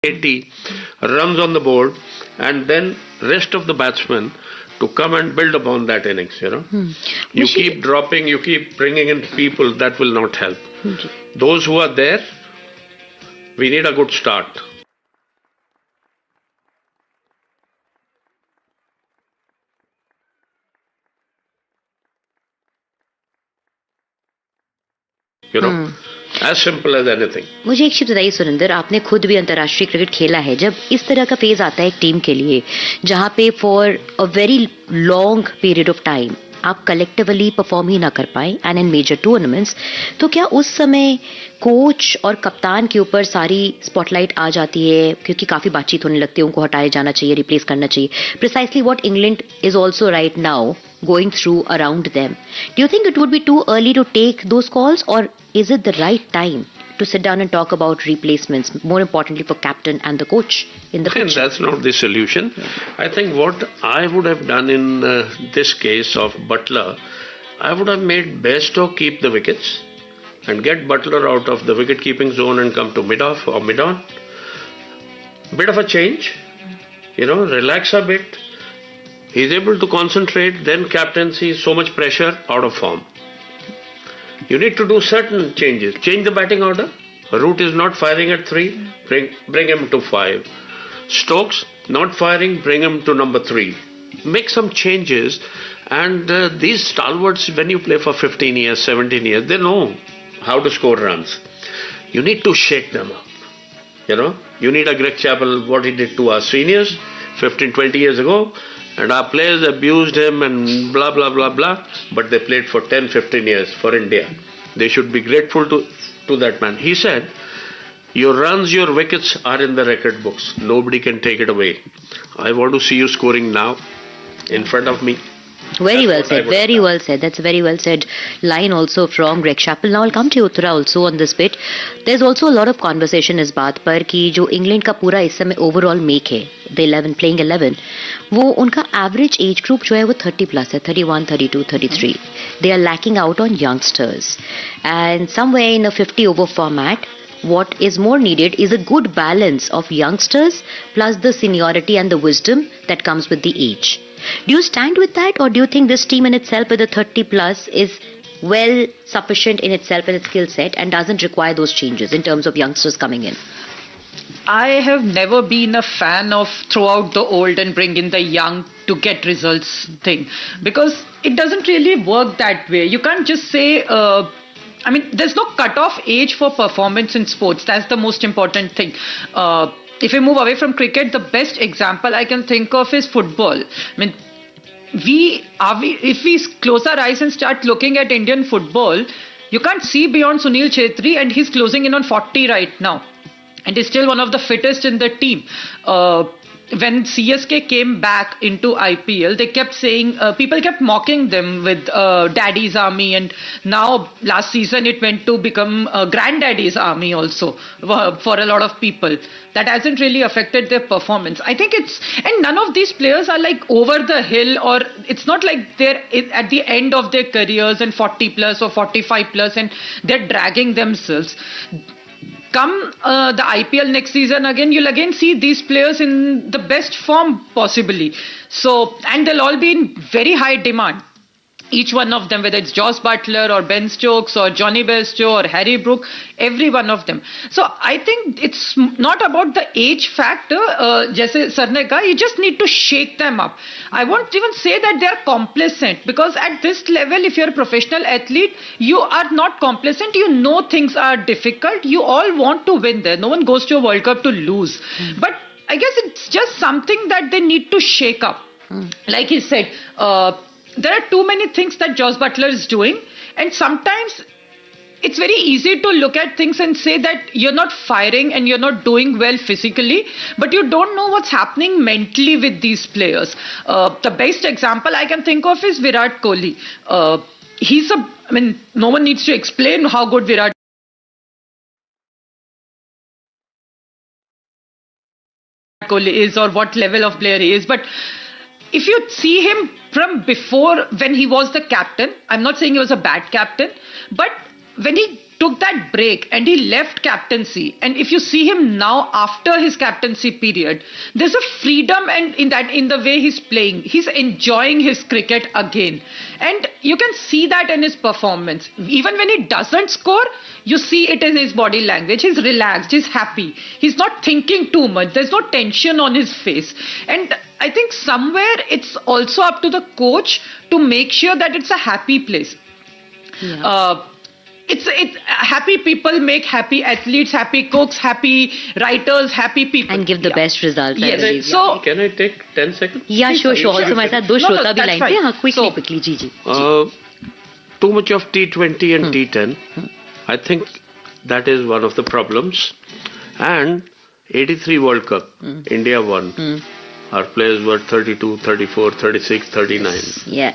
80 runs on the board, and then rest of the batsmen to come and build upon that innings, You keep dropping, you keep bringing in people, that will not help. Those who are there, we need a good start. As simple as anything. मुझे एक चीज बताइए सुरेंद्र, आपने खुद भी अंतर्राष्ट्रीय cricket खेला है. जब इस तरह का फेज आता है एक टीम के लिए जहां पे for a very long period of time आप कलेक्टिवली परफॉर्म ही ना कर पाए एंड इन मेजर टूर्नामेंट्स, तो क्या उस समय कोच और कप्तान के ऊपर सारी स्पॉटलाइट आ जाती है क्योंकि काफी बातचीत होने लगती है उनको हटाया जाना चाहिए, रिप्लेस करना चाहिए? Precisely what England is also right now going through around them. Do you think it would be too early to take those calls, or is it the right time to sit down and talk about replacements, more importantly for captain and the coach in the pitch? That's not the solution. I think what I would have done in this case of Butler, I would have made Bairstow keep the wickets and get Butler out of the wicket keeping zone and come to mid-off or mid-on. Bit of a change, relax a bit. He's able to concentrate, then captaincy, so much pressure, out of form. You need to do certain changes. Change the batting order. Root is not firing at 3, bring him to 5. Stokes, not firing, bring him to number 3. Make some changes, and these stalwarts, when you play for 15 years, 17 years, they know how to score runs. You need to shake them up. You need a Greg Chappell, what he did to our seniors 15, 20 years ago. And our players abused him and blah, blah, blah, blah. But they played for 10, 15 years for India. They should be grateful to that man. He said, your runs, your wickets are in the record books. Nobody can take it away. I want to see you scoring now in front of me. Very well said, very well said. That's a very well said line also from Greg Chappell. Now I'll come to you, Uttara, also on this bit. There's also a lot of conversation इस बात पर कि जो England का पूरा इस समय overall make है, the 11 playing 11, वो उनका एवरेज एज ग्रुप जो है वो 30 प्लस है, 31, 32, 33. They are lacking out on youngsters, and somewhere in a 50 over format, what is more needed is a good balance of youngsters plus the seniority and the wisdom that comes with the age. Do you stand with that, or do you think this team in itself with the 30 plus is well sufficient in itself and its skill set and doesn't require those changes in terms of youngsters coming in? I have never been a fan of throw out the old and bring in the young to get results thing, because it doesn't really work that way. You can't just say there's no cut-off age for performance in sports. That's the most important thing. If we move away from cricket, the best example I can think of is football. If we close our eyes and start looking at Indian football, you can't see beyond Sunil Chhetri, and he's closing in on 40 right now. And he's still one of the fittest in the team. When CSK came back into IPL, they kept saying, people kept mocking them with Daddy's Army, and now last season it went to become Granddaddy's Army also for a lot of people. That hasn't really affected their performance. I think and none of these players are like over the hill, or it's not like they're at the end of their careers and 40 plus or 45 plus and they're dragging themselves. Come the IPL next season again, you'll again see these players in the best form possibly. So, and they'll all be in very high demand. Each one of them, whether it's Joss Butler or Ben Stokes or Jonny Bairstow or Harry Brook, every one of them. So I think it's not about the age factor, jaise sir ne kaha, you just need to shake them up. I won't even say that they are complacent, because at this level, if you're a professional athlete, you are not complacent. You know things are difficult. You all want to win there. No one goes to a World Cup to lose. But I guess it's just something that they need to shake up. Like he said, there are too many things that Joss Butler is doing, and sometimes it's very easy to look at things and say that you're not firing and you're not doing well physically, but you don't know what's happening mentally with these players. The best example I can think of is Virat Kohli. No one needs to explain how good Virat Kohli is or what level of player he is, but if you see him from before, when he was the captain, I'm not saying he was a bad captain, but when he took that break and he left captaincy, and if you see him now after his captaincy period, there's a freedom and in the way he's playing. He's enjoying his cricket again, and you can see that in his performance. Even when he doesn't score, you see it in his body language. He's relaxed, he's happy, he's not thinking too much, there's no tension on his face. And I think somewhere it's also up to the coach to make sure that it's a happy place. It's happy people make happy athletes, happy cooks, happy writers, happy people, and give the best results. Yes. So can I take 10 seconds? Yeah, sure. Also, हमारे साथ दो श्रोता भी line पे हैं. Quickly, ji. Too much of T20 and T10. I think that is one of the problems. And 83 World Cup, India won. Our players were 32, 34, 36, 39. Yeah.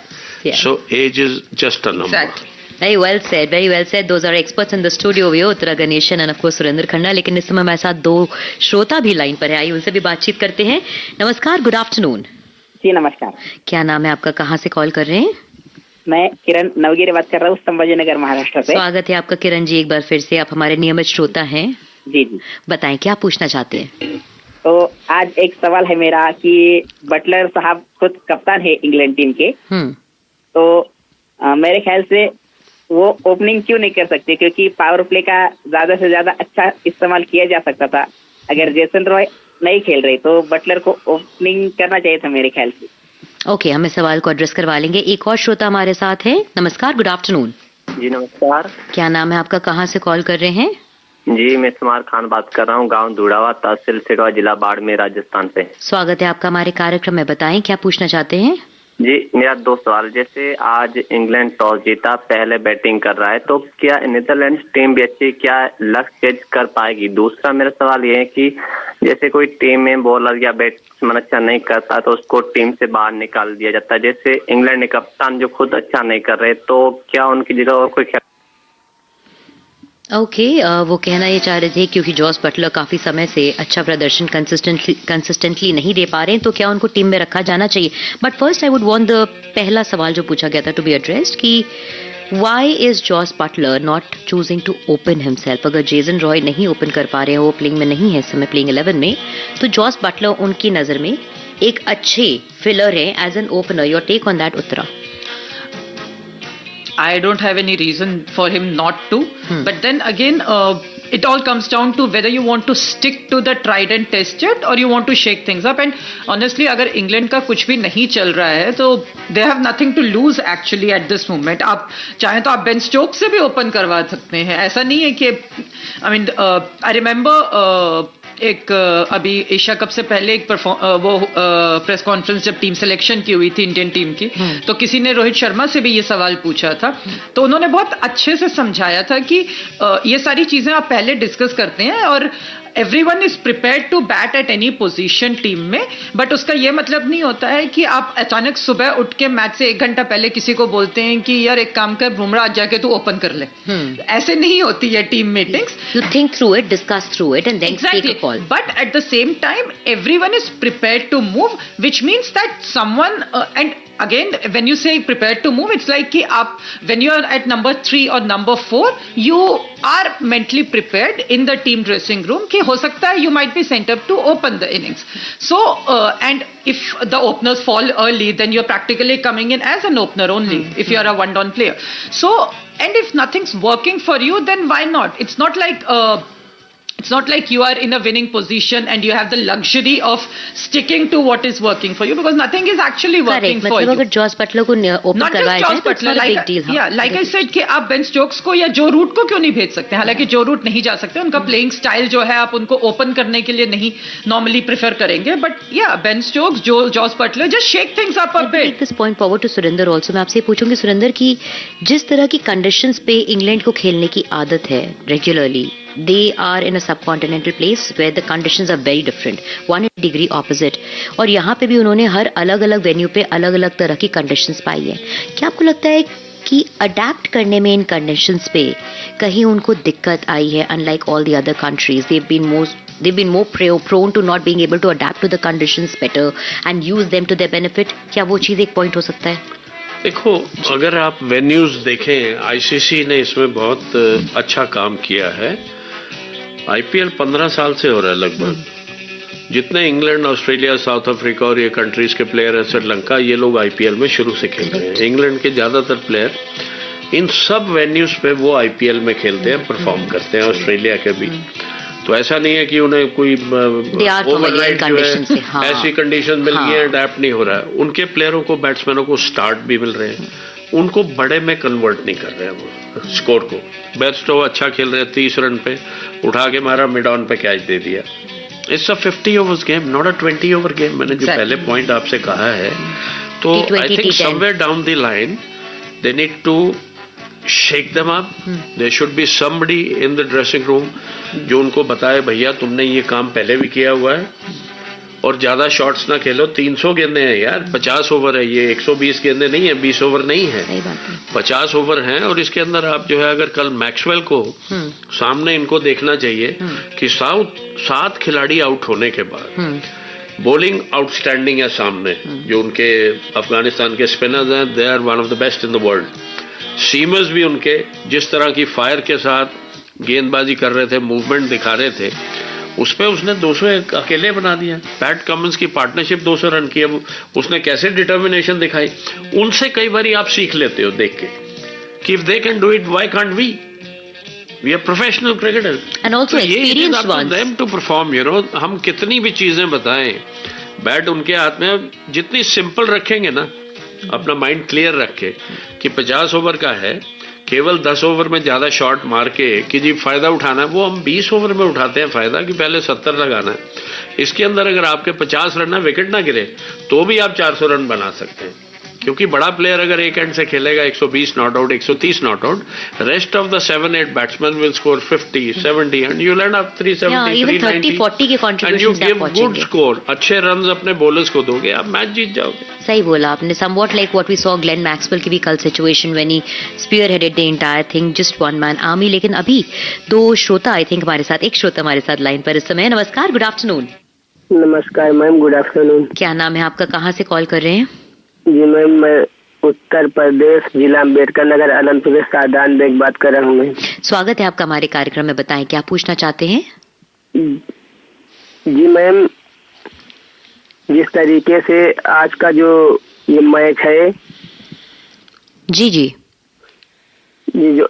So age is just a number. Exactly. Very well said. Those are experts in the studio. We Uttara Ganeshan and of course Surinder Khanda. लेकिन इस समय हमारे साथ दो श्रोता भी line पर है. आइए उनसे भी बातचीत करते हैं. नमस्कार, गुड आफ्टरनून. जी नमस्कार. क्या नाम है आपका, कहाँ से कॉल कर रहे हैं? मैं किरण नवगिरी बात कर रहा हूँ, संभाजीनगर, महाराष्ट्र से. स्वागत है आपका किरण जी एक बार फिर से. आप हमारे नियमित श्रोता हैं. जी. बताएं क्या पूछना चाहते हैं. तो आज एक सवाल है मेरा कि बटलर साहब खुद कप्तान है इंग्लैंड टीम के. तो मेरे ख्याल से वो ओपनिंग क्यों नहीं कर सकते, क्योंकि पावर प्ले का ज्यादा से ज्यादा अच्छा इस्तेमाल किया जा सकता था. अगर जेसन रॉय नहीं खेल रहे तो बटलर को ओपनिंग करना चाहिए था मेरे ख्याल से. ओके, हम इस सवाल को एड्रेस करवा लेंगे. एक और श्रोता हमारे साथ है. नमस्कार, गुड आफ्टरनून. जी नमस्कार. क्या नाम है आपका, कहाँ से कॉल कर रहे हैं? जी मैं सुमार खान बात कर रहा हूँ, गांव धुड़ावा, तहसील सिडवा, जिला बाड़मेर, राजस्थान से. स्वागत है आपका हमारे कार्यक्रम में. बताएं क्या पूछना चाहते हैं. जी मेरा दो सवाल. जैसे आज इंग्लैंड टॉस जीता, पहले बैटिंग कर रहा है, तो क्या नीदरलैंड टीम भी अच्छी, क्या लक्ष्य कर पाएगी? दूसरा मेरा सवाल ये है कि जैसे कोई टीम में बॉलर या बैट्समैन अच्छा नहीं करता तो उसको टीम से बाहर निकाल दिया जाता है. जैसे इंग्लैंड के कप्तान जो खुद अच्छा नहीं कर रहे, तो क्या उनकी जगह और कोई ओके, वो कहना ये चाह रहे थे क्योंकि जॉस बटलर काफी समय से अच्छा प्रदर्शन कंसिस्टेंटली नहीं दे पा रहे हैं, तो क्या उनको टीम में रखा जाना चाहिए. But first I would want the पहला सवाल जो पूछा गया था टू बी एड्रेस्ड कि why is Jos Buttler not choosing to open himself. अगर जेसन रॉय नहीं ओपन कर पा रहे हैं, वो प्लेइंग में नहीं है इस समय, प्लेइंग 11 में, तो जॉस बटलर उनकी नजर में एक अच्छे फिलर है as an opener. Your take on that, Uttara? I don't have any reason for him not to. But then again, it all comes down to whether you want to stick to the tried and tested or you want to shake things up. And honestly, अगर England का कुछ भी नहीं चल रहा है तो they have nothing to lose actually at this moment. आप चाहें तो आप बेन स्टोक्स से भी ओपन करवा सकते हैं. ऐसा नहीं है कि I remember एक अभी एशिया कप से पहले एक प्रेस कॉन्फ्रेंस जब टीम सिलेक्शन की हुई थी इंडियन टीम की, तो किसी ने रोहित शर्मा से भी ये सवाल पूछा था, तो उन्होंने बहुत अच्छे से समझाया था कि ये सारी चीजें आप पहले डिस्कस करते हैं और everyone is prepared to bat at any position team में. बट उसका ये मतलब नहीं होता है कि आप अचानक सुबह उठ के मैच से 1 घंटा पहले किसी को बोलते हैं कि यार एक काम कर, बुमराह आज जाके तू ओपन कर ले. ऐसे नहीं होती है team meetings. You think through it, discuss through it and then take a call. But at the same time, everyone is prepared to move, which means that someone and again, when you say prepared to move, it's like कि आप when you are at number 3 or number 4, you are mentally prepared in the team dressing room कि हो सकता है you might be sent up to open the innings. So and if the openers fall early, then you're practically coming in as an opener only if you are a one-down player. So and if nothing's working for you, then why not? It's not like you are in a winning position and you have the luxury of sticking to what is working for you, because nothing is actually working for you. अगर Jos Buttler को open करवाया जाए तो it's not a big deal. Like I said कि आप Ben Stokes को या जो रूट को क्यों नहीं भेज सकते. हालांकि जो रूट नहीं जा सकते, उनका प्लेइंग स्टाइल जो है आप उनको ओपन करने के लिए नहीं नॉर्मली प्रेफर करेंगे. बट या Ben Stokes, Jos Buttler, just shake things up a bit. This point forward to Surendra also. मैं आपसे पूछूंगी सुरेंद्र की जिस तरह की कंडीशंस पे इंग्लैंड को खेलने की आदत है regularly, they are in a subcontinental place where the conditions are very different, 180 degree opposite, और यहाँ पे भी उन्होंने हर अलग अलग वेन्यू पे अलग अलग तरह की कंडीशंस पाई है. क्या आपको लगता है कि अडेप्ट करने में इन कंडीशंस पे कहीं उनको दिक्कत आई है? Unlike all the other countries, they've been more prone to not being able to adapt to the conditions better and use them to their benefit. क्या वो चीज एक पॉइंट हो सकता है? देखो, अगर आप वेन्यूज देखें, आईसीसी ने इसमें बहुत अच्छा काम किया है। आईपीएल 15 साल से हो रहा है लगभग। जितने इंग्लैंड, ऑस्ट्रेलिया, साउथ अफ्रीका और ये कंट्रीज के प्लेयर हैं, श्रीलंका, ये लोग आईपीएल में शुरू से खेल रहे हैं। इंग्लैंड के ज्यादातर प्लेयर इन सब वेन्यूज पे वो आईपीएल में खेलते हैं, परफॉर्म करते हैं, ऑस्ट्रेलिया के भी। तो ऐसा नहीं है कि उन्हें कोई ओवरनाइट जो है ऐसी कंडीशन मिल गई है, अडेप्ट नहीं हो रहा है। उनके प्लेयरों को, बैट्समैनों को स्टार्ट भी मिल रहे हैं, उनको बड़े में कन्वर्ट नहीं कर रहे हैं वो स्कोर को। बेयरस्टो अच्छा खेल रहे हैं, 30 रन पे उठा के मारा, मिड ऑन पे कैच दे दिया। It's a 50 overs game, not a 20 over game. मैंने जो पहले पॉइंट आपसे कहा है, तो I think somewhere down the line they need to shake them up. There should be somebody in the dressing room जो उनको बताए, भैया तुमने ये काम पहले भी किया हुआ है और ज्यादा शॉट्स ना खेलो। 300 गेंदे हैं यार, 50 ओवर है, ये 120 गेंदे नहीं है, 20 ओवर नहीं है, 50 ओवर हैं। और इसके अंदर आप जो है, अगर कल मैक्सवेल को सामने इनको देखना चाहिए कि 7 खिलाड़ी आउट होने के बाद बॉलिंग आउटस्टैंडिंग है सामने। जो उनके अफगानिस्तान के स्पिनर्स हैं, they are one of the best in the world. Seamers भी उनके जिस तरह की फायर के साथ गेंदबाजी कर रहे थे, मूवमेंट दिखा रहे थे, उस पे उसने 201 अकेले बना दिया। पैट कमिंस की पार्टनरशिप 200 रन की। अब उसने कैसे डिटर्मिनेशन दिखाई, उनसे कई बार आप सीख लेते हो देख के कि if they can do it, why can't we? We are professional cricketer and also experienced once them to perform. You know, हम कितनी भी चीजें बताएं, बैट उनके हाथ में, जितनी सिंपल रखेंगे ना, अपना माइंड क्लियर रखे कि 50 ओवर का है, केवल 10 ओवर में ज्यादा शॉट मार के कि जी फायदा उठाना है, वो हम 20 ओवर में उठाते हैं फायदा कि पहले 70 लगाना है। इसके अंदर अगर आपके 50 रन ना, विकेट ना गिरे, तो भी आप 400 रन बना सकते हैं। क्योंकि बड़ा प्लेयर अगर एक एंड से खेलेगा 120 not out, 130 not out, rest of the 7-8 batsmen will score 50, 70 and you land up 370, 390 40 के कंट्रीब्यूशंस आप पहुंचेंगे। गुड स्कोर, अच्छे रन्स अपने बॉलर्स को दोगे, आप मैच जीत जाओगे। सही बोला आपने। Somewhat like what we saw Glenn Maxwell की भी कल situation when he spearheaded the entire thing, just one man army. लेकिन अभी 2 श्रोता आई थिंक हमारे साथ, एक श्रोता हमारे साथ लाइन पर इस समय। नमस्कार, गुड आफ्टरनून। नमस्कार मैम, गुड आफ्टरनून। क्या नाम है आपका, कहाँ से कॉल कर रहे हैं? जी मैम, मैं उत्तर प्रदेश, जिला अम्बेडकर नगर, अनंतपुर सादान बेग बात कर रहा हूँ मैं। स्वागत है आपका हमारे कार्यक्रम में। बताएं क्या पूछना चाहते हैं? जी मैम, जिस तरीके से आज का जो ये मैच है, जी जी जी, जो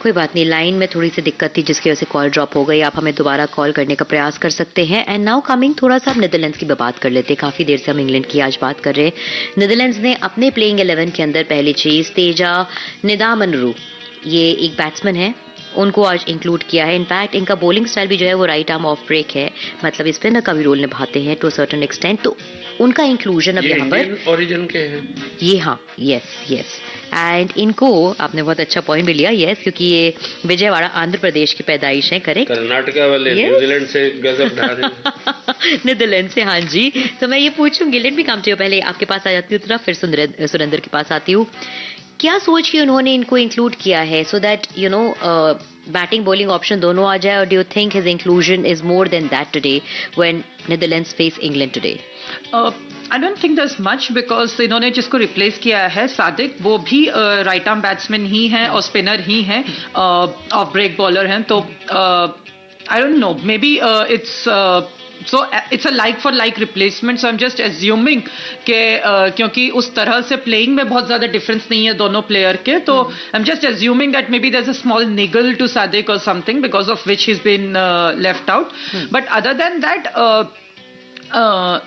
कोई बात नहीं, लाइन में थोड़ी सी दिक्कत थी जिसकी वजह से कॉल ड्रॉप हो गई। आप हमें दोबारा कॉल करने का प्रयास कर सकते हैं। एंड नाउ कमिंग, थोड़ा सा नीदरलैंड्स की बात कर लेते हैं। काफी देर से हम इंग्लैंड की आज बात कर रहे हैं। नीदरलैंड्स ने अपने प्लेइंग 11 के अंदर पहली चीज तेजा निदामनरू, ये एक बैट्समैन है, उनको आज इंक्लूड किया है। इनफैक्ट इनका बॉलिंग स्टाइल भी जो है वो राइट आर्म ऑफ ब्रेक है, मतलब स्पिनर का भी रोल निभाते हैं टू सर्टेन एक्सटेंट। तो उनका इंक्लूजन अब यहाँ पर ओरिजिन के हैं ये। हाँ, यस एंड इनको आपने बहुत अच्छा पॉइंट भी लिया, यस, क्योंकि ये विजयवाड़ा आंध्र प्रदेश की पैदाइश है, करेक्ट? कर्नाटका वाले न्यूजीलैंड से गजब ढा रहे नीदरलैंड से। हाँ जी, तो मैं ये पूछूंगी, let me come to you. पहले आपके पास आ जाती हूँ, फिर सुरेंद्र के पास आती हूँ। क्या सोच के उन्होंने इनको इंक्लूड किया है so that you know batting bowling option दोनों आ जाए, और do you think his inclusion is more than that today when Netherlands face England today? I don't think there's much because इन्होंने जिसको रिप्लेस किया है सादिक, वो भी राइट आर्म बैट्समैन ही हैं और स्पिनर ही हैं, ऑफ ब्रेक बॉलर हैं। तो I don't know, maybe so it's a like for like replacement, so I'm just assuming कि क्योंकि उस तरह से प्लेइंग में बहुत ज्यादा डिफरेंस नहीं है दोनों प्लेयर के, तो I'm just assuming that maybe there's a small niggle to Sadiq or something because of which he's been left out. But other than that,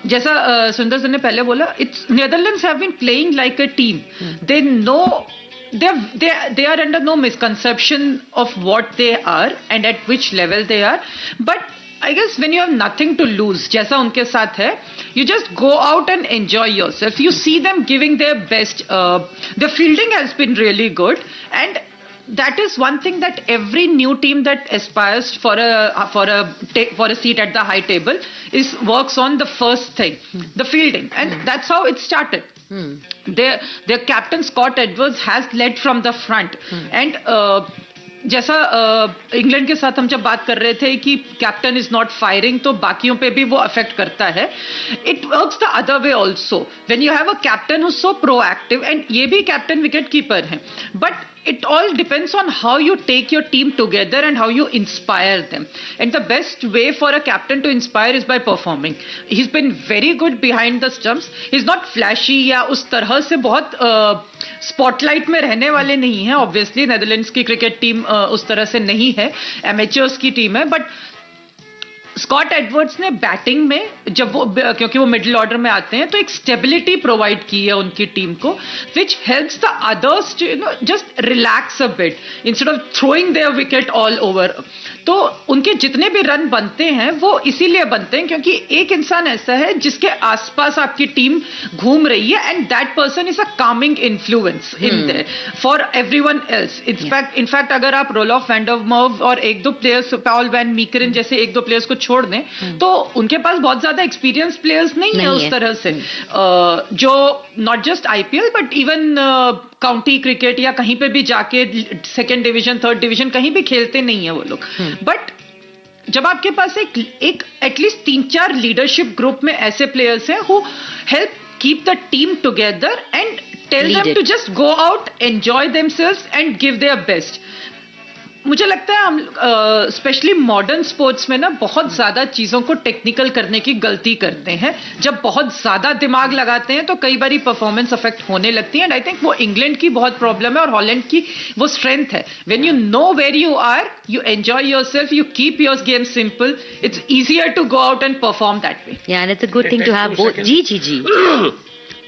जैसा सुंदर सर ने पहले बोला, it's Netherlands have been playing like a team. They know they are under no misconception of what they are and at which level they are. But I guess when you have nothing to lose, जैसा उनके साथ है, you just go out and enjoy yourself. You see them giving their best. The fielding has been really good, and that is one thing that every new team that aspires for a seat at the high table works on. The first thing, the fielding, and that's how it started. Their captain Scott Edwards has led from the front, and जैसा England के साथ हम जब बात कर रहे थे कि कैप्टन इज नॉट फायरिंग, तो बाकियों पे भी वो अफेक्ट करता है. It works the other way also when you have a captain who so proactive, and ये भी कैप्टन विकेट कीपर है, but it all depends on how you take your team together and how you inspire them. And the best way for a captain to inspire is by performing. He's been very good behind the stumps. He's not flashy या उस तरह से बहुत spotlight में रहने वाले नहीं हैं. Obviously नेदरलैंड्स की क्रिकेट टीम उस तरह से नहीं है, एमेचर्स की टीम है, बट स्कॉट एडवर्ड्स ने बैटिंग में जब वो, क्योंकि वो मिडिल ऑर्डर में आते हैं, तो एक स्टेबिलिटी प्रोवाइड की है उनकी टीम को, which helps the others to just relax a bit instead of throwing their wicket all over. तो उनके जितने भी रन बनते हैं वो इसीलिए बनते हैं क्योंकि एक इंसान ऐसा है जिसके आसपास आपकी टीम घूम रही है, and that person is a Kameng influence in their for everyone else. In fact अगर आप रोलोफ, वैंडरमर्व और एक दो प्लेयर्स, पॉल वैन मीकरन जैसे एक दो प्लेयर्स को छोड़ दें, तो उनके पास बहुत ज्यादा एक्सपीरियंस प्लेयर्स नहीं है उस तरह से, जो not just IPL but even county cricket या कहीं पे भी जाके सेकंड डिवीजन, थर्ड डिवीजन कहीं भी खेलते नहीं है वो लोग. बट जब आपके पास एक एटलीस्ट 3-4 लीडरशिप ग्रुप में ऐसे प्लेयर्स हैं who help keep the team together and tell them to just go out, enjoy themselves and give their best. मुझे लगता है हम स्पेशली मॉडर्न स्पोर्ट्स में ना बहुत ज्यादा चीजों को टेक्निकल करने की गलती करते हैं. जब बहुत ज्यादा दिमाग लगाते हैं तो कई बारी परफॉर्मेंस अफेक्ट होने लगती है, एंड आई थिंक वो इंग्लैंड की बहुत प्रॉब्लम है और हॉलैंड की वो स्ट्रेंथ है. When you know where you are, you enjoy yourself, you keep your game simple, it's easier to go out and perform that way. Yeah and it's a good thing to have both. जी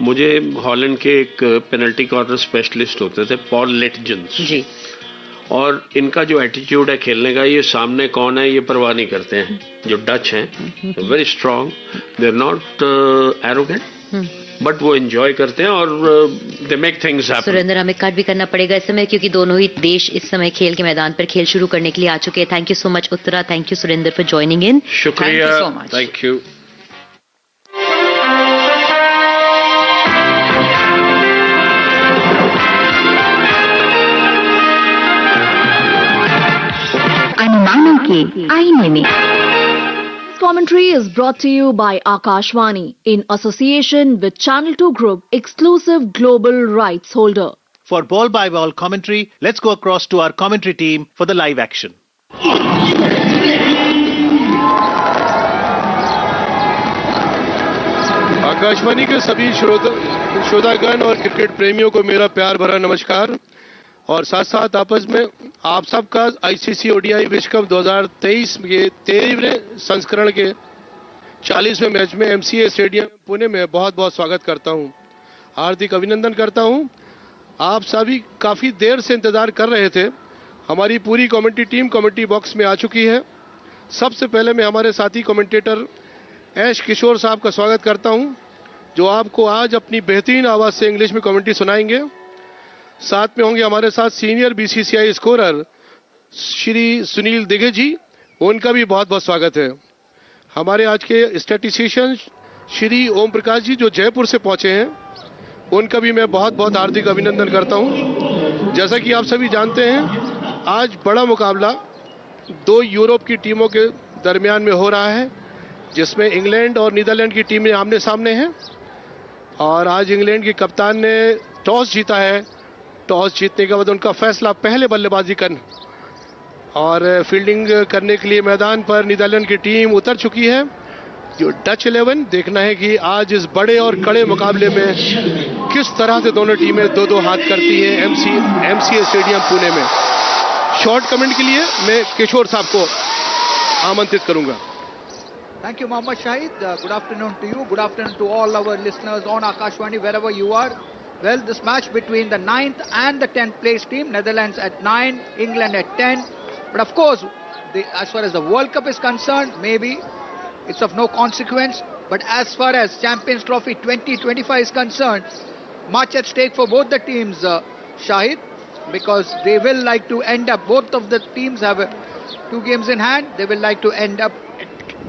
मुझे Holland के एक penalty corner specialist होते थे, Paul लेटजेंस जी, और इनका जो attitude है खेलने का, ये सामने कौन है ये परवाह नहीं करते हैं. जो डच हैं, very strong, they are not arrogant, but वो एंजॉय करते हैं और they make things happen. Surendra, हमें कट भी करना पड़ेगा इस समय क्योंकि दोनों ही देश इस समय खेल के मैदान पर खेल शुरू करने के लिए आ चुके हैं. Thank you so much Uttara, thank you Surendra for joining in. शुक्रिया, thank you. This commentary is brought to you by Akashvani in association with Channel 2 Group, exclusive global rights holder. For ball-by-ball commentary, let's go across to our commentary team for the live action. Akashvani के सभी श्रोतागण और cricket प्रेमियों को मेरा प्यार भरा नमस्कार, और साथ साथ आपस में आप सबका आईसीसी ओडीआई विश्व कप 2023 के 13वें संस्करण के 40वें मैच में एमसीए स्टेडियम पुणे में बहुत बहुत स्वागत करता हूं, हार्दिक अभिनंदन करता हूं. आप सभी काफ़ी देर से इंतज़ार कर रहे थे. हमारी पूरी कमेंट्री टीम कमेंट्री बॉक्स में आ चुकी है. सबसे पहले मैं हमारे साथी कमेंटेटर ऐश किशोर साहब का स्वागत करता हूं, जो आपको आज अपनी बेहतरीन आवाज़ से इंग्लिश में कमेंट्री सुनाएंगे. साथ में होंगे हमारे साथ senior BCCI scorer Shri Sunil Dighe ji, उनका भी बहुत बहुत स्वागत है. हमारे आज के स्टैटिस्टिशियन श्री ओम प्रकाश जी, जो जयपुर से पहुंचे हैं, उनका भी मैं बहुत बहुत हार्दिक अभिनंदन करता हूं. जैसा कि आप सभी जानते हैं, आज बड़ा मुकाबला 2 यूरोप की टीमों के दरमियान में हो रहा है, जिसमें इंग्लैंड और नीदरलैंड की टीमें आमने सामने हैं. और आज इंग्लैंड के कप्तान ने टॉस जीता है. टॉस जीतने के बाद उनका फैसला पहले बल्लेबाजी करना और फील्डिंग करने के लिए मैदान पर नीदरलैंड की टीम उतर चुकी है. जो डच 11 देखना है कि आज इस बड़े और कड़े मुकाबले में किस तरह से दोनों टीमें 2-2 हाथ करती हैं एमसीए स्टेडियम पुणे में. शॉर्ट कमेंट के लिए मैं किशोर साहब को आमंत्रित करूंगा. Thank you, Mohammad Shahid. Good afternoon to you. Good afternoon to all our listeners on Akashvani, wherever you are. Well, this match between the 9th and the 10th place team, Netherlands at 9, England at 10. But of course, as far as the World Cup is concerned, maybe it's of no consequence. But as far as Champions Trophy 2025 is concerned, much at stake for both the teams, Shahid, because they will like to end up, both of the teams have 2 games in hand, they will like to end up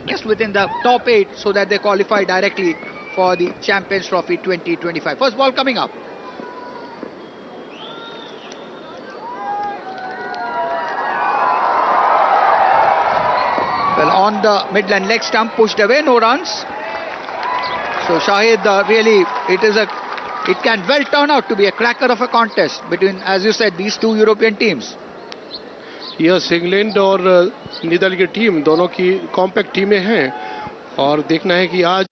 just within the top 8 so that they qualify directly for the Champions Trophy 2025. First ball coming up. Well, on the midland leg stump, pushed away, no runs. So Shahid, really, it can well turn out to be a cracker of a contest between, as you said, these two European teams. Yes, England और Netherlands की team दोनों की compact टीमें हैं और देखना है कि आज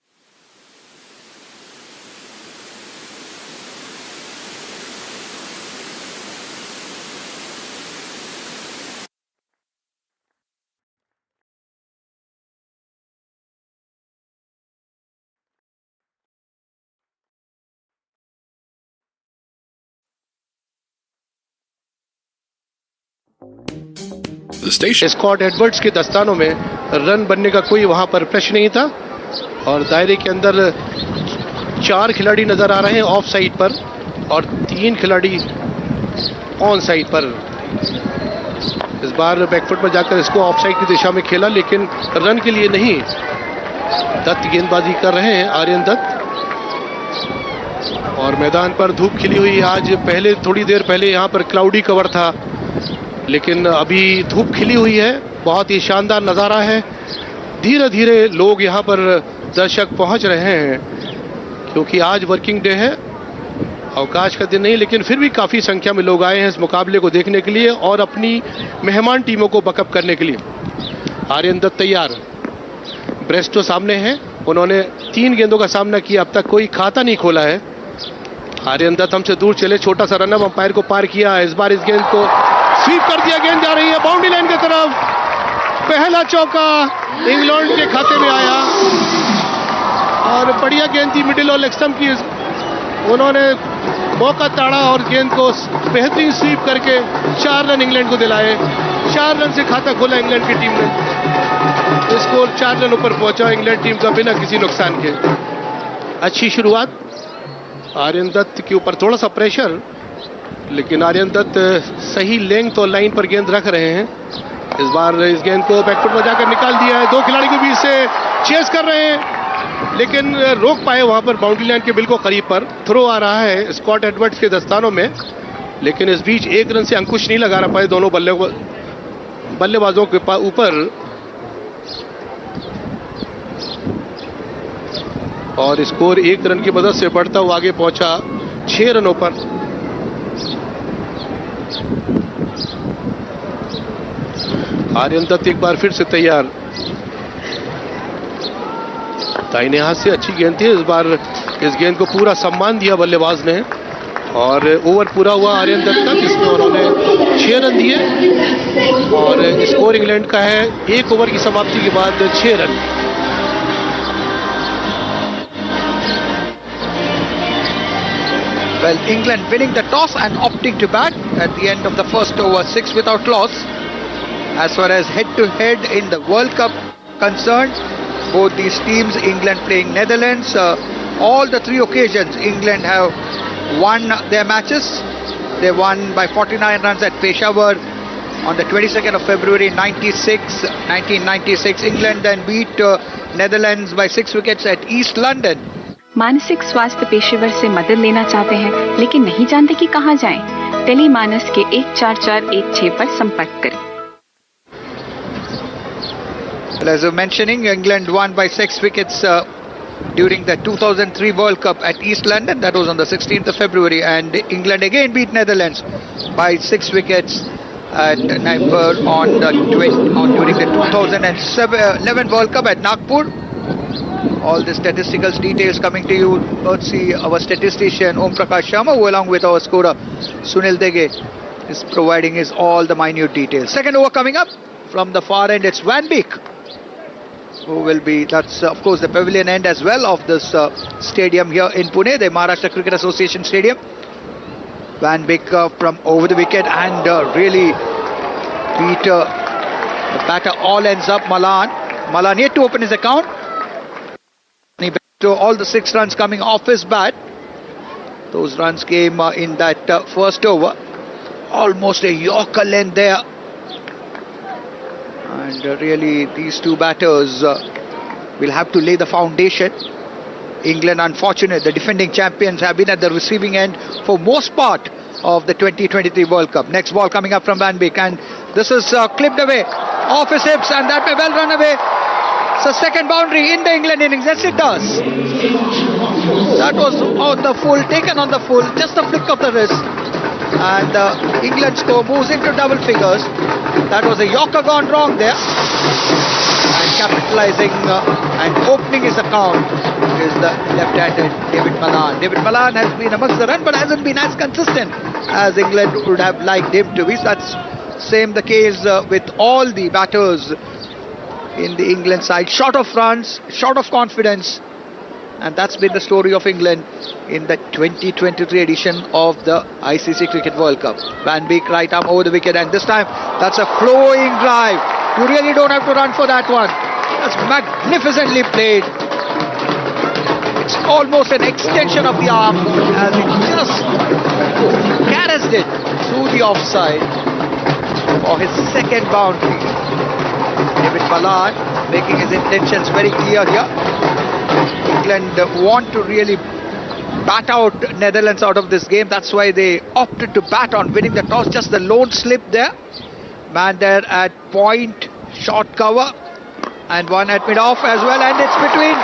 स्कॉट एडवर्ड्स के दस्तानों में रन बनने का कोई वहां पर प्रश्न नहीं था और दायरे के अंदर 4 खिलाड़ी नजर आ रहे हैं ऑफ साइड पर और 3 खिलाड़ी ऑन साइड पर। इस बार बैकफुट पर जाकर इसको ऑफ साइड की दिशा में खेला लेकिन रन के लिए नहीं। दत्त गेंदबाजी कर रहे हैं, आर्यन दत्त, और मैदान पर धूप खिली हुई है। आज पहले थोड़ी देर पहले यहाँ पर क्लाउडी कवर था लेकिन अभी धूप खिली हुई है। बहुत ही शानदार नज़ारा है। धीरे धीरे लोग यहाँ पर दर्शक पहुँच रहे हैं क्योंकि आज वर्किंग डे है, अवकाश का दिन नहीं, लेकिन फिर भी काफ़ी संख्या में लोग आए हैं इस मुकाबले को देखने के लिए और अपनी मेहमान टीमों को बकअप करने के लिए। आर्यन दत्त तैयार, बेयरस्टो सामने हैं, उन्होंने 3 गेंदों का सामना किया, अब तक कोई खाता नहीं खोला है। आर्यन दत्त हमसे दूर चले, छोटा सा रनअप अंपायर को पार किया। इस बार इस गेंद को स्वीप कर दिया, गेंद जा रही है बाउंड्री लाइन की तरफ। पहला चौका इंग्लैंड के खाते में आया और बढ़िया गेंद थी मिडिल और लेग स्टंप की। उन्होंने मौका ताड़ा और गेंद को बेहतरीन स्वीप करके 4 रन इंग्लैंड को दिलाए। 4 रन से खाता खोला इंग्लैंड की टीम ने। स्कोर 4 रन ऊपर पहुंचा इंग्लैंड टीम का बिना किसी नुकसान के। अच्छी शुरुआत, आर्यन दत्त के ऊपर थोड़ा सा प्रेशर, लेकिन आर्यन दत्त सही लेंथ और लाइन पर गेंद रख रहे हैं। इस बार इस गेंद को बैकफुट में जाकर निकाल दिया है। 2 खिलाड़ी के बीच से चेस कर रहे हैं लेकिन रोक पाए वहां पर बाउंड्री लाइन के बिल्कुल करीब पर। थ्रो आ रहा है स्कॉट एडवर्ड्स के दस्तानों में, लेकिन इस बीच 1 रन से अंकुश नहीं लगा पाए दोनों बल्लेबाजों के ऊपर और स्कोर 1 रन की मदद से बढ़ता हुआ आगे पहुंचा 6 रनों पर। आर्यन दत्त एक बार फिर से तैयार, दाहिने हाथ से अच्छी गेंद थी। इस बार इस गेंद को पूरा सम्मान दिया बल्लेबाज ने और ओवर पूरा हुआ आर्यन दत्त का, जिसमें उन्होंने 6 रन दिए और स्कोर इंग्लैंड का है 1 ओवर की समाप्ति के बाद 6 run. Well, England winning the toss and opting to bat at the end of the first over, 6 without loss. As far as head-to-head in the World Cup concerned, both these teams, England playing Netherlands, all the 3 occasions England have won their matches. They won by 49 runs at Peshawar on the 22nd of February 1996. England then beat Netherlands by 6 wickets at East London. मानसिक स्वास्थ्य पेशेवर से मदद लेना चाहते हैं लेकिन नहीं जानते कि कहां जाएं? टेलीमानस के 14416 पर संपर्क करें। Well, as I was mentioning, England won by 6 wickets during the 2003 World Cup at East London. That was on the 16th of February, and England again beat Netherlands by 6 wickets at Nagpur during the 2011 World Cup at Nagpur. All the statistical details coming to you courtesy our statistician Om Prakash Sharma, who along with our scorer Sunil Dege is providing us all the minute details. Second over coming up from the far end, it's Beek, who will be, that's of course the pavilion end as well of this stadium here in Pune, the Maharashtra Cricket Association Stadium. Beek from over the wicket and really beat the batter all ends up Malan yet to open his account. So all the 6 runs coming off his bat. Those runs came in that first over. Almost a Yorker length there. And really these 2 batters will have to lay the foundation. England, unfortunate, the defending champions, have been at the receiving end for most part of the 2023 World Cup. Next ball coming up from Beek, and this is clipped away off his hips, and that may well run away. So second boundary in the England innings. Yes, it does. That was on the full, taken on the full, just a flick of the wrist. And England score moves into double figures. That was a Yorker gone wrong there. And capitalizing and opening his account is the left-handed David Malan. David Malan has been amongst the run, but hasn't been as consistent as England would have liked him to be. So that's same the case with all the batters in the England side. Short of runs, short of confidence. And that's been the story of England in the 2023 edition of the ICC Cricket World Cup. Van Beek right arm over the wicket, and this time that's a flowing drive. You really don't have to run for that one. That's magnificently played. It's almost an extension of the arm as it just caressed it through the offside for his second boundary. David Malan making his intentions very clear here. England want to really bat out Netherlands out of this game. That's why they opted to bat on winning the toss. Just the lone slip there. Man there at point, short cover, and one at mid-off as well. And it's between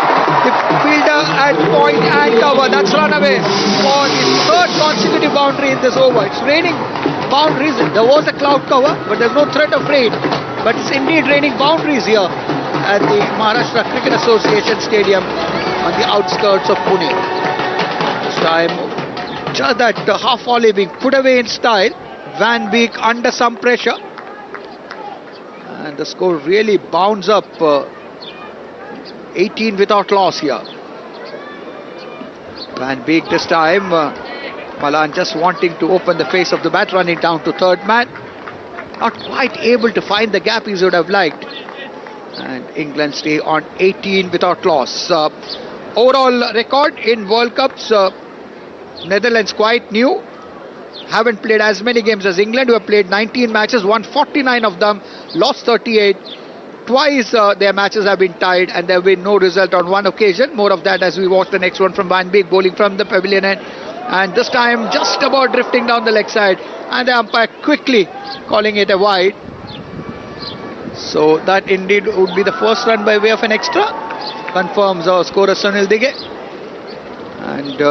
the fielder at point and cover. That's run away for his third consecutive boundary in this over. It's raining boundaries. There was a cloud cover, but there's no threat of rain. But it's indeed raining boundaries here at the Maharashtra Cricket Association Stadium on the outskirts of Pune. This time, just that half volley being put away in style. Van Beek under some pressure. And the score really bounds up 18 without loss here. Van Beek this time. Malan just wanting to open the face of the bat, running down to third man. Not quite able to find the gap he would have liked. And England stay on 18 without loss. Overall record in World Cups, Netherlands quite new. Haven't played as many games as England, who have played 19 matches, won 49 of them, lost 38. Twice their matches have been tied, and there have been no result on one occasion. More of that as we watch the next one from Van Beek, bowling from the pavilion end. And this time just about drifting down the leg side. And the umpire quickly calling it a wide. So that indeed would be the first run by way of an extra. Confirms our scorer Sunil Dighe. And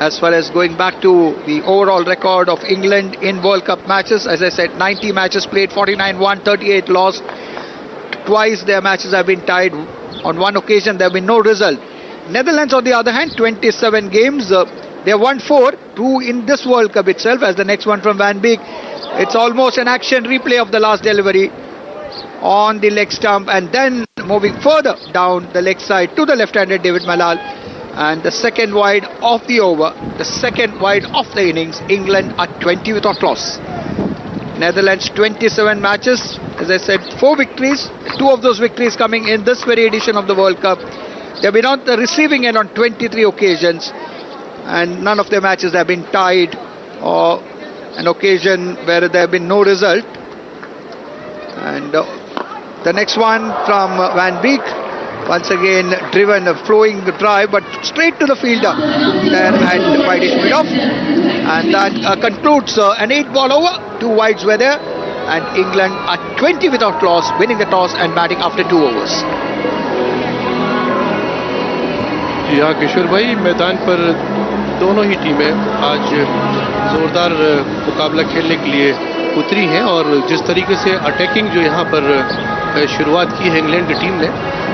as far as going back to the overall record of England in World Cup matches, as I said, 90 matches played, 49 won, 38 lost. Twice their matches have been tied. On one occasion there have been no result. Netherlands on the other hand, 27 games. They have won 4, 2 in this World Cup itself, as the next one from Van Beek. It's almost an action replay of the last delivery on the leg stump, and then moving further down the leg side to the left-handed David Malan. And the second wide of the over, the second wide of the innings. England are 20 without loss. Netherlands 27 matches, as I said, 4 victories, 2 of those victories coming in this very edition of the World Cup. They've been on the receiving end on 23 occasions, and none of their matches have been tied or an occasion where there have been no result. And the next one from Van Beek, once again driven, a flowing drive, but straight to the fielder there and wide mid-off. And that concludes an 8-ball over. 2 wides were there, and England are 20 without loss, winning the toss and batting after 2 overs. जी हाँ किशोर भाई, मैदान पर दोनों ही टीमें आज जोरदार मुकाबला खेलने के लिए उतरी हैं, और जिस तरीके से अटैकिंग जो यहाँ पर शुरुआत की है इंग्लैंड की टीम ने,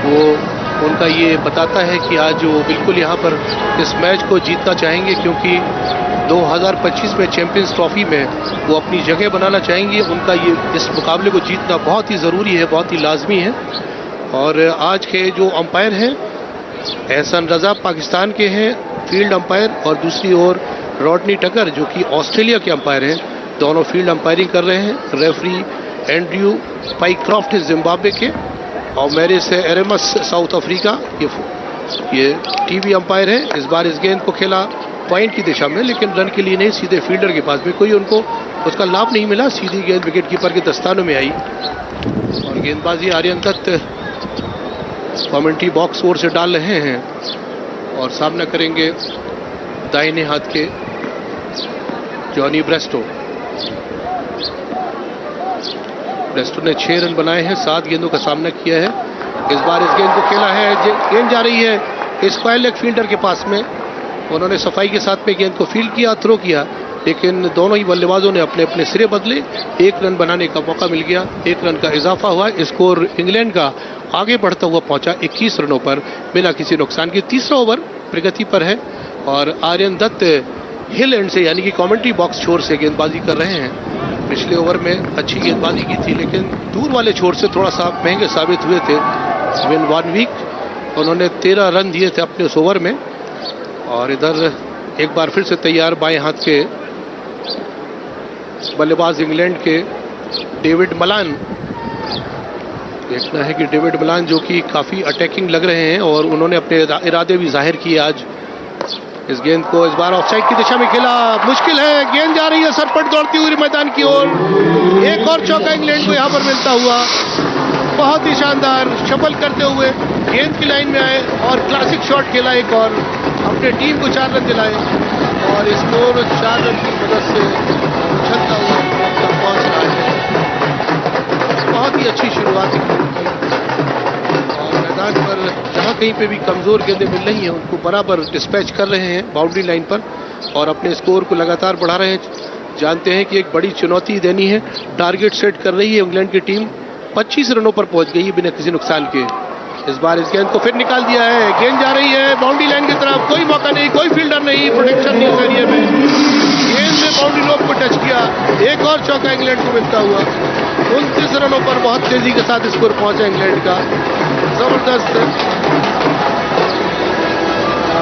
वो उनका ये बताता है कि आज वो बिल्कुल यहाँ पर इस मैच को जीतना चाहेंगे, क्योंकि 2025 में चैंपियंस ट्रॉफी में वो अपनी जगह बनाना चाहेंगे. उनका ये इस मुकाबले को जीतना बहुत ही ज़रूरी है, बहुत ही लाजमी है. और आज के जो अंपायर हैं एहसान रजा पाकिस्तान के हैं फील्ड अंपायर, और दूसरी ओर रॉडनी टकर जो कि ऑस्ट्रेलिया के अंपायर हैं. दोनों फील्ड अंपायरिंग कर रहे हैं. रेफरी एंड्रयू पाइक्रॉफ्ट जिम्बाब्वे के, और मेरे से एरेमस साउथ अफ्रीका ये टीवी अंपायर हैं. इस बार इस गेंद को खेला पॉइंट की दिशा में, लेकिन रन के लिए नहीं, सीधे फील्डर के पास में, कोई उनको उसका लाभ नहीं मिला. सीधी गेंद विकेट कीपर के दस्तानों में आई, और गेंदबाजी आर्यन दत्त कमेंट्री बॉक्स ओर से डाल रहे हैं, और सामना करेंगे दाहिने हाथ के जॉनी बायरस्टो. बेयरस्टो ने 6 रन बनाए हैं, 7 गेंदों का सामना किया है। इस बार इस गेंद को खेला है, गेंद जा रही है स्क्वायर लेग फील्डर के पास में। उन्होंने सफाई के साथ में गेंद को फील्ड किया, थ्रो किया, लेकिन दोनों ही बल्लेबाजों ने अपने अपने सिरे बदले। 1 रन बनाने का मौका मिल गया, 1 रन का इजाफा हुआ। स्कोर इंग्लैंड का आगे बढ़ता हुआ पहुंचा 21 रनों पर बिना किसी नुकसान के। तीसरा ओवर प्रगति पर है और आर्यन दत्त हिल एंड से यानी कि कमेंट्री बॉक्स छोर से गेंदबाजी कर रहे हैं। पिछले ओवर में अच्छी गेंदबाजी की थी, लेकिन दूर वाले छोर से थोड़ा सा महंगे साबित हुए थे स्विन वन वीक। उन्होंने 13 रन दिए थे अपने उस ओवर में। और इधर एक बार फिर से तैयार बाएं हाथ के बल्लेबाज इंग्लैंड के डेविड मलान। देखना है कि डेविड मलान जो कि काफी अटैकिंग लग रहे हैं और उन्होंने अपने इरादे भी जाहिर किए आज। इस गेंद को इस बार ऑफसाइड की दिशा में खेला, मुश्किल है, गेंद जा रही है सरपट दौड़ती हुई मैदान की ओर। एक और चौका इंग्लैंड को यहां पर मिलता हुआ। बहुत ही शानदार शफल करते हुए गेंद की लाइन में आए और क्लासिक शॉट खेला एक और, अपने टीम को 4 रन दिलाए और स्कोर 4 रन की मदद से उछलता हुआ पहुंच रहा है। बहुत ही अच्छी शुरुआत और मैदान पर जहां कहीं पे भी कमजोर गेंदें मिल रही हैं उनको बराबर डिस्पैच कर रहे हैं बाउंड्री लाइन पर और अपने स्कोर को लगातार बढ़ा रहे हैं। जानते हैं कि एक बड़ी चुनौती देनी है, टारगेट सेट कर रही है इंग्लैंड की टीम। 25 रनों पर पहुंच गई है बिना किसी नुकसान के। इस बार इस गेंद को फिर निकाल दिया है, गेंद जा रही है बाउंड्री लाइन की तरफ, कोई मौका नहीं, कोई फील्डर नहीं, प्रोटेक्शन नहीं उस एरिया में। गेंद ने बाउंड्री रोप को टच किया, एक और चौका इंग्लैंड को मिलता हुआ। 29 रनों पर बहुत तेजी के साथ स्कोर पहुंचा इंग्लैंड का, जबरदस्त।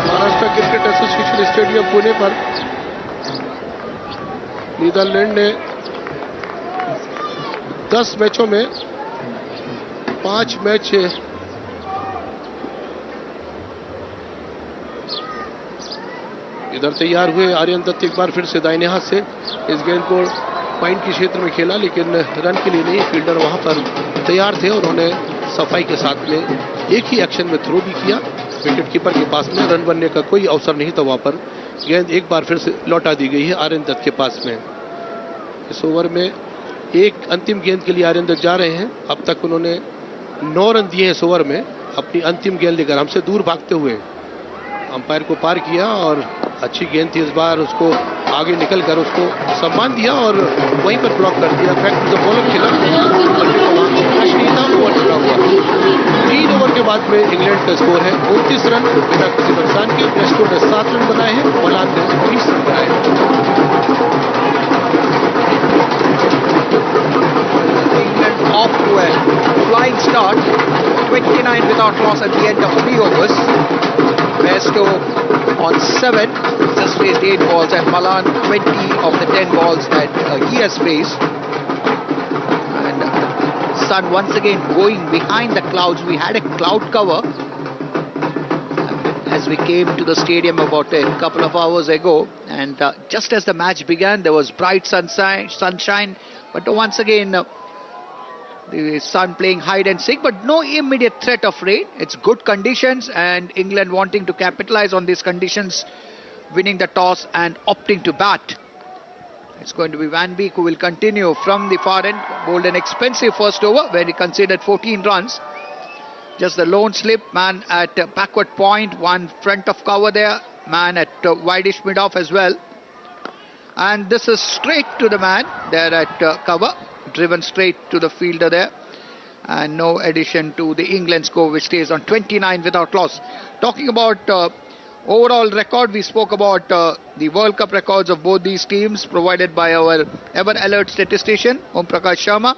Maharashtra cricket association stadium Pune पर नीदरलैंड ने 10 मैचों में 5 मैच इधर तैयार हुए। आर्यन दत्त एक बार फिर से दाहिने हाथ से इस गेंद को पॉइंट के क्षेत्र में खेला, लेकिन रन के लिए नहीं, फील्डर वहां पर तैयार थे। उन्होंने सफाई के साथ में एक ही एक्शन में थ्रो भी किया, विकेट कीपर के पास में रन बनने का कोई अवसर नहीं था वहां पर। गेंद एक बार फिर से लौटा दी गई है आर्यन दत्त के पास में। इस ओवर में एक अंतिम गेंद के लिए आर्यन दत्त जा रहे हैं। अब तक उन्होंने 9 रन दिए इस ओवर में अपनी अंतिम गेंद लेकर, हमसे दूर भागते हुए अंपायर को पार किया और अच्छी गेंद थी। इस बार उसको आगे निकल कर उसको सम्मान दिया और वहीं पर ब्लॉक कर दिया। बैक टू द बॉलर खेला, 3 ओवर के बाद में इंग्लैंड का स्कोर है 29 रन बिना किसी नुकसान के। बेयरस्टो ने 7 रन बनाए हैं, मलान ने 30 रन बनाए हैं। England off to a flying start, 29 without loss at the end of 3 overs. Bairstow on 7, just faced 8 balls, and Malan 20 of the 10 balls that he has faced. And sun once again going behind the clouds. We had a cloud cover as we came to the stadium about a couple of hours ago, and just as the match began there was bright sunshine, but once again the sun playing hide and seek, but no immediate threat of rain. It's good conditions and England wanting to capitalize on these conditions, winning the toss and opting to bat. It's going to be Van Beek who will continue from the far end, bowled an expensive first over where he conceded 14 runs. Just the lone slip, man at backward point, one front of cover there, man at wideish mid-off as well. And this is straight to the man there at cover, driven straight to the fielder there. And no addition to the England score, which stays on 29 without loss. Talking about overall record, we spoke about the World Cup records of both these teams provided by our ever alert statistician Om Prakash Sharma,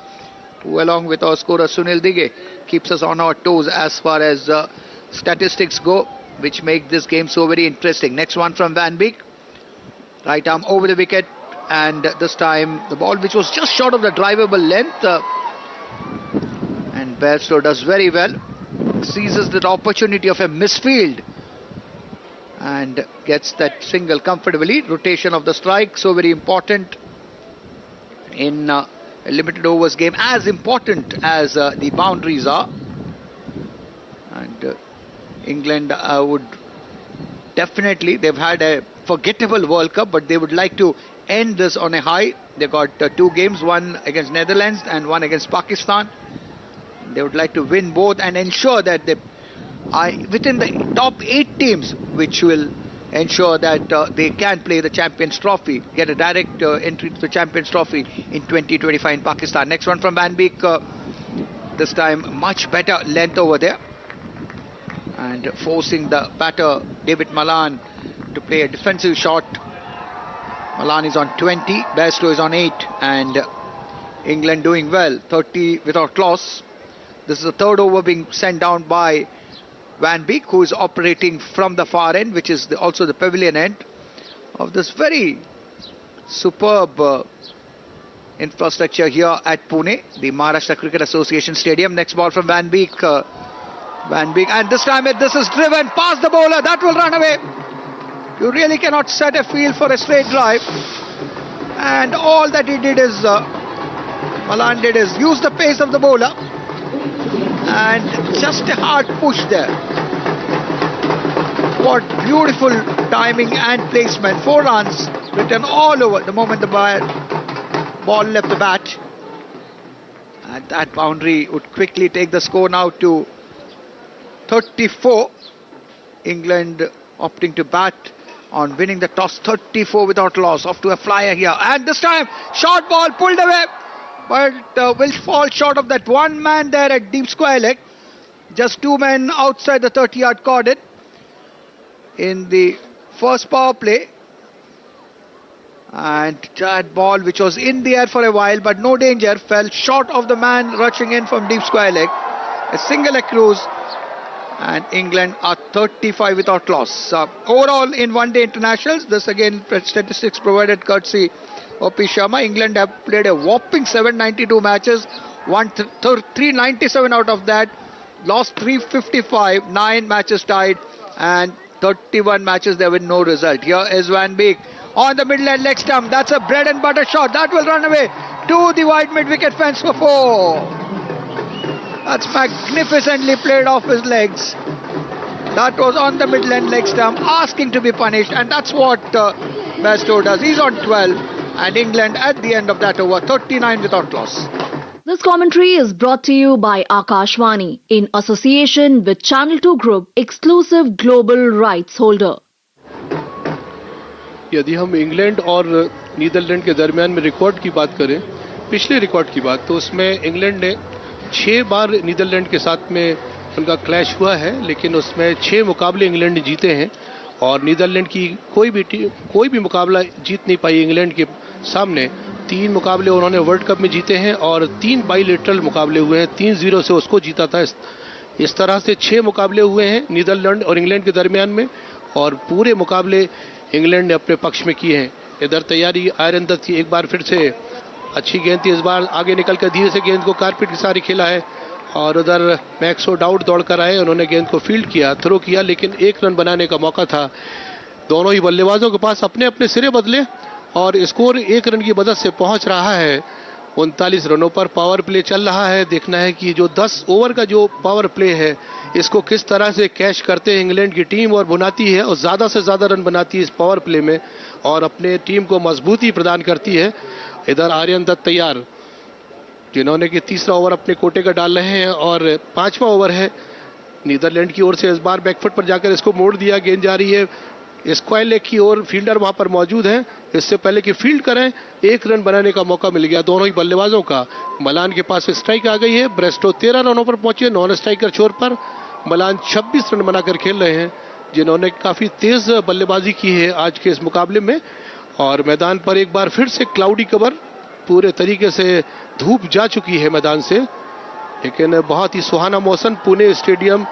who along with our scorer Sunil Dighe keeps us on our toes as far as statistics go, which make this game so very interesting. Next one from Van Beek, right arm over the wicket, and this time the ball which was just short of the drivable length, and Bairstow does very well, seizes the opportunity of a misfield and gets that single comfortably. Rotation of the strike, so very important in a limited overs game, as important as the boundaries are. And England would definitely, they've had a forgettable World Cup, but they would like to end this on a high. They got 2 games, one against Netherlands and one against Pakistan. They would like to win both and ensure that they are within the top 8 teams, which will ensure that they can play the Champions Trophy, get a direct entry to the Champions Trophy in 2025 in Pakistan. Next one from Van Beek, this time much better length over there, and forcing the batter David Malan to play a defensive shot. Malan is on 20, Bairstow is on 8, and England doing well, 30 without loss. This is the 3rd over being sent down by Van Beek, who is operating from the far end, which is also the pavilion end of this very superb infrastructure here at Pune, the Maharashtra Cricket Association Stadium. Next ball from Van Beek. Van Beek, and this time this is driven past the bowler. That will run away. You really cannot set a field for a straight drive. And all that he did is, Malan did is use the pace of the bowler. And just a hard push there. What beautiful timing and placement. 4 runs written all over the moment the ball left the bat. And that boundary would quickly take the score now to 34. England opting to bat on winning the toss, 34 without loss. Off to a flyer here. And this time, short ball pulled away. But will fall short of that one man there at deep square leg. Just 2 men outside the 30-yard cordon in the first power play. And that ball, which was in the air for a while but no danger, fell short of the man rushing in from deep square leg. A single cruise, and England are 35 without loss. Overall in one-day internationals, this again statistics provided courtesy O.P. Sharma, England have played a whopping 792 matches, won 397 out of that, lost 355, 9 matches tied, and 31 matches there with no result. Here is Van Beek on the middle and leg stump. That's a bread and butter shot. That will run away to the wide mid-wicket fence for 4. That's magnificently played off his legs. That was on the middle and leg stump, asking to be punished, and that's what Bairstow does. He's on 12. And England at the end of that over, 39 without loss. This commentary is brought to you by Akashvani in association with Channel 2 Group, exclusive global rights holder. यदि हम England और Netherlands के दरमियान में record की बात करें, पिछले रिकॉर्ड की बात, तो उसमें इंग्लैंड ने 6 बार नीदरलैंड के साथ में उनका क्लैश हुआ है, लेकिन उसमें 6 मुकाबले इंग्लैंड ने जीते हैं और नीदरलैंड की कोई भी मुकाबला जीत नहीं पाई इंग्लैंड के सामने। 3 मुकाबले उन्होंने वर्ल्ड कप में जीते हैं और 3 बाइलेटरल मुकाबले हुए हैं, 3-0 से उसको जीता था। इस तरह से 6 मुकाबले हुए हैं नीदरलैंड और इंग्लैंड के दरमियान में, और पूरे मुकाबले इंग्लैंड ने अपने पक्ष में किए हैं। इधर तैयारी आयरन दत्त की, एक बार फिर से अच्छी गेंद थी, इस बार आगे निकलकर धीरे से गेंद को कारपेट के सारे खेला है, और उधर ODowd दौड़कर आए, उन्होंने गेंद को फील्ड किया, थ्रो किया, लेकिन 1 रन बनाने का मौका था। दोनों ही बल्लेबाजों के पास अपने अपने सिरे बदले और स्कोर 1 रन की मदद से पहुंच रहा है 39 रनों पर। पावर प्ले चल रहा है, देखना है कि जो 10 ओवर का जो पावर प्ले है इसको किस तरह से कैश करते हैं इंग्लैंड की टीम, और बनाती है और ज़्यादा से ज़्यादा रन बनाती है इस पावर प्ले में और अपने टीम को मजबूती प्रदान करती है। इधर आर्यन दत्त तैयार, जिन्होंने कि 3रा ओवर अपने कोटे का डाल रहे हैं और 5वां ओवर है नीदरलैंड की ओर से। इस बार बैकफुट पर जाकर इसको मोड़ दिया, गेंद जा रही है स्क्वायर लेग की ओर, फील्डर वहां पर मौजूद है, इससे पहले कि फील्ड करें 1 रन बनाने का मौका मिल गया दोनों ही बल्लेबाजों का। मलान के पास स्ट्राइक आ गई है, ब्रेस्टो 13 रनों पर पहुंचे नॉन स्ट्राइकर छोर पर। मलान 26 रन बनाकर खेल रहे हैं, जिन्होंने काफी तेज बल्लेबाजी की है आज के इस मुकाबले में। और मैदान पर एक बार फिर से क्लाउडी कवर, पूरे तरीके से धूप जा चुकी है मैदान से, लेकिन बहुत ही सुहाना मौसम पुणे स्टेडियम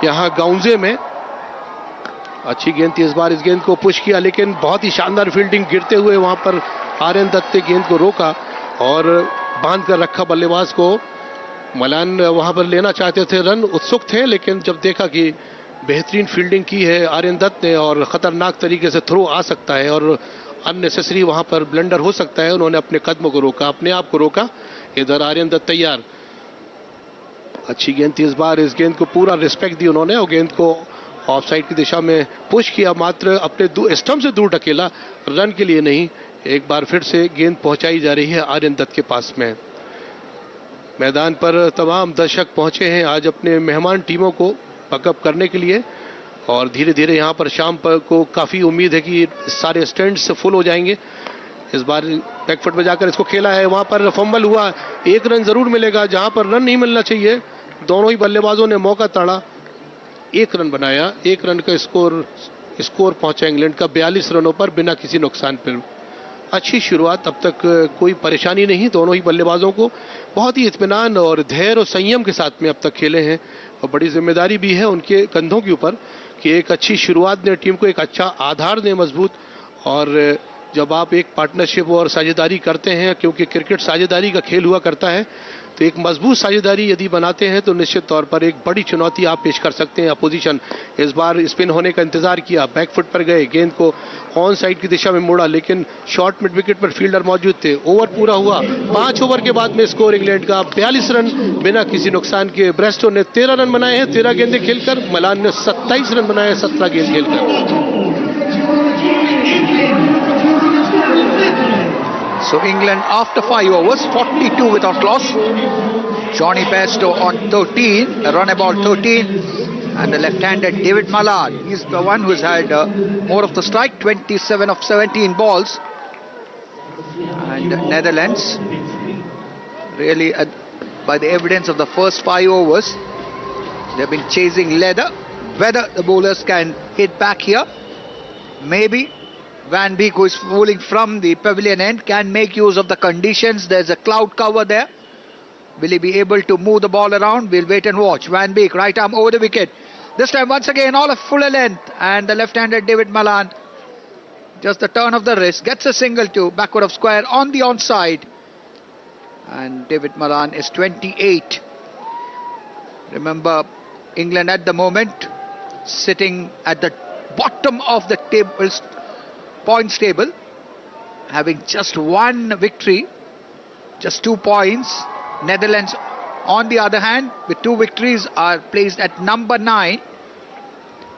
यहाँ गाउंजे में। अच्छी गेंद थी, इस बार इस गेंद को पुश किया, लेकिन बहुत ही शानदार फील्डिंग, गिरते हुए वहां पर आर्यन दत्त ने गेंद को रोका और बांध कर रखा बल्लेबाज को। मलान वहां पर लेना चाहते थे, रन उत्सुक थे, लेकिन जब देखा कि बेहतरीन फील्डिंग की है आर्यन दत्त ने और खतरनाक तरीके से थ्रो आ सकता है और अननेसेसरी वहां पर ब्लंडर हो सकता है, उन्होंने अपने कदमों को रोका, अपने आप को रोका। इधर आर्यन दत्त तैयार, अच्छी गेंद थी, इस बार इस गेंद को पूरा रिस्पेक्ट दी उन्होंने और गेंद को ऑफ साइड की दिशा में पुश किया, मात्र अपने स्टंप से दूर ढकेला, रन के लिए नहीं। एक बार फिर से गेंद पहुंचाई जा रही है आर्यन दत्त के पास में। मैदान पर तमाम दर्शक पहुंचे हैं आज अपने मेहमान टीमों को पकअप करने के लिए, और धीरे धीरे यहाँ पर शाम पर को काफ़ी उम्मीद है कि सारे स्टैंड्स फुल हो जाएंगे। इस बार बैकफुट में जाकर इसको खेला है, वहाँ पर फंबल हुआ, 1 रन जरूर मिलेगा जहाँ पर रन नहीं मिलना चाहिए। दोनों ही बल्लेबाजों ने मौका ताड़ा, 1 रन बनाया, 1 रन का स्कोर पहुंचा इंग्लैंड का 42 रनों पर बिना किसी नुकसान पर। अच्छी शुरुआत, अब तक कोई परेशानी नहीं, दोनों ही बल्लेबाजों को बहुत ही इत्मीनान और धैर्य और संयम के साथ में अब तक खेले हैं, और बड़ी जिम्मेदारी भी है उनके कंधों के ऊपर कि एक अच्छी शुरुआत दें, टीम को एक अच्छा आधार दें मजबूत। और जब आप एक पार्टनरशिप और साझेदारी करते हैं, क्योंकि क्रिकेट साझेदारी का खेल हुआ करता है, तो एक मजबूत साझेदारी यदि बनाते हैं तो निश्चित तौर पर एक बड़ी चुनौती आप पेश कर सकते हैं अपोजिशन। इस बार स्पिन होने का इंतजार किया, बैकफुट पर गए, गेंद को ऑन साइड की दिशा में मोड़ा, लेकिन शॉर्ट मिड विकेट पर फील्डर मौजूद थे। ओवर पूरा हुआ, 5 ओवर के बाद में स्कोर इंग्लैंड का 42 रन बिना किसी नुकसान के। बेयरस्टो ने 13 रन बनाए हैं 13 गेंदें खेलकर, मलान ने 27 रन बनाए 17 गेंद खेलकर। So England after 5 overs, 42 without loss. Jonny Bairstow on 13, a run about 13, and the left-handed David Malan. He's the one who's had more of the strike, 27 of 17 balls. And Netherlands, really by the evidence of the first 5 overs, they've been chasing Leede. Whether the bowlers can hit back here, maybe. Van Beek, who is bowling from the pavilion end, can make use of the conditions. There's a cloud cover there. Will he be able to move the ball around? We'll wait and watch. Van Beek, right arm over the wicket. This time once again all of fuller length, and the left-handed David Malan, just the turn of the wrist, gets a single to backward of square on the onside. And David Malan is 28. Remember, England at the moment sitting at the bottom of the points table, having just 1 victory, just 2 points. Netherlands, on the other hand, with 2 victories, are placed at number 9.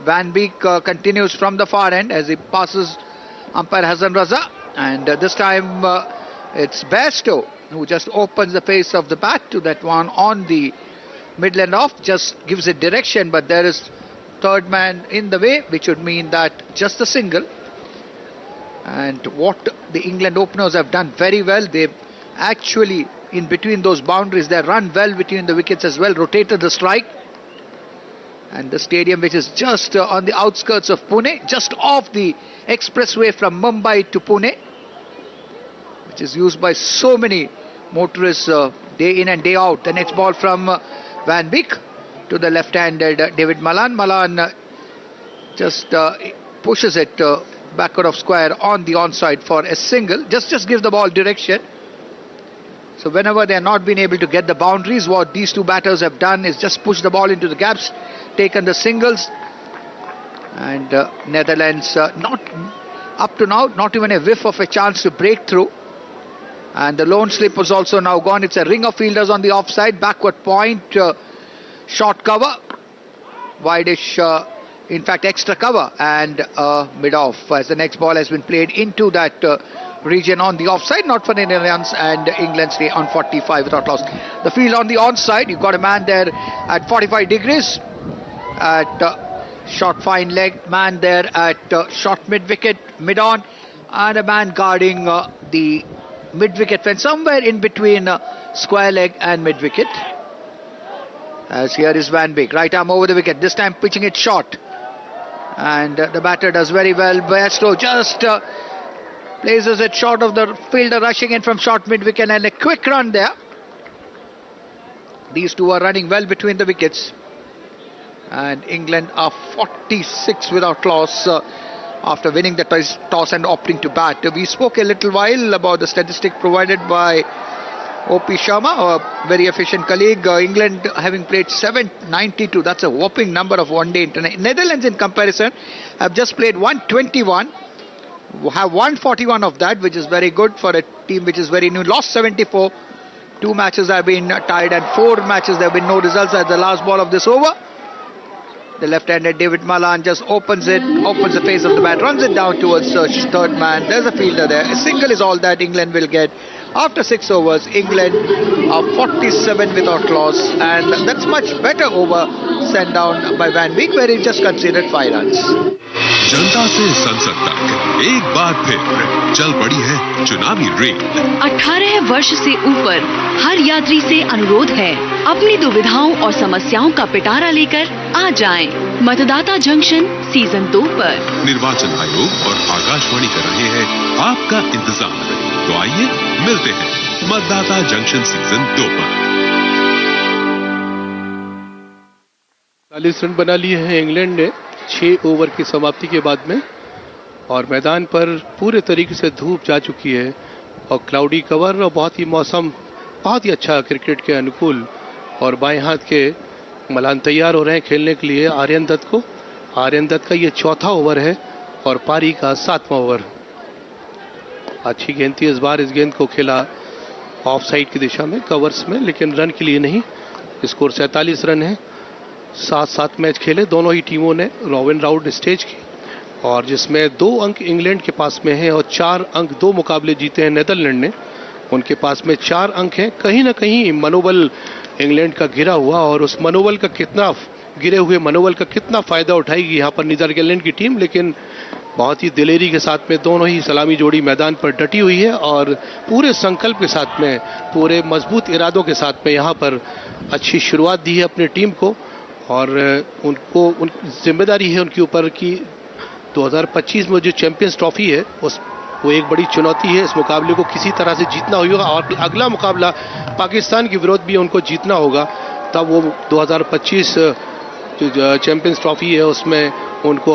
Van Beek continues from the far end as he passes umpire Hassan Raza, and this time it's Bairstow who just opens the face of the bat to that one on the midland off, just gives it direction, but there is third man in the way, which would mean that just a single. And what the England openers have done very well, they've actually, in between those boundaries, they run well between the wickets as well, rotated the strike. And the stadium, which is just on the outskirts of Pune, just off the expressway from Mumbai to Pune, which is used by so many motorists day in and day out. The next ball from Van Beek to the left-handed David Malan. Malan just pushes it backward of square on the onside for a single. Just give the ball direction. So whenever they have not been able to get the boundaries, what these two batters have done is just push the ball into the gaps, taken the singles. And Netherlands, not up to now, not even a whiff of a chance to break through. And the lone slip was also now gone. It's a ring of fielders on the offside, backward point, short cover, wide-ish, in fact extra cover, and mid-off, as the next ball has been played into that region on the offside, not for the Netherlands, and England stay on 45 without loss. The field on the onside, you've got a man there at 45 degrees, at short fine leg, man there at short mid-wicket, mid-on, and a man guarding the mid-wicket fence, somewhere in between square leg and mid-wicket. As here is Van Beek, right arm over the wicket, this time pitching it short. And the batter does very well. Bairstow just places it short of the fielder rushing in from short mid-wicket, and a quick run there. These two are running well between the wickets. And England are 46 without loss after winning the toss and opting to bat. We spoke a little while about the statistic provided by O.P. Sharma, a very efficient colleague. England having played 792, that's a whopping number of one-day international. Netherlands in comparison have just played 121, have 141 of that, which is very good for a team which is very new. Lost 74, 2 matches have been tied, and 4 matches there have been no results at the last ball of this over. The left-handed David Malan just opens the face of the bat, runs it down towards his third man. There's a fielder there. A single is all that England will get. After 6 overs, England are 47 without loss, and that's much better over sent down by Van Beek, where he just conceded 5 runs. जनता से संसद तक एक बार फिर चल पड़ी है चुनावी rail. 18 वर्ष से ऊपर हर यात्री से अनुरोध है, अपनी दुविधाओं और समस्याओं का पिटारा लेकर आ जाएं। मतदाता जंक्शन सीजन 2 पर। निर्वाचन आयोग और आकाशवाणी कर रहे हैं आपका इंतजार। तो आइए मिलते हैं मतदाता जंक्शन सीजन 2 पर। 40 रन बना लिए हैं इंग्लैंड ने 6 ओवर की समाप्ति के बाद में, और मैदान पर पूरे तरीके से धूप जा चुकी है और क्लाउडी कवर और बहुत ही अच्छा क्रिकेट के अनुकूल। और बाएं हाथ के मलान तैयार हो रहे हैं खेलने के लिए आर्यन दत्त को। आर्यन दत्त का ये 4था ओवर है और पारी का 7वां ओवर। अच्छी गेंद थी इस बार, इस गेंद को खेला ऑफ साइड की दिशा में, कवर्स में, लेकिन रन के लिए नहीं। स्कोर 47 रन है। 7 मैच खेले दोनों ही टीमों ने रॉबिन राउंड स्टेज की, और जिसमें 2 अंक इंग्लैंड के पास में हैं और 4 अंक 2 मुकाबले जीते हैं नेदरलैंड ने। उनके पास में 4 अंक हैं। कहीं ना कहीं मनोबल इंग्लैंड का गिरा हुआ, और उस मनोबल का गिरे हुए मनोबल का कितना फायदा उठाएगी यहाँ पर नीदरलैंड की टीम। लेकिन बहुत ही दिलेरी के साथ में दोनों ही सलामी जोड़ी मैदान पर डटी हुई है और पूरे संकल्प के साथ में, पूरे मजबूत इरादों के साथ में यहाँ पर अच्छी शुरुआत दी है अपनी टीम को। और उन जिम्मेदारी है उनके ऊपर कि 2025 में जो चैंपियंस ट्रॉफी है वो एक बड़ी चुनौती है। इस मुकाबले को किसी तरह से जीतना होगा, और अगला मुकाबला पाकिस्तान के विरोध भी उनको जीतना होगा, तब वो 2025 जो चैंपियंस ट्रॉफी है उसमें उनको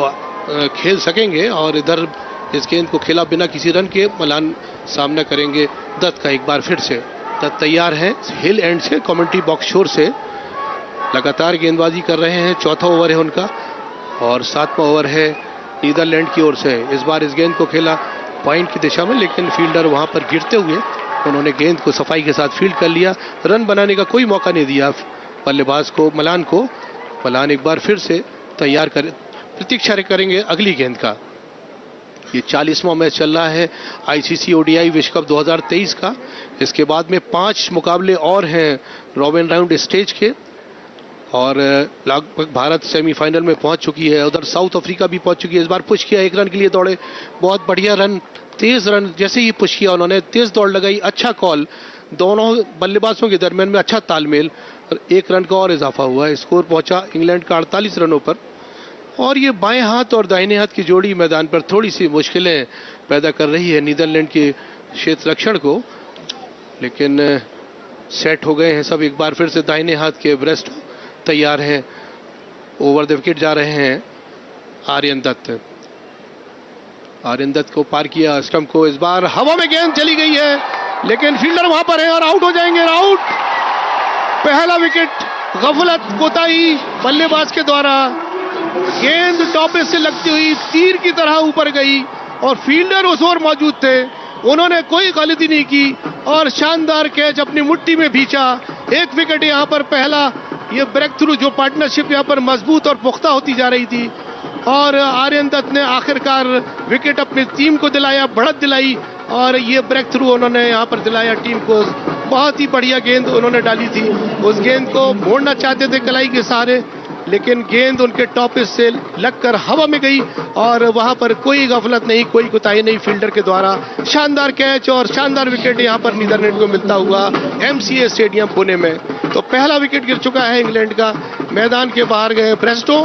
खेल सकेंगे। और इधर इस गेंद को खेला बिना किसी रन के मलान सामना करेंगे दत्त का एक बार फिर से। दत्त तैयार है हिल एंड से, कमेंट्री बॉक्स शोर से लगातार गेंदबाजी कर रहे हैं। 4था ओवर है उनका और 7वां ओवर है नीदरलैंड की ओर से। इस बार इस गेंद को खेला पॉइंट की दिशा में, लेकिन फील्डर वहां पर गिरते हुए उन्होंने गेंद को सफाई के साथ फील्ड कर लिया। रन बनाने का कोई मौका नहीं दिया बल्लेबाज को, मलान को। मलान एक बार फिर से तैयार कर प्रतीक्षा करेंगे अगली गेंद का। ये 40वां मैच चल रहा है ICC ODI विश्व कप 2023 का। इसके बाद में 5 मुकाबले और हैं रॉबिन राउंड स्टेज के, और लगभग भारत सेमीफाइनल में पहुंच चुकी है। उधर साउथ अफ्रीका भी पहुंच चुकी है। इस बार पुश किया, 1 रन के लिए दौड़े, बहुत बढ़िया रन, तेज रन। जैसे ही पुश किया उन्होंने तेज दौड़ लगाई, अच्छा कॉल, दोनों बल्लेबाजों के दरमियान में अच्छा तालमेल, 1 रन का और इजाफा हुआ। स्कोर पहुंचा इंग्लैंड का 48 रनों पर। और ये बाएं हाथ और दाहिने हाथ की जोड़ी मैदान पर थोड़ी सी मुश्किलें पैदा कर रही है नीदरलैंड के क्षेत्र रक्षण को, लेकिन सेट हो गए हैं सब। एक बार फिर से दाहिने हाथ के बेयरस्टो तैयार हैं, ओवर द विकेट जा रहे हैं आर्यन दत्त। आर्यन दत्त को पार किया स्टंप को, इस बार हवा में गेंद चली गई है, लेकिन फील्डर वहां पर है और आउट हो जाएंगे। आउट, पहला विकेट गफलत कोताही बल्लेबाज के द्वारा। गेंद टॉपिस से लगती हुई तीर की तरह ऊपर गई और फील्डर उस ओर मौजूद थे, उन्होंने कोई गलती नहीं की और शानदार कैच अपनी मुट्ठी में भींचा। 1 विकेट यहाँ पर पहला। ये ब्रेक थ्रू, जो पार्टनरशिप यहाँ पर मजबूत और पुख्ता होती जा रही थी, और आर्यन दत्त ने आखिरकार विकेट अपनी टीम को दिलाया, बढ़त दिलाई, और ये ब्रेक थ्रू उन्होंने यहाँ पर दिलाया टीम को। बहुत ही बढ़िया गेंद उन्होंने डाली थी, उस गेंद को मोड़ना चाहते थे कलाई के सहारे, लेकिन गेंद उनके टॉपिस से लगकर हवा में गई और वहां पर कोई गफलत नहीं, कोई कुताही नहीं फील्डर के द्वारा। शानदार कैच और शानदार विकेट यहां पर नीदरलैंड को मिलता हुआ MCA स्टेडियम पुणे में। तो पहला विकेट गिर चुका है इंग्लैंड का। मैदान के बाहर गए बेयरस्टो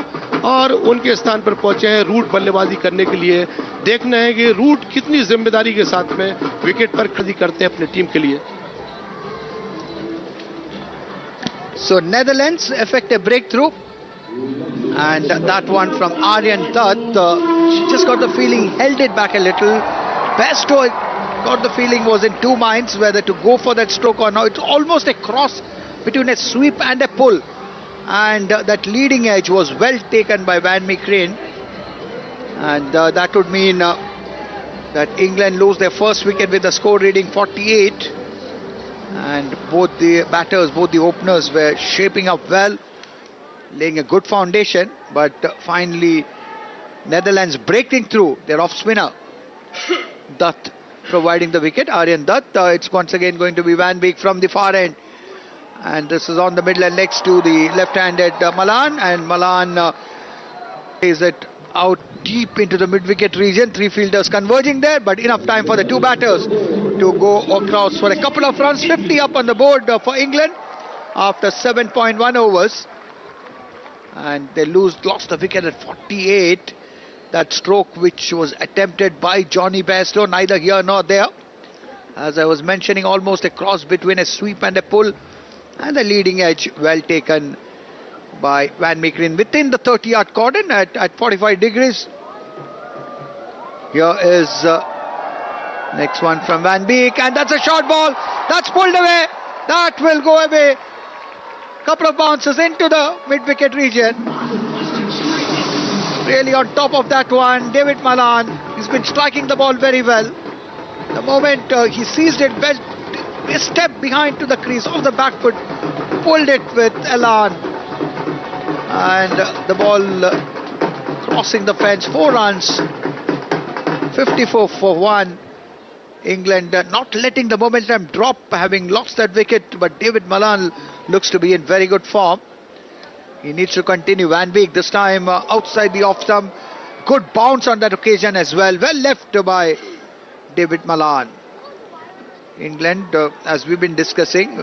और उनके स्थान पर पहुंचे हैं रूट बल्लेबाजी करने के लिए। देखना है कि रूट कितनी जिम्मेदारी के साथ में विकेट पर खड़ी करते हैं अपनी टीम के लिए। So Netherlands effect a breakthrough, and that one from Aryan Dutt. She just got the feeling, held it back a little. Bairstow got the feeling, was in 2 minds whether to go for that stroke or not. It's almost a cross between a sweep and a pull, and that leading edge was well taken by Van Meekeren, and that would mean that England lose their first wicket with the score reading 48. And both the batters, both the openers were shaping up well. laying a good foundation, but finally Netherlands breaking through. Their off spinner Dutt providing the wicket. Aryan Dutt. It's once again going to be Van Beek from the far end, and this is on the middle and next to the left-handed Malan, and Malan plays it out deep into the mid-wicket region. Three fielders converging there, but enough time for the two batters to go across for a couple of runs. 50 up on the board for England after 7.1 overs, and they lost the wicket at 48. That stroke which was attempted by Jonny Bairstow, neither here nor there. As I was mentioning, almost a cross between a sweep and a pull, and the leading edge well taken by Van Meekeren within the 30-yard cordon at 45 degrees. Here is next one from Van Beek, and that's a short ball. That's pulled away. That will go away. Couple of bounces into the mid-wicket region. Really on top of that one, David Malan. He's been striking the ball very well. The moment he seized it, a step behind to the crease of the back foot, pulled it with elan, and the ball crossing the fence. 4 runs, 54 for 1. England not letting the momentum drop, having lost that wicket, but David Malan looks to be in very good form. He needs to continue. Van Beek this time outside the off stump. Good bounce on that occasion as well. Well left by David Malan. England, as we've been discussing,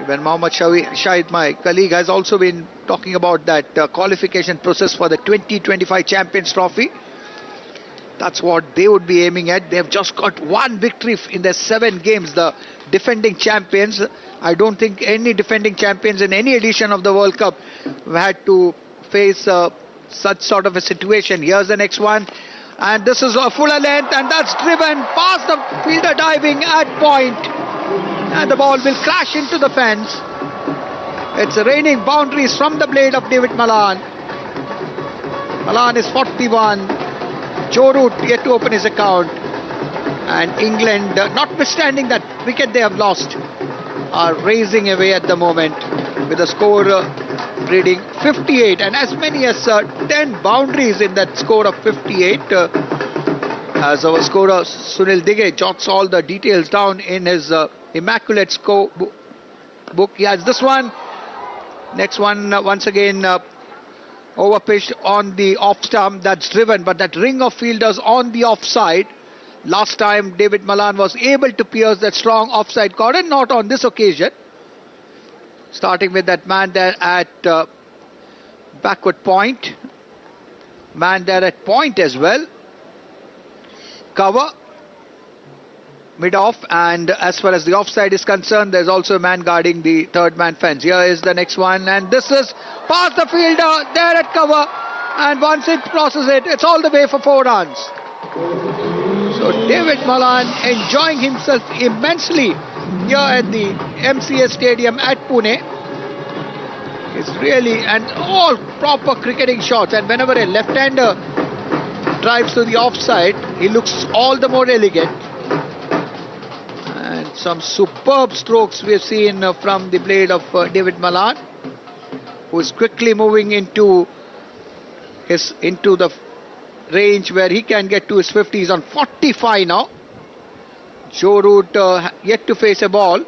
even Mohammad Shahid, my colleague, has also been talking about that qualification process for the 2025 Champions Trophy. That's what they would be aiming at. They've just got 1 victory in their 7 games. The defending champions, I don't think any defending champions in any edition of the World Cup had to face such sort of a situation. Here's the next one, and this is a fuller length, and that's driven past the fielder diving at point, and the ball will crash into the fence. It's raining boundaries from the blade of David Malan. Malan is 41. Joe Root yet to open his account, and England, notwithstanding that wicket they have lost, are racing away at the moment with a score reading 58, and as many as 10 boundaries in that score of 58. As our scorer Sunil Digge jots all the details down in his immaculate score book. He has this one. Next one, once again overpitched on the off stump. That's driven, but that ring of fielders on the offside. Last time David Malan was able to pierce that strong offside cordon, not on this occasion. Starting with that man there at backward point. Man there at point as well. Cover. Mid-off, and as far as the offside is concerned, there's also a man guarding the third man fence. Here is the next one, and this is past the fielder, there at cover, and once it crosses it, it's all the way for 4 runs. So David Malan enjoying himself immensely here at the MCA Stadium at Pune. It's really, and all proper cricketing shots, and whenever a left-hander drives to the offside, he looks all the more elegant. And some superb strokes we have seen from the blade of David Malan, who is quickly moving into the range where he can get to his 50s on 45 now. Joe Root yet to face a ball.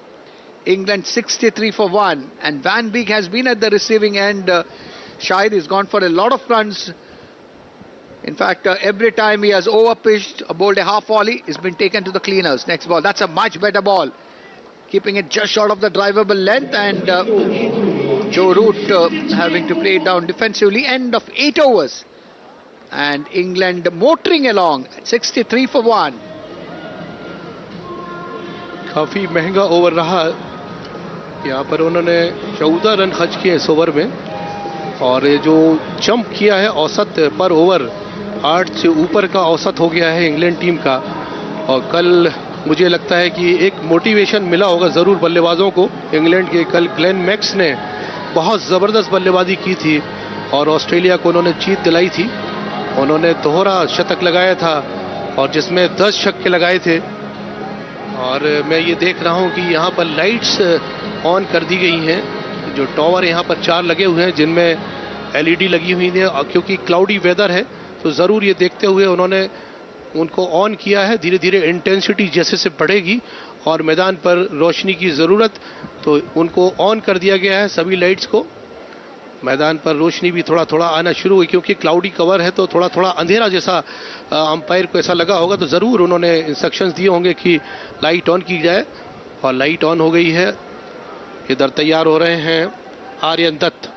England 63 for 1, and Van Beek has been at the receiving end. Shahid has gone for a lot of runs. In fact, every time he has overpitched, bowled a half volley, he's been taken to the cleaners. Next ball, that's a much better ball. Keeping it just short of the drivable length, and Joe Root having to play it down defensively. End of 8 overs. And England motoring along at 63 for 1. काफ़ी महंगा over रहा. यहाँ पर उन्होंने 14 run खर्च किए इस over में, और ये जो जंप किया है औसत पर ओवर 8 से ऊपर का औसत हो गया है इंग्लैंड टीम का. और कल मुझे लगता है कि एक मोटिवेशन मिला होगा ज़रूर बल्लेबाजों को इंग्लैंड के. कल क्लेन मैक्स ने बहुत ज़बरदस्त बल्लेबाजी की थी और ऑस्ट्रेलिया को उन्होंने जीत दिलाई थी. उन्होंने दोहरा शतक लगाया था और जिसमें 10 छक्के लगाए थे. और मैं ये देख रहा हूँ कि यहाँ पर लाइट्स ऑन कर दी गई हैं जो टावर यहाँ पर 4 लगे हुए हैं जिनमें LED लगी हुई है, और क्योंकि क्लाउडी वेदर है तो ज़रूर ये देखते हुए उन्होंने उनको ऑन किया है। धीरे धीरे इंटेंसिटी जैसे से बढ़ेगी और मैदान पर रोशनी की ज़रूरत, तो उनको ऑन कर दिया गया है सभी लाइट्स को। मैदान पर रोशनी भी थोड़ा थोड़ा आना शुरू हुई, क्योंकि क्लाउडी कवर है तो थोड़ा थोड़ा अंधेरा जैसा अंपायर को ऐसा लगा होगा, तो ज़रूर उन्होंने इंस्ट्रक्शंस दिए होंगे कि लाइट ऑन की जाए, और लाइट ऑन हो गई है। इधर तैयार हो रहे हैं आर्यन दत्त।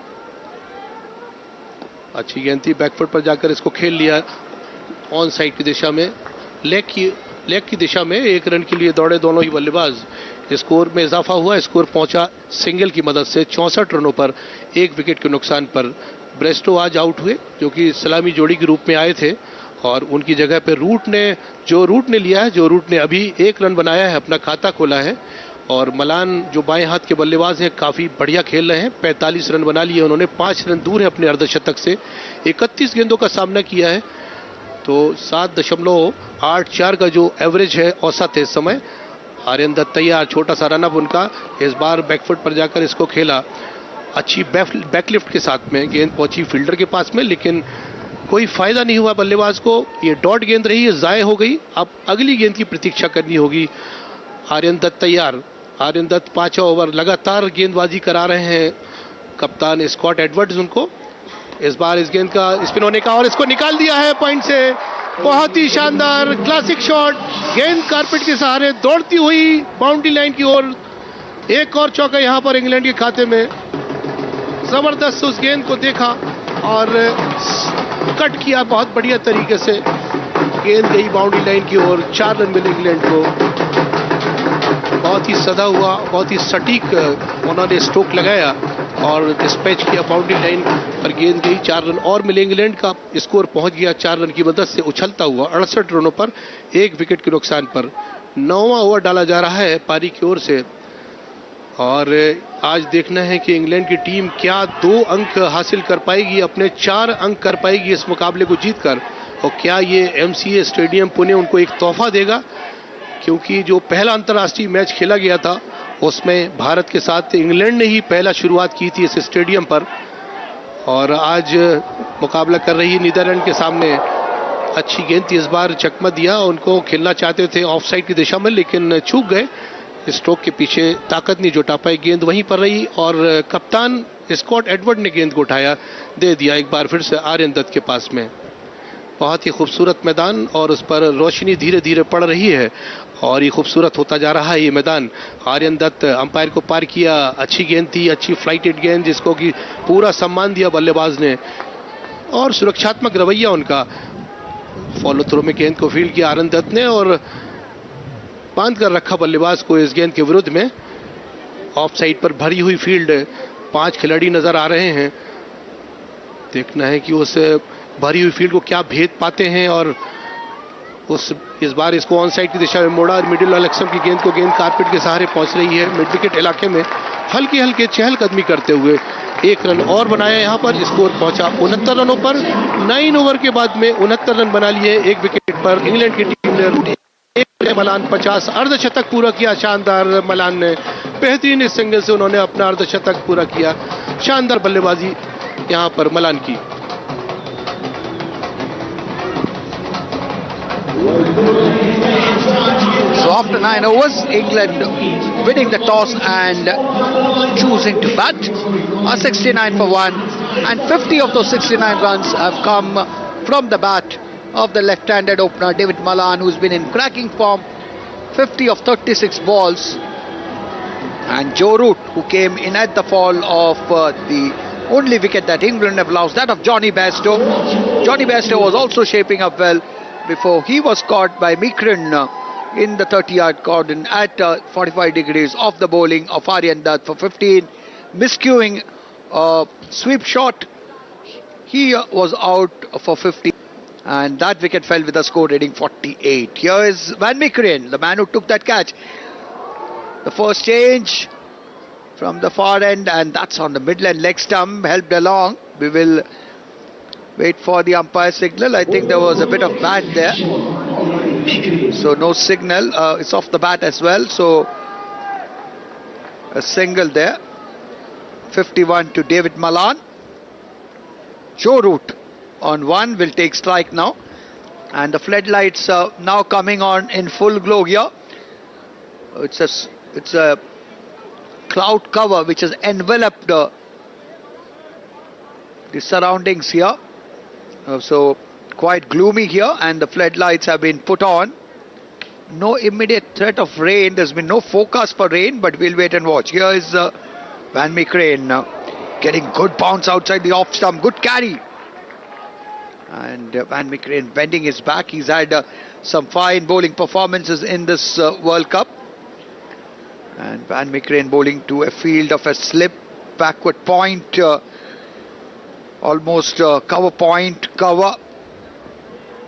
अच्छी गेंद थी, बैकफुट पर जाकर इसको खेल लिया ऑन साइड की दिशा में, लेग की दिशा में। 1 रन के लिए दौड़े दोनों ही बल्लेबाज। स्कोर में इजाफा हुआ, स्कोर पहुंचा सिंगल की मदद से 64 रनों पर 1 विकेट के नुकसान पर। बेयरस्टो आज आउट हुए, जो कि सलामी जोड़ी के रूप में आए थे, और उनकी जगह पे रूट ने अभी 1 रन बनाया है, अपना खाता खोला है। और मलान जो बाएं हाथ के बल्लेबाज हैं काफ़ी बढ़िया खेल रहे हैं, 45 रन बना लिए उन्होंने, 5 रन दूर है अपने अर्धशतक से। 31 गेंदों का सामना किया है, तो 7.84 का जो एवरेज है औसत है इस समय। आर्यन दत्त तैयार, छोटा सा रनअप उनका, इस बार बैकफुट पर जाकर इसको खेला। अच्छी बैकलिफ्ट के साथ में गेंद पहुंची फील्डर के पास में, लेकिन कोई फायदा नहीं हुआ बल्लेबाज को। ये डॉट गेंद रही है, ज़ाय हो गई। अब अगली गेंद की प्रतीक्षा करनी होगी। आर्यन दत्त तैयार। आर्यन दत्त 5 ओवर लगातार गेंदबाजी करा रहे हैं कप्तान स्कॉट एडवर्ड्स उनको। इस बार इस गेंद का स्पिन होने का, और इसको निकाल दिया है पॉइंट से। बहुत ही शानदार क्लासिक शॉट, गेंद कारपेट के सहारे दौड़ती हुई बाउंड्री लाइन की ओर। एक और चौका यहां पर इंग्लैंड के खाते में। जबरदस्त उस गेंद को देखा और कट किया बहुत बढ़िया तरीके से। गेंद गई बाउंड्री लाइन की ओर, 4 रन मिले इंग्लैंड को। बहुत ही सदा हुआ, बहुत ही सटीक उन्होंने स्ट्रोक लगाया और डिस्पैच किया बाउंड्री लाइन पर। गेंद गई, 4 रन और मिले इंग्लैंड का। स्कोर पहुंच गया 4 रन की मदद से उछलता हुआ 68 रनों पर 1 विकेट के नुकसान पर। 9वां ओवर डाला जा रहा है पारी की ओर से, और आज देखना है कि इंग्लैंड की टीम क्या 2 अंक हासिल कर पाएगी, अपने 4 अंक कर पाएगी इस मुकाबले को जीतकर, और क्या ये MCA स्टेडियम पुणे उनको एक तोहफा देगा। क्योंकि जो पहला अंतर्राष्ट्रीय मैच खेला गया था उसमें भारत के साथ इंग्लैंड ने ही पहला शुरुआत की थी इस स्टेडियम पर, और आज मुकाबला कर रही नीदरलैंड के सामने। अच्छी गेंद थी, इस बार चकमा दिया, उनको खेलना चाहते थे ऑफ साइड की दिशा में, लेकिन चूक गए। स्ट्रोक के पीछे ताकत नहीं जुटा पाई, गेंद वहीं पर रही, और कप्तान स्कॉट एडवर्ड ने गेंद को उठाया, दे दिया एक बार फिर से आर्यन दत्त के पास में। बहुत ही खूबसूरत मैदान, और उस पर रोशनी धीरे धीरे पड़ रही है, और ये खूबसूरत होता जा रहा है ये मैदान। आर्यन दत्त अंपायर को पार किया, अच्छी गेंद थी, अच्छी फ्लाइटेड गेंद, जिसको कि पूरा सम्मान दिया बल्लेबाज ने, और सुरक्षात्मक रवैया उनका। फॉलो थ्रो में गेंद को फील्ड किया आर्यन दत्त ने, और बांध कर रखा बल्लेबाज को इस गेंद के विरुद्ध में। ऑफ साइड पर भरी हुई फील्ड, 5 खिलाड़ी नजर आ रहे हैं। देखना है कि उस भरी हुई फील्ड को क्या भेद पाते हैं, और इस बार इसको ऑन साइड की दिशा में मोड़ा। मिडिल अलेक्सम की गेंद कारपेट के सहारे पहुंच रही है मिड विकेट इलाके में, हल्के हल्के चहलकदमी करते हुए। 1 रन और बनाया यहां पर, स्कोर पहुंचा 69 रनों पर। 9 ओवर के बाद में 69 रन बना लिए 1 विकेट पर इंग्लैंड की टीम ने। मलान 50 अर्धशतक पूरा किया, शानदार मलान ने, बेहतरीन इस सिंगल से उन्होंने अपना अर्धशतक पूरा किया। शानदार बल्लेबाजी यहां पर मलान की। So after 9 overs, England winning the toss and choosing to bat. 69 for 1, and 50 of those 69 runs have come from the bat of the left-handed opener David Malan, who's been in cracking form. 50 of 36 balls. And Joe Root, who came in at the fall of the only wicket that England have lost, that of Jonny Bairstow. Jonny Bairstow was also shaping up well before he was caught by Meekeren in the 30-yard cordon at 45 degrees off the bowling of Aryan Dutt for 15. Miscuing sweep shot, he was out for 50, and that wicket fell with a score reading 48. Here is Van Meekeren, the man who took that catch. The first change from the far end, and that's on the midland leg stump, helped along. We will wait for the umpire signal. I think there was a bit of bat there, so no signal. It's off the bat as well, so a single there 51 to David Malan. Joe Root on 1 will take strike now. And the floodlights are now coming on in full glow here. It's a cloud cover which has enveloped the surroundings here. So quite gloomy here, and the floodlights have been put on. No immediate threat of rain. There's been no forecast for rain, but we'll wait and watch. Here is Van Meekeren getting good bounce outside the off stump. Good carry. And Van Meekeren bending his back. He's had some fine bowling performances in this World Cup. And Van Meekeren bowling to a field of a slip, backward point, almost cover point, cover,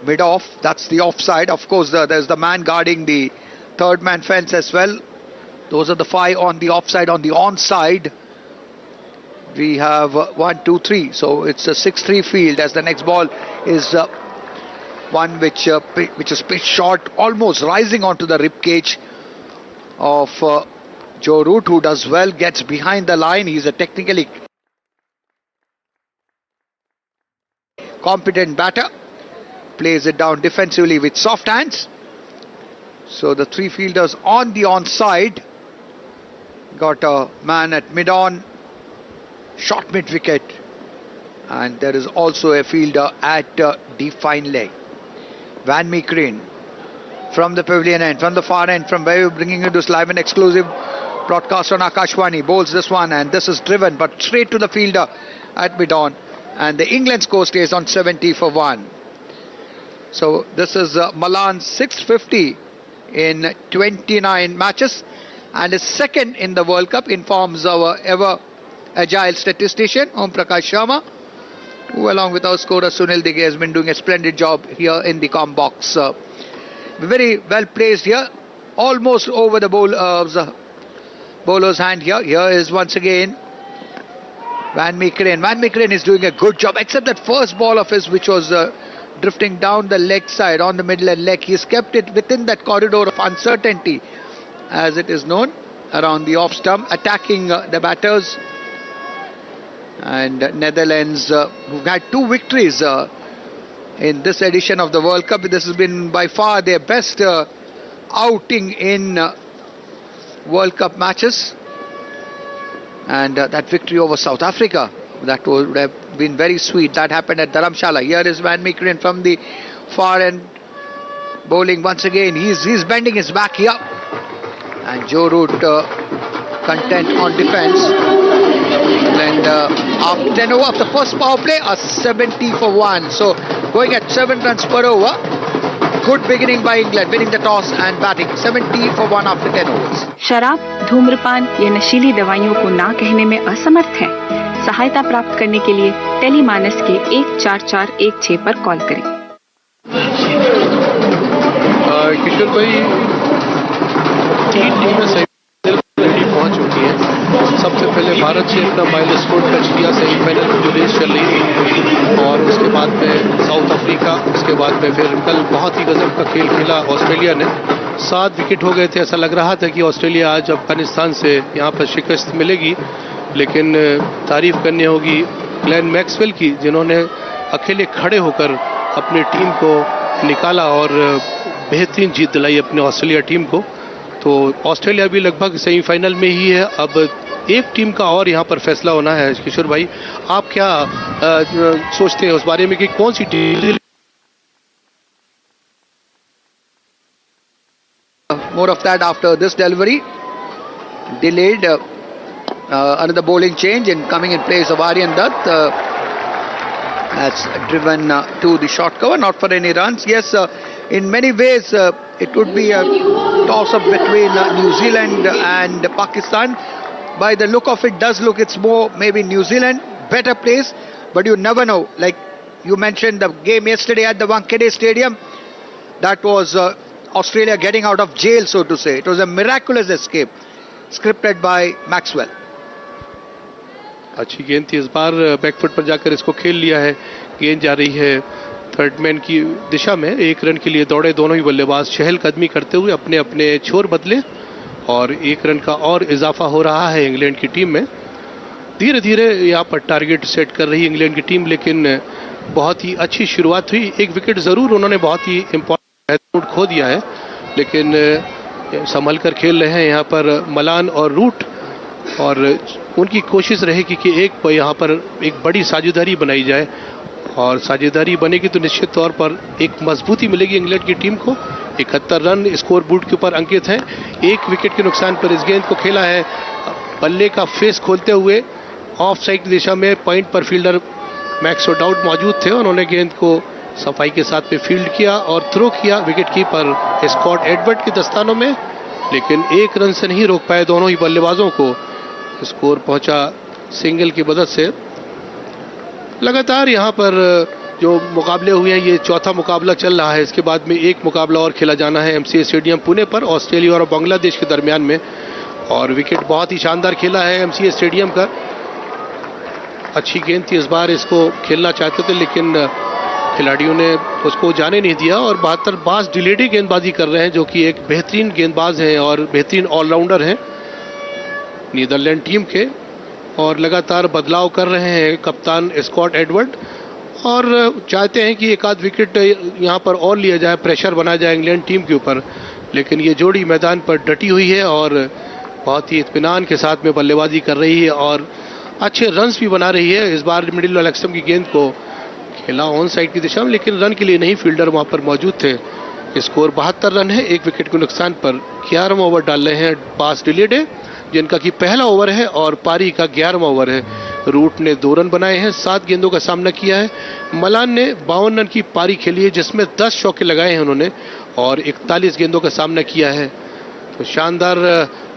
mid-off. That's the offside. Of course, there's the man guarding the third man fence as well. Those are the 5 on the offside. On the onside, we have 1, 2, 3. So it's a 6-3 field, as the next ball is one which is pitched short, almost rising onto the rib cage of Joe Root, who does well, gets behind the line. He's a technically competent batter. Plays it down defensively with soft hands. So the 3 fielders on the onside. Got a man at mid-on, short mid-wicket. And there is also a fielder at deep fine leg. Van Meekeren from the pavilion end, from the far end, from where we're bringing you this live and exclusive broadcast on Akashwani. Bowls this one, and this is driven, but straight to the fielder at mid-on. And the England score stays on 70 for 1. So this is Malan's 650 in 29 matches, and is second in the World Cup, informs our ever agile statistician Om Prakash Sharma, who along with our scorer Sunil Dighe has been doing a splendid job here in the com box. Very well placed here, almost over the bowler's hand here. Here is once again Van Meekeren. Van Meekeren is doing a good job, except that first ball of his, which was drifting down the leg side on the middle and leg. He's kept it within that corridor of uncertainty, as it is known, around the off stump, attacking the batters. And Netherlands, who've had 2 victories in this edition of the World Cup. This has been by far their best outing in World Cup matches. And that victory over South Africa, that would have been very sweet. That happened at Dharamshala. Here is Van Meekeren from the far end, bowling once again. He's bending his back here. And Joe Root content on defence. And after 10 over of the first power play, a 70 for 1. So going at 7 runs per over. Good beginning by England, winning the toss and batting. 70 for 1 after 10 overs. शराब, धूम्रपान या नशीली दवाइयों को ना कहने में असमर्थ हैं। सहायता प्राप्त करने के लिए टेलीमानस के 14416 पर कॉल करें। किशोर भाई, 3 टीमें सेमीफाइनल पहुंच चुकी हैं। सबसे पहले भारत से अपना माइलस्टोन टच किया सेमीफाइनल की जो रेस चल रही थी, और उसके बाद में साउथ अफ्रीका, उसके बाद में फिर कल बहुत ही गजब का खेल खेला ऑस्ट्रेलिया ने। 7 विकेट हो गए थे। ऐसा लग रहा था कि ऑस्ट्रेलिया आज अफगानिस्तान से यहाँ पर शिकस्त मिलेगी, लेकिन तारीफ करनी होगी क्लैन मैक्सवेल की, जिन्होंने अकेले खड़े होकर अपनी टीम को निकाला और बेहतरीन जीत दिलाई अपने ऑस्ट्रेलिया टीम को। तो ऑस्ट्रेलिया भी लगभग सेमीफाइनल में ही है। अब एक टीम का और यहाँ पर फैसला होना है। किशोर भाई, आप क्या सोचते हैं उस बारे में कि कौन सी team? More of that after this delivery. Delayed another bowling change and coming in place of Aryan Dutt. That's driven to the short cover, not for any runs. Yes, in many ways it would be a toss-up between New Zealand and Pakistan. By the look of it, does look it's more maybe New Zealand, better place, but you never know. Like you mentioned the game yesterday at the Wankhede Stadium, that was Australia getting out of jail, so to say. It was a miraculous escape, scripted by Maxwell. अच्छी गेंद थी, इस बार back foot पर जाकर इसको खेल लिया है। गेंद जा रही है थर्ड मैन की दिशा में। 1 रन के लिए दौड़े दोनों ही बल्लेबाज, चहलकदमी करते हुए अपने अपने छोर बदले, और 1 रन का और इजाफा हो रहा है इंग्लैंड की टीम में। धीरे धीरे यहाँ पर टारगेट सेट कर रही इंग्लैंड की टीम, लेकिन बहुत ही अच्छी शुरुआत हुई। एक विकेट ज़रूर उन्होंने बहुत ही इम्पोर्टेंट खो दिया है, लेकिन संभल कर खेल रहे हैं यहाँ पर मलान और रूट, और उनकी कोशिश रहेगी कि एक यहाँ पर एक बड़ी साझेदारी बनाई जाए, और साझेदारी बनेगी तो निश्चित तौर पर एक मजबूती मिलेगी इंग्लैंड की टीम को। 71 रन स्कोर बोर्ड के ऊपर अंकित हैं। एक विकेट के नुकसान पर इस गेंद को खेला है, बल्ले का फेस खोलते हुए ऑफ साइड की दिशा में पॉइंट पर फील्डर मैक्स ओडाउड मौजूद थे। उन्होंने गेंद को सफाई के साथ में फील्ड किया और थ्रो किया विकेट कीपर स्कॉट एडवर्ड के दस्तानों में, लेकिन एक रन से नहीं रोक पाए दोनों ही बल्लेबाजों को। स्कोर पहुंचा सिंगल की मदद से। लगातार यहाँ पर जो मुकाबले हुए हैं, ये चौथा मुकाबला चल रहा है। इसके बाद में एक मुकाबला और खेला जाना है एमसीए स्टेडियम पुणे पर ऑस्ट्रेलिया और बांग्लादेश के दरमियान में, और विकेट बहुत ही शानदार खेला है एमसीए स्टेडियम का। अच्छी गेंद थी, इस बार इसको खेलना चाहते थे लेकिन खिलाड़ियों ने उसको जाने नहीं दिया, और 72 बास डिलेडी गेंदबाजी कर रहे हैं, जो कि एक बेहतरीन गेंदबाज हैं और बेहतरीन ऑलराउंडर हैं नीदरलैंड टीम के, और लगातार बदलाव कर रहे हैं कप्तान स्कॉट एडवर्ड, और चाहते हैं कि एक आध विकेट यहाँ पर और लिया जाए, प्रेशर बना जाए इंग्लैंड टीम के ऊपर। लेकिन ये जोड़ी मैदान पर डटी हुई है और बहुत ही इत्मीनान के साथ में बल्लेबाजी कर रही है और अच्छे रन्स भी बना रही है। इस बार मिडिल एलेक्सम की गेंद को खेला ऑन साइड की दिशा में, लेकिन रन के लिए नहीं, फील्डर वहां पर मौजूद थे। स्कोर 72 रन है। एक विकेट के नुकसान पर 11वां ओवर डाल रहे हैं बास डिलेडे, जिनका कि पहला ओवर है और पारी का 11वां ओवर है। रूट ने 2 रन बनाए हैं, 7 गेंदों का सामना किया है। मलान ने 52 रन की पारी खेली है, जिसमें 10 चौके लगाए हैं उन्होंने, और 41 गेंदों का सामना किया है। तो शानदार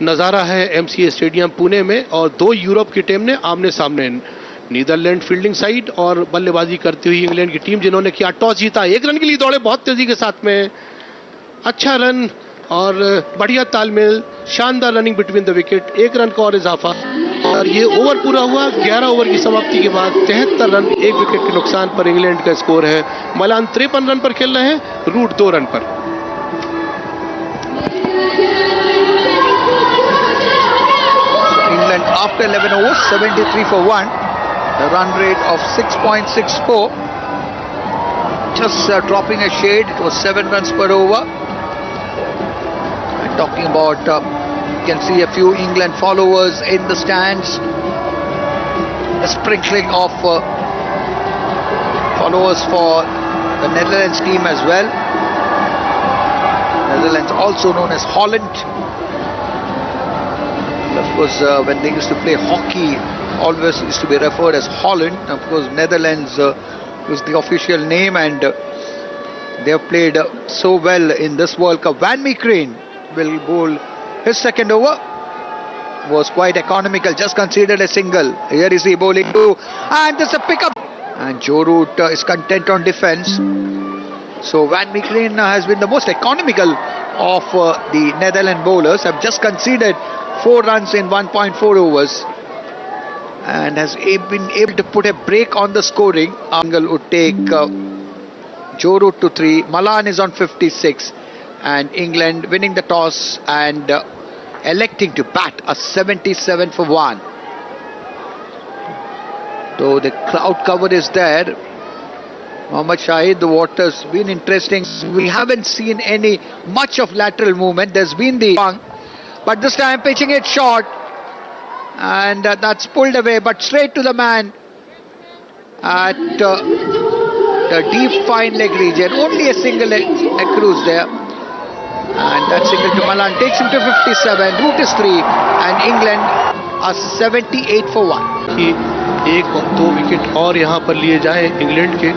नज़ारा है एमसीए स्टेडियम पुणे में, और 2 यूरोप की टीम ने आमने सामने, नीदरलैंड फील्डिंग साइड और बल्लेबाजी करती हुई इंग्लैंड की टीम, जिन्होंने किया टॉस जीता, 1 रन के लिए दौड़े बहुत तेजी के साथ में। अच्छा रन और बढ़िया तालमेल, शानदार running between the wicket, 1 run का और इजाफा, और ये ओवर पूरा हुआ। 11 ओवर की समाप्ति के बाद 73 रन, 1 विकेट के नुकसान पर इंग्लैंड का स्कोर है। मलान 53 रन पर खेल रहे हैं, रूट 2 रन पर। England after 11 overs, 73 for 1, the run rate of 6.64, just dropping a shade. It was 7 runs per over. And talking about, you can see a few England followers in the stands, a sprinkling of followers for the Netherlands team as well. Netherlands also known as Holland. Of course, when they used to play hockey, always used to be referred as Holland. Of course, Netherlands was the official name, and they have played so well in this World Cup. Van Meekeren will bowl his second over. Was quite economical, just considered a single. Here is he bowling too, and there's a pickup. And Joe Root is content on defence. So Van Meekeren has been the most economical of the Netherlands bowlers. Have just conceded 4 runs in 1.4 overs, and has been able to put a break on the scoring. Angle would take Joe Root to 3. Malan is on 56, and England winning the toss and electing to bat a 77 for 1. So the crowd cover is there. Mohammad Shahid, the water's been interesting. We haven't seen any much of lateral movement. There's been the but this time pitching it short, and that's pulled away, but straight to the man at the deep fine leg region. Only a single cruise there, and that single to Malan takes him to 57. Root is 3, and England are 78 for 1. कि 1-2 wicket और यहाँ पर लिए जाए England के,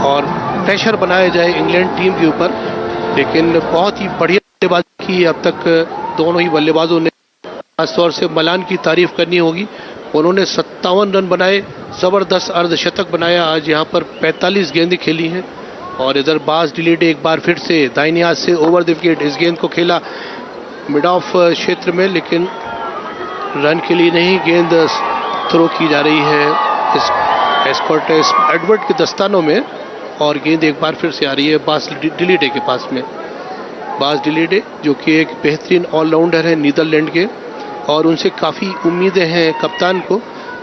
और pressure बनाया जाए इंग्लैंड टीम के ऊपर, लेकिन बहुत ही बढ़िया बल्लेबाजी की अब तक दोनों ही बल्लेबाजों ने। खासतौर से मलान की तारीफ करनी होगी, उन्होंने 57 रन बनाए, जबरदस्त अर्धशतक बनाया। आज यहाँ पर 45 गेंदें खेली हैं, और इधर बास डिलेडे एक बार फिर से दाहिने हाथ से ओवर द विकेट इस गेंद को खेला मिड ऑफ क्षेत्र में, लेकिन रन के लिए नहीं, गेंद थ्रो की जा रही है स्कॉट एडवर्ड के दस्तानों में, और गेंद एक बार फिर से आ रही है बास डिलेडे के पास में। बास डिलेडे जो कि एक बेहतरीन ऑलराउंडर है नीदरलैंड के, और उनसे काफ़ी उम्मीदें हैं कप्तान को,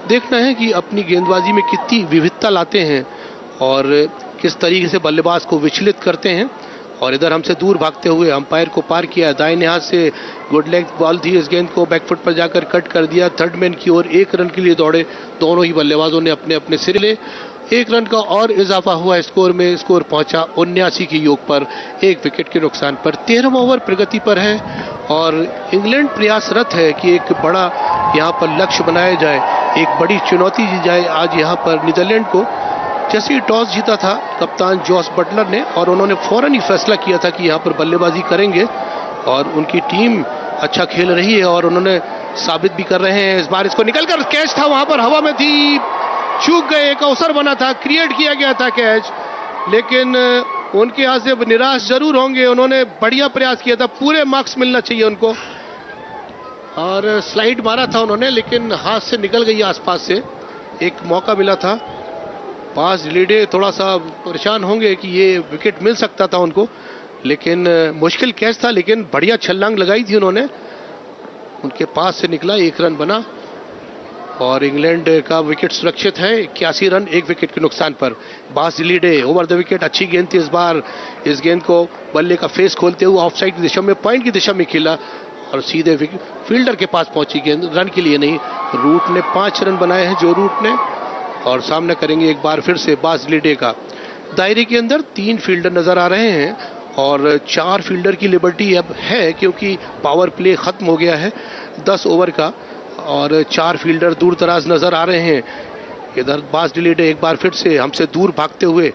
देखना है कि अपनी गेंदबाजी में कितनी विविधता लाते हैं और किस तरीके से बल्लेबाज को विचलित करते हैं। और इधर हमसे दूर भागते हुए अंपायर को पार किया, दाहिने हाथ से गुड लेग बॉल थी, इस गेंद को बैकफुट पर जाकर कट कर दिया। थर्ड मैन की ओर 1 रन के लिए दौड़े दोनों ही बल्लेबाजों ने अपने अपने सिरे ले। 1 रन का और इजाफा हुआ स्कोर में, स्कोर पहुंचा 79 के योग पर 1 विकेट के नुकसान पर। 13वां ओवर प्रगति पर है और इंग्लैंड प्रयासरत है कि एक बड़ा यहाँ पर लक्ष्य बनाया जाए, एक बड़ी चुनौती दी जाए आज यहाँ पर नीदरलैंड को। जैसे ही टॉस जीता था कप्तान जॉस बटलर ने और उन्होंने फौरन ही फैसला किया था कि यहाँ पर बल्लेबाजी करेंगे और उनकी टीम अच्छा खेल रही है और उन्होंने साबित भी कर रहे हैं। इस बार इसको निकलकर कैच था, वहां पर हवा में थी, चूक गए, एक अवसर बना था, क्रिएट किया गया था कैच, लेकिन उनके यहाँ से निराश जरूर होंगे। उन्होंने बढ़िया प्रयास किया था, पूरे मार्क्स मिलना चाहिए उनको और स्लाइड मारा था उन्होंने, लेकिन हाथ से निकल गई आसपास से। एक मौका मिला था, पास लीडे थोड़ा सा परेशान होंगे कि ये विकेट मिल सकता था उनको, लेकिन मुश्किल कैच था, लेकिन बढ़िया छलांग लगाई थी उन्होंने, उनके पास से निकला, 1 रन बना और इंग्लैंड का विकेट सुरक्षित है। 81 रन 1 विकेट के नुकसान पर। बास लीडे ओवर द विकेट, अच्छी गेंद थी इस बार, इस गेंद को बल्ले का फेस खोलते हुए ऑफ साइड की दिशा में, पॉइंट की दिशा में खेला और सीधे फील्डर के पास पहुंची गेंद, रन के लिए नहीं। रूट ने 5 रन बनाए हैं, जो रूट ने, और सामना करेंगे एक बार फिर से बास लीडे का। दायरे के अंदर 3 फील्डर नजर आ रहे हैं और 4 फील्डर की लिबर्टी अब है क्योंकि पावर प्ले खत्म हो गया है 10 ओवर का और 4 फील्डर दूर दराज नजर आ रहे हैं। इधर बास लीडे एक बार फिर से हमसे दूर भागते हुए,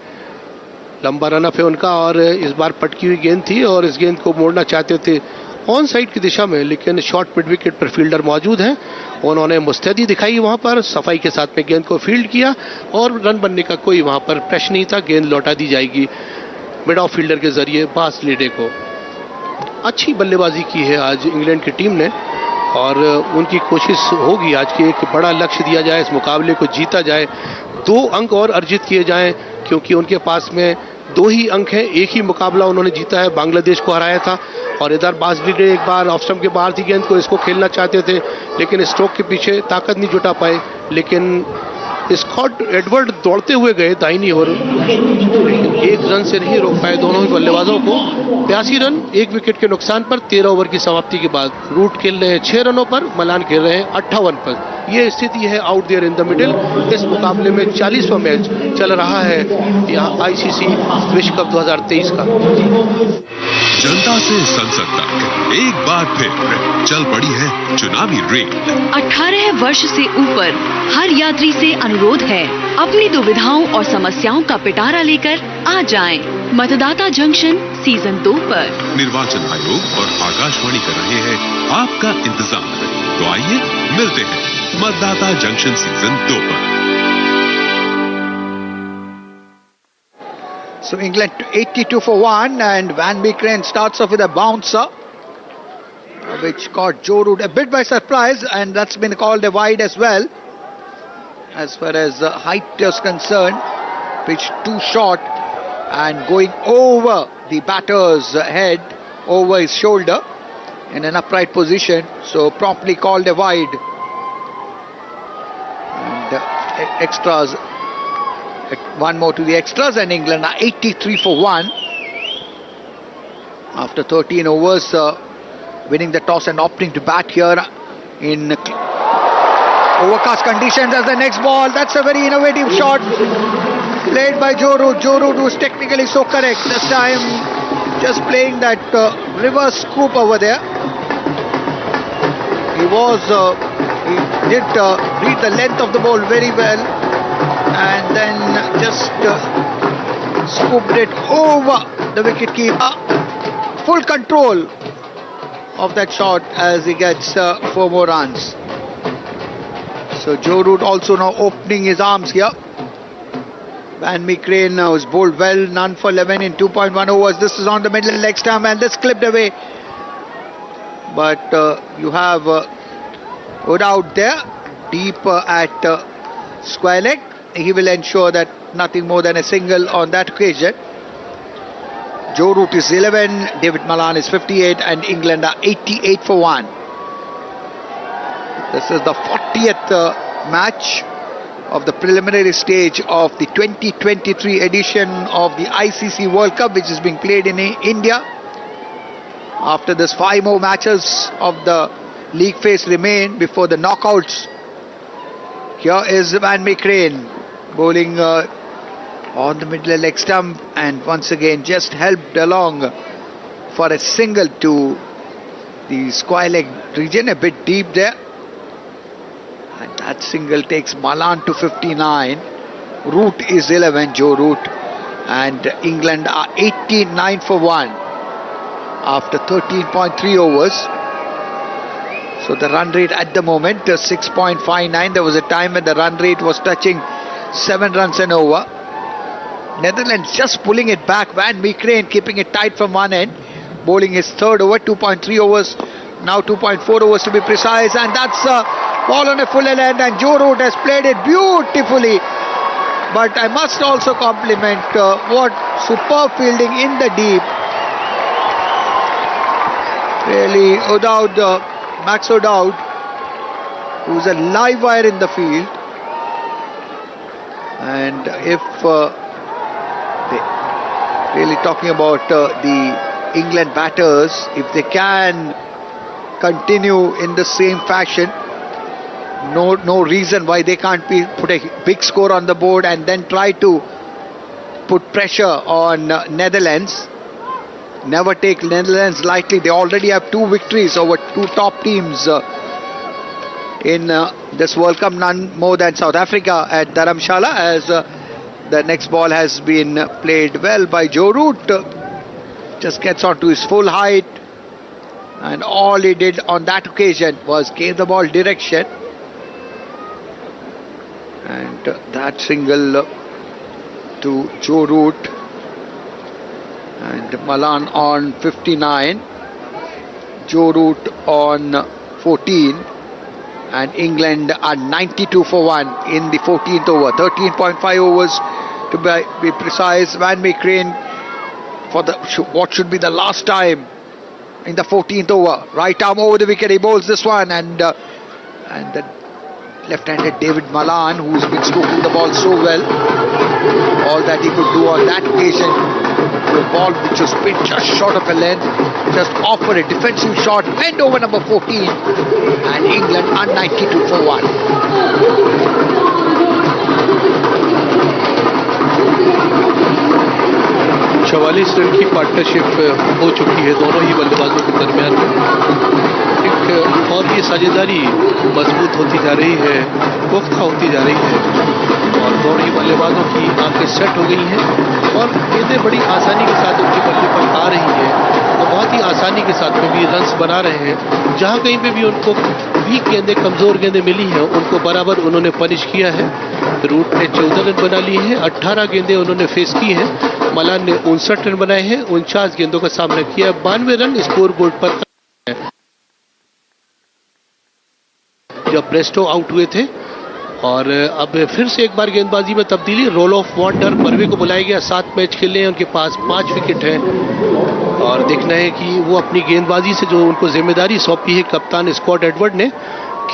लंबा रनअप है उनका और इस बार पटकी हुई गेंद थी और इस गेंद को मोड़ना चाहते थे ऑन साइड की दिशा में, लेकिन शॉर्ट मिड विकेट पर फील्डर मौजूद हैं। उन्होंने मुस्तैदी दिखाई, वहां पर सफाई के साथ में गेंद को फील्ड किया और रन बनने का कोई वहां पर प्रश्न नहीं था। गेंद लौटा दी जाएगी मिड ऑफ फील्डर के जरिए बास लीडे को। अच्छी बल्लेबाजी की है आज इंग्लैंड की टीम ने और उनकी कोशिश होगी आज की एक बड़ा लक्ष्य दिया जाए, इस मुकाबले को जीता जाए, 2 अंक और अर्जित किए जाएं क्योंकि उनके पास में 2 ही अंक हैं। एक ही मुकाबला उन्होंने जीता है, बांग्लादेश को हराया था। और इधर बास लीडे एक बार ऑफ स्टंप के बाहर थी गेंद को, इसको खेलना चाहते थे लेकिन स्ट्रोक के पीछे ताकत नहीं जुटा पाए, लेकिन स्कॉट एडवर्ड दौड़ते हुए गए दाहिनी ओर, 1 रन से नहीं रोक पाए दोनों ही बल्लेबाजों को। 82 रन 1 विकेट के नुकसान पर 13 ओवर की समाप्ति के बाद। रूट खेल रहे हैं 6 रनों पर, मलान खेल रहे हैं 58 पर। ये स्थिति है out there in the middle. इस मुकाबले में 40वां मैच चल रहा है यहाँ आईसीसी विश्व कप 2023 का। जनता से संसद तक एक बार फिर चल पड़ी है चुनावी रेड। 18 वर्ष से ऊपर हर यात्री से अनुरोध है, अपनी दुविधाओं और समस्याओं का पिटारा लेकर आ जाएं। मतदाता जंक्शन सीजन 2 पर। निर्वाचन आयोग और आकाशवाणी कर रहे हैं आपका इंतजार। तो आइए मिलते हैं मतदाता जंक्शन सीजन 2 पर। So England 82 for 1 and Van Meekeren starts off with a bouncer which caught Joe Root a bit by surprise, and that's been called a wide as well. As far as height is concerned, pitch too short and going over the batter's head, over his shoulder in an upright position, so promptly called a wide. And extras, one more to the extras, and England are 83 for 1 after 13 overs, winning the toss and opting to bat here in overcast conditions as the next ball. That's a very innovative shot played by Joe Root. Joe Root was technically so correct this time, just playing that reverse scoop over there. He did read the length of the ball very well and then just scooped it over the wicketkeeper. Full control of that shot as he gets 4 more runs. So Joe Root also now opening his arms here. Van Meekeren was bowled well, none for 11 in 2.1 overs. This is on the middle leg stump and this clipped away. But you have ODowd there, deep at square leg. He will ensure that nothing more than a single on that occasion. Joe Root is 11, David Malan is 58 and England are 88 for 1. This is the 40th match of the preliminary stage of the 2023 edition of the ICC World Cup, which is being played in India. After this, 5 more matches of the league phase remain before the knockouts. Here is Meekeren bowling on the middle leg stump, and once again just helped along for a single to the square leg region, a bit deep there. And that single takes Malan to 59. Root is 11, Joe Root. And England are 89 for 1 after 13.3 overs. So the run rate at the moment is 6.59. There was a time when the run rate was touching 7 runs and over. Netherlands just pulling it back. Meekeren keeping it tight from one end. Bowling his third over, 2.3 overs. Now 2.4 overs to be precise. And that's ball on a full end, and Joe Root has played it beautifully. But I must also compliment what superb fielding in the deep. Really, Max ODowd, who's a live wire in the field. And if really talking about the England batters, if they can continue in the same fashion, no reason why they can't put a big score on the board and then try to put pressure on Netherlands. Never take Netherlands lightly. They already have 2 victories over 2 top teams in this World Cup, none more than South Africa at Dharamshala, as the next ball has been played well by Joe Root. Just gets onto his full height, and all he did on that occasion was gave the ball direction. And that single to Joe Root, and Malan on 59, Joe Root on 14, and England are 92 for 1 in the 14th over. 13.5 overs to be precise. Meekeren for what should be the last time in the 14th over. Right arm over the wicket, he bowls this one, and the left-handed David Malan, who's been scooping the ball so well. All that he could do on that occasion, the ball which was pitched just short of a length, just offer a defensive shot, went over number 14, and England are 92 for 1. चवालीस run की partnership हो चुकी है दोनों ही बल्लेबाजों के दरमियान में। और ये साझेदारी मजबूत होती जा रही है, पुख्ता होती जा रही है, और दोनों ही बल्लेबाजों की आंखें सेट हो गई हैं और गेंदें बड़ी आसानी के साथ उनके बल्ले पर आ रही हैं, तो बहुत ही आसानी के साथ में भी रन्स बना रहे हैं। जहां कहीं पे भी उनको वीक गेंदें, कमजोर गेंदें मिली हैं, उनको बराबर उन्होंने पनिश किया है। रूट ने 14 रन बना लिए हैं, 18 गेंदें उन्होंने फेस की हैं। मलान ने 59 रन बनाए हैं, 49 गेंदों का सामना किया, 92 रन स्कोर बोर्ड पर जब बेयरस्टो आउट हुए थे। और अब फिर से एक बार गेंदबाजी में तब्दीली। रोलोफ वॉन्डर मरवे को बुलाया गया, 7 मैच खेलने हैं, उनके पास 5 विकेट हैं, और देखना है कि वो अपनी गेंदबाजी से जो उनको जिम्मेदारी सौंपी है कप्तान स्कॉट एडवर्ड ने,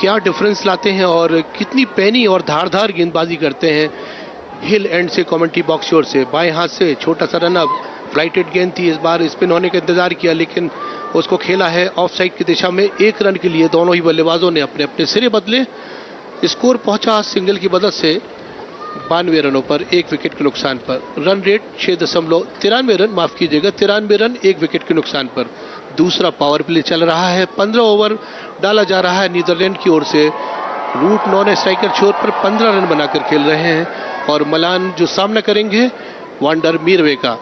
क्या डिफरेंस लाते हैं और कितनी पैनी और धारदार गेंदबाजी करते हैं। हिल एंड से कमेंट्री बॉक्स की ओर से बाएं हाथ से छोटा सा रन, अब फ्लाइटेड गेंद थी, इस बार स्पिन होने का इंतजार किया, लेकिन उसको खेला है ऑफ साइड की दिशा में। 1 रन के लिए दोनों ही बल्लेबाजों ने अपने अपने सिरे बदले। स्कोर पहुंचा सिंगल की मदद से 92 रनों पर 1 विकेट के नुकसान पर। रन रेट 6.93 रन, माफ कीजिएगा 93 रन 1 विकेट के नुकसान पर। दूसरा पावर प्ले चल रहा है, 15 ओवर डाला जा रहा है नीदरलैंड की ओर से। रूट नॉन स्ट्राइकर छोर पर 15 रन बनाकर खेल रहे हैं, और मलान जो सामना करेंगे वांडर मीरवे का।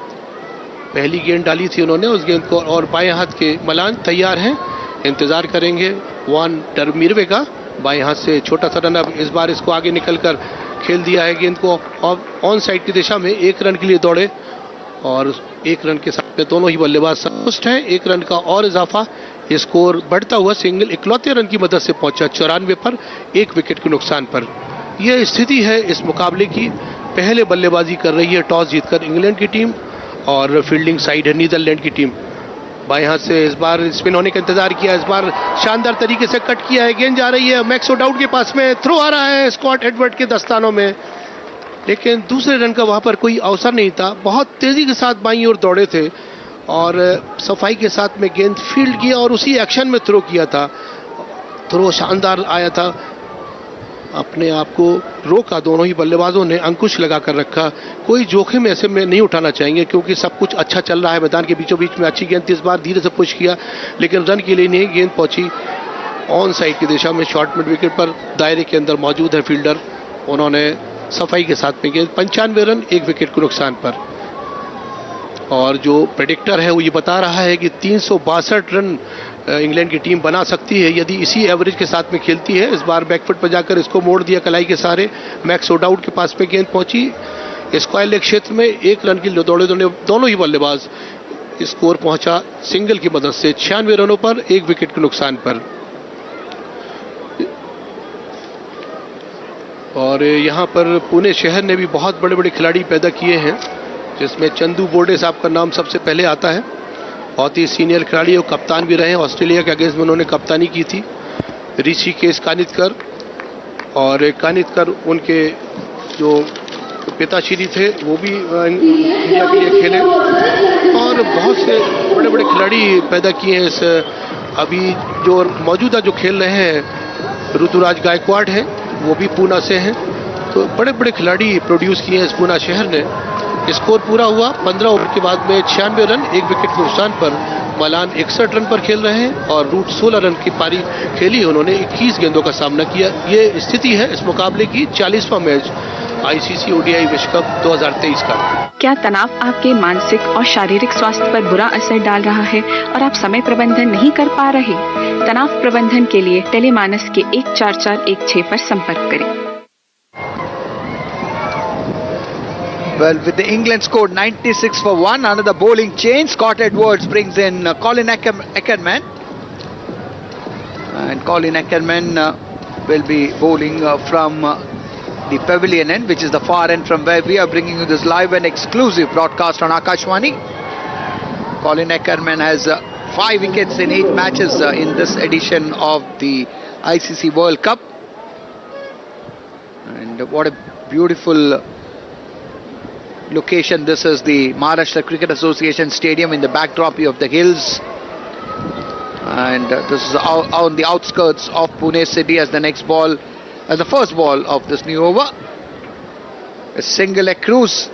पहली गेंद डाली थी उन्होंने उस गेंद को, और बाएं हाथ के मलान तैयार हैं, इंतजार करेंगे वांडर मीरवे का। बाएं हाथ से छोटा सा रन, अब इस बार इसको आगे निकलकर खेल दिया है गेंद को, और ऑन साइड की दिशा में 1 रन के लिए दौड़े, और 1 रन के साथ में दोनों ही बल्लेबाज संतुष्ट हैं। 1 रन का और इजाफा, स्कोर बढ़ता हुआ सिंगल 91 रन की मदद से पहुंचा 94 पर 1 विकेट के नुकसान पर। यह स्थिति है इस मुकाबले की। पहले बल्लेबाजी कर रही है टॉस जीतकर इंग्लैंड की टीम, और फील्डिंग साइड है नीदरलैंड की टीम। बाएं हाथ से इस बार स्पिन होने का इंतजार किया, इस बार शानदार तरीके से कट किया है, गेंद जा रही है मैक्स ओडाउड के पास में, थ्रो आ रहा है स्कॉट एडवर्ड के दस्तानों में, लेकिन दूसरे रन का वहां पर कोई अवसर नहीं था। बहुत तेजी के साथ बाईं ओर दौड़े थे और सफाई के साथ में गेंद फील्ड किया और उसी एक्शन में थ्रो किया था। थ्रो शानदार आया था, अपने आप को रोका, दोनों ही बल्लेबाजों ने अंकुश लगा कर रखा। कोई जोखिम ऐसे में नहीं उठाना चाहेंगे क्योंकि सब कुछ अच्छा चल रहा है, मैदान के बीचों बीच में अच्छी गेंद थी, इस बार धीरे से पुश किया लेकिन रन के लिए नहीं, गेंद पहुंची ऑन साइड की दिशा में, शॉर्ट मिड विकेट पर दायरे के अंदर मौजूद है फील्डर, उन्होंने सफाई के साथ में गेंद 95 रन 1 विकेट के नुकसान पर। और जो प्रेडिक्टर है वो ये बता रहा है कि 362 रन इंग्लैंड की टीम बना सकती है यदि इसी एवरेज के साथ में खेलती है। इस बार बैकफुट पर जाकर इसको मोड़ दिया कलाई के सहारे, मैक्स ओडाउड के पास में गेंद पहुंची स्क्वायर लेग क्षेत्र में, 1 रन के लिए दौड़े दोनों ही बल्लेबाज, स्कोर पहुंचा सिंगल की मदद से 96 रनों पर 1 विकेट के नुकसान पर। और यहाँ पर पुणे शहर ने भी बहुत बड़े बड़े खिलाड़ी पैदा किए हैं, जिसमें चंदू बोर्डे साहब का नाम सबसे पहले आता है, बहुत ही सीनियर खिलाड़ी और कप्तान भी रहे हैं, ऑस्ट्रेलिया के अगेंस्ट में उन्होंने कप्तानी की थी। ऋषिकेश कानितकर, और कानितकर उनके जो पिताश्री थे वो भी इंडिया के लिए खेले, और बहुत से बड़े बड़े खिलाड़ी पैदा किए हैं। इस अभी जो मौजूदा जो खेल रहे हैं ऋतुराज गायकवाड़ हैं, वो भी पूना से हैं, तो बड़े बड़े खिलाड़ी प्रोड्यूस किए हैं इस पूना शहर ने। स्कोर पूरा हुआ 15 ओवर के बाद में 96 रन 1 विकेट के नुकसान पर। मलान 61 रन पर खेल रहे हैं और रूट 16 रन की पारी खेली, उन्होंने 21 गेंदों का सामना किया। ये स्थिति है इस मुकाबले की 40वां मैच ICC ODI विश्व कप 2023 का। क्या तनाव आपके मानसिक और शारीरिक स्वास्थ्य पर बुरा असर डाल रहा है और आप समय प्रबंधन नहीं कर पा रहे? तनाव प्रबंधन के लिए टेलीमानस के 14416 पर संपर्क करें। Well, with the England scored 96 for 1, another bowling change. Scott Edwards brings in Colin Ackermann. And Colin Ackermann will be bowling from the pavilion end, which is the far end from where we are bringing you this live and exclusive broadcast on Akashwani. Colin Ackermann has 5 wickets in 8 matches in this edition of the ICC World Cup. And what a beautiful location this is, the Maharashtra Cricket Association Stadium in the backdrop of the hills, and this is on the outskirts of Pune city as the next ball, as the first ball of this new over, a single across.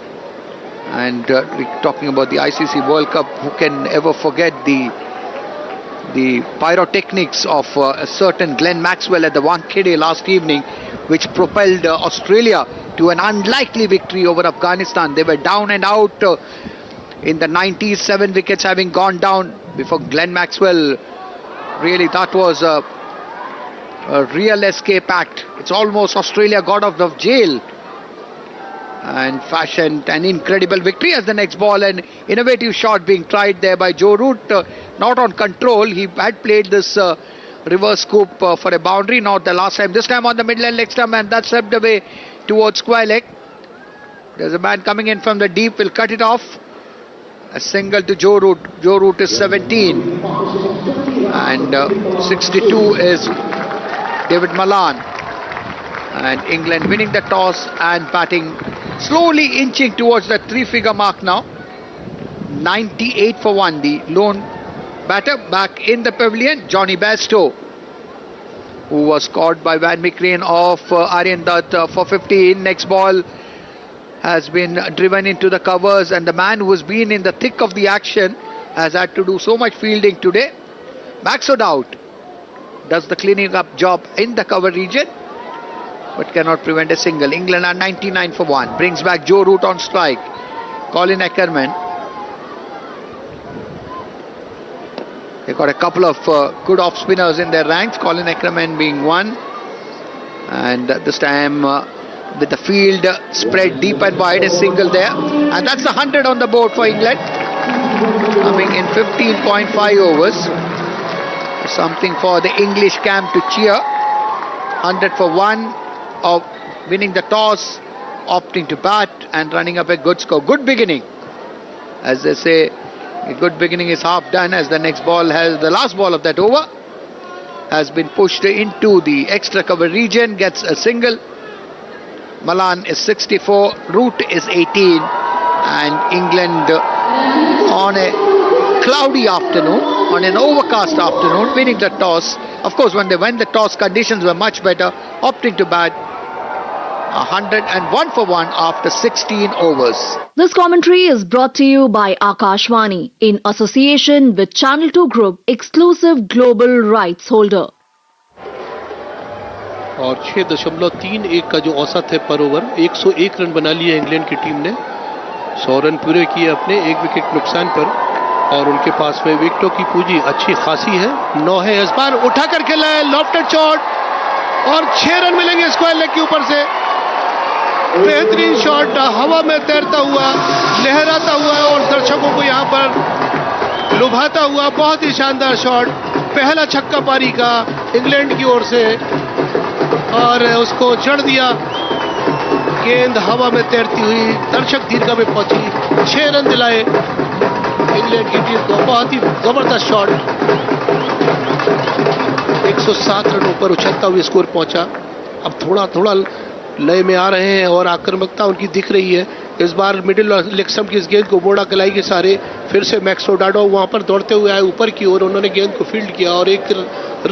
And we're talking about the ICC World Cup, who can ever forget the pyrotechnics of a certain Glenn Maxwell at the Wankhede last evening, which propelled Australia to an unlikely victory over Afghanistan. They were down and out in the 90s, 7 wickets having gone down before Glenn Maxwell. Really, that was a real escape act. It's almost Australia got out of jail and fashioned an incredible victory as the next ball. An innovative shot being tried there by Joe Root, not on control. He had played this reverse scoop for a boundary, not the last time. This time on the middle and leg stump, and that's swept away towards square leg. There's a man coming in from the deep, will cut it off. A single to Joe Root. Joe Root is 17. And 62 is David Malan. And England winning the toss and batting, slowly inching towards the 3-figure mark now. 98 for 1, the lone batter back in the pavilion, Jonny Bairstow, who was caught by Van Meekeren of Aryan Dutt for 15. Next ball has been driven into the covers, and the man who has been in the thick of the action has had to do so much fielding today. Max ODowd does the cleaning up job in the cover region, but cannot prevent a single. England are 99 for 1. Brings back Joe Root on strike. Colin Ackermann. They got a couple of good off spinners in their ranks, Colin Ackermann being one. And this time with the field spread deep and wide, a single there. And that's the 100 on the board for England. Coming in 15.5 overs. Something for the English camp to cheer. 100 for 1 of winning the toss, opting to bat and running up a good score. Good beginning. As they say, A good beginning is half done as the next ball the last ball of that over has been pushed into the extra cover region, gets a single. Malan is 64, Root is 18, and England on a cloudy afternoon, on an overcast afternoon, winning the toss. Of course, when they won the toss, conditions were much better, opting to bat 101 for 1 after 16 overs. This commentary is brought to you by Akashvani in association with Channel 2 Group, exclusive global rights holder. और 6.31 का जो औसत है पर over, 101 run बना लिए England की team ने, 100 रन पूरे किए अपने, 1 विकेट नुकसान पर, और उनके पास में विकेटों की पूंजी अच्छी खासी है, 9 है। इस बार उठा कर खेला है, लॉफ्टेड शॉट, और 6 रन मिलेंगे स्क्वायर लेग के ऊपर से। बेहतरीन शॉट, हवा में तैरता हुआ, लहराता हुआ और दर्शकों को यहां पर लुभाता हुआ, बहुत ही शानदार शॉट। पहला छक्का पारी का इंग्लैंड की ओर से, और उसको जड़ दिया, गेंद हवा में तैरती हुई दर्शक दीर्घा में पहुंची, 6 रन दिलाए इंग्लैंड की टीम को। बहुत ही जबरदस्त शॉट, 107 रनों पर उछलता हुआ स्कोर पहुंचा। अब थोड़ा थोड़ा लय में आ रहे हैं और आक्रामकता उनकी दिख रही है। इस बार मिडिल लेग स्टंप की इस गेंद को बोड़ा कलाई के सारे, फिर से मैक्स ओडाडो वहां पर दौड़ते हुए आए ऊपर की ओर, उन्होंने गेंद को फील्ड किया और 1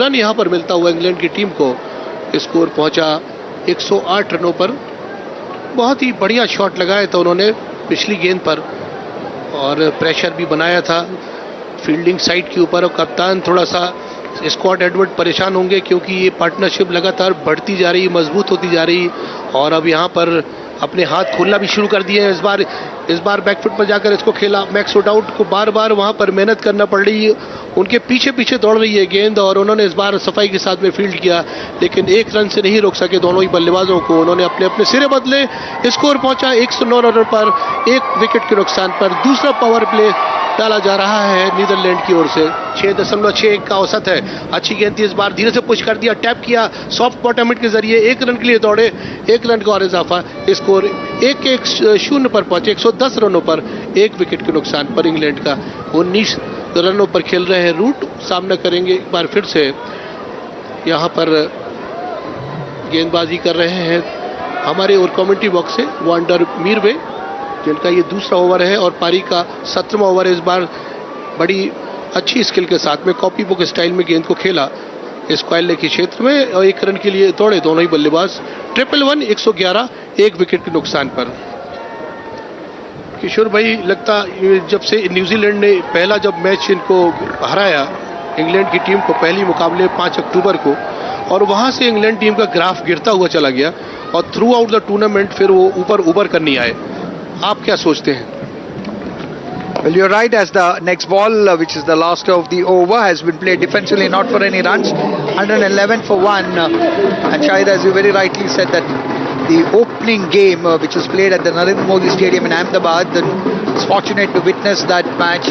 रन यहां पर मिलता हुआ इंग्लैंड की टीम को। स्कोर पहुंचा 108 रनों पर। बहुत ही बढ़िया शॉट लगाया था उन्होंने पिछली गेंद पर, और प्रेशर भी बनाया था फील्डिंग साइड के ऊपर। और कप्तान थोड़ा सा स्कॉट एडवर्ड परेशान होंगे, क्योंकि ये पार्टनरशिप लगातार बढ़ती जा रही, मजबूत होती जा रही, और अब यहाँ पर अपने हाथ खोलना भी शुरू कर दिए हैं। इस बार बैकफुट पर जाकर इसको खेला, मैक्स ओडाउड को बार बार वहां पर मेहनत करना पड़ रही है, उनके पीछे पीछे दौड़ रही है गेंद, और उन्होंने इस बार सफाई के साथ में फील्ड किया, लेकिन 1 रन से नहीं रोक सके दोनों ही बल्लेबाजों को। उन्होंने अपने अपने सिरे बदले, स्कोर पहुंचा 109 रन पर, 1 विकेट के नुकसान पर। दूसरा पावर प्ले डाला जा रहा है नीदरलैंड की ओर से, 6.61 का औसत है। अच्छी गेंद थी, इस बार धीरे से पुश कर दिया, टैप किया, सॉफ्ट बॉटम हिट के जरिए 1 रन के लिए दौड़े, 1 रन का और इजाफा। स्कोर 1-1-0 पर पहुंचे, 110 रनों पर, 1 विकेट के नुकसान पर। इंग्लैंड का 19 रनों पर खेल रहे हैं रूट, सामना करेंगे एक बार फिर से। यहां पर गेंदबाजी कर रहे हैं हमारे और कमेंट्री बॉक्स से वांडर मीरवे, जिनका ये दूसरा ओवर है और पारी का 17वां ओवर है। इस बार बड़ी अच्छी स्किल के साथ में कॉपी बुक स्टाइल में गेंद को खेला स्क्वायर लेग के क्षेत्र में, और 1 रन के लिए दौड़े दोनों ही बल्लेबाज। 111, 111, 1 विकेट के नुकसान पर। किशोर भाई, लगता जब से न्यूजीलैंड ने पहला जब मैच इनको हराया इंग्लैंड की टीम को, पहली मुकाबले 5 अक्टूबर को, और वहां से इंग्लैंड टीम का ग्राफ गिरता हुआ चला गया, और थ्रू आउट द टूर्नामेंट फिर वो ऊपर उभर कर नहीं आए। आप क्या सोचते हैं? Well, you're right, as the next ball, which is the last of the over, has been played defensively, not for any runs, 111 for 1. And Shahid, as you very rightly said, that the opening game, which was played at the Narendra Modi Stadium in Ahmedabad, was fortunate to witness that match,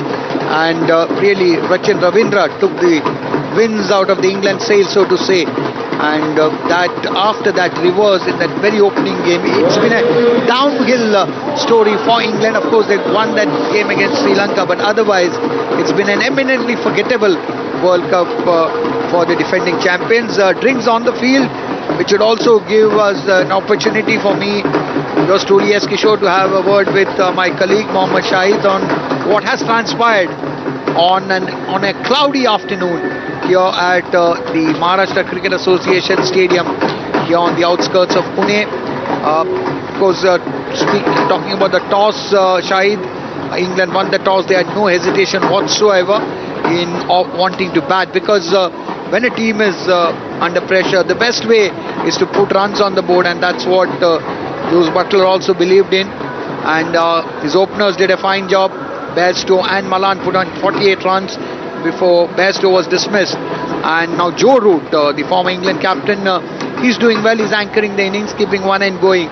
and really Rachin Ravindra took the winds out of the England sails, so to say. And that after that reverse in that very opening game, it's been a downhill story for England. Of course, they won that game against Sri Lanka, but otherwise it's been an eminently forgettable World Cup for the defending champions. Drinks on the field, which would also give us an opportunity for me, yours truly, S. Kishore, to have a word with my colleague Mohammad Shahid on what has transpired on a cloudy afternoon here at the Maharashtra Cricket Association Stadium here on the outskirts of Pune. Of course, talking about the toss, Shahid, England won the toss. They had no hesitation whatsoever in wanting to bat, because when a team is under pressure, the best way is to put runs on the board, and that's what Bruce Butler also believed in. And his openers did a fine job. Bairstow and Malan put on 48 runs before Bairstow was dismissed. And now Joe Root, the former England captain, he's doing well. He's anchoring the innings, keeping one end going.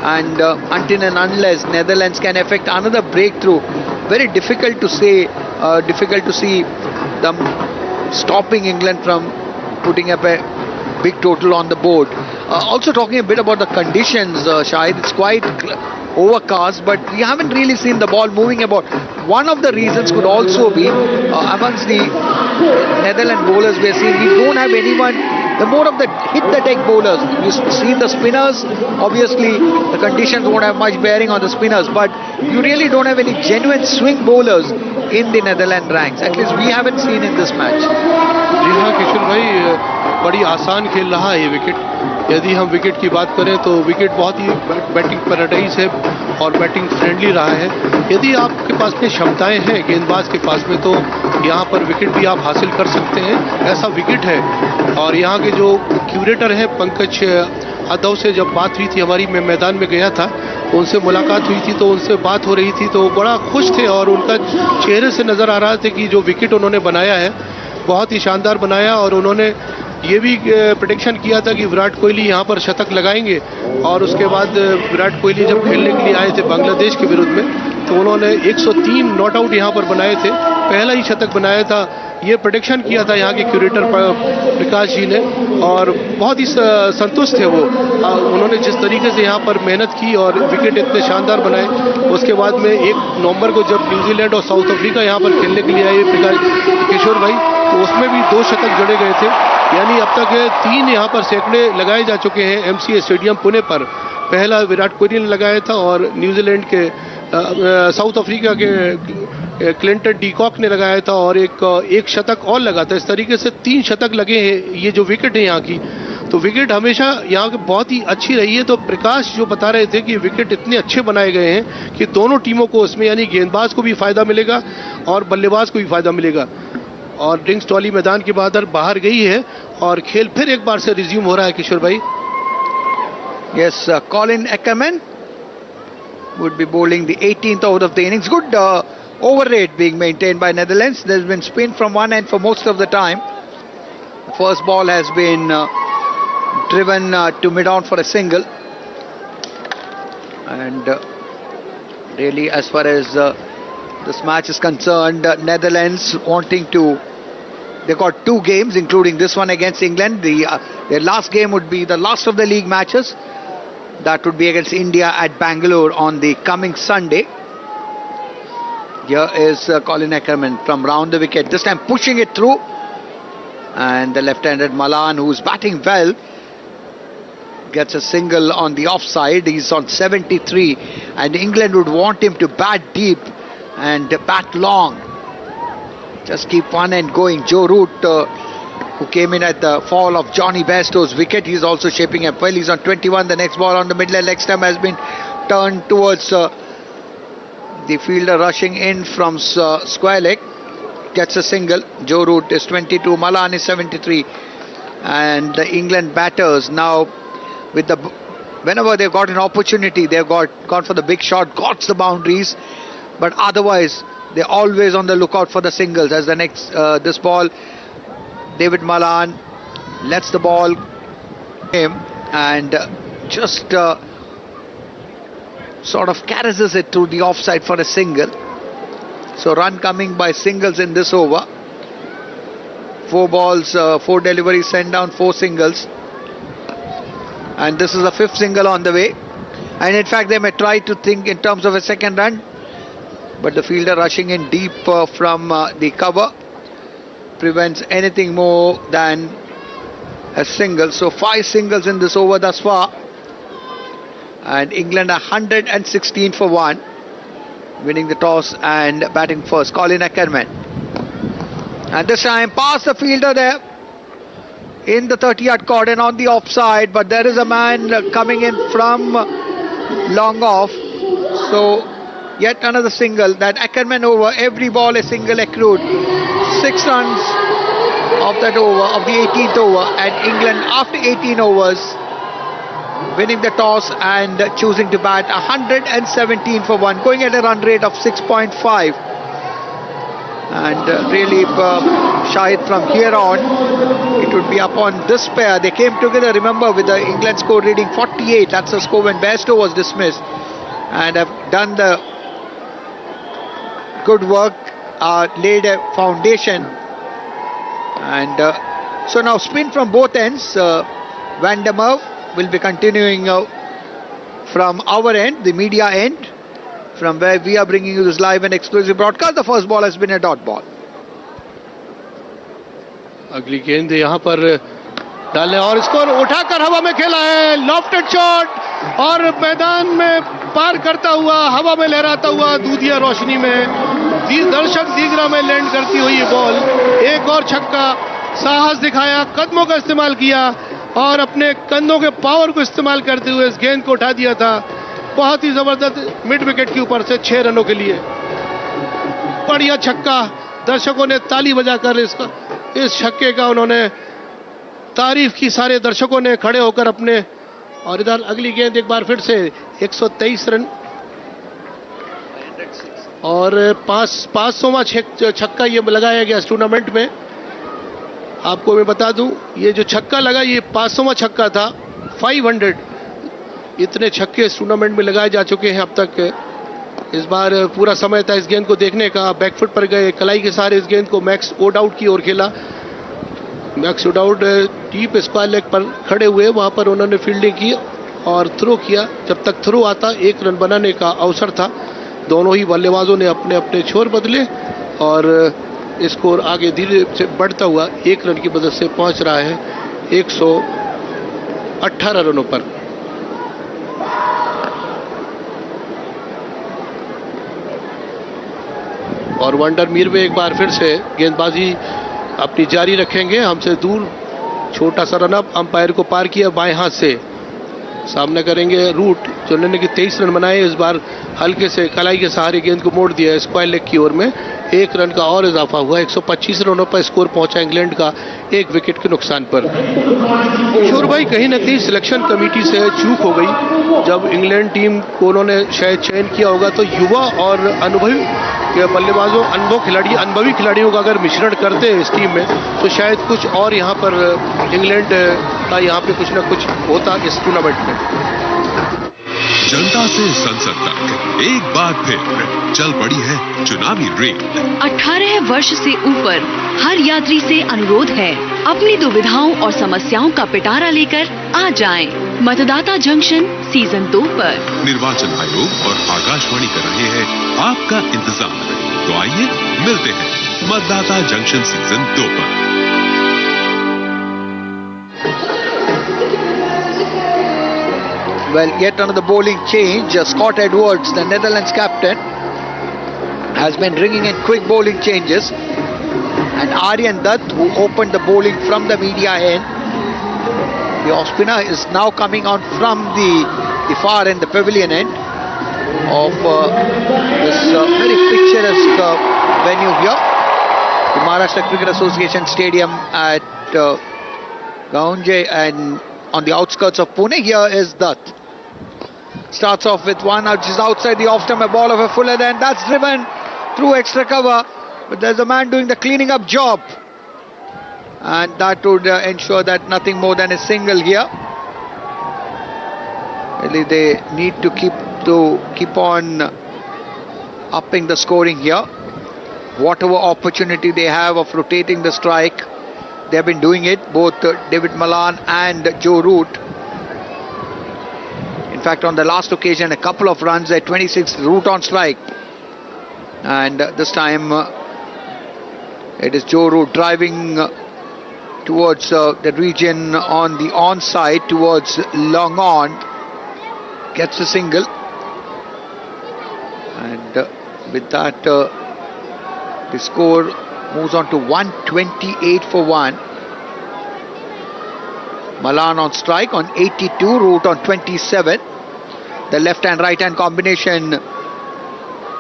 And until and unless Netherlands can effect another breakthrough, very difficult to say, difficult to see them stopping England from putting up a big total on the board. Also talking a bit about the conditions, Shahid, it's quite overcast, but we haven't really seen the ball moving about. one of the reasons could also be amongst the Netherlands bowlers we are seeing, we don't have anyone, the more of the hit the deck bowlers. You see the spinners, obviously the conditions won't have much bearing on the spinners, but you really don't have any genuine swing bowlers in the Netherlands ranks. At least we haven't seen in this match. जी हाँ किशोर भाई, बड़ी आसान खेल रहा है ये wicket. यदि हम विकेट की बात करें तो विकेट बहुत ही बैटिंग पैराडाइज है और बैटिंग फ्रेंडली रहा है. यदि आपके पास में क्षमताएं हैं गेंदबाज के पास में तो यहाँ पर विकेट भी आप हासिल कर सकते हैं. ऐसा विकेट है. और यहाँ के जो क्यूरेटर हैं पंकज यादव से जब बात हुई थी हमारी, मैं मैदान में गया था, उनसे मुलाकात हुई थी तो उनसे बात हो रही थी तो बड़ा खुश थे और उनका चेहरे से नज़र आ रहा था कि जो विकेट उन्होंने बनाया है बहुत ही शानदार बनाया. और उन्होंने ये भी प्रेडिक्शन किया था कि विराट कोहली यहाँ पर शतक लगाएंगे. और उसके बाद विराट कोहली जब खेलने के लिए आए थे बांग्लादेश के विरुद्ध में तो उन्होंने 103 नॉट आउट यहाँ पर बनाए थे, पहला ही शतक बनाया था. ये प्रेडिक्शन किया था यहाँ के क्यूरेटर प्रकाश जी ने और बहुत ही संतुष्ट थे वो. उन्होंने जिस तरीके से यहाँ पर मेहनत की और विकेट इतने शानदार बनाए. उसके बाद में 1 नवंबर को जब न्यूजीलैंड और साउथ अफ्रीका यहाँ पर खेलने के लिए आए किशोर भाई, तो उसमें भी 2 शतक जड़े गए थे. यानी अब तक 3 यहाँ पर सैकड़े लगाए जा चुके हैं एमसीए स्टेडियम पुणे पर. पहला विराट कोहली ने लगाया था और न्यूजीलैंड के साउथ अफ्रीका के क्लिंटन डीकॉक ने लगाया था और एक शतक और लगा था. इस तरीके से 3 शतक लगे हैं. ये जो विकेट है यहाँ की, तो विकेट हमेशा यहाँ की बहुत ही अच्छी रही है. तो प्रकाश जो बता रहे थे कि विकेट इतने अच्छे बनाए गए हैं कि दोनों टीमों को उसमें यानी गेंदबाज को भी फायदा मिलेगा और बल्लेबाज को भी फायदा मिलेगा. और ड्रिंक्स ट्रॉली मैदान के बाहर गई है और खेल फिर एक बार से रिज्यूम हो रहा है किशोर भाई. Yes, Colin Ackermann would be bowling the 18th over of the innings. Good over rate being maintained by Netherlands. There's been spin from one end for most of the time. The first ball has been driven to mid-on for a single. And really, as far as this match is concerned, Netherlands wanting to... They got 2 games, including this one against England. Their last game would be the last of the league matches. That would be against India at Bangalore on the coming Sunday. Here is Colin Ackermann from round the wicket. This time pushing it through. And the left-handed Malan, who's batting well, gets a single on the offside. He's on 73. And England would want him to bat deep and bat long. Just keep one end going. Joe Root, who came in at the fall of Jonny Bairstow's wicket, he's also shaping up well. He's on 21. The next ball on the middle leg stump has been turned towards the fielder rushing in from square leg. Gets a single. Joe Root is 22. Malan is 73. And the England batters now, with whenever they've got an opportunity, they've gone for the big shot, got the boundaries, but otherwise they're always on the lookout for the singles. As the next this ball, David Malan lets the ball him and just sort of caresses it to the offside for a single. So run coming by singles in this over. 4 balls, 4 deliveries sent down, 4 singles. And this is the 5th single on the way. And in fact, they may try to think in terms of a second run. But the fielder rushing in deep from the cover prevents anything more than a single. So 5 singles in this over thus far. And England 116 for 1. Winning the toss and batting first. Colin Ackermann. And this time past the fielder there in the 30-yard cordon on the offside. But there is a man coming in from long off. So yet another single. That Ackermann over, every ball a single accrued. 6 runs of that over, of the 18th over. And England after 18 overs winning the toss and choosing to bat 117 for 1, going at a run rate of 6.5. And really, Shahid, from here on, it would be upon this pair. They came together, remember, with the England score reading 48. That's the score when Bairstow was dismissed. And have done the good work, laid a foundation. And so now spin from both ends. Van der Merwe will be continuing from our end, the media end. from where we are bringing you this live and exclusive broadcast. The first ball has been a dot ball. अगली गेंद यहाँ पर डालने और score उठाकर हवा में खेला है, लॉफ्टेड शॉट और मैदान में पार करता हुआ हवा में लहराता हुआ दूधिया रोशनी में दर्शक दीगरा में लैंड करती हुई ये बॉल, एक और छक्का, साहस दिखाया, कदमों का इस्तेमाल किया और अपने कंधों के पावर को इस्तेमाल करते हुए इस गेंद को उठा दिया था। बहुत ही जबरदस्त मिड विकेट के ऊपर से 6 रनों के लिए बढ़िया छक्का। दर्शकों ने ताली बजाकर इस छक्के का उन्होंने तारीफ की, सारे दर्शकों ने खड़े होकर अपने। और इधर अगली गेंद एक बार फिर से 123 रन और 500वां छक्का ये लगाया गया इस टूर्नामेंट में। आपको मैं बता दूं, ये जो छक्का लगा ये 500वां छक्का था। 500 इतने छक्के इस टूर्नामेंट में लगाए जा चुके हैं अब तक। इस बार पूरा समय था इस गेंद को देखने का। बैकफुट पर गए, कलाई के सहारे इस गेंद को मैक्स ओडाउड की ओर खेला। Max O'Dowd deep square leg पर खड़े हुए, वहां पर उन्होंने फील्डिंग की और थ्रो किया। जब तक थ्रो आता 1 रन बनाने का अवसर था। दोनों ही बल्लेबाजों ने अपने अपने छोर बदले और स्कोर आगे धीरे से बढ़ता हुआ 1 रन की मदद से पहुंच रहा है 118 रनों पर। और वंडर मीरवे एक बार फिर से गेंदबाजी अपनी जारी रखेंगे। हमसे दूर छोटा सा रन अप, अंपायर को पार किया बाएं हाथ से, सामने करेंगे रूट जिन्होंने कि 23 रन बनाए। इस बार हल्के से कलाई के सहारे गेंद को मोड़ दिया स्क्वायर लेग की ओर में। 1 रन का और इजाफा हुआ। 125 रनों पर स्कोर पहुंचा इंग्लैंड का 1 विकेट के नुकसान पर। किशोर भाई, कहीं ना कहीं सिलेक्शन कमेटी से चूक हो गई। जब इंग्लैंड टीम को उन्होंने शायद चयन किया होगा तो युवा और अनुभवी बल्लेबाजों, अनुभवी खिलाड़ियों का अगर मिश्रण करते हैं इस टीम में तो शायद कुछ और यहाँ पर इंग्लैंड का यहाँ पे कुछ ना कुछ होता इस टूर्नामेंट में। जनता से संसद तक एक बार फिर चल पड़ी है चुनावी रेड। 18 वर्ष से ऊपर हर यात्री से अनुरोध है, अपनी दुविधाओं और समस्याओं का पिटारा लेकर आ जाएं। मतदाता जंक्शन सीजन 2 पर निर्वाचन आयोग और आकाशवाणी कर रहे हैं आपका इंतजार। तो आइए मिलते हैं मतदाता जंक्शन सीजन 2 पर। Well, yet another bowling change. Scott Edwards, the Netherlands captain, has been bringing in quick bowling changes. And Aryan Dutt, who opened the bowling from the media end, the off spinner is now coming on from the far end, the pavilion end of this very picturesque venue here, the Maharashtra Cricket Association Stadium at Gaunje and on the outskirts of Pune. Here is Dutt. Starts off with one, which is outside the off-stump, a ball of a fuller, then that's driven through extra cover. But there's a man doing the cleaning up job. And that would ensure that nothing more than a single here. Really, they need to keep on upping the scoring here. Whatever opportunity they have of rotating the strike, they have been doing it, both David Malan and Joe Root. In fact, on the last occasion, a couple of runs at 26, Root on strike. And this time, it is Joe Root driving towards the region on the onside, towards long on. Gets a single. And with that, the score moves on to 128 for 1. Malan on strike on 82, Root on 27. The left and right hand combination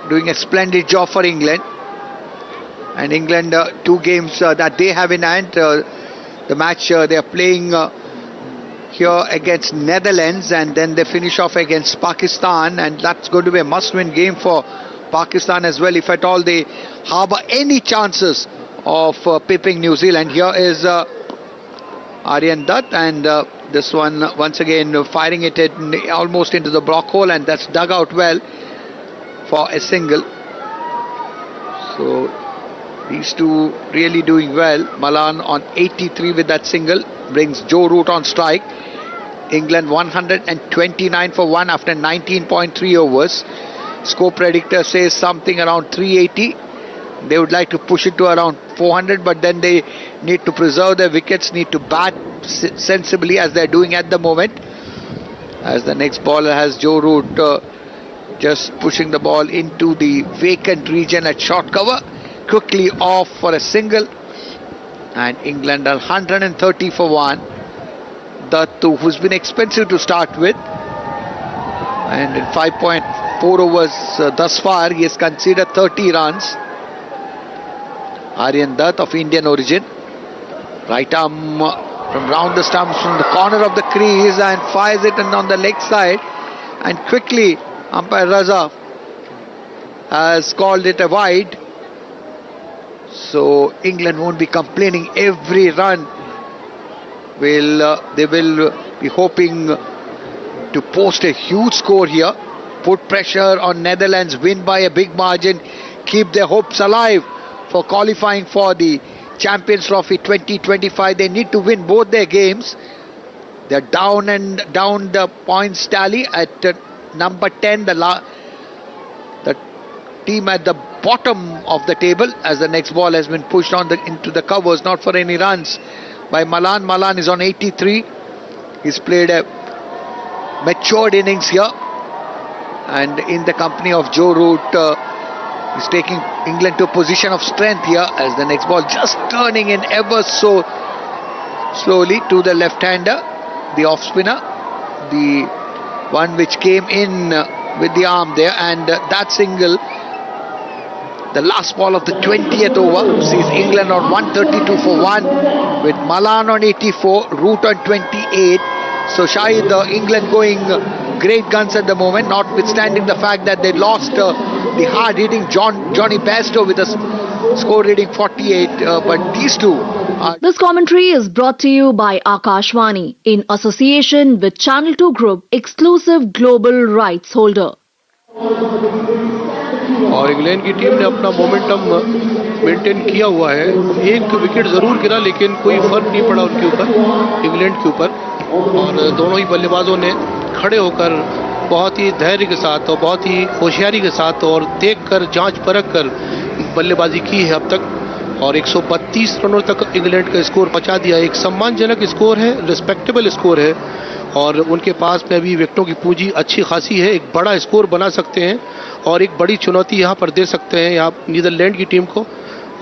doing a splendid job for England. And England, 2 games that they have in hand. The match they are playing here against Netherlands, and then they finish off against Pakistan, and that's going to be a must-win game for Pakistan as well, if at all they harbour any chances of pipping New Zealand. Here is Aryan Dutt, and this one once again firing it almost into the block hole, and that's dug out well for a single. So these two really doing well. Malan on 83 with that single brings Joe Root on strike. England 129 for 1 after 19.3 overs. score predictor says something around 380. They would like to push it to around 400, but then they need to preserve their wickets, need to bat sensibly as they're doing at the moment. As the next bowler has Joe Root just pushing the ball into the vacant region at short cover. Quickly off for a single. And England are 130 for 1. Dutt, who's been expensive to start with. And in 5.4 overs thus far, he has conceded 30 runs. Aryan Dutt of Indian origin. Right arm from round the stumps from the corner of the crease and fires it on the leg side. And quickly, umpire Raza has called it a wide. So England won't be complaining every run. They will be hoping to post a huge score here. Put pressure on Netherlands, win by a big margin, keep their hopes alive for qualifying for the Champions Trophy 2025. They need to win both their games. They're down the points tally at number 10, the team at the bottom of the table, as the next ball has been pushed into the covers, not for any runs by Malan. Malan is on 83. He's played a matured innings here, and in the company of Joe Root, he's taking England to a position of strength here, as the next ball just turning in ever so slowly to the left-hander, the off-spinner, the one which came in with the arm there, and that single, the last ball of the 20th over, sees England on 132 for 1 with Malan on 84, Root on 28. So Shahid, England going great guns at the moment, notwithstanding the fact that they lost the hard-hitting Jonny Bairstow with a score reading 48, but these two are... This commentary is brought to you by Akashvani in association with Channel 2 Group, exclusive global rights holder. और England की team ने अपना momentum maintain किया हुआ है. एक wicket जरूर गिरा, लेकिन कोई फर्क नहीं पड़ा उनके ऊपर, इंग्लैंड के ऊपर. और दोनों ही बल्लेबाजों ने खड़े होकर बहुत ही धैर्य के साथ और बहुत ही होशियारी के साथ और देख कर, जांच परख कर बल्लेबाजी की है अब तक. और 132 रनों तक इंग्लैंड का स्कोर पहुंचा दिया. एक सम्मानजनक स्कोर है, रिस्पेक्टेबल स्कोर है, और उनके पास में अभी विकेटों की पूंजी अच्छी खासी है. एक बड़ा स्कोर बना सकते हैं और एक बड़ी चुनौती यहाँ पर दे सकते हैं यहाँ नीदरलैंड की टीम को.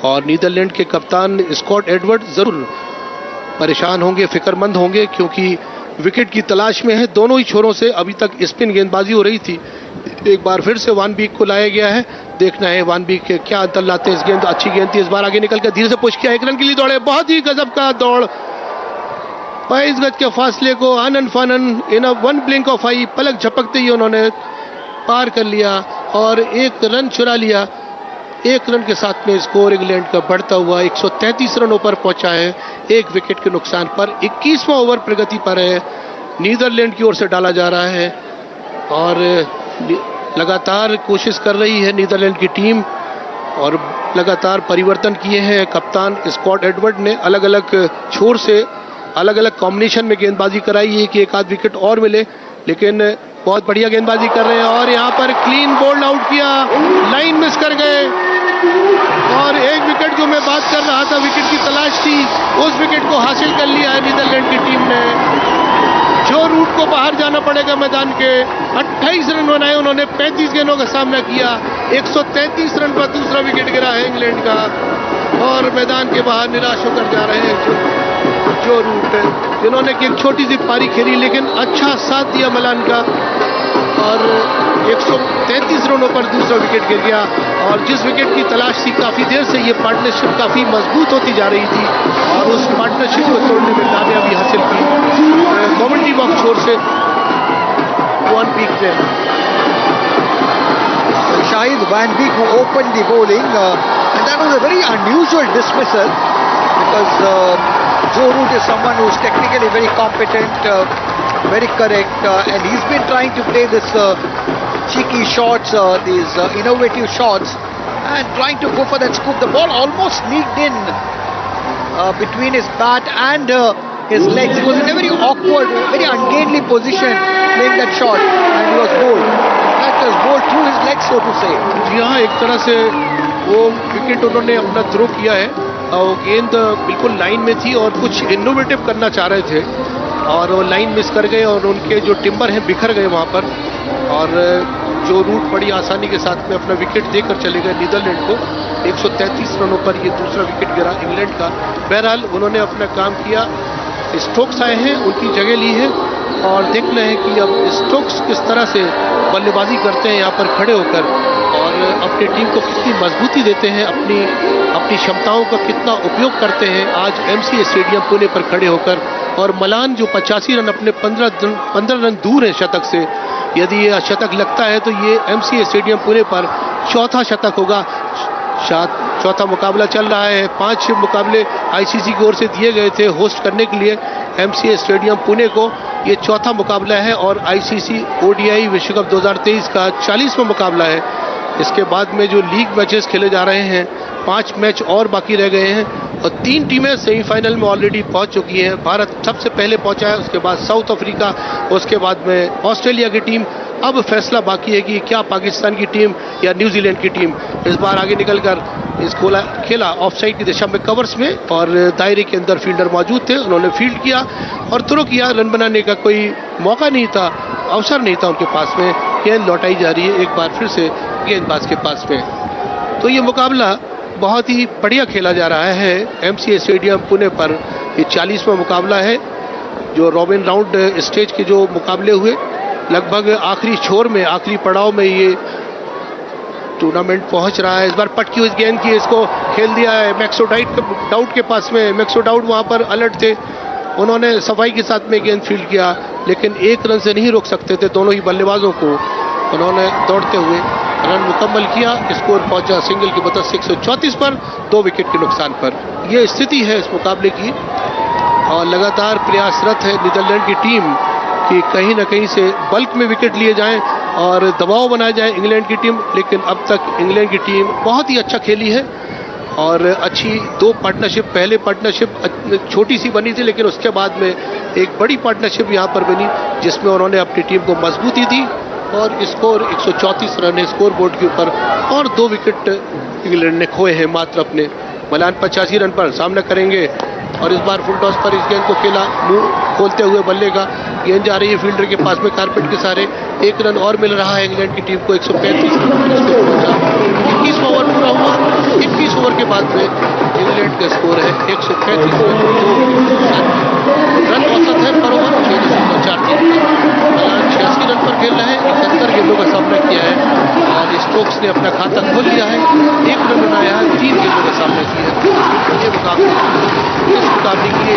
और नीदरलैंड के कप्तान स्कॉट एडवर्ड जरूर परेशान होंगे, फिक्रमंद होंगे, क्योंकि विकेट की तलाश में है. दोनों ही छोरों से अभी तक स्पिन गेंदबाजी हो रही थी. एक बार फिर से वान बीक को लाया गया है. देखना है वान बीक क्या अंतर लाते हैं. इस गेंद अच्छी गेंद थी, इस बार आगे निकल कर धीरे से पुश किया, 1 रन के लिए दौड़े. बहुत ही गजब का दौड़, 22 गज के फासले को अनन फनन इन वन ब्लिंक ऑफ आई, पलक झपकते ही उन्होंने पार कर लिया और 1 रन चुरा लिया. 1 रन के साथ में स्कोर इंग्लैंड का बढ़ता हुआ 133 रनों पर पहुंचा है, 1 विकेट के नुकसान पर. 21वां ओवर प्रगति पर है, नीदरलैंड की ओर से डाला जा रहा है और लगातार कोशिश कर रही है नीदरलैंड की टीम और लगातार परिवर्तन किए हैं कप्तान स्कॉट एडवर्ड ने. अलग अलग छोर से अलग अलग कॉम्बिनेशन में गेंदबाजी कराई है कि एक आध विकेट और मिले, लेकिन बहुत बढ़िया गेंदबाजी कर रहे हैं. और यहाँ पर क्लीन बोल्ड आउट किया, लाइन मिस कर गए और 1 विकेट जो मैं बात कर रहा था, विकेट की तलाश थी, उस विकेट को हासिल कर लिया है नीदरलैंड की टीम ने. जो रूट को बाहर जाना पड़ेगा मैदान के. 28 रन बनाए उन्होंने, 35 गेंदों का सामना किया. 133 रन पर दूसरा विकेट गिरा है इंग्लैंड का और मैदान के बाहर निराश होकर जा रहे हैं जो रूट है, जिन्होंने एक छोटी सी पारी खेली, लेकिन अच्छा साथ दिया मलान का और 133 रनों पर दूसरा विकेट गिर गया. और जिस विकेट की तलाश थी, काफी देर से ये पार्टनरशिप काफी मजबूत होती जा रही थी और उस पार्टनरशिप को तोड़ने में कामयाबी हासिल की कमेंट्री बॉक्स छोर से वन बीक ने. Shahid, Van Beek who opened the bowling, and that was a very unusual dismissal because Joe Root is someone who is technically very competent, very correct, and he's been trying to play this cheeky shots, these innovative shots, and trying to go for that scoop. The ball almost sneaked in between his bat and his legs. He was in a very awkward, very ungainly position playing that shot, and he was bowled. That was bowled through his legs, so to say. जी हाँ, एक तरह से वो wicket उन्होंने अपना throw किया है और वो गेंद बिल्कुल लाइन में थी और कुछ इनोवेटिव करना चाह रहे थे और वो लाइन मिस कर गए और उनके जो टिम्बर हैं बिखर गए वहाँ पर और जो रूट बड़ी आसानी के साथ में अपना विकेट देकर चले गए नीदरलैंड को। 133 रनों पर ये दूसरा विकेट गिरा इंग्लैंड का। बहरहाल उन्होंने अपना काम किया, स्टोक्स आए हैं, उनकी जगह ली है और देखना है कि अब स्टोक्स किस तरह से बल्लेबाजी करते हैं यहाँ पर खड़े होकर और अपनी टीम को कितनी मजबूती देते हैं, अपनी क्षमताओं का कितना उपयोग करते हैं आज एमसीए स्टेडियम पुणे पर खड़े होकर। और मलान जो 85 रन अपने 15 रन दूर है शतक से, यदि ये शतक लगता है तो ये एमसीए स्टेडियम पुणे पर चौथा शतक होगा। चौथा मुकाबला चल रहा है। 5 मुकाबले आईसीसी की ओर से दिए गए थे होस्ट करने के लिए एमसीए स्टेडियम पुणे को। ये चौथा मुकाबला है और आईसीसी ओडीआई विश्व कप 2023 का 40वां मुकाबला है। इसके बाद में जो लीग मैचेस खेले जा रहे हैं, 5 मैच और बाकी रह गए हैं और 3 टीमें सेमीफाइनल में ऑलरेडी पहुंच चुकी हैं। भारत सबसे पहले पहुंचा है, उसके बाद साउथ अफ्रीका, उसके बाद में ऑस्ट्रेलिया की टीम। अब फैसला बाकी है कि क्या पाकिस्तान की टीम या न्यूजीलैंड की टीम इस बार आगे निकलकर इसको खेला ऑफसाइड की दिशा में कवर्स में और दायरे के अंदर फील्डर मौजूद थे, उन्होंने फील्ड किया और थ्रो किया। रन बनाने का कोई मौका नहीं था, अवसर नहीं था उनके पास में। गेंद लौटाई जा रही है एक बार फिर से गेंदबाज के पास में। तो ये मुकाबला बहुत ही बढ़िया खेला जा रहा है एमसीए स्टेडियम पुणे पर। ये 40वां मुकाबला है जो रॉबिन राउंड स्टेज के जो मुकाबले हुए, लगभग आखिरी छोर में, आखिरी पड़ाव में ये टूर्नामेंट पहुंच रहा है। इस बार पटकी हुई गेंद की इसको खेल दिया है डाउड के पास में। डाउड वहां पर अलर्ट थे, उन्होंने सफाई के साथ में गेंद फील्ड किया, लेकिन 1 रन से नहीं रोक सकते थे दोनों ही बल्लेबाजों को। उन्होंने दौड़ते हुए रन मुकम्मल किया। स्कोर पहुंचा सिंगल की बदौलत 134 पर, 2 विकेट के नुकसान पर। यह स्थिति है इस मुकाबले की और लगातार प्रयासरत है नीदरलैंड की टीम कि कहीं ना कहीं से बल्क में विकेट लिए जाएं और दबाव बनाया जाए इंग्लैंड की टीम। लेकिन अब तक इंग्लैंड की टीम बहुत ही अच्छा खेली है और अच्छी 2 पार्टनरशिप, पहले पार्टनरशिप छोटी सी बनी थी लेकिन उसके बाद में एक बड़ी पार्टनरशिप यहाँ पर बनी जिसमें उन्होंने अपनी टीम को मजबूती दी और स्कोर 134 रन है स्कोर बोर्ड के ऊपर और 2 विकेट इंग्लैंड ने खोए हैं मात्र अपने। मलान 85 रन पर सामना करेंगे और इस बार फुल टॉस पर इस गेंद को खेला, मुंह खोलते हुए बल्ले का गेंद जा रही है फील्डर के पास में कारपेट के सहारे। 1 रन और मिल रहा है इंग्लैंड की टीम को। 135 रन 21 ओवर पूरा हुआ। 21 ओवर के बाद में इंग्लैंड का स्कोर है 135 रन औसत है पर ओवर 6.43। मलान 86 रन पर खेल रहे हैं, 71 गेंदों का सामना किया है और स्टोक्स ने अपना खाता खोल लिया है। 1 रन बनाया है, 3 गेंदों का सामना किया है। ये मुकाबले की ये स्थिति है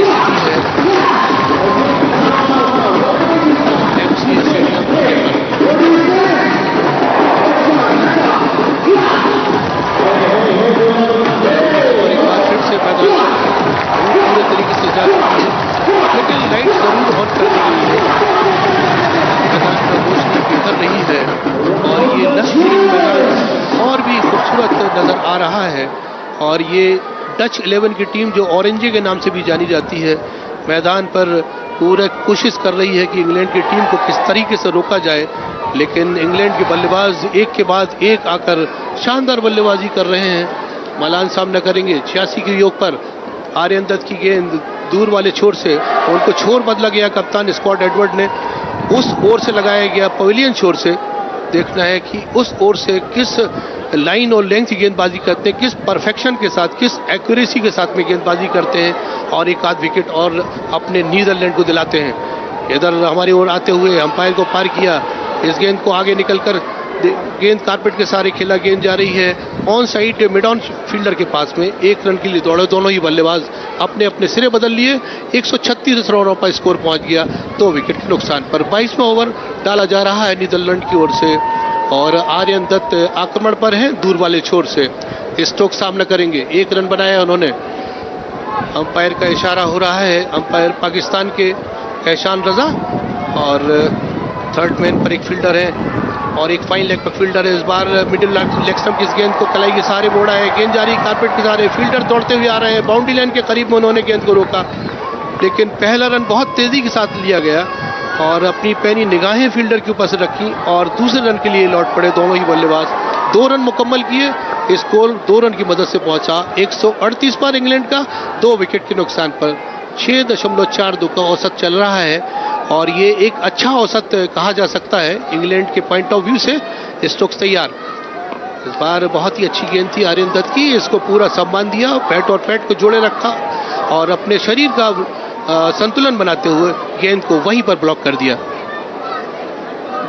एमसीए स्टेडियम और एक बार फिर से मैदान पूरे तरीके से जा चुकी है लेकिन लाइट जरूर ऑन कर दी गई है। मैदान का रोशनी बेहतर नहीं है और ये लश्करी मैदान और भी खूबसूरत नजर आ रहा है और ये डच 11 की टीम जो ऑरेंजे के नाम से भी जानी जाती है मैदान पर पूरा कोशिश कर रही है कि इंग्लैंड की टीम को किस तरीके से रोका जाए। लेकिन इंग्लैंड के बल्लेबाज एक के बाद एक आकर शानदार बल्लेबाजी कर रहे हैं। मलान सामना करेंगे 86 के योग पर। आर्यन दत्त की गेंद दूर वाले छोर से, उनको छोर बदला गया कप्तान स्कॉट एडवर्ड ने, उस ओर से लगाया गया पवेलियन छोर से। देखना है कि उस ओर से किस लाइन और लेंथ की गेंदबाजी करते हैं, किस परफेक्शन के साथ, किस एक्यूरेसी के साथ में गेंदबाजी करते हैं और एक आध विकेट और अपने नीदरलैंड को दिलाते हैं। इधर हमारी ओर आते हुए अंपायर को पार किया, इस गेंद को आगे निकलकर गेंद कारपेट के सारे खेला, गेंद जा रही है on side mid on fielder के पास में। 1 रन के लिए दौड़े दोनों ही बल्लेबाज, अपने अपने सिरे बदल लिए। 136 रनों पर स्कोर पहुंच गया 2 विकेट के नुकसान पर। 22वां ओवर डाला जा रहा है नीदरलैंड की ओर से और आर्यन दत्त आक्रमण पर हैं दूर वाले छोर से। स्टोक्स सामना करेंगे, 1 रन बनाया उन्होंने। अंपायर का इशारा हो रहा है, अंपायर पाकिस्तान के एहसान रजा और थर्ड मैन पर एक फील्डर है और एक फाइन लेग पर फील्डर है। इस बार मिडिल लेग स्टंप की इस गेंद को कलाई के सहारे मोड़ा है, गेंद जारी कारपेट के सहारे, फील्डर दौड़ते हुए आ रहे हैं, बाउंड्री लाइन के करीब में उन्होंने गेंद को रोका लेकिन पहला रन बहुत तेजी के साथ लिया गया और अपनी पैनी निगाहें फील्डर के ऊपर से रखी और दूसरे रन के लिए लौट पड़े दोनों ही बल्लेबाज। 2 रन मुकम्मल किए, स्कोर 2 रन की मदद से पहुंचा 138 पर इंग्लैंड का 2 विकेट के नुकसान पर। 6.42 का औसत चल रहा है और ये एक अच्छा औसत कहा जा सकता है इंग्लैंड के पॉइंट ऑफ व्यू से। स्टोक्स तैयार, इस बार बहुत ही अच्छी गेंद थी आर्यन दत्त की, इसको पूरा सम्मान दिया, पैट और पैट को जोड़े रखा और अपने शरीर का संतुलन बनाते हुए गेंद को वहीं पर ब्लॉक कर दिया।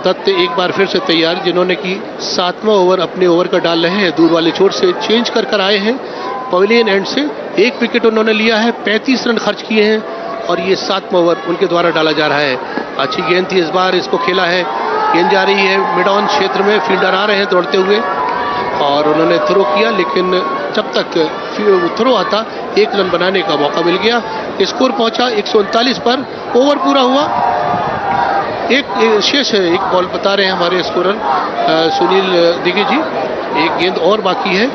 दत्त एक बार फिर से तैयार, जिन्होंने की 7वां ओवर अपने ओवर का डाल रहे हैं, दूर वाले छोर से चेंज कर आए हैं पवेलियन एंड से। 1 विकेट उन्होंने लिया है, 35 रन खर्च किए हैं और ये 7वां ओवर उनके द्वारा डाला जा रहा है। अच्छी गेंद थी, इस बार इसको खेला है, गेंद जा रही है मिड ऑन क्षेत्र में, फील्डर आ रहे हैं दौड़ते हुए और उन्होंने थ्रो किया, लेकिन जब तक थ्रो आता 1 रन बनाने का मौका मिल गया। स्कोर पहुंचा 139 पर, ओवर पूरा हुआ। एक शेष है, एक बॉल बता रहे हैं हमारे स्कोरर सुनील दिग्गी जी, एक गेंद और बाकी है।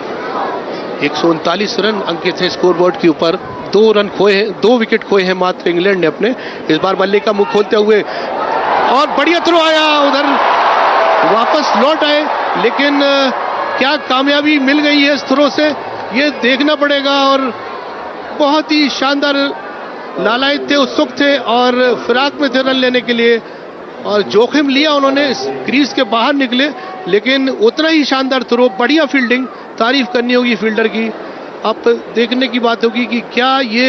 139 रन अंकित है स्कोरबोर्ड के ऊपर। 2 रन खोए हैं, 2 विकेट खोए हैं मात्र इंग्लैंड ने अपने। इस बार बल्ले का मुंह खोलते हुए और बढ़िया थ्रो आया, उधर वापस लौट आए, लेकिन क्या कामयाबी मिल गई है इस थ्रो से ये देखना पड़ेगा। और बहुत ही शानदार, लालायित थे, उत्सुक थे और फिराक में थे रन लेने के लिए और जोखिम लिया उन्होंने, क्रीज के बाहर निकले, लेकिन उतना ही शानदार थ्रो, बढ़िया फील्डिंग, तारीफ करनी होगी फील्डर की। अब देखने की बात होगी कि क्या ये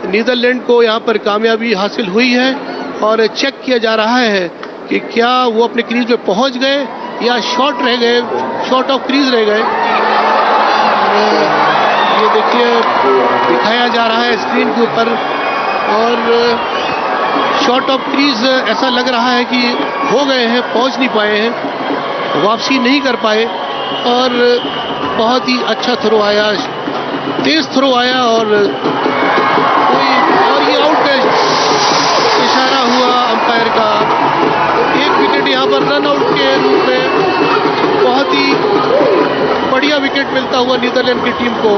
नीदरलैंड को यहाँ पर कामयाबी हासिल हुई है और चेक किया जा रहा है कि क्या वो अपने क्रीज में पहुंच गए या शॉर्ट रह गए, शॉर्ट ऑफ क्रीज रह गए। ये देखिए दिखाया जा रहा है स्क्रीन के ऊपर और शॉर्ट ऑफ क्रीज ऐसा लग रहा है कि हो गए हैं, पहुंच नहीं पाए हैं, वापसी नहीं कर पाए। और बहुत ही अच्छा थ्रो आया, तेज थ्रो आया और ये आउट है, इशारा हुआ अंपायर का। 1 विकेट यहाँ पर रन आउट के रूप में बहुत ही बढ़िया विकेट मिलता हुआ नीदरलैंड की टीम को,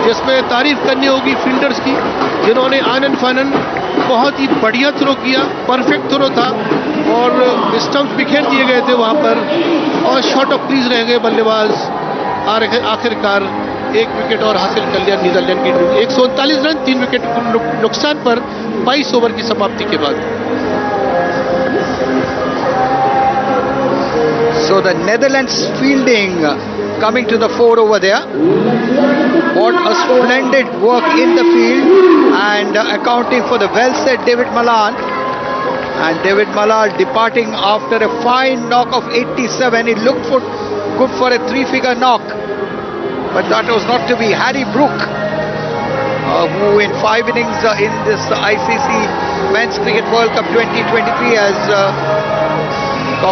जिसमें तारीफ करनी होगी फील्डर्स की, जिन्होंने आनन फानन बहुत ही बढ़िया थ्रो किया, परफेक्ट थ्रो था और स्टंप बिखेर दिए गए थे वहां पर और शॉर्ट ऑफ क्रीज रह गए बल्लेबाज। आखिरकार 1 विकेट और हासिल कर लिया नीदरलैंड की टीम। 139 रन 3 विकेट नुकसान पर 22 ओवर की समाप्ति के बाद। So the Netherlands fielding coming to the fore over there. What a splendid work in the field and accounting for the well set David Malan. And David Malan departing after a fine knock of 87. It looked good for a 3-figure knock, but that was not to be. Harry Brook, who in 5 innings in this ICC Men's Cricket World Cup 2023 has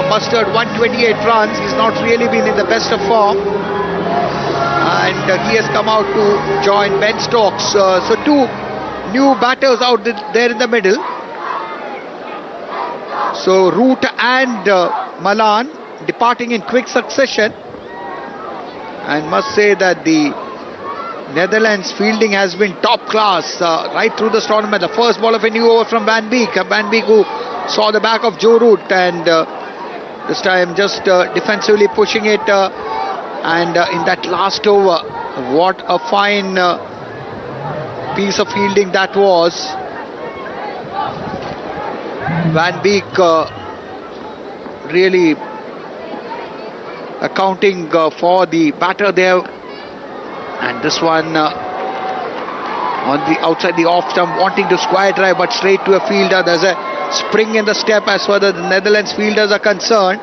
mustered 128 runs. He's not really been in the best of form, and he has come out to join Ben Stokes. So 2 new batters out there in the middle. So Root and Malan departing in quick succession, and must say that the Netherlands fielding has been top class right through this tournament. The first ball of a new over from Van Beek, who saw the back of Joe Root, and this time just defensively pushing it, and in that last over, what a fine piece of fielding that was. Van Beek really accounting for the batter there, and this one on the outside the off stump, wanting to square drive but straight to a fielder. There's a spring in the step as far as the Netherlands fielders are concerned.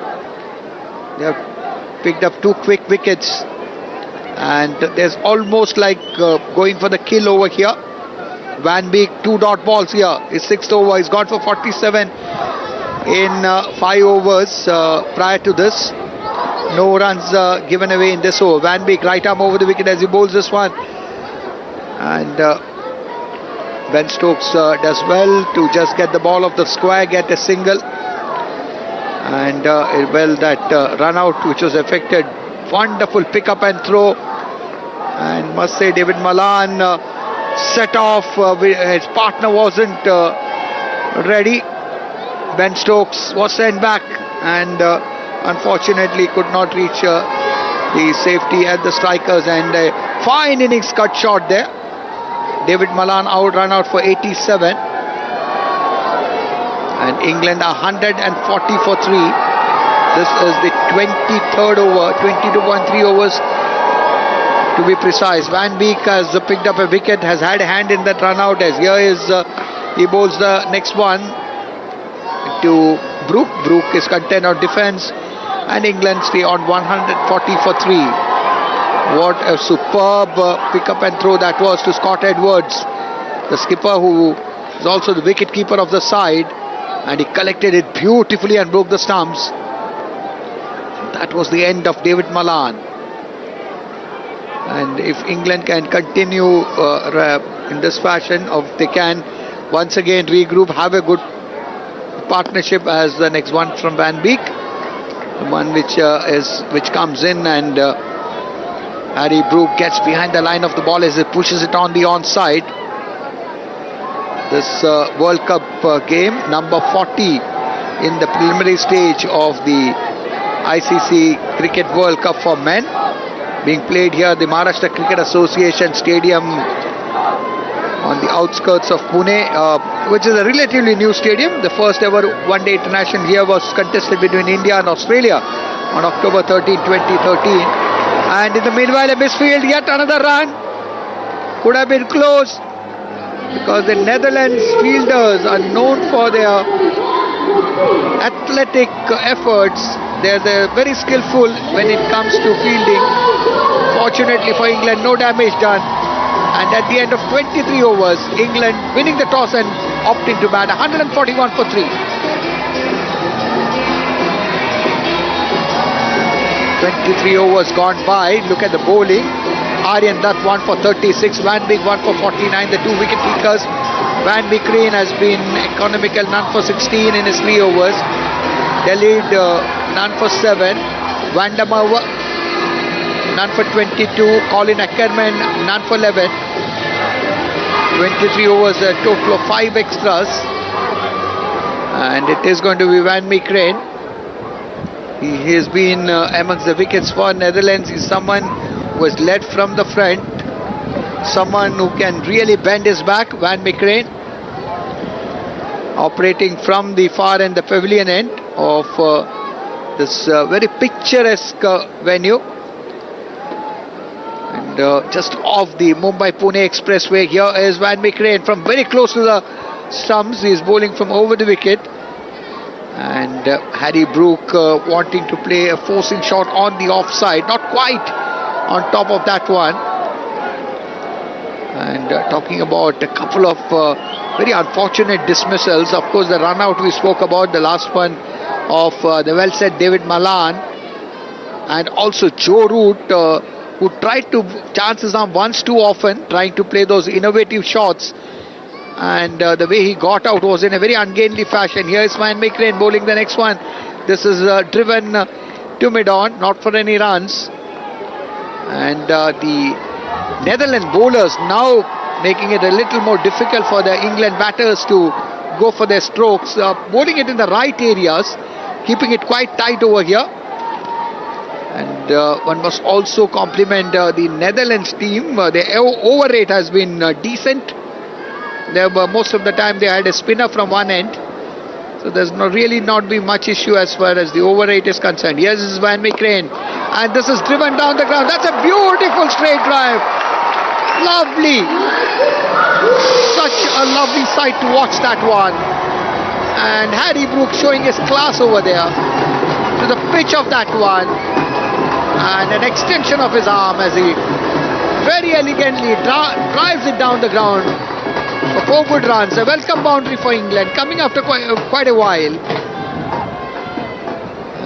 They have picked up 2 quick wickets, and there's almost like going for the kill over here. Van Beek 2 dot balls here. His 6th over. He's gone for 47 in 5 overs prior to this. No runs given away in this over. Van Beek right arm over the wicket as he bowls this one, and Ben Stokes does well to just get the ball off the square, get a single, and well that run out which was affected. Wonderful pick up and throw, and must say David Malan set off. His partner wasn't ready. Ben Stokes was sent back and unfortunately could not reach the safety at the strikers, and a fine innings cut short there. David Malan run out for 87, and England are 140 for 3. This is the 23rd over, 22.3 overs to be precise. Van Beek has picked up a wicket, has had a hand in that run out, as here is he bowls the next one to Brook. Brook is content on defence, and England stay on 140 for 3. What a superb pick up and throw that was to Scott Edwards, the skipper, who is also the wicket keeper of the side, and he collected it beautifully and broke the stumps. That was the end of David Malan. And if England can continue in this fashion, or they can once again regroup, have a good partnership as the next one from Van Beek, the one which comes in, and Harry Brook gets behind the line of the ball as he pushes it on the onside. This World Cup game, number 40 in the preliminary stage of the ICC Cricket World Cup for men, being played here at the Maharashtra Cricket Association Stadium on the outskirts of Pune, which is a relatively new stadium. The first ever one-day international here was contested between India and Australia on October 13, 2013. And in the meanwhile, a misfield, yet another run. Could have been close, because the Netherlands fielders are known for their athletic efforts. They're very skillful when it comes to fielding. Fortunately for England, no damage done. And at the end of 23 overs, England winning the toss and opting to bat, 141 for 3. 23 overs gone by. Look at the bowling. Aryan Dutt 1 for 36, Van Beek 1 for 49, the two wicket takers. Van Meekeren has been economical, none for 16 in his 3 overs. Dawid none for 7, Vandamawa none for 22, Colin Ackermann none for 11. 23 overs, a total of 5 extras, and it is going to be Van Meekeren. He has been amongst the wickets for Netherlands. He's someone who has led from the front, someone who can really bend his back. Van Meekeren operating from the far end, the pavilion end of this very picturesque venue, and just off the Mumbai-Pune Expressway. Here is Van Meekeren from very close to the stumps. He is bowling from over the wicket, and Harry Brook wanting to play a forcing shot on the offside, not quite on top of that one. And talking about a couple of very unfortunate dismissals. Of course, the run out we spoke about, the last one of the well said David Malan, and also Joe Root, who tried to chance his arm once too often, trying to play those innovative shots, and the way he got out was in a very ungainly fashion. Here is Van Meekeren bowling the next one. This is driven to mid-on, not for any runs, and the Netherlands bowlers now making it a little more difficult for the England batters to go for their strokes, bowling it in the right areas, keeping it quite tight over here. And one must also compliment the Netherlands team. The over rate has been decent. Most of the time they had a spinner from one end, so there's really not been much issue as far as the over rate is concerned. Yes, this is Van Meekeren, and this is driven down the ground. That's a beautiful straight drive. Lovely. Such a lovely sight to watch that one. And Harry Brook showing his class over there to the pitch of that one, and an extension of his arm as he very elegantly drives it down the ground for 4 good runs. A welcome boundary for England, coming after quite a while.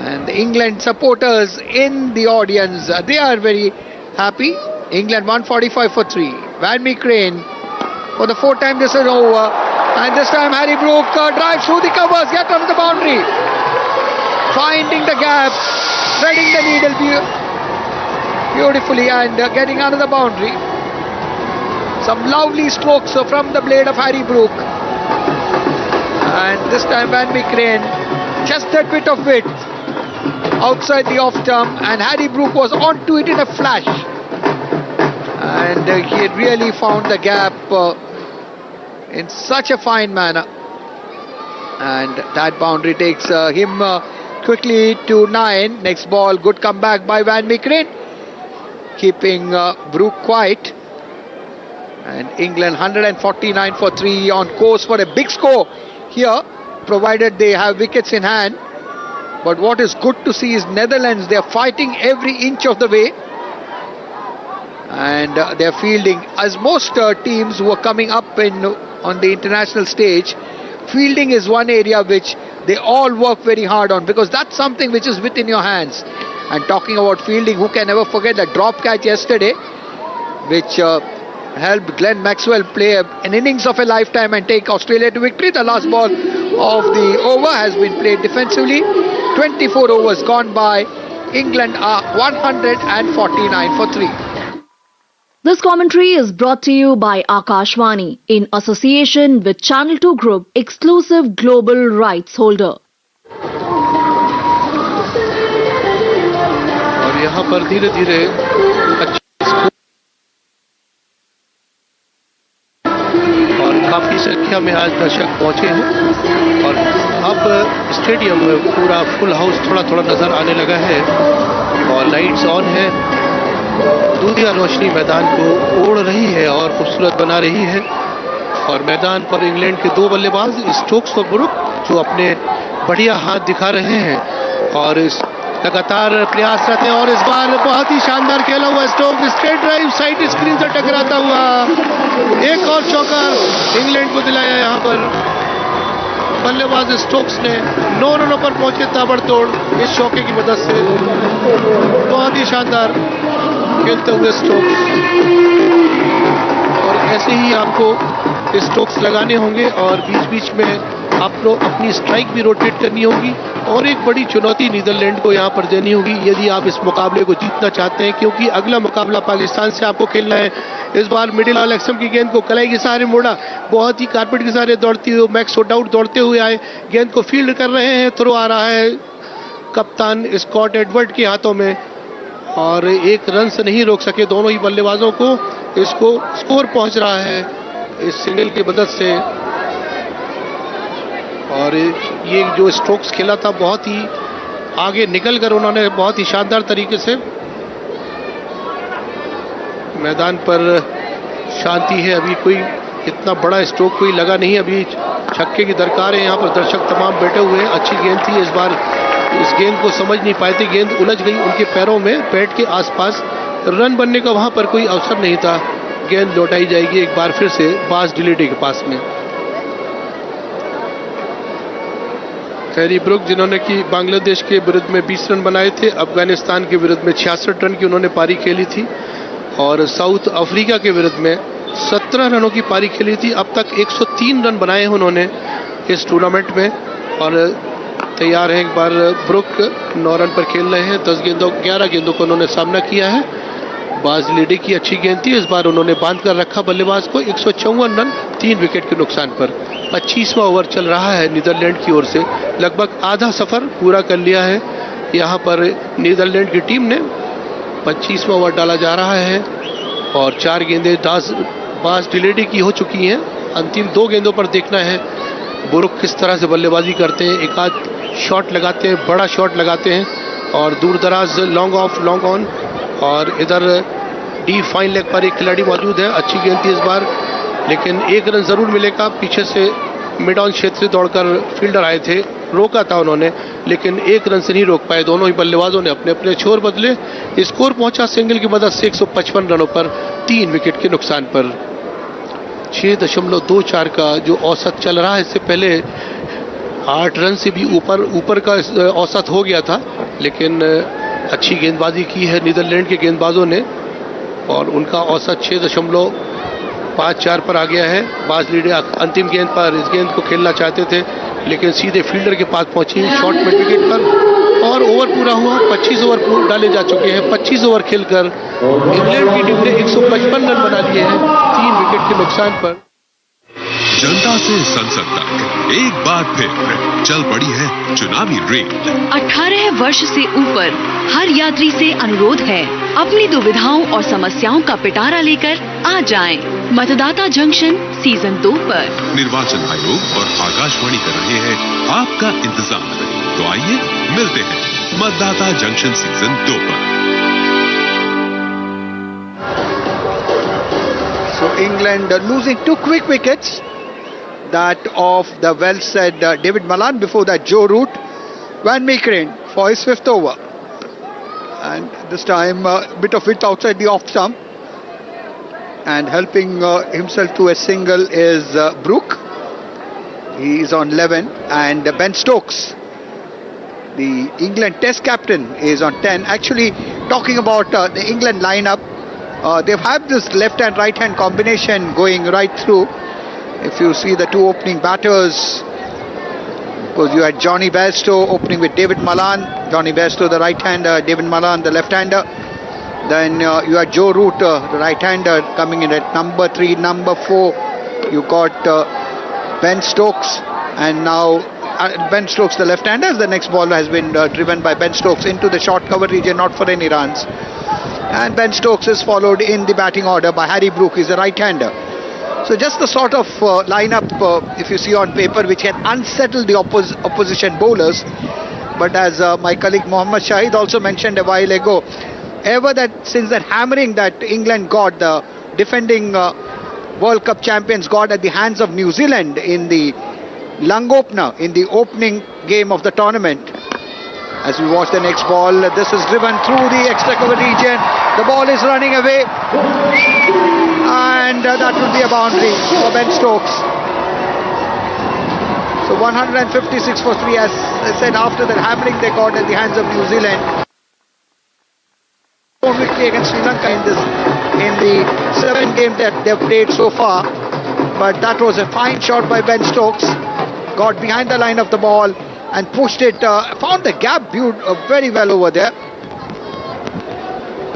And the England supporters in the audience, they are very happy. England 145 for 3. Van Meekeren for the 4th time this is over, and this time Harry Brook drives through the covers, yet on the boundary, finding the gap, threading the needle beautifully, and getting another boundary. Some lovely strokes from the blade of Harry Brook, And this time Van Meekeren, just that bit of width outside the off stump, and Harry Brook was onto it in a flash. And he had really found the gap in such a fine manner. And that boundary takes him quickly to 9. Next ball, good comeback by Van Meekeren, keeping Brook quiet. And England 149 for 3 on course for a big score here, provided they have wickets in hand. But what is good to see is Netherlands, they are fighting every inch of the way. And they are fielding, as most teams who are coming up on the international stage, fielding is one area which they all work very hard on, because that's something which is within your hands. And talking about fielding, who can ever forget the drop catch yesterday, which helped Glenn Maxwell play an innings of a lifetime and take Australia to victory. The last ball of the over has been played defensively. 24 overs gone by. England are 149 for 3. This commentary is brought to you by Akashvani in association with Channel 2 Group, exclusive global rights holder. और यहाँ पर धीरे धीरे और काफी संख्या में आज दर्शक पहुंचे हैं और अब स्टेडियम में पूरा फुल हाउस थोड़ा थोड़ा नजर आने लगा है और लाइट्स ऑन है। दूधिया रोशनी मैदान को ओढ़ रही है और खूबसूरत बना रही है। और मैदान पर इंग्लैंड के 2 बल्लेबाज स्टोक्स और ब्रुक जो अपने बढ़िया हाथ दिखा रहे हैं और लगातार प्रयासरत हैं। और इस बार बहुत ही शानदार खेला हुआ Stokes, straight drive side screen से टकराता हुआ एक और चौका इंग्लैंड को दिलाया। यहाँ पर बल्लेबाज स्टोक्स ने 9 रनों पर पहुंचे ताबड़तोड़ इस चौके की मदद से। बहुत ही शानदार खेलते हुए स्टोक्स, और ऐसे ही आपको स्ट्रोक्स लगाने होंगे और बीच बीच में आपको अपनी स्ट्राइक भी रोटेट करनी होगी। और एक बड़ी चुनौती नीदरलैंड को यहाँ पर देनी होगी यदि आप इस मुकाबले को जीतना चाहते हैं, क्योंकि अगला मुकाबला पाकिस्तान से आपको खेलना है। इस बार मिडिल ऑल एक्सम की गेंद को कलाई के सहारे मोड़ा, बहुत ही कारपेट के सहारे दौड़ती हुई मैक्स ओडाउड दौड़ते हुए आए, गेंद को फील्ड कर रहे हैं। थ्रो आ रहा है कप्तान स्कॉट एडवर्ड के हाथों में और एक रन से नहीं रोक सके दोनों ही बल्लेबाजों को। इसको स्कोर पहुंच रहा है इस सिंगल की मदद से। और ये जो स्ट्रोक्स खेला था बहुत ही आगे निकल कर उन्होंने बहुत ही शानदार तरीके से। मैदान पर शांति है, अभी कोई इतना बड़ा स्ट्रोक कोई लगा नहीं, अभी छक्के की दरकार है। यहाँ पर दर्शक तमाम बैठे हुए हैं। अच्छी गेंद थी, इस बार इस गेंद को समझ नहीं पाए थे, गेंद उलझ गई उनके पैरों में, पैड के आसपास। रन बनने का वहां पर कोई अवसर नहीं था। गेंद लौटाई जाएगी एक बार फिर से बास डिलीटे के पास में। हैरी ब्रुक जिन्होंने कि बांग्लादेश के विरुद्ध में 20 रन बनाए थे, अफगानिस्तान के विरुद्ध में 66 रन की उन्होंने पारी खेली थी और साउथ अफ्रीका के विरुद्ध में 17 रनों की पारी खेली थी। अब तक 103 रन बनाए हैं उन्होंने इस टूर्नामेंट में और तैयार है। एक बार ब्रुक 9 रन पर खेल रहे हैं, 11 गेंदों को उन्होंने सामना किया है। बाज लीडे की अच्छी गेंद थी, इस बार उन्होंने बांध कर रखा बल्लेबाज को। 154 रन 3 विकेट के नुकसान पर। 25वां ओवर चल रहा है नीदरलैंड की ओर से, लगभग आधा सफर पूरा कर लिया है। यहाँ पर नीदरलैंड की टीम ने 25वां ओवर डाला जा रहा है और 4 गेंदें बाज डिलेडी की हो चुकी हैं। अंतिम 2 गेंदों पर देखना है बुरुक किस तरह से बल्लेबाजी करते हैं। एक आध शॉट लगाते हैं, बड़ा शॉट लगाते हैं और दूर दराज लॉन्ग ऑफ लॉन्ग ऑन। और इधर डी फाइन लेग पर एक खिलाड़ी मौजूद है, अच्छी गेंद थी इस बार, लेकिन 1 रन जरूर मिलेगा। पीछे से मिड ऑन क्षेत्र से दौड़कर फील्डर आए थे, रोका था उन्होंने, लेकिन 1 रन से नहीं रोक पाए। दोनों ही बल्लेबाजों ने अपने अपने छोर बदले। स्कोर पहुंचा सिंगल की मदद से 155 रनों पर 3 विकेट के नुकसान पर। 6.24 का जो औसत चल रहा है, इससे पहले 8 रन से भी ऊपर का औसत हो गया था, लेकिन अच्छी गेंदबाजी की है नीदरलैंड के गेंदबाजों ने और उनका औसत 6.54 पर आ गया है। बाज लीडे अंतिम गेंद पर इस गेंद को खेलना चाहते थे, लेकिन सीधे फील्डर के पास पहुंची शॉर्ट मिड विकेट पर और ओवर पूरा हुआ। 25 ओवर डाले जा चुके हैं। 25 ओवर खेलकर इंग्लैंड की टीम ने 155 रन बना लिए हैं 3 विकेट के नुकसान पर। जनता से संसद तक एक बार फिर चल पड़ी है चुनावी रेल। 18 वर्ष से ऊपर हर यात्री से अनुरोध है, अपनी दुविधाओं और समस्याओं का पिटारा लेकर आ जाएं। मतदाता जंक्शन सीजन 2 पर। निर्वाचन आयोग और आकाशवाणी कर रहे हैं आपका इंतजार। तो आइए मिलते हैं मतदाता जंक्शन सीजन 2 पर। So England losing 2 quick wickets, that of the well said David Malan, before that Joe Root, Van Meekeren for his 5th over, and this time a bit of it outside the off stump, and helping himself to a single is Brook. He is on 11, and Ben Stokes, the England Test captain, is on 10. Actually, talking about the England lineup, they've had this left and right hand combination going right through. If you see the 2 opening batters, because you had Jonny Bairstow opening with David Malan, Jonny Bairstow the right hander, David Malan the left hander. Then you had Joe Root, the right hander, coming in at number 3, number 4. You got Ben Stokes, and now Ben Stokes the left hander. The next ball has been driven by Ben Stokes into the short cover region, not for any runs. And Ben Stokes is followed in the batting order by Harry Brook, he's a right-hander. So just the sort of lineup, if you see on paper, which can unsettle the opposition bowlers. But as my colleague Mohammad Shahid also mentioned a while ago, since that hammering that England got, the defending World Cup champions got at the hands of New Zealand in the lung opener, in the opening game of the tournament. As we watch the next ball, this is driven through the extra cover region. The ball is running away, and that would be a boundary for Ben Stokes. So 156 for 3, as I said, after that hammering they got at the hands of New Zealand. Victory against Sri Lanka in the 7 games that they've played so far. But that was a fine shot by Ben Stokes. Got behind the line of the ball and pushed it, found the gap very well over there.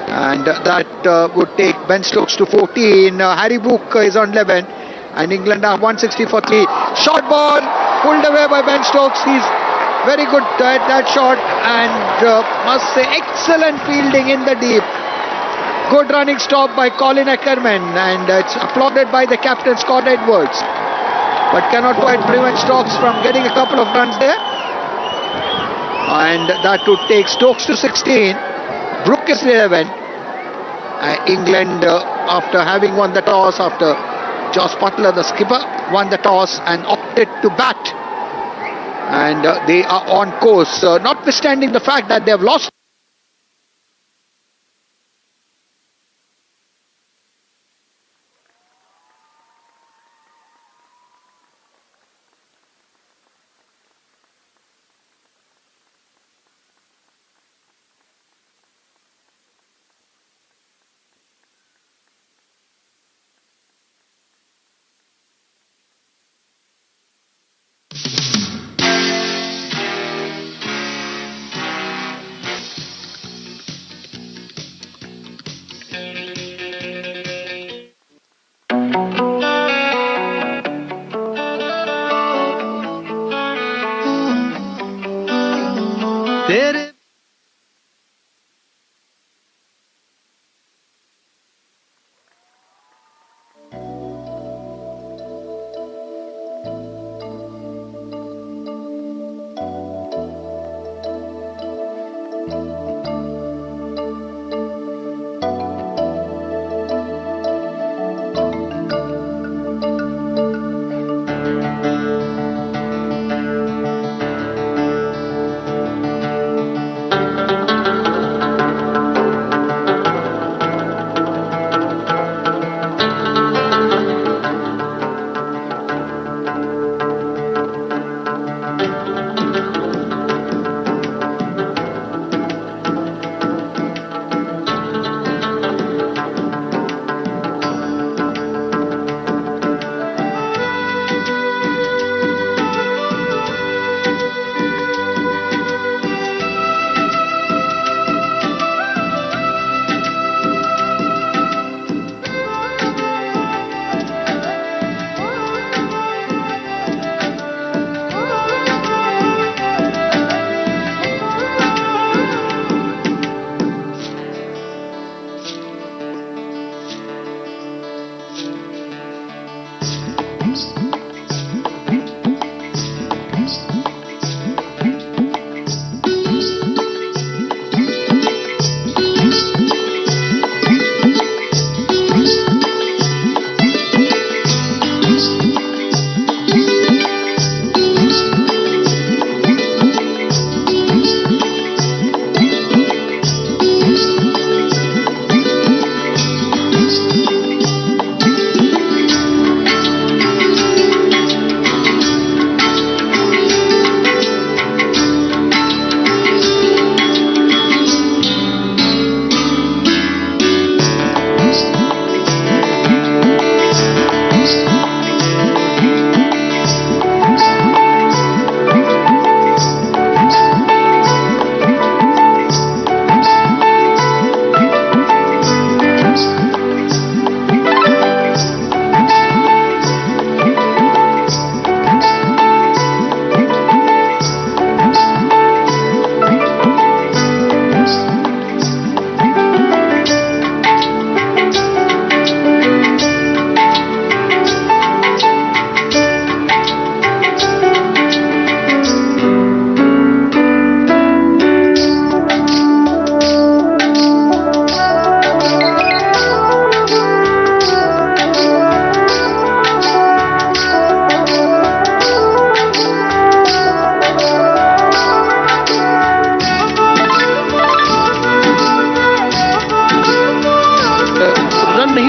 And that would take Ben Stokes to 14. Harry Brook is on 11. And England are 160 for 3. Short ball, pulled away by Ben Stokes. He's very good at that shot. And must say, excellent fielding in the deep. Good running stop by Colin Ackermann. And it's applauded by the captain, Scott Edwards. But cannot quite prevent Stokes from getting a couple of runs there. And that would take Stokes to 16. Brook is 11. England, after having won the toss, after Josh Butler, the skipper, won the toss and opted to bat. And they are on course, notwithstanding the fact that they have lost.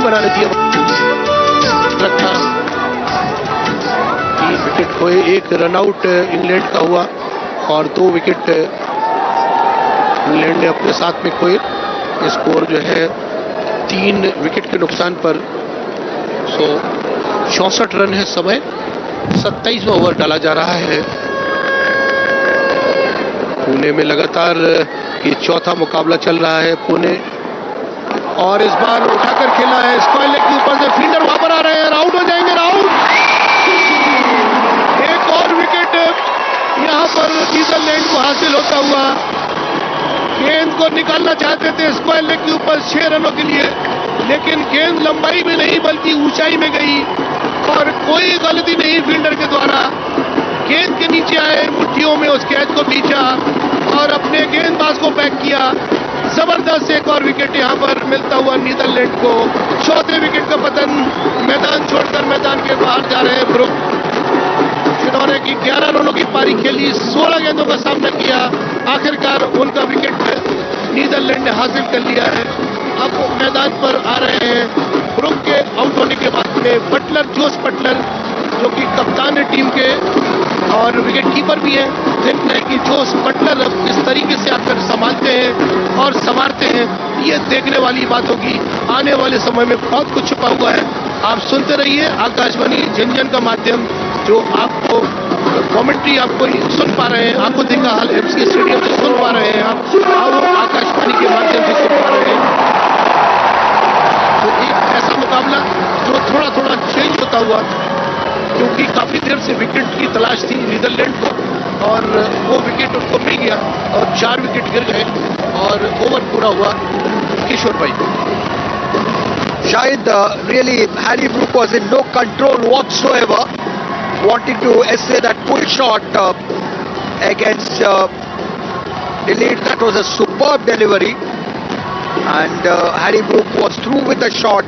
बना लेती है। रखा 3 wicket खोए, 1 runout England का हुआ और 2 wicket England ने अपने साथ में खोए। स्कोर जो है 3 विकेट के नुकसान पर 64 रन है समय। 27वां ओवर डाला जा रहा है। पुणे में लगातार ये चौथा मुकाबला चल रहा है। पुणे और इस बार उठाकर खेला है, स्क्वायर लेग के ऊपर से फील्डर वहां पर आ रहे हैं, आउट हो जाएंगे। आउट, एक और विकेट यहां पर नीदरलैंड को हासिल होता हुआ। गेंद को निकालना चाहते थे स्क्वायर लेग के ऊपर 6 रनों के लिए, लेकिन गेंद लंबाई में नहीं बल्कि ऊंचाई में गई और कोई गलती नहीं फील्डर के द्वारा। गेंद के नीचे आए, मुट्ठियों में उस कैच को खींचा और अपने गेंदबाज को बैक किया। जबरदस्त एक और विकेट यहां पर मिलता हुआ नीदरलैंड को। चौथे विकेट का पतन, मैदान छोड़कर मैदान के बाहर जा रहे हैं ब्रुक, जिन्होंने की 11 रनों की पारी खेली, 16 गेंदों का सामना किया। आखिरकार उनका विकेट नीदरलैंड ने हासिल कर लिया है। अब मैदान पर आ रहे हैं ब्रुक के आउट होने के बाद में बटलर, जोश बटलर, जो कि कप्तान है टीम के और विकेट कीपर भी है। देखना है कि जोश बटलर अब किस तरीके से आकर संभालते हैं और संवारते हैं, ये देखने वाली बात होगी। आने वाले समय में बहुत कुछ छुपा हुआ है। आप सुनते रहिए आकाशवाणी जनजन का माध्यम, जो आपको कमेंट्री आपको सुन पा रहे हैं, आपको देखा हाल एमसी स्टेडियम से सुन पा रहे हैं आप, और आकाशवाणी के माध्यम से सुन पा रहे हैं। तो एक ऐसा मुकाबला जो थोड़ा थोड़ा चेंज होता हुआ, क्योंकि काफी देर से विकेट की तलाश थी नीदरलैंड को और वो विकेट उनको मिल गया और 4 विकेट गिर गए और ओवर पूरा हुआ। किशोर भाई, Shahid, really, Harry Brook was in no control whatsoever. Wanted to essay that pull shot against Leede. That was a superb delivery. And Harry Brook was through with the shot.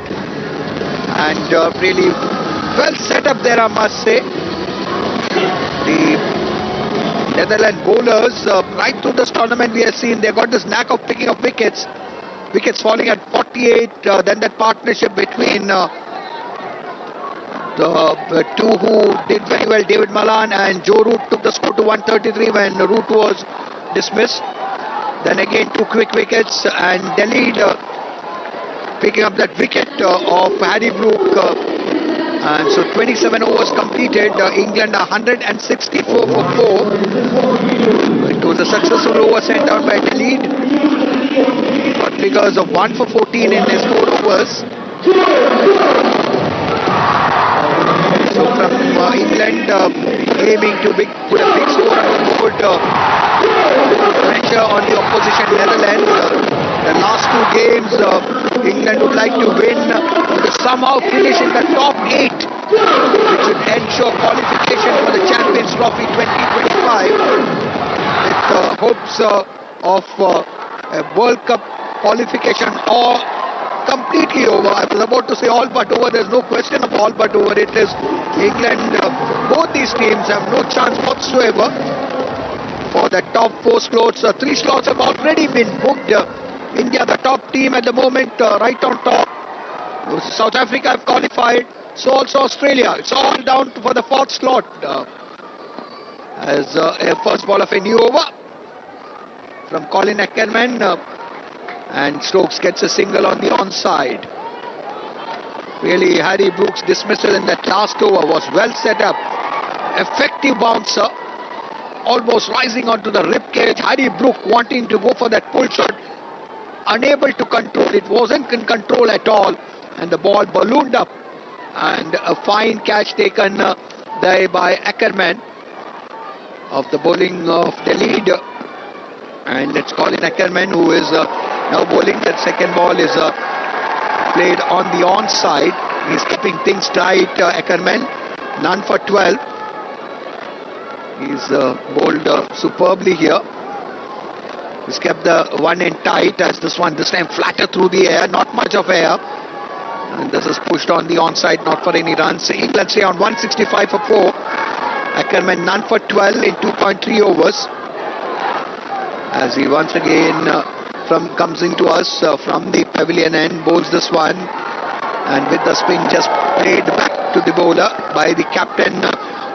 And really well set up there, I must say. The Netherlands bowlers, right through this tournament we have seen, they got this knack of picking up wickets. Wickets falling at 48, then that partnership between the two who did very well, David Malan and Joe Root, took the score to 133 when Root was dismissed. Then again 2 quick wickets and Delhi picking up that wicket of Harry Brook. And so 27 overs completed, England 164 for 4. It was a successful over sent out by Delhi. Got figures of 1 for 14 in his 4 overs. So from England aiming to put a big score on the board, pressure on the opposition Netherlands. The last 2 games England would like to win to somehow finish in the top 8, which would ensure qualification for the Champions Trophy 2025 with hopes of a World Cup qualification or completely over. I was about to say all but over. There's no question of all but over. It is England. Both these teams have no chance whatsoever for the top 4 slots. 3 slots have already been booked. India, the top team at the moment, right on top. South Africa have qualified. So also Australia. It's all down for the 4th slot. As a first ball of a new over from Colin Ackermann. And Stokes gets a single on the onside. Really, Harry Brook's dismissal in that last over was well set up. Effective bouncer, almost rising onto the rib cage. Harry Brook wanting to go for that pull shot, unable to control it, wasn't in control at all, and the ball ballooned up. And a fine catch taken there by Ackermann of the bowling of the lead. And let's call in Ackermann, who is now bowling. That second ball is played on the onside. He's keeping things tight, Ackermann. None for 12. He's bowled superbly here. He's kept the one end tight as this one, this time flatter through the air, not much of air. And this is pushed on the onside, not for any runs. England stay on 165 for 4. Ackermann none for 12 in 2.3 overs. As he once again comes into us from the pavilion end, bowls this one. and with the spin just played back to the bowler by the captain,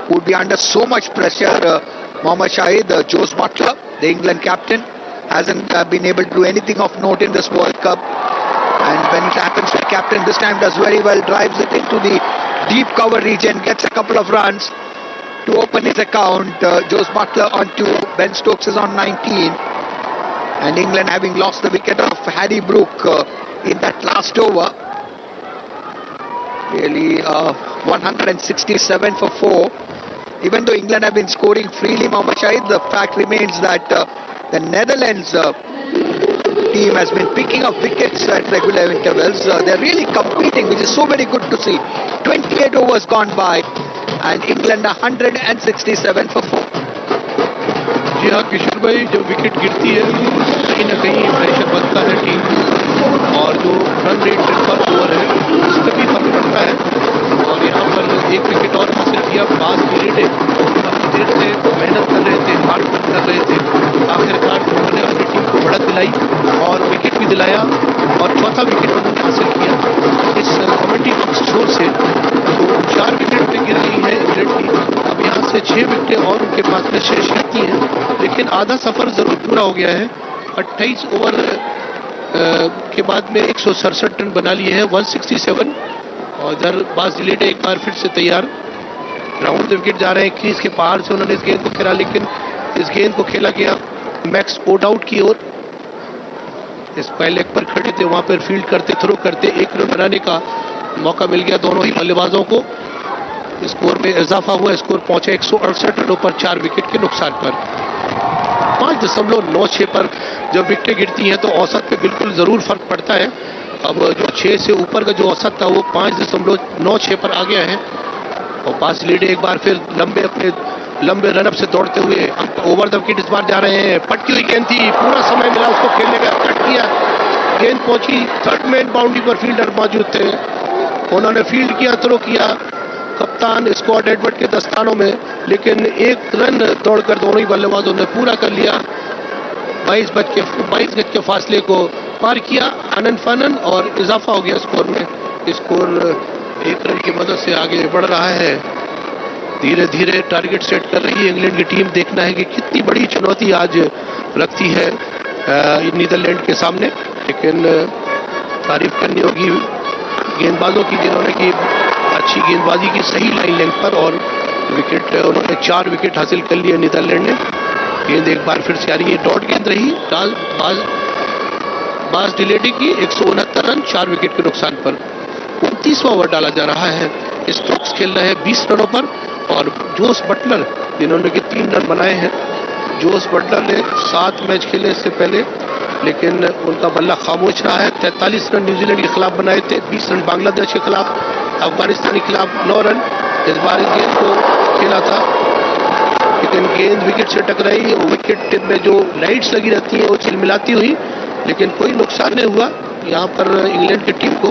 who would be under so much pressure. Mohammad Shahid, Jose Butler, the England captain, hasn't been able to do anything of note in this World Cup, and when it happens to the captain this time does very well, drives it into the deep cover region, gets a couple of runs to open his account. Jose Butler on 2, Ben Stokes is on 19, and England having lost the wicket of Harry Brook in that last over. Really 167 for 4. Even though England have been scoring freely, Mohammad Shahid, the fact remains that the Netherlands team has been picking up wickets at regular intervals. They're really competing, which is so very good to see. 28 overs gone by and England 167 for 4. जी हाँ किशोर भाई, जब wicket गिरती है कहीं ना कहीं pressure बनता है टीम और जो रन रेट पर ओवर है उस पर भी फर्क पड़ता है। और यहाँ पर एक विकेट और हासिल किया बास लीडे, काफी देर से मेहनत कर रहे थे, हार्ड वर्क कर रहे थे, आखिरकार उन्होंने अपनी टीम को बढ़त दिलाई और विकेट भी दिलाया और चौथा विकेट उन्होंने हासिल किया। इस कमेटी बॉक्स छोर से तो 4 विकेट पे गिर गई है इंग्लैंड की। अब यहाँ से 6 विकेटें और उनके पास में शेष रहती हैं, लेकिन आधा सफर जरूर पूरा हो गया है। 28 ओवर के बाद में 167 रन बना लिए हैं, 167। और इधर बास लीडे एक बार फिर से तैयार, राउंड विकेट जा रहे हैं क्रीज के पार से। उन्होंने इस गेंद को खेला, लेकिन इस गेंद को खेला गया मैक्स ओडाउड की ओर। इस पहले लेग पर खड़े थे, वहां पर फील्ड करते, थ्रो करते, 1 रन बनाने का मौका मिल गया दोनों ही बल्लेबाजों को। स्कोर में इजाफा हुआ, स्कोर पहुंचा 168 रनों पर 4 विकेट के नुकसान पर। 5.96 पर जब विकेटें गिरती हैं तो औसत पे बिल्कुल जरूर फर्क पड़ता है। अब जो 6 से ऊपर का जो औसत था वो 5.96 पर आ गया है। और बास लीडे एक बार फिर अपने लंबे रनअप से दौड़ते हुए ओवर द विकेट इस बार जा रहे हैं। पटकी हुई गेंद थी, पूरा समय मिला उसको खेलने का, कट किया, गेंद पहुंची थर्ड मैन बाउंड्री पर, फील्डर मौजूद थे, उन्होंने फील्ड किया, थ्रो किया कप्तान स्कॉट एडवर्ड के दस्तानों में, लेकिन 1 रन दौड़कर दोनों ही बल्लेबाजों ने पूरा कर लिया। 22 गज के फासले को पार किया आनन फानन और इजाफा हो गया स्कोर में। स्कोर 1 रन की मदद से आगे बढ़ रहा है। धीरे धीरे टारगेट सेट कर रही है इंग्लैंड की टीम। देखना है कि कितनी बड़ी चुनौती आज रखती है नीदरलैंड के सामने, लेकिन तारीफ करनी होगी गेंदबाजों की जिन्होंने की अच्छी गेंदबाजी की सही लाइन लेंथ पर, और विकेट उन्होंने 4 विकेट हासिल कर लिए नीदरलैंड ने। गेंद एक बार फिर से आ रही है, डॉट गेंद रही बास डिलेडी की, 169 रन 4 विकेट के नुकसान पर। 29वां ओवर डाला जा रहा है। स्टोक्स खेल रहे हैं 20 रनों पर और जोस बटलर जिन्होंने कि 3 रन बनाए हैं। जोस बटलर ने 7 मैच खेले इससे पहले, लेकिन उनका बल्ला खामोश रहा है। 43 रन न्यूजीलैंड के खिलाफ बनाए थे, 20 रन बांग्लादेश के खिलाफ, अफगानिस्तान के खिलाफ 9 रन। इस बार गेंद को खेला था, लेकिन गेंद विकेट से टकराई। विकेट में जो लाइट्स लगी रहती है वो चिलमिलाती हुई, लेकिन कोई नुकसान नहीं हुआ। यहाँ पर इंग्लैंड की टीम को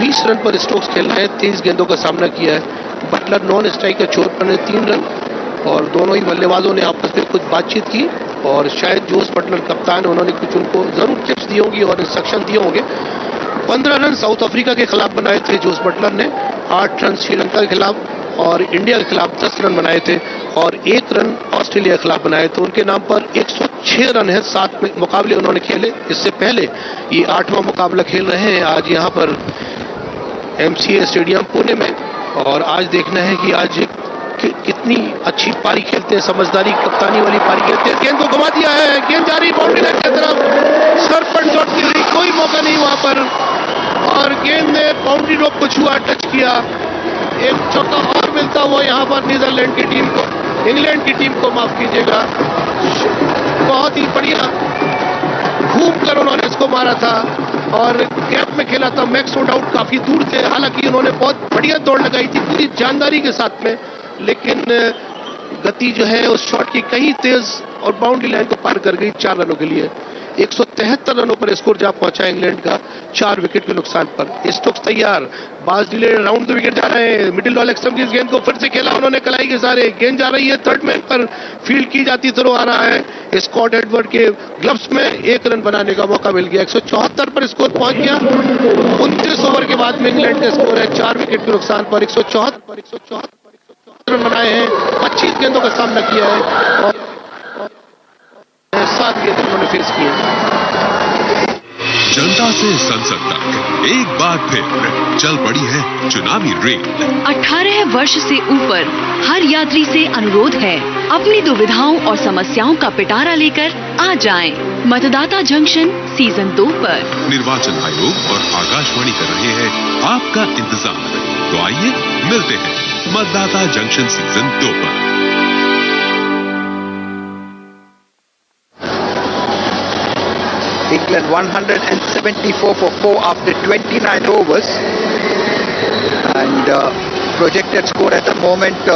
20 रन पर स्टोक्स खेल रहे हैं, 23 गेंदों का सामना किया है। बटलर नॉन स्ट्राइक का छोर पर 3 रन, और दोनों ही बल्लेबाजों ने आपस में कुछ बातचीत की, और शायद जोस बटलर कप्तान उन्होंने कुछ उनको जरूर टिप्स दी होंगी और इंस्ट्रक्शन दिए होंगे। 15 रन साउथ अफ्रीका के खिलाफ बनाए थे जोस बटलर ने, 8 रन श्रीलंका के खिलाफ और इंडिया के खिलाफ 10 रन बनाए थे, और 1 रन ऑस्ट्रेलिया के खिलाफ बनाए थे। उनके नाम पर 106 रन है। 7 मुकाबले उन्होंने खेले, इससे पहले ये 8वां मुकाबला खेल रहे हैं आज यहाँ पर MCA स्टेडियम पुणे में। और आज देखना है कि आज कितनी अच्छी पारी खेलते हैं, समझदारी कप्तानी वाली पारी खेलते हैं। गेंद को घुमा दिया है, गेंद जा रही बाउंड्री लाइन की तरफ, सर पर चोट की गई, कोई मौका नहीं वहां पर, और गेंद ने बाउंड्री रोप को छुआ, टच किया। एक चौका और मिलता हुआ यहाँ पर नीदरलैंड की टीम को, इंग्लैंड की टीम को माफ कीजिएगा। बहुत ही बढ़िया घूम कर उन्होंने इसको मारा था और गैप में खेला था। मैक्स ओडाउड काफी दूर थे, हालांकि उन्होंने बहुत बढ़िया दौड़ लगाई थी पूरी जानदारी के साथ में, लेकिन गति जो है उस शॉट की कहीं तेज और बाउंड्री लाइन को पार कर गई 4 रनों के लिए। 173 रनों पर स्कोर जा पहुंचा इंग्लैंड का 4 विकेट के नुकसान पर। स्टोक्स तैयार, बाज डिले राउंड द विकेट जा रहे हैं, मिडिल ऑल एक्सम की इस गेंद को फिर से खेला उन्होंने कलाई के सारे, गेंद जा रही है थर्ड मैन पर, फील्ड की जाती थ्रो आ रहा है, स्कॉट एडवर्ड के ग्लव्स में 1 रन बनाने का मौका मिल गया। 174 पर स्कोर पहुंच गया। 29 ओवर के बाद में इंग्लैंड का स्कोर है 4 विकेट के नुकसान पर 174 रन बनाए हैं। 25 गेंदों का सामना किया है और 7 गेंद उन्होंने फेस किए। जनता से संसद तक एक बार फिर चल पड़ी है चुनावी रेल। 18 वर्ष से ऊपर हर यात्री से अनुरोध है, अपनी दुविधाओं और समस्याओं का पिटारा लेकर आ जाएं। मतदाता जंक्शन सीजन 2 पर। निर्वाचन आयोग और आकाशवाणी कर रहे हैं आपका इंतजार। तो आइए मिलते हैं मतदाता जंक्शन सीजन 2 पर। England 174 for 4 after 29 overs, and projected score at the moment,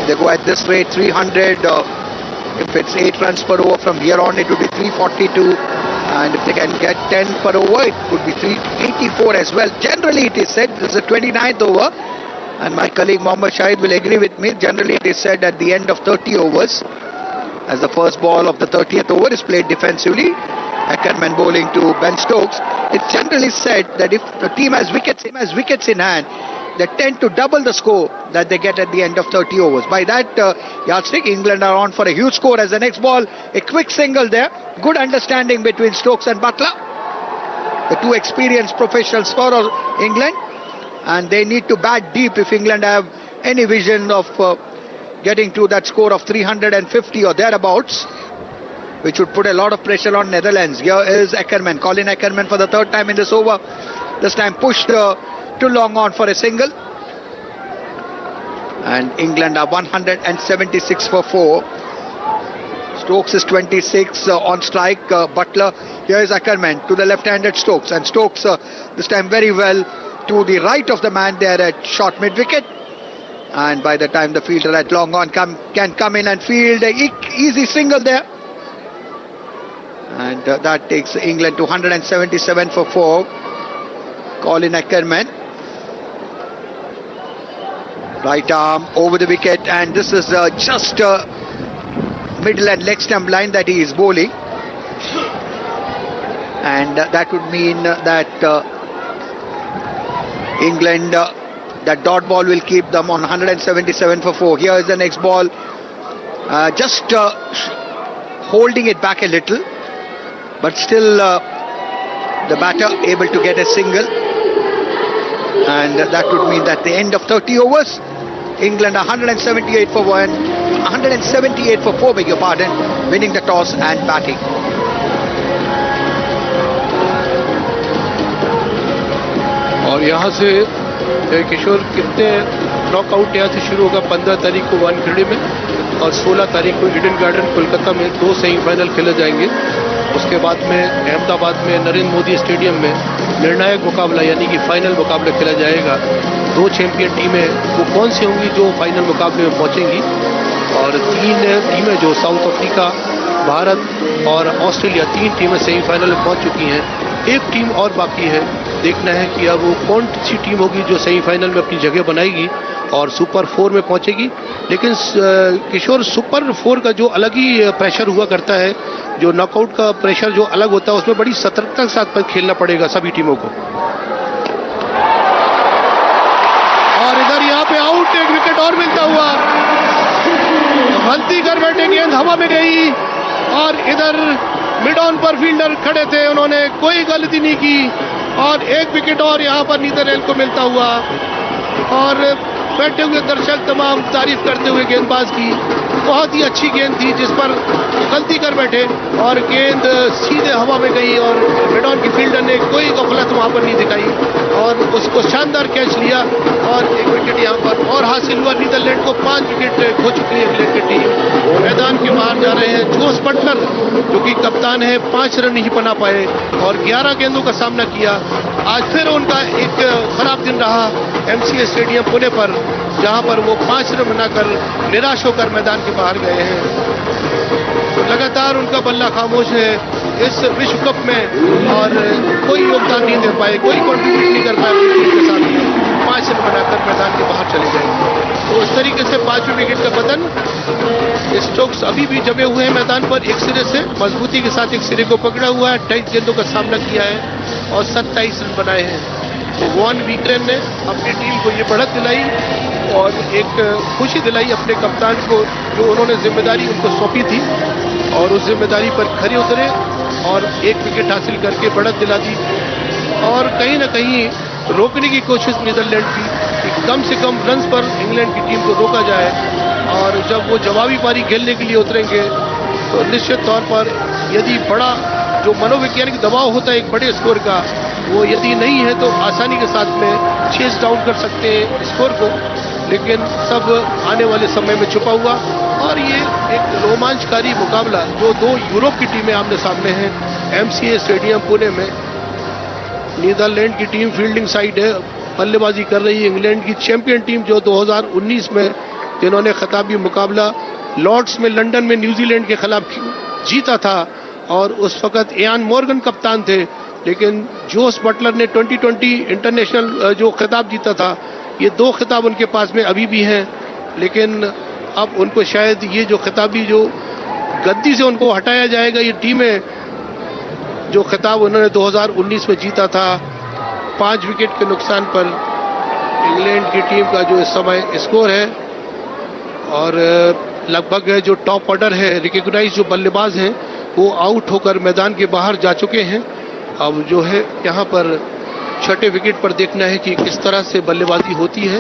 they go at this rate 300. If it's 8 runs per over from here on, it would be 342, and if they can get 10 per over, it could be 384 as well. Generally it is said, this is the 29th over, and my colleague Mohammad Shahid will agree with me, generally it is said at the end of 30 overs, as the first ball of the 30th over is played defensively, Ackermann bowling to Ben Stokes, it's generally said that if the team has wickets in hand, they tend to double the score that they get at the end of 30 overs. By that yardstick, England are on for a huge score as the next ball, a quick single there. Good understanding between Stokes and Butler, the two experienced professionals for England, and they need to bat deep if England have any vision of getting to that score of 350 or thereabouts, which would put a lot of pressure on Netherlands. Here is Ackermann, Colin Ackermann for the third time in this over. This time pushed too long on for a single. And England are 176 for 4. Stokes is 26 on strike. Butler, here is Ackermann to the left-handed Stokes. And Stokes this time very well to the right of the man there at short mid-wicket. And by the time the fielder at long on can come in and field a easy single there. And that takes England to 177 for 4. Colin Ackermann, right arm over the wicket, and this is just middle and leg stump line that he is bowling, and that would mean that England, that dot ball will keep them on 177 for 4. Here is the next ball, just holding it back a little, but still the batter able to get a single, and that would mean that the end of 30 overs, England 178 for 4, beg your pardon, winning the toss and batting. और यहाँ से किशोर कितने knockout यहाँ से शुरू होगा? 15 तारीख को वानखेड़े में और 16 तारीख को ईडन गार्डन कोलकाता में 2 सेमीफाइनल खेले जाएंगे। उसके बाद में अहमदाबाद में नरेंद्र मोदी स्टेडियम में निर्णायक मुकाबला यानी कि फाइनल मुकाबला खेला जाएगा। 2 चैंपियन टीमें वो कौन सी होंगी जो फाइनल मुकाबले में पहुंचेंगी, और 3 टीमें जो साउथ अफ्रीका, भारत और ऑस्ट्रेलिया, 3 टीमें सेमीफाइनल में पहुंच चुकी हैं। एक टीम और बाकी है, देखना है कि अब वो कौन सी टीम होगी जो सेमीफाइनल में अपनी जगह बनाएगी और सुपर 4 में पहुंचेगी। लेकिन किशोर, सुपर 4 का जो अलग ही प्रेशर हुआ करता है, जो नॉकआउट का प्रेशर जो अलग होता है, उसमें बड़ी सतर्कता के साथ खेलना पड़ेगा सभी टीमों को। और इधर यहाँ पे आउट, एक विकेट और मिलता हुआ, गलती कर बैठे, गेंद हवा में गई और इधर मिड ऑन पर फील्डर खड़े थे, उन्होंने कोई गलती नहीं की और एक विकेट और यहाँ पर नीदरलैंड को मिलता हुआ। और बैठे हुए दर्शक तमाम तारीफ करते हुए गेंदबाज की, बहुत ही अच्छी गेंद थी जिस पर गलती कर बैठे और गेंद सीधे हवा में गई और मिड ऑन की फील्डर ने कोई गफलत वहां पर नहीं दिखाई और उसको शानदार कैच लिया और एक विकेट यहाँ पर और हासिल हुआ। नीदरलैंड को 5 विकेट खो चुकी है इंग्लैंड की टीम। मैदान के बाहर जा रहे हैं जोस बटलर, जो कि कप्तान है, 5 रन नहीं बना पाए और 11 गेंदों का सामना किया। आज फिर उनका एक खराब दिन रहा MCA स्टेडियम पुणे पर, जहां पर वो 5 रन बनाकर निराश होकर मैदान के बाहर गए हैं। तो लगातार उनका बल्ला खामोश है इस विश्व कप में और कोई योगदान नहीं दे पाए, कोई कॉन्ट्रीब्यूट नहीं कर पाए अपनी टीम के साथ, 5 रन बनाकर मैदान के बाहर चले गए। तो इस तरीके से 5वें विकेट का पतन। स्टोक्स अभी भी जमे हुए हैं मैदान पर, एक सिरे से मजबूती के साथ एक सिरे को पकड़ा हुआ है, 28 गेंदों का सामना किया है और 27 रन बनाए हैं। तो मीकरेन ने अपनी टीम को ये बढ़त दिलाई और एक खुशी दिलाई अपने कप्तान को, जो उन्होंने जिम्मेदारी उनको सौंपी थी और उस जिम्मेदारी पर खरे उतरे और एक विकेट हासिल करके बढ़त दिला दी। और कहीं ना कहीं रोकने की कोशिश नीदरलैंड की कि कम से कम रन्स पर इंग्लैंड की टीम को रोका जाए, और जब वो जवाबी पारी खेलने के लिए उतरेंगे तो निश्चित तौर पर यदि बड़ा जो मनोवैज्ञानिक दबाव होता है एक बड़े स्कोर का, वो यदि नहीं है तो आसानी के साथ में चेस डाउन कर सकते हैं स्कोर को, लेकिन सब आने वाले समय में छुपा हुआ। और ये एक रोमांचकारी मुकाबला जो 2 यूरोप की टीमें आमने सामने हैं MCA स्टेडियम पुणे में। नीदरलैंड की टीम फील्डिंग साइड है, बल्लेबाजी कर रही है। इंग्लैंड की चैंपियन टीम जो 2019 में जिन्होंने खिताबी मुकाबला लॉर्ड्स में लंदन में न्यूजीलैंड के खिलाफ जीता था, और उस वक्त इयान मॉर्गन कप्तान थे, लेकिन जोस बटलर ने 2020 इंटरनेशनल जो खिताब जीता था, ये 2 खिताब उनके पास में अभी भी हैं, लेकिन अब उनको शायद ये जो खिताबी जो गद्दी से उनको हटाया जाएगा। ये टीमें जो खिताब उन्होंने 2019 में जीता था 5 विकेट के नुकसान पर, इंग्लैंड की टीम का जो इस समय स्कोर है, और लगभग जो टॉप ऑर्डर है रिकॉग्नाइज जो बल्लेबाज हैं वो आउट होकर मैदान के बाहर जा चुके हैं। अब जो है यहाँ पर 6ठे विकेट पर देखना है कि किस तरह से बल्लेबाजी होती है।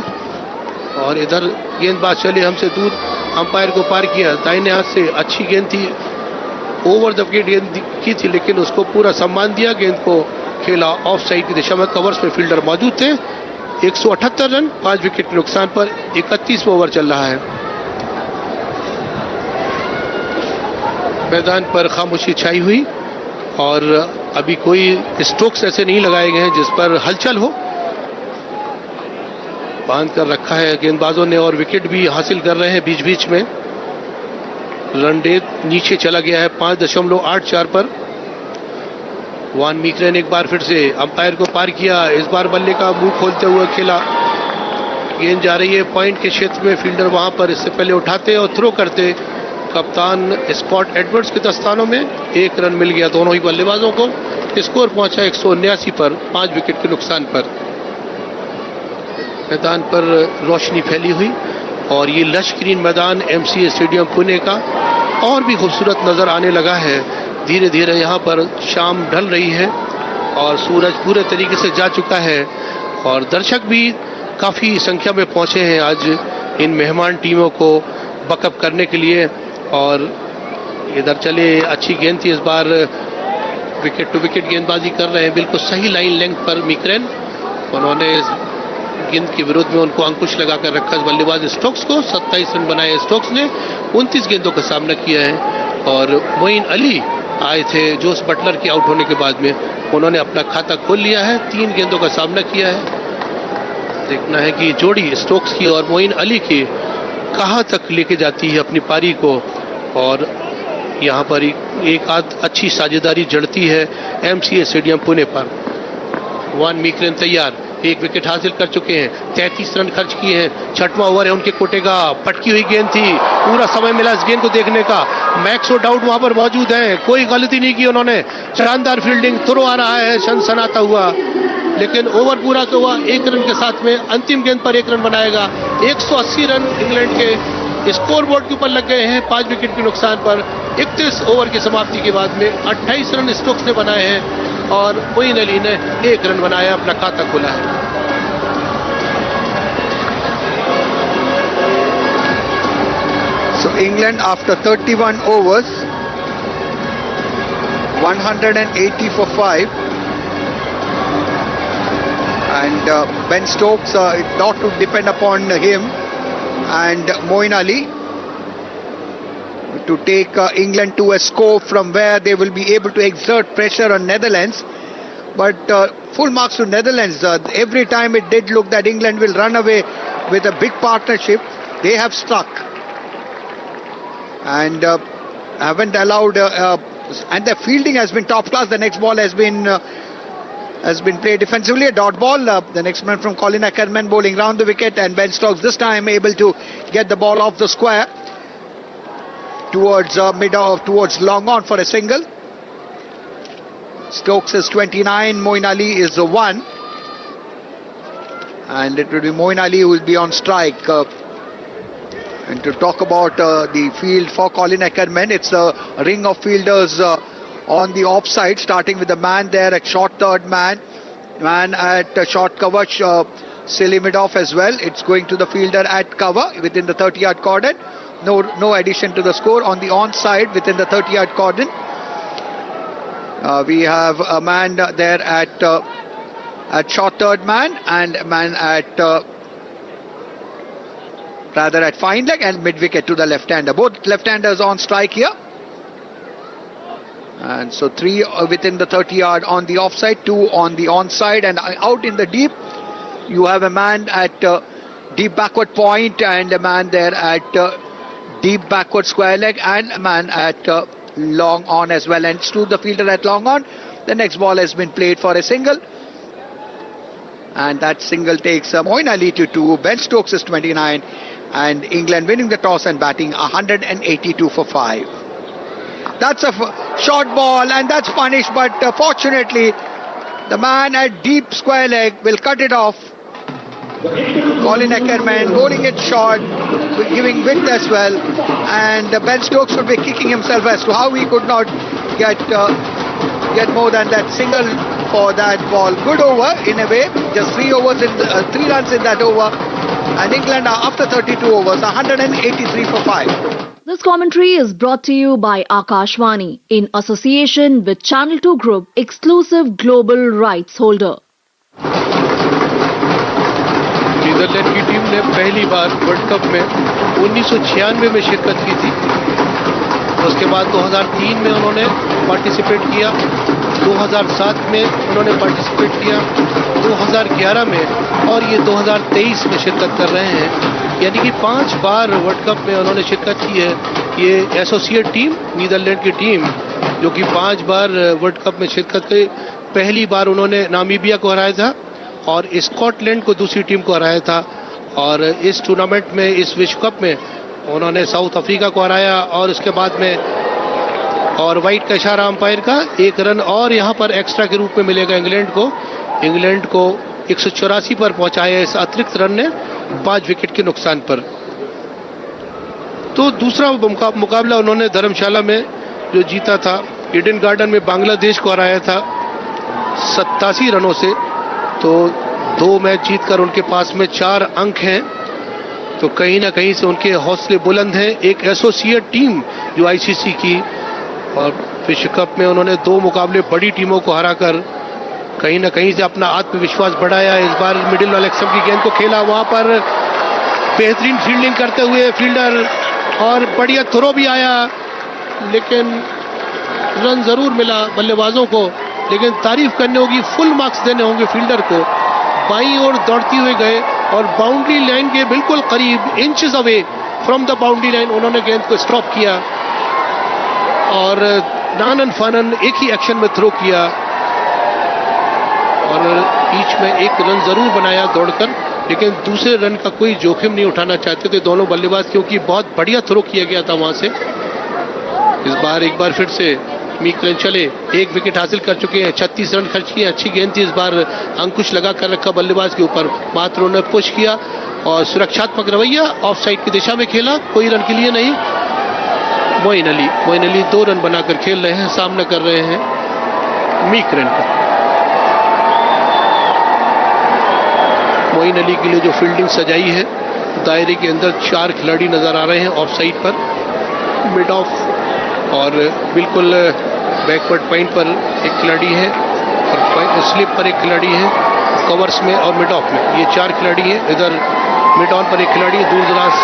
और इधर गेंदबाज चले हमसे दूर, अंपायर को पार किया, दाहिने हाथ से अच्छी गेंद थी, ओवर द विकेट गेंद की थी, लेकिन उसको पूरा सम्मान दिया, गेंद को खेला ऑफ साइड की दिशा में। कवर्स में फील्डर मौजूद थे। 178 रन 5 विकेट के नुकसान पर 31वां ओवर चल रहा है। मैदान पर खामोशी छाई हुई और अभी कोई स्ट्रोक्स ऐसे नहीं लगाए गए हैं जिस पर हलचल हो। बांध कर रखा है गेंदबाजों ने और विकेट भी हासिल कर रहे हैं बीच बीच में। रन रेट नीचे चला गया है 5.84 पर। मीकरेन एक बार फिर से अंपायर को पार किया, इस बार बल्ले का मुंह खोलते हुए खेला, गेंद जा रही है पॉइंट के क्षेत्र में। फील्डर वहां पर इससे पहले उठाते और थ्रो करते। कप्तान स्कॉट एडवर्ड्स के दस्तानों में 1 रन मिल गया दोनों ही बल्लेबाजों को। स्कोर पहुंचा 179 पर 5 विकेट के नुकसान पर। मैदान पर रोशनी फैली हुई और ये लश ग्रीन मैदान MCA स्टेडियम पुणे का और भी खूबसूरत नजर आने लगा है। धीरे धीरे यहाँ पर शाम ढल रही है और सूरज पूरे तरीके से जा चुका है और दर्शक भी काफी संख्या में पहुंचे हैं आज इन मेहमान टीमों को बकअप करने के लिए। और इधर चले, अच्छी गेंद थी, इस बार विकेट टू विकेट गेंदबाजी कर रहे हैं बिल्कुल सही लाइन लेंथ पर मीकरेन। उन्होंने गेंद के विरोध में उनको अंकुश लगाकर रखा बल्लेबाज स्टोक्स को। 27 रन बनाए स्टोक्स ने, 29 गेंदों का सामना किया है। और मोइन अली आए थे जोस बटलर के आउट होने के बाद में, उन्होंने अपना खाता खोल लिया है, 3 गेंदों का सामना किया है। देखना है कि जोड़ी स्टोक्स की और मोइन अली की कहां तक लेके जाती है अपनी पारी को। और यहां पर एक आध अच्छी साझेदारी जड़ती है MCA स्टेडियम पुणे पर। मीकरेन तैयार, 1 विकेट हासिल कर चुके हैं, 33 रन खर्च किए हैं। 6वां ओवर है उनके कोटे का, पटकी हुई गेंद थी, पूरा समय मिला इस गेंद को देखने का। मैक्स ओडाउड वहां पर मौजूद हैं, कोई गलती नहीं की उन्होंने, शानदार फील्डिंग, थ्रो आ रहा है सनसनाता हुआ, लेकिन ओवर पूरा तो हुआ 1 रन के साथ में। अंतिम गेंद पर 1 रन बनाएगा। 180 रन इंग्लैंड के स्कोर बोर्ड के ऊपर लग गए हैं 5 विकेट के नुकसान पर। 31 ओवर की समाप्ति के बाद में 28 रन स्टोक्स ने बनाए हैं और मोइन अली ने 1 रन बनाया, अपना खाता खोला है। So England after 31 overs, 180 for 5, and Ben Stokes, not to depend upon him and Moeen Ali to take England to a score from where they will be able to exert pressure on Netherlands. But full marks to Netherlands. Every time it did look that England will run away with a big partnership, they have stuck and haven't allowed and the fielding has been top class. The next ball has been played defensively, a dot ball. The next man from Colin Ackermann bowling round the wicket, and Bairstow this time able to get the ball off the square towards towards long on for a single. Stokes is 29, Moeen Ali is 1, and it will be Moeen Ali who will be on strike. And to talk about the field for Colin Ackermann, it's a ring of fielders on the offside, starting with the man there at short third man at short cover, silly mid-off as well. It's going to the fielder at cover within the 30-yard cordon. No addition to the score. On the onside within the 30-yard cordon, we have a man there at short third man, and a man at at fine leg, and mid-wicket to the left-hander. Both left-handers on strike here. And so 3 within the 30-yard on the offside, 2 on the onside, and out in the deep you have a man at deep backward point, and a man there at deep backward square leg, and a man at long on as well, and to the fielder at long on. The next ball has been played for a single, and that single takes Moeen Ali to 2. Ben Stokes is 29, and England winning the toss and batting 182 for 5. That's a short ball, and that's punished, but fortunately the man at deep square leg will cut it off. Colin Ackermann bowling it short, giving width as well, and Ben Stokes would be kicking himself as to how he could not get more than that single for that ball. Good over in a way, just 3 runs in that over, and England are after 32 overs, 183 for 5. This commentary is brought to you by Akashvani in association with Channel 2 Group, exclusive global rights holder. Netherlands की team ने पहली बार world cup में 1996 में शिरकत की थी। उसके बाद 2003 में उन्होंने पार्टिसिपेट किया, 2007 में उन्होंने पार्टिसिपेट किया, 2011 में, और ये 2023 में शिरकत कर रहे हैं। यानी कि 5 बार वर्ल्ड कप में उन्होंने शिरकत की है। ये एसोसिएट टीम, नीदरलैंड की टीम, जो कि 5 बार वर्ल्ड कप में शिरकत की। पहली बार उन्होंने नामीबिया को हराया था और स्कॉटलैंड को दूसरी टीम को हराया था, और इस टूर्नामेंट में, इस विश्व कप में उन्होंने साउथ अफ्रीका को हराया, और उसके बाद में और वाइट का इशारा अंपायर का 1 रन और यहाँ पर एक्स्ट्रा के रूप में मिलेगा इंग्लैंड को 184 पर पहुंचाया इस अतिरिक्त रन ने 5 विकेट के नुकसान पर। तो दूसरा मुकाबला उन्होंने धर्मशाला में जो जीता था, ईडन गार्डन में बांग्लादेश को हराया था 87 रनों से। तो 2 मैच जीतकर उनके पास में 4 अंक हैं। तो कहीं ना कहीं से उनके हौसले बुलंद हैं। एक एसोसिएट टीम जो आईसीसी की, और विश्व कप में उन्होंने 2 मुकाबले बड़ी टीमों को हराकर कहीं ना कहीं से अपना आत्मविश्वास बढ़ाया। इस बार मिडिल वालेक्सम की गेंद को खेला, वहां पर बेहतरीन फील्डिंग करते हुए फील्डर, और बढ़िया थ्रो भी आया, लेकिन रन जरूर मिला बल्लेबाजों को। लेकिन तारीफ करने होगी, फुल मार्क्स देने होंगे फील्डर को। बाईं ओर दौड़ती हुए गए और बाउंड्री लाइन के बिल्कुल करीब, inches away from the boundary line, उन्होंने गेंद को स्टॉप किया और नानन फानन एक ही एक्शन में थ्रो किया, और बीच में 1 रन जरूर बनाया दौड़कर। लेकिन दूसरे रन का कोई जोखिम नहीं उठाना चाहते थे दोनों बल्लेबाज, क्योंकि बहुत बढ़िया थ्रो किया गया था वहां से। इस बार एक बार फिर से मीकरन चले, 1 विकेट हासिल कर चुके हैं, 36 रन खर्च किए। अच्छी गेंद थी, इस बार अंकुश लगा कर रखा बल्लेबाज के ऊपर, मात्र उन्होंने पुश किया और सुरक्षात्मक रवैया, ऑफ साइड की दिशा में खेला, कोई रन के लिए नहीं। मोइन अली 2 रन बनाकर खेल रहे हैं, सामना कर रहे हैं मीकरन का। मोइन अली के लिए जो फील्डिंग सजाई है, दायरे के अंदर 4 खिलाड़ी नजर आ रहे हैं ऑफ साइड पर, मिड ऑफ और बिल्कुल बैकवर्ड पॉइंट पर एक खिलाड़ी है, और स्लिप पर एक खिलाड़ी है, कवर्स में और मिड ऑफ में ये 4 खिलाड़ी हैं। इधर मिड ऑन पर एक खिलाड़ी है, दूर दराज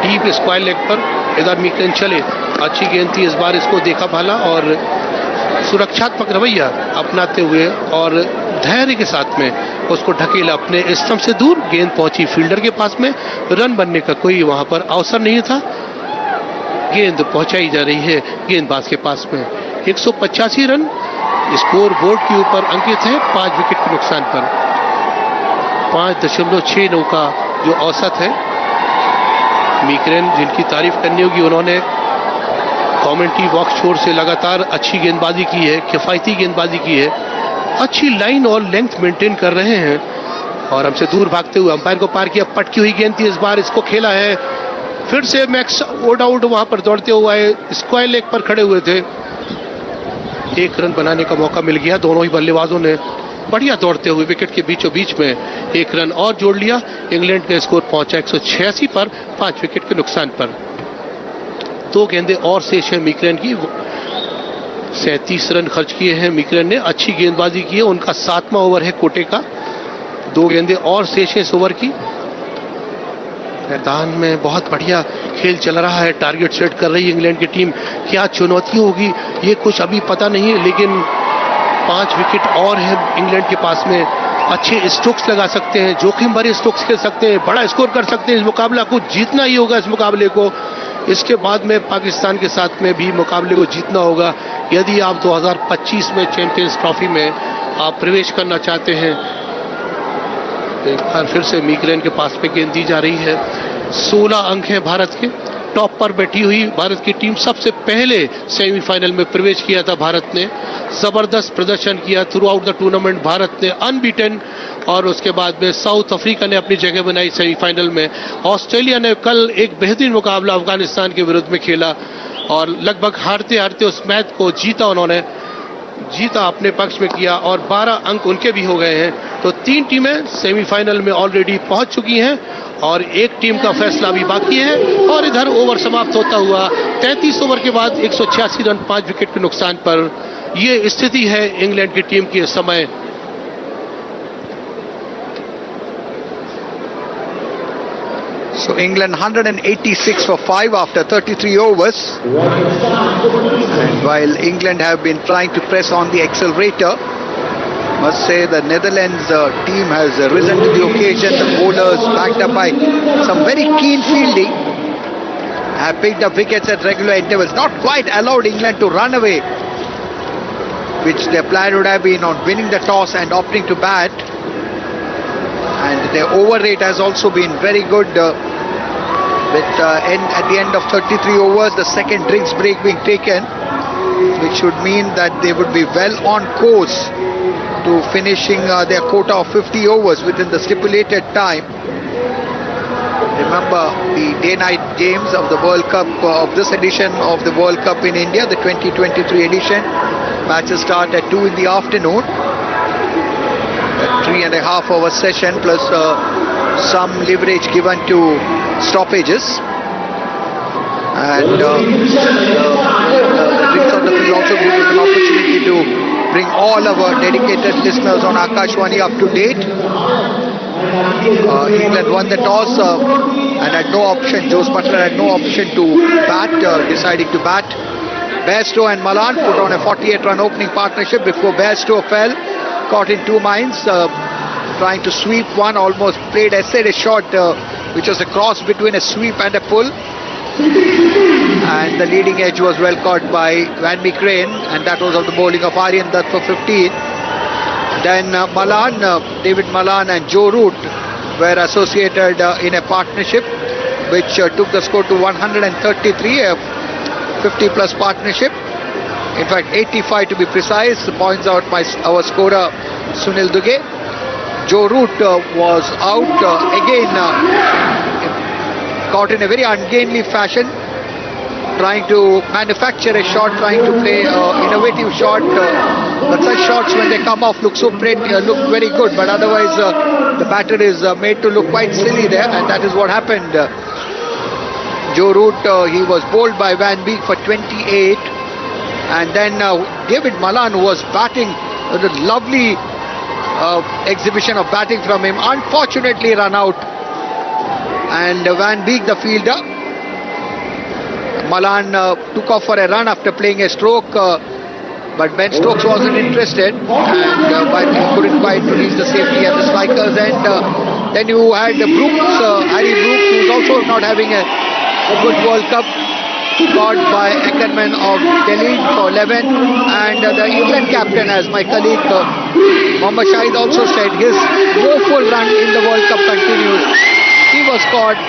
डीप स्क्वायर लेग पर। इधर मीकरन चले, अच्छी गेंद थी, इस बार इसको देखा भाला और सुरक्षात्मक रवैया अपनाते हुए और धैर्य के साथ में उसको ढकेला अपने स्टंप से दूर। गेंद पहुंची फील्डर के पास में, रन बनने का कोई वहां पर अवसर नहीं था। गेंद पहुंचाई जा रही है गेंदबाज के पास में। 185 रन स्कोर बोर्ड के ऊपर अंकित है 5 विकेट के नुकसान पर। 5.69 का जो औसत है। मीकरेन जिनकी तारीफ करनी होगी, उन्होंने कमेंट्री बॉक्स छोर से लगातार अच्छी गेंदबाजी की है, किफायती गेंदबाजी की है, अच्छी लाइन और लेंथ मेंटेन कर रहे हैं और हमसे दूर भागते हुए अंपायर को पार किया। पटकी हुई गेंद थी इस बार, इसको खेला है फिर से मैक्स ओडाउड वहां पर दौड़ते हुए आए, स्क्वायर लेग पर खड़े हुए थे। 1 रन बनाने का मौका मिल गया, दोनों ही बल्लेबाजों ने बढ़िया दौड़ते हुए विकेट के बीचों बीच में 1 रन और जोड़ लिया। इंग्लैंड का स्कोर पहुंचा 186 पर 5 विकेट के नुकसान पर। 2 गेंदें और शेष है मीकरेन की। 37 रन खर्च किए हैं मीकरेन ने, अच्छी गेंदबाजी की है। उनका 7वां ओवर है कोटे का। 2 गेंदें और शेष है इस ओवर की। मैदान में बहुत बढ़िया खेल चल रहा है, टारगेट सेट कर रही है इंग्लैंड की टीम। क्या चुनौती होगी ये कुछ अभी पता नहीं है, लेकिन 5 विकेट और है इंग्लैंड के पास में। अच्छे स्ट्रोक्स लगा सकते हैं, जोखिम भरे स्ट्रोक्स खेल सकते हैं, बड़ा स्कोर कर सकते हैं। इस मुकाबला को जीतना ही होगा, इस मुकाबले को। इसके बाद में पाकिस्तान के साथ में भी मुकाबले को जीतना होगा यदि आप 2025 में चैंपियंस ट्रॉफी में आप प्रवेश करना चाहते हैं। एक बार फिर से मीकरेन के पास पे गेंद दी जा रही है। 16 अंक हैं भारत के। टॉप पर बैठी हुई भारत की टीम सबसे पहले सेमीफाइनल में प्रवेश किया था भारत ने। जबरदस्त प्रदर्शन किया through out the tournament Bharat ने, अनबीटन। और उसके बाद में साउथ अफ्रीका ने अपनी जगह बनाई सेमीफाइनल में। ऑस्ट्रेलिया ने कल एक बेहतरीन मुकाबला अफगानिस्तान के विरुद्ध में खेला और लगभग हारते हारते उस मैच को जीता, उन्होंने जीता अपने पक्ष में किया और 12 अंक उनके भी हो गए हैं। तो 3 टीमें सेमीफाइनल में ऑलरेडी पहुंच चुकी हैं और एक टीम का फैसला भी बाकी है। और इधर ओवर समाप्त होता हुआ 33 ओवर के बाद 186 रन 5 विकेट के नुकसान पर ये स्थिति है इंग्लैंड की टीम की इस समय। So England 186 for 5 after 33 overs. And while England have been trying to press on the accelerator, must say the Netherlands team has risen to the occasion. The bowlers, backed up by some very keen fielding, have picked up wickets at regular intervals. Not quite allowed England to run away, which their plan would have been on winning the toss and opting to bat. And their over rate has also been very good, at the end of 33 overs, the second drinks break being taken, which should mean that they would be well on course to finishing their quota of 50 overs within the stipulated time. Remember the day-night games of the World Cup, of this edition of the World Cup in India, the 2023 edition. Matches start at 2 in the afternoon. A 3.5 hour session plus some leverage given to stoppages. And the drinks on the field also gives us an opportunity to bring all our dedicated listeners on Akashwani up to date. England won the toss and had no option. Jose Butler had no option to bat, deciding to bat. Bairstow and Malan put on a 48-run opening partnership before Bairstow fell, caught in 2 minds, trying to sweep one, almost played essayed a shot which was a cross between a sweep and a pull. And the leading edge was well caught by Van Meekeren, and that was of the bowling of Aryan Dutt for 15. Then David Malan and Joe Root were associated in a partnership which took the score to 133, a 50-plus partnership. In fact, 85 to be precise, points out by our scorer Sunil Duge. Joe Root was out again, caught in a very ungainly fashion, trying to manufacture a shot, trying to play innovative shot. But such shots, when they come off, look very good. But otherwise, the batter is made to look quite silly there, and that is what happened. Joe Root, he was bowled by Van Beek for 28. And then David Malan was batting, a lovely exhibition of batting from him. Unfortunately run out. And Van Beek, the fielder, Malan took off for a run after playing a stroke, but Ben Stokes wasn't interested, and but he couldn't quite reach the safety at the strikers end. Then you had Brooks, Harry Brooks, who's also not having a good World Cup. scored by Ackermann of Delhi for 11, and the England captain, as my colleague Mohammad Shahid also said, his woeful run in the World Cup continues. He was caught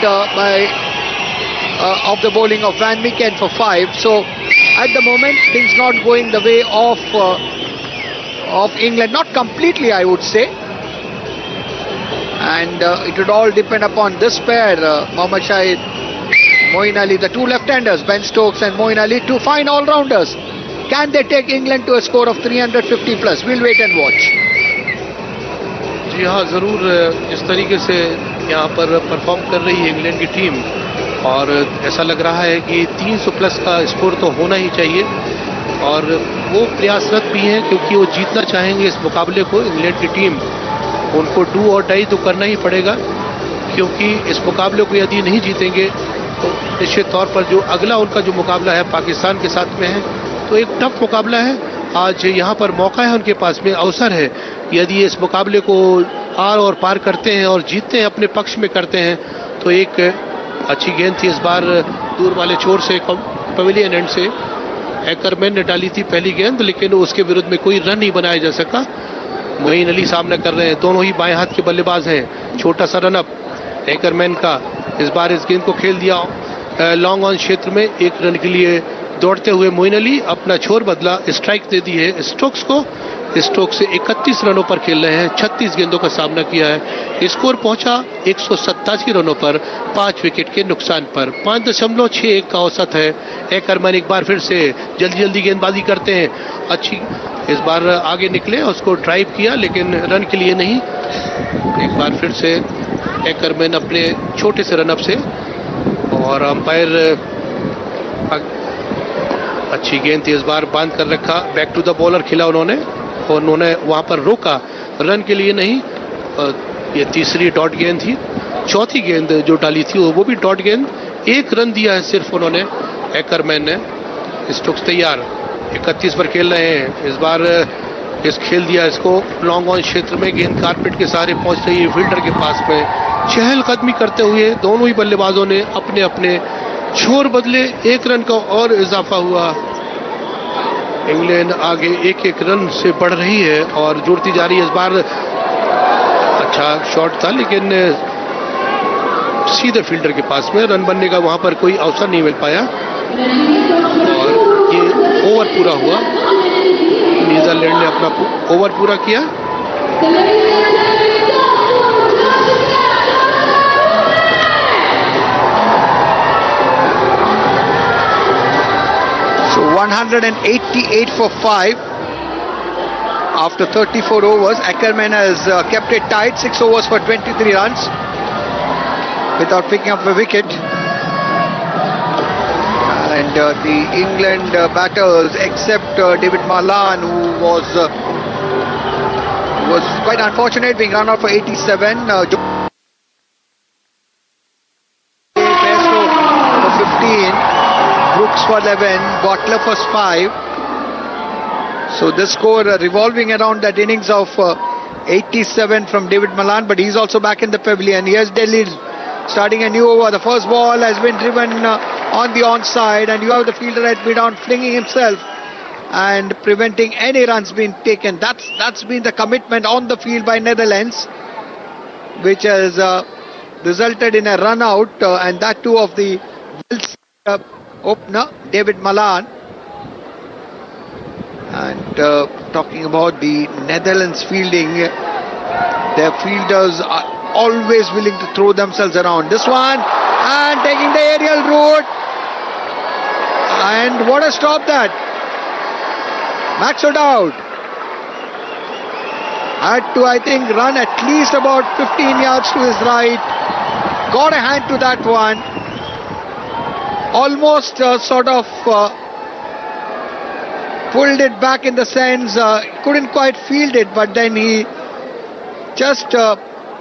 of the bowling of Van Meekeren for 5. So at the moment things not going the way of England, not completely I would say, and it would all depend upon this pair, Mohammad Shahid, Moeen Ali, the two left-handers, Ben Stokes and Moeen Ali, two fine all-rounders. Can they take England to a score of 350 plus? We'll wait and watch. जी हाँ, ज़रूर जिस तरीके से यहाँ पर perform कर रही है इंग्लैंड की टीम, और ऐसा लग रहा है कि 300 प्लस का स्कोर तो होना ही चाहिए, और वो प्रयासरत भी हैं क्योंकि वो जीतना चाहेंगे इस मुकाबले को। इंग्लैंड की टीम, उनको डू और डाई तो करना ही पड़ेगा, क्योंकि इस मुकाबले को यदि नहीं जीतेंगे तो निश्चित तौर पर जो अगला उनका जो मुकाबला है पाकिस्तान के साथ में है, तो एक टफ मुकाबला है। आज यहाँ पर मौका है उनके पास में, अवसर है। यदि इस मुकाबले को आर और पार करते हैं और जीतते हैं, अपने पक्ष में करते हैं, तो एक अच्छी गेंद थी इस बार दूर वाले छोर से, पवेलियन एंड से एक्करमैन ने डाली थी पहली गेंद, लेकिन उसके विरुद्ध में कोई रन नहीं बनाया जा सका। मोइन अली सामना कर रहे हैं, दोनों ही बाएं हाथ के बल्लेबाज हैं। छोटा सा रन अप एक्करमैन का, इस बार इस गेंद को खेल दिया लॉन्ग ऑन क्षेत्र में। एक रन के लिए दौड़ते हुए मोइन अली अपना छोर बदला, स्ट्राइक दे दी है स्टोक्स को। स्टोक्स से 31 रनों पर खेल रहे हैं, 36 गेंदों का सामना किया है। स्कोर पहुंचा 187 रनों पर, 5 विकेट के नुकसान पर। 5.61 का औसत है। एक्करमैन एक बार फिर से जल्दी गेंदबाजी करते हैं, अच्छी इस बार आगे निकले, उसको ड्राइव किया लेकिन रन के लिए नहीं। एक बार फिर से एक्करमैन अपने छोटे से रनअप से, और अंपायर अच्छी गेंद थी, इस बार बांध कर रखा, बैक टू द बॉलर खिला उन्होंने, और उन्होंने वहां पर रोका, रन के लिए नहीं। ये तीसरी डॉट गेंद थी। चौथी गेंद जो डाली थी वो भी डॉट गेंद, 1 रन दिया है सिर्फ उन्होंने एक्करमैन ने। स्टोक्स तैयार, 31 पर खेल रहे हैं। इस बार इस खेल दिया इसको लॉन्ग ऑन क्षेत्र में, गेंद कारपेट के सहारे पहुंच रही है फील्डर के पास में। चहलकदमी करते हुए दोनों ही बल्लेबाजों ने अपने अपने छोर बदले, 1 रन का और इजाफा हुआ। इंग्लैंड आगे 1-1 रन से बढ़ रही है और जुड़ती जा रही है। इस बार अच्छा शॉट था लेकिन सीधे फील्डर के पास में, रन बनने का वहां पर कोई अवसर नहीं मिल पाया, और ये ओवर पूरा हुआ। नीदरलैंड ने अपना ओवर पूरा किया। So 188 for 5 after 34 overs. Ackermann has kept it tight, 6 overs for 23 runs without picking up a wicket. And the England batters, except David Malan, who was quite unfortunate, being run out for 87. Bairstow for 15, Brooks for 11, Bottler for 5. So this score revolving around that innings of 87 from David Malan, but he's also back in the pavilion. Here's Delhi starting a new over. The first ball has been driven on the onside, and you have the fielder at mid-on flinging himself and preventing any runs being taken. That's been the commitment on the field by Netherlands, which has resulted in a run out, and that too of the opener David Malan. And talking about the Netherlands fielding, their fielders are always willing to throw themselves around. This one, and taking the aerial route, and what a stop that. Max ODowd had to, I think, run at least about 15 yards to his right, got a hand to that one, almost sort of pulled it back in the sense, couldn't quite field it, but then he just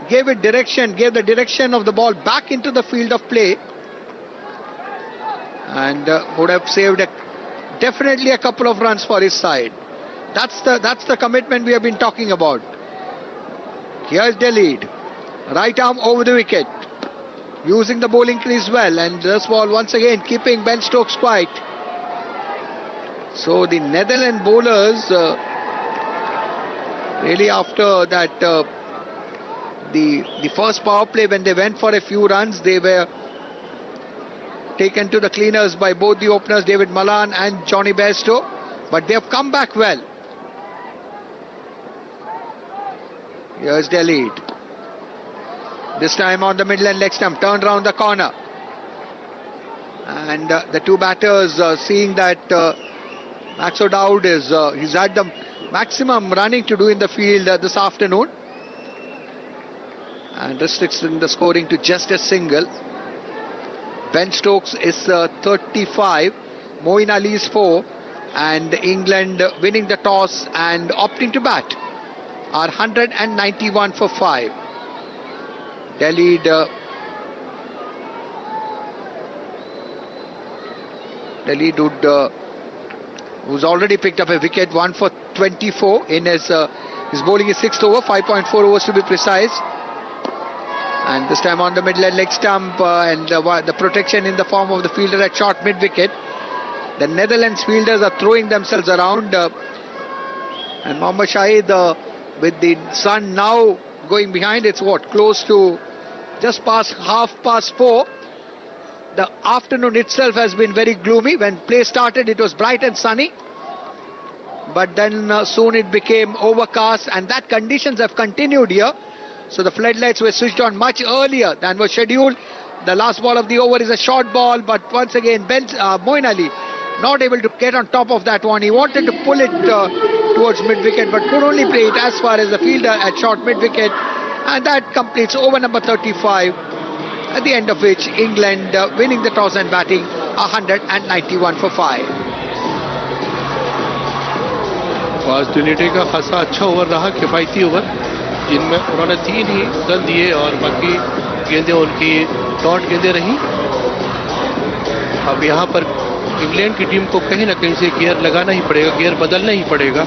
gave the direction of the ball back into the field of play, and would have saved definitely a couple of runs for his side. That's the commitment we have been talking about. Here's the lead, right arm over the wicket. using the bowling crease well, and this ball once again keeping Ben Stokes quiet. So the Netherlands bowlers really after that the first power play, when they went for a few runs, they were taken to the cleaners by both the openers David Malan and Jonny Bairstow, but they have come back well. Here's their lead. This time on the middle and leg stump, turned round the corner. And the two batters seeing that Max ODowd he's had the maximum running to do in the field this afternoon. And restricting the scoring to just a single. Ben Stokes is 35, Moeen Ali is 4, and England winning the toss and opting to bat are 191 for 5. Delhi Dutt, who's already picked up a wicket, 1 for 24 in his bowling is 6th over, 5.4 overs to be precise. And this time on the middle and leg stump, and the protection in the form of the fielder at short mid-wicket. The Netherlands fielders are throwing themselves around. And Mohammad Shahid, with the sun now going behind, it's close to just past 4:30. The afternoon itself has been very gloomy. When play started, it was bright and sunny. But then soon it became overcast, and that conditions have continued here. So the floodlights were switched on much earlier than was scheduled. The last ball of the over is a short ball, but once again Moeen Ali not able to get on top of that one. He wanted to pull it towards mid-wicket, but could only play it as far as the fielder at short mid-wicket. And that completes over number 35, at the end of which England winning the toss and batting 191 for 5. आज unity का खासा अच्छा over रहा, किफायती over, जिनमें उन्होंने 3 ही run दिए और बाकी गेंदें उनकी डॉट गेंदें रहीं. अब यहाँ पर इंग्लैंड की टीम को कहीं ना कहीं से गियर लगाना ही पड़ेगा, गियर बदलना ही पड़ेगा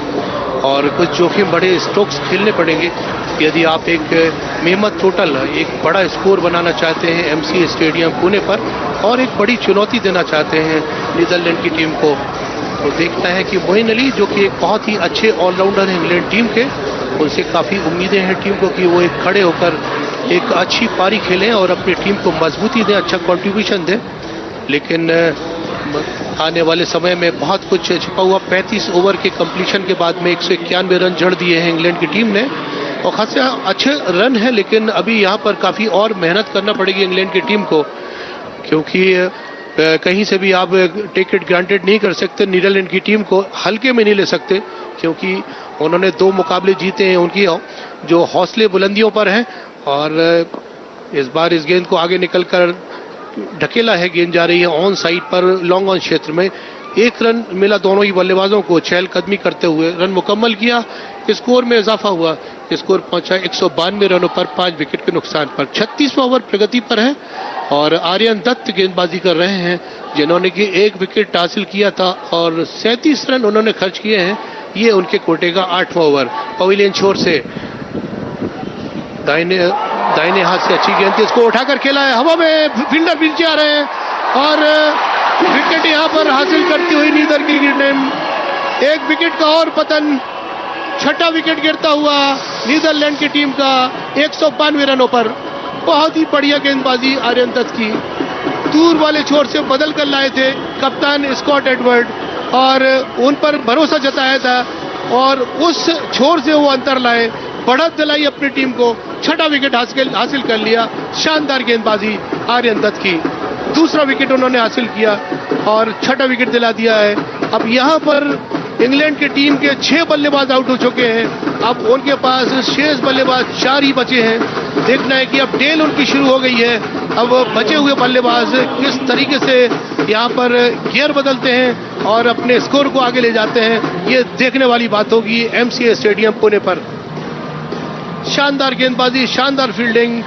और कुछ जोखिम बड़े स्ट्रोक्स खेलने पड़ेंगे यदि आप एक मेहमत टोटल एक बड़ा स्कोर बनाना चाहते हैं एमसी स्टेडियम पुणे पर और एक बड़ी चुनौती देना चाहते हैं नीदरलैंड की टीम को. तो देखता है कि मोइन अली जो कि एक बहुत ही अच्छे ऑलराउंडर हैं इंग्लैंड टीम के, उनसे काफ़ी उम्मीदें हैं टीम को कि वो एक खड़े होकर एक अच्छी पारी खेलें और अपनी टीम को मजबूती दें, अच्छा कंट्रीब्यूशन दें. लेकिन आने वाले समय में बहुत कुछ छिपा हुआ. 35 ओवर के कंप्लीशन के बाद में 191 रन जड़ दिए हैं इंग्लैंड की टीम ने और खासे अच्छे रन हैं, लेकिन अभी यहाँ पर काफ़ी और मेहनत करना पड़ेगी इंग्लैंड की टीम को, क्योंकि कहीं से भी आप टेक इट ग्रांटेड नहीं कर सकते. नीदरलैंड की टीम को हल्के में नहीं ले सकते क्योंकि उन्होंने 2 मुकाबले जीते हैं, उनकी जो हौसले बुलंदियों पर हैं और इस बार इस गेंद को आगे निकलकर ढकेला है, गेंद जा रही है ऑन साइड पर लॉन्ग ऑन क्षेत्र में. 1 रन मिला दोनों ही बल्लेबाजों को, चहलकदमी करते हुए रन मुकम्मल किया. स्कोर में इजाफा हुआ, स्कोर पहुंचा 192 रनों पर 5 विकेट के नुकसान पर. 36वां ओवर प्रगति पर है और आर्यन दत्त गेंदबाजी कर रहे हैं जिन्होंने कि 1 विकेट हासिल किया था और 37 रन उन्होंने खर्च किए हैं. ये उनके कोटे का 8वां ओवर. पवेलियन छोर से दाहिने हाथ से अच्छी गेंद थी, इसको उठाकर खेला है हवा में, फील्डर नीचे आ रहे हैं और विकेट यहां पर हासिल करती हुई नीदर की टीम. 1 विकेट का और पतन, 6ठा विकेट गिरता हुआ नीदरलैंड की टीम का 192 रनों पर. बहुत ही बढ़िया गेंदबाजी आर्यन दत्त की, दूर वाले छोर से बदल कर लाए थे कप्तान स्कॉट एडवर्ड और उन पर भरोसा जताया था और उस छोर से वो अंतर लाए, बढ़त दिलाई अपनी टीम को. 6ठा विकेट हासिल कर लिया. शानदार गेंदबाजी आर्यन दत्त की. दूसरा विकेट उन्होंने हासिल किया और 6ठा विकेट दिला दिया है. अब यहां पर इंग्लैंड की टीम के 6 बल्लेबाज आउट हो चुके हैं. अब उनके पास शेष बल्लेबाज 4 ही बचे हैं. देखना है कि अब डेल उनकी शुरू हो गई है. अब बचे हुए बल्लेबाज किस तरीके से यहां पर गियर बदलते हैं और अपने स्कोर को आगे ले जाते हैं, ये देखने वाली बात होगी एमसीए स्टेडियम पुणे पर. शानदार गेंदबाजी, शानदार फील्डिंग.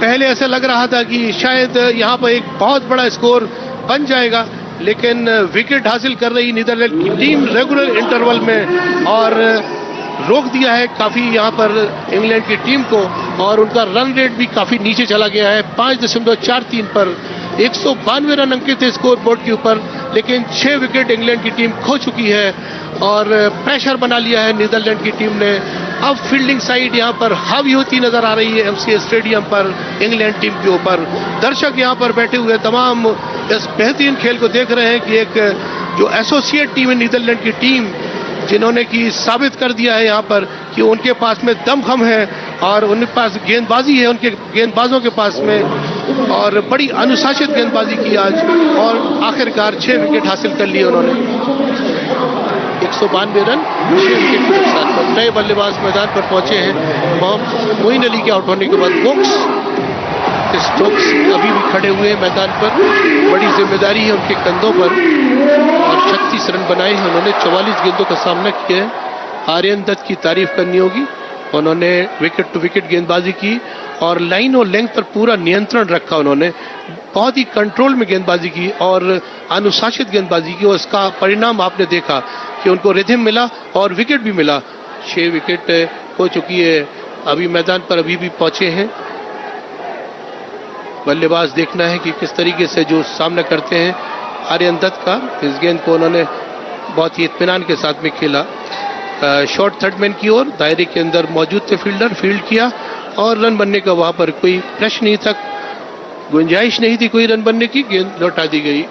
पहले ऐसा लग रहा था कि शायद यहां पर एक बहुत बड़ा स्कोर बन जाएगा, लेकिन विकेट हासिल कर रही नीदरलैंड की टीम रेगुलर इंटरवल में और रोक दिया है काफी यहाँ पर इंग्लैंड की टीम को, और उनका रन रेट भी काफी नीचे चला गया है। 5.43 पर 192 रन अंकित है स्कोर बोर्ड के ऊपर, लेकिन 6 विकेट इंग्लैंड की टीम खो चुकी है और प्रेशर बना लिया है नीदरलैंड की टीम ने। अब फील्डिंग साइड यहाँ पर हावी होती नजर आ रही है एमसीए स्टेडियम पर इंग्लैंड टीम के ऊपर। दर्शक यहाँ पर बैठे हुए तमाम इस बेहतरीन खेल को देख रहे हैं कि एक जो एसोसिएट टीम है नीदरलैंड की टीम, जिन्होंने की साबित कर दिया है यहाँ पर कि उनके पास में दमखम है और उनके पास गेंदबाजी है, उनके गेंदबाजों के पास में, और बड़ी अनुशासित गेंदबाजी की आज और आखिरकार 6 विकेट हासिल कर लिए उन्होंने। 192 रन 6 विकेट के नुकसान पर नए बल्लेबाज मैदान पर पहुंचे हैं। मोइन अली के आउट होने के बाद स्टोक्स अभी भी खड़े हुए हैं मैदान पर, बड़ी जिम्मेदारी है उनके कंधों पर और 36 रन बनाए हैं उन्होंने। 44 गेंदों का सामना किया है। आर्यन दत्त की तारीफ करनी होगी, उन्होंने विकेट टू विकेट गेंदबाजी की और लाइन और लेंथ पर पूरा नियंत्रण रखा। उन्होंने बहुत ही कंट्रोल में गेंदबाजी की और अनुशासित गेंदबाजी की, और उसका परिणाम आपने देखा कि उनको रिथिम मिला और विकेट भी मिला। 6 विकेट हो चुकी है, अभी मैदान पर अभी भी पहुंचे हैं। बल्लेबाज देखना है कि किस तरीके से जो सामना करते हैं आर्यन दत्त का। इस गेंद को उन्होंने बहुत ही इत्मीनान के साथ में खेला। शॉर्ट थर्डमैन की ओर दायरे के अंदर मौजूद थे फील्डर, फील्ड किया और रन बनने का वहां पर कोई प्रश्न नहीं था, गुंजाइश नहीं थी कोई रन बनने की। गेंद लौटा दी गई।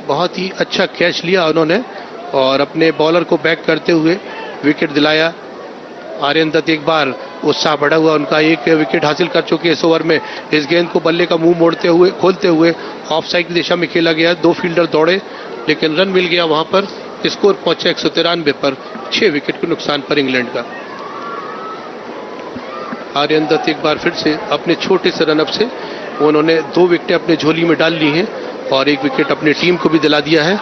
बहुत ही अच्छा कैच लिया उन्होंने और अपने बॉलर को बैक करते हुए विकेट दिलाया। आर्यन दत्त एक बार उत्साह बढ़ा हुआ, उनका 1 विकेट हासिल कर चुके इस ओवर में। इस गेंद को बल्ले का मुंह मोड़ते हुए खोलते हुए ऑफ साइड की दिशा में खेला गया। 2 फील्डर दौड़े लेकिन रन मिल गया वहां पर। स्कोर पहुंचा 193 पर 6 विकेट के नुकसान पर इंग्लैंड का। आर्यन दत्त एक बार फिर से अपने छोटे से रनअप से उन्होंने 2 विकेटें अपने झोली में डाल ली हैं और 1 विकेट अपनी टीम को भी दिला दिया है।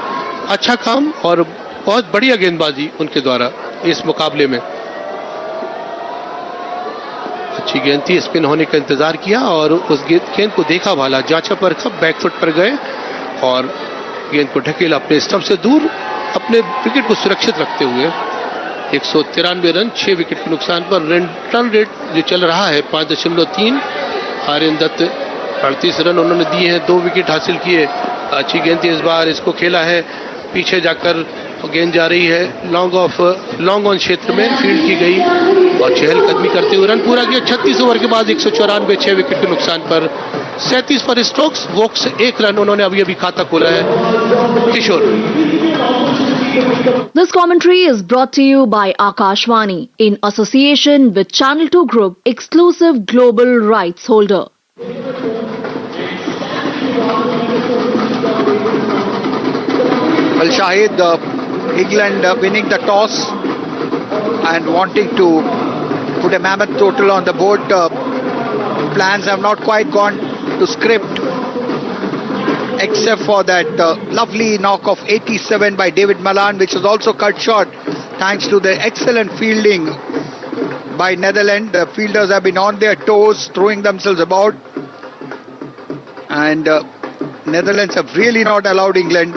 अच्छा काम और बहुत बढ़िया गेंदबाजी उनके द्वारा इस मुकाबले में। अच्छी गेंद थी, स्पिन होने का इंतजार किया और उस गेंद को देखा भाला, जांचा परखा, बैकफुट पर गए और गेंद को ढकेला अपने स्टंप से दूर, अपने विकेट को सुरक्षित रखते हुए। 193 रन 6 विकेट के नुकसान पर। रन रेट जो चल रहा है 5.3। आर्यन दत्त 38 रन उन्होंने दिए हैं, 2 विकेट हासिल किए। अच्छी गेंद थी, इस बार इसको खेला है, पीछे जाकर गेंद जा रही है लॉन्ग ऑन क्षेत्र में, फील्ड की गई और चहलकदमी करते हुए रन पूरा किया। 36 ओवर के बाद 194, 6 विकेट के नुकसान पर। 37 पर स्टोक्स, वोक्स 1 रन उन्होंने अभी खाता खोला है। किशोर। This commentary is brought to you by Akashvani in association with Channel 2 Group, exclusive global rights holder. Well, Shahid, England winning the toss and wanting to put a mammoth total on the board. Plans have not quite gone to script, except for that lovely knock of 87 by David Malan, which was also cut short thanks to the excellent fielding by Netherlands. The fielders have been on their toes, throwing themselves about, and Netherlands have really not allowed England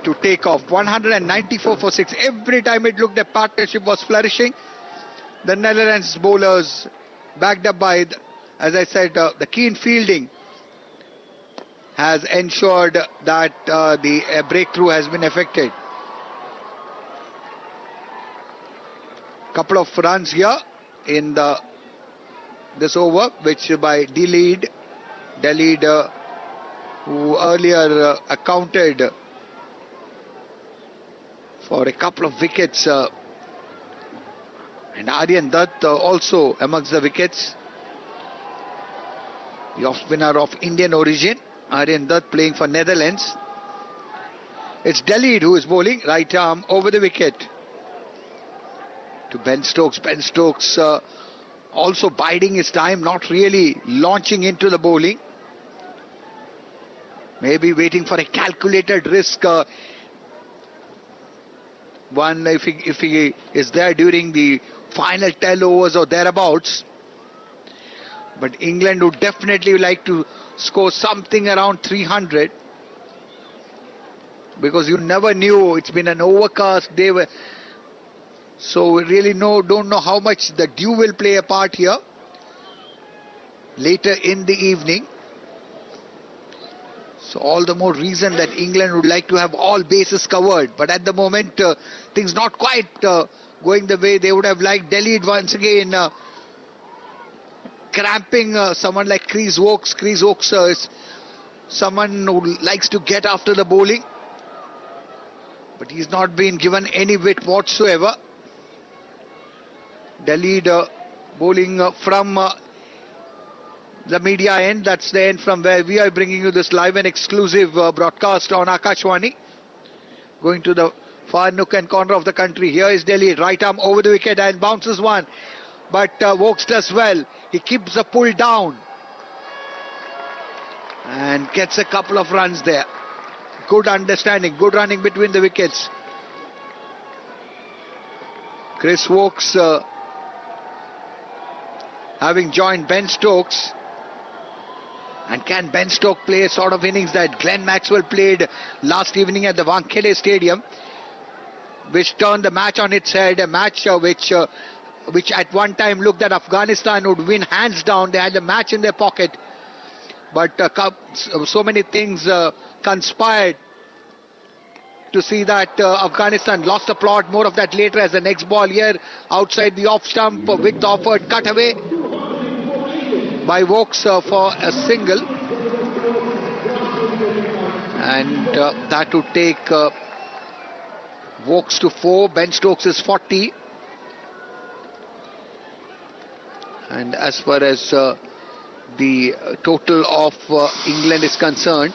to take off. 194 for 6. Every time it looked the partnership was flourishing, the Netherlands bowlers, backed up by, as I said, the keen fielding, has ensured that the breakthrough has been effected. Couple of runs here in this over, which by Dawid, who earlier accounted for a couple of wickets, and Aryan Dutt also amongst the wickets. The off-spinner of Indian origin, Aryan Dutt, playing for Netherlands. It's Dawid who is bowling, right arm over the wicket to Ben Stokes. Ben Stokes also biding his time, not really launching into the bowling. Maybe waiting for a calculated risk. One, if he is there during the final 10 overs or thereabouts. But England would definitely like to score something around 300, because you never knew. It's been an overcast day. So we really don't know how much the dew will play a part here later in the evening. So all the more reason that England would like to have all bases covered. But at the moment, things not quite going the way they would have liked. Delhi once again cramping someone like Chris Oakes. Chris Oakes is someone who likes to get after the bowling, but he's not been given any wit whatsoever. Delhi bowling from the media end. That's the end from where we are bringing you this live and exclusive broadcast on Akashwani. Going to the far nook and corner of the country. Here is Delhi, right arm over the wicket and bounces one. But Oakes does well. He keeps the pull down and gets a couple of runs there. Good understanding, good running between the wickets. Chris Oakes having joined Ben Stokes. And can Ben Stokes play a sort of innings that Glenn Maxwell played last evening at the Wankhede Stadium, which turned the match on its head, a match which at one time looked that Afghanistan would win hands down. They had the match in their pocket, but so many things conspired to see that Afghanistan lost the plot. More of that later as the next ball here outside the off stump, width offered, cut away by Oakes for a single, and that would take Oakes to 4. Ben Stokes is 40, and as far as the total of England is concerned,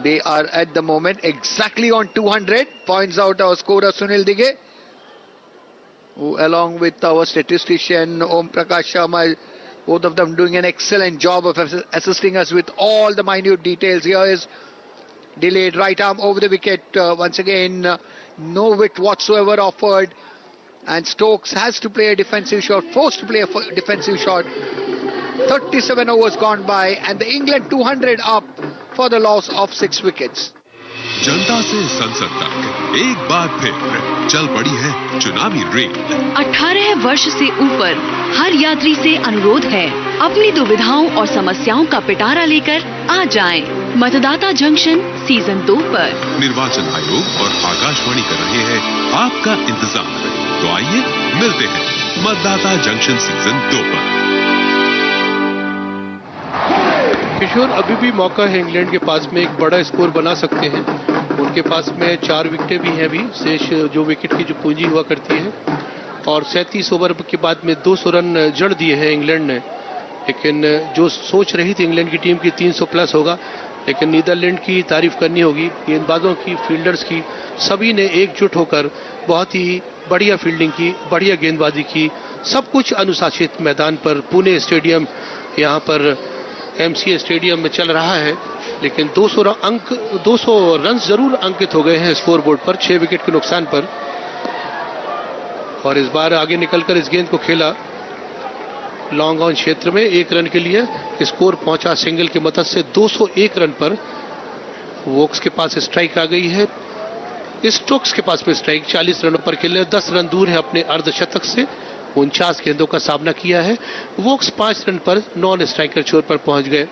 they are at the moment exactly on 200, points out our scorer Sunil Dighe, who along with our statistician Om Prakash Sharma, both of them doing an excellent job of assisting us with all the minute details. Here is delayed right arm over the wicket. Once again, no wit whatsoever offered. And Stokes has to play a defensive shot, forced to play a defensive shot. 37 overs gone by and the England 200 up for the loss of 6 wickets. जनता से संसद तक एक बार फिर चल पड़ी है चुनावी rail. 18 वर्ष से ऊपर हर यात्री से अनुरोध है, अपनी दुविधाओं और समस्याओं का पिटारा लेकर आ जाएं। मतदाता जंक्शन सीजन 2 पर निर्वाचन आयोग और आकाशवाणी कर रहे हैं आपका इंतजार। तो आइए मिलते हैं मतदाता जंक्शन सीजन 2 पर। किशोर, अभी भी मौका है इंग्लैंड के पास में एक बड़ा स्कोर बना सकते हैं। उनके पास में 4 विकेटें भी हैं, अभी शेष जो विकेट की जो पूंजी हुआ करती है, और 37 ओवर के बाद में 200 रन जड़ दिए हैं इंग्लैंड ने। लेकिन जो सोच रही थी इंग्लैंड की टीम की 300 प्लस होगा, लेकिन नीदरलैंड की तारीफ करनी होगी, गेंदबाजों की, फील्डर्स की, सभी ने एकजुट होकर बहुत ही बढ़िया फील्डिंग की, बढ़िया गेंदबाजी की, सब कुछ अनुशासित मैदान पर पुणे स्टेडियम, यहाँ पर एमसीए स्टेडियम में चल रहा है। लेकिन 200 रन जरूर अंकित हो गए हैं स्कोर बोर्ड पर 6 विकेट के नुकसान पर। और इस बार आगे निकलकर इस गेंद को खेला लॉन्ग ऑन क्षेत्र में 1 रन के लिए, स्कोर पहुंचा सिंगल की मदद से 201 रन पर। वोक्स के पास स्ट्राइक आ गई है, स्टोक्स के पास में स्ट्राइक 40 रनों पर खेले, 10 रन दूर है अपने अर्धशतक से। 49 गेंदों का सामना किया है। वोक्स 5 रन पर नॉन स्ट्राइकर छोर पर पहुंच गए।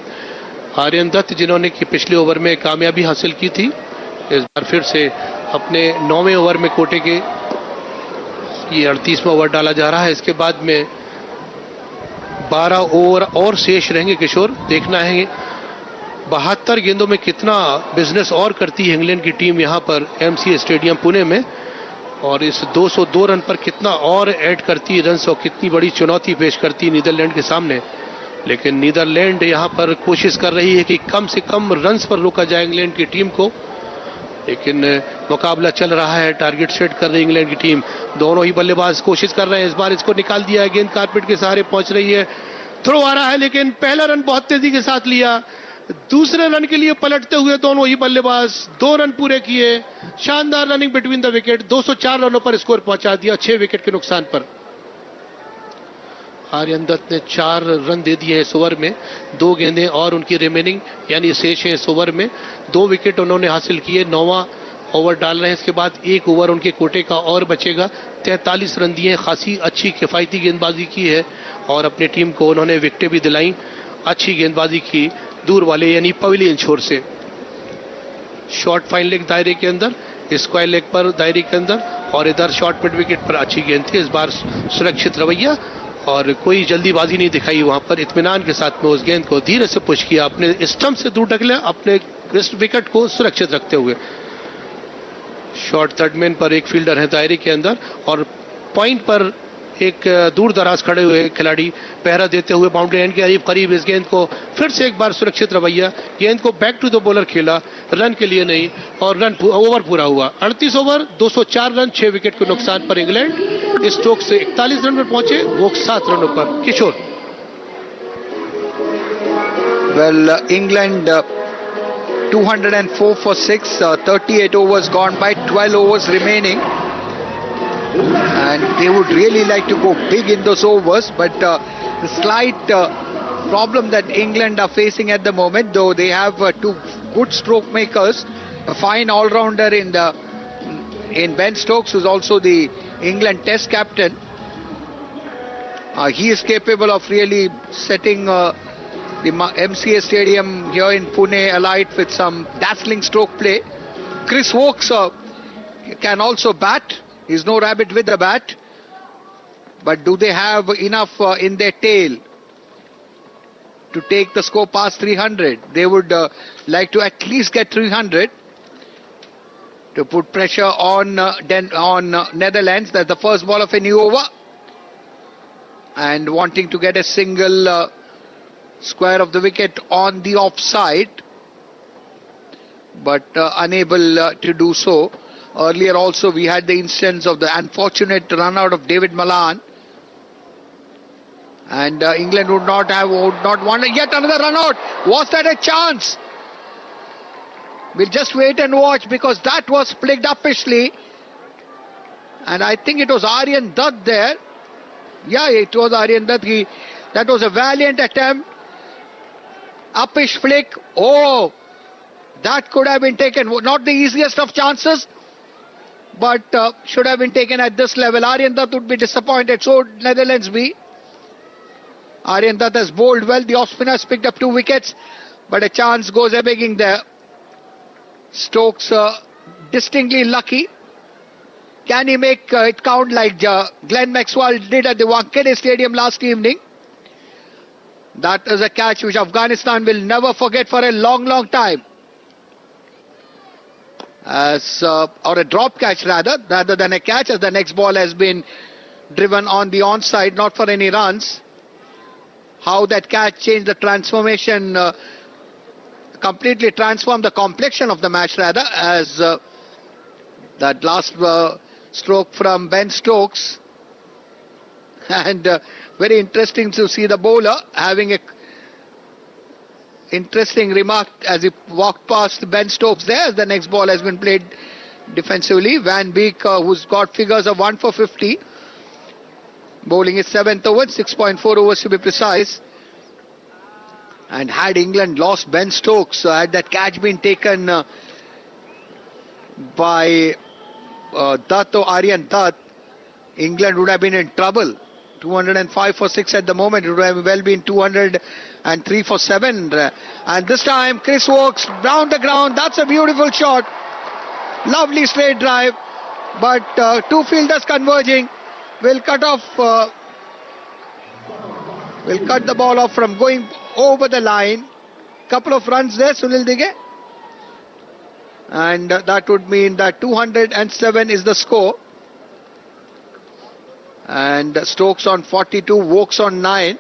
आर्यन दत्त, जिन्होंने कि पिछले ओवर में कामयाबी हासिल की थी, इस बार फिर से अपने 9वें ओवर में कोटे के ये 38वां ओवर डाला जा रहा है। इसके बाद में 12 ओवर और शेष रहेंगे। किशोर, देखना है 72 गेंदों में कितना बिजनेस और करती है इंग्लैंड की टीम यहाँ पर एमसीए स्टेडियम पुणे में, और इस 202 रन पर कितना और ऐड करती है रन्स और कितनी बड़ी चुनौती पेश करती है नीदरलैंड के सामने। लेकिन नीदरलैंड यहाँ पर कोशिश कर रही है कि कम से कम रन्स पर रोका जाए इंग्लैंड की टीम को, लेकिन मुकाबला चल रहा है, टारगेट सेट कर रही है इंग्लैंड की टीम। दोनों ही बल्लेबाज कोशिश कर रहे हैं, इस बार इसको निकाल दिया है, गेंद कारपेट के सहारे पहुंच रही है, थ्रो आ रहा है, लेकिन पहला रन बहुत तेजी के साथ लिया। दूसरे रन के लिए पलटते हुए दोनों ही बल्लेबाज 2 रन पूरे किए। शानदार रनिंग बिटवीन द विकेट, 204 रनों पर स्कोर पहुंचा दिया 6 विकेट के नुकसान पर। आर्यन दत्त ने 4 रन दे दिए इस ओवर में, 2 गेंदें और उनकी रिमेनिंग यानी शेष है इस ओवर में। 2 विकेट उन्होंने हासिल किए, 9वां ओवर डाल रहे हैं। इसके बाद एक ओवर उनके कोटे का और बचेगा। 43 रन दिए, खासी अच्छी किफायती गेंदबाजी की है और अपनी टीम को उन्होंने विकेटें भी दिलाई। अच्छी गेंदबाजी की दूर वाले यानी पवेलियन छोर से। शॉर्ट फाइन लेग दायरे के अंदर, स्क्वायर लेग पर दायरे के अंदर, और इधर शॉर्ट मिड विकेट पर अच्छी गेंद थी। इस बार सुरक्षित रवैया और कोई जल्दीबाजी नहीं दिखाई वहां पर। इत्मीनान के साथ में उस गेंद को धीरे से पुश किया, अपने स्टंप से दूर ढकले, अपने विकेट को सुरक्षित रखते हुए। शॉर्ट थर्ड मैन पर एक फील्डर है दायरे के अंदर और पॉइंट पर एक दूर दराज खड़े हुए खिलाड़ी पहरा देते हुए बाउंड्री लाइन के करीब इस गेंद को फिर से एक बार सुरक्षित रवैया, गेंद को बैक टू द बॉलर खेला, रन के लिए नहीं, और रन ओवर पूरा हुआ। 38 ओवर 204 रन, 6 विकेट के नुकसान पर इंग्लैंड स्टोक्स से 41 रन पर पहुंचे, वो 7 रनों पर। Kishore. Well, England 204 for 6, 38 overs gone by, 12 overs remaining, and they would really like to go big in those overs, but the slight problem that England are facing at the moment, though they have two good stroke makers, a fine all-rounder in Ben Stokes, who's also the England Test captain. He is capable of really setting the MCA Stadium here in Pune alight with some dazzling stroke play. Chris Woakes can also bat. He's no rabbit with the bat. But do they have enough in their tail to take the score past 300? They would like to at least get 300 to put pressure on Netherlands. That's the first ball of a new over. And wanting to get a single square of the wicket on the offside, but unable to do so. Earlier also we had the instance of the unfortunate run out of David Malan, and England would not want yet another run out. Was that a chance? We'll just wait and watch, because that was flicked uppishly, and I think it was Aryan Dutt there. Yeah, it was Aryan Dutt. That was a valiant attempt. Uppish flick. Oh, that could have been taken. Not the easiest of chances, but should have been taken at this level. Aryan Dutt would be disappointed. So Netherlands be. Aryan Dutt has bowled well. The off spinners picked up 2 wickets, but a chance goes a-begging there. Stokes distinctly lucky. Can he make it count like Glenn Maxwell did at the Wankhede Stadium last evening? That is a catch which Afghanistan will never forget for a long, long time. Or a drop catch rather than a catch, as the next ball has been driven on the onside, not for any runs. How that catch changed the transformation, completely transformed the complexion of the match rather, as that last stroke from Ben Stokes. And very interesting to see the bowler having a interesting remark as he walked past Ben Stokes there, as the next ball has been played defensively. Van Beek, who's got figures of 1 for 50, bowling his 7th over, 6.4 overs to be precise. And had England lost Ben Stokes, had that catch been taken by Dutt or Aryan Dutt, England would have been in trouble. 205 for 6 at the moment. It would have well been 203 for 7. And this time Chris Woakes down the ground. That's a beautiful shot. Lovely straight drive. But 2 fielders converging will cut the ball off from going over the line. Couple of runs there, Sunil Dige. And that would mean that 207 is the score. And Stokes on 42, Woakes on 9.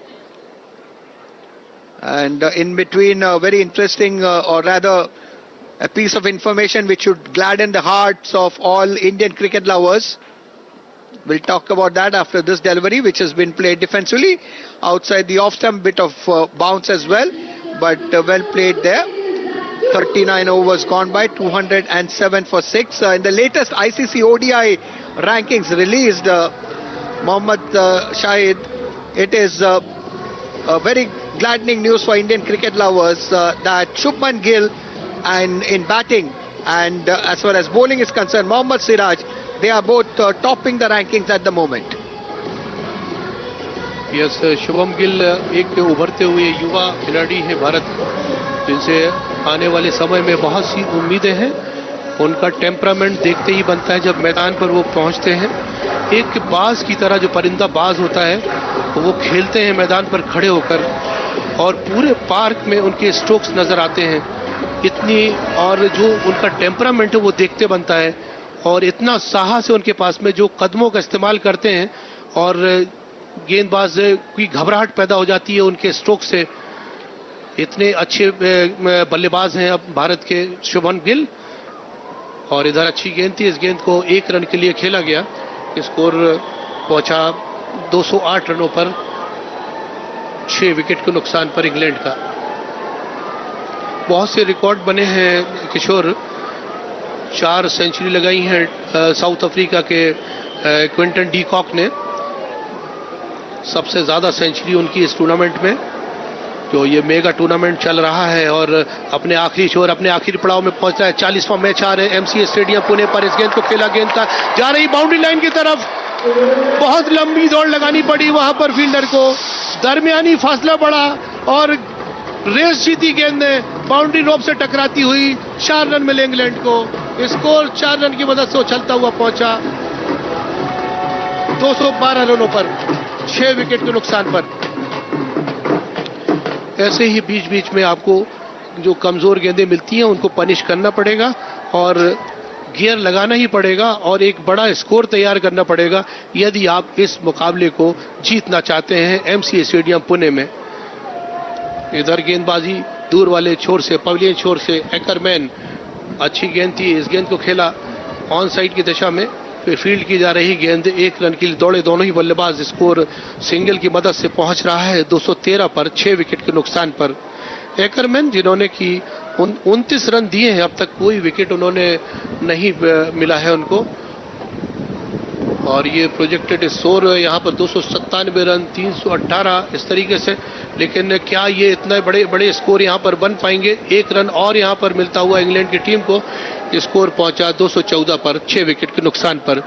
And in between, very interesting, or rather a piece of information which should gladden the hearts of all Indian cricket lovers. We'll talk about that after this delivery, which has been played defensively outside the off-stump, bit of bounce as well, but well played there. 39 overs gone by, 207 for 6. In the latest ICC ODI rankings released, Mohammad Shahid, it is very gladdening news for Indian cricket lovers that Shubman Gill and in batting and as far as bowling is concerned, Mohammad Siraj, they are both topping the rankings at the moment. Yes, Shubham Gill एक उभरते हुए युवा खिलाड़ी हैं भारत, जिनसे आने वाले समय में बहुत सी उम्मीदें हैं. उनका टेम्परामेंट देखते ही बनता है जब मैदान पर वो पहुंचते हैं. एक बाज की तरह, जो परिंदा बाज होता है, वो खेलते हैं मैदान पर खड़े होकर, और पूरे पार्क में उनके स्ट्रोक्स नजर आते हैं. इतनी, और जो उनका टेम्परामेंट है वो देखते बनता है, और इतना साहस है उनके पास में, जो कदमों का इस्तेमाल करते हैं, और गेंदबाज की घबराहट पैदा हो जाती है उनके स्ट्रोक से. इतने अच्छे बल्लेबाज हैं अब भारत के शुभम गिल. और इधर अच्छी गेंद थी, इस गेंद को 1 रन के लिए खेला गया. स्कोर पहुंचा 208 रनों पर, 6 विकेट के नुकसान पर इंग्लैंड का. बहुत से रिकॉर्ड बने हैं किशोर. 4 सेंचुरी लगाई हैं साउथ अफ्रीका के क्विंटन डी कॉक ने. सबसे ज्यादा सेंचुरी उनकी इस टूर्नामेंट में, जो ये मेगा टूर्नामेंट चल रहा है, और अपने आखिरी छोर, अपने आखिरी पड़ाव में पहुंचा है. 40वां मैच आ रहे हैं एमसीए स्टेडियम पुणे पर. इस गेंद को खेला, गेंद का जा रही बाउंड्री लाइन की तरफ. बहुत लंबी दौड़ लगानी पड़ी वहां पर फील्डर को, दरमियानी फासला बढ़ा और रेस जीती गेंद ने. बाउंड्री रोप से टकराती हुई 4 रन मिले इंग्लैंड को. स्कोर 4 रन की मदद से उछलता हुआ पहुंचा 212 रनों पर, 6 विकेट के नुकसान पर. ऐसे ही बीच बीच में आपको जो कमजोर गेंदें मिलती हैं उनको पनिश करना पड़ेगा, और गियर लगाना ही पड़ेगा, और एक बड़ा स्कोर तैयार करना पड़ेगा यदि आप इस मुकाबले को जीतना चाहते हैं एमसीए स्टेडियम पुणे में. इधर गेंदबाजी दूर वाले छोर से, पवेलियन छोर से एक्करमैन. अच्छी गेंद थी, इस गेंद को खेला ऑन साइड की दिशा में, फिर फील्ड की जा रही गेंद. 1 रन के लिए दौड़े दोनों ही बल्लेबाज. स्कोर सिंगल की मदद से पहुंच रहा है 213 पर, 6 विकेट के नुकसान पर. एक्करमैन, जिन्होंने की 29 रन दिए हैं अब तक, कोई विकेट उन्होंने नहीं मिला है उनको. और ये प्रोजेक्टेड स्कोर यहाँ पर 297 रन, 318 इस तरीके से. लेकिन क्या ये इतने बड़े बड़े स्कोर यहाँ पर बन पाएंगे? 1 रन और यहाँ पर मिलता हुआ इंग्लैंड की टीम को. स्कोर पहुंचा 214 पर, 6 विकेट के नुकसान पर.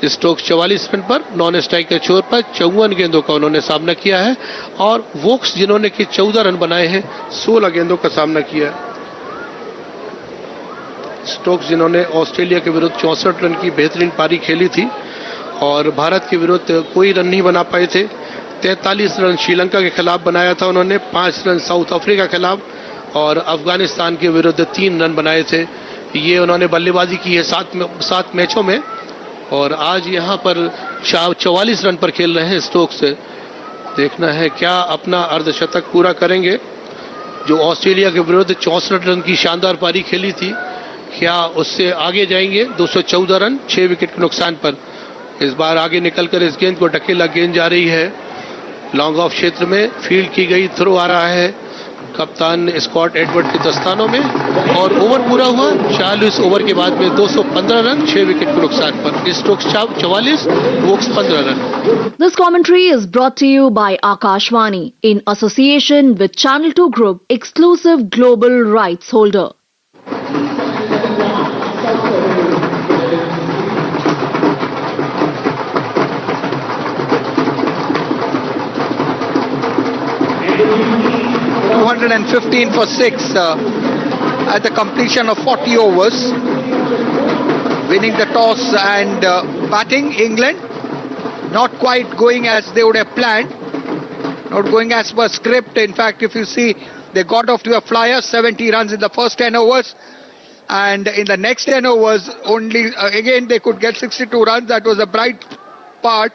स्टोक्स 44 रन पर, नॉन स्ट्राइक के छोर पर 54 गेंदों का उन्होंने सामना किया है. और वोक्स, जिन्होंने कि 14 रन बनाए हैं, 16 गेंदों का सामना किया है. स्टोक्स, जिन्होंने ऑस्ट्रेलिया के विरुद्ध 64 रन की बेहतरीन पारी खेली थी, और भारत के विरुद्ध कोई रन नहीं बना पाए थे. 43 रन श्रीलंका के खिलाफ बनाया था उन्होंने, 5 रन साउथ अफ्रीका के खिलाफ, और अफगानिस्तान के विरुद्ध 3 रन बनाए थे. ये उन्होंने बल्लेबाजी की है 7 मैचों में, और आज यहाँ पर 44 रन पर खेल रहे हैं स्टोक्स. देखना है क्या अपना अर्धशतक पूरा करेंगे. जो ऑस्ट्रेलिया के विरुद्ध 64 रन की शानदार पारी खेली थी, क्या उससे आगे जाएंगे? 214 रन, 6 विकेट के नुकसान पर. इस बार आगे निकलकर इस गेंद को ढकेला, गेंद जा रही है लॉन्ग ऑफ क्षेत्र में, फील्ड की गई, थ्रो आ रहा है कप्तान स्कॉट एडवर्ड के दस्तानों में. और ओवर पूरा हुआ 40 ओवर के बाद में 215 रन, 6 विकेट के नुकसान पर. Stokes 44, Woakes 15 run. This commentary is brought to you by Akashvani in association with Channel 2 Group, exclusive global rights holder. $215 for 6 at the completion of 40 overs. Winning the toss and batting, England not quite going as they would have planned, not going as per script. In fact, if you see, they got off to a flyer, 70 runs in the first 10 overs, and in the next 10 overs only again they could get 62 runs. That was a bright part,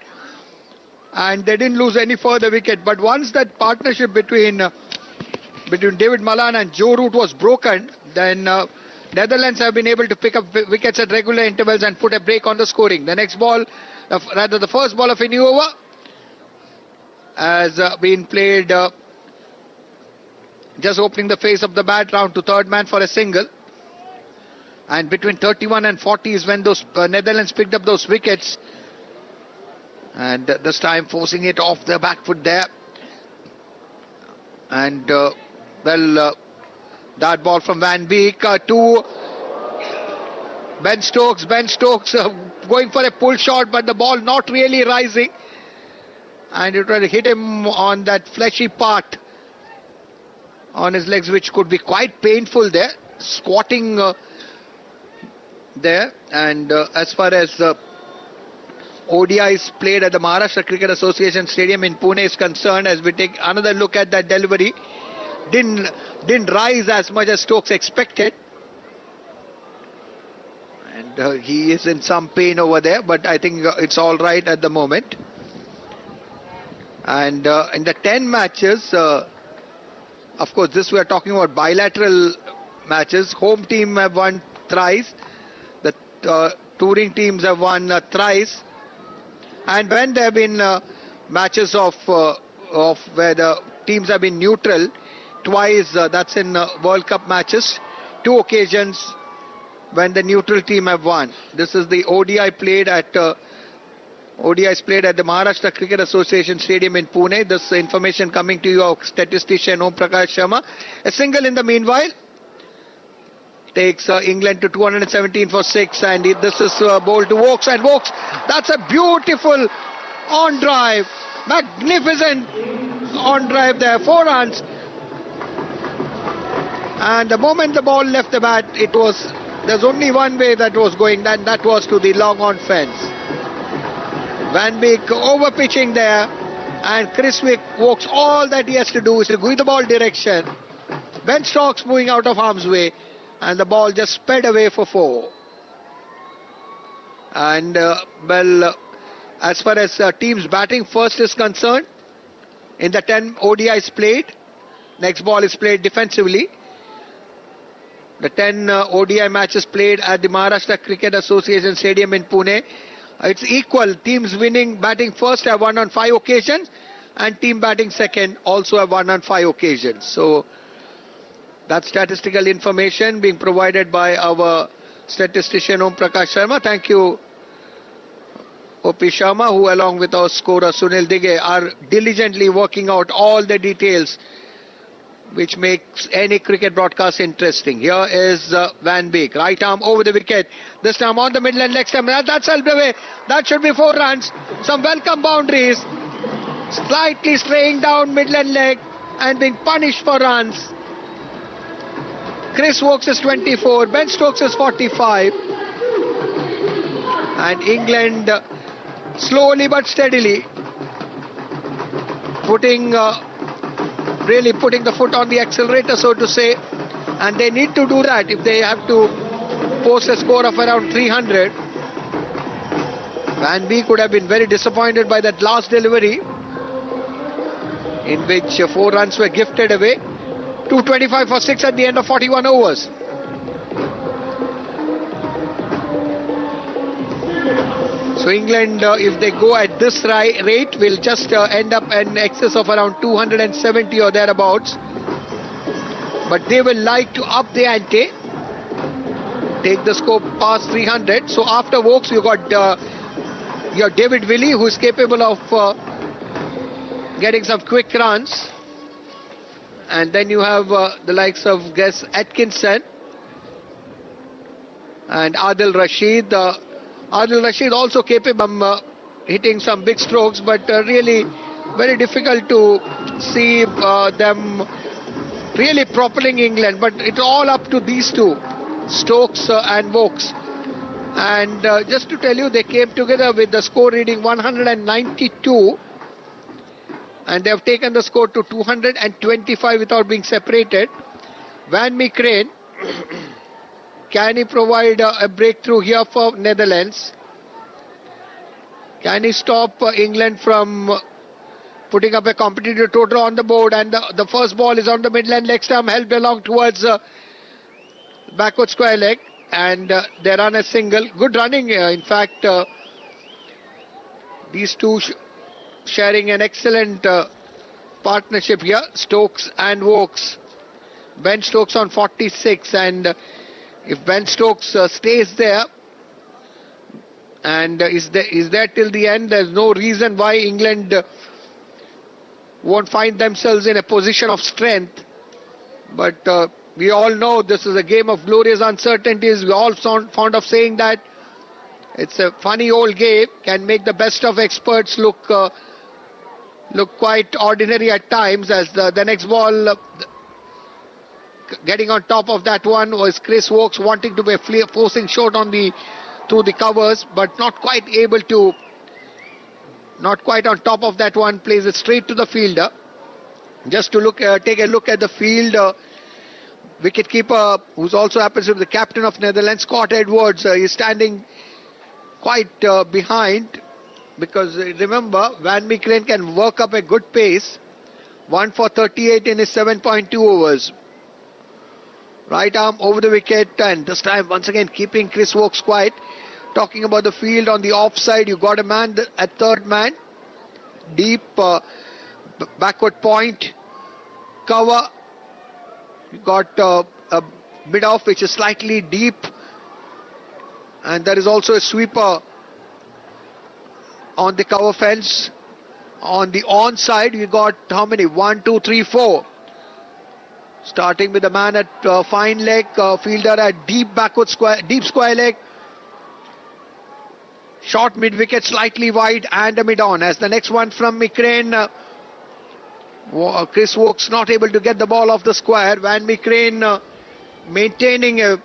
and they didn't lose any further wicket. But once that partnership between David Malan and Joe Root was broken, then Netherlands have been able to pick up wickets at regular intervals and put a break on the scoring. The next ball, the first ball of a new over has been played just opening the face of the bat round to third man for a single. And between 31 and 40 is when those Netherlands picked up those wickets. And this time forcing it off the back foot there. And that ball from Van Beek to Ben Stokes going for a pull shot, but the ball not really rising. And it will hit him on that fleshy part on his legs, which could be quite painful there. Squatting there. And as far as ODIs played at the Maharashtra Cricket Association Stadium in Pune is concerned, as we take another look at that delivery, didn't rise as much as Stokes expected. And he is in some pain over there, but I think it's all right at the moment. And in the 10 matches, of course, this we are talking about bilateral matches. Home team have won thrice. The touring teams have won thrice. And when there have been matches of where the teams have been neutral, twice, that's in World Cup matches. 2 occasions when the neutral team have won. This is the ODIs played at the Maharashtra Cricket Association Stadium in Pune. This information coming to you of statistician Om Prakash Sharma. A single in the meanwhile takes England to 217 for 6, and this is bowled to Vokes, and Vokes, that's a beautiful on drive, magnificent on drive there, 4 runs. And the moment the ball left the bat, there's only one way that was going, and that was to the long on fence. Van Beek over pitching there, and Chris Vokes, all that he has to do is to give the ball direction. Ben Stokes moving out of harm's way, and the ball just sped away for 4. And as far as teams batting first is concerned, in the 10 ODIs played, next ball is played defensively. The 10 ODI matches played at the Maharashtra Cricket Association Stadium in Pune, it's equal. Teams batting first have won on 5 occasions, and team batting second also have won on 5 occasions. So that's statistical information being provided by our statistician Om Prakash Sharma. Thank you, O.P. Sharma, who along with our scorer Sunil Dighe are diligently working out all the details which makes any cricket broadcast interesting. Here is Van Beek, right arm over the wicket, this time on the middle and leg stump. That's helped away. That should be 4 runs. Some welcome boundaries. Slightly straying down middle and leg and being punished for runs. Chris Vokes is 24, Ben Stokes is 45. And England slowly but steadily putting the foot on the accelerator, so to say, and they need to do that if they have to post a score of around 300. Van Beek would have been very disappointed by that last delivery, in which 4 runs were gifted away. 225 for 6 at the end of 41 overs. So England, if they go at this rate, will just end up in excess of around 270 or thereabouts. But they will like to up the ante, take the score past 300. So after Vokes, you got your David Willey, who is capable of getting some quick runs. And then you have the likes of Gus Atkinson and Adil Rashid. Adil Rashid also capable of hitting some big strokes, but really very difficult to see them really propelling England. But it's all up to these two, Stokes and Vokes. And just to tell you, they came together with the score reading 192, and they have taken the score to 225 without being separated. Van Meekeren, can he provide a breakthrough here for Netherlands? Can he stop England from putting up a competitive total on the board? And the first ball is on the midland leg stump, held along towards backward square leg, and they run a single. Good running, in fact. These two sharing an excellent partnership here, Stokes and Vokes. Ben Stokes on 46, and if Ben Stokes stays there and is there till the end, there's no reason why England won't find themselves in a position of strength. But we all know this is a game of glorious uncertainties. We all fond of saying that. It's a funny old game, can make the best of experts look quite ordinary at times, as the next ball getting on top of that one was Chris Wokes wanting to be forcing short on through the covers, but not quite on top of that one, plays it straight to the fielder. Just to take a look at the field, wicketkeeper, who's also happens to be the captain of Netherlands, Scott Edwards, is standing quite behind, because remember, Van Meekeren can work up a good pace. 1 for 38 in his 7.2 overs. Right arm over the wicket, and this time once again keeping Chris Wokes quiet. Talking about the field, on the offside you got a man at third man, deep backward point cover. You got a mid off which is slightly deep, and there is also a sweeper on the cover fence. On the on side you got how many? 1, 2, 3, 4. Starting with the man at fine leg, fielder at deep square leg, short mid wicket, slightly wide, and a mid on. As the next one from Meekeren, Chris Wokes not able to get the ball off the square. Van Meekeren maintaining a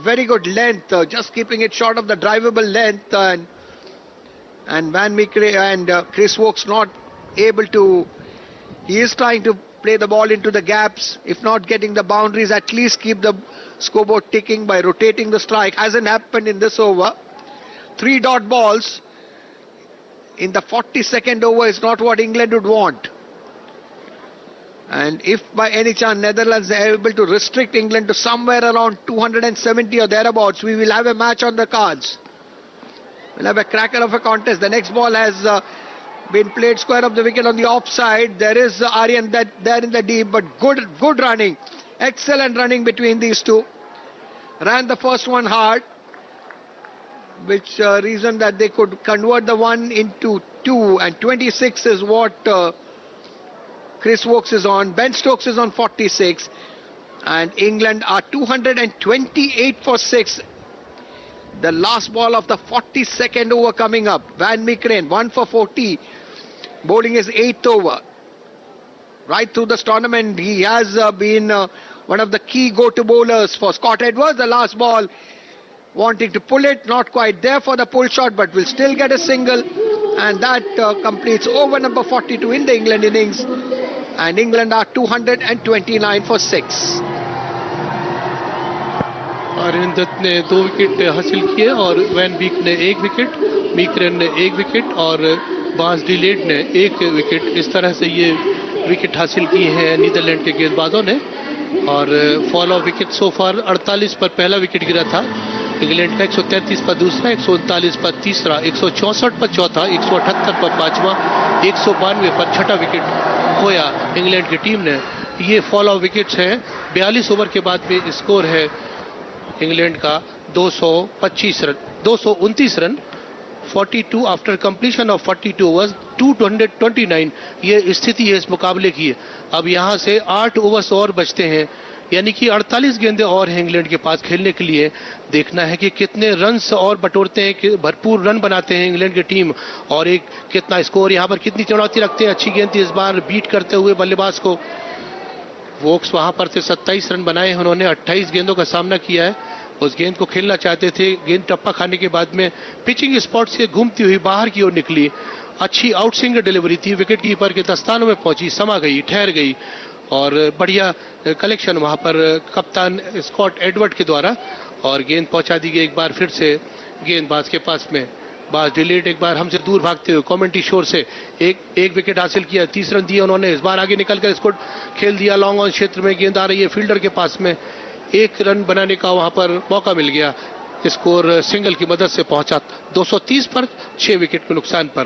very good length, just keeping it short of the drivable length, and Van Meekeren and Chris Wokes not able to. He is trying to play the ball into the gaps, if not getting the boundaries, at least keep the scoreboard ticking by rotating the strike. Hasn't happened in this over. 3 dot balls in the 42nd over is not what England would want. And if by any chance Netherlands are able to restrict England to somewhere around 270 or thereabouts, we will have a match on the cards. We'll have a cracker of a contest. The next ball has been played square of the wicket on the offside. There is Aryan there in the deep, but good running, excellent running between these two. Ran the first one hard, which reason that they could convert the one into 2, and 26 is what Chris Wokes is on. Ben Stokes is on 46, and England are 228 for 6. The last ball of the 42nd over coming up. Van Meekeren 1 for 40, bowling his 8th over. Right through this tournament, he has been one of the key go-to bowlers for Scott Edwards. The last ball, wanting to pull it, not quite there for the pull shot, but will still get a single, and that completes over number 42 in the England innings, and England are 229 for 6. Aryan Dutt ने 2 wicket हासिल किए और van beak ने 1 wicket, मीकरन ने 1 wicket और बास delayed ने 1 wicket. इस तरह से ये विकेट हासिल की है नीदरलैंड के गेंदबाजों ने. और फॉल ऑफ विकेट सो फार 48 पर पहला विकेट गिरा था इंग्लैंड का, 133 पर दूसरा, 139 पर तीसरा, 164 पर चौथा, 178 पर पांचवा, 192 पर छठा विकेट खोया इंग्लैंड की टीम ने. ये फॉल ऑफ विकेट्स हैं. 42 ओवर के बाद में स्कोर है इंग्लैंड का 229 run. 42 after completion of 42 overs, 229 ये स्थिति है इस मुकाबले की. अब यहां से 8 ओवर्स और बचते हैं, यानी कि 48 गेंदें और हैं इंग्लैंड के पास खेलने के लिए. देखना है कि कितने रन्स और बटोरते हैं, कि भरपूर रन बनाते हैं इंग्लैंड की टीम, और एक कितना स्कोर यहां पर कितनी चुनौती रखते हैं. अच्छी गेंद थी इस बार बीट करते हुए बल्लेबाज को. वोक्स वहां पर से 27 रन बनाए, उन्होंने 28 गेंदों का सामना किया है. उस गेंद को खेलना चाहते थे, गेंद टप्पा खाने के बाद में पिचिंग स्पॉट से घूमती हुई बाहर की ओर निकली. अच्छी आउटस्विंगर डिलीवरी थी, विकेट कीपर के दस्तानों में पहुंची, समा गई, ठहर गई, और बढ़िया कलेक्शन वहां पर कप्तान स्कॉट एडवर्ड के द्वारा, और गेंद पहुंचा दी गई एक बार फिर से गेंदबाज के पास में. बास डिलीट एक बार हमसे दूर भागते हुए कमेंट्री शोर से एक विकेट हासिल किया, 30 रन दिए उन्होंने. इस बार आगे निकलकर इसको खेल दिया लॉन्ग ऑन क्षेत्र में, गेंद आ रही है फील्डर के पास में, 1 रन बनाने का वहां पर मौका मिल गया. स्कोर सिंगल की मदद से पहुंचा 230 पर 6 विकेट के नुकसान पर.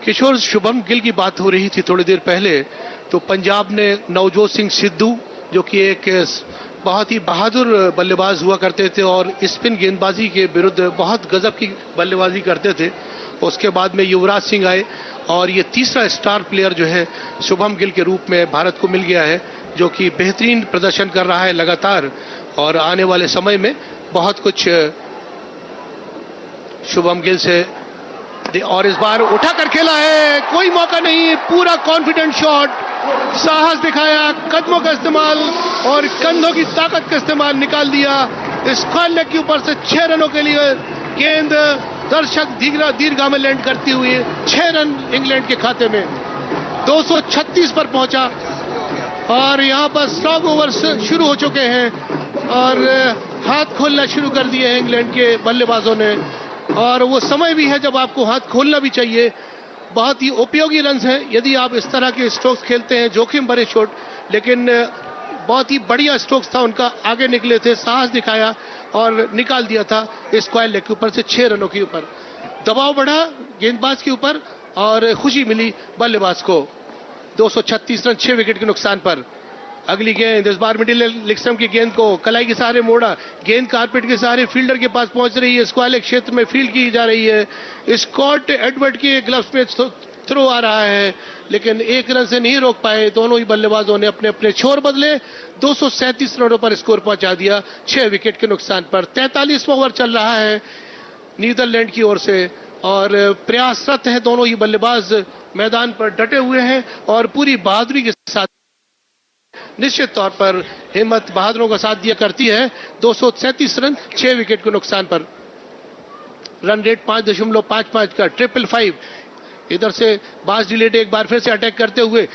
किशोर शुभम गिल की बात हो रही थी थोड़ी देर पहले, तो पंजाब ने नवजोत सिंह सिद्धू, जो कि एक बहुत ही बहादुर बल्लेबाज हुआ करते थे और स्पिन गेंदबाजी के विरुद्ध बहुत गजब की बल्लेबाजी करते थे. उसके बाद में युवराज सिंह आए, और ये तीसरा स्टार प्लेयर जो है शुभम गिल के रूप में भारत को मिल गया है. जो कि बेहतरीन प्रदर्शन कर रहा है लगातार, और आने वाले समय में बहुत कुछ शुभम गिल से, और इस बार उठा कर खेला है, कोई मौका नहीं, पूरा कॉन्फिडेंट शॉट, साहस दिखाया, कदमों का इस्तेमाल और कंधों की ताकत का इस्तेमाल, निकाल दिया स्क्वायर लेग के ऊपर से 6 रनों के लिए। गेंद दर्शक दीर्घा में लैंड करती हुई 6 रन इंग्लैंड के खाते में, 236 पर पहुंचा। और यहां पर स्टॉप ओवर्स शुरू हो चुके हैं और हाथ खोलना शुरू कर दिए हैं इंग्लैंड के बल्लेबाजों ने, और वो समय भी है जब आपको हाथ खोलना भी चाहिए। बहुत ही उपयोगी रन्स हैं यदि आप इस तरह के स्ट्रोक्स खेलते हैं, जोखिम भरे शॉट, लेकिन बहुत ही बढ़िया स्ट्रोक्स था उनका, आगे निकले थे, साहस दिखाया और निकाल दिया था स्क्वायर लेग के ऊपर से 6 रनों के ऊपर। दबाव बढ़ा गेंदबाज के ऊपर और खुशी मिली बल्लेबाज को। 236 रन 6 विकेट के नुकसान पर। अगली गेंद इस बार मिडिल लिक्सम की गेंद को कलाई के सहारे मोड़ा, गेंद कारपेट के सहारे फील्डर के पास पहुंच रही है, स्क्वायर लेग क्षेत्र में फील्ड की जा रही है। स्कॉट एडवर्ड के ग्लव्स में थ्रो आ रहा है, लेकिन 1 रन से नहीं रोक पाए दोनों ही बल्लेबाजों ने, अपने अपने छोर बदले। 237 रनों पर स्कोर पहुंचा दिया 6 विकेट के नुकसान पर। 43वां ओवर चल रहा है नीदरलैंड की ओर से और प्रयासरत है दोनों ही बल्लेबाज, मैदान पर डटे हुए हैं और पूरी बहादुरी के साथ, निश्चित तौर पर हिम्मत बहादुरों का साथ दिया करती है। 237 रन 6 विकेट के नुकसान पर। रन रेट 5.55 का 555। इधर से बार्सडीलेट एक बार फिर से अटैक करते हुए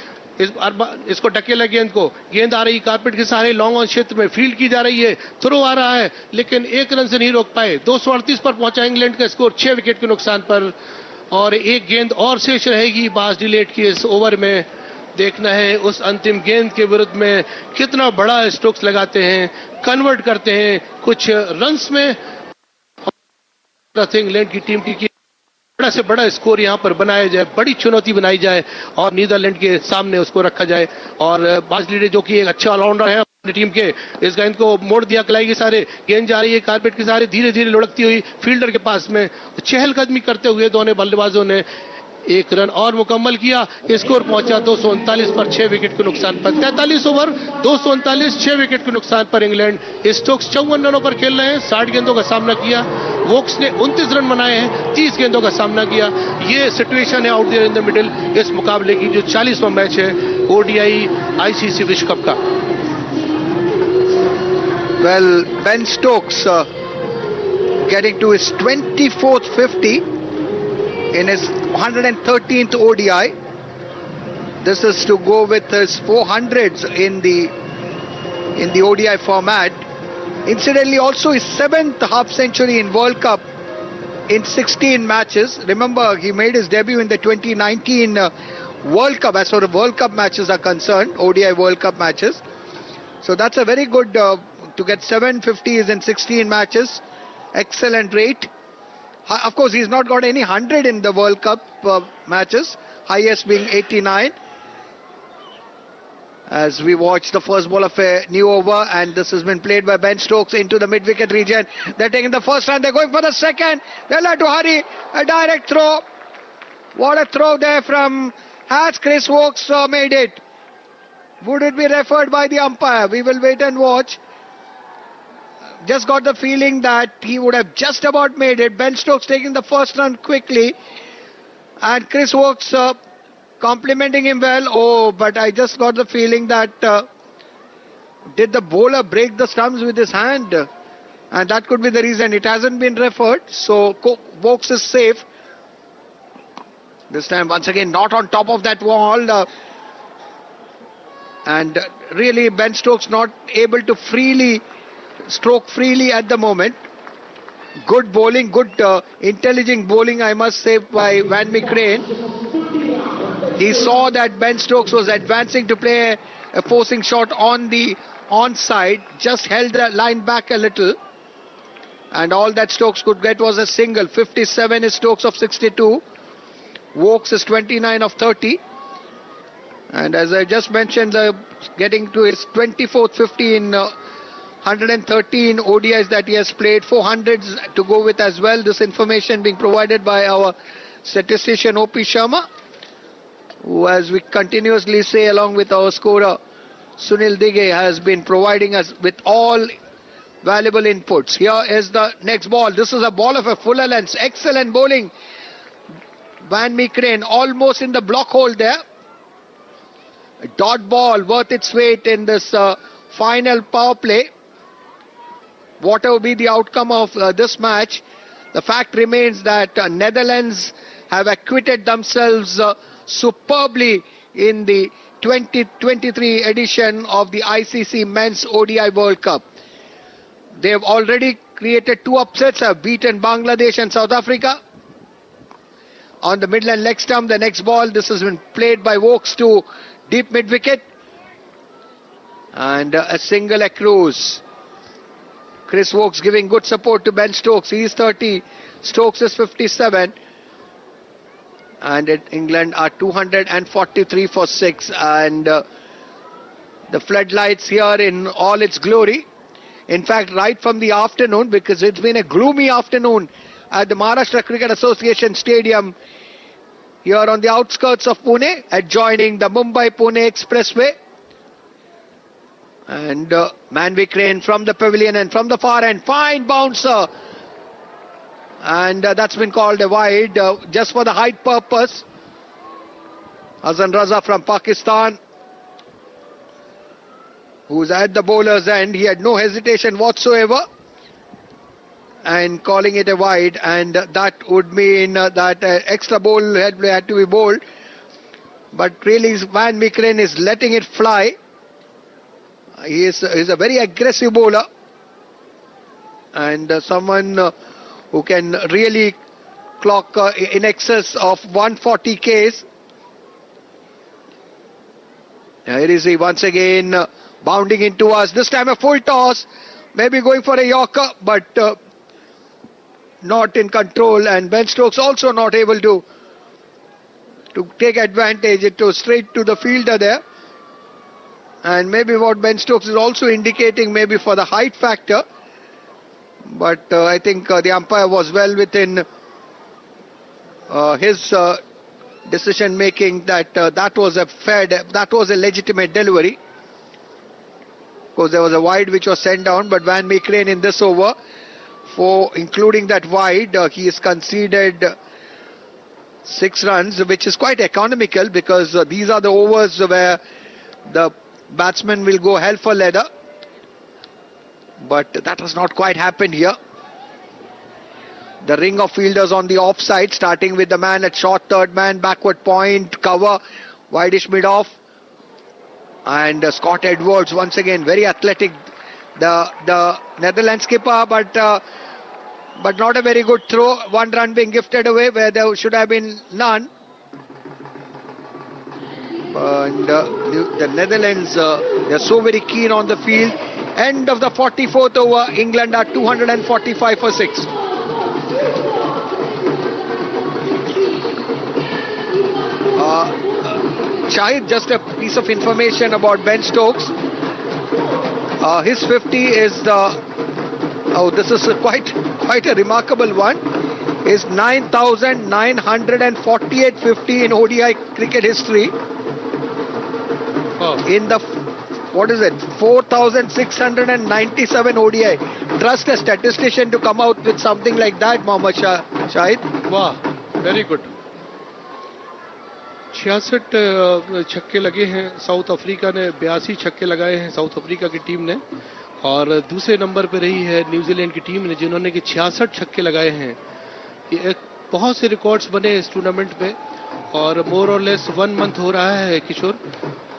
इसको ढकेला गेंद को, गेंद आ रही कारपेट के सहारे लॉन्ग ऑन क्षेत्र में, फील्ड की जा रही है, थ्रो आ रहा है, लेकिन 1 रन से नहीं रोक पाए। 238 पर पहुंचा इंग्लैंड का स्कोर 6 विकेट के नुकसान पर। और एक गेंद और शेष रहेगी बार्सडीलेट की इस ओवर में। देखना है उस अंतिम गेंद के विरुद्ध में कितना बड़ा स्ट्रोक्स लगाते हैं, कन्वर्ट करते हैं कुछ रन्स में। इंग्लैंड की टीम की बड़ा से बड़ा स्कोर यहां पर बनाया जाए, बड़ी चुनौती बनाई जाए और नीदरलैंड के सामने उसको रखा जाए। और बार्सडीलेट जो कि एक अच्छा ऑलराउंडर है अपनी टीम के, इस गेंद को मोड़ दिया कलाई के सहारे, गेंद जा रही है कारपेट के सहारे, धीरे धीरे लुढ़कती हुई फील्डर के पास में, चहलकदमी करते हुए दोनों बल्लेबाजों ने 1 रन और मुकम्मल किया। स्कोर पहुंचा 239 पर 6 विकेट के नुकसान पर। 43 ओवर 239 6 विकेट के नुकसान पर इंग्लैंड। स्टोक्स 54 रनों पर खेल रहे हैं, 60 गेंदों का सामना किया। वोक्स ने 29 रन बनाए हैं, 30 गेंदों का सामना किया। ये सिचुएशन है out there in the middle इस मुकाबले की, जो 40वां मैच है ओडीआई आईसीसी विश्व कप का। Well, Ben Stokes getting to his 24th 50 in his 113th ODI. This is to go with his 400s in the ODI format. Incidentally, also his 7th half century in World Cup in 16 matches. Remember, he made his debut in the 2019 World Cup as far as World Cup matches are concerned, ODI World Cup matches. So that's a very good to get 750s in 16 matches. Excellent rate. Of course, he's not got any 100 in the World Cup matches, highest being 89. As we watch the first ball of a new over, and this has been played by Ben Stokes into the mid-wicket region. They're taking the first run, they're going for the second. They'll have to hurry. A direct throw. What a throw there from Has Chris Wokes made it. Would it be referred by the umpire? We will wait and watch. Just got the feeling that he would have just about made it. Ben Stokes taking the first run quickly, and Chris Wokes complimenting him well. Oh, but I just got the feeling that did the bowler break the stumps with his hand? And that could be the reason. It hasn't been referred, so Wokes is safe. This time, once again, not on top of that wall. And really, Ben Stokes not able to stroke freely at the moment. Good bowling, good intelligent bowling, I must say, by Van Meekeren. He saw that Ben Stokes was advancing to play a forcing shot on the onside, just held the line back a little, and all that Stokes could get was a single. 57 is Stokes of 62. Wokes is 29 of 30. And as I just mentioned, getting to his 24th 50 in 113 ODIs that he has played, 400s to go with as well. This information being provided by our statistician OP Sharma, who, as we continuously say along with our scorer Sunil Dighe has been providing us with all valuable inputs. Here is the next ball. This is a ball of a fuller length. Excellent bowling. Van Meekeren almost in the block hole there. A dot ball worth its weight in this final power play. Whatever be the outcome of this match, the fact remains that Netherlands have acquitted themselves superbly in the 2023 edition of the ICC Men's ODI World Cup. They have already created 2 upsets, have beaten Bangladesh and South Africa. On the middle and leg stump, the next ball, this has been played by Vokes to deep mid-wicket. And a single across. Chris Vokes giving good support to Ben Stokes. He is 30, Stokes is 57. And England are 243 for 6. And the floodlights here in all its glory. In fact, right from the afternoon, because it's been a gloomy afternoon at the Maharashtra Cricket Association Stadium here on the outskirts of Pune, adjoining the Mumbai-Pune Expressway. And Meekeren from the pavilion and from the far end, fine bouncer. And that's been called a wide just for the height purpose. Hasan Raza from Pakistan, who's at the bowler's end, he had no hesitation whatsoever and calling it a wide, and that would mean that extra bowl had to be bowled. But really Van Meekeren is letting it fly. He is a very aggressive bowler and someone who can really clock in excess of 140 Ks. Here is he once again bounding into us. This time a full toss, maybe going for a Yorker, but not in control. And Ben Stokes also not able to take advantage. It was straight to the fielder there. And maybe what Ben Stokes is also indicating, maybe for the height factor. But I think the umpire was well within his decision making that that was a legitimate delivery. Of course, there was a wide which was sent down, but Van Meekeren in this over, for including that wide, he has conceded 6 runs, which is quite economical because these are the overs where the batsman will go hell for leather. But that has not quite happened here. The ring of fielders on the offside, starting with the man at short third man, backward point, cover, wideish mid-off. And Scott Edwards once again very athletic, the Netherlands skipper, but not a very good throw. 1 run being gifted away where there should have been none. And the Netherlands, they're so very keen on the field. End of the 44th over, England are 245 for 6. Shahid, just a piece of information about Ben Stokes. His 50 is this is quite a remarkable one. Is 9,948 50 in ODI cricket history. In the 4,697 ODI. Trust a statistician to come out with something like that, Mohammad Shahid. Wow, very good. 66 छक्के लगे हैं south Africa ने, 82 छक्के लगाए हैं south Africa की team ने, और दूसरे नंबर पे रही है न्यूजीलैंड की टीम ने जिन्होंने कि 66 छक्के लगाए हैं. ये एक बहुत से रिकॉर्ड्स बने इस टूर्नामेंट में और मोर और लेस 1 मंथ हो रहा है किशोर,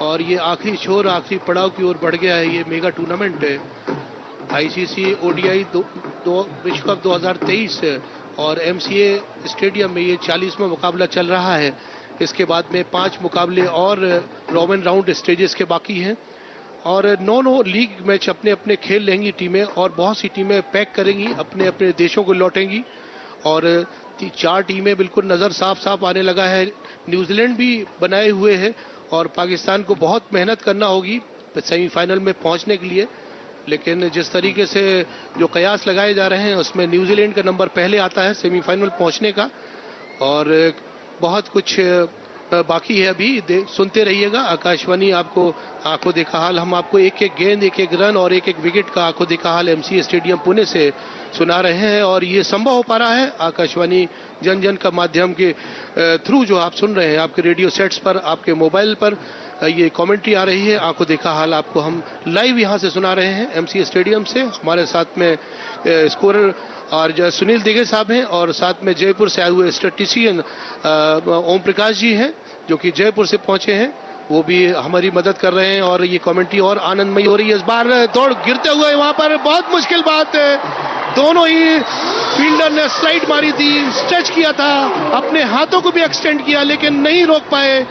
और ये आखिरी पड़ाव की ओर बढ़ गया है. ये मेगा टूर्नामेंट है आईसीसी ओडीआई विश्व कप 2023 और एमसीए स्टेडियम में ये 40वां मुकाबला चल रहा है. इसके बाद में 5 मुकाबले और रोमन राउंड स्टेजेस के बाकी हैं और 9 लीग मैच अपने अपने खेल लेंगी टीमें और बहुत सी टीमें पैक करेंगी, अपने अपने देशों को लौटेंगी और 4 टीमें बिल्कुल नज़र साफ आने लगा है. न्यूजीलैंड भी बनाए हुए है और पाकिस्तान को बहुत मेहनत करना होगी सेमीफाइनल में पहुंचने के लिए, लेकिन जिस तरीके से जो कयास लगाए जा रहे हैं उसमें न्यूजीलैंड का नंबर पहले आता है सेमीफाइनल पहुंचने का और बहुत कुछ बाकी है अभी। सुनते रहिएगा आकाशवाणी, आपको आंखों देखा हाल, हम आपको एक एक गेंद, एक एक रन और एक एक विकेट का आंखों देखा हाल एमसीए स्टेडियम पुणे से सुना रहे हैं। और ये संभव हो पा रहा है आकाशवाणी जन जन का माध्यम के थ्रू, जो आप सुन रहे हैं आपके रेडियो सेट्स पर, आपके मोबाइल पर ये कमेंट्री आ रही है। आंखों देखा हाल आपको हम लाइव यहाँ से सुना रहे हैं एमसीए स्टेडियम से। हमारे साथ में स्कोरर और जो सुनील दिगे साहब हैं, और साथ में जयपुर से आए हुए स्टैटिस्टिशियन ओम प्रकाश जी हैं, जो कि जयपुर से पहुंचे हैं, वो भी हमारी मदद कर रहे हैं। और ये कमेंट्री और आनंदमयी हो रही है। इस बार दौड़ गिरते हुए वहां पर बहुत मुश्किल बात है, दोनों ही फील्डर ने स्लाइड मारी थी, स्ट्रेच किया था, अपने हाथों को भी एक्सटेंड किया, लेकिन नहीं रोक पाए।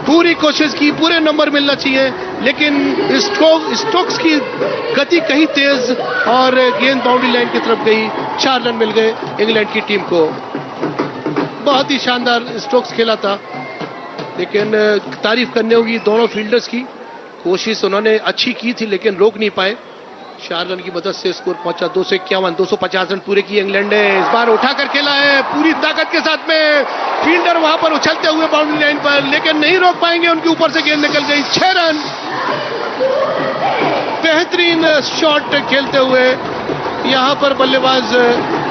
पूरी कोशिश की, पूरे नंबर मिलना चाहिए, लेकिन स्ट्रोक्स की गति कहीं तेज और गेंद बाउंड्री लाइन की तरफ गई। 4 रन मिल गए इंग्लैंड की टीम को। बहुत ही शानदार स्ट्रोक्स खेला था, लेकिन तारीफ करने होगी दोनों फील्डर्स की। कोशिश उन्होंने अच्छी की थी, लेकिन रोक नहीं पाए। 4 रन की मदद से स्कोर पहुंचा 251, 250 रन पूरे किए इंग्लैंड ने। इस बार उठाकर खेला है पूरी ताकत के साथ में, फील्डर वहां पर उछलते हुए बाउंड्री लाइन पर, लेकिन नहीं रोक पाएंगे, उनके ऊपर से गेंद निकल गई। 6 रन, बेहतरीन शॉट खेलते हुए यहां पर बल्लेबाज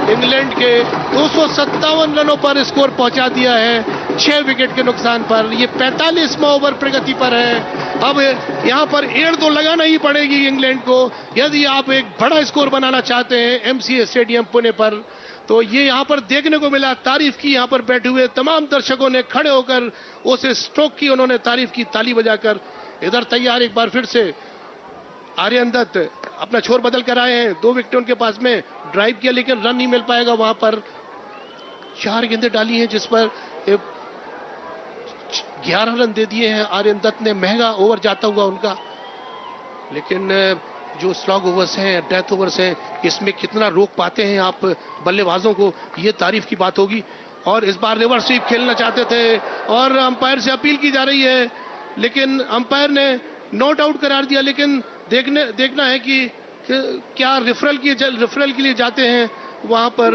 इंग्लैंड के 257 रनों पर स्कोर पहुंचा दिया है 6 विकेट के नुकसान पर। ये 45वां ओवर प्रगति पर है। अब यहां पर 1-2 लगाना ही पड़ेगी इंग्लैंड को, यदि आप एक बड़ा स्कोर बनाना चाहते हैं एमसीए स्टेडियम पुणे पर। तो ये यहां पर देखने को मिला, तारीफ की यहां पर बैठे हुए तमाम दर्शकों ने, खड़े होकर उस स्ट्रोक की उन्होंने तारीफ की, ताली बजाकर। इधर तैयार एक बार फिर से आर्यन दत्त अपना छोर बदल कर आए हैं, 2 विकेट उनके पास में, ड्राइव किया लेकिन रन नहीं मिल पाएगा। वहां पर 4 गेंदें डाली हैं, जिस पर 11 रन दे दिए हैं आर्यन दत्त ने। महंगा ओवर जाता हुआ उनका, लेकिन जो स्लॉग ओवर्स हैं, डेथ ओवर्स हैं, इसमें कितना रोक पाते हैं आप बल्लेबाजों को, ये तारीफ की बात होगी। और इस बार रिवर्स स्वीप खेलना चाहते थे और अंपायर से अपील की जा रही है, लेकिन अंपायर ने नॉट आउट करार दिया। लेकिन देखना है कि क्या रेफरल के लिए जाते हैं वहां पर।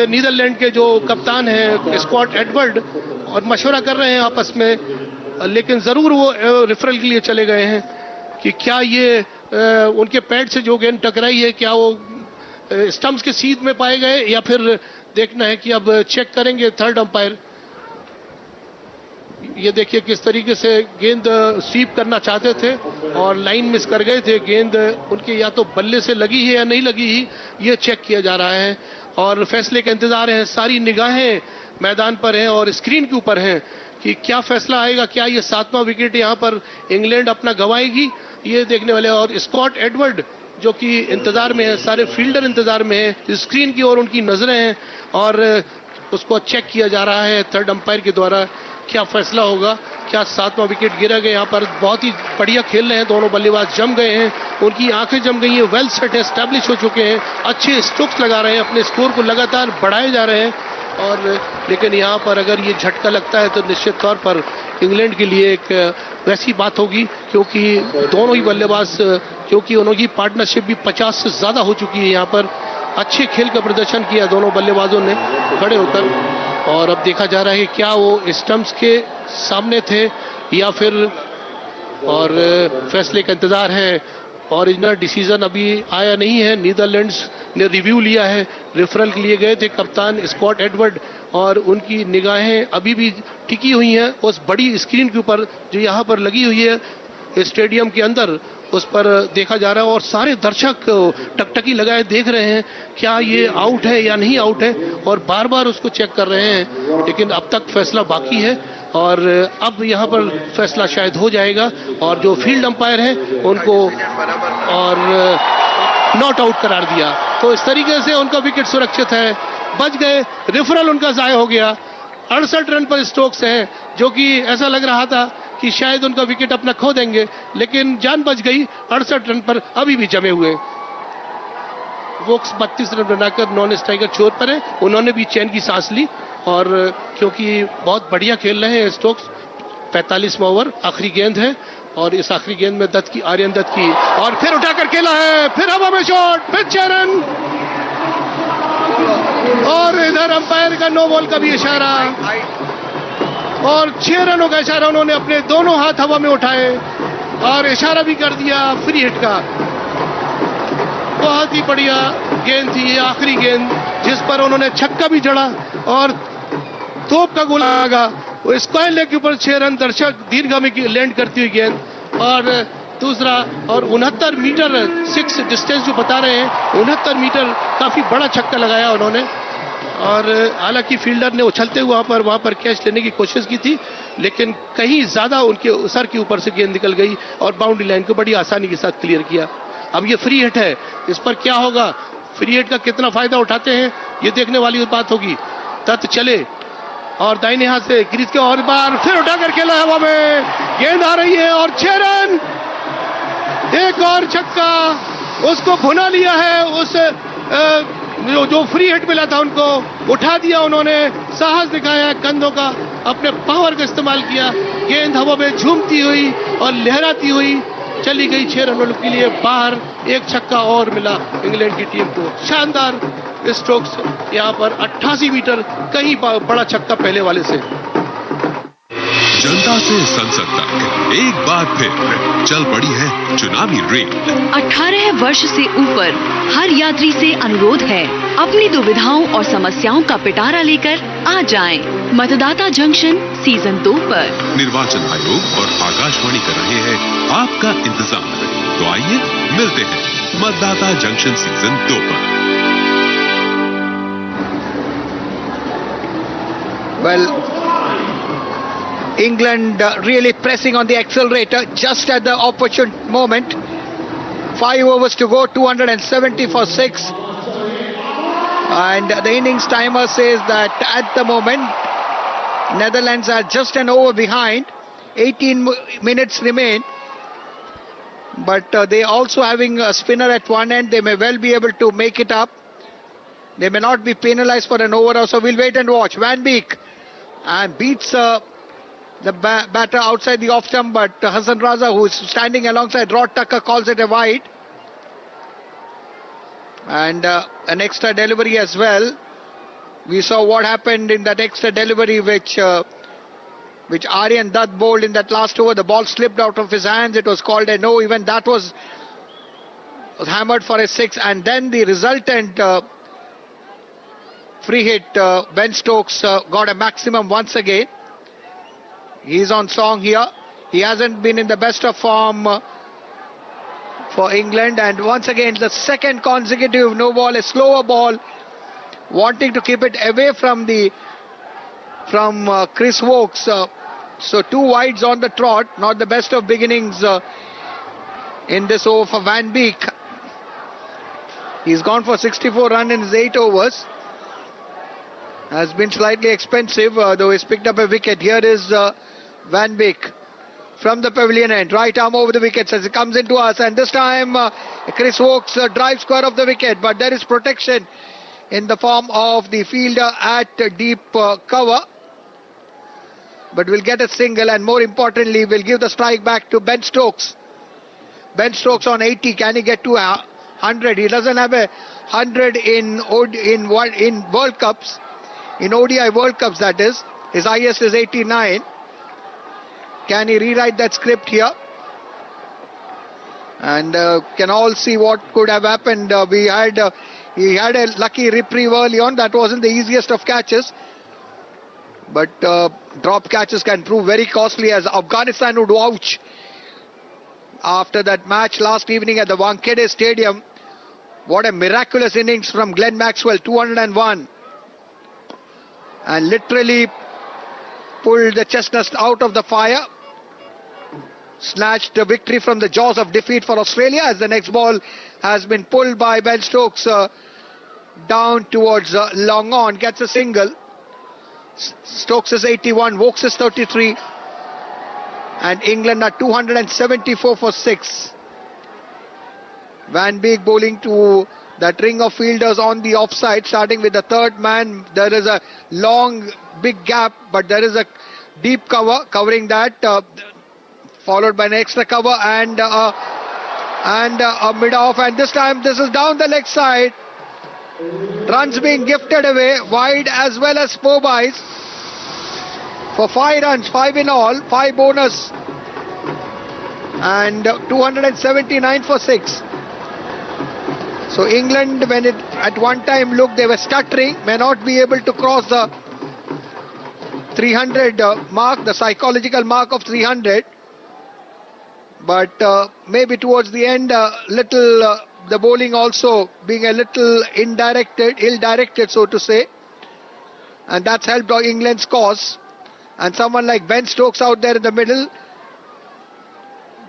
नीदरलैंड के जो कप्तान हैं स्कॉट एडवर्ड, और मशवरा कर रहे हैं आपस में, लेकिन जरूर वो रेफरल के लिए चले गए हैं कि क्या ये उनके पैड से जो गेंद टकराई है, क्या वो स्टंप्स के सीध में पाए गए, या फिर देखना है कि अब चेक करेंगे थर्ड अंपायर। ये देखिए किस तरीके से गेंद स्वीप करना चाहते थे और लाइन मिस कर गए थे। गेंद उनके या तो बल्ले से लगी है या नहीं लगी ही, ये चेक किया जा रहा है और फैसले का इंतजार है। सारी निगाहें मैदान पर हैं और स्क्रीन के ऊपर हैं कि क्या फैसला आएगा, क्या ये 7वां विकेट यहाँ पर इंग्लैंड अपना गंवाएगी, ये देखने वाले। और स्कॉट एडवर्ड जो कि इंतजार में है, सारे फील्डर इंतजार में है, स्क्रीन की ओर उनकी नजरें हैं और उसको चेक किया जा रहा है थर्ड अंपायर के द्वारा, क्या फैसला होगा, क्या 7वां विकेट गिरा गया। यहाँ पर बहुत ही बढ़िया खेल रहे हैं दोनों बल्लेबाज, जम गए हैं, उनकी आंखें जम गई हैं, वेल सेट है, एस्टैब्लिश हो चुके हैं, अच्छे स्ट्रोक्स लगा रहे हैं, अपने स्कोर को लगातार बढ़ाए जा रहे हैं। और लेकिन यहाँ पर अगर ये झटका लगता है तो निश्चित तौर पर इंग्लैंड के लिए एक वैसी बात होगी, क्योंकि दोनों ही बल्लेबाज, क्योंकि उनकी पार्टनरशिप भी 50 से ज्यादा हो चुकी है। यहाँ पर अच्छे खेल का प्रदर्शन किया दोनों बल्लेबाजों ने खड़े होकर, और अब देखा जा रहा है कि क्या वो स्टंप्स के सामने थे या फिर, और फैसले का इंतजार है। ओरिजिनल डिसीजन अभी आया नहीं है, नीदरलैंड्स ने रिव्यू लिया है, रेफरल के लिए गए थे कप्तान स्कॉट एडवर्ड, और उनकी निगाहें अभी भी टिकी हुई हैं उस बड़ी स्क्रीन के ऊपर जो यहाँ पर लगी हुई है स्टेडियम के अंदर, उस पर देखा जा रहा है। और सारे दर्शक टकटकी लगाए देख रहे हैं क्या ये आउट है या नहीं आउट है, और बार बार उसको चेक कर रहे हैं, लेकिन अब तक फैसला बाकी है और अब यहाँ पर फैसला शायद हो जाएगा। और जो फील्ड अंपायर हैं उनको और नॉट आउट करार दिया, तो इस तरीके से उनका विकेट सुरक्षित है, बच गए। रेफरल उनका जाया हो गया। 68 रन पर स्ट्रोक्स है, जो कि ऐसा लग रहा था कि शायद उनका विकेट अपना खो देंगे, लेकिन जान बच गई। 68 रन पर अभी भी जमे हुए। वोक्स 32 रन बनाकर नॉन स्ट्राइकर छोर पर है, उन्होंने भी चैन की सांस ली, और क्योंकि बहुत बढ़िया खेल रहे हैं स्टोक्स। 45वां ओवर, आखिरी गेंद है, और इस आखिरी गेंद में दत्त की, आर्यन दत्त की, और फिर उठाकर खेला है, फिर हवा में शॉट, फिर 6 रन। और इधर अंपायर का नो बॉल का भी इशारा और 6 रनों का इशारा उन्होंने अपने दोनों हाथ हवा में उठाए और इशारा भी कर दिया फ्री हिट का। बहुत ही बढ़िया गेंद थी ये, आखिरी गेंद जिस पर उन्होंने छक्का भी जड़ा और तोप का गोला लगा। वो स्क्वायर लेग के ऊपर 6 रन दर्शक दीर्घा में लैंड करती हुई गेंद और दूसरा और 69 मीटर 6 डिस्टेंस जो बता रहे हैं 69 मीटर काफी बड़ा छक्का लगाया उन्होंने। और हालांकि फील्डर ने उछलते हुए वहां पर कैच लेने की कोशिश की थी लेकिन कहीं ज्यादा उनके सर के ऊपर से गेंद निकल गई और बाउंड्री लाइन को बड़ी आसानी के साथ क्लियर किया। अब ये फ्री हिट है, इस पर क्या होगा, फ्री हिट का कितना फायदा उठाते हैं ये देखने वाली बात होगी। दत्त चले और दाहिने हाथ से क्रीज के और बार फिर उठाकर खेला हवा में, गेंद आ रही है और 6 रन, एक और छक्का उसको भुना लिया है। उस जो फ्री हिट मिला था उनको उठा दिया उन्होंने, साहस दिखाया कंधों का, अपने पावर का इस्तेमाल किया। गेंद हवा में झूमती हुई और लहराती हुई चली गई 6 रनों के लिए बाहर। एक छक्का और मिला इंग्लैंड की टीम को। शानदार स्ट्रोक्स यहाँ पर 88 मीटर, कहीं बड़ा छक्का पहले वाले से। जनता से संसद तक एक बार फिर चल पड़ी है चुनावी रेल। 18 वर्ष से ऊपर हर यात्री से अनुरोध है, अपनी दुविधाओं और समस्याओं का पिटारा लेकर आ जाएं। मतदाता जंक्शन सीजन 2 पर निर्वाचन आयोग और आकाशवाणी कर रहे हैं आपका इंतजाम। तो आइए मिलते हैं मतदाता जंक्शन सीजन 2 पर। Well, England really pressing on the accelerator just at the opportune moment. 5 overs to go, 270 for 6. And the innings timer says that at the moment, Netherlands are just an over behind. 18 minutes remain. But they also having a spinner at one end. They may well be able to make it up. They may not be penalized for an over, so we'll wait and watch. Van Beek and beats the batter outside the off stump, but Hassan Raza, who is standing alongside Rod Tucker, calls it a wide. And an extra delivery as well. We saw what happened in that extra delivery which Aryan Dutt bowled in that last over. The ball slipped out of his hands. It was called a no. Even that was hammered for a 6. And then the resultant free hit, Ben Stokes got a maximum once again. He's on song here. He hasn't been in the best of form for England, and once again the second consecutive no ball, a slower ball, wanting to keep it away from Chris Wokes. So 2 wides on the trot, not the best of beginnings in this over for Van Beek. He's gone for 64 runs in his 8 overs. Has been slightly expensive, though he's picked up a wicket. Here is Van Beek from the pavilion end, right arm over the wickets as he comes into us, and this time Chris Wokes drives square of the wicket, but there is protection in the form of the fielder at deep cover. But we'll get a single, and more importantly we'll give the strike back to Ben Stokes. Ben Stokes on 80, can he get to 100? He doesn't have a 100 in World Cups, in ODI World Cups that is. His highest is 89. Can he rewrite that script here? And can all see what could have happened. He had a lucky reprieve early on. That wasn't the easiest of catches. But drop catches can prove very costly, as Afghanistan would vouch after that match last evening at the Wankhede Stadium. What a miraculous innings from Glenn Maxwell, 201. And literally pulled the chestnuts out of the fire. Snatched the victory from the jaws of defeat for Australia, as the next ball has been pulled by Ben Stokes down towards long on. Gets a single. Stokes is 81, Wokes is 33. And England are 274 for 6. Van Beek bowling to that ring of fielders on the offside, starting with the third man. There is a long, big gap, but there is a deep cover covering that, followed by an extra cover and a mid-off. And this time, this is down the leg side. Runs being gifted away, wide as well as 4 byes. For 5 runs, 5 in all, 5 bonus. And 279 for 6. So England, when it at one time looked they were stuttering, may not be able to cross the 300 mark, the psychological mark of 300. But maybe towards the end, the bowling also being a little ill-directed, so to say. And that's helped England's cause. And someone like Ben Stokes out there in the middle,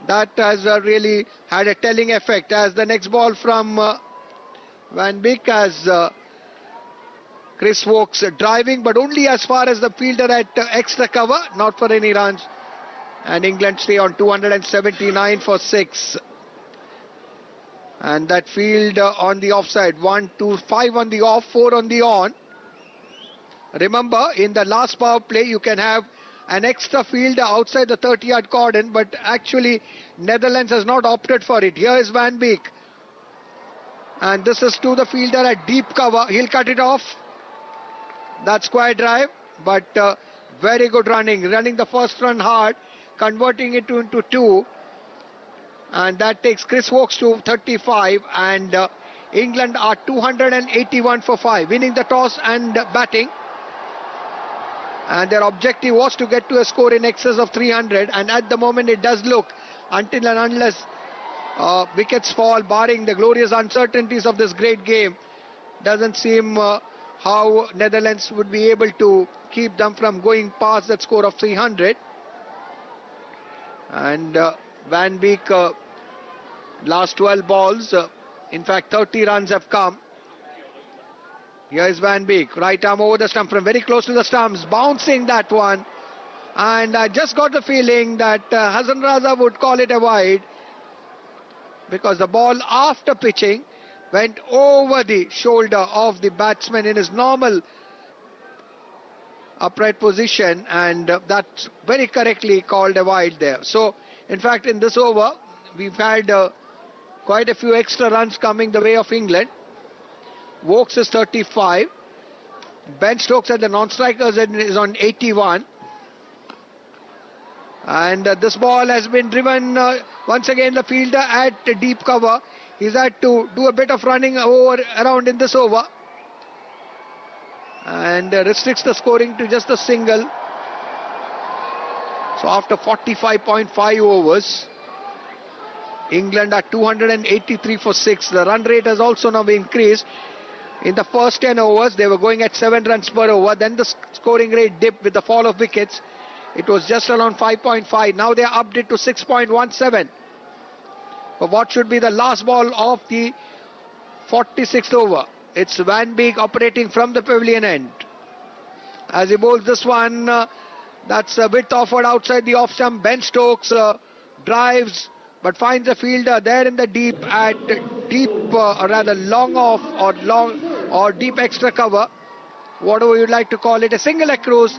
that has really had a telling effect. As the next ball from Van Beek, as Chris Woakes driving, but only as far as the fielder at extra cover, not for any runs. And England stay on 279 for 6. And that field on the offside, 1, 2, 5 on the off, 4 on the on. Remember, in the last power play, you can have an extra fielder outside the 30-yard cordon, but actually Netherlands has not opted for it. Here is Van Beek. And this is to the fielder at deep cover. He'll cut it off. That's square drive, but very good running the first run hard, converting it into 2, and that takes Chris Woakes to 35, and England are 281 for 5, winning the toss and batting, and their objective was to get to a score in excess of 300, and at the moment it does look, until and unless wickets fall, barring the glorious uncertainties of this great game, doesn't seem how Netherlands would be able to keep them from going past that score of 300. And Van Beek, last 12 balls, in fact 30 runs have come. Here is Van Beek, right arm over the stump from very close to the stumps, bouncing that one. And I just got the feeling that Hassan Raza would call it a wide, because the ball after pitching went over the shoulder of the batsman in his normal upright position, and that's very correctly called a wide there. So in fact in this over we've had quite a few extra runs coming the way of England. Woakes is 35, Ben Stokes at the non-strikers is on 81, and this ball has been driven once again. The fielder at deep cover, he's had to do a bit of running around in this over, and restricts the scoring to just a single. So after 45.5 overs, England are 283 for 6. The run rate has also now increased. In the first 10 overs, they were going at 7 runs per over. Then the scoring rate dipped with the fall of wickets. It was just around 5.5. Now they are upped it to 6.17. For what should be the last ball of the 46th over. It's Van Beek operating from the pavilion end. As he bowls this one, that's a bit offered outside the off stump. Ben Stokes drives, but finds a fielder there in the deep at deep, or rather long off or deep extra cover, whatever you'd like to call it, a single across,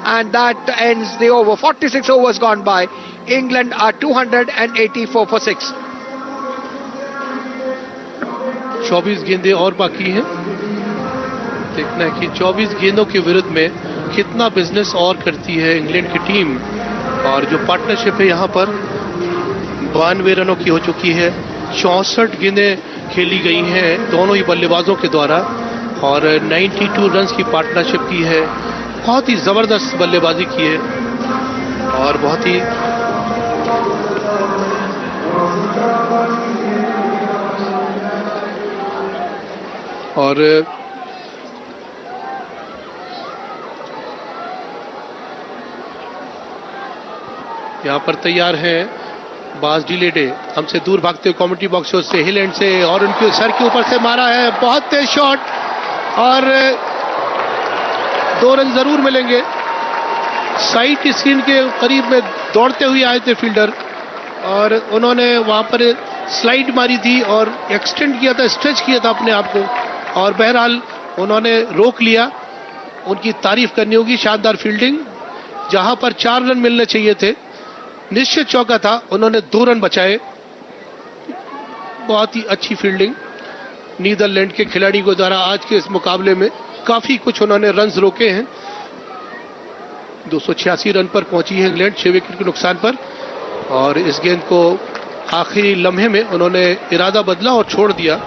and that ends the over. 46 overs gone by. England are 284 for 6. 24 गेंदें और बाकी हैं. देखना है कि 24 गेंदों के विरुद्ध में कितना बिजनेस और करती है इंग्लैंड की टीम. और जो पार्टनरशिप है यहाँ पर 92 रनों की हो चुकी है. 64 गेंदें खेली गई हैं दोनों ही बल्लेबाजों के द्वारा, और 92 रन्स की पार्टनरशिप की है. बहुत ही जबरदस्त बल्लेबाजी की है और बहुत ही और यहाँ पर तैयार हैं बाज लीडे. हमसे दूर भागते हुए कमेंट्री बॉक्स से हिल एंड से, और उनके सर के ऊपर से मारा है. बहुत तेज शॉट, और 2 रन जरूर मिलेंगे. साइड स्क्रीन के करीब में दौड़ते हुए आए थे फील्डर, और उन्होंने वहां पर स्लाइड मारी थी और एक्सटेंड किया था, स्ट्रेच किया था अपने आप को, और बहरहाल उन्होंने रोक लिया. उनकी तारीफ करनी होगी. शानदार फील्डिंग, जहां पर 4 रन मिलने चाहिए थे, निश्चित चौका था, उन्होंने 2 रन बचाए. बहुत ही अच्छी फील्डिंग. नीदरलैंड के खिलाड़ी को द्वारा आज के इस मुकाबले में काफी कुछ उन्होंने रन्स रोके हैं। 286 रन पर पहुंची है इंग्लैंड 6 विकेट के नुकसान पर, और इस गेंद को आखिरी लम्हे में उन्होंने इरादा बदला और छोड़ दिया।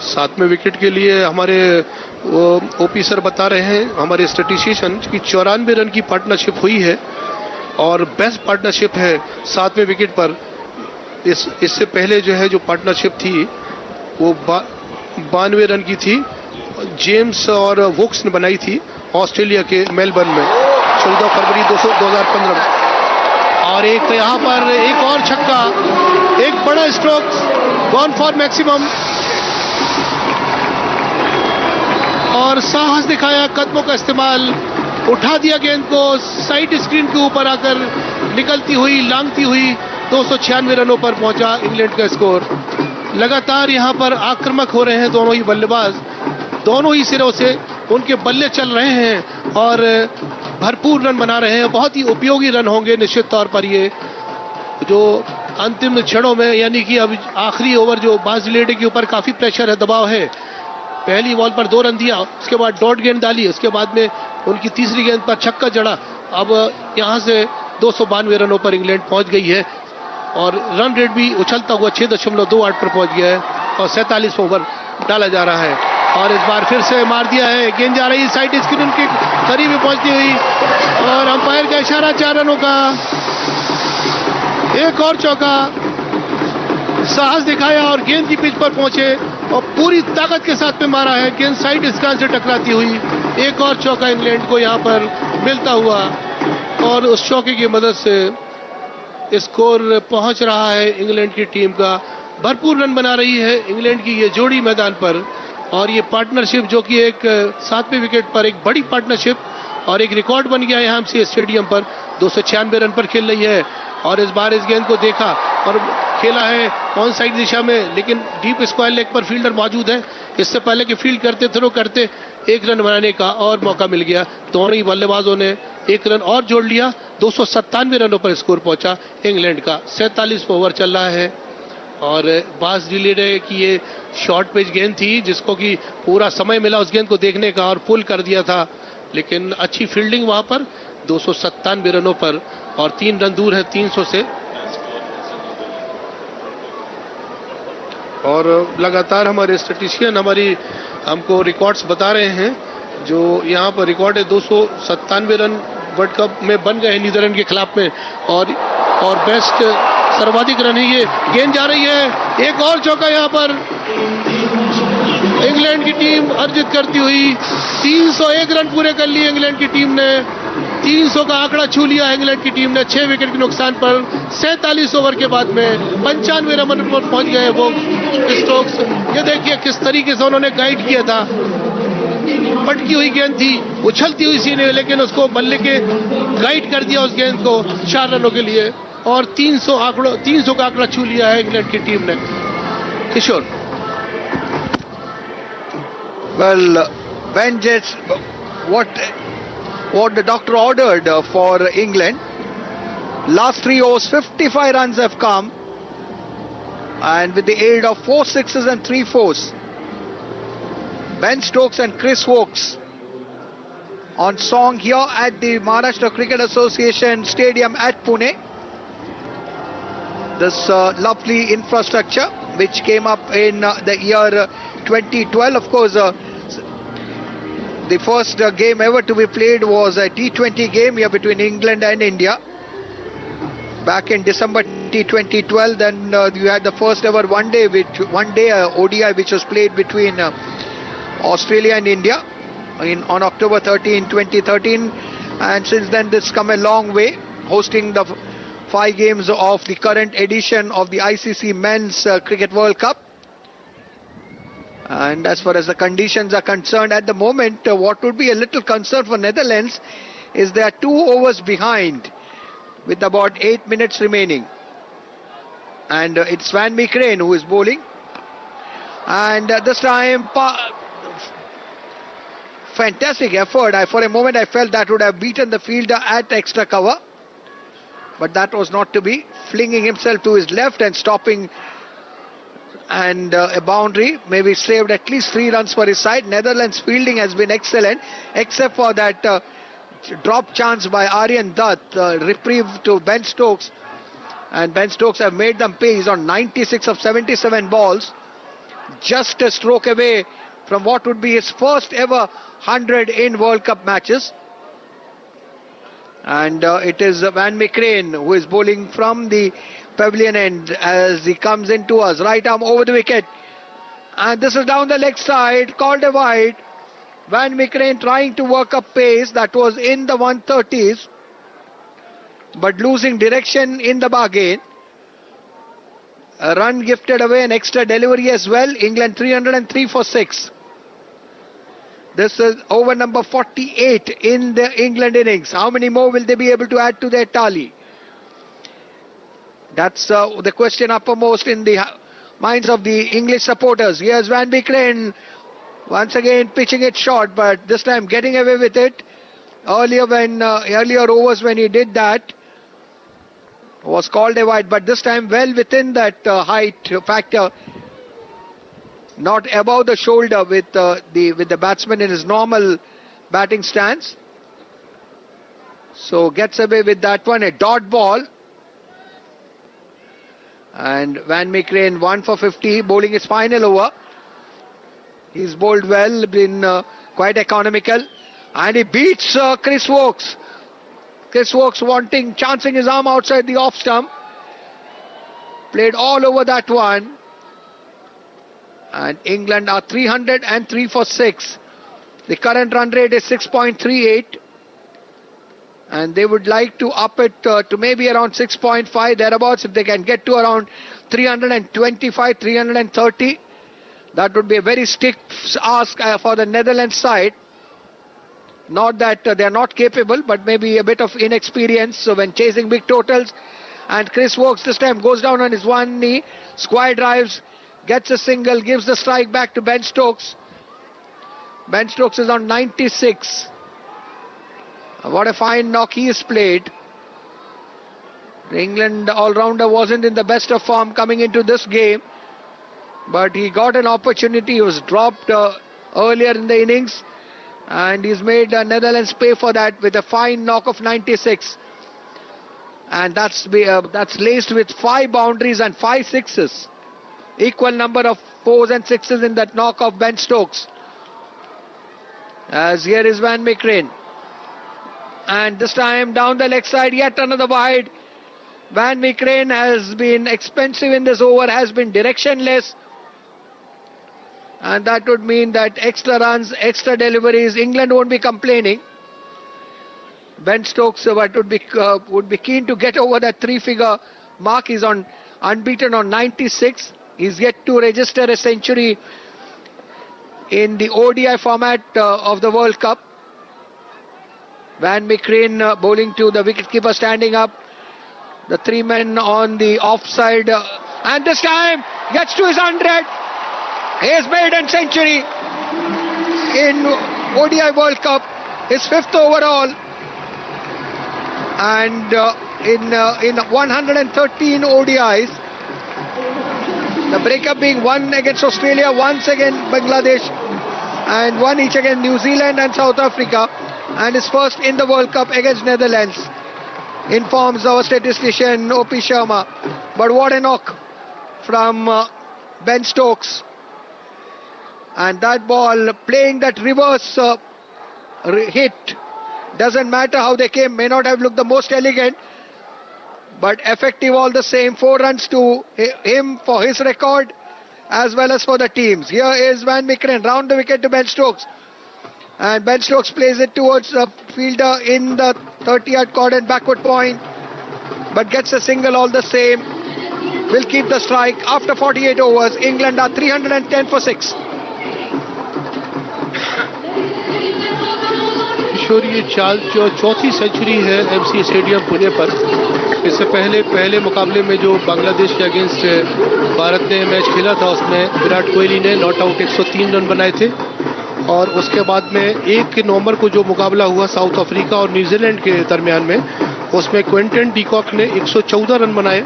सातवें विकेट के लिए हमारे ओपी सर बता रहे हैं, हमारे स्टैटिस्टिशियन, की 94 रन की पार्टनरशिप हुई है और बेस्ट पार्टनरशिप है 7वें विकेट पर। इससे पहले जो है जो पार्टनरशिप थी वो 92 रन की थी, जेम्स और वोक्स ने बनाई थी ऑस्ट्रेलिया के मेलबर्न में 14 फरवरी 2015 में। और एक यहाँ पर एक और छक्का, एक बड़ा स्ट्रोक, गॉन फॉर मैक्सिमम, और साहस दिखाया, कदमों का इस्तेमाल, उठा दिया गेंद को, साइड स्क्रीन के ऊपर आकर निकलती हुई, लांघती हुई 296 रनों पर पहुंचा इंग्लैंड का स्कोर। लगातार यहां पर आक्रामक हो रहे हैं दोनों ही बल्लेबाज, दोनों ही सिरों से उनके बल्ले चल रहे हैं और भरपूर रन बना रहे हैं। बहुत ही उपयोगी रन होंगे निश्चित तौर पर ये, जो अंतिम क्षणों में, यानी कि अब आखिरी ओवर जो लीडे के ऊपर काफी प्रेशर है, दबाव है। पहली बॉल पर 2 रन दिया, उसके बाद डॉट गेंद डाली, उसके बाद में उनकी तीसरी गेंद पर छक्का जड़ा। अब यहां से 292 रनों पर इंग्लैंड पहुंच गई है और रन रेट भी उछलता हुआ 6.28 पर पहुंच गया है और 47 ओवर डाला जा रहा है। और इस बार फिर से मार दिया है, गेंद जा रही साइड स्क्रीन के करीब में पहुंचती हुई, और अंपायर का इशारा 4 रनों का। एक और चौका, साहस दिखाया और गेंद की पिच पर पहुंचे और पूरी ताकत के साथ में मारा है, गेंद साइड स्क्रीन से टकराती हुई। एक और चौका इंग्लैंड को यहां पर मिलता हुआ, और उस चौके की मदद से स्कोर पहुंच रहा है इंग्लैंड की टीम का। भरपूर रन बना रही है इंग्लैंड की ये जोड़ी मैदान पर, और ये पार्टनरशिप जो कि एक 7वें विकेट पर एक बड़ी पार्टनरशिप और एक रिकॉर्ड बन गया है यहाँ से स्टेडियम पर। 296 रन पर खेल रही है, और इस बार इस गेंद को देखा और खेला है ऑन साइड दिशा में, लेकिन डीप स्क्वायर लेग पर फील्डर मौजूद है। इससे पहले कि फील्ड करते थ्रो करते 1 रन बनाने का और मौका मिल गया। दोनों ही बल्लेबाजों ने 1 रन और जोड़ लिया। 297 रनों पर स्कोर पहुंचा इंग्लैंड का। 47 ओवर चल रहा है, और लीडे की ये शॉर्ट पिच गेंद थी जिसको कि पूरा समय मिला उस गेंद को देखने का और पुल कर दिया था, लेकिन अच्छी फील्डिंग वहां पर 297 रनों पर, और 3 रन दूर है 300 से। और लगातार हमारे स्टैटिस्टिशियन हमको रिकॉर्ड्स बता रहे हैं, जो यहाँ पर रिकॉर्ड है 297 रन वर्ल्ड कप में बन गए नीदरलैंड के खिलाफ में, और बेस्ट सर्वाधिक रन है ये। गेंद जा रही है, एक और चौका यहाँ पर इंग्लैंड की टीम अर्जित करती हुई। 301 रन पूरे कर लिए इंग्लैंड की टीम ने, 300 का आंकड़ा छू लिया इंग्लैंड की टीम ने 6 विकेट के नुकसान पर। 47 ओवर के बाद में 95 रन पर पहुंच गए वो स्टोक्स। ये देखिए किस तरीके से उन्होंने गाइड किया था, पटकी हुई गेंद थी, उछलती हुई सी ने, लेकिन उसको बल्ले के गाइड कर दिया उस गेंद को 4 रनों के लिए, और 300 का आंकड़ा छू लिया है इंग्लैंड की टीम ने। किशोर, well, when just what the doctor ordered for England, last 3 overs 55 runs have come, and with the aid of 4 sixes and 3 fours, Ben Stokes and Chris Wokes on song here at the Maharashtra Cricket Association Stadium at Pune. This lovely infrastructure which came up in the year 2012. Of course, the first game ever to be played was a T20 game here between England and India back in December 2012. Then you had the first ever one day ODI which was played between Australia and India on October 13, 2013, and since then this come a long way, hosting the 5 games of the current edition of the ICC Men's Cricket World Cup. And as far as the conditions are concerned at the moment, what would be a little concern for Netherlands is they are 2 overs behind with about 8 minutes remaining, and it's Van Meekeren who is bowling, and this time fantastic effort. For a moment I felt that would have beaten the fielder at extra cover, but that was not to be. flinging himself to his left and stopping, and a boundary. Maybe saved at least 3 runs for his side. Netherlands fielding has been excellent, except for that drop chance by Aryan Dutt, reprieve to Ben Stokes, and Ben Stokes have made them pay. He's on 96 of 77 balls, just a stroke away from what would be his first ever 100 in World Cup matches. And it is Van Meekeren who is bowling from the pavilion end as he comes into us. Right arm over the wicket. And this is down the leg side, called a wide. Van Meekeren trying to work up pace. That was in the 130s. But losing direction in the bargain. A run gifted away, an extra delivery as well. England 303 for 6. This is over number 48 in the England innings. How many more will they be able to add to their tally? That's the question uppermost in the minds of the English supporters. Here's Van Meekeren once again pitching it short, but this time getting away with it. Earlier overs when he did that was called a wide, but this time well within that height factor. Not above the shoulder with the batsman in his normal batting stance. So gets away with that one, a dot ball. And Van Meekeren 1 for 50, bowling his final over. He's bowled well, been quite economical. And he beats Chris Woakes. Chris Woakes chancing his arm outside the off stump. Played all over that one. And England are 303 for 6. The current run rate is 6.38. And they would like to up it to maybe around 6.5 thereabouts. If they can get to around 325, 330, that would be a very stiff ask for the Netherlands side. Not that they are not capable, but maybe a bit of inexperience when chasing big totals. And Chris Woakes this time goes down on his one knee, square drives, gets a single, gives the strike back to Ben Stokes. Ben Stokes is on 96. What a fine knock he has played. The England all-rounder wasn't in the best of form coming into this game, but he got an opportunity. He was dropped earlier in the innings, and he's made Netherlands pay for that with a fine knock of 96. And that's laced with 5 boundaries and 5 sixes. Equal number of 4s and 6s in that knock of Ben Stokes. As here is Van Meekeren. And this time down the leg side, yet another wide. Van Meekeren has been expensive in this over, has been directionless. And that would mean that extra runs, extra deliveries, England won't be complaining. Ben Stokes would be keen to get over that 3-figure mark. He's on unbeaten on 96. He's yet to register a century in the ODI format of the World Cup. Van Meekeren bowling to the wicketkeeper standing up. The 3 men on the offside. And this time gets to his 100. His maiden century in ODI World Cup. His 5th overall. And in 113 ODIs. The breakup being 1 against Australia, once against Bangladesh, and 1 each against New Zealand and South Africa. And his first in the World Cup against Netherlands, informs our statistician O.P. Sharma. But what a knock from Ben Stokes. And that ball, playing that reverse hit, doesn't matter how they came, may not have looked the most elegant, but effective all the same. 4 runs to him for his record as well as for the teams. Here is Van Meekeren, round the wicket to Ben Stokes. And Ben Stokes plays it towards the fielder in the 30-yard cordon backward point, but gets a single all the same. Will keep the strike. After 48 overs, England are 310 for 6. किशोर, ये चौथी century है MC stadium Pune पर। इससे पहले मुकाबले में जो बांग्लादेश के अगेंस्ट भारत ने मैच खेला था, उसमें विराट कोहली ने नॉट आउट 103 रन बनाए थे। और उसके बाद में 1 नवंबर को जो मुकाबला हुआ साउथ अफ्रीका और न्यूजीलैंड के दरमियान में, उसमें क्विंटन डीकॉक ने 114 रन बनाए,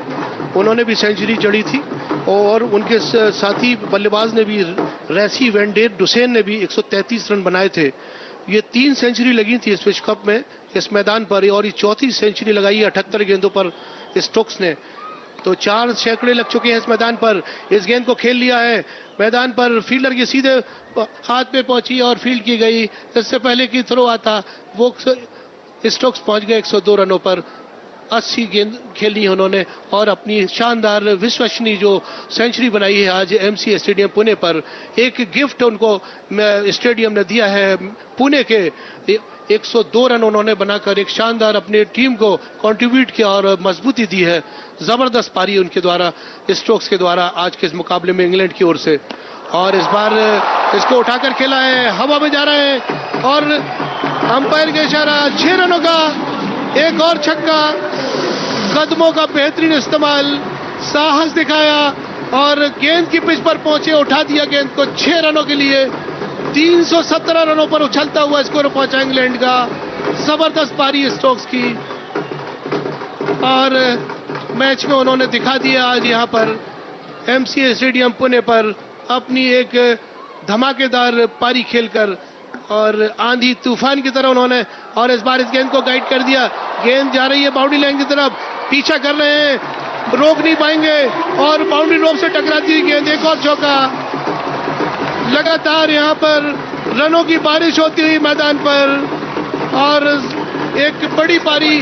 उन्होंने भी सेंचुरी जड़ी थी, और उनके साथी बल्लेबाज ने भी, रेसी वेंडेर डुसेन ने भी 133 रन बनाए थे। ये 3 सेंचुरी लगी थी इस विश्व कप में इस मैदान पर, और ये चौथी सेंचुरी लगाई है 78 गेंदों पर स्टोक्स ने। तो 4 सैकड़े लग चुके हैं इस मैदान पर। इस गेंद को खेल लिया है मैदान पर, फील्डर के सीधे हाथ पे पहुंची और फील्ड की गई। इससे पहले की थ्रो आता वो स्टोक्स पहुंच गए 102 रनों पर। 80 गेंद खेली उन्होंने और अपनी शानदार विश्वसनीय जो सेंचुरी बनाई है आज एमसीए स्टेडियम पुणे पर। एक गिफ्ट उनको स्टेडियम ने दिया है पुणे के, 102 रन उन्होंने बनाकर एक शानदार अपनी टीम को कंट्रीब्यूट किया और मजबूती दी है। जबरदस्त पारी उनके द्वारा, स्टोक्स के द्वारा आज के इस मुकाबले में इंग्लैंड की ओर से। और इस बार इसको उठाकर खेला है, हवा में जा रहा है और अंपायर का इशारा, 6 रनों का एक और छक्का। कदमों का बेहतरीन इस्तेमाल, साहस दिखाया और गेंद की पिच पर पहुंचे, उठा दिया गेंद को 6 रनों के लिए। 317 रनों पर उछलता हुआ स्कोर पहुंचा इंग्लैंड का। जबरदस्त पारी स्टोक्स की और मैच में उन्होंने दिखा दिया आज यहां पर एमसीए स्टेडियम पुणे पर अपनी एक धमाकेदार पारी खेलकर, और आंधी तूफान की तरह उन्होंने, और इस बार इस गेंद को गाइड कर दिया। गेंद जा रही है बाउंड्री लाइन की तरफ, पीछा कर रहे हैं, रोक नहीं पाएंगे और बाउंड्री रोप से टकराती हुई गेंद, एक और चौका। लगातार यहां पर रनों की बारिश होती हुई मैदान पर और एक बड़ी पारी।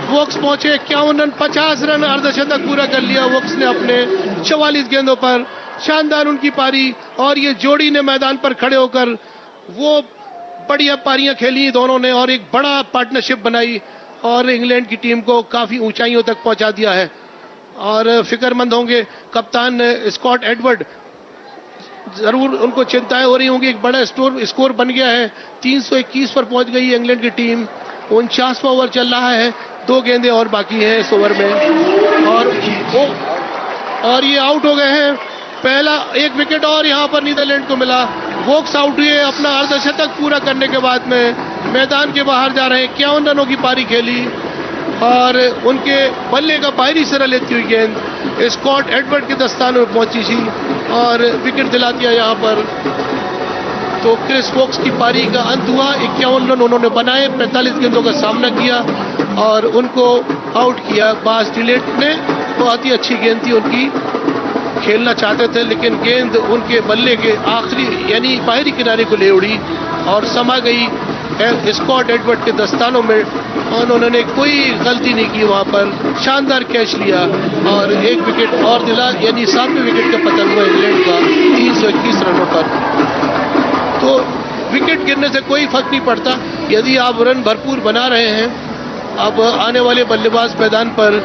वोक्स पहुंचे 51 रन, 50 रन अर्धशतक पूरा कर लिया वोक्स ने अपने 44 गेंदों पर। शानदार उनकी पारी, और ये जोड़ी ने मैदान पर खड़े होकर वो बढ़िया पारियां खेली दोनों ने और एक बड़ा पार्टनरशिप बनाई और इंग्लैंड की टीम को काफी ऊंचाइयों तक पहुंचा दिया है। और फिक्रमंद होंगे कप्तान स्कॉट एडवर्ड, जरूर उनको चिंताएं हो रही होंगी। एक बड़ा स्कोर बन गया है, 321 पर पहुंच गई है इंग्लैंड की टीम। 49वां ओवर चल रहा है, 2 गेंदें और बाकी हैं इस ओवर में और ये आउट हो गए हैं। पहला एक विकेट और यहां पर नीदरलैंड को मिला। वोक्स आउट हुए अपना अर्धशतक पूरा करने के बाद में मैदान के बाहर जा रहे हैं। 51 रनों की पारी खेली और उनके बल्ले का बाहरी सिरा लेती हुई गेंद स्कॉट एडवर्ड के दस्तानों में पहुंची थी और विकेट दिला दिया यहां पर। तो क्रिस वोक्स की पारी का अंत हुआ। 51 रन उन्होंने बनाए, 45 गेंदों का सामना किया और उनको आउट किया। बास डिलेट ने बहुत ही अच्छी गेंद थी उनकी, खेलना चाहते थे लेकिन गेंद उनके बल्ले के आखिरी यानी बाहरी किनारे को ले उड़ी और समा गई स्कॉट एडवर्ड के दस्तानों में और उन्होंने कोई गलती नहीं की वहां पर। शानदार कैच लिया और एक विकेट और दिला, यानी 7वें विकेट का पतन हुआ इंग्लैंड का 321 रनों पर। तो विकेट गिरने से कोई फर्क नहीं पड़ता यदि आप रन भरपूर बना रहे हैं। अब आने वाले बल्लेबाज मैदान पर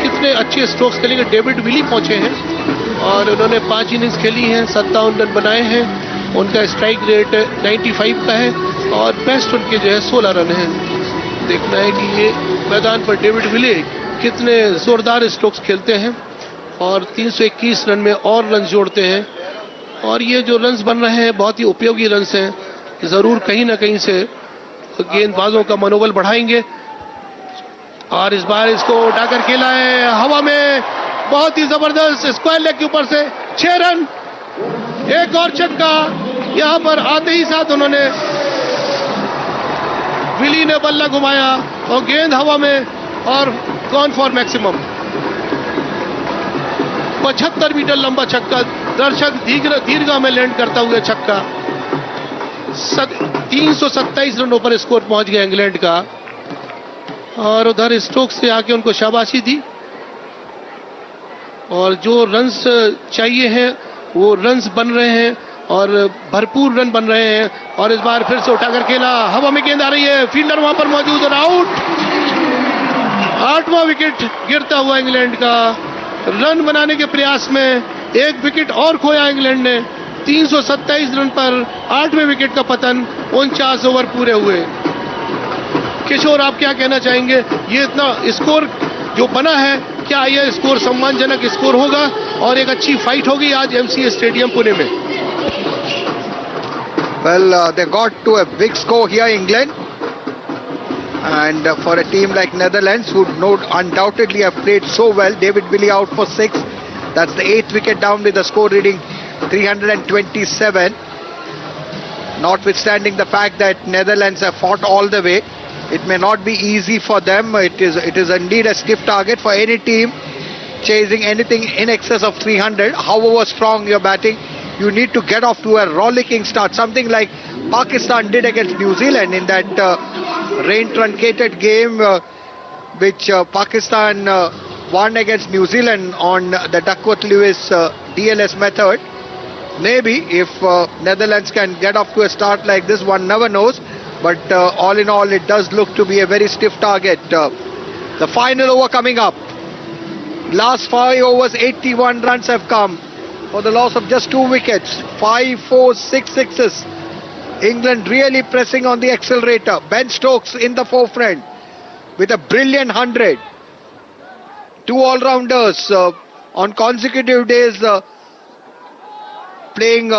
कितने अच्छे स्ट्रोक्स खेलेंगे। डेविड विली पहुंचे हैं और उन्होंने 5 इनिंग्स खेली हैं, 57 रन बनाए हैं। उनका स्ट्राइक रेट 95 का है और बेस्ट उनके जो है 16 रन हैं। देखना है कि ये मैदान पर डेविड विली कितने जोरदार स्ट्रोक्स खेलते हैं और 321 रन में और रन जोड़ते हैं। और ये जो रन्स बन रहे हैं बहुत ही उपयोगी रन्स हैं, जरूर कहीं ना कहीं से गेंदबाजों का मनोबल बढ़ाएंगे। और इस बार इसको उठाकर खेला है हवा में, बहुत ही जबरदस्त स्क्वायर लेग के ऊपर से 6 रन, एक और छक्का। यहां पर आते ही साथ उन्होंने विली ने बल्ला घुमाया और गेंद हवा में और गॉन फॉर मैक्सिमम। 75 मीटर लंबा छक्का, दर्शक दीर्घा में लैंड करता हुआ छक्का। 327 रनों पर स्कोर पहुंच गया इंग्लैंड का और उधर स्टोक्स से आके उनको शाबाशी दी और जो रन्स चाहिए हैं वो रन्स बन रहे हैं और भरपूर रन बन रहे हैं। और इस बार फिर से उठाकर खेला, हवा में गेंद आ रही है, फील्डर वहां पर मौजूद और आउट। 8वां विकेट गिरता हुआ इंग्लैंड का। रन बनाने के प्रयास में एक विकेट और खोया इंग्लैंड ने। 327 रन पर 8वें विकेट का पतन। 49 ओवर पूरे हुए। किशोर, आप क्या कहना चाहेंगे? ये इतना स्कोर जो बना है, क्या यह स्कोर सम्मानजनक स्कोर होगा और एक अच्छी फाइट होगी आज एमसीए स्टेडियम पुणे में? Well, they got to a big score here, England. And for a team like Netherlands, who undoubtedly have played so well, David Billy out for 6. That's the 8th wicket down with the score reading 327. Notwithstanding the fact that Netherlands have fought all the way, it may not be easy for them. It is indeed a stiff target for any team chasing anything in excess of 300. However strong you're batting, you need to get off to a rollicking start. Something like Pakistan did against New Zealand in that rain-truncated game which Pakistan won against New Zealand on the Duckworth-Lewis DLS method. Maybe if Netherlands can get off to a start like this, one never knows. But all in all, it does look to be a very stiff target. The final over coming up. Last 5 overs, 81 runs have come for the loss of just 2 wickets. 5, 4, 6 sixes. England really pressing on the accelerator. Ben Stokes in the forefront with a brilliant 100. 2 all-rounders on consecutive days playing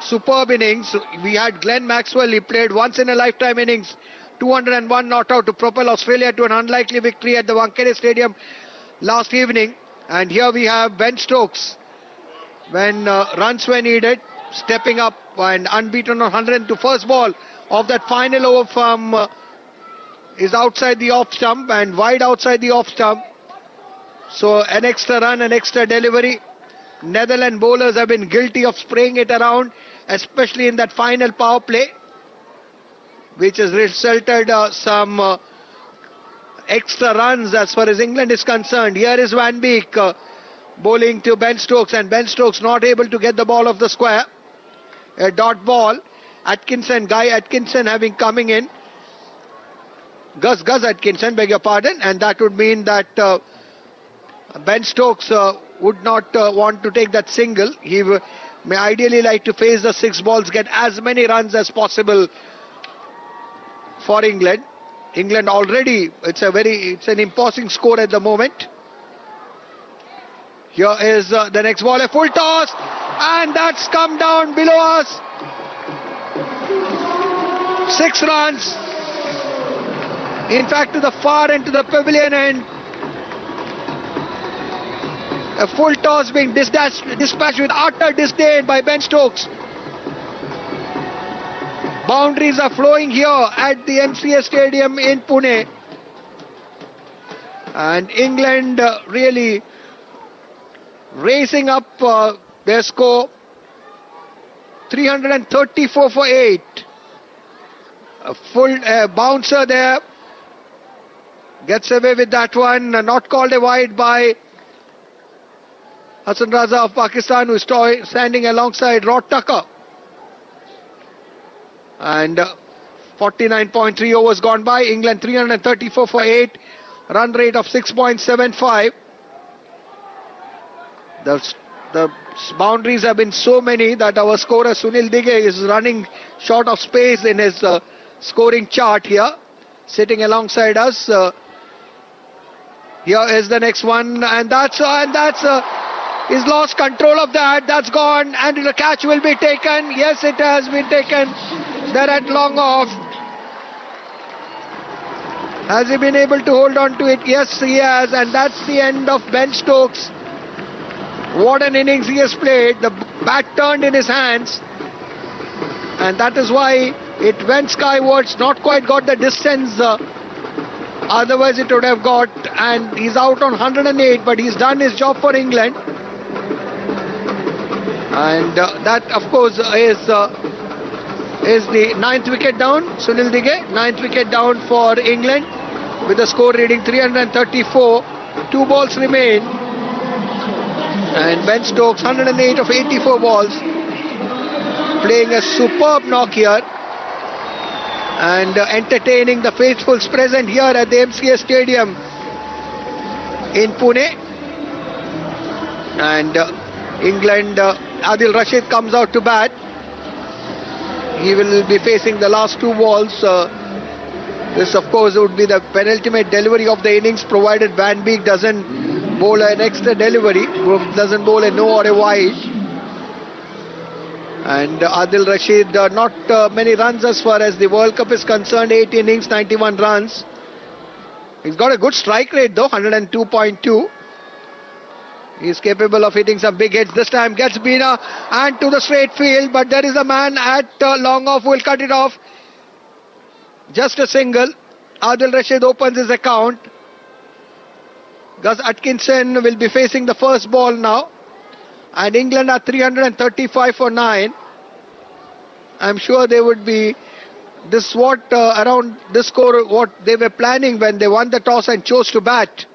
superb innings. We had Glenn Maxwell, he played once in a lifetime innings, 201 not out to propel Australia to an unlikely victory at the Wankhede Stadium last evening. And here we have Ben Stokes, when runs were needed, stepping up and unbeaten on 102. First ball of that final over from is outside the off stump and wide outside the off stump. So an extra run, an extra delivery. Netherlands bowlers have been guilty of spraying it around, especially in that final power play, which has resulted some extra runs as far as England is concerned. Here is Van Beek bowling to Ben Stokes, and Ben Stokes not able to get the ball off the square. A dot ball. Guy Atkinson having coming in. Gus Atkinson, beg your pardon, and that would mean that Ben Stokes would not want to take that single. He may ideally like to face the 6 balls, get as many runs as possible for England. England already, it's an imposing score at the moment. Here is the next ball, a full toss, and that's come down below us. 6 runs. In fact, to the far end, to the pavilion end. A full toss being dispatched with utter disdain by Ben Stokes. Boundaries are flowing here at the MCA Stadium in Pune. And England really racing up their score. 334 for 8. A full bouncer there. Gets away with that one. Not called a wide by Hassan Raza of Pakistan, who is standing alongside Rod Tucker. And 49.3 overs gone by. England 334 for 8. Run rate of 6.75. The boundaries have been so many that our scorer Sunil Dighe is running short of space in his scoring chart here. Sitting alongside us. Here is the next one, and that's he's lost control of that. That's gone, and the catch will be taken. Yes, it has been taken. They're at long off. Has he been able to hold on to it? Yes, he has, and that's the end of Ben Stokes. What an innings he has played. The bat turned in his hands, and that is why it went skywards. Not quite got the distance. Otherwise it would have got, and he's out on 108, but he's done his job for England. And that of course is the 9th wicket down. Sunil Dighe, 9th wicket down for England with a score reading 334. 2 balls remain, and Ben Stokes 108 of 84 balls, playing a superb knock here and entertaining the faithfuls present here at the MCA Stadium in Pune. And England, Adil Rashid comes out to bat. He will be facing the last 2 balls. This of course would be the penultimate delivery of the innings, provided Van Beek doesn't bowl an extra delivery, doesn't bowl a no or a wide. And Adil Rashid, not many runs as far as the World Cup is concerned. 8 innings, 91 runs. He's got a good strike rate though, 102.2. He's capable of hitting some big hits. This time gets Bina and to the straight field. But there is a man at long off who will cut it off. Just a single. Adil Rashid opens his account. Gus Atkinson will be facing the first ball now. And England are 335 for 9. I'm sure they would be around this score what they were planning when they won the toss and chose to bat.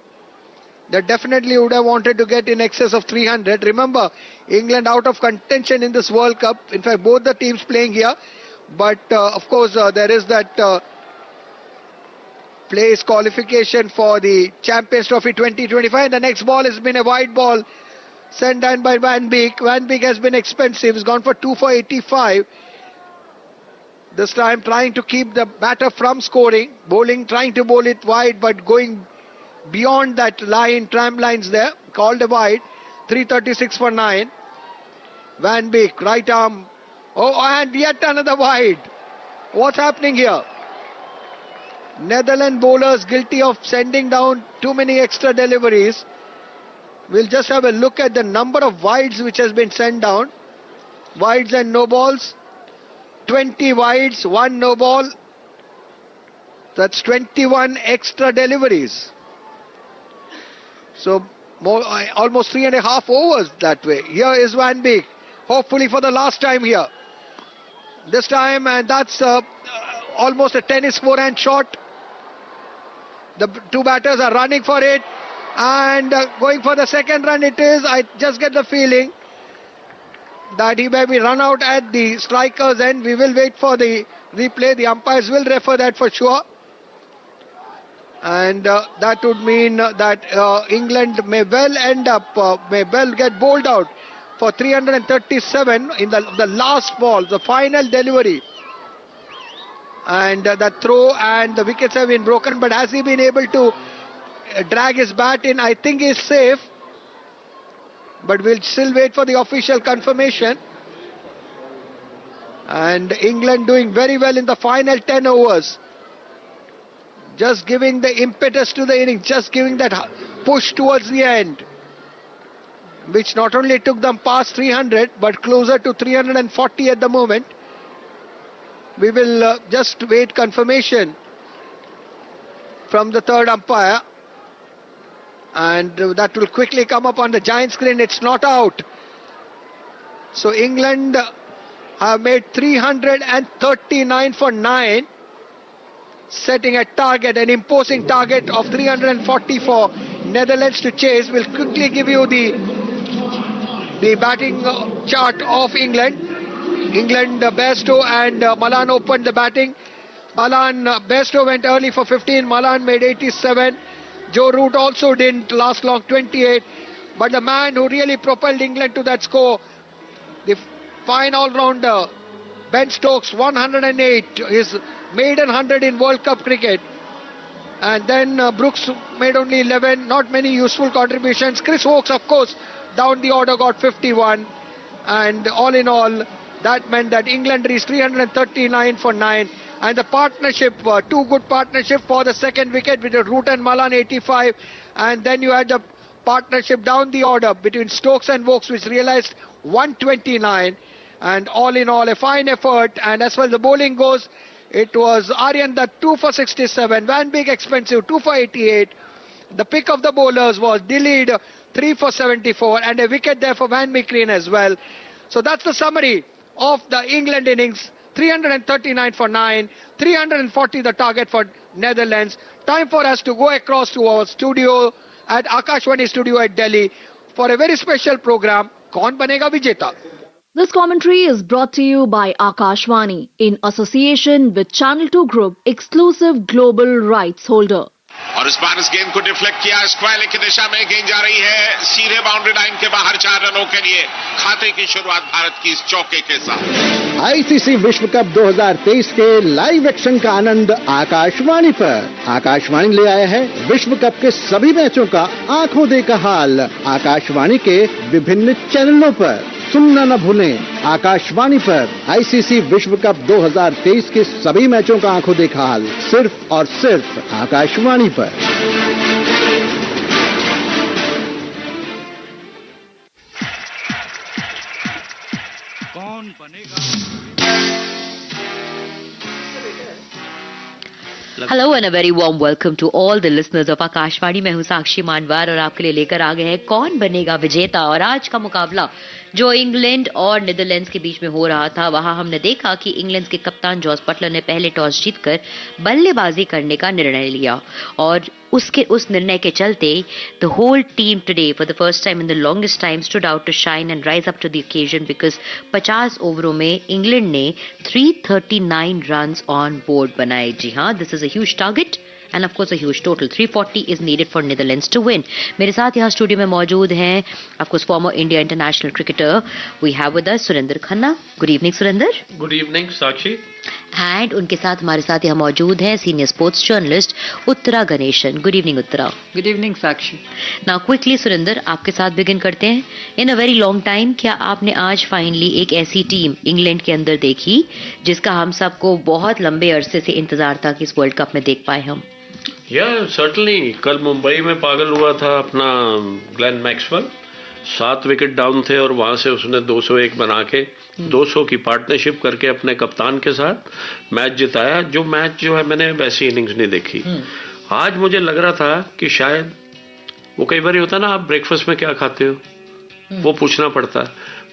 They definitely would have wanted to get in excess of 300. Remember, England out of contention in this World Cup. In fact, both the teams playing here. But of course, there is that place qualification for the Champions Trophy 2025. The next ball has been a wide ball sent down by Van Beek. Van Beek has been expensive. He's gone for 2 for 85. This time trying to keep the batter from scoring. Bowling, trying to bowl it wide, but going beyond that line, tram lines there. Called a wide. 336 for 9. Van Beek, right arm. Oh, and yet another wide. What's happening here? Netherlands bowlers guilty of sending down too many extra deliveries. We'll just have a look at the number of wides which has been sent down. Wides and no balls. 20 wides, 1 no ball. That's 21 extra deliveries. So almost 3.5 overs that way. Here is Van Beek. Hopefully for the last time here. This time, and that's almost a tennis forehand shot. The two batters are running for it. And going for the second run it is. I just get the feeling that he may be run out at the striker's end. We will wait for the replay. The umpires will refer that for sure. And that would mean that England may well get bowled out for 337 in the last ball, the final delivery. And that throw and the wickets have been broken. But has he been able to drag his bat in? I think he's safe. But we'll still wait for the official confirmation. And England doing very well in the final 10 overs. Just giving the impetus to the innings. Just giving that push towards the end. Which not only took them past 300 but closer to 340 at the moment. We will just wait confirmation from the third umpire. And that will quickly come up on the giant screen. It's not out. So England have made 339 for 9. Setting a target, an imposing target of 340 for Netherlands to chase. We'll quickly give you the batting chart of England. England, Bairstow and Malan opened the batting. Bairstow went early for 15. Malan made 87. Joe Root also didn't last long, 28. But the man who really propelled England to that score, the fine all-rounder, Ben Stokes, 108, his maiden 100 in World Cup cricket. And then Brooks made only 11, not many useful contributions. Chris Woakes, of course, down the order got 51. And all in all, that meant that England reached 339 for 9. And the partnership, two good partnership for the second wicket between Root and Malan, 85. And then you had the partnership down the order between Stokes and Woakes, which realized 129. And all in all, a fine effort. And as far as the bowling goes, it was Aryan Dutt 2 for 67, Van Beek expensive 2 for 88. The pick of the bowlers was Leede 3 for 74 and a wicket there for Van Meekeren as well. So that's the summary of the England innings. 339 for 9, 340 the target for Netherlands. Time for us to go across to our studio at Akashwani studio at Delhi for a very special program, Kaun Banega Vijeta. This commentary is brought to you by Akashwani in association with Channel 2 Group, exclusive global rights holder. और इस बार इस गेंद को deflect किया, square की दिशा में गेंद जा रही है सीधे बाउंड्री लाइन के बाहर 4 रनों के लिए. खाते की शुरुआत भारत की इस चौके के साथ. आईसीसी विश्व कप 2023 के लाइव एक्शन का आनंद आकाशवाणी पर. आकाशवाणी ले आया है विश्व कप के सभी मैचों का आंखों देखा हाल आकाशवाणी के विभिन्न चैनलों पर. सुनना न भूलें आकाशवाणी पर आईसीसी विश्व कप 2023 के सभी मैचों का आंखों देखा हाल सिर्फ और सिर्फ आकाशवाणी पर। कौन बनेगा? Hello and a very warm welcome to all the listeners of Akashvani. मैं हूं साक्षी मानवार और आपके लिए लेकर आ गए हैं कौन बनेगा विजेता। और आज का मुकाबला जो इंग्लैंड और नीदरलैंड्स के बीच में हो रहा था, वहां हमने देखा कि इंग्लैंड के कप्तान जॉस बटलर ने पहले टॉस जीतकर बल्लेबाजी करने का निर्णय लिया और उस निर्णय के चलते the whole team today for the first time in the longest time stood out to shine and rise up to the occasion because 50 ओवरों में इंग्लैंड ने 339 रन्स ऑन बोर्ड बनाए। जी हाँ, this is a huge target and of course a huge total 340 is needed for Netherlands to win. मेरे साथ यहाँ studio में मौजूद हैं of course former India international cricketer we have with us Surendra Khanna. Good evening Surendra. Good evening Sakshi. And उनके साथ हमारे साथ यहाँ मौजूद हैं senior sports journalist Uttara Ganesan. Good evening Uttara. Good evening Sakshi. Now quickly Surendra, आपके साथ बिगिन करते हैं. In a very long time क्या आपने आज फाइनली एक ऐसी टीम इंग्लैंड के अंदर देखी जिसका हम सबको बहुत लंबे अरसे से इंतजार था कि इस वर्ल्ड कप में देख पाए हम? सर्टनली कल मुंबई में पागल हुआ था अपना ग्लेन मैक्सवेल. 7 विकेट डाउन थे और वहां से उसने 201 बना के 200 की पार्टनरशिप करके अपने कप्तान के साथ मैच जिताया. जो मैच जो है मैंने वैसी इनिंग्स नहीं देखी. आज मुझे लग रहा था कि शायद वो कई बार होता है ना, आप ब्रेकफास्ट में क्या खाते हो वो पूछना पड़ता है.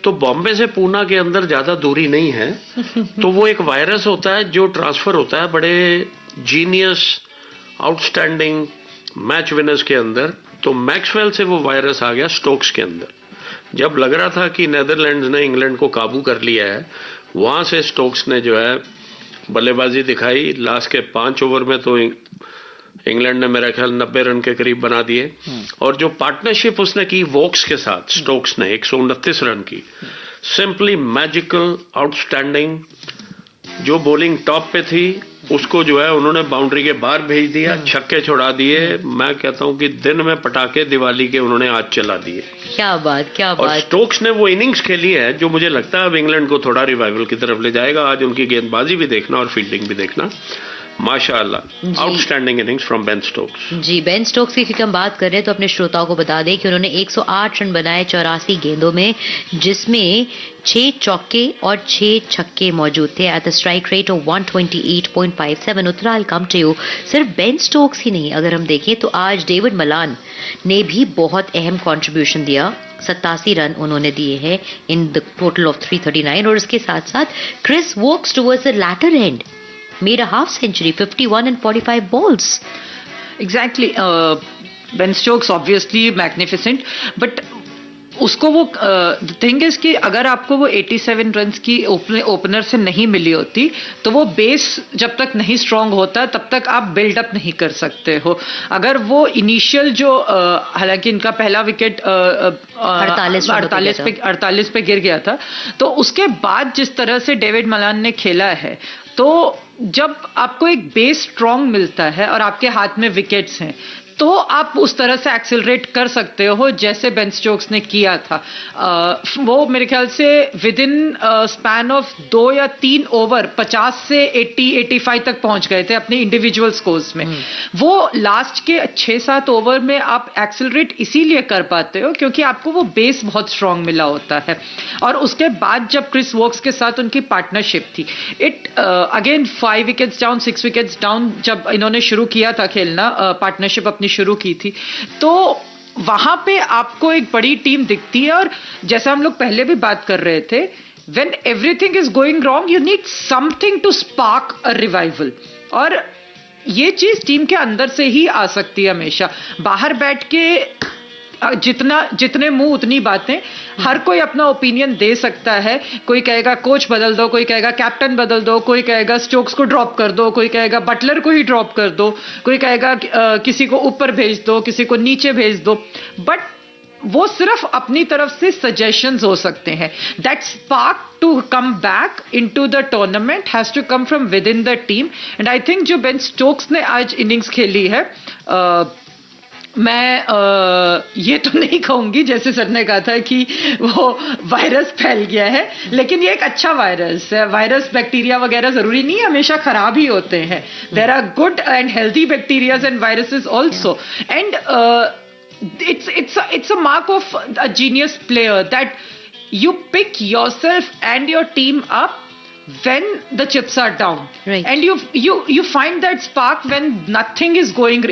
तो बॉम्बे से पूना के अंदर ज्यादा दूरी नहीं है. तो वो एक वायरस होता है जो ट्रांसफर होता है बड़े जीनियस आउटस्टैंडिंग मैच विनर्स के अंदर. तो मैक्सवेल से वो वायरस आ गया स्टोक्स के अंदर. जब लग रहा था कि नीदरलैंड्स ने इंग्लैंड को काबू कर लिया है, वहां से स्टोक्स ने जो है बल्लेबाजी दिखाई. लास्ट के 5 ओवर में तो इंग्लैंड ने मेरा ख्याल 90 रन के करीब बना दिए. और जो पार्टनरशिप उसने की वोक्स के साथ, स्टोक्स ने 129 रन की. Simply magical, outstanding. जो बॉलिंग टॉप पे थी उसको जो है उन्होंने बाउंड्री के बाहर भेज दिया, छक्के छोड़ा दिए. मैं कहता हूं कि दिन में पटाखे दिवाली के उन्होंने आज चला दिए. क्या बात, क्या बात. और स्टोक्स ने वो इनिंग्स खेली है जो मुझे लगता है अब इंग्लैंड को थोड़ा रिवाइवल की तरफ ले जाएगा. आज उनकी गेंदबाजी भी देखना और फील्डिंग भी देखना. माशाअल्लाह, outstanding innings from Ben Stokes. जी, बेन स्टोक्स की हम बात कर रहे हैं तो अपने श्रोताओं को बता दें कि उन्होंने 108 रन बनाए 84 गेंदों में, जिसमें 6 चौके और 6 छक्के मौजूद थे at the strike rate of 128.57. Uttara, I come to you. सिर्फ बेन स्टोक्स ही नहीं, अगर हम देखें तो आज डेविड मलान ने भी बहुत अहम कंट्रीब्यूशन दिया. 87 रन उन्होंने दिए हैं इन द टोटल ऑफ 339. और इसके साथ साथ Chris Woakes towards the latter end made a half century, 51 and 45 balls. Exactly. Ben Stokes obviously magnificent, but उसको वो थिंग इज कि अगर आपको वो 87 रन्स की ओपनर से नहीं मिली होती तो वो बेस जब तक नहीं स्ट्रांग होता तब तक आप बिल्डअप नहीं कर सकते हो. अगर वो इनिशियल जो हालांकि इनका पहला विकेट 48 पे गिर गया था, तो उसके बाद जिस तरह से डेविड मलान ने खेला है, तो जब आपको एक बेस स्ट्रांग मिलता है और आपके हाथ में विकेट्स हैं तो आप उस तरह से एक्सेलरेट कर सकते हो जैसे बेन स्टोक्स ने किया था. वो मेरे ख्याल से विद इन स्पैन ऑफ 2 या 3 ओवर 50 से 80-85 तक पहुंच गए थे अपने इंडिविजुअल स्कोर्स में. वो लास्ट के 6-7 ओवर में आप एक्सेलरेट इसीलिए कर पाते हो क्योंकि आपको वो बेस बहुत स्ट्रांग मिला होता है. और उसके बाद जब क्रिस वोक्स के साथ उनकी पार्टनरशिप थी, it again 5 wickets down 6 wickets down जब इन्होंने शुरू किया था खेलना, पार्टनरशिप अपनी शुरू की थी, तो वहां पे आपको एक बड़ी टीम दिखती है. और जैसा हम लोग पहले भी बात कर रहे थे, when everything is going wrong you need something to spark a revival. और ये चीज टीम के अंदर से ही आ सकती है. हमेशा बाहर बैठ के जितने मुंह उतनी बातें. हर कोई अपना ओपिनियन दे सकता है. कोई कहेगा कोच बदल दो, कोई कहेगा कैप्टन बदल दो, कोई कहेगा स्टोक्स को ड्रॉप कर दो, कोई कहेगा बटलर को ही ड्रॉप कर दो, कोई कहेगा किसी को ऊपर भेज दो, किसी को नीचे भेज दो. बट वो सिर्फ अपनी तरफ से सजेशंस हो सकते हैं. That spark to come back into the tournament has to come from within the team. And I think जो बेन स्टोक्स ने आज इनिंग्स खेली है, मैं ये तो नहीं कहूंगी जैसे सर ने कहा था कि वो वायरस फैल गया है, लेकिन ये एक अच्छा वायरस है. वायरस बैक्टीरिया वगैरह जरूरी नहीं है, हमेशा खराब ही होते हैं. There are good and healthy bacterias and viruses also, and it's a mark of a genius player that you pick yourself and your team up when the chips are down, right. and you find that spark when nothing is going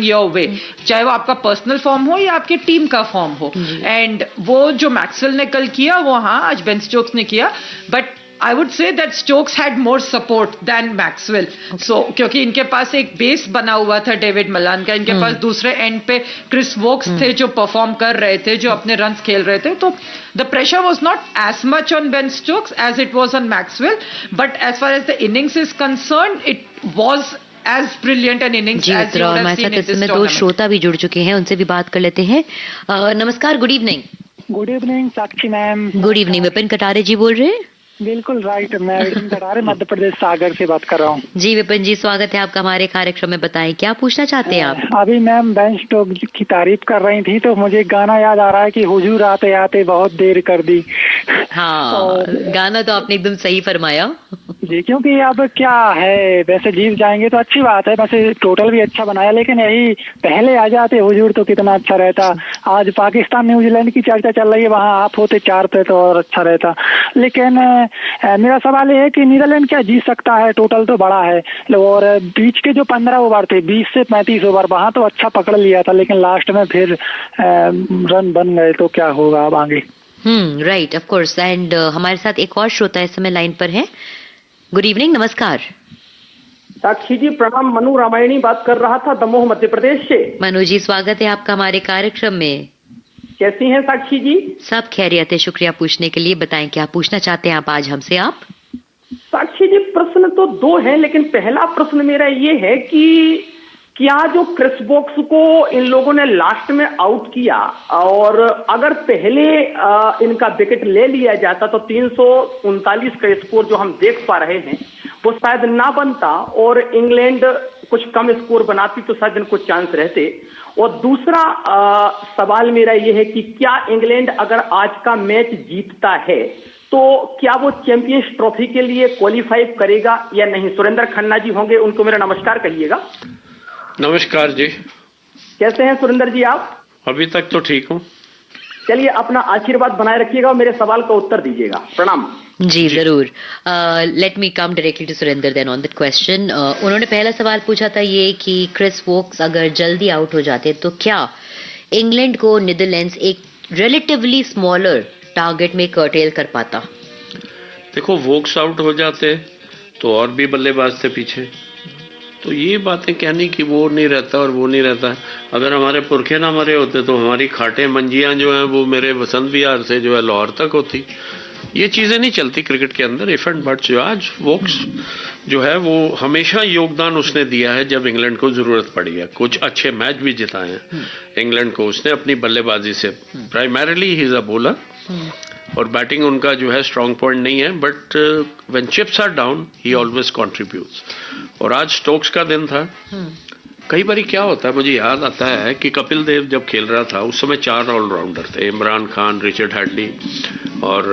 your way, चाहे वो आपका personal form हो या आपके team का form हो. And वो जो मैक्सवेल ने कल किया वो हाँ आज बेन स्टोक्स ने किया, but I would say that Stokes had more support than Maxwell. So, क्योंकि इनके पास एक बेस बना हुआ था डेविड मलान का, इनके पास दूसरे एंड पे क्रिस वोक्स थे जो परफॉर्म कर रहे थे, जो अपने रन्स खेल रहे थे. तो the pressure was not as much on Ben Stokes as it was on Maxwell, but as far as the innings is concerned, it was as brilliant an innings as you would have seen in this tournament. दो श्रोता भी जुड़ चुके हैं, उनसे भी बात कर लेते हैं. नमस्कार, good evening. Good evening Sakshi ma'am. Good evening. Vipin Katare ji बोल रहे हैं? बिल्कुल राइट, मैं विपिन कटारे मध्य प्रदेश सागर से बात कर रहा हूँ. जी विपिन जी, स्वागत है आपका हमारे कार्यक्रम में. बताएं क्या पूछना चाहते हैं आप? अभी मैम बेन स्टोक्स की तारीफ कर रही थी तो मुझे एक गाना याद आ रहा है कि हुजूर आते आते बहुत देर कर दी. हाँ, गाना तो आपने एकदम सही फरमाया जी, क्योंकि अब क्या है, वैसे जीत जाएंगे तो अच्छी बात है, वैसे टोटल भी अच्छा बनाया, लेकिन यही पहले आ जाते हुजूर तो कितना अच्छा रहता. आज पाकिस्तान न्यूजीलैंड की चर्चा चल रही है, वहाँ आप होते 4 पे तो और अच्छा रहता. लेकिन मेरा सवाल ये है कि नीदरलैंड क्या जीत सकता है? टोटल तो बड़ा है, और बीच के जो 15 ओवर थे 20 से 35 ओवर, वहाँ तो अच्छा पकड़ लिया था, लेकिन लास्ट में फिर रन बन गए, तो क्या होगा अब आगे? Right, of course. एंड हमारे साथ एक और श्रोता इस समय लाइन पर है. गुड इवनिंग, नमस्कार. साक्षी जी प्रणाम, मनु रामायणी बात कर रहा था दमोह मध्य प्रदेश से. मनु जी, स्वागत है आपका हमारे कार्यक्रम में. कैसी हैं साक्षी जी? सब खैरियत है, शुक्रिया पूछने के लिए. बताएं क्या पूछना चाहते हैं आप आज हमसे? आप साक्षी जी, प्रश्न तो 2 हैं, लेकिन पहला प्रश्न मेरा ये है कि क्या जो क्रिस वोक्स को इन लोगों ने लास्ट में आउट किया, और अगर पहले इनका विकेट ले लिया जाता तो 339 का स्कोर जो हम देख पा रहे हैं वो शायद ना बनता, और इंग्लैंड कुछ कम स्कोर बनाती तो शायद इनको चांस रहते. और दूसरा सवाल मेरा ये है कि क्या इंग्लैंड अगर आज का मैच जीतता है तो क्या वो चैंपियंस ट्रॉफी के लिए क्वालिफाई करेगा या नहीं? सुरेंद्र खन्ना जी होंगे, उनको मेरा नमस्कार कहिएगा. नमस्कार जी. कैसे हैं सुरेंद्र जी आप? अभी तक तो ठीक हूँ. चलिए, अपना आशीर्वाद बनाए रखिएगा और मेरे सवाल का उत्तर दीजिएगा. प्रणाम. जी जरूर. Let me come directly to Surendra then on that question. उन्होंने पहला सवाल पूछा था ये कि क्रिस वोक्स अगर जल्दी आउट हो जाते तो क्या इंग्लैंड को नीदरलैंड्स एक रिलेटिवली स्मॉलर टारगेट में कर्टेल कर पाता? देखो, वोक्स आउट हो जाते तो और भी बल्लेबाज थे पीछे, तो ये बातें कहनी कि वो नहीं रहता और वो नहीं रहता. अगर हमारे पुरखे ना मरे होते तो हमारी खाटे मंजियां जो हैं वो मेरे वसंत विहार से जो है लाहौर तक होती. ये चीजें नहीं चलती क्रिकेट के अंदर. If and buts. जो आज वोक्स जो है वो हमेशा योगदान उसने दिया है जब इंग्लैंड को जरूरत पड़ी है. कुछ अच्छे मैच भी जिताए हैं इंग्लैंड को उसने अपनी बल्लेबाजी से. Primarily he is a bowler और बैटिंग उनका जो है स्ट्रॉन्ग पॉइंट नहीं है, but when chips are down he always contributes. और आज स्टोक्स का दिन था. कई बार क्या होता है, मुझे याद आता है कि कपिल देव जब खेल रहा था उस समय 4 ऑलराउंडर थे, इमरान खान, रिचर्ड हैडली और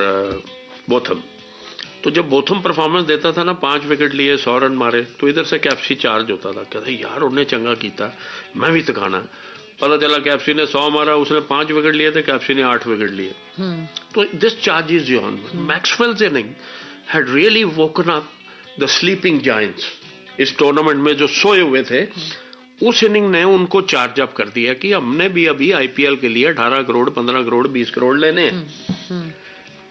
बोथम. तो जब बोथम परफॉर्मेंस देता था ना, 5 विकेट लिए, 100 रन मारे, तो इधर से कैप्सी चार्ज होता था. कहता यार उन्हें चंगा किया, मैं भी तकाना. पता चला कैप्सी ने 100 मारा, उसने 5 विकेट लिए थे, कैप्सी ने 8 विकेट लिए. तो this charge is on. Maxwell's inning had really woken up the sleeping giants. इस टूर्नामेंट में जो सोए हुए थे, उस इनिंग ने उनको चार्ज अप कर दिया कि हमने भी अभी आईपीएल के लिए 18 करोड़ 15 करोड़ 20 करोड़ लेने हैं.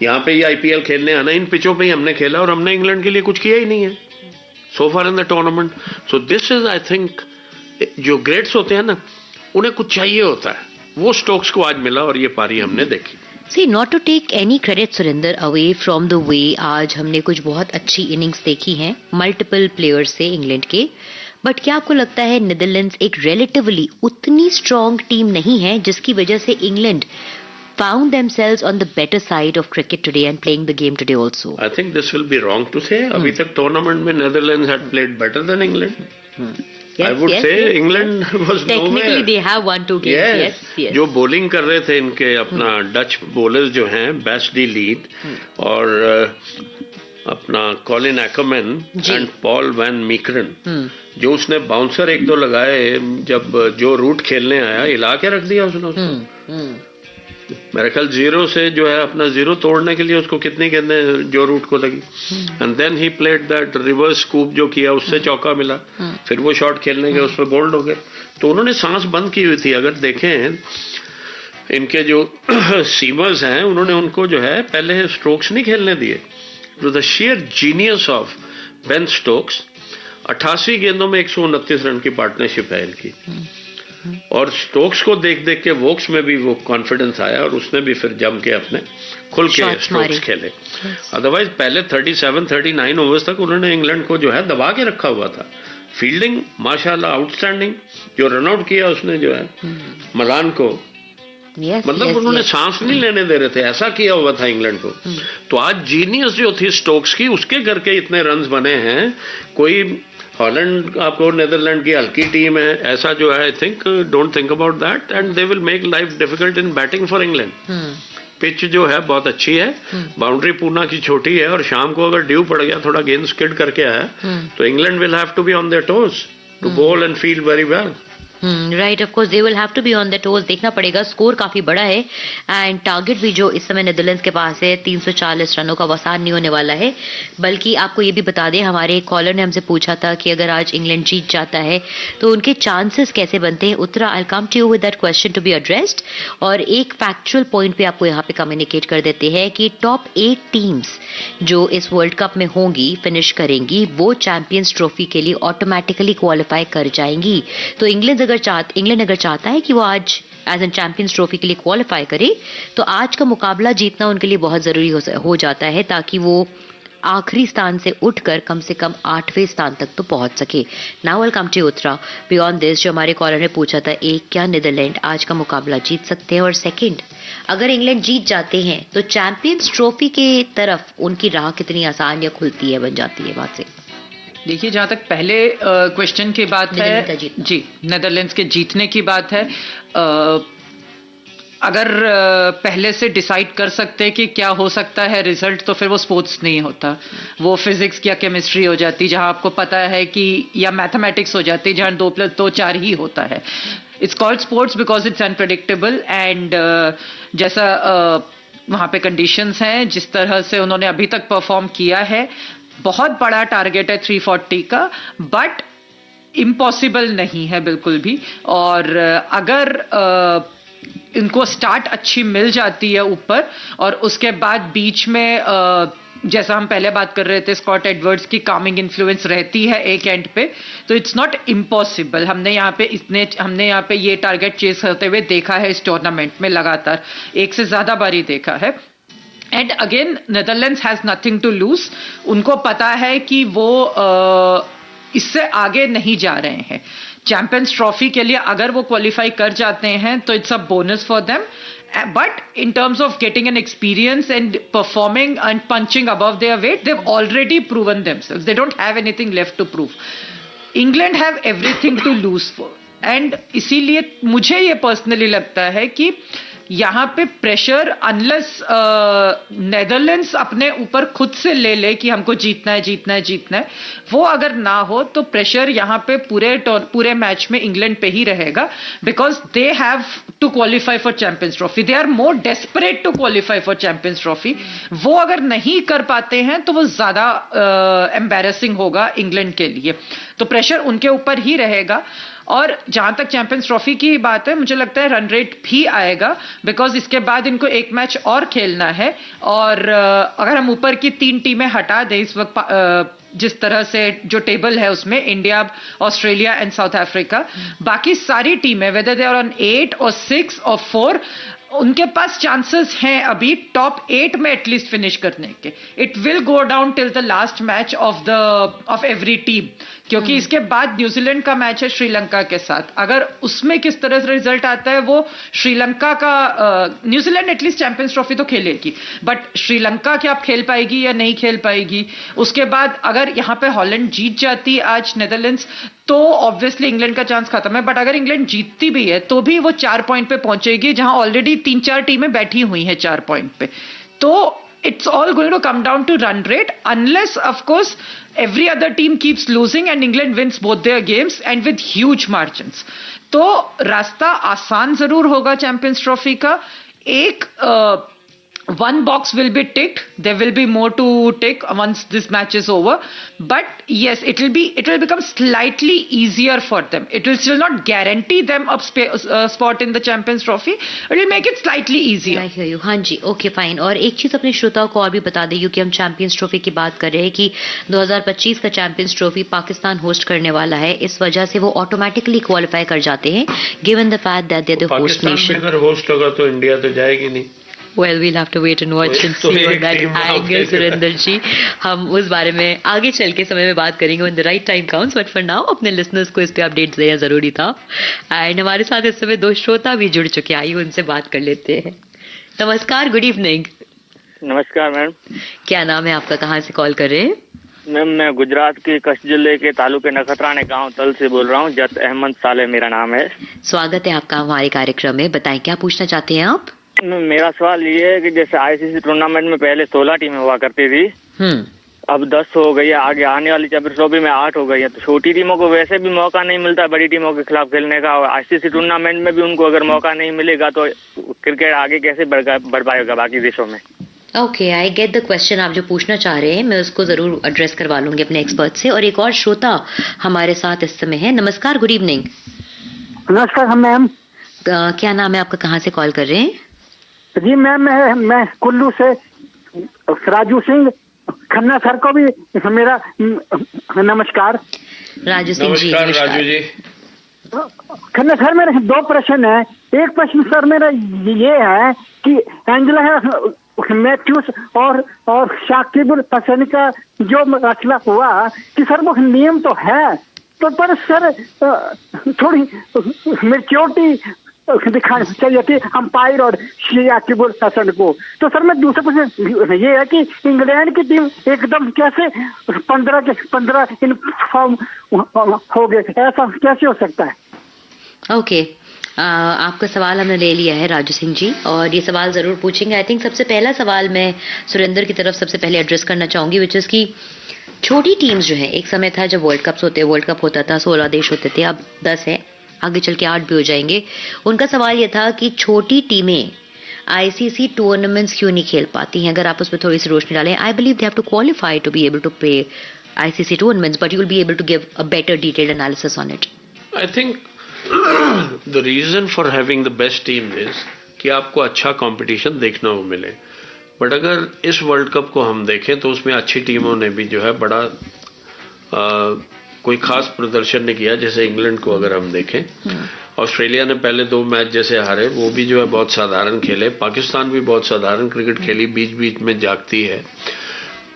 यहाँ पे ही आईपीएल खेलने आना, इन पिचों पे ही हमने खेला और हमने इंग्लैंड के लिए कुछ किया ही नहीं है so far in the tournament. So this is I think, जो ग्रेट्स होते हैं ना, उन्हें कुछ चाहिए होता है. वो स्टोक्स को आज मिला और ये पारी हमने देखी. See, not to take any credit, Surendra, away from the way आज हमने कुछ बहुत अच्छी इनिंग्स देखी हैं मल्टीपल प्लेयर्स से इंग्लैंड के, बट क्या आपको लगता है नीदरलैंड्स एक रिलेटिवली उतनी स्ट्रॉन्ग टीम नहीं है जिसकी वजह से England found themselves on the better side of cricket today and playing the game today also? I think this will be wrong to say. अभी तक टूर्नामेंट में Netherlands had played better than England. I would say England was technically nowhere. they have 1-2 games. Yes. जो bowling कर रहे थे इनके अपना Dutch bowlers जो हैं Bairstow लीड और अपना Colin Ackermann and Paul van Meekeren, जो उसने बाउंसर एक दो लगाए जब जो रूट खेलने आया हिला के रख दिया उसने उसको। मेरे ख्याल 0 से जो है अपना 0 तोड़ने के लिए उसको कितनी गेंदें जो रूट को लगी and then he played that reverse scoop जो किया उससे चौका मिला, फिर वो शॉट खेलने गए उस पर बोल्ड हो गए। तो उन्होंने सांस बंद की हुई थी। अगर देखें इनके जो सीमर्स हैं उन्होंने उनको जो है पहले स्ट्रोक्स नहीं खेलने दिए। To the sheer genius of Ben Stokes 88 गेंदों में 129 रन की पार्टनरशिप है इनकी और स्टोक्स को देख देख के वोक्स में भी वो कॉन्फिडेंस आया और उसने भी फिर जम के अपने खुल के स्ट्रोक्स खेले। अदरवाइज पहले 37-39 ओवर्स तक उन्होंने इंग्लैंड को जो है दबा के रखा हुआ था। फील्डिंग माशाल्लाह आउटस्टैंडिंग, जो रनआउट किया उसने जो है मलान को मतलब उन्होंने सांस नहीं लेने दे रहे थे, ऐसा किया हुआ था इंग्लैंड को। तो आज जीनियस जो थी स्टोक्स की उसके करके इतने रन्स बने हैं। कोई हॉलैंड आपको नीदरलैंड की हल्की टीम है ऐसा जो है I think don't think about that and they will make life difficult in batting for England. Pitch जो है बहुत अच्छी है, बाउंड्री पूना की छोटी है और शाम को अगर ड्यू पड़ गया थोड़ा गेंद स्किड करके आया तो England will have to be on their toes to bowl and field very well. Right, of course they will have to be on the toes. देखना पड़ेगा, स्कोर काफी बड़ा है एंड टारगेट भी जो इस समय नीदरलैंड्स के पास है 340 रनों का आसान नहीं होने वाला है। बल्कि आपको ये भी बता दें, हमारे कॉलर ने हमसे पूछा था कि अगर आज इंग्लैंड जीत जाता है तो उनके चांसेस कैसे बनते हैं। Uttara, I come to you with that question to be addressed और एक फैक्चुअल पॉइंट पे आपको यहाँ पे कम्युनिकेट कर देते हैं कि टॉप 8 टीम्स जो इस वर्ल्ड कप में होंगी फिनिश करेंगी वो चैंपियंस ट्रॉफी के लिए ऑटोमेटिकली क्वालिफाई कर जाएंगी। तो इंग्लैंड अगर चाहता है कि वो आज एज एन चैंपियंस ट्रॉफी के लिए क्वालिफाई करे तो आज का मुकाबला जीतना उनके लिए बहुत जरूरी हो जाता है ताकि वो आखिरी स्थान से उठकर कम से कम 8वें स्थान तक तो पहुंच सके। Now we'll come to Uttara, beyond this जो हमारे कॉलर ने पूछा था, एक, क्या नीदरलैंड आज का मुकाबला जीत सकते हैं और सेकंड, अगर इंग्लैंड जीत जाते हैं तो चैंपियंस ट्रॉफी के तरफ उनकी राह कितनी आसान या खुलती है, बन जाती है बात से। देखिए, जहां तक पहले क्वेश्चन की बात है जी, नीदरलैंड्स के जीतने की बात है, अगर पहले से डिसाइड कर सकते हैं कि क्या हो सकता है रिजल्ट तो फिर वो स्पोर्ट्स नहीं होता, वो फिजिक्स या केमिस्ट्री हो जाती जहां आपको पता है कि, या मैथमेटिक्स हो जाती जहां 2+2 4 ही होता है। It's called sports because it's unpredictable and जैसा वहां पे कंडीशंस हैं, जिस तरह से उन्होंने अभी तक परफॉर्म किया है, बहुत बड़ा टारगेट है 340 का, बट इम्पॉसिबल नहीं है बिल्कुल भी। और अगर इनको स्टार्ट अच्छी मिल जाती है ऊपर और उसके बाद बीच में जैसा हम पहले बात कर रहे थे स्कॉट एडवर्ड्स की कामिंग इन्फ्लुएंस रहती है एक एंड पे, तो इट्स नॉट इम्पॉसिबल। हमने यहाँ पे ये टारगेट चेस करते हुए देखा है इस टूर्नामेंट में, लगातार एक से ज्यादा बारी देखा है। And again Netherlands has nothing to lose, उनको पता है कि वो इससे आगे नहीं जा रहे हैं। चैंपियंस ट्रॉफी के लिए अगर वो क्वालिफाई कर जाते हैं तो it's a bonus for them, but in terms of getting an experience and performing and punching above their weight, they have already proven themselves, they don't have anything left to prove. England have everything to lose for, and इसीलिए मुझे ये personally लगता है कि यहाँ पे pressure unless Netherlands अपने ऊपर खुद से ले कि हमको जीतना है, वो अगर ना हो तो प्रेशर यहाँ पे पूरे मैच में इंग्लैंड पे ही रहेगा, because they have to qualify for champions Trophy, they are more desperate to qualify for champions Trophy. वो अगर नहीं कर पाते हैं तो वो ज्यादा एम्बैरेसिंग होगा इंग्लैंड के लिए, तो प्रेशर उनके ऊपर ही रहेगा। और जहां तक चैंपियंस ट्रॉफी की बात है, मुझे लगता है रन रेट भी आएगा, बिकॉज इसके बाद इनको एक मैच और खेलना है। और अगर हम ऊपर की 3 टीमें हटा दें इस वक्त जिस तरह से जो टेबल है उसमें India, Australia and south Africa, बाकी सारी टीमें वेदर दे आर ऑन 8 और 6 और 4, उनके पास चांसेस हैं अभी टॉप 8 में एटलीस्ट फिनिश करने के। It will go down till the last match of every team, क्योंकि इसके बाद न्यूजीलैंड का मैच है श्रीलंका के साथ। अगर उसमें किस तरह से रिजल्ट आता है, वो श्रीलंका का, न्यूजीलैंड एटलीस्ट चैंपियंस ट्रॉफी तो खेलेगी, बट श्रीलंका क्या खेल पाएगी या नहीं खेल पाएगी। उसके बाद अगर यहाँ पे हॉलैंड जीत जाती आज नीदरलैंड्स, तो ऑब्वियसली इंग्लैंड का चांस खत्म है. बट अगर इंग्लैंड जीतती भी है तो भी वो 4 पॉइंट पे पहुंचेगी, जहां ऑलरेडी 3-4 टीमें बैठी हुई हैं 4 पॉइंट पे. तो it's all going to come down to run rate, unless of course every other team keeps losing and England wins both their games and with huge margins. तो रास्ता आसान जरूर होगा चैंपियंस ट्रॉफी का. एक one box will be ticked. There will be more to tick once this match is over. But yes, it will become slightly easier for them. It will still not guarantee them a spot in the Champions Trophy. It will make it slightly easier. I hear you. हाँ जी, okay fine. और एक चीज अपने श्रोताओं को और भी बता दें, क्योंकि हम चैंपियंस ट्रॉफी की बात कर रहे हैं कि 2025 का चैंपियंस ट्रॉफी पाकिस्तान होस्ट करने वाला है. इस वजह से वो ऑटोमेटिकली क्वालिफाई कर जाते हैं, given the fact that they are the host nation. अगर होस्ट होगा तो इंडिया तो जाएगी नहीं. Well, we'll have to wait and watch and see on that angle, Surendra जी. हम उस बारे में आगे चल के समय में बात करेंगे when the right time comes. But for now, अपने listeners को इस पे अपडेट्स देना जरूरी था. And हमारे साथ इस समय 2 श्रोता भी जुड़ चुके हैं. आइए उनसे बात कर लेते हैं. नमस्कार, गुड इवनिंग. नमस्कार मैम. क्या नाम है आपका, कहाँ से कॉल कर रहे हैं? मैम मैं गुजरात के कच्छ जिले के तालुके नखत्राने गांव तल से बोल रहा हूँ. जत अहमद साले मेरा नाम है. स्वागत है आपका हमारे कार्यक्रम में. बताएं क्या पूछना चाहते हैं आप? मेरा सवाल ये है कि जैसे आईसीसी टूर्नामेंट में पहले 16 टीमें हुआ करती थी, अब 10 हो गई है. आगे आने वाली चैंपियंस ट्रॉफी में 8 हो गई है. तो छोटी टीमों को वैसे भी मौका नहीं मिलता बड़ी टीमों के खिलाफ खेलने का. और आईसीसी टूर्नामेंट में भी उनको अगर मौका नहीं मिलेगा तो क्रिकेट आगे कैसे बढ़ पाएगा बाकी देशों में? Okay, I get the question. आप जो पूछना चाह रहे हैं मैं उसको जरूर एड्रेस करवा लूंगी अपने एक्सपर्ट से. और एक और श्रोता हमारे साथ इस समय है. नमस्कार, गुड इवनिंग. नमस्कार मैम. क्या नाम है आपका, कहाँ से कॉल कर रहे हैं? जी मैम, मैं कुल्लू से राजू सिंह. खन्ना सर को भी मेरा नमस्कार. राजू सिंह जी, नमस्कार राजू जी. खन्ना सर, मेरे 2 प्रश्न है. एक प्रश्न सर मेरा ये है कि एंजेला मैथ्यूस और साकिब हसन का जो मसला हुआ कि सर वो नियम तो है, तो पर सर थोड़ी मेच्योरिटी दिखानी चाहिए थी अंपायर और साकिब हसन को. तो सर मैं दूसरा प्रश्न ये है कि इंग्लैंड की टीम एकदम कैसे 15 के 15 इन फॉर्म हो गए, ऐसा कैसे हो सकता है? ओके, आपका सवाल हमने ले लिया है राजू सिंह जी, और ये सवाल जरूर पूछेंगे. आई थिंक सबसे पहला सवाल मैं सुरेंद्र की तरफ सबसे पहले एड्रेस करना चाहूंगी, विच इज की छोटी टीम्स जो है, एक समय था जब वर्ल्ड कप होता था 16 देश होते थे, अब 10 है, आगे चल के 8 भी हो जाएंगे. उनका सवाल ये था कि छोटी टीमें आईसीसी टूर्नामेंट्स क्यों नहीं खेल पाती हैं. अगर आप उस पर थोड़ी सी रोशनी डालें. I believe they have to qualify to be able to play ICC tournaments, but you will be able to give a better detailed analysis on it. I think the reason for having the best team is कि आपको अच्छा competition देखना को मिले. But अगर इस world cup को हम देखें तो उसमें अच्छी टीमों ने भी जो है बड़ा कोई खास प्रदर्शन नहीं किया. जैसे इंग्लैंड को अगर हम देखें, ऑस्ट्रेलिया ने पहले 2 मैच जैसे हारे, वो भी जो है बहुत साधारण खेले. पाकिस्तान भी बहुत साधारण क्रिकेट खेली, बीच बीच में जागती है.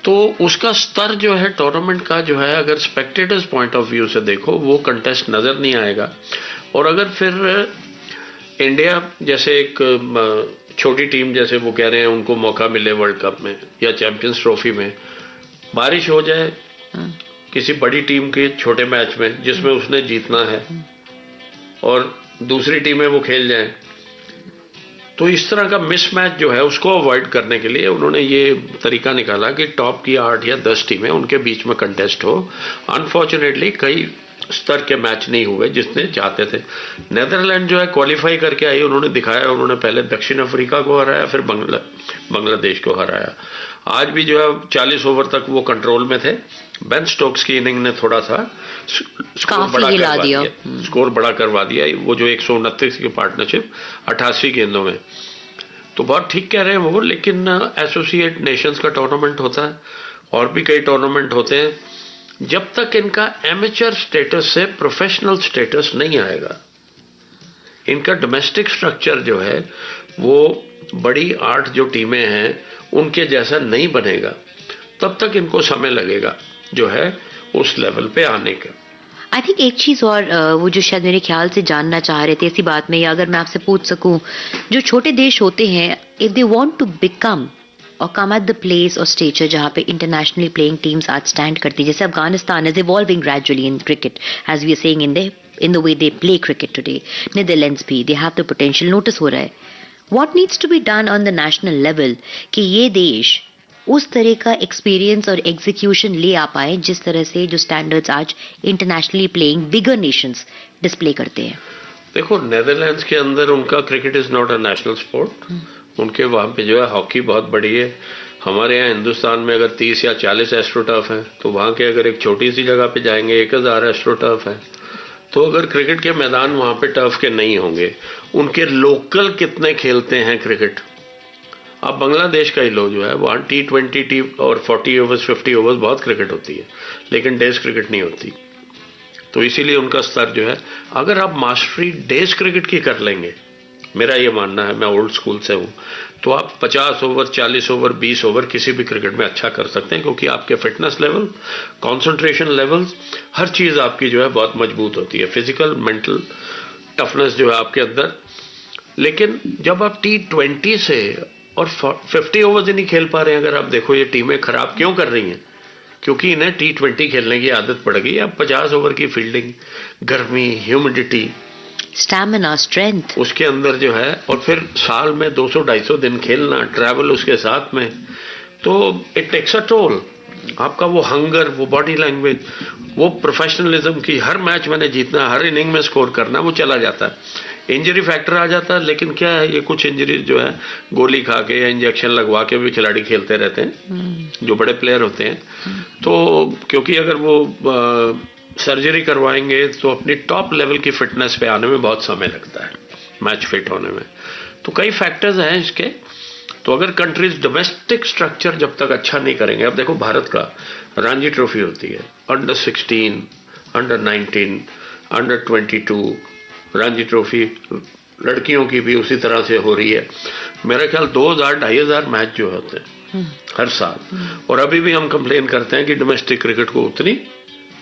तो उसका स्तर जो है टूर्नामेंट का जो है, अगर स्पेक्टेटर्स पॉइंट ऑफ व्यू से देखो, वो कंटेस्ट नजर नहीं आएगा. और अगर फिर इंडिया जैसे एक छोटी टीम जैसे वो कह रहे हैं उनको मौका मिले वर्ल्ड कप में या चैंपियंस ट्रॉफी में, बारिश हो जाए किसी बड़ी टीम के छोटे मैच में जिसमें उसने जीतना है और दूसरी टीमें वो खेल जाएं, तो इस तरह का मिसमैच जो है उसको अवॉइड करने के लिए उन्होंने ये तरीका निकाला कि टॉप की 8 या 10 टीमें उनके बीच में कंटेस्ट हो. अनफॉर्चुनेटली कई स्तर के मैच नहीं हुए जितने चाहते थे. नेदरलैंड जो है क्वालिफाई करके आई, उन्होंने दिखाया, उन्होंने पहले दक्षिण अफ्रीका को हराया, फिर बांग्लादेश को हराया. आज भी जो है 40 ओवर तक वो कंट्रोल में थे. बेन स्टोक्स की इनिंग ने थोड़ा सा स्कोर बड़ा करवा दिया. वो जो 129 की पार्टनरशिप 88 गेंदों में, तो बहुत ठीक कह रहे हैं वो. लेकिन एसोसिएट नेशंस का टूर्नामेंट होता है और भी कई टूर्नामेंट होते हैं, जब तक इनका एमेचर स्टेटस से प्रोफेशनल स्टेटस नहीं आएगा, इनका डोमेस्टिक स्ट्रक्चर जो है वो बड़ी 8 जो टीमें हैं उनके जैसा नहीं बनेगा, तब तक इनको समय लगेगा जो है उस लेवल पे आने का. आई थिंक एक चीज और वो जो शायद मेरे ख्याल से जानना चाह रहे थे इसी बात में, या अगर मैं आपसे पूछ सकूं, जो छोटे देश होते हैं, if they want to become और कम एट द प्लेस और स्टेचर जहाँ पे इंटरनेशनली प्लेइंग टीम्स आज स्टैंड करती है. जैसे Afghanistan is evolving gradually in cricket as we are seeing in the way they play cricket today. Netherlands भी, they have the potential. Notice हो रहा है. What needs to be done on the national level कि ये देश उस तरह का एक्सपीरियंस और एग्जीक्यूशन ले आ पाए जिस तरह से जो स्टैंडर्ड्स आज इंटरनेशनली प्लेइंग बिगर नेशंस डिस्प्ले करते हैं. देखो, नेदरलैंड्स के अंदर उनका cricket is not a national sport. उनके वहाँ पे जो है हॉकी बहुत बड़ी है. हमारे यहाँ हिंदुस्तान में अगर 30 या 40 एस्ट्रोटर्फ है, तो वहाँ के अगर एक छोटी सी जगह पे जाएंगे 1000 एस्ट्रोटर्फ है. तो अगर क्रिकेट के मैदान वहाँ पे टर्फ के नहीं होंगे, उनके लोकल कितने खेलते हैं क्रिकेट. अब बांग्लादेश का ही लो जो है वहाँ T20 और 40 ओवर्स 50 ओवर्स बहुत क्रिकेट होती है, लेकिन डेज क्रिकेट नहीं होती. तो इसीलिए उनका स्तर जो है, अगर आप मास्टरी डेज क्रिकेट की कर लेंगे, मेरा ये मानना है, मैं ओल्ड स्कूल से हूँ, तो आप 50 ओवर 40 ओवर 20 ओवर किसी भी क्रिकेट में अच्छा कर सकते हैं, क्योंकि आपके फिटनेस लेवल, कंसंट्रेशन लेवल्स, हर चीज़ आपकी जो है बहुत मजबूत होती है. फिजिकल मेंटल टफनेस जो है आपके अंदर. लेकिन जब आप T20 से और 50 ओवर्स ही नहीं खेल पा रहे हैं, अगर आप देखो ये टीमें खराब क्यों कर रही हैं, क्योंकि इन्हें T20 खेलने की आदत पड़ गई. अब 50 ओवर की फील्डिंग, गर्मी, ह्यूमिडिटी, स्टैमिना, स्ट्रेंथ, उसके अंदर जो है, और फिर साल में 200-250 दिन खेलना, ट्रैवल उसके साथ में, तो इट टेक्स अ टोल. आपका वो हंगर, वो बॉडी लैंग्वेज, वो प्रोफेशनलिज्म की हर मैच मैंने जीतना, हर इनिंग में स्कोर करना, वो चला जाता है. इंजरी फैक्टर आ जाता है. लेकिन क्या है, ये कुछ इंजरीज जो है गोली खा के या इंजेक्शन लगवा के भी खिलाड़ी खेलते रहते हैं, जो बड़े प्लेयर होते हैं. तो क्योंकि अगर वो सर्जरी करवाएंगे तो अपनी टॉप लेवल की फिटनेस पे आने में बहुत समय लगता है, मैच फिट होने में. तो कई फैक्टर्स हैं इसके. तो अगर कंट्रीज डोमेस्टिक स्ट्रक्चर जब तक अच्छा नहीं करेंगे, अब देखो भारत का रणजी ट्रॉफी होती है, under 16, under 19, under 22, Ranji trophy लड़कियों की भी उसी तरह से हो रही है. मेरा ख्याल 2000-2500 मैच जो होते हैं हर साल. और अभी भी हम कंप्लेन करते हैं कि डोमेस्टिक क्रिकेट को उतनी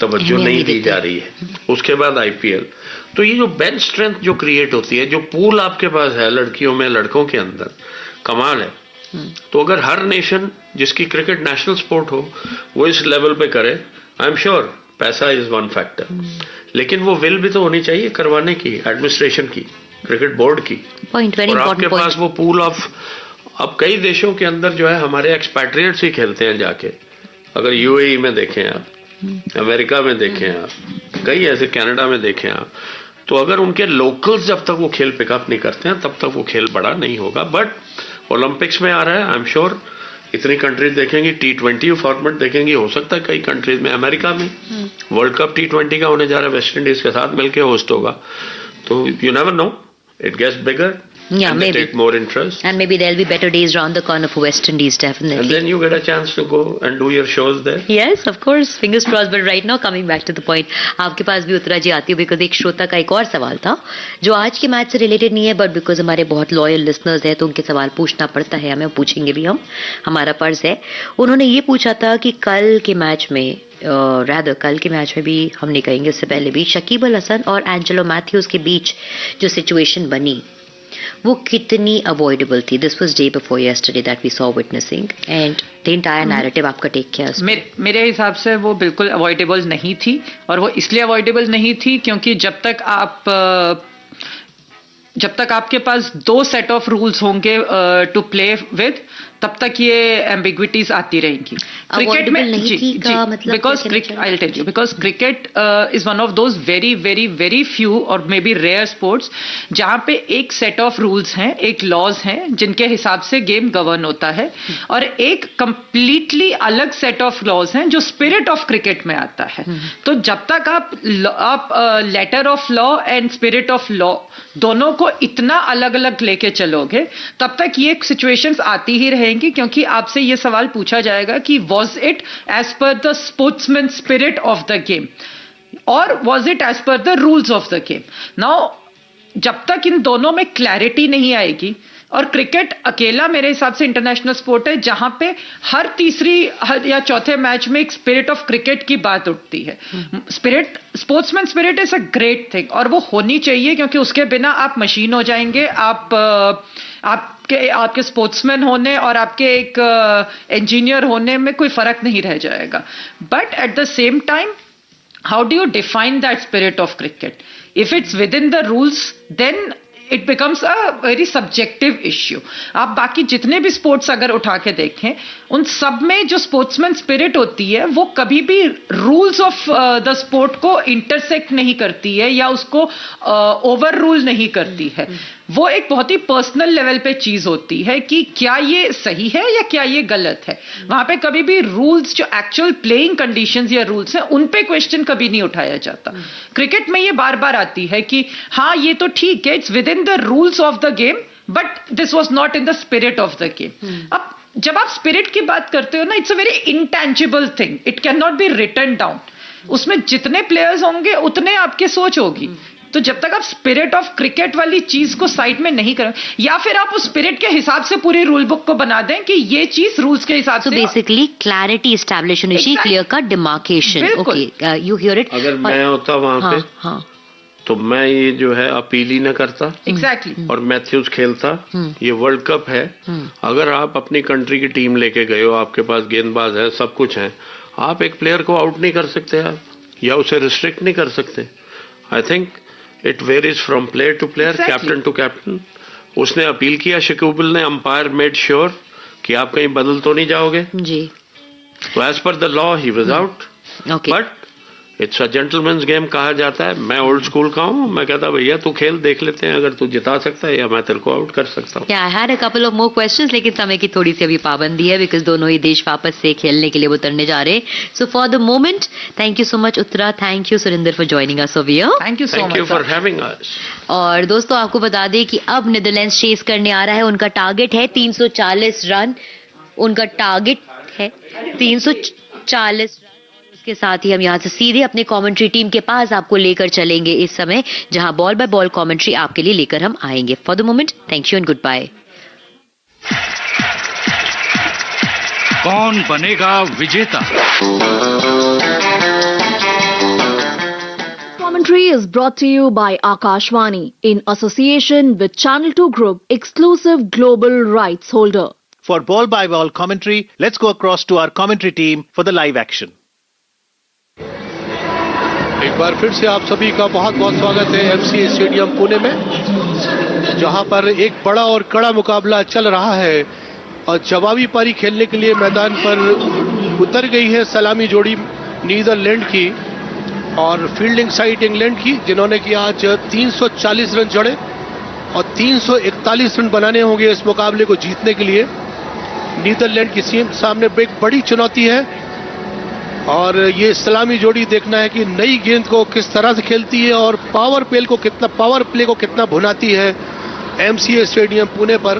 तवज्जो नहीं दी जा रही है. उसके बाद IPL. तो ये जो बेंच स्ट्रेंथ जो क्रिएट होती है, जो पूल आपके पास है लड़कियों में, लड़कों के अंदर, कमाल है. तो अगर हर नेशन जिसकी क्रिकेट नेशनल स्पोर्ट हो वो इस लेवल पे करे, आई एम श्योर पैसा इज वन फैक्टर, लेकिन वो विल भी तो होनी चाहिए करवाने की, एडमिनिस्ट्रेशन की, क्रिकेट बोर्ड की. और आपके पास वो पूल ऑफ, अब कई देशों के अंदर जो है हमारे एक्सपैट्रिएट्स ही खेलते हैं जाके. अगर UAE में देखें आप, अमेरिका में देखें आप, कई ऐसे कनाडा में देखें आप, तो अगर उनके लोकल्स जब तक वो खेल पिकअप नहीं करते हैं तब तक वो खेल बड़ा नहीं होगा. बट ओलंपिक्स में आ रहा है, आई एम श्योर इतनी कंट्रीज देखेंगी, T20 फॉर्मेट देखेंगी, हो सकता है कई कंट्रीज में, अमेरिका में वर्ल्ड कप T20 का होने जा रहा है, वेस्ट इंडीज के साथ मिलकर होस्ट होगा. तो you never know, it gets bigger. Yeah, and maybe. Take more interest. And maybe there'll be better days around the corner for West Indies, definitely. And then you get a chance to go and do your shows there. Yes, of course. Fingers crossed. But right now, coming back to the point, आपके पास भी उत्तरा जी आती हो, because एक श्रोता का एक और सवाल था जो आज के मैच से रिलेटेड नहीं है, but because हमारे बहुत लॉयल लिसनर्स हैं तो उनके सवाल पूछना पड़ता है, हमें पूछेंगे भी हम, हमारा फर्ज है. उन्होंने ये पूछा था कि कल के मैच में कल के मैच में भी हम नहीं कहेंगे, उससे पहले भी शकीब अल हसन और एंजेलो मैथ्यूज के बीच जो सिचुएशन बनी वो कितनी अवॉइडेबल थी. This was day before yesterday that we saw witnessing and the entire narrative. आपका टेक क्या है? मेरे हिसाब से वो बिल्कुल अवॉइडेबल नहीं थी, और वो इसलिए अवॉइडेबल नहीं थी क्योंकि जब तक आपके पास 2 सेट ऑफ रूल्स होंगे टू प्ले विद, तब तक ये एम्बिग्विटीज आती रहेंगी. क्रिकेट में because cricket is one of those very very very few और मे बी रेयर स्पोर्ट्स जहां पे एक सेट ऑफ रूल्स हैं, एक लॉज हैं जिनके हिसाब से गेम गवर्न होता है, और एक कंप्लीटली अलग सेट ऑफ लॉज हैं जो स्पिरिट ऑफ क्रिकेट में आता है. तो जब तक आप letter of law and spirit of law दोनों को इतना अलग अलग लेके चलोगे, तब तक ये सिचुएशंस आती ही रहेंगी, क्योंकि आपसे ये सवाल पूछा जाएगा कि was it as per the sportsman spirit of the game और was it as per the rules of the game. Now जब तक इन दोनों में क्लैरिटी नहीं आएगी और क्रिकेट अकेला मेरे हिसाब से इंटरनेशनल स्पोर्ट है जहां पे हर तीसरी या चौथे मैच में एक स्पिरिट ऑफ क्रिकेट की बात उठती है. Spirit, sportsman spirit is a great thing और वो होनी चाहिए, क्योंकि उसके बिना आप मशीन हो जाएंगे. आपके स्पोर्ट्समैन होने और आपके एक इंजीनियर होने में कोई फर्क नहीं रह जाएगा. But at the same time, how do you define that spirit of cricket? If it's within the rules, then it becomes a very subjective issue. आप बाकी जितने भी स्पोर्ट्स अगर उठा के देखें, उन सब में जो स्पोर्ट्समैन स्पिरिट होती है वो कभी भी रूल्स ऑफ द स्पोर्ट को इंटरसेक्ट नहीं करती है या उसको ओवर रूल नहीं करती है. वो एक बहुत ही पर्सनल लेवल पे चीज होती है कि क्या ये सही है या क्या ये गलत है. वहां पे कभी भी रूल्स, जो एक्चुअल प्लेइंग कंडीशंस या रूल्स हैं, उन पे क्वेश्चन कभी नहीं उठाया जाता. क्रिकेट में ये बार बार आती है कि हाँ ये तो ठीक है, it's within the rules of the game, but this was not in the spirit of the game. अब जब आप स्पिरिट की बात करते हो ना, it's a very intangible thing, it can not be written down. उसमें जितने प्लेयर्स होंगे उतने आपकी सोच होगी. तो जब तक आप स्पिरिट ऑफ क्रिकेट वाली चीज को साइड में नहीं करें, या फिर आप उस स्पिरिट के हिसाब से पूरी रूल बुक को बना दें कि ये चीज रूल्स के हिसाब से. बेसिकली क्लैरिटी एस्टैब्लिश होनी चाहिए, clear cut demarcation. Okay, you here it. अगर मैं होता वहां पे तो मैं ये जो है अपील ही न करता. एग्जैक्टली. और मैथ्यूज खेलता. ये वर्ल्ड कप है. अगर आप अपनी कंट्री की टीम लेके गए हो, आपके पास गेंदबाज है, सब कुछ है, आप एक प्लेयर को आउट नहीं कर सकते आप, या उसे रिस्ट्रिक्ट नहीं कर सकते. I think it varies from player to player, captain to captain. उसने अपील किया शकीबुल ने, अंपायर मेड श्योर कि आप कहीं बदल तो नहीं जाओगे जी. तो as per the law he was out. But it's a gentleman's game कहा जाता है. मैं ओल्ड स्कूल का हूँ. मैं कहता भैया तू खेल, देख लेते हैं, अगर तू जिता सकता है या मैं तेरे को आउट कर सकता हूँ. I had a couple of more questions, लेकिन समय की थोड़ी सी अभी पाबंदी है, बिकॉज दोनों ही देश वापस से खेलने के लिए उतरने जा रहे हैं. So for the moment, thank you so much Uttara, thank you Surinder for joining us over here. Thank you so much for having us. और दोस्तों आपको बता दें कि अब नीदरलैंड्स चेस करने आ रहा है. उनका टारगेट है 340 रन. उनका टारगेट है 340 रन. के साथ ही हम यहाँ से सीधे अपने कमेंट्री टीम के पास आपको लेकर चलेंगे इस समय, जहां बॉल बाय बॉल कमेंट्री आपके लिए लेकर हम आएंगे. For the moment, thank you and good bye. कौन बनेगा विजेता? Commentary is brought to you by Akashvani in association with Channel 2 Group, exclusive global rights holder. For ball by ball commentary, let's go across to our commentary team for the live action. एक बार फिर से आप सभी का बहुत बहुत स्वागत है एमसीए स्टेडियम पुणे में, जहां पर एक बड़ा और कड़ा मुकाबला चल रहा है. और जवाबी पारी खेलने के लिए मैदान पर उतर गई है सलामी जोड़ी नीदरलैंड की और फील्डिंग साइड इंग्लैंड की, जिन्होंने कि आज 340 रन जड़े और 341 रन बनाने होंगे इस मुकाबले को जीतने के लिए. नीदरलैंड की सामने एक बड़ी चुनौती है और ये सलामी जोड़ी देखना है कि नई गेंद को किस तरह से खेलती है और पावर प्ले को कितना भुनाती है. एमसीए स्टेडियम पुणे पर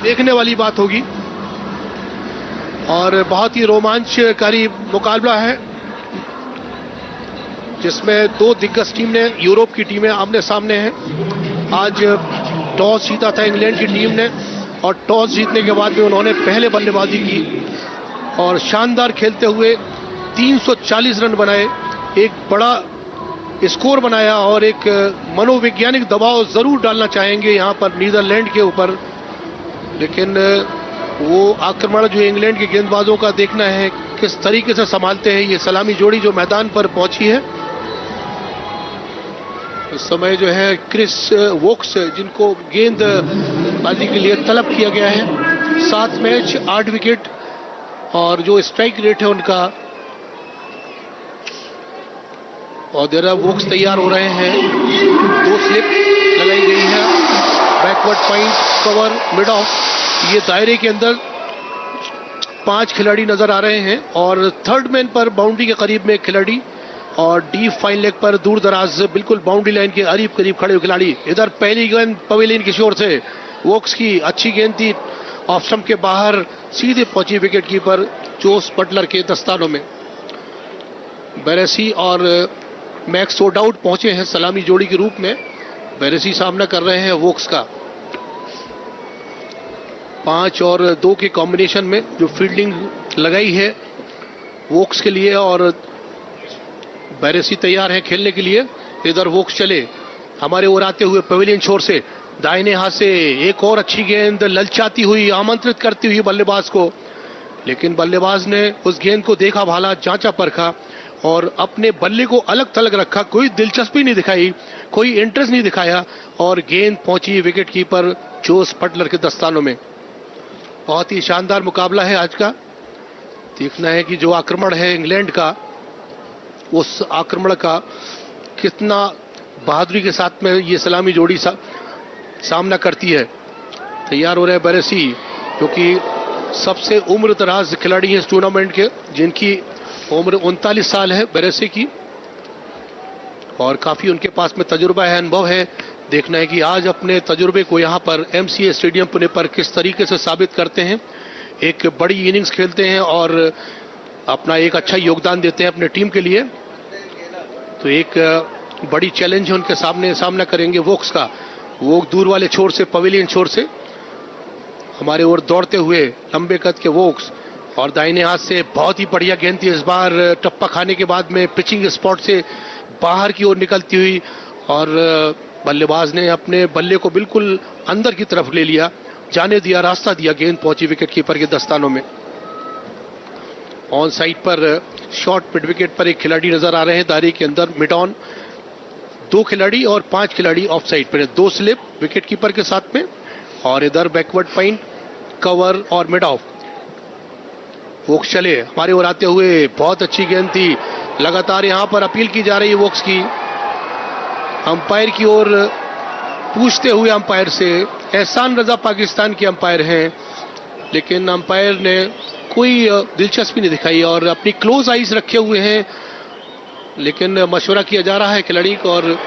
देखने वाली बात होगी और बहुत ही रोमांचकारी मुकाबला है, जिसमें दो दिग्गज टीम ने, यूरोप की टीमें आमने सामने हैं. आज टॉस जीता था इंग्लैंड की टीम ने और टॉस जीतने के बाद में उन्होंने पहले बल्लेबाजी की और शानदार खेलते हुए 340 रन बनाए, एक बड़ा स्कोर बनाया और एक मनोवैज्ञानिक दबाव जरूर डालना चाहेंगे यहां पर नीदरलैंड के ऊपर. लेकिन वो आक्रमण जो इंग्लैंड के गेंदबाजों का देखना है किस तरीके से संभालते हैं ये सलामी जोड़ी जो मैदान पर पहुंची है. इस समय जो है क्रिस वोक्स, जिनको गेंदबाजी के लिए तलब किया गया है, 7 मैच 8 विकेट और जो स्ट्राइक रेट है उनका, और देरा वोक्स तैयार हो रहे हैं. 2 स्लिप लगाई गई है, backward point, cover, mid of. ये दायरे के अंदर 5 खिलाड़ी नजर आ रहे हैं और थर्ड मैन पर बाउंड्री के करीब में एक खिलाड़ी और डीप फाइन लेग पर दूर दराज बिल्कुल बाउंड्री लाइन के करीब खड़े हुए खिलाड़ी. इधर पहली गेंद पवेलियन की ओर से वोक्स की अच्छी गेंद थी, ऑफ स्टंप के बाहर सीधे पहुंची विकेट कीपर जोस बटलर के दस्तानों में. बैरेसी और मैक्स ओडाउड पहुंचे हैं सलामी जोड़ी के रूप में. बैरेसी सामना कर रहे हैं वोक्स का. 5 और 2 के कॉम्बिनेशन में जो फील्डिंग लगाई है वोक्स के लिए, और बैरेसी तैयार है खेलने के लिए। इधर वोक्स चले हमारे ओर आते हुए पवेलियन छोर से दाहिने हाथ से एक और अच्छी गेंद ललचाती हुई, आमंत्रित करती हुई बल्लेबाज को, लेकिन बल्लेबाज ने उस गेंद को देखा भाला, जांचा परखा और अपने बल्ले को अलग थलग रखा। कोई दिलचस्पी नहीं दिखाई, कोई इंटरेस्ट नहीं दिखाया और गेंद पहुंची विकेट कीपर जोस बटलर के दस्तानों में। बहुत ही शानदार मुकाबला है आज का। देखना है कि जो आक्रमण है इंग्लैंड का, उस आक्रमण का कितना बहादुरी के साथ में ये सलामी जोड़ी सामना करती है। तैयार हो रहे हैं बैरेसी, क्योंकि सबसे उम्र दराज खिलाड़ी है इस टूर्नामेंट के, जिनकी उम्र 39 साल है बैरेसी की, और काफी उनके पास में तजुर्बा है, अनुभव है। देखना है कि आज अपने तजुर्बे को यहाँ पर MCA स्टेडियम पुणे पर किस तरीके से साबित करते हैं। एक बड़ी इनिंग्स खेलते हैं और अपना एक अच्छा योगदान देते हैं अपने टीम के लिए। तो एक बड़ी चैलेंज है उनके सामना करेंगे वोक्स का। वो दूर वाले छोर से, पवेलियन छोर से हमारे ओर दौड़ते हुए लंबे कद के वोक्स, और दाहिने हाथ से बहुत ही बढ़िया गेंद थी इस बार, टप्पा खाने के बाद में पिचिंग स्पॉट से बाहर की ओर निकलती हुई, और बल्लेबाज ने अपने बल्ले को बिल्कुल अंदर की तरफ ले लिया, जाने दिया, रास्ता दिया, गेंद पहुंची विकेट कीपर के दस्तानों में। ऑन साइड पर शॉर्ट मिड विकेट पर एक खिलाड़ी नजर आ रहे हैं दायरे के अंदर, मिड ऑन 2 खिलाड़ी और 5 खिलाड़ी ऑफ साइड पर, 2 स्लिप विकेट कीपर के साथ में, और इधर बैकवर्ड पॉइंट, कवर और मिड ऑफ। वोक्स चले हमारे ओर आते हुए, बहुत अच्छी गेंद थी। लगातार यहां पर अपील की जा रही है वोक्स की, अंपायर की ओर पूछते हुए अंपायर से। एहसान रजा पाकिस्तान के अंपायर हैं, लेकिन अंपायर ने कोई दिलचस्पी नहीं दिखाई और अपनी क्लोज आइज रखे हुए हैं, लेकिन मशवरा किया जा रहा है खिलाड़ी को, और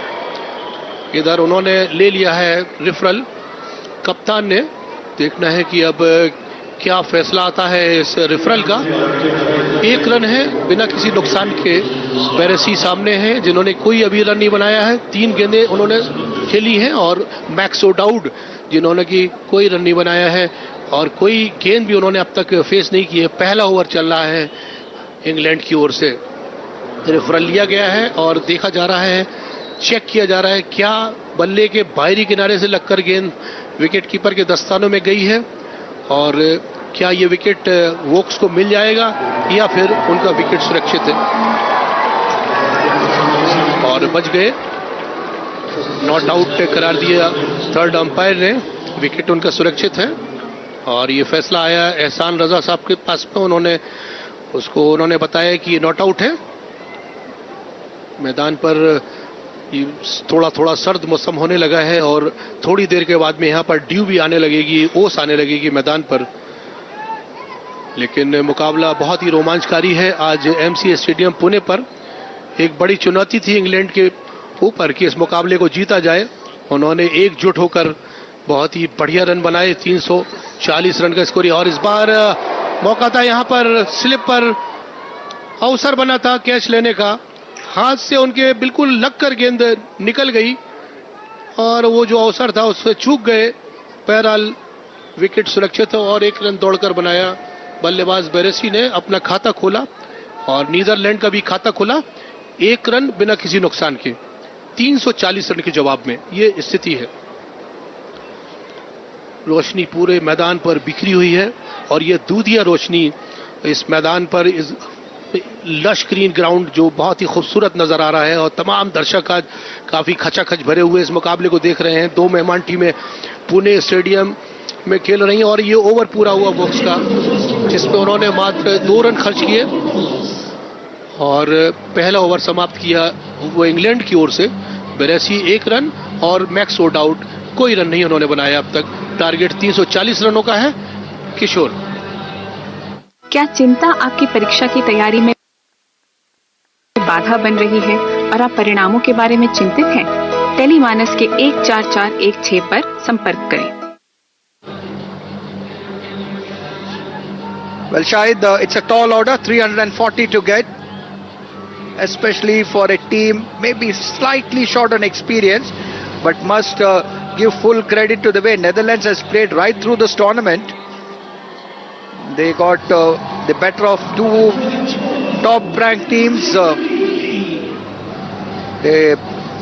इधर उन्होंने ले लिया है रेफरल कप्तान ने। देखना है कि अब क्या फैसला आता है इस रेफरल का। 1 रन है बिना किसी नुकसान के, बैरेसी सामने हैं जिन्होंने कोई अभी रन नहीं बनाया है, 3 गेंदें उन्होंने खेली हैं, और ओडowd जिन्होंने की कोई रन नहीं बनाया है और कोई गेंद भी उन्होंने अब तक फेस नहीं की है। पहला ओवर चल रहा है इंग्लैंड की ओर से, रेफरल लिया गया है और देखा जा रहा है, चेक किया जा रहा है क्या बल्ले के बाहरी किनारे से लगकर गेंद विकेट कीपर के दस्तानों में गई है, और क्या ये विकेट वोक्स को मिल जाएगा या फिर उनका विकेट सुरक्षित है। और बच गए, नॉट आउट करार दिया थर्ड अंपायर ने, विकेट उनका सुरक्षित है। और ये फैसला आया एहसान रजा साहब के पास में, उन्होंने बताया कि ये नॉट आउट है। मैदान पर थोड़ा थोड़ा सर्द मौसम होने लगा है और थोड़ी देर के बाद में यहाँ पर ड्यू भी आने लगेगी, ओस आने लगेगी मैदान पर। लेकिन मुकाबला बहुत ही रोमांचकारी है आज MCA स्टेडियम पुणे पर। एक बड़ी चुनौती थी इंग्लैंड के ऊपर कि इस मुकाबले को जीता जाए। उन्होंने एकजुट होकर बहुत ही बढ़िया रन बनाए, 340 रन का स्कोर, और इस बार मौका था यहाँ पर स्लिप पर अवसर बना था कैच लेने का, हाथ से उनके बिल्कुल लगकर गेंद निकल गई और वो जो अवसर था उससे चूक गए। बहरहाल विकेट सुरक्षित है और 1 रन दौड़कर बनाया बल्लेबाज बैरेसी ने, अपना खाता खोला और नीदरलैंड का भी खाता खोला 1 रन बिना किसी नुकसान के, 340 रन के जवाब में ये स्थिति है। रोशनी पूरे मैदान पर बिखरी हुई है और ये दूधिया रोशनी इस मैदान पर, इस लश ग्रीन ग्राउंड जो बहुत ही खूबसूरत नजर आ रहा है, और तमाम दर्शक आज काफी खचाखच भरे हुए इस मुकाबले को देख रहे हैं। 2 मेहमान टीमें पुणे स्टेडियम में खेल रही हैं और ये ओवर पूरा हुआ वोक्स का, जिसमें उन्होंने मात्र 2 रन खर्च किए और पहला ओवर समाप्त किया वो इंग्लैंड की ओर से। बैरेसी 1 रन और ओडowd कोई रन नहीं उन्होंने बनाया अब तक। टारगेट 340 रनों का है। किशोर, क्या चिंता आपकी परीक्षा की तैयारी में बाधा बन रही है और आप परिणामों के बारे में चिंतित हैं? टेलीमानस के 14416 पर संपर्क करें। Well, Shahid, it's a tall order, 340 to get, especially for a team maybe slightly short on experience, but must give full credit to the way Netherlands has played right through this tournament. They got the better of two top-ranked teams.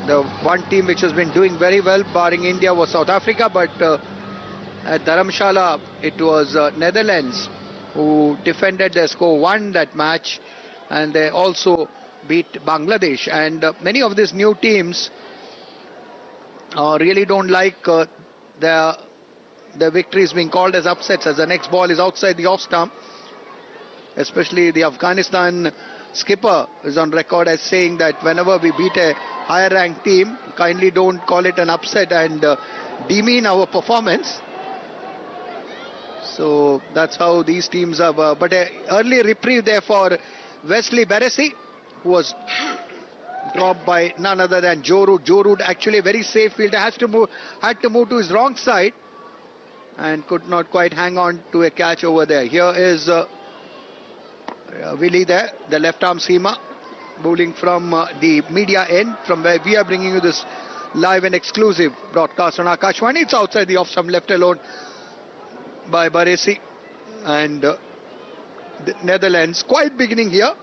The one team which has been doing very well, barring India, was South Africa, but at Dharamshala, it was Netherlands who defended their score, won that match, and they also beat Bangladesh. And many of these new teams really don't like their victories being called as upsets, as the next ball is outside the off stump. Especially the Afghanistan skipper is on record as saying that whenever we beat a higher ranked team, kindly don't call it an upset and demean our performance. So that's how these teams are. But an early reprieve there for Wesley Barresi, who was dropped by none other than Joe Root. Joe Root, actually a very safe fielder, had to move to his wrong side and could not quite hang on to a catch over there. Here is Willie there, the left arm seamer, bowling from the media end, from where we are bringing you this live and exclusive broadcast on Akashwani. It's outside the off stump, left alone by Barresi. And the Netherlands quite beginning here.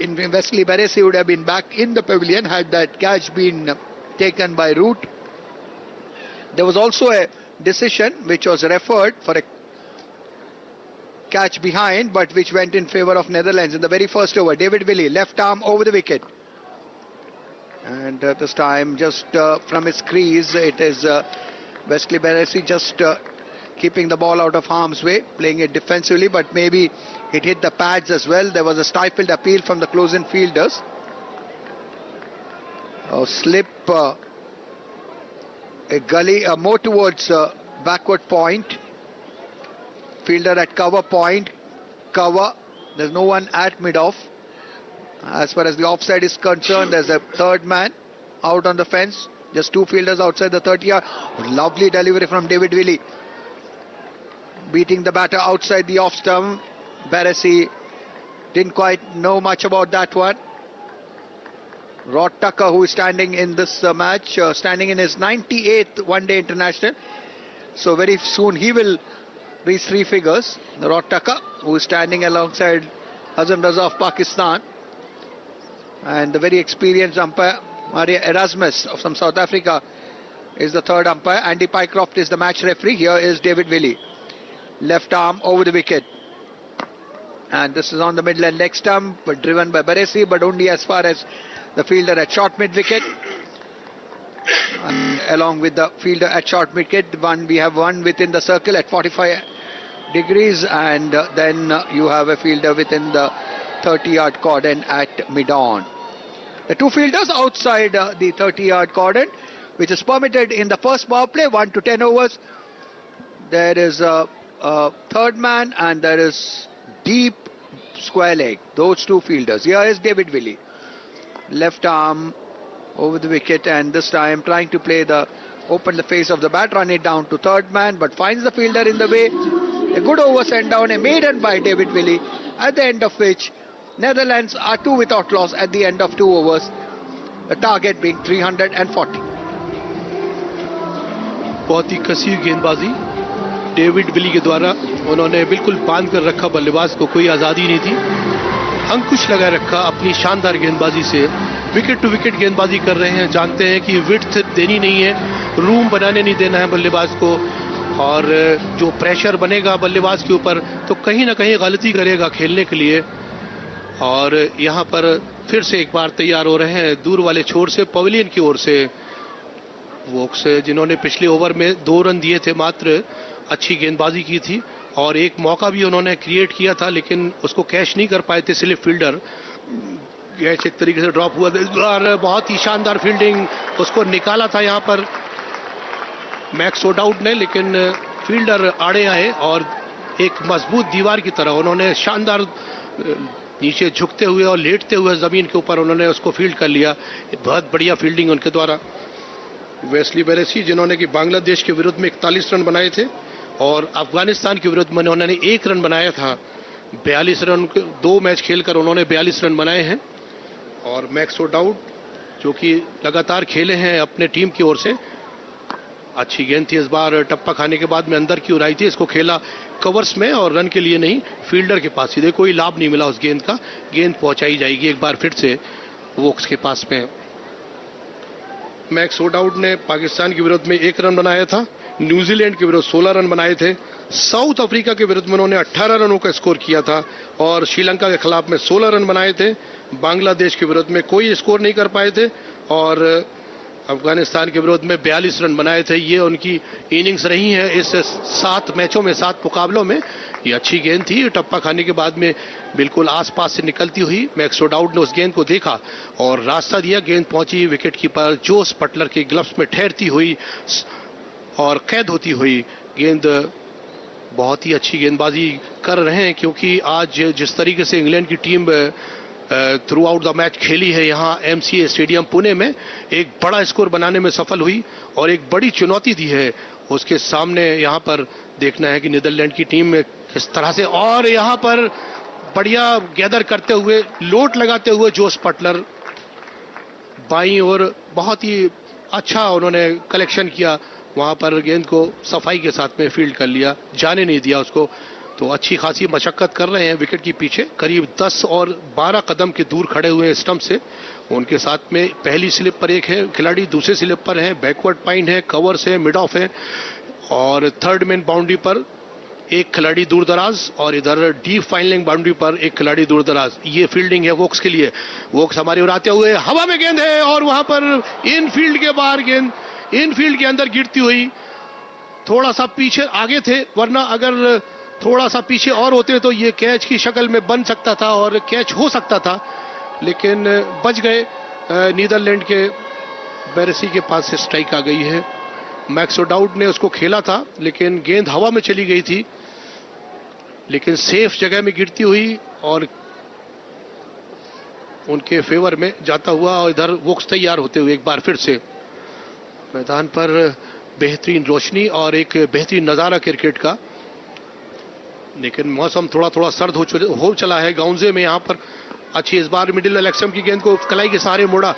In Wesley Barresi would have been back in the pavilion had that catch been taken by Root. There was also a decision which was referred for a catch behind, but which went in favour of Netherlands in the very first over. David Willey, left arm over the wicket. And this time just from his crease, it is Wesley Barresi just keeping the ball out of harm's way, playing it defensively, but maybe it hit the pads as well. There was a stifled appeal from the close-in fielders. A slip, a gully, more towards backward point. Fielder at cover point. Cover. There's no one at mid-off. As far as the offside is concerned, there's a third man out on the fence. Just two fielders outside the 30-yard. Lovely delivery from David Willey. Beating the batter outside the off stump. Barresi didn't quite know much about that one. Rod Tucker, who is standing in this match, standing in his 98th one-day international. So very soon he will reach three figures. Rod Tucker, who is standing alongside Hazem Raza of Pakistan. And the very experienced umpire, Maria Erasmus from South Africa, is the third umpire. Andy Pycroft is the match referee. Here is David Willey. Left arm over the wicket. And this is on the middle and leg stump, but driven by Barresi, but only as far as the fielder at short mid-wicket. Along with the fielder at short wicket, we have one within the circle at 45 degrees, and then you have a fielder within the 30-yard cordon at mid-on. The two fielders outside the 30-yard cordon, which is permitted in the first power play, 1 to 10 overs. There is a third man and there is deep square leg. Those two fielders. Here is David Willey. Left arm over the wicket, and this time trying to open the face of the bat, run it down to third man, but finds the fielder in the way. A good over sent down, a maiden by David Willey, at the end of which Netherlands are 2 without loss at the end of 2 overs. The target being 340. बहुत ही कसी गेंदबाजी David Willey के द्वारा, उन्होंने बिल्कुल बांध कर रखा बल्लेबाज को, कोई आज़ादी नहीं थी, अंकुश लगा रखा अपनी शानदार गेंदबाजी से। विकेट टू विकेट गेंदबाजी कर रहे हैं, जानते हैं कि विड्थ देनी नहीं है, रूम बनाने नहीं देना है बल्लेबाज को, और जो प्रेशर बनेगा बल्लेबाज के ऊपर तो कहीं ना कहीं गलती करेगा खेलने के लिए। और यहाँ पर फिर से एक बार तैयार हो रहे हैं दूर वाले छोर से, पवेलियन की ओर से वोक्स, जिन्होंने पिछले ओवर में 2 रन दिए थे मात्र, अच्छी गेंदबाजी की थी और एक मौका भी उन्होंने क्रिएट किया था, लेकिन उसको कैच नहीं कर पाए थे स्लिप फील्डर। कैच एक तरीके से ड्रॉप हुआ था इस बार, बहुत ही शानदार फील्डिंग, उसको निकाला था यहाँ पर मैक्स ओडाउड ने, लेकिन फील्डर आड़े आए और एक मजबूत दीवार की तरह उन्होंने शानदार नीचे झुकते हुए और लेटते हुए जमीन के ऊपर उन्होंने उसको फील्ड कर लिया। बहुत बढ़िया फील्डिंग उनके द्वारा। वेस्ली बैरेसी, जिन्होंने कि बांग्लादेश के विरुद्ध में 41 रन बनाए थे और अफगानिस्तान के विरुद्ध में उन्होंने 1 रन बनाया था, 42 रन 2 मैच खेलकर उन्होंने 42 रन बनाए हैं। और मैक्स ओडाउड, जो कि लगातार खेले हैं अपने टीम की ओर से, अच्छी गेंद थी, इस बार टप्पा खाने के बाद में अंदर की ओर आई थी, इसको खेला कवर्स में और रन के लिए नहीं, फील्डर के पास सीधे, कोई लाभ नहीं मिला उस गेंद का। गेंद पहुंचाई जाएगी एक बार फिर से वोक्स के पास में। मैक्स ओडाउड ने पाकिस्तान के विरुद्ध में 1 रन बनाया था, न्यूजीलैंड के विरुद्ध 16 रन बनाए थे, साउथ अफ्रीका के विरुद्ध में उन्होंने 18 रनों का स्कोर किया था और श्रीलंका के खिलाफ में 16 रन बनाए थे। बांग्लादेश के विरुद्ध में कोई स्कोर नहीं कर पाए थे और अफगानिस्तान के विरुद्ध में 42 रन बनाए थे। ये उनकी इनिंग्स रही है इस 7 मैचों में, 7 मुकाबलों में। ये अच्छी गेंद थी, टप्पा खाने के बाद में बिल्कुल आसपास से निकलती हुई मैक्स ओडाउड ने उस गेंद को देखा और रास्ता दिया। गेंद पहुंची विकेट कीपर जोस बटलर के ग्लव्स में ठहरती हुई और कैद होती हुई। गेंद बहुत ही अच्छी गेंदबाजी कर रहे हैं क्योंकि आज जिस तरीके से इंग्लैंड की team through out the match खेली है यहाँ MCA स्टेडियम पुणे में, एक बड़ा स्कोर बनाने में सफल हुई और एक बड़ी चुनौती दी है उसके सामने। यहाँ पर देखना है कि नीदरलैंड की टीम में किस तरह से, और यहाँ पर बढ़िया गैदर करते हुए, लोट लगाते हुए जोस बटलर बाईं ओर बहुत ही अच्छा उन्होंने कलेक्शन किया, वहां पर गेंद को सफाई के साथ में फील्ड कर लिया, जाने नहीं दिया उसको। तो अच्छी खासी मशक्कत कर रहे हैं विकेट के पीछे, करीब 10 और 12 कदम के दूर खड़े हुए हैं स्टंप से। उनके साथ में पहली स्लिप पर एक है खिलाड़ी, दूसरे स्लिप पर है, बैकवर्ड पाइंट है, कवर्स है, मिड ऑफ है और थर्ड मैन बाउंड्री पर एक खिलाड़ी दूर दराज और इधर डीप फाइनलिंग बाउंड्री पर एक खिलाड़ी दूर दराज। ये फील्डिंग है वोक्स के लिए। वोक्स हमारी ओर आते हुए हवा में गेंद है और वहां पर इन फील्ड के बाहर गेंद, इन फील्ड के अंदर गिरती हुई। थोड़ा सा पीछे आगे थे, वरना अगर थोड़ा सा पीछे और होते तो ये कैच की शक्ल में बन सकता था और कैच हो सकता था, लेकिन बच गए। नीदरलैंड के बैरसी के पास से स्ट्राइक आ गई है। मैक्स ओडाउड ने उसको खेला था लेकिन गेंद हवा में चली गई थी, लेकिन सेफ जगह में गिरती हुई और उनके फेवर में जाता हुआ और इधर वोक्स तैयार होते हुए एक बार फिर से मैदान पर बेहतरीन रोशनी और एक बेहतरीन नजारा क्रिकेट का। लेकिन मौसम थोड़ा थोड़ा सर्द हो चला है गाउंजे में। यहाँ पर अच्छी इस बार मिडिल इलेक्शन की गेंद को कलाई के सहारे मोड़ा,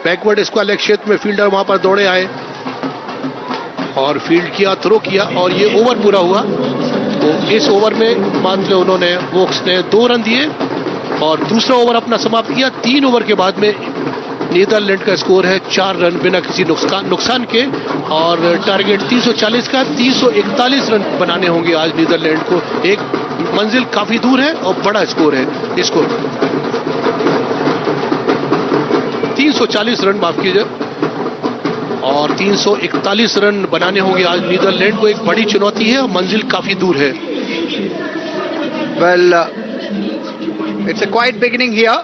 बैकवर्ड स्क्वायर लेग क्षेत्र में फील्डर वहां पर दौड़े आए और फील्ड किया, थ्रो किया और ये ओवर पूरा हुआ। तो इस ओवर में मात्र उन्होंने वोक्स ने 2 रन दिए और दूसरा ओवर अपना समाप्त किया। 3 ओवर के बाद में नीदरलैंड का स्कोर है 4 रन बिना किसी नुकसान के और टारगेट 340 का 341 रन बनाने होंगे आज नीदरलैंड को। एक मंजिल काफी दूर है और बड़ा स्कोर है। स्कोर 340 रन माफ कीजिए और 341 रन बनाने होंगे आज नीदरलैंड को। एक बड़ी चुनौती है और मंजिल काफी दूर है। Well, it's a quiet beginning here.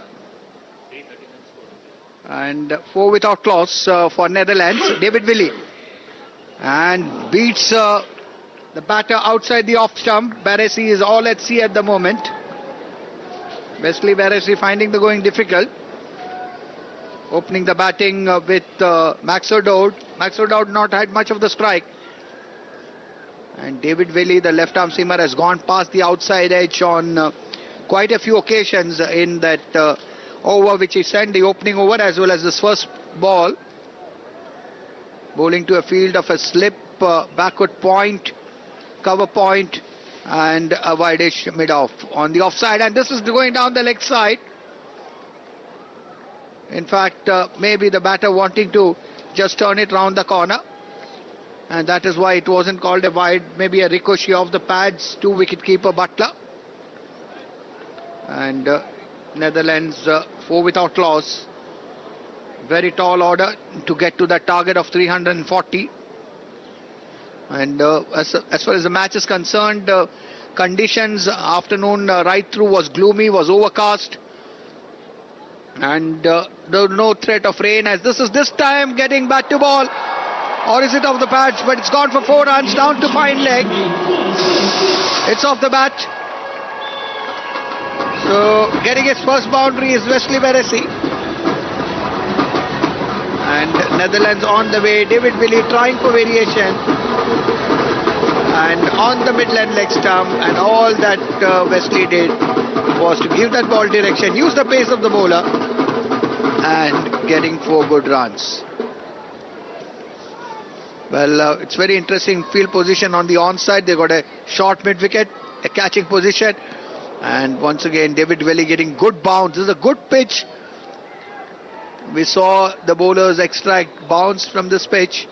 And 4 without clause for Netherlands. David Willey and beats the batter outside the off stump. Barresi is all at sea at the moment. Wesley Barresi finding the going difficult. Opening the batting with Max O'Dowd. Max O'Dowd not had much of the strike. And David Willey, the left arm seamer, has gone past the outside edge on quite a few occasions in that over which he sent, the opening over as well as this first ball. Bowling to a field of a slip, backward point, cover point and a wide-ish mid-off on the offside, and this is going down the leg side. In fact, maybe the batter wanting to just turn it round the corner, and that is why it wasn't called a wide, maybe a ricochet off the pads to wicket-keeper Butler. And Netherlands 4 without loss. Very tall order to get to that target of 340. And as far as the match is concerned, conditions afternoon right through was gloomy, was overcast, and there was no threat of rain. As this time getting bat to ball, or is it off the pads? But it's gone for 4 runs down to fine leg. It's off the bat. So getting his first boundary is Wesley Barresi. And Netherlands on the way. David Willey trying for variation. And on the midland leg stump. And all that Wesley did was to give that ball direction, use the pace of the bowler, and getting 4 good runs. Well, it's very interesting field position on the onside. They got a short mid wicket, a catching position, and once again David Welly getting good bounce. This is a good pitch. We saw the bowlers extract bounce from this pitch.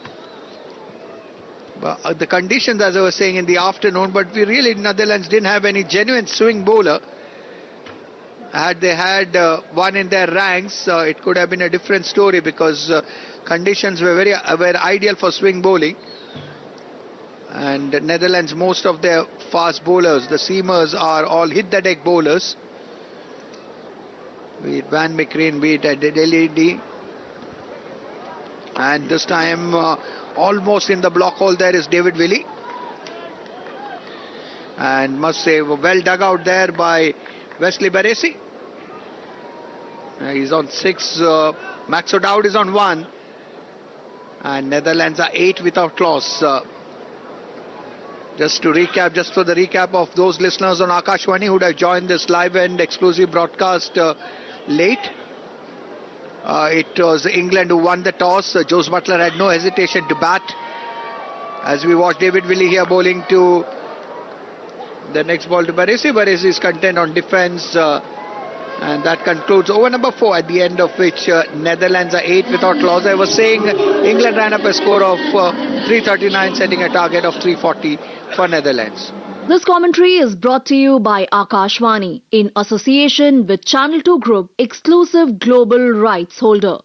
The conditions, as I was saying, in the afternoon, but we really, Netherlands didn't have any genuine swing bowler. Had they had one in their ranks, it could have been a different story, because conditions were were ideal for swing bowling. And the Netherlands, most of their fast bowlers, the seamers, are all hit the deck bowlers. Be it Van Meekeren, be it NED. And this time, almost in the block hole, there is David Welly. And must say, well dug out there by Wesley Barresi. He's on 6. Max ODowd is on 1. And Netherlands are 8 without loss. Just to recap, just for the recap of those listeners on Akashwani who have joined this live and exclusive broadcast late. It was England who won the toss. Jose Butler had no hesitation to bat. As we watch David Welly here bowling to the next ball to Barresi. Barresi is content on defence. And that concludes over number 4, at the end of which Netherlands are 8 without loss. I was saying England ran up a score of 339, setting a target of 340 for Netherlands. This commentary is brought to you by Akashwani in association with Channel 2 Group, exclusive global rights holder.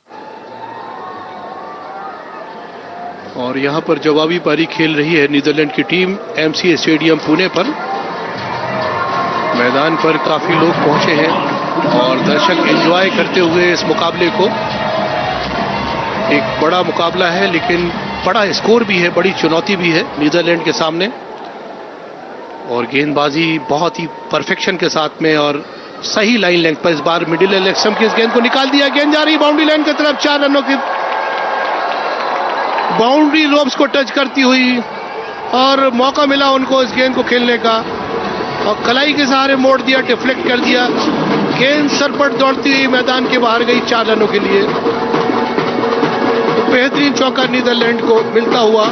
और यहाँ पर जवाबी पारी खेल रही है Netherlands की team MC stadium Pune पर। मैदान पर काफी लोग पहुंचे हैं और दर्शक एंजॉय करते हुए इस मुकाबले को। एक बड़ा मुकाबला है, लेकिन बड़ा स्कोर भी है, बड़ी चुनौती भी है नीदरलैंड के सामने। और गेंदबाजी बहुत ही परफेक्शन के साथ में और सही लाइन लेंथ पर। इस बार मिडिल इलेक्शन की इस गेंद को निकाल दिया। गेंद जा रही बाउंड्री लाइन की तरफ, 4 रनों की बाउंड्री रोप्स को टच करती हुई, और मौका मिला उनको इस गेंद को खेलने का, और कलाई के सहारे मोड़ दिया, डिफ्लेक्ट कर दिया। गेंद सरपट दौड़ती हुई मैदान के बाहर गई 4 रनों के लिए। बेहतरीन चौका नीदरलैंड को मिलता हुआ,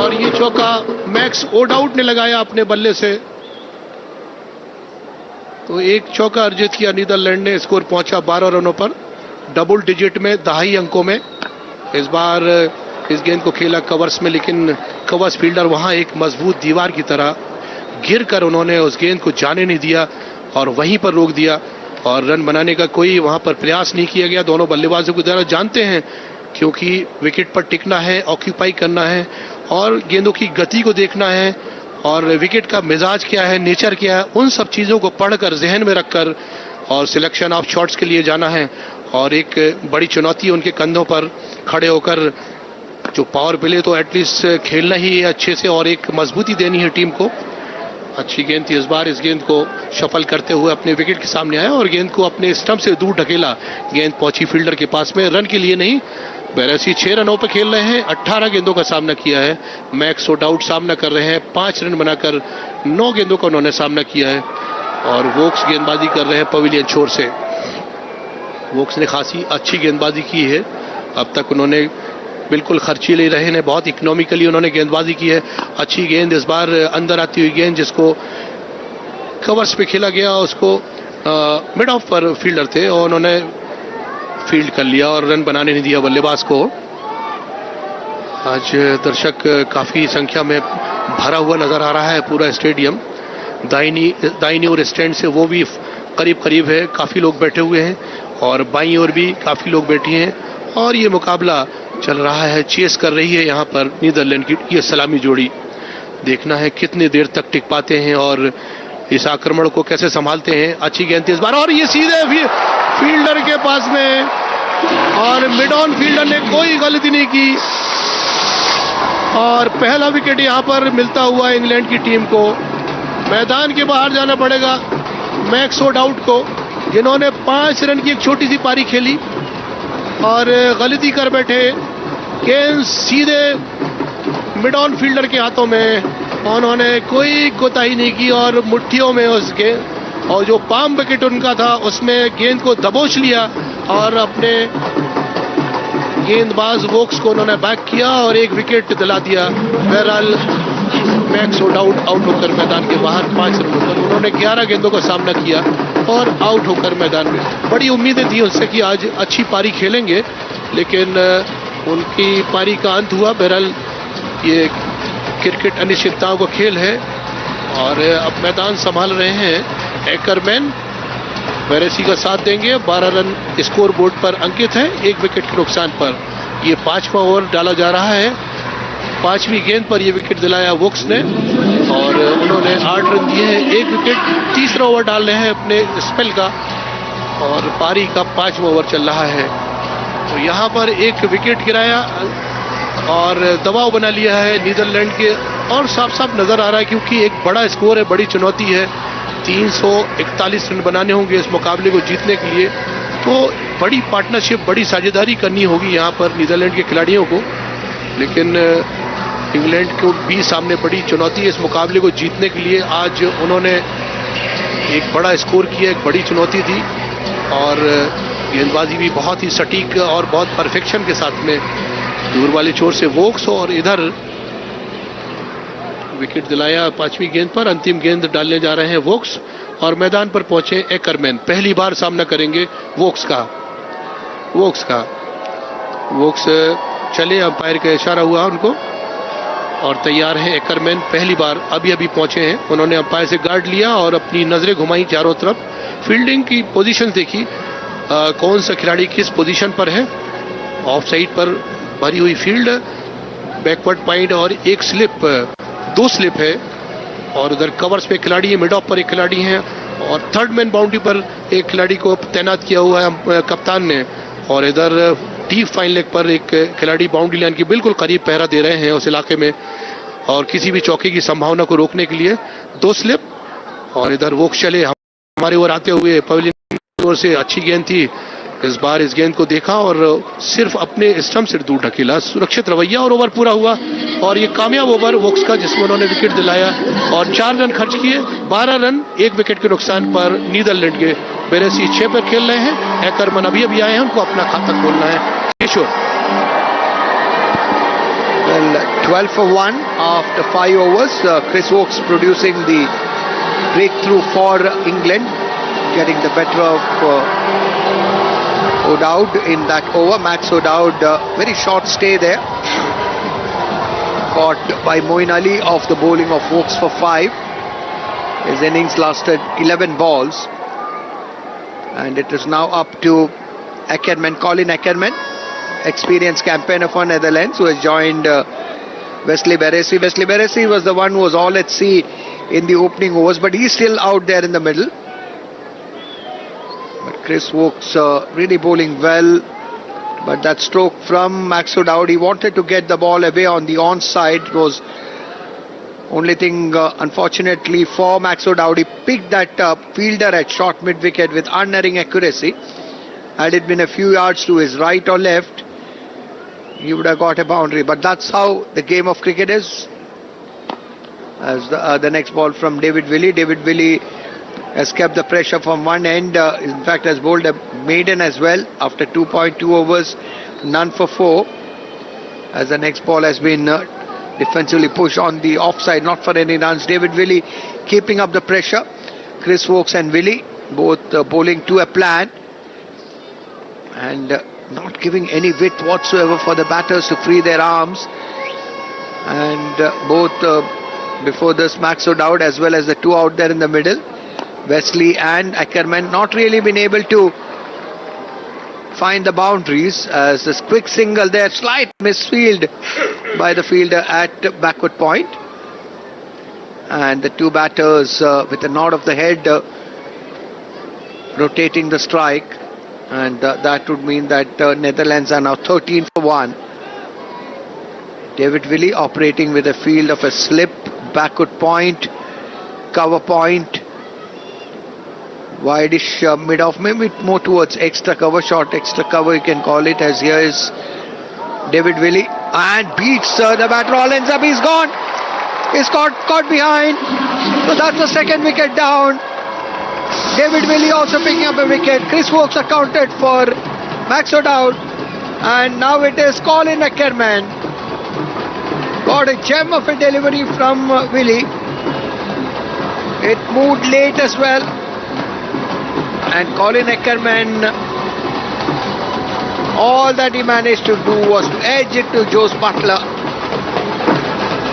और ये चौका मैक्स ओडाउड ने लगाया अपने बल्ले से। तो एक चौका अर्जित किया नीदरलैंड ने। स्कोर पहुंचा 12 रनों पर, डबल डिजिट में, 2.5 अंकों में। इस बार इस गेंद को खेला कवर्स में, लेकिन कवर्स फील्डर वहां एक मजबूत दीवार की तरह गिरकर उन्होंने उस गेंद को जाने नहीं दिया और वहीं पर रोक दिया, और रन बनाने का कोई वहां पर प्रयास नहीं किया गया। दोनों बल्लेबाजों की तरह जानते हैं, क्योंकि विकेट पर टिकना है, ऑक्यूपाई करना है, और गेंदों की गति को देखना है, और विकेट का मिजाज क्या है, नेचर क्या है, उन सब चीजों को पढ़कर जहन में रखकर और सिलेक्शन ऑफ शॉट्स के लिए जाना है। और एक बड़ी चुनौती उनके कंधों पर खड़े होकर जो पावर प्ले तो एटलीस्ट खेलना ही है अच्छे से, और एक मजबूती देनी है टीम को। अच्छी गेंद थी इस बार। इस गेंद को शफल करते हुए अपने विकेट के सामने आया और गेंद को अपने स्टंप से दूर ढकेला। गेंद पहुंची फील्डर के पास में, रन के लिए नहीं। बैरसी 6 रनों पर खेल रहे हैं, 18 गेंदों का सामना किया है। मैक्स ओडाउड सामना कर रहे हैं, 5 रन बनाकर 9 गेंदों का उन्होंने सामना किया है। और वोक्स गेंदबाजी कर रहे हैं पवेलियन छोर से। वोक्स ने खासी अच्छी गेंदबाजी की है अब तक। उन्होंने बिल्कुल खर्चीले रहे हैं, बहुत इकोनॉमिकली उन्होंने गेंदबाजी की है। अच्छी गेंद इस बार अंदर आती हुई गेंद, जिसको कवर्स पे खेला गया, उसको मिड ऑफ पर फील्डर थे और उन्होंने फील्ड कर लिया और रन बनाने नहीं दिया बल्लेबाज को। आज दर्शक काफी संख्या में भरा हुआ नजर आ रहा है पूरा स्टेडियम। दाहिनी ओर स्टैंड से वो भी करीब करीब है, काफी लोग बैठे हुए हैं, और बाईं ओर भी काफी लोग बैठे हैं। और ये मुकाबला चल रहा है, चेस कर रही है यहाँ पर नीदरलैंड की ये सलामी जोड़ी। देखना है कितनी देर तक टिक पाते हैं और इस आक्रमण को कैसे संभालते हैं। अच्छी गेंद थी इस बार, और ये सीधे फील्डर के पास में, और मिड ऑन फील्डर ने कोई गलती नहीं की, और पहला विकेट यहाँ पर मिलता हुआ इंग्लैंड की टीम को। मैदान के बाहर जाना पड़ेगा मैक्स ओडाउड को, जिन्होंने 5 रन की एक छोटी सी पारी खेली और गलती कर बैठे। गेंद सीधे मिड ऑन फील्डर के हाथों में, उन्होंने कोई कोताही नहीं की और मुट्ठियों में उसके, और जो पाम विकेट उनका था उसमें गेंद को दबोच लिया और अपने गेंदबाज वोक्स को उन्होंने बैक किया और एक विकेट दिला दिया। बहरहाल मैक्स ओडाउड आउट होकर मैदान के बाहर 5 रनों पर। उन्होंने 11 गेंदों का सामना किया और आउट होकर मैदान में। बड़ी उम्मीदें थी उनसे कि आज अच्छी पारी खेलेंगे, लेकिन उनकी पारी का अंत हुआ। बहरहाल ये क्रिकेट अनिश्चितताओं का खेल है और अब मैदान संभाल रहे हैं एकरमैन। बैरेसी का साथ देंगे। 12 रन स्कोर बोर्ड पर अंकित है 1 विकेट के नुकसान पर। ये 5वां ओवर डाला जा रहा है। 5वीं गेंद पर यह विकेट दिलाया वोक्स ने और उन्होंने 8 रन दिए हैं, 1 विकेट। तीसरा ओवर डाल रहे हैं अपने स्पेल का और पारी का 5वां ओवर चल रहा है। तो यहाँ पर 1 विकेट गिराया और दबाव बना लिया है नीदरलैंड के और साफ साफ नजर आ रहा है क्योंकि एक बड़ा स्कोर है, बड़ी चुनौती है। 341 रन बनाने होंगे इस मुकाबले को जीतने के लिए। तो बड़ी पार्टनरशिप, बड़ी साझेदारी करनी होगी यहाँ पर नीदरलैंड के खिलाड़ियों को। लेकिन इंग्लैंड को भी सामने बड़ी चुनौती है इस मुकाबले को जीतने के लिए। आज उन्होंने एक बड़ा स्कोर किया, एक बड़ी चुनौती थी और गेंदबाजी भी बहुत ही सटीक और बहुत परफेक्शन के साथ में दूर वाले छोर से वोक्स और इधर विकेट दिलाया 5वीं गेंद पर। अंतिम गेंद डालने जा रहे हैं वोक्स और मैदान पर पहुंचे एकरमैन। पहली बार सामना करेंगे वोक्स का। वोक्स चले, अंपायर का इशारा हुआ उनको और तैयार है एकरमैन। पहली बार अभी पहुंचे हैं। उन्होंने अंपायर से गार्ड लिया और अपनी नजरें घुमाई चारों तरफ। फील्डिंग की पोजीशन देखी, कौन सा खिलाड़ी किस पोजीशन पर है। ऑफ साइड पर भरी हुई फील्ड, बैकवर्ड पॉइंट और 1 स्लिप, 2 स्लिप है और उधर कवर्स पे खिलाड़ी है, मिड ऑफ पर एक खिलाड़ी है और थर्ड मैन बाउंड्री पर एक खिलाड़ी को तैनात किया हुआ है कप्तान ने और इधर डीप फाइन लेग पर एक खिलाड़ी बाउंड्री लाइन के बिल्कुल करीब पहरा दे रहे हैं उस इलाके में और किसी भी चौके की संभावना को रोकने के लिए 2 स्लिप। और इधर वोक्स चले हमारे ओर आते हुए, पवेलियन की ओर से अच्छी गेंद थी। इस बार इस गेंद को देखा और सिर्फ अपने स्टंप से दूर ढकेला। सुरक्षित रवैया और ओवर पूरा हुआ और ये कामयाब ओवर वोक्स का जिसमें उन्होंने विकेट दिलाया और 4 रन खर्च किए। 12 रन 1 विकेट के नुकसान पर नीदरलैंड के। बैरेसी 6 पर खेल रहे हैं। एकरमैन अभी आए हैं, उनको अपना खाता खोलना है। किशोर 12 for 1 after 5 overs. Chris Woakes producing the breakthrough for England, getting the better of ODowd in that over. Max ODowd, very short stay there. Caught by Moeen Ali off the bowling of Woakes for 5. His innings lasted 11 balls. And it is now up to Ackermann, Colin Ackermann, experienced campaigner for Netherlands, who has joined Wesley Barresi. Wesley Barresi was the one who was all at sea in the opening overs, but he's still out there in the middle. But Chris Woakes really bowling well. But that stroke from Max ODowd, he wanted to get the ball away on the onside. It was only thing, unfortunately for Max ODowd, he picked that fielder at short mid-wicket with unerring accuracy. Had it been a few yards to his right or left, he would have got a boundary. But that's how the game of cricket is. As the next ball from David Willey. David Willey has kept the pressure from one end. In fact, has bowled a maiden as well after 2.2 overs, none for 4. As the next ball has been defensively pushed on the offside, not for any runs. David Willey keeping up the pressure. Chris Woakes and Willey both bowling to a plan and not giving any width whatsoever for the batters to free their arms. And both before this, Max ODowd as well as the two out there in the middle, Wesley and Ackermann, not really been able to find the boundaries. As this quick single there, slight misfield by the fielder at backward point. And the two batters with a nod of the head rotating the strike, and that would mean that Netherlands are now 13 for 1. David Willey operating with a field of a slip, backward point, cover point, wideish mid-off, maybe more towards extra cover, short extra cover you can call it, as here is David Willey and beats the batter. All ends up, he's gone. He's caught behind. So that's the second wicket down. David Willey also picking up a wicket. Chris Woakes accounted for Max ODowd. And now it is Colin Ackermann. Got a gem of a delivery from Willie. It moved late as well. And Colin Ackermann, all that he managed to do was to edge it to Jos Buttler,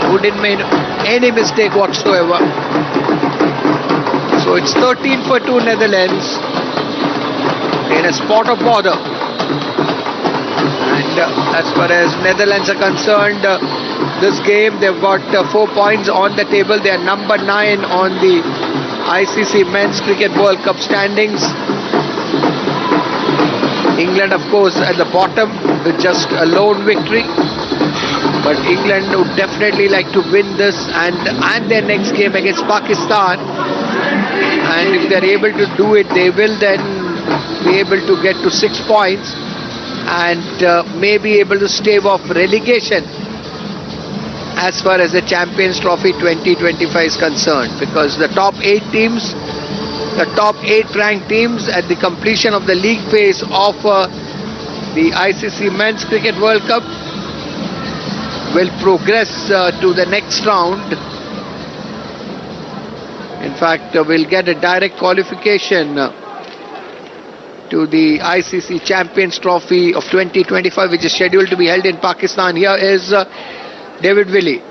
who didn't make any mistake whatsoever. So it's 13 for 2 Netherlands in a spot of bother. And as far as Netherlands are concerned, this game they've got 4 points on the table. They are number 9 on the ICC Men's Cricket World Cup standings. England, of course, at the bottom with just a lone victory. But England would definitely like to win this and their next game against Pakistan. And if they're able to do it, they will then be able to get to 6 points and may be able to stave off relegation as far as the Champions Trophy 2025 is concerned, because the top 8 teams, the top 8 ranked teams at the completion of the league phase of the ICC Men's Cricket World Cup will progress to the next round. In fact, we'll get a direct qualification to the ICC Champions Trophy of 2025, which is scheduled to be held in Pakistan. Here is David Willey.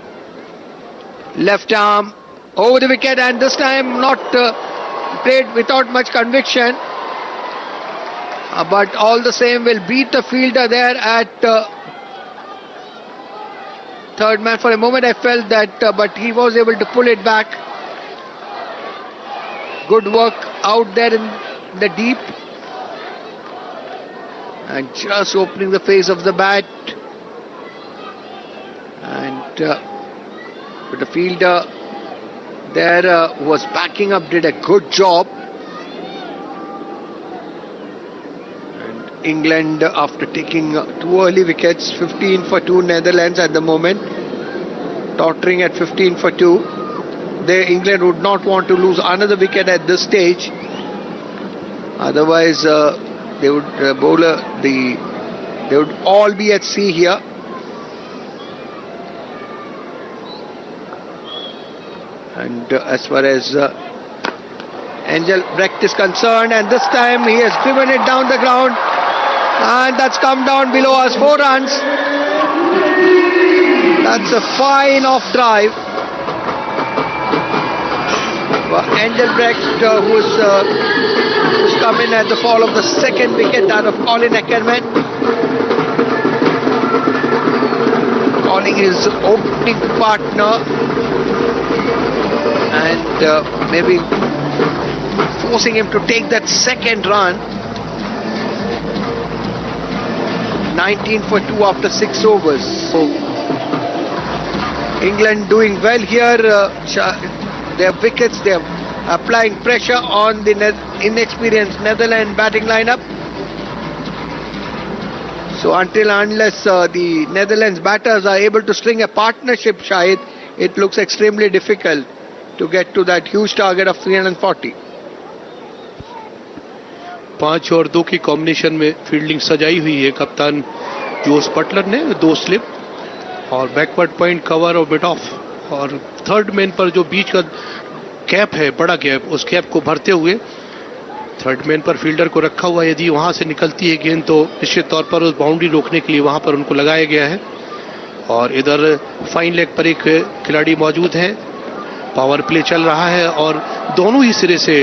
Left arm over the wicket, and this time not played without much conviction. But all the same will beat the fielder there at third man. For a moment I felt that, but he was able to pull it back. Good work out there in the deep. And just opening the face of the bat. And the fielder there was backing up, did a good job. And England, after taking 2 early wickets, 15 for 2 Netherlands at the moment, tottering at 15 for 2. England would not want to lose another wicket at this stage. Otherwise, they would they would all be at sea here. And as far as Engelbrecht is concerned, and this time he has driven it down the ground, and that's come down below us, 4 runs. That's a fine off drive. Engelbrecht, who's come in at the fall of the second wicket out of Colin Ackermann, calling his opening partner and maybe forcing him to take that second run. 19 for 2 after 6 overs. So England doing well here. Their wickets, they are applying pressure on the inexperienced Netherlands batting lineup. So unless the Netherlands batters are able to string a partnership, Shahid, it looks extremely difficult to get to that huge target of 340. 5 और 2 की combination में fielding सजाई हुई है कप्तान Jos Buttler ने, 2 slip और backward point cover और मिड ऑफ, और थर्ड मैन पर जो बीच का गैप है, बड़ा गैप, उस गैप को भरते हुए थर्ड मैन पर फील्डर को रखा हुआ। यदि वहां से निकलती है गेंद तो निश्चित तौर पर उस बाउंड्री रोकने के लिए वहां पर उनको लगाया गया है। और इधर फाइन लेग पर एक खिलाड़ी मौजूद है, पावर प्ले चल रहा है और दोनों ही सिरे से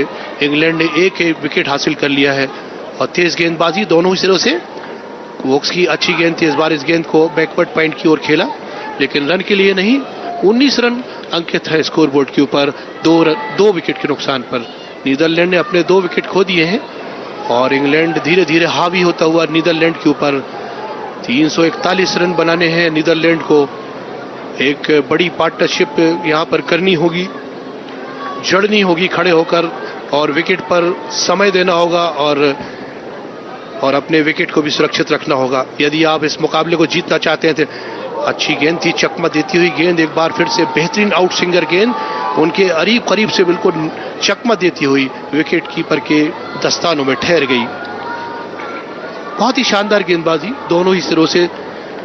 इंग्लैंड ने एक विकेट हासिल कर लिया है। और तेज गेंदबाजी दोनों ही सिरों से, वोक्स की अच्छी गेंद थी, इस बार इस गेंद को बैकवर्ड पॉइंट की ओर खेला, लेकिन रन के लिए नहीं। 19 रन अंकित है स्कोरबोर्ड के ऊपर 2 विकेट के नुकसान पर। नीदरलैंड ने अपने 2 विकेट खो दिए हैं और इंग्लैंड धीरे धीरे हावी होता हुआ नीदरलैंड के ऊपर 341 रन बनाने हैं। नीदरलैंड को एक बड़ी पार्टनरशिप यहां पर करनी होगी, जड़नी होगी खड़े होकर और विकेट पर समय देना होगा और अपने विकेट को भी सुरक्षित रखना होगा। यदि आप इस मुकाबले को जीतना चाहते हैं तो अच्छी गेंद थी, चकमा देती हुई गेंद, एक बार फिर से बेहतरीन आउट स्विंगर गेंद, उनके करीब से बिल्कुल चकमा देती हुई विकेट कीपर के दस्तानों में ठहर गई। बहुत ही शानदार गेंदबाजी दोनों ही सिरों से,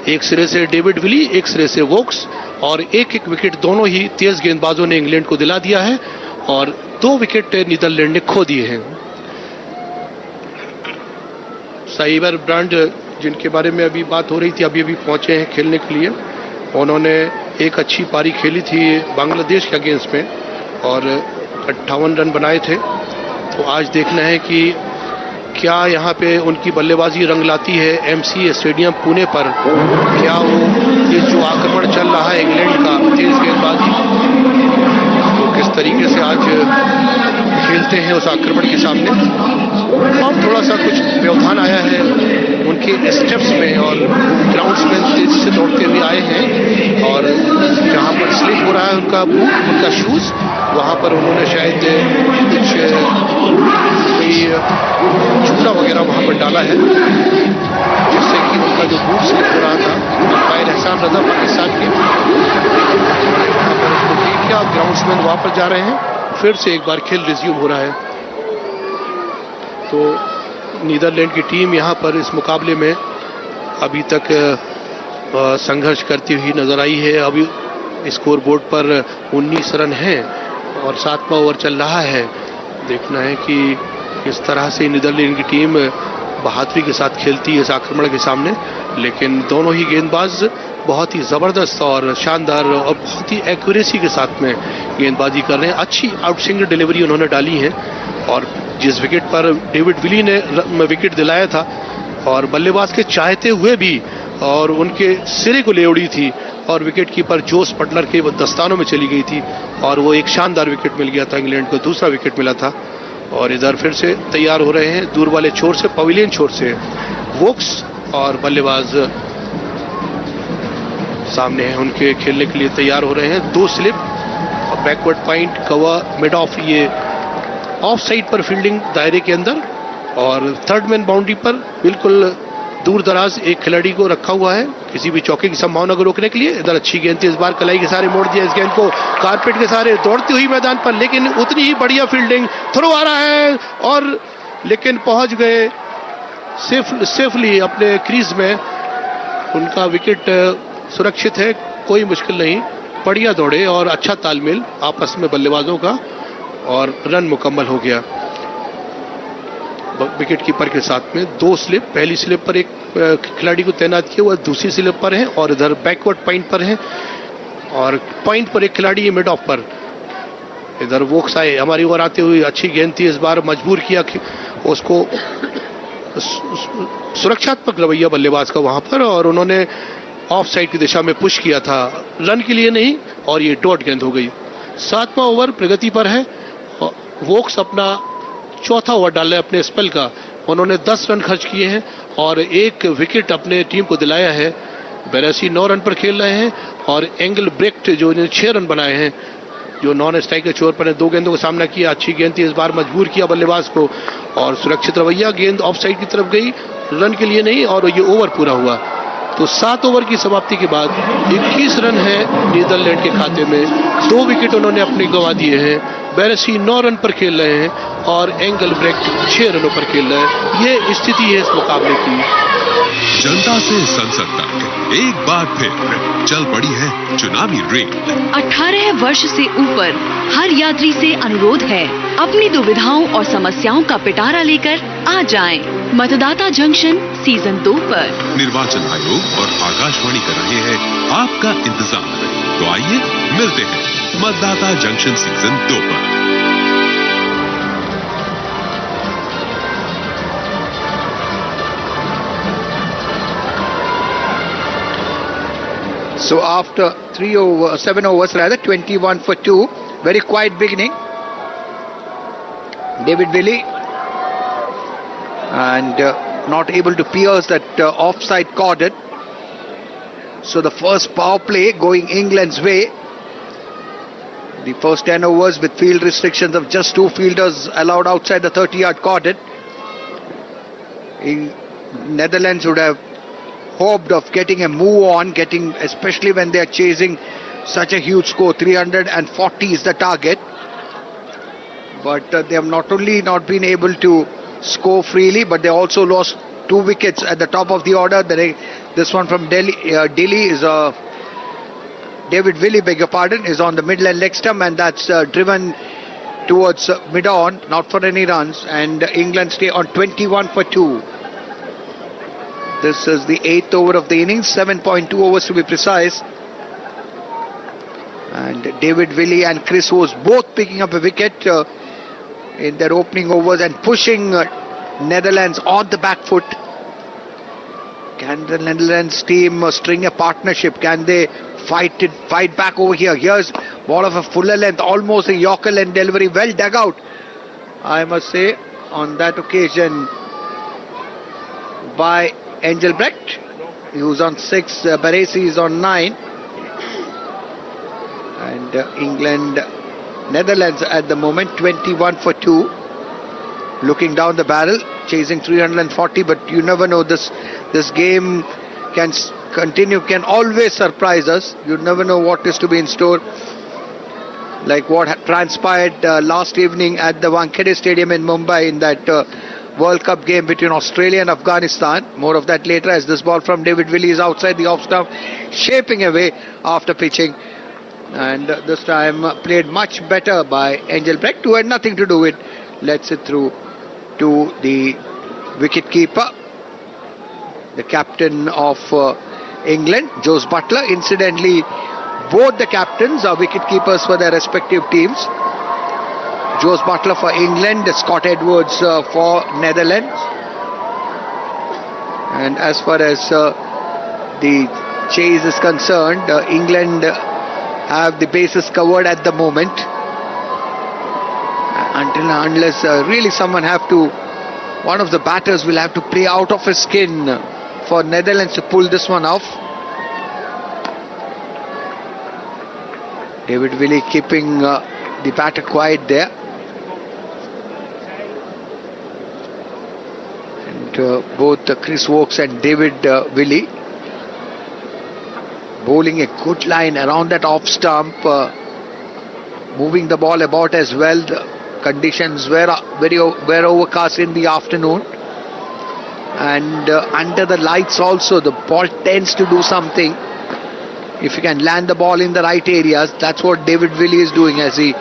एक सिरे से डेविड विली, एक सिरे से वोक्स, और एक एक विकेट दोनों ही तेज गेंदबाजों ने इंग्लैंड को दिला दिया है और 2 विकेट नीदरलैंड ने खो दिए हैं। साइबरब्रांड जिनके बारे में अभी बात हो रही थी, अभी अभी पहुंचे हैं खेलने के लिए। उन्होंने एक अच्छी पारी खेली थी बांग्लादेश के अगेंस्ट में और 58 रन बनाए थे। तो आज देखना है कि क्या यहाँ पे उनकी बल्लेबाजी रंग लाती है एमसी स्टेडियम पुणे पर। क्या वो ये जो आक्रमण चल रहा है इंग्लैंड का तेज गेंदबाजी, तो किस तरीके से आज खेलते हैं उस आक्रमण के सामने। अब थोड़ा सा कुछ व्यवधान आया है उनके स्टेप्स में और ग्राउंड्समैन तेजी से दौड़ते हुए आए हैं और जहाँ पर स्लिप हो रहा है उनका बूट, उनका शूज, वहाँ पर उन्होंने शायद कुछ चूड़ा वगैरह वहाँ पर डाला है जिससे कि उनका जो बूट स्लिप हो रहा था। अंपायर एहसान रजा पाकिस्तान के क्या ग्राउंड्समैन वापस जा रहे हैं, फिर से एक बार खेल रिज्यूम हो रहा है। तो नीदरलैंड की टीम यहाँ पर इस मुकाबले में अभी तक संघर्ष करती हुई नजर आई है। अभी स्कोर बोर्ड पर 19 रन हैं और 7वां ओवर चल रहा है। देखना है कि किस तरह से नीदरलैंड की टीम बहादुरी के साथ खेलती है इस आक्रमण के सामने, लेकिन दोनों ही गेंदबाज बहुत ही ज़बरदस्त और शानदार और बहुत ही एक्यूरेसी के साथ में गेंदबाजी कर रहे हैं। अच्छी आउटस्विंग डिलीवरी उन्होंने डाली है और जिस विकेट पर डेविड विली ने विकेट दिलाया था और बल्लेबाज के चाहते हुए भी और उनके सिरे को ले उड़ी थी और विकेट कीपर जोस बटलर के दस्तानों में चली गई थी और वो एक शानदार विकेट मिल गया था इंग्लैंड को, दूसरा विकेट मिला था। और इधर फिर से तैयार हो रहे हैं दूर वाले छोर से, पवेलियन छोर से वोक्स और बल्लेबाज सामने हैं उनके खेलने के लिए तैयार हो रहे हैं। 2 स्लिप और backward point, cover, mid of, ये ऑफ साइड पर फील्डिंग दायरे के अंदर और थर्ड मैन बाउंड्री पर बिल्कुल दूर दराज एक खिलाड़ी को रखा हुआ है किसी भी चौके की संभावना को रोकने के लिए। इधर अच्छी गेंद थी, इस बार कलाई के सहारे मोड़ दिया इस गेंद को, कारपेट के सहारे दौड़ती हुई मैदान पर, लेकिन उतनी ही बढ़िया फील्डिंग, थ्रो आ रहा है और लेकिन पहुंच गए सेफली अपने क्रीज में। उनका विकेट सुरक्षित है, कोई मुश्किल नहीं, बढ़िया दौड़े और अच्छा तालमेल आपस में बल्लेबाजों का और रन मुकम्मल हो गया विकेट कीपर के साथ में। 2 स्लिप, पहली स्लिप पर एक खिलाड़ी को तैनात किया हुआ, दूसरी स्लिप पर है और इधर बैकवर्ड पॉइंट पर है और पॉइंट पर एक खिलाड़ी मिड ऑफ पर। इधर वोक्स आए, हमारी ओर आते हुए अच्छी गेंद थी, इस बार मजबूर किया कि उसको सुरक्षात्मक रवैया बल्लेबाज का वहां पर और उन्होंने ऑफ साइड की दिशा में पुश किया था, रन के लिए नहीं, और ये डॉट गेंद हो गई। 7वां ओवर प्रगति पर है, वोक्स अपना 4था ओवर डाला है अपने स्पेल का। उन्होंने 10 रन खर्च किए हैं और 1 विकेट अपने टीम को दिलाया है। बैरेसी 9 रन पर खेल रहे हैं और एंगलब्रेक्ट जो ने 6 रन बनाए हैं, जो नॉन स्ट्राइक के छोर पर 2 गेंदों का सामना किया। अच्छी गेंद थी, इस बार मजबूर किया बल्लेबाज को और सुरक्षित रवैया, गेंद ऑफ साइड की तरफ गई, रन के लिए नहीं, और ये ओवर पूरा हुआ। तो 7 ओवर की समाप्ति के बाद 21 रन है नीदरलैंड के खाते में। 2 विकेट उन्होंने अपने गंवा दिए हैं। बैरेसी 9 रन पर खेल रहे हैं और एंगलब्रेक्ट 6 रनों पर खेल रहे हैं। ये स्थिति है इस मुकाबले की। जनता से संसद तक एक बार फिर चल पड़ी है चुनावी रेल। 18 वर्ष से ऊपर हर यात्री से अनुरोध है, अपनी दुविधाओं और समस्याओं का पिटारा लेकर आ जाएं। मतदाता जंक्शन सीजन 2 पर निर्वाचन आयोग और आकाशवाणी कर रहे हैं आपका इंतजार। तो आइए मिलते हैं मतदाता जंक्शन सीजन 2 पर। So after 7 overs rather, 21 for 2, very quiet beginning. David Willie and not able to pierce that offside cordon. So the first power play going England's way. The first 10 overs with field restrictions of just 2 fielders allowed outside the 30-yard cordon. Netherlands would have hoped of getting a move on, especially when they are chasing such a huge score. 340 is the target, but they have not only not been able to score freely, but they also lost 2 wickets at the top of the order. This one from Delhi is David Willey, beg your pardon, is on the middle and leg stump, and that's driven towards mid-on, not for any runs, and England stay on 21 for 2. This is the 8th over of the innings, 7.2 overs to be precise. And David Willey and Chris Woos both picking up a wicket in their opening overs and pushing Netherlands on the back foot. Can the Netherlands team string a partnership? Can they fight back over here? Here's ball of a fuller length, almost a Yorker length delivery, well dug out, I must say, on that occasion by Engelbrecht. He was on 6, Barresi is on 9. And Netherlands at the moment 21 for 2, looking down the barrel, chasing 340, but you never know, this game can continue, can always surprise us. You never know what is to be in store, like what transpired last evening at the Wankhede Stadium in Mumbai in that World Cup game between Australia and Afghanistan. More of that later, as this ball from David Willey is outside the off stump, shaping away after pitching. And this time played much better by Engelbrecht, who had nothing to do with it. Lets it through to the wicket-keeper, the captain of England, Jos Buttler. Incidentally, both the captains are wicket-keepers for their respective teams. Jos Buttler for England, Scott Edwards for Netherlands. And as far as the chase is concerned, England have the bases covered at the moment, unless really one of the batters will have to play out of his skin for Netherlands to pull this one off. David Willey keeping the batter quiet there, and both Chris Woos and David Willey bowling a good line around that off stump, moving the ball about as well. The conditions were overcast in the afternoon, and under the lights also the ball tends to do something. If you can land the ball in the right areas, that's what David Willey is doing as he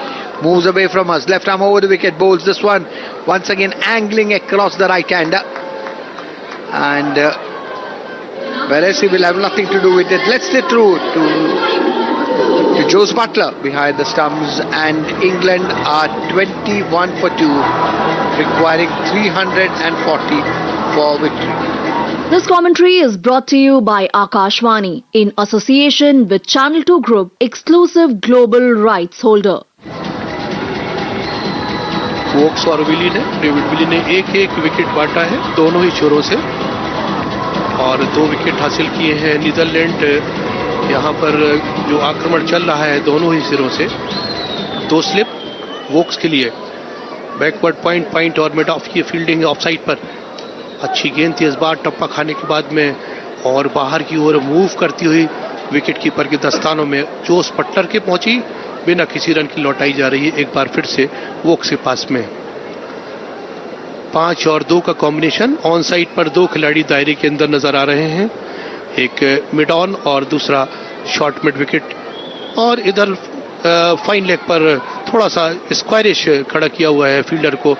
moves away from us. Left arm over the wicket, bowls this one, once again angling across the right hander, and Barresi will have nothing to do with it. Let's stay true to Jos Buttler behind the stumps, and England are 21 for 2, requiring 340 for victory. This commentary is brought to you by Akashvani in association with Channel 2 Group, exclusive global rights holder. Woakes और Willie ने, David Willey ने एक wicket बांटा है दोनों ही छोरों से, और 2 विकेट हासिल किए हैं नीदरलैंड। यहाँ पर जो आक्रमण चल रहा है दोनों ही सिरों से, 2 स्लिप वोक्स के लिए, बैकवर्ड पॉइंट और मिड ऑफ की फील्डिंग ऑफ साइड पर। अच्छी गेंद थी इस बार, टप्पा खाने के बाद में, और बाहर की ओर मूव करती हुई विकेट कीपर के दस्तानों में जोस बटलर के पहुंची, बिना किसी रन की लौटाई जा रही है एक बार फिर से वोक्स के पास में। 5 और 2 का कॉम्बिनेशन, ऑन साइड पर 2 खिलाड़ी दायरे के अंदर नजर आ रहे हैं, एक मिड ऑन और दूसरा शॉर्ट मिड विकेट, और इधर फाइन लेग पर थोड़ा सा स्क्वायरिश खड़ा किया हुआ है फील्डर को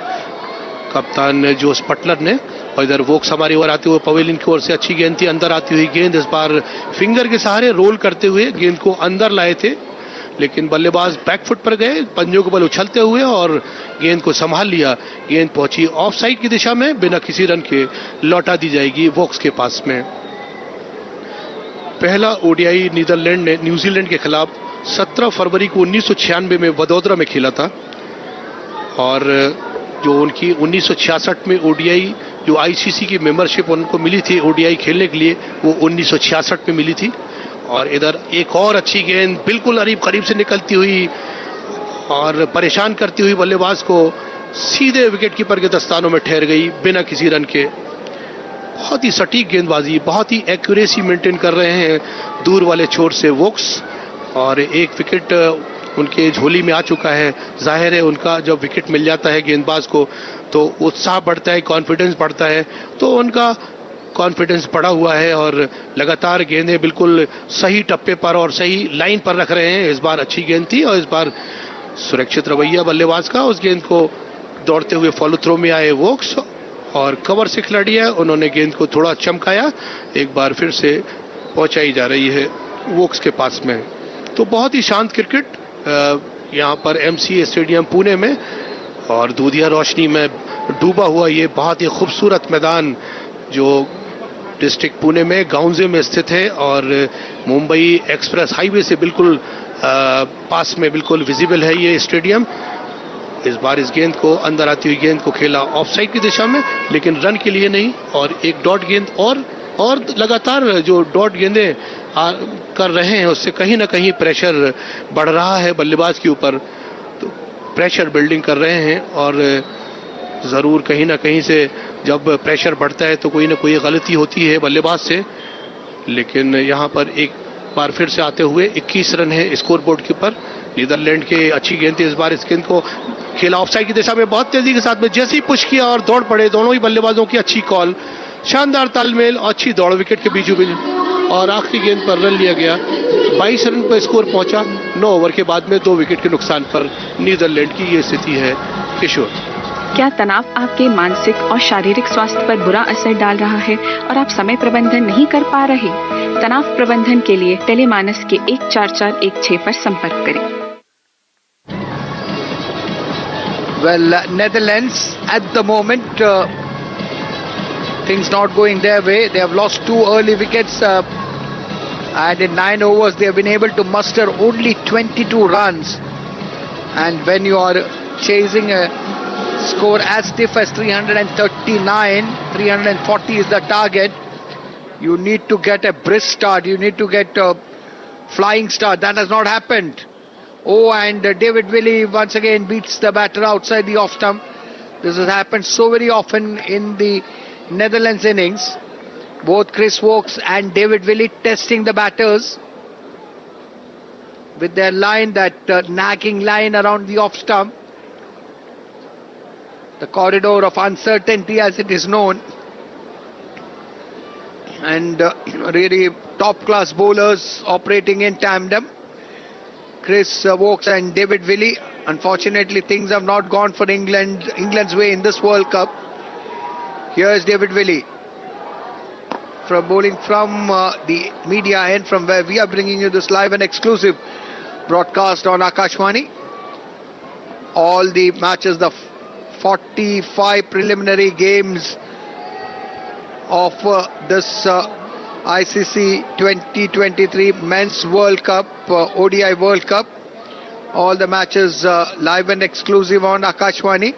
कप्तान जोस बटलर ने। और इधर वोक्स हमारी ओर आते हुए पवेलियन की ओर से अच्छी गेंद थी, अंदर आती हुई गेंद, इस बार फिंगर के सहारे रोल करते हुए गेंद को अंदर लाए थे, लेकिन बल्लेबाज बैकफुट पर गए, पंजों के बल उछलते हुए और गेंद को संभाल लिया। गेंद पहुंची ऑफ साइड की दिशा में, बिना किसी रन के लौटा दी जाएगी वोक्स के पास में। पहला ओडीआई नीदरलैंड ने न्यूजीलैंड के खिलाफ 17 फरवरी को 1996 में वडोदरा में खेला था, और जो उनकी 1966 में ओडीआई जो आईसीसी की मेंबरशिप उनको मिली थी ओडीआई खेलने के लिए, वो 1966 में मिली थी। और इधर एक और अच्छी गेंद बिल्कुल करीब से निकलती हुई और परेशान करती हुई बल्लेबाज को सीधे विकेट कीपर के दस्तानों में ठहर गई बिना किसी रन के। बहुत ही सटीक गेंदबाजी, बहुत ही एक्यूरेसी मेंटेन कर रहे हैं दूर वाले छोर से वोक्स, और एक विकेट उनके झोली में आ चुका है। जाहिर है उनका जब विकेट मिल जाता है गेंदबाज को तो उत्साह बढ़ता है, कॉन्फिडेंस बढ़ता है, तो उनका कॉन्फिडेंस बढ़ा हुआ है और लगातार गेंदें बिल्कुल सही टप्पे पर और सही लाइन पर रख रहे हैं। इस बार अच्छी गेंद थी और इस बार सुरक्षित रवैया बल्लेबाज का। उस गेंद को दौड़ते हुए फॉलो थ्रो में आए वोक्स और कवर से खिलाड़ी है, उन्होंने गेंद को थोड़ा चमकाया, एक बार फिर से पहुंचाई जा रही है वोक्स के पास में। तो बहुत ही शांत क्रिकेट यहाँ पर MCA स्टेडियम पुणे में और दूधिया रोशनी में डूबा हुआ ये बहुत ही खूबसूरत मैदान जो डिस्ट्रिक्ट पुणे में गाउंजे में स्थित है और मुंबई एक्सप्रेस हाईवे से बिल्कुल पास में बिल्कुल विजिबल है ये स्टेडियम। इस बार इस गेंद को अंदर आती हुई गेंद को खेला ऑफसाइड की दिशा में, लेकिन रन के लिए नहीं, और एक डॉट गेंद और लगातार जो डॉट गेंदें कर रहे हैं उससे कहीं ना कहीं प्रेशर बढ़ रहा है बल्लेबाज के ऊपर। तो प्रेशर बिल्डिंग कर रहे हैं और ज़रूर कहीं ना कहीं से जब प्रेशर बढ़ता है तो कोई ना कोई गलती होती है बल्लेबाज से। लेकिन यहाँ पर एक बार फिर से आते हुए 21 रन है स्कोर बोर्ड के ऊपर। नीदरलैंड के अच्छी गेंद थी, इस बार इस गेंद को खेला ऑफसाइड की दिशा में बहुत तेजी के साथ में, जैसे ही पुश किया और दौड़ पड़े दोनों ही बल्लेबाजों की अच्छी कॉल, शानदार तालमेल, अच्छी दौड़ विकेट के बीचों बीच और आखिरी गेंद पर रन लिया गया। 22 रन पर स्कोर पहुंचा 9 ओवर के बाद में 2 विकेट के नुकसान पर। नीदरलैंड की ये स्थिति है। किशोर, क्या तनाव आपके मानसिक और शारीरिक स्वास्थ्य पर बुरा असर डाल रहा है और आप समय प्रबंधन नहीं कर पा रहे? तनाव प्रबंधन के लिए टेलीमानस के 14416 पर संपर्क करें। Well, Netherlands at the moment, things not going their way. They have lost 2 early wickets and in 9 overs they have been able to muster only 22 runs. And when you are chasing a score as stiff as 339, 340 is the target, you need to get a brisk start, you need to get a flying start. That has not happened. Oh, and David Willey once again beats the batter outside the off stump. This has happened so very often in the Netherlands innings. Both Chris Woakes and David Willey testing the batters with their line, that nagging line around the off stump. The corridor of uncertainty as it is known. And really top class bowlers operating in tandem. Chris Woakes and David Willey. Unfortunately, things have not gone for England's way in this World Cup. Here's David Willey from bowling from the media end, from where we are bringing you this live and exclusive broadcast on Akashwani. All the matches, the 45 preliminary games of this ICC 2023 Men's World Cup, ODI World Cup. All the matches live and exclusive on Akashwani.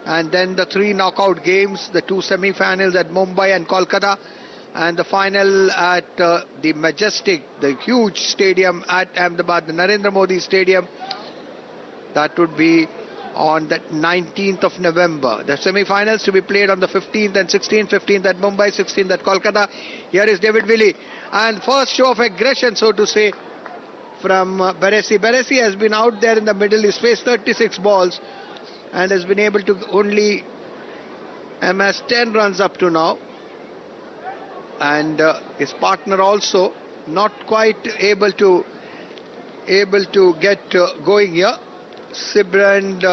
And then the 3 knockout games, the 2 semi-finals at Mumbai and Kolkata, and the final at the majestic, the huge stadium at Ahmedabad, the Narendra Modi Stadium. That would be on the 19th of November. The semi-finals to be played on the 15th and 16th, 15th at Mumbai, 16th at Kolkata. Here is David Willey. And first show of aggression, so to say, from Barresi. Barresi has been out there in the middle. He's faced 36 balls and has been able to only amass 10 runs up to now. And his partner also not quite able to get going here. Sybrand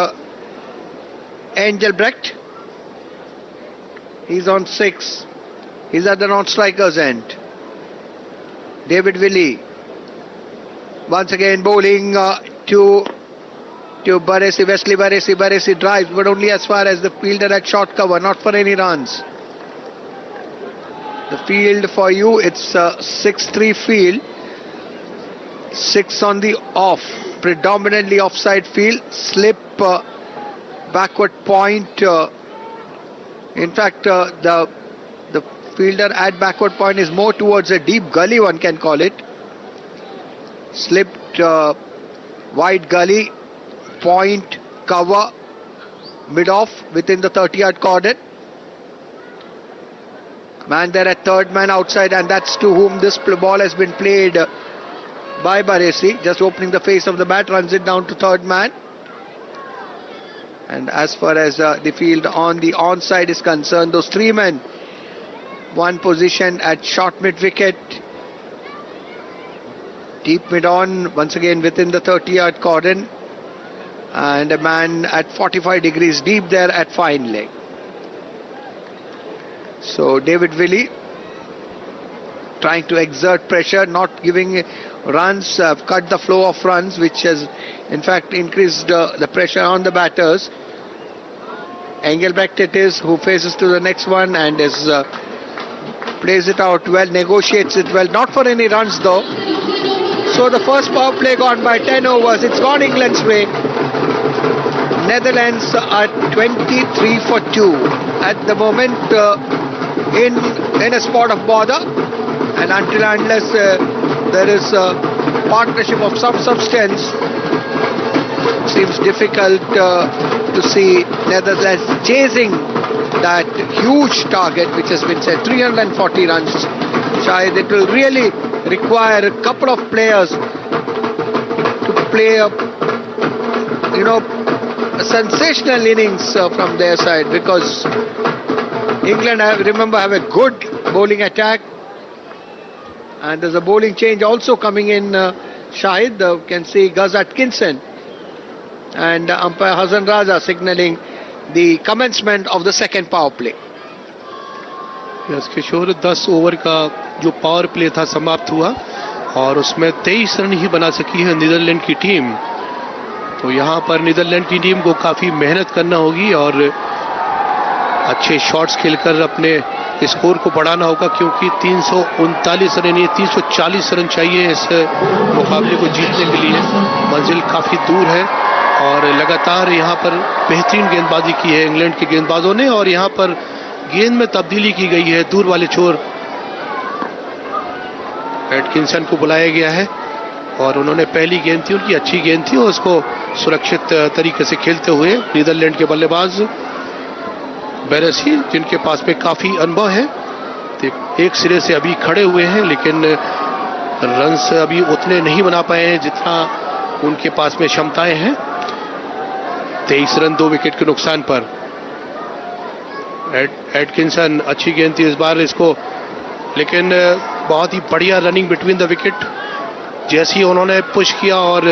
Engelbrecht, he's on 6. He's at the non-striker's end. David Willey once again bowling to Barresi. Wesley Barresi drives, but only as far as the fielder at short cover, not for any runs. The field for you, it's 6-3 field. 6 on the off, predominantly offside field. Slip, backward point. In fact, the fielder at backward point is more towards a deep gully, one can call it. Slipped wide gully, point, cover, mid-off within the 30-yard cordon. Man there at third man outside, and that's to whom this ball has been played by Barresi. Just opening the face of the bat, runs it down to third man. And as far as the field on the onside is concerned, those 3 men one position at short mid wicket. Deep mid on, once again within the 30-yard cordon. And a man at 45 degrees deep there at fine leg. So David Willey trying to exert pressure, not giving runs, cut the flow of runs, which has in fact increased the pressure on the batters. Engelbrecht it is who faces to the next one and is plays it out well, negotiates it well, not for any runs though. So the first power play gone by 10 overs, it's gone England's way. Netherlands are 23 for 2 at the moment in a spot of bother, and until and unless there is a partnership of some substance, it seems difficult to see Netherlands chasing that huge target which has been set, 340 runs. Shayad, it will really require a couple of players to play a sensational innings from their side, because England have a good bowling attack, and there's a bowling change also coming in. Shahid, you can see Gus Atkinson and umpire Hasan Raza signaling the commencement of the second power play. Yes Kishore, 10 over का जो power play था समाप्त हुआ और उसमें 23 run ही बना सकी है नीदरलैंड की टीम। तो यहाँ पर नीदरलैंड की टीम को काफ़ी मेहनत करना होगी और अच्छे शॉट्स खेलकर अपने स्कोर को बढ़ाना होगा, क्योंकि 339 रन नहीं 340 रन चाहिए इस मुकाबले को जीतने के लिए। मंजिल काफ़ी दूर है और लगातार यहाँ पर बेहतरीन गेंदबाजी की है इंग्लैंड के गेंदबाजों ने, और यहाँ पर गेंद में तब्दीली की गई है। दूर वाले छोर एटकिंसन को बुलाया गया है और उन्होंने पहली गेंद थी उनकी, अच्छी गेंद थी और उसको सुरक्षित तरीके से खेलते हुए नीदरलैंड के बल्लेबाज बैरसी, जिनके पास में काफ़ी अनुभव है, एक सिरे से अभी खड़े हुए हैं, लेकिन रन्स अभी उतने नहीं बना पाए हैं जितना उनके पास में क्षमताएं हैं। 23 रन 2 विकेट के नुकसान पर। एटकिंसन अच्छी गेंद थी इस बार इसको, लेकिन बहुत ही बढ़िया रनिंग बिटवीन द विकेट। जैसे ही उन्होंने पुश किया और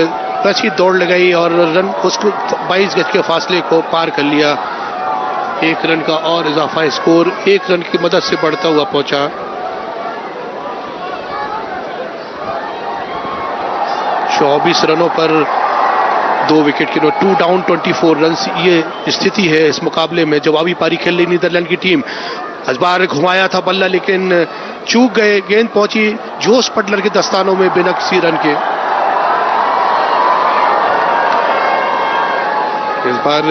वैसी दौड़ लगाई और रन उसको 22 गज के फासले को पार कर लिया। 1 रन का और इजाफा, स्कोर 1 रन की मदद से बढ़ता हुआ पहुंचा। चौबीस रनों पर 2 विकेट के 2 डाउन 24 रन, ये स्थिति है इस मुकाबले में। जवाबी पारी खेल रही नीदरलैंड की टीम। इस बार घुमाया था बल्ला लेकिन चूक गए, गेंद पहुंची जोश बटलर के दस्तानों में बिना किसी रन के। इस बार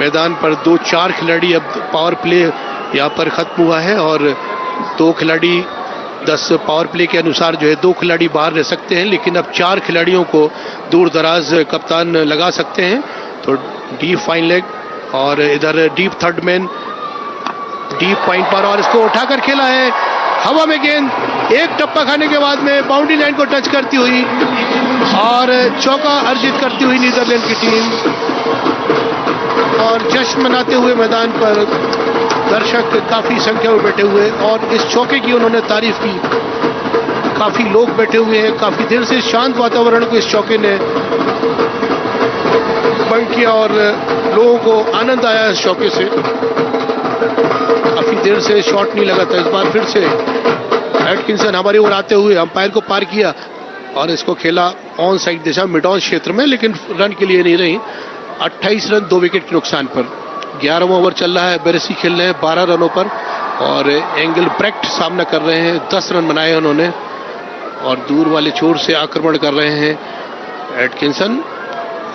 मैदान पर 2-4 खिलाड़ी, अब पावर प्ले यहाँ पर खत्म हुआ है और 2 खिलाड़ी 10 पावर प्ले के अनुसार जो है 2 खिलाड़ी बाहर रह सकते हैं, लेकिन अब 4 खिलाड़ियों को दूर दराज कप्तान लगा सकते हैं। तो डीप फाइन लेग और इधर deep third man deep point पर, और इसको उठाकर खेला है हवा में गेंद, एक टप्पा खाने के बाद में बाउंड्री लाइन को टच करती हुई और चौका अर्जित करती हुई नीदरलैंड की टीम, और जश्न मनाते हुए मैदान पर दर्शक काफी संख्या में बैठे हुए और इस चौके की उन्होंने तारीफ की। काफी लोग बैठे हुए हैं, काफी देर से शांत वातावरण को इस चौके ने बंद किया और लोगों को आनंद आया इस चौके से। काफी देर से शॉट नहीं लगा था, इस बार फिर से एटकिंसन हमारी ओर आते हुए अंपायर को पार किया और इसको खेला on side Disha mid on क्षेत्र में, लेकिन रन के लिए नहीं रही। 28 रन 2 विकेट के नुकसान पर। 11वां ओवर चल रहा है, बेरेसी खेल रहे हैं 12 रनों पर और एंगलब्रेक्ट सामना कर रहे हैं, 10 रन बनाए उन्होंने और दूर वाले छोर से आक्रमण कर रहे हैं एटकिंसन।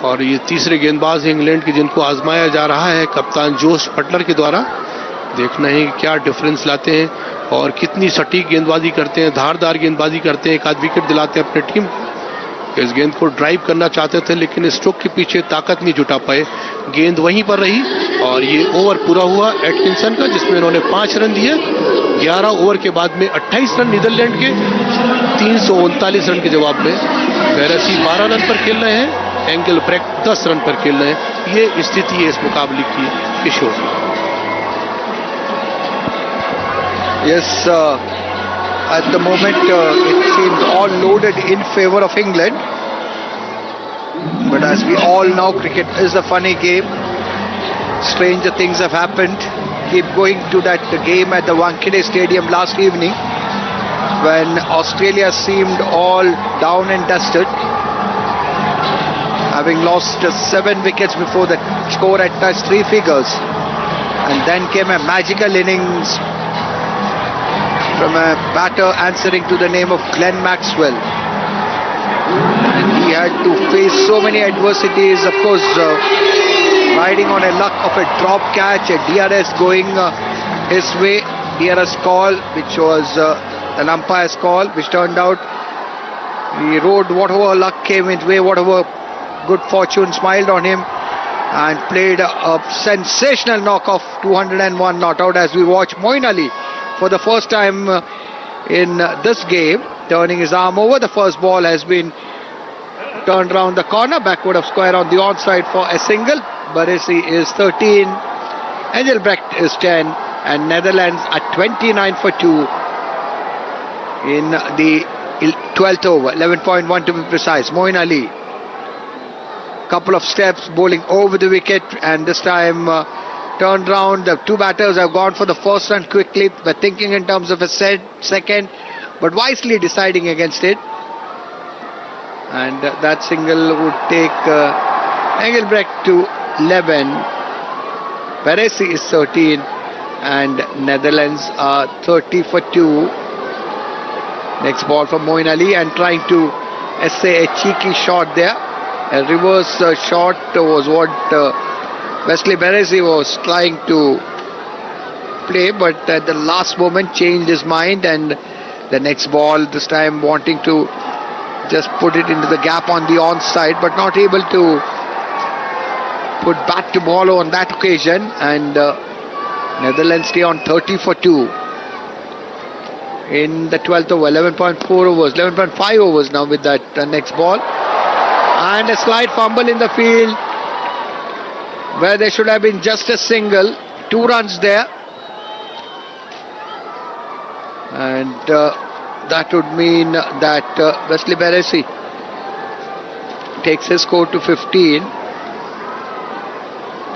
और ये तीसरे गेंदबाज इंग्लैंड के जिनको आजमाया जा रहा है कप्तान जोश बटलर के द्वारा। देखना है क्या डिफरेंस लाते हैं और कितनी सटीक गेंदबाजी करते हैं, धारदार गेंदबाजी करते हैं, एक आध विकेट दिलाते हैं अपने टीम को। इस गेंद को ड्राइव करना चाहते थे लेकिन स्ट्रोक के पीछे ताकत नहीं जुटा पाए, गेंद वहीं पर रही और ये ओवर पूरा हुआ एटकिंसन का, जिसमें इन्होंने 5 रन दिए। 11 ओवर के बाद में 28 रन नीदरलैंड के, 339 रन के जवाब में बैरसी 12 रन पर खेल रहे हैं, एंगलब्रेक्ट 10 रन पर खेल रहे हैं। ये स्थिति है इस मुकाबले की किशोर। Yes, at the moment it seems all loaded in favor of England. But as we all know, cricket is a funny game. Stranger things have happened. Keep going to that game at the Wankhede Stadium last evening when Australia seemed all down and dusted, having lost 7 wickets before the score had touched 3 figures. And then came a magical innings from a batter answering to the name of Glenn Maxwell. And he had to face so many adversities, of course, riding on a luck of a drop catch, a DRS going his way, DRS call, which was an umpire's call, which turned out he rode whatever luck came his way, whatever good fortune smiled on him, and played a sensational knock of 201 not out as we watch Moeen Ali for the first time in this game, turning his arm over. The first ball has been turned round the corner, backward of square on the onside for a single. Barresi is 13, Engelbrecht is 10, and Netherlands at 29 for 2 in the 12th over, 11.1 to be precise. Moeen Ali, couple of steps, bowling over the wicket, and this time turned round. The 2 batters have gone for the first run quickly. We're thinking in terms of a second, but wisely deciding against it. And that single would take Engelbrecht to 11. Barresi is 13, and Netherlands are 30 for 2. Next ball for Moeen Ali, and trying to essay a cheeky shot there. A reverse shot was what Wesley Barresi was trying to play, but at the last moment changed his mind, and the next ball this time wanting to just put it into the gap on the onside, but not able to put bat to ball on that occasion, and Netherlands stay on 30 for 2 in the 12th over, 11.4 overs, 11.5 overs now with that next ball. And a slight fumble in the field where there should have been just a single. 2 runs there. And that would mean that Wesley Barresi takes his score to 15.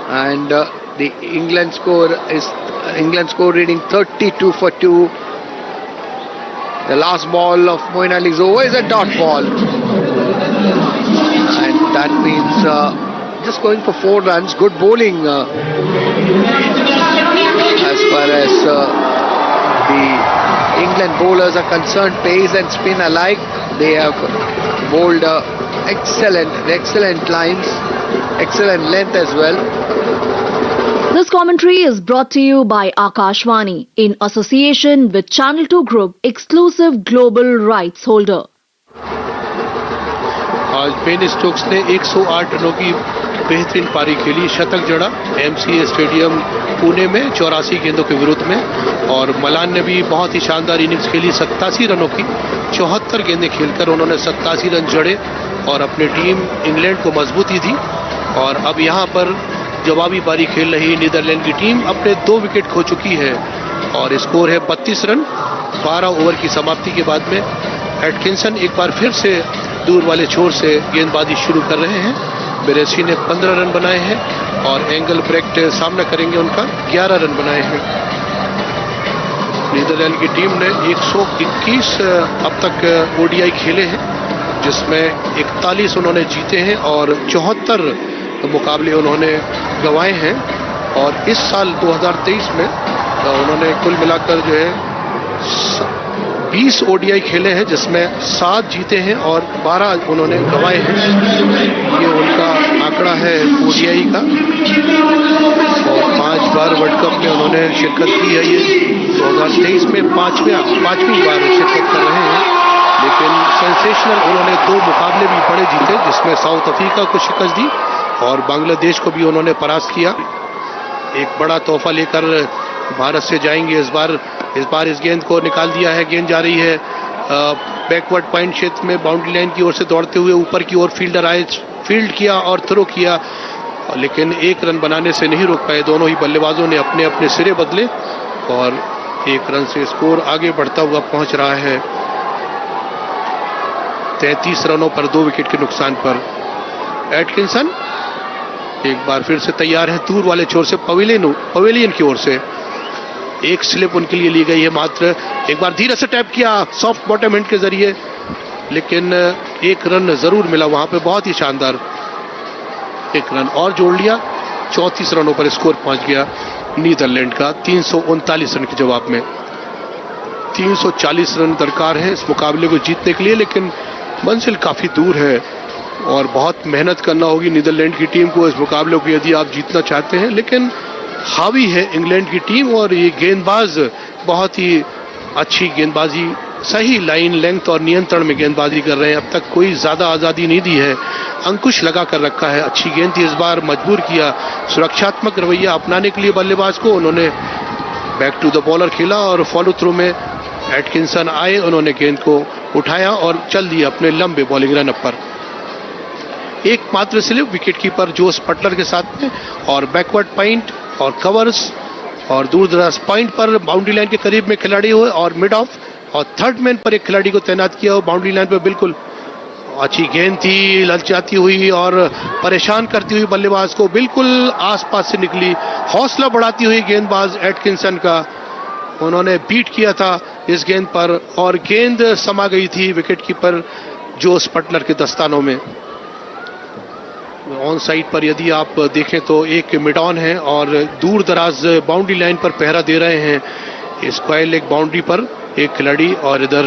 And the England score reading 32 for 2. The last ball of Moeen Ali is over, is a dot ball. And that means just going for 4 runs. Good bowling as far as the England bowlers are concerned. Pace and spin alike. They have bowled excellent lines, excellent length as well. This commentary is brought to you by Akashvani in association with Channel 2 Group, exclusive global rights holder. आज Ben Stokes ने 108 रनों की बेहतरीन पारी खेली, शतक जड़ा MCA stadium Pune में 84 गेंदों के विरुद्ध में, और मलान ने भी बहुत ही शानदार इनिंग्स खेली, 87 रनों की 74 गेंदें खेलकर उन्होंने 87 रन जड़े और अपनी टीम इंग्लैंड को मजबूती दी। और अब यहाँ पर जवाबी पारी खेल रही नीदरलैंड की टीम अपने 2 विकेट खो चुकी है और स्कोर है 32 रन 12 ओवर की समाप्ति के बाद में। एटकिंसन एक बार फिर से दूर वाले छोर से गेंदबाजी शुरू कर रहे हैं। बेरेसी ने 15 रन बनाए हैं और एंगलब्रेक्ट सामना करेंगे, उनका 11 रन बनाए हैं। नीदरलैंड की टीम ने 121 अब तक ODI खेले हैं, जिसमें 41 उन्होंने जीते हैं और 74 मुकाबले उन्होंने गंवाए हैं। और इस साल 2023 में उन्होंने कुल मिलाकर जो है 20 ODI खेले हैं, जिसमें 7 जीते हैं और 12 उन्होंने गंवाए हैं। ये उनका आंकड़ा है ODI का, और 5 बार वर्ल्ड कप में उन्होंने शिरकत की है। ये 2023 में पांचवी बार शिरकत कर रहे हैं, लेकिन सेंसेशनल उन्होंने 2 मुकाबले भी बड़े जीते, जिसमें साउथ अफ्रीका को शिकस्त दी और बांग्लादेश को भी उन्होंने परास्त किया। एक बड़ा तोहफा लेकर भारत से जाएंगे इस बार इस गेंद को निकाल दिया है। गेंद जा रही है बैकवर्ड पॉइंट क्षेत्र में, बाउंड्री लाइन की ओर से दौड़ते हुए ऊपर की ओर फील्डर आए, फील्ड किया और थ्रो किया, लेकिन 1 रन बनाने से नहीं रोक पाए। दोनों ही बल्लेबाजों ने अपने अपने सिरे बदले और 1 रन से स्कोर आगे बढ़ता हुआ पहुंच रहा है 33 रनों पर 2 विकेट के नुकसान पर। एटकिंसन एक बार फिर से तैयार है दूर वाले छोर से पवेलियन की ओर से। एक स्लिप उनके लिए ली गई है मात्र। एक बार धीरे से टैप किया सॉफ्ट बॉटम हैंड के जरिए, लेकिन 1 रन जरूर मिला वहां पे, बहुत ही शानदार। 1 रन और जोड़ लिया, 34 रनों पर स्कोर पहुंच गया नीदरलैंड का 339 रन के जवाब में। 340 रन दरकार है इस मुकाबले को जीतने के लिए, लेकिन मंजिल काफी दूर है और बहुत मेहनत करना होगी नीदरलैंड की टीम को इस मुकाबले को यदि आप जीतना चाहते हैं। लेकिन हावी है इंग्लैंड की टीम और ये गेंदबाज बहुत ही अच्छी गेंदबाजी, सही लाइन लेंथ और नियंत्रण में गेंदबाजी कर रहे हैं। अब तक कोई ज्यादा आजादी नहीं दी है, अंकुश लगा कर रखा है। अच्छी गेंद थी, इस बार मजबूर किया सुरक्षात्मक रवैया अपनाने के लिए बल्लेबाज को। उन्होंने बैक टू द बॉलर खेला और फॉलो थ्रू में एटकिंसन आए, उन्होंने गेंद को उठाया और चल दिया अपने लंबे बॉलिंग रन अप पर। एकमात्र slip wicket keeper Jos Buttler के साथ में और बैकवर्ड पॉइंट और कवर्स और दूर दराज पॉइंट पर बाउंड्री लाइन के करीब में खिलाड़ी हुए और मिड ऑफ और थर्ड मैन पर एक खिलाड़ी को तैनात किया हो बाउंड्री लाइन पर। बिल्कुल अच्छी गेंद थी, ललचाती हुई और परेशान करती हुई बल्लेबाज को, बिल्कुल आसपास से निकली, हौसला बढ़ाती हुई गेंदबाज एटकिंसन का। उन्होंने बीट किया था इस गेंद पर और गेंद समा गई थी विकेट कीपर जोस बटलर के दस्तानों में। ऑन साइड पर यदि आप देखें तो एक मिड ऑन है और दूर दराज बाउंड्री लाइन पर पहरा दे रहे हैं स्क्वायर लेग बाउंड्री पर एक खिलाड़ी और इधर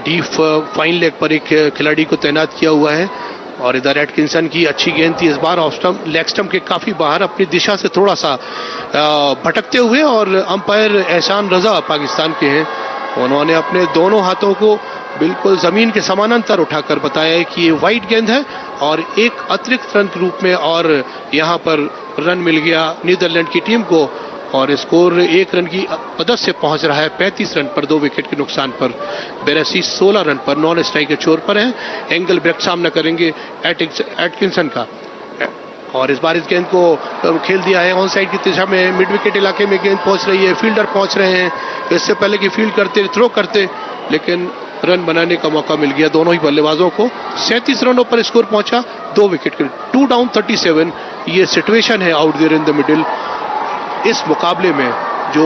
डीप फाइन लेग पर एक खिलाड़ी को तैनात किया हुआ है। और इधर एटकिंसन की अच्छी गेंद थी, इस बार ऑफ स्टंप लेग स्टंप के काफी बाहर अपनी दिशा से थोड़ा सा भटकते हुए, और अंपायर एहसान रजा पाकिस्तान के हैं, उन्होंने अपने दोनों हाथों को बिल्कुल जमीन के समानांतर उठाकर बताया कि ये वाइड गेंद है और एक अतिरिक्त रन के रूप में और यहां पर रन मिल गया नीदरलैंड की टीम को और स्कोर 1 रन की मदद से पहुंच रहा है 35 रन पर 2 विकेट के नुकसान पर। बेरेसी 16 रन पर नॉन स्ट्राइक के छोर पर हैं। एंगलब्रेक्ट सामना करेंगे एटकिंसन का और इस बार इस गेंद को खेल दिया है ऑन साइड की दिशा में, मिड विकेट इलाके में गेंद पहुंच रही है, फील्डर पहुंच रहे हैं, इससे पहले कि फील्ड करते थ्रो करते, लेकिन रन बनाने का मौका मिल गया दोनों ही बल्लेबाजों को। 37 रनों पर स्कोर पहुंचा 2 विकेट के, 2 डाउन 37। ये सिचुएशन है out there in the middle इस मुकाबले में जो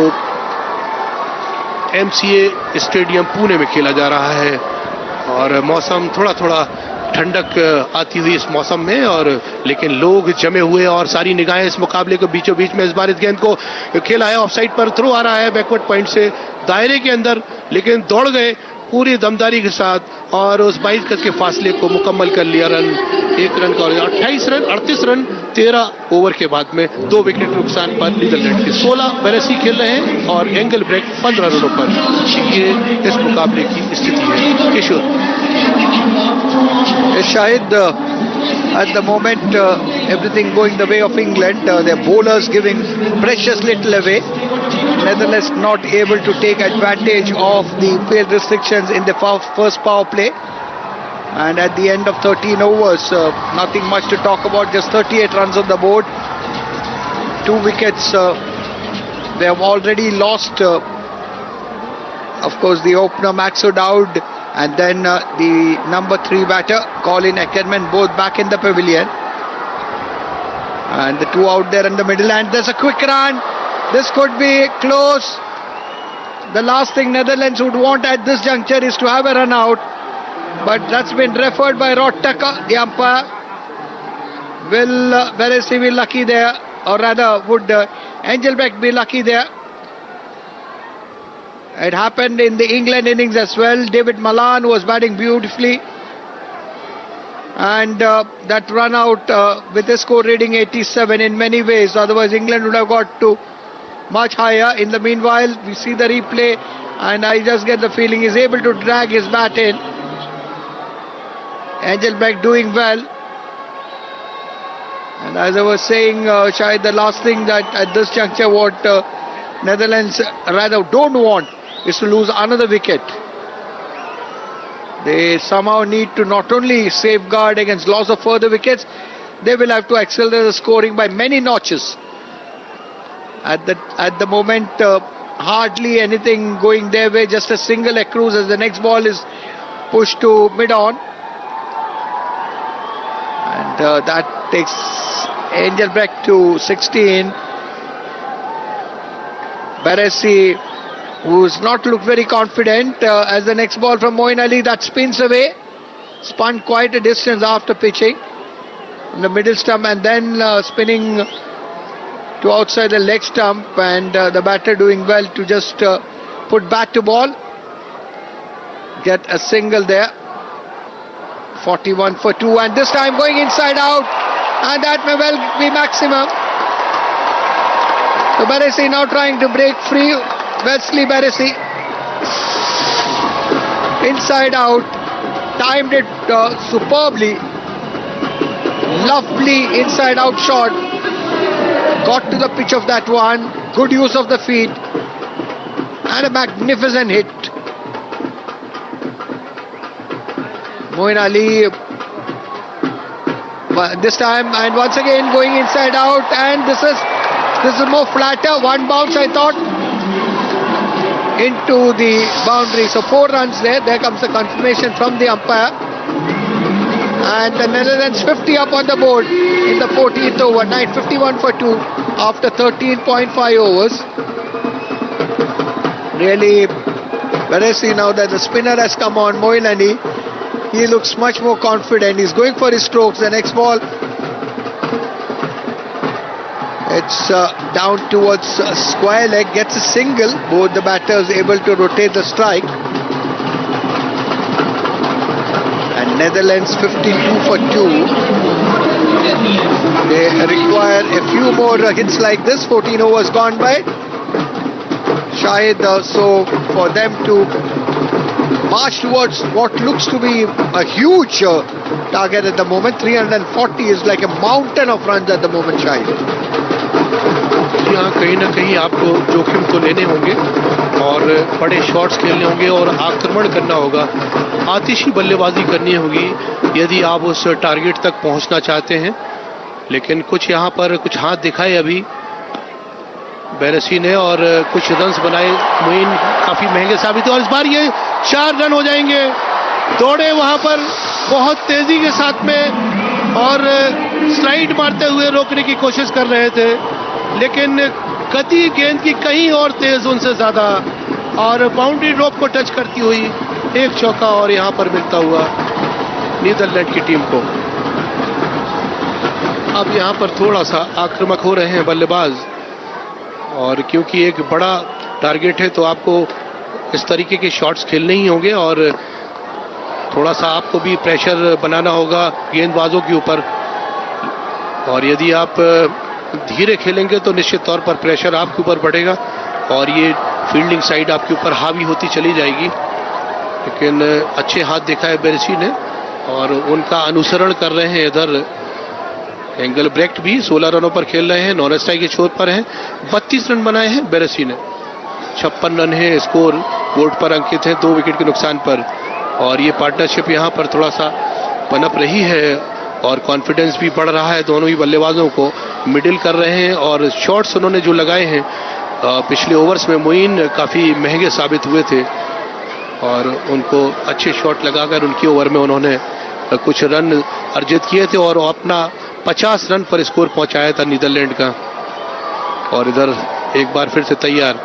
MCA स्टेडियम पुणे में खेला जा रहा है और मौसम थोड़ा थोड़ा ठंडक आती हुई इस मौसम में, और लेकिन लोग जमे हुए और सारी निगाहें इस मुकाबले को बीचों बीच में। इस बार इस गेंद को खेला है ऑफ साइड पर, थ्रो आ रहा है बैकवर्ड पॉइंट से दायरे के अंदर, लेकिन दौड़ गए पूरी दमदारी के साथ और उस 22 गज के फासले को मुकम्मल कर लिया। रन 1 रन का 38 रन 13 ओवर के बाद में 2 विकेट नुकसान पर नीदरलैंड के 16 बेरेसी खेल रहे हैं और एंगलब्रेक्ट 15 रनों पर। ये इस मुकाबले की स्थिति है। किशोर Shahid, at the moment everything going the way of England, their bowlers giving precious little away. Netherlands not able to take advantage of the field restrictions in the first power play, and at the end of 13 overs nothing much to talk about, just 38 runs on the board, 2 wickets. They have already lost of course the opener Max ODowd and then the number 3 batter Colin Ackermann, both back in the pavilion, and the 2 out there in the middle, and there's a quick run. This could be close. The last thing Netherlands would want at this juncture is to have a run out, but that's been referred by Rod Tucker, the umpire. Will Barresi be lucky there, or rather would Engelbrecht be lucky there? It happened in the England innings as well. David Malan was batting beautifully, and that run out with a score reading 87 in many ways, otherwise England would have got to much higher. In the meanwhile, we see the replay and I just get the feeling he's able to drag his bat in. Engelbrecht doing well, and as I was saying, Shahid, the last thing that at this juncture what Netherlands rather don't want is to lose another wicket. They somehow need to not only safeguard against loss of further wickets, they will have to accelerate the scoring by many notches. At the moment, hardly anything going their way, just a single accrues as the next ball is pushed to mid-on. And that takes Engelbrecht to 16. Barresi, who's not looked very confident, as the next ball from Moeen Ali that spins away. Spun quite a distance after pitching in the middle stump and then spinning to outside the leg stump, and the batter doing well to just put bat to ball, get a single there. 41 for 2, and this time going inside out, and that may well be maximum. So Barresi now trying to break free. Wesley Barresi inside out, timed it superbly, lovely inside out shot, got to the pitch of that one, good use of the feet, and a magnificent hit. Moeen Ali this time, and once again going inside out, and this is more flatter. One bounce, I thought, into the boundary. So 4 runs there. There comes the confirmation from the umpire. And the Netherlands 50 up on the board in the 14th over. 51 for 2 after 13.5 overs. Really, Barresi, now that the spinner has come on, Moeen Ali, he looks much more confident. He's going for his strokes. The next ball, it's down towards square leg, gets a single. Both the batters able to rotate the strike. And Netherlands 52 for 2. They require a few more hits like this. 14 overs gone by. Shahid, so for them to march towards what looks to be a huge target at the moment. 340 is like a mountain of runs at the moment, Shahid. यहाँ कहीं ना कहीं आपको जोखिम तो लेने होंगे और बड़े शॉट्स खेलने होंगे और आक्रमण करना होगा, आतिशी बल्लेबाजी करनी होगी यदि आप उस टारगेट तक पहुंचना चाहते हैं. लेकिन कुछ यहाँ पर कुछ हाथ दिखाए अभी बैरसी ने और कुछ रन्स बनाए. मोइन काफी महंगे साबित हुए और इस बार ये 4 रन हो जाएंगे. दौड़े वहां पर बहुत तेजी के साथ में और स्लाइड मारते हुए रोकने की कोशिश कर रहे थे, लेकिन गति गेंद की कहीं और तेज उनसे ज्यादा और बाउंड्री ड्रॉप को टच करती हुई एक चौका और यहां पर मिलता हुआ नीदरलैंड की टीम को. अब यहां पर थोड़ा सा आक्रामक हो रहे हैं बल्लेबाज और क्योंकि एक बड़ा टारगेट है तो आपको इस तरीके के शॉट्स खेलने ही होंगे और थोड़ा सा आपको भी प्रेशर बनाना होगा गेंदबाजों के ऊपर. और यदि आप धीरे खेलेंगे तो निश्चित तौर पर प्रेशर आपके ऊपर बढ़ेगा और ये फील्डिंग साइड आपके ऊपर हावी होती चली जाएगी. लेकिन अच्छे हाथ दिखाए बैरसी ने और उनका अनुसरण कर रहे हैं इधर एंगलब्रेक्ट भी 16 रनों पर खेल रहे हैं, नॉन स्ट्राइक के छोर पर हैं. 32 रन बनाए हैं बैरसी ने. 56 रन है स्कोर बोर्ड पर अंकित है 2 विकेट के नुकसान पर. और ये पार्टनरशिप यहाँ पर थोड़ा सा पनप रही है और कॉन्फिडेंस भी बढ़ रहा है. दोनों ही बल्लेबाजों को मिडिल कर रहे हैं और शॉट्स उन्होंने जो लगाए हैं पिछले ओवर्स में मोइन काफ़ी महंगे साबित हुए थे और उनको अच्छे शॉट लगाकर उनकी ओवर में उन्होंने कुछ रन अर्जित किए थे और अपना 50 रन पर स्कोर पहुंचाया था नीदरलैंड का. और इधर एक बार फिर से तैयार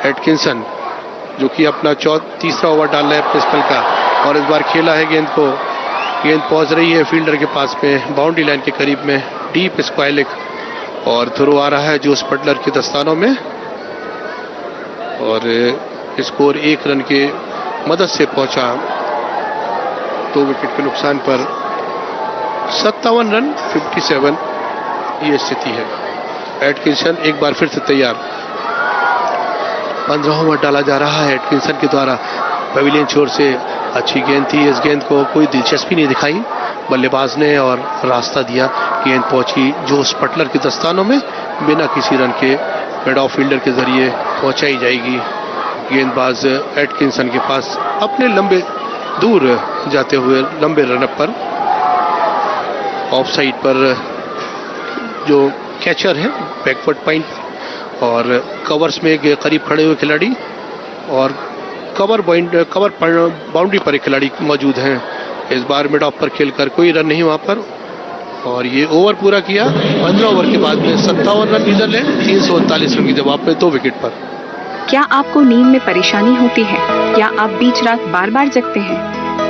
एटकिंसन जो कि अपना तीसरा ओवर डाल रहा है अपने स्पेल का और इस बार खेला है गेंद को. गेंद पहुंच रही है फील्डर के पास में बाउंड्री लाइन के करीब में डीप स्क्वायर लेग और थ्रो आ रहा है जोस बटलर के दस्तानों में और स्कोर 1 रन के मदद से पहुंचा 2 विकेट के नुकसान पर. 57 रन 57 ये स्थिति है. एटकिंसन एक बार फिर से तैयार. 15वां ओवर डाला जा रहा है एटकिंसन के द्वारा. पवेलियन छोर से अच्छी गेंद थी. इस गेंद को कोई दिलचस्पी नहीं दिखाई बल्लेबाज ने और रास्ता दिया. गेंद पहुंची जोस बटलर के दस्तानों में बिना किसी रन के मिड ऑफ फील्डर के जरिए पहुंचाई जाएगी. गेंदबाज एटकिंसन के पास अपने लंबे दूर जाते हुए लंबे रनअप पर ऑफ साइड पर जो कैचर है बैकवर्ड पॉइंट और कवर्स में करीब खड़े हुए खिलाड़ी और कवर बाउंड्री पर एक खिलाड़ी मौजूद हैं। इस बार मिड ऑफ पर खेलकर कोई रन नहीं वहां पर, और ये ओवर पूरा किया 15 ओवर के बाद में 57 रन नीदरलैंड 339 रन के जवाब में 2 विकेट पर। क्या आपको नींद में परेशानी होती है या आप बीच रात बार बार जगते हैं?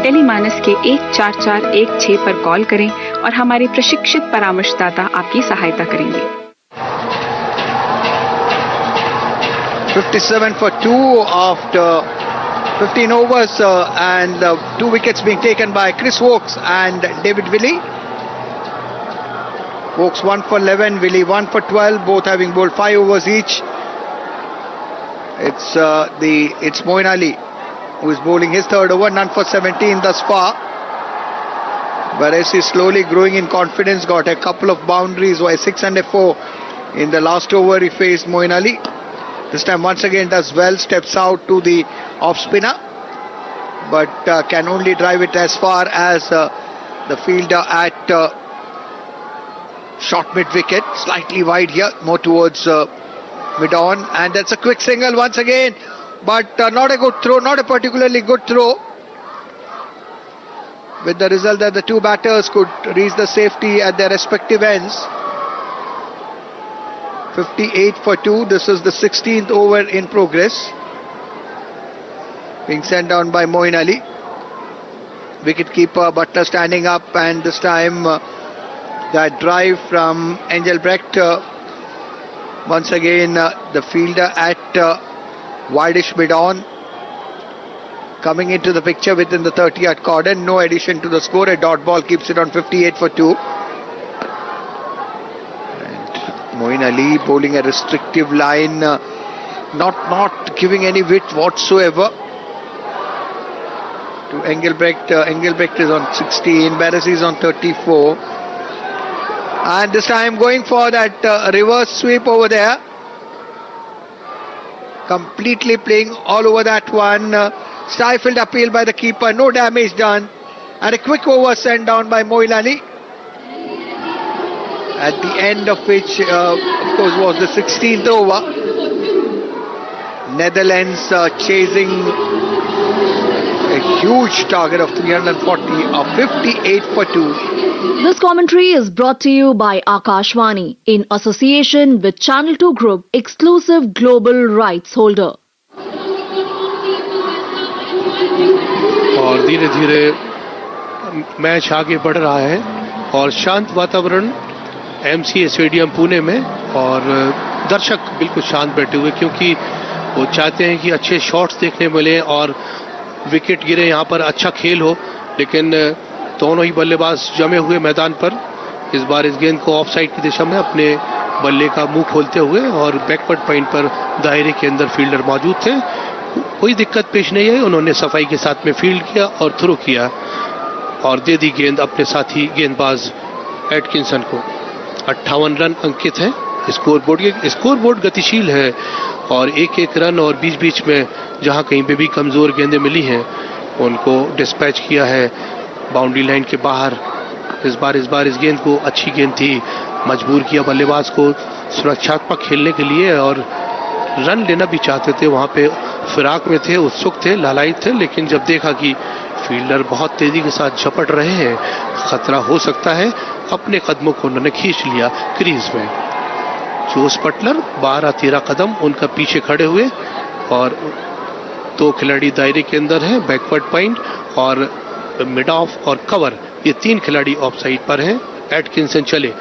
टेलीमानस के 14416 पर कॉल करें और हमारे प्रशिक्षित परामर्शदाता आपकी सहायता करेंगे। 57 for 2 after 15 overs and 2 wickets being taken by Chris Wokes and David Willey. Wokes 1 for 11, Willey 1 for 12, both having bowled 5 overs each. It's Moeen Ali who is bowling his third over, none for 17 thus far. Barresi slowly growing in confidence, got a couple of boundaries, 6 and a 4 in the last over he faced Moeen Ali. This time once again does well, steps out to the off spinner, but can only drive it as far as the fielder at short mid wicket, slightly wide here, more towards mid on, and that's a quick single once again, but not a good throw, not a particularly good throw, with the result that the two batters could reach the safety at their respective ends. 58 for 2, this is the 16th over in progress, being sent down by Moeen Ali. Wicketkeeper Butler standing up, and this time that drive from Engelbrecht, once again the fielder at wideish mid on, coming into the picture within the 30-yard cordon. No addition to the score, a dot ball keeps it on 58 for 2. Moeen Ali bowling a restrictive line, not giving any width whatsoever to Engelbrecht. Engelbrecht is on 16, Barresi is on 34, and this time going for that reverse sweep over there, completely playing all over that one. Stifled appeal by the keeper, no damage done, and a quick over sent down by Moeen Ali, at the end of which of course was the 16th over. Netherlands chasing a huge target of 340 of 58 for 2. This commentary is brought to you by Akashvani in association with Channel 2 Group, exclusive global rights holder. और धीरे धीरे match आगे बढ़ रहा है और शांत वातावरण MCA स्टेडियम पुणे में, और दर्शक बिल्कुल शांत बैठे हुए, क्योंकि वो चाहते हैं कि अच्छे शॉट्स देखने मिले और विकेट गिरे, यहाँ पर अच्छा खेल हो। लेकिन दोनों ही बल्लेबाज जमे हुए मैदान पर इस बार इस गेंद को ऑफ साइड की दिशा में अपने बल्ले का मुंह खोलते हुए, और बैकवर्ड पॉइंट पर दायरे के अंदर फील्डर मौजूद थे। कोई दिक्कत पेश नहीं है, उन्होंने सफाई के साथ में फील्ड किया और थ्रो किया और दे दी गेंद अपने साथी गेंदबाज एटकिंसन को। 58 रन अंकित हैं स्कोरबोर्ड गतिशील है, और एक एक रन और बीच बीच में जहां कहीं पे भी कमजोर गेंदें मिली हैं उनको डिस्पैच किया है बाउंड्री लाइन के बाहर। इस बार इस गेंद को, अच्छी गेंद थी, मजबूर किया बल्लेबाज को सुरक्षात्मक खेलने के लिए, और रन लेना भी चाहते थे, वहां पे फिराक में थे, उत्सुक थे, लालायित थे। लेकिन जब देखा कि फील्डर बहुत तेजी के साथ झपट रहे हैं, खतरा हो सकता है, अपने कदमों को उन्होंने खींच लिया क्रीज में। जोस बटलर 12-13 कदम उनका पीछे खड़े हुए, और 2 खिलाड़ी दायरे के अंदर हैं, बैकवर्ड पॉइंट और मिड ऑफ और कवर, ये 3 खिलाड़ी ऑफ साइड पर हैं। एटकिंसन चले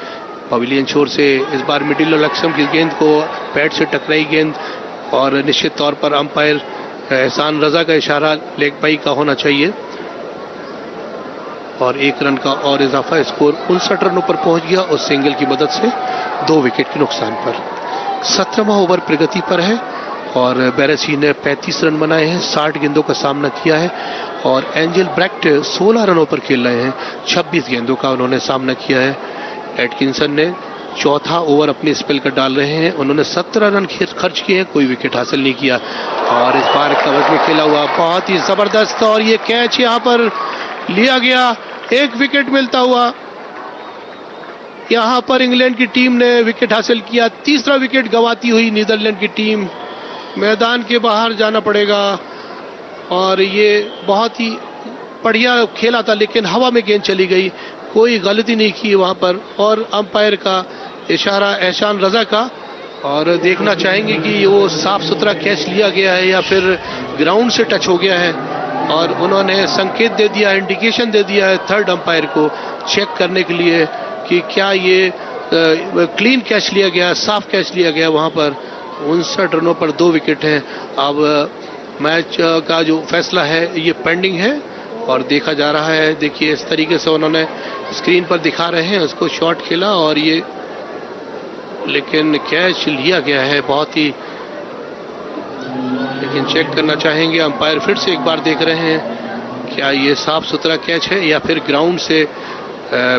पवेलियन छोर से, इस बार मिडिल लक्ष्म की गेंद को पैड से टकराई गेंद, और निश्चित तौर पर अंपायर एहसान रजा का इशारा लेग बाई का होना चाहिए, और 1 रन का और इजाफा। स्कोर 59 रनों पर पहुंच गया उस सिंगल की मदद से 2 विकेट के नुकसान पर। 17वां ओवर प्रगति पर है और बैरेसी ने 35 रन बनाए हैं, 60 गेंदों का सामना किया है, और एंजेलब्रेक्ट 16 रनों पर खेल रहे हैं, 26 गेंदों का उन्होंने सामना किया है। एटकिंसन ने चौथा ओवर अपने स्पेल का डाल रहे हैं, उन्होंने 17 रन खर्च किए हैं, कोई विकेट हासिल नहीं किया, और इस बार कवर में खेला हुआ बहुत ही जबरदस्त, और ये कैच यहाँ पर लिया गया, 1 विकेट मिलता हुआ यहाँ पर इंग्लैंड की टीम ने विकेट हासिल किया। तीसरा विकेट गंवाती हुई नीदरलैंड की टीम, मैदान के बाहर जाना पड़ेगा। और ये बहुत ही बढ़िया खेला था, लेकिन हवा में गेंद चली गई, कोई गलती नहीं की वहां पर। और अंपायर का इशारा एहसान रजा का, और देखना चाहेंगे कि वो साफ सुथरा कैच लिया गया है या फिर ग्राउंड से टच हो गया है। और उन्होंने संकेत दे दिया, इंडिकेशन दे दिया है थर्ड अंपायर को चेक करने के लिए कि क्या ये क्लीन कैच लिया गया, साफ कैच लिया गया। वहां पर 59 रनों पर 2 विकेट हैं। अब मैच का जो फैसला है ये पेंडिंग है और देखा जा रहा है। देखिए इस तरीके से उन्होंने स्क्रीन पर दिखा रहे हैं, उसको शॉट खेला और ये लेकिन कैच लिया गया है बहुत ही, लेकिन चेक करना चाहेंगे। अंपायर फिर से एक बार देख रहे हैं क्या ये साफ सुथरा कैच है या फिर ग्राउंड से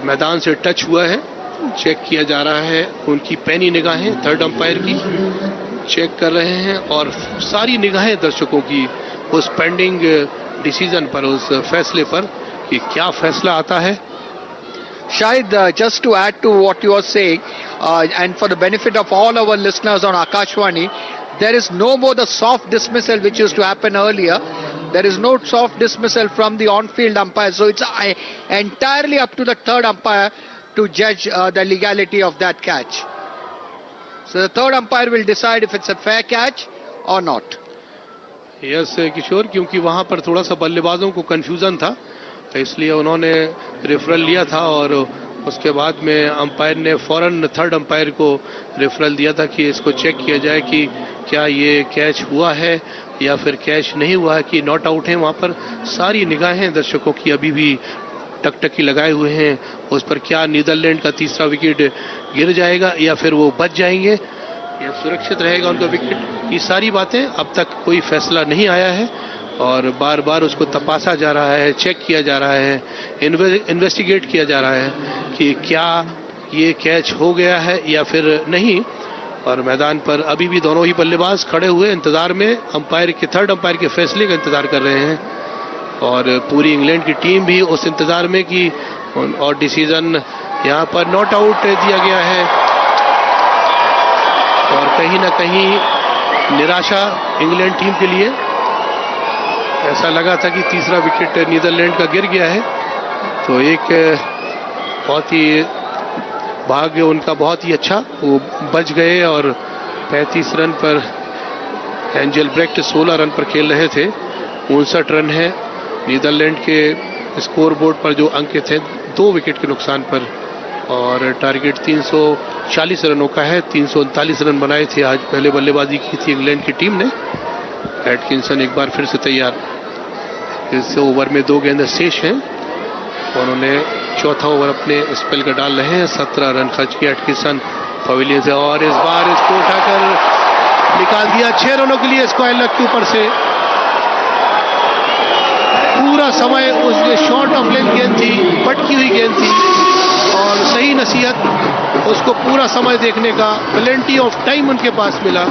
मैदान से टच हुआ है। चेक किया जा रहा है, उनकी पैनी निगाहें थर्ड अंपायर की चेक कर रहे हैं और सारी निगाहें दर्शकों की उस पेंडिंग डिसीजन पर, उस फैसले पर कि क्या फैसला आता है। Shahid, just to add to what you are saying, and for the benefit of all our listeners on Akashwani, there is no more the soft dismissal which used to happen earlier. There is no soft dismissal from the on-field umpire. So it's entirely up to the third umpire to judge the legality of that catch. So the third umpire will decide if it's a fair catch or not. Yes, किशोर, क्योंकि वहां पर थोड़ा सा बल्लेबाजों को confusion था, इसलिए उन्होंने रेफरल लिया था और उसके बाद में अंपायर ने फौरन थर्ड अंपायर को रेफरल दिया था कि इसको चेक किया जाए कि क्या ये कैच हुआ है या फिर कैच नहीं हुआ है, कि नॉट आउट है। वहां पर सारी निगाहें दर्शकों की अभी भी टकटकी लगाए हुए हैं उस पर, क्या नीदरलैंड का तीसरा विकेट गिर जाएगा या फिर वो बच जाएंगे या सुरक्षित रहेगा उनका विकेट। ये सारी बातें अब तक कोई फैसला नहीं आया है और बार बार उसको तपासा जा रहा है, चेक किया जा रहा है, इन्वेस्टिगेट किया जा रहा है कि क्या ये कैच हो गया है या फिर नहीं। और मैदान पर अभी भी दोनों ही बल्लेबाज खड़े हुए इंतजार में, अंपायर के थर्ड अंपायर के फैसले का इंतजार कर रहे हैं और पूरी इंग्लैंड की टीम भी उस इंतजार में कि और डिसीजन यहाँ पर नॉट आउट दिया गया है। और कहीं ना कहीं निराशा इंग्लैंड टीम के लिए, ऐसा लगा था कि तीसरा विकेट नीदरलैंड का गिर गया है, तो एक बहुत ही भाग्य उनका बहुत ही अच्छा, वो बच गए और 35 रन पर एंजेलब्रेक्ट 16 रन पर खेल रहे थे। 59 रन है नीदरलैंड के स्कोर बोर्ड पर जो अंकित है 2 विकेट के नुकसान पर, और टारगेट 340 रनों का है। 339 रन बनाए थे आज, पहले बल्लेबाजी की थी इंग्लैंड की टीम ने। एटकिंसन एक बार फिर से तैयार, इस ओवर में 2 गेंद शेष हैं, उन्होंने चौथा ओवर अपने स्पेल का डाल रहे हैं। 17 रन खर्च किया एटकिंसन पवेलियन से और इस बार इसको उठाकर निकाल दिया 6 रनों के लिए स्क्वायर लेग के ऊपर से। पूरा समय उसने शॉर्ट ऑफ लेग गेंद थी, पटकी हुई गेंद थी और सही नसीहत उसको पूरा समय देखने का प्लेंटी ऑफ टाइम उनके पास मिला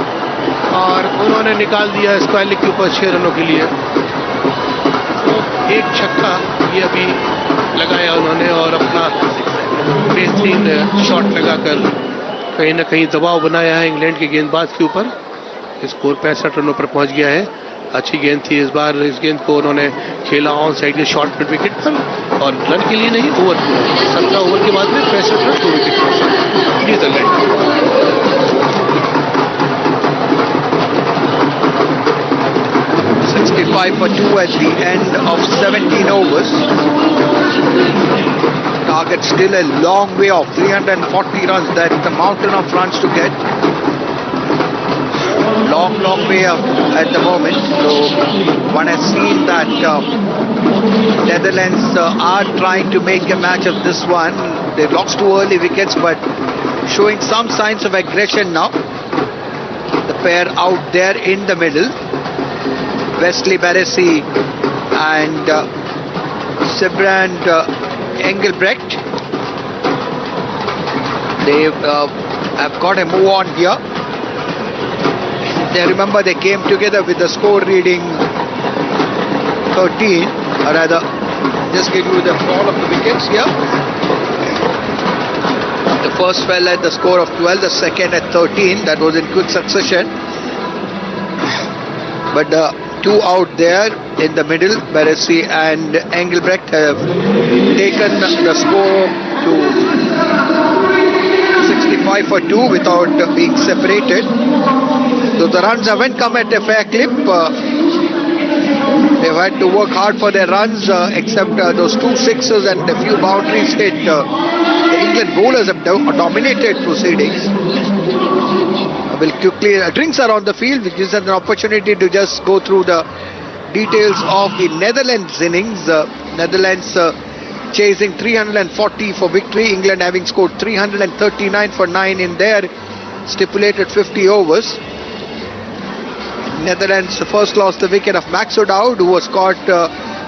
और उन्होंने निकाल दिया स्क्वायर लेग के ऊपर 6 रनों के लिए। तो एक छक्का ये अभी लगाया उन्होंने और अपना बेहतरीन शॉट लगाकर कहीं ना कहीं दबाव बनाया है इंग्लैंड के गेंदबाज के ऊपर। स्कोर 65 रनों पर पहुंच गया है। अच्छी गेंद थी इस बार, इस गेंद को उन्होंने खेला ऑन साइड के शॉर्ट मिड विकेट पर और रन के लिए नहीं, ओवर 17 ओवर के बाद में 65 रन 2 विकेट पर Netherlands. 65 for 2 at the end of 17 overs. Target still a long way off, 340 runs. That's the mountain of runs to get. Long way up at the moment. So one has seen that Netherlands are trying to make a match of this one. They lost 2 early wickets, but showing some signs of aggression now. The pair out there in the middle, Wesley, Barresi and Sybrand, Engelbrecht. They have got a move on here. They remember they came together with the score reading 13, or rather, just give you the fall of the wickets here. The first fell at the score of 12, the second at 13. That was in quick succession. But the two out there in the middle, Barresi and Engelbrecht, have taken the score to 65 for 2 without being separated. So the runs haven't come at a fair clip. They've had to work hard for their runs, except those 2 sixes and a few boundaries hit. The England bowlers have dominated proceedings. Will quickly, drinks are on the field, which is an opportunity to just go through the details of the Netherlands innings. Netherlands chasing 340 for victory. England having scored 339 for 9 in their stipulated 50 overs. Netherlands first lost the wicket of ODowd, who was caught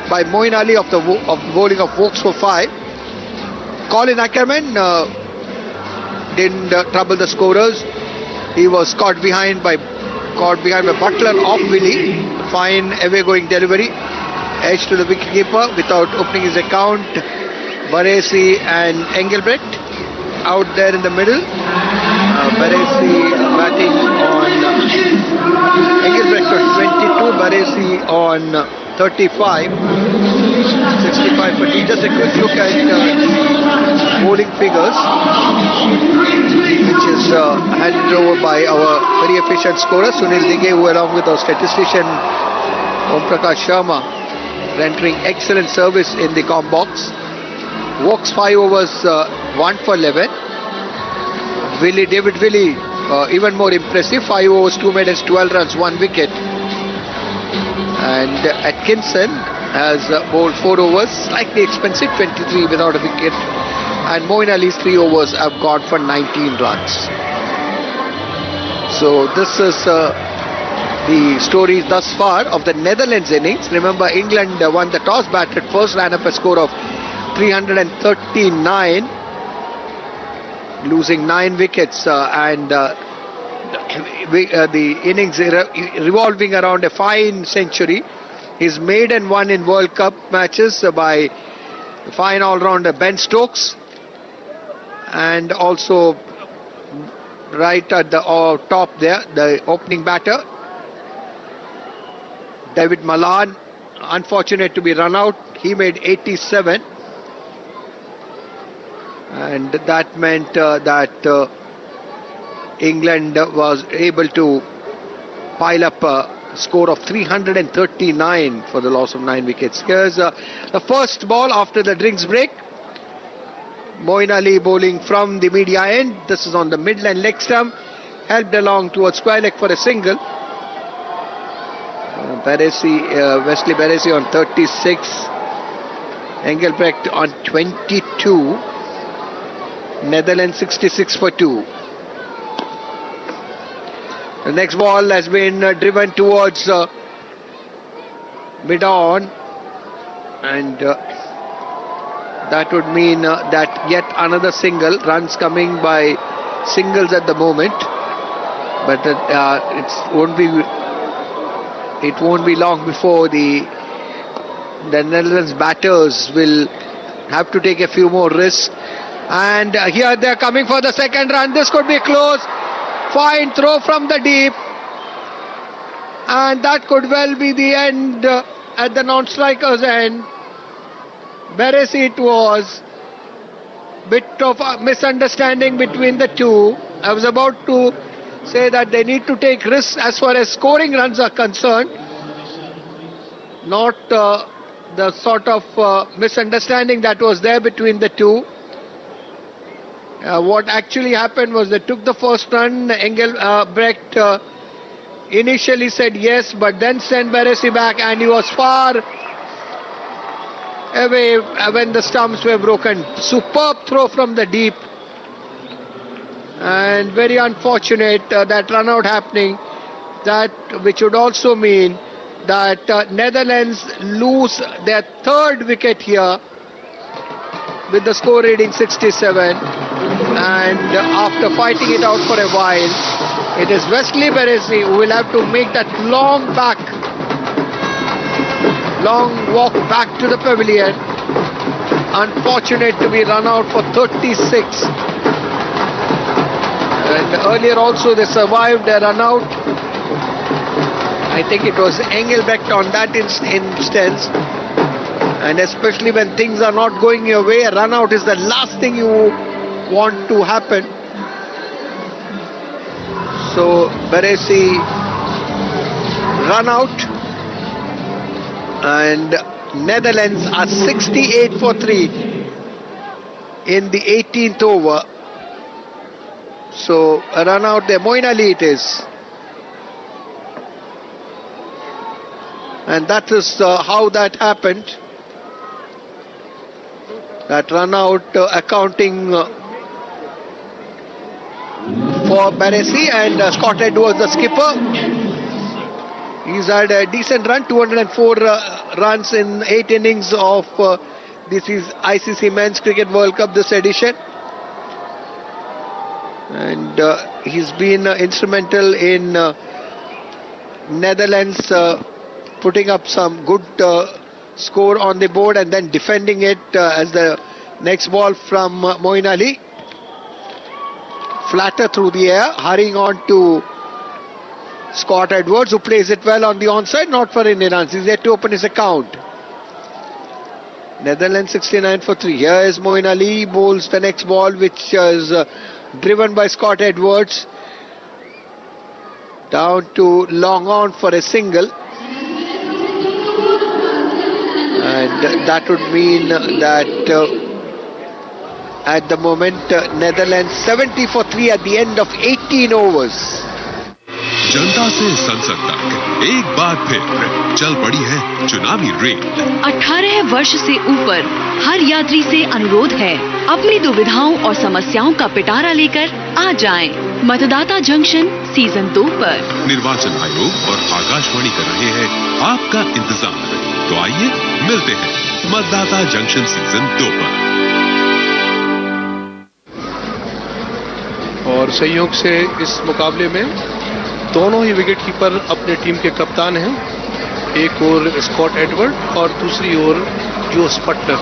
by Moeen Ali of the bowling of Vokes for 5. Colin Ackermann didn't trouble the scorers. He was caught behind by Butler off Willie. Fine away going delivery. Edge to the wicketkeeper without opening his account. Barresi and Engelbrecht out there in the middle. Barresi batting on Engelbrecht on 22, Barresi on 35. 65 for T. Just a quick look at bowling figures, which is handed over by our very efficient scorer Sunil Dighe, who along with our statistician Om Prakash Sharma rendering excellent service in the com box. Walks 5 overs, 1 for 11. David Willey, even more impressive, 5 overs, 2 medals, 12 runs, 1 wicket. And Atkinson has bowled 4 overs, slightly expensive, 23 without a wicket. And Moeen Ali's 3 overs have gone for 19 runs. So this is the story thus far of the Netherlands innings. Remember, England won the toss, batted first, ran up a score of 339, losing 9 wickets, and the innings revolving around a fine century. His maiden one in World Cup matches by fine all-rounder Ben Stokes, and also right at the top there, the opening batter David Malan, unfortunate to be run out. He made 87, and that meant that England was able to pile up a score of 339 for the loss of 9 wickets. Here's the first ball after the drinks break. Moeen Ali bowling from the media end. This is on the midland leg stump, helped along towards square leg for a single. Wesley Barresi on 36, Engelbrecht on 22, Netherlands 66 for 2. The next ball has been driven towards mid-on, and that would mean that yet another single. Runs coming by singles at the moment, but it won't be long before the Netherlands batters will have to take a few more risks. And here they're coming for the second run. This could be close. Fine throw from the deep, and that could well be the end at the non-striker's end. Barresi it was. Bit of a misunderstanding between the two. I was about to say that they need to take risks as far as scoring runs are concerned, not the sort of misunderstanding that was there between the two. What actually happened was they took the first run. Engelbrecht initially said yes, but then sent Barresi back, and he was far away when the stumps were broken. Superb throw from the deep, and very unfortunate that run out happening, that which would also mean that Netherlands lose their third wicket here with the score reading 67, and after fighting it out for a while, it is Wesley Barresi who will have to make that long walk back to the pavilion. Unfortunate to be run out for 36. And earlier also they survived a run out. I think it was Engelbrecht on that instance. And especially when things are not going your way, a run out is the last thing you want to happen. So Barresi run out, and Netherlands are 68 for 3 in the 18th over. So a run out there, Moeen Ali it is. And that is how that happened. That run out accounting for Barresi, and Scott Edwards, the skipper. He's had a decent run, 204 runs in 8 innings of this is ICC Men's Cricket World Cup this edition. And he's been instrumental in Netherlands putting up some good score on the board and then defending it as the next ball from Moeen Ali. Flatter through the air, hurrying on to Scott Edwards, who plays it well on the onside, not for Indian runs. He's yet to open his account. Netherlands 69 for 3. Here is Moeen Ali, bowls the next ball, which is driven by Scott Edwards. Down to long on for a single. And that would mean that at the moment Netherlands 70 for 3 at the end of 18 overs. जनता से संसद तक एक बार फिर चल पड़ी है चुनावी red. 18 वर्ष से ऊपर हर यात्री से अनुरोध है, अपनी दुविधाओं और समस्याओं का पिटारा लेकर आ जाएं। मतदाता जंक्शन सीजन 2 पर। निर्वाचन आयोग और आकाशवाणी कर रहे हैं आपका इंतजार। तो आइए मिलते हैं मतदाता जंक्शन सीजन 2 पर। और संयोग से इस मुकाबले में दोनों ही विकेट कीपर अपने टीम के कप्तान हैं। एक ओर स्कॉट एडवर्ड और दूसरी ओर जोस बटलर।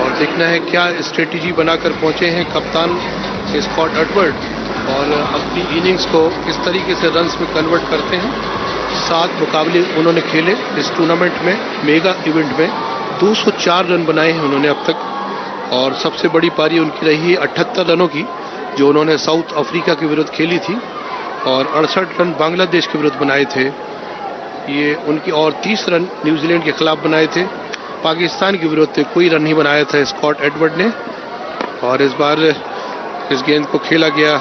और देखना है क्या स्ट्रेटेजी बनाकर पहुंचे हैं कप्तान स्कॉट एडवर्ड और अपनी इनिंग्स को किस तरीके से रन्स में कन्वर्ट करते हैं। 7 मुकाबले उन्होंने खेले इस टूर्नामेंट में, मेगा इवेंट में 204 रन बनाए हैं उन्होंने अब तक। और सबसे बड़ी पारी उनकी रही है 78 रनों की, जो उन्होंने साउथ अफ्रीका के विरुद्ध खेली थी, और 68 रन बांग्लादेश के विरुद्ध बनाए थे ये उनकी, और 30 रन न्यूजीलैंड के खिलाफ बनाए थे। पाकिस्तान के विरुद्ध कोई रन नहीं बनाया था स्कॉट एडवर्ड ने। और इस बार इस गेंद को खेला गया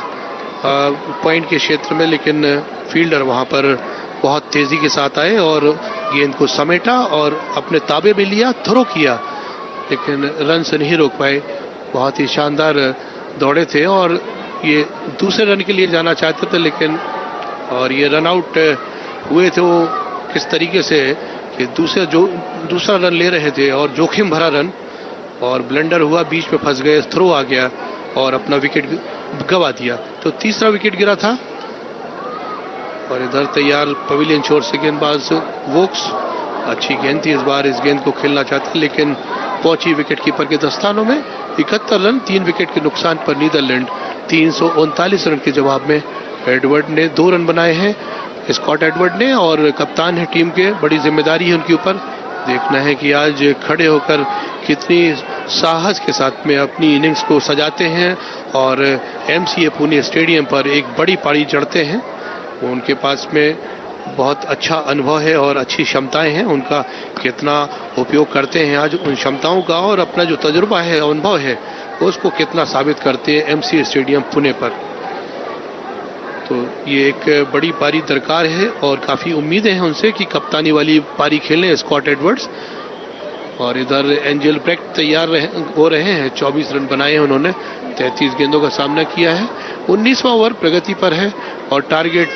पॉइंट के क्षेत्र में, लेकिन फील्डर वहां पर बहुत तेजी के साथ आए और गेंद को समेटा और अपने ताबे में लिया, थ्रो किया, लेकिन रन से नहीं रोक पाए। बहुत ही शानदार दौड़े थे और ये दूसरे रन के लिए जाना चाहते थे, लेकिन और ये रन आउट हुए थे वो किस तरीके से कि दूसरा रन ले रहे थे और जोखिम भरा रन, और ब्लेंडर हुआ, बीच में फंस गए, थ्रो आ गया और अपना विकेट गवा दिया। तो तीसरा विकेट गिरा था। और इधर तैयार पवेलियन छोर से गेंदबाज वोक्स, अच्छी गेंद थी इस बार, इस गेंद को खेलना चाहते लेकिन पहुंची विकेट कीपर के दस्तानों में। 71 रन 3 विकेट के नुकसान पर नीदरलैंड 339 रन के जवाब में एडवर्ड ने 2 रन बनाए हैं, स्कॉट एडवर्ड ने, और कप्तान है टीम के, बड़ी जिम्मेदारी है उनके ऊपर। देखना है कि आज खड़े होकर कितनी साहस के साथ में अपनी इनिंग्स को सजाते हैं और MCA पुणे स्टेडियम पर एक बड़ी पारी चढ़ते हैं। उनके पास में बहुत अच्छा अनुभव है और अच्छी क्षमताएं हैं, उनका कितना उपयोग करते हैं आज उन क्षमताओं का, और अपना जो तजुर्बा है, अनुभव है, उसको कितना साबित करते हैं MCA स्टेडियम पुणे पर। तो ये एक बड़ी पारी दरकार है और काफ़ी उम्मीदें हैं उनसे कि कप्तानी वाली पारी खेलें स्कॉट एडवर्ड्स। और इधर एंजेलब्रेक्ट तैयार हो रहे हैं, 24 रन बनाए हैं उन्होंने, 33 गेंदों का सामना किया है। 19वां ओवर प्रगति पर है और टारगेट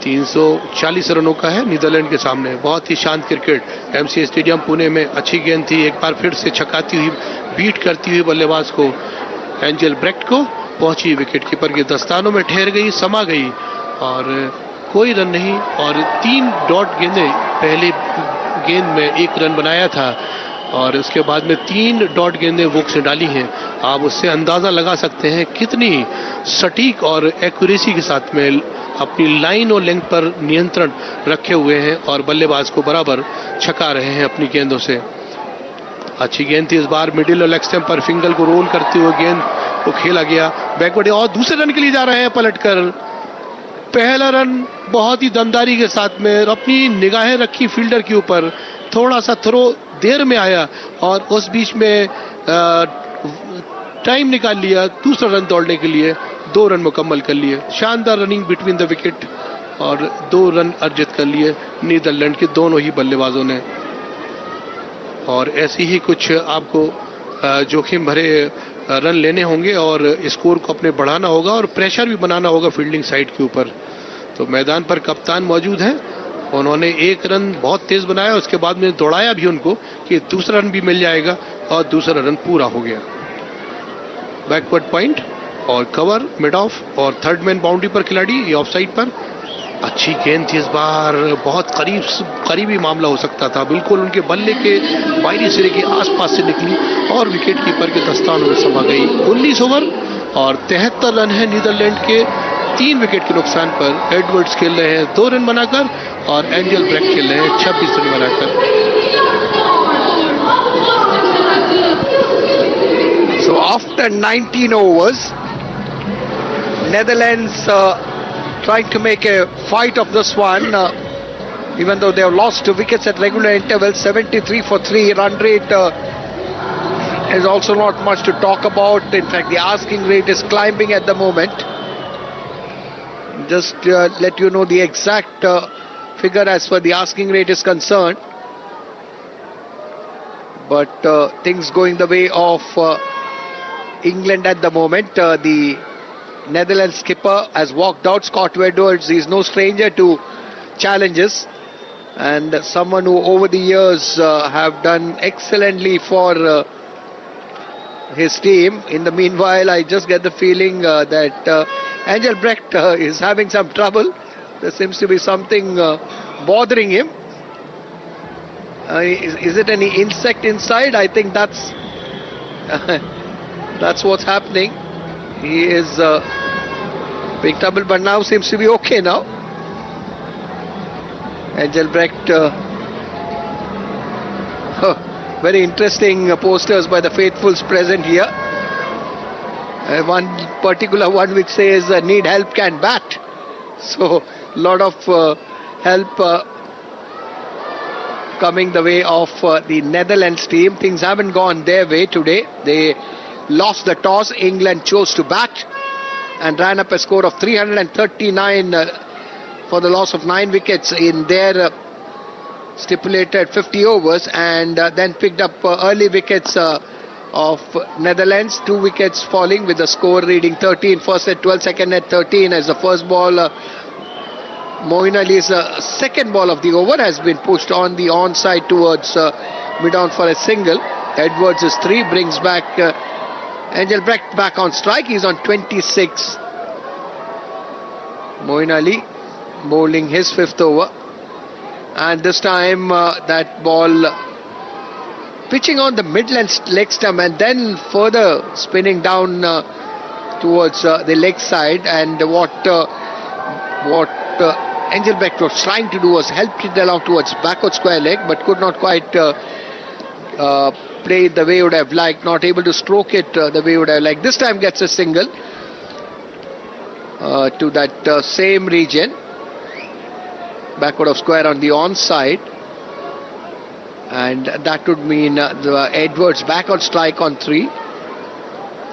340 रनों का है नीदरलैंड के सामने। बहुत ही शांत क्रिकेट MCA स्टेडियम पुणे में, अच्छी गेंद थी, एक बार फिर से छकाती हुई, बीट करती हुई बल्लेबाज को, एंजेलब्रेक्ट को, पहुंची विकेट कीपर के दस्तानों में, ठहर गई, समा गई और कोई रन नहीं। और 3 डॉट गेंदें, पहले गेंद में 1 रन बनाया था और उसके बाद में 3 डॉट गेंदें वोक्स ने डाली हैं। आप उससे अंदाजा लगा सकते हैं कितनी सटीक और एक्यूरेसी के साथ में अपनी लाइन और लेंथ पर नियंत्रण रखे हुए हैं और बल्लेबाज को बराबर छका रहे हैं अपनी गेंदों से। अच्छी गेंद थी इस बार, मिडिल और लेग स्टंप पर फिंगल को रोल करते हुए गेंद को खेला गया बैकवर्ड और दूसरे रन के लिए जा रहे हैं पलटकर। पहला रन बहुत ही दमदारी के साथ में, अपनी निगाहें रखी फील्डर के ऊपर, थोड़ा सा थ्रो देर में आया और उस बीच में टाइम निकाल लिया दूसरा रन दौड़ने के लिए। 2 रन मुकम्मल कर लिए। शानदार रनिंग बिटवीन द विकेट और 2 रन अर्जित कर लिए नीदरलैंड के दोनों ही बल्लेबाजों ने। और ऐसी ही कुछ आपको जोखिम भरे रन लेने होंगे और स्कोर को अपने बढ़ाना होगा और प्रेशर भी बनाना होगा फील्डिंग साइड के ऊपर। तो मैदान पर कप्तान मौजूद है, उन्होंने 1 रन बहुत तेज बनाया, उसके बाद में दौड़ाया भी उनको कि दूसरा रन भी मिल जाएगा और दूसरा रन पूरा हो गया। बैकवर्ड पॉइंट और कवर मिड ऑफ और थर्ड मैन बाउंड्री पर खिलाड़ी, ये ऑफ साइड पर। अच्छी गेंद थी इस बार, बहुत करीबी मामला हो सकता था, बिल्कुल उनके बल्ले के बाहरी सिरे के आसपास से निकली और विकेट कीपर के दस्तानों में समा गई। 19 ओवर और 73 रन है नीदरलैंड के 3 विकेट के नुकसान पर। एडवर्ड्स खेल रहे हैं 2 रन बनाकर और एंगलब्रेक्ट खेल रहे हैं 26 रन बनाकर। So after 19 overs, Netherlands trying to make a fight of this one, even though they have lost 2 wickets at regular intervals. 73 for 3 run rate is also not much to talk about. In fact, the asking rate is climbing at the moment. Just let you know the exact figure as far the asking rate is concerned. But things going the way of England at the moment. The Netherlands skipper has walked out. Scott Edwards, he's no stranger to challenges and someone who over the years have done excellently for his team. In the meanwhile, I just get the feeling that Engelbrecht is having some trouble. There seems to be something bothering him. Is it any insect inside? I think that's that's what's happening. He is big trouble, but now seems to be okay now. Engelbrecht, very interesting posters by the faithfuls present here. One particular one which says need help can bat. So lot of help coming the way of the Netherlands team. Things haven't gone their way today. They lost the toss. England chose to bat and ran up a score of 339 for the loss of 9 wickets in their stipulated 50 overs, and then picked up early wickets of Netherlands. 2 wickets falling with the score reading 13, first at 12, second at 13 as the first ball. Moeen Ali's second ball of the over has been pushed on the onside towards mid-on for a single. Edwards is 3, brings back Engelbrecht back on strike. He's on 26. Moeen Ali bowling his 5th over, and this time that ball pitching on the Midland leg stump and then further spinning down towards the leg side. And what Engelbrecht was trying to do was help it along towards backward square leg, but could not quite play it the way he would have liked, not able to stroke it the way he would have liked. This time gets a single to that same region, backward of square on the onside, and that would mean the Edwards back on strike on 3,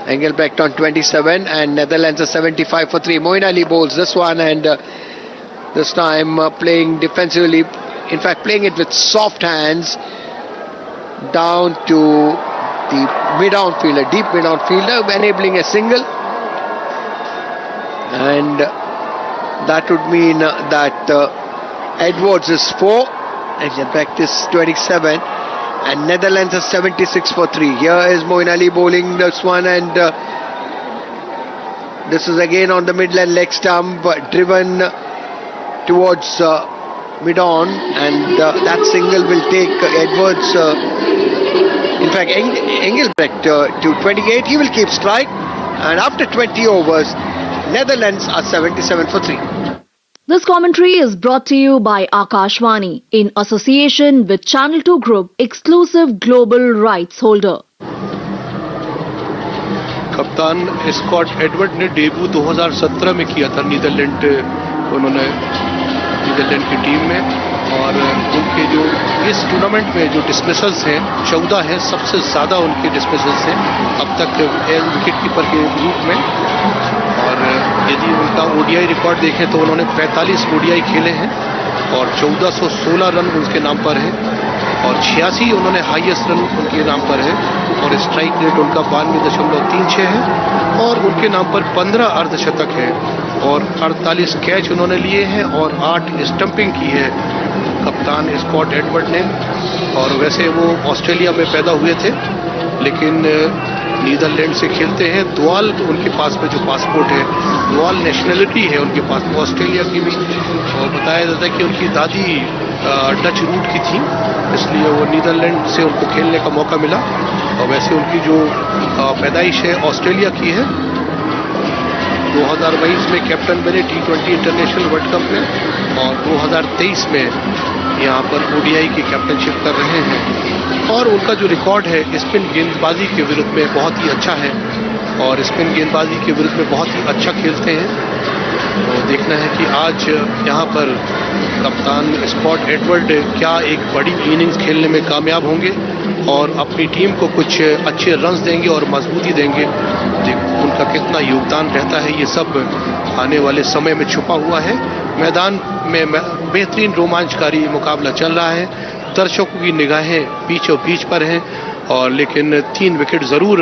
Engelbrecht on 27, and Netherlands are 75 for 3. Moeen Ali bowls this one, and this time playing defensively, in fact playing it with soft hands down to the mid-on fielder, deep mid-on fielder, enabling a single, and that would mean that Edwards is 4, Engelbrecht is 27, and Netherlands is 76 for 3. Here is Moeen Ali bowling this one, and this is again on the Midland leg stump, driven towards mid-on, and that single will take Edwards fact, Engelbrecht to 28. He will keep strike. And after 20 overs, Netherlands are 77 for 3. This commentary is brought to you by Akashvani in association with Channel 2 Group, exclusive global rights holder. कप्तान Scott Edward ने debut 2017 में किया था Netherlands की team में, और उनके जो इस टूर्नामेंट में जो डिसमिसल्स हैं 14 हैं, सबसे ज़्यादा उनके डिसमिसल्स हैं अब तक विकेट कीपर के रूप में। और यदि उनका ओडीआई रिकॉर्ड देखें तो उन्होंने 45 ओडीआई खेले हैं और 1416 रन उनके नाम पर है, और 86 उन्होंने हाईएस्ट रन उनके नाम पर है, और स्ट्राइक रेट उनका 92.36 है, और उनके नाम पर 15 अर्धशतक है और 48 कैच उन्होंने लिए हैं और 8 स्टंपिंग की है कप्तान स्कॉट एडवर्ड ने। और वैसे वो ऑस्ट्रेलिया में पैदा हुए थे, लेकिन नीदरलैंड से खेलते हैं। दुआल उनके पास में जो पासपोर्ट है, दुआल नेशनलिटी है उनके पास, ऑस्ट्रेलिया की भी, और बताया जाता है कि उनकी दादी डच रूट की थी, इसलिए वो नीदरलैंड से उनको खेलने का मौका मिला। और वैसे उनकी जो पैदाइश है ऑस्ट्रेलिया की है। 2022 में कैप्टन बने T20 इंटरनेशनल वर्ल्ड कप में, और 2023 में यहाँ पर ओडीआई की कैप्टनशिप कर रहे हैं। और उनका जो रिकॉर्ड है स्पिन गेंदबाजी के विरुद्ध में बहुत ही अच्छा है, और स्पिन गेंदबाजी के विरुद्ध में बहुत ही अच्छा खेलते हैं। तो देखना है कि आज यहाँ पर कप्तान स्कॉट एडवर्ड क्या एक बड़ी इनिंग्स खेलने में कामयाब होंगे और अपनी टीम को कुछ अच्छे रन्स देंगे और मजबूती देंगे। उनका कितना योगदान रहता है ये सब आने वाले समय में छुपा हुआ है। मैदान में बेहतरीन रोमांचकारी मुकाबला चल रहा है, दर्शकों की निगाहें बीचों बीच पर हैं, और लेकिन 3 विकेट ज़रूर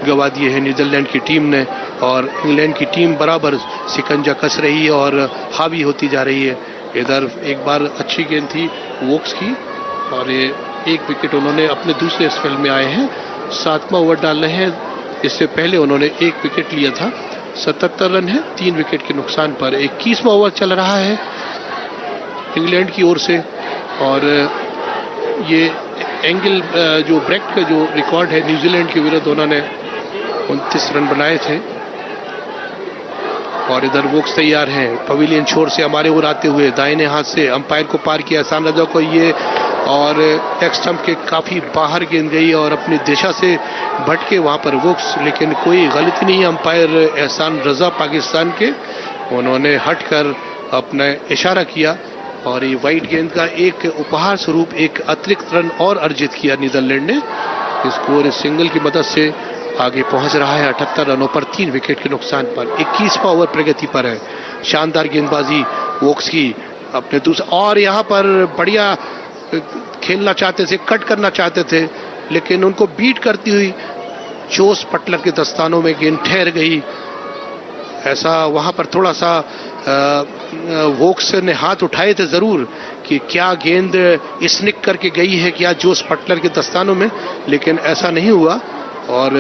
गंवा दिए हैं नीदरलैंड की टीम ने, और इंग्लैंड की टीम बराबर शिकंजा कस रही है और हावी होती जा रही है। इधर एक बार अच्छी गेंद थी वोक्स की, और ये 1 विकेट उन्होंने अपने दूसरे स्पेल में आए हैं। 7वां ओवर डाल रहे हैं, इससे पहले उन्होंने 1 विकेट लिया था। 77 रन है 3 विकेट के नुकसान पर। 21वां ओवर चल रहा है इंग्लैंड की ओर से, और ये एंगल जो ब्रेक्ट का जो रिकॉर्ड है न्यूजीलैंड के विरुद्ध, उन्होंने 29 रन बनाए थे। और इधर वोक्स तैयार हैं पवेलियन छोर से हमारे ओर आते हुए, दाहिने हाथ से अंपायर को पार किया एहसान रजा को ये, और एक्स स्टंप के काफी बाहर गेंद गई और अपनी दिशा से भटके वहां पर वोक्स, लेकिन कोई गलती नहीं। अंपायर एहसान रजा पाकिस्तान के, उन्होंने हटकर अपना इशारा किया, और ये वाइट गेंद का एक उपहार स्वरूप एक अतिरिक्त रन और अर्जित किया नीदरलैंड ने। स्कोर इस सिंगल की मदद से आगे पहुंच रहा है 78 रनों पर 3 विकेट के नुकसान पर। 21वां ओवर प्रगति पर है। शानदार गेंदबाजी वोक्स की अपने दूसरे, और यहाँ पर बढ़िया खेलना चाहते थे, कट करना चाहते थे, लेकिन उनको बीट करती हुई जोस बटलर के दस्तानों में गेंद ठहर गई। ऐसा वहां पर थोड़ा सा वोक्स ने हाथ उठाए थे जरूर कि क्या गेंद स्निक करके गई है क्या जोस बटलर के दस्तानों में, लेकिन ऐसा नहीं हुआ और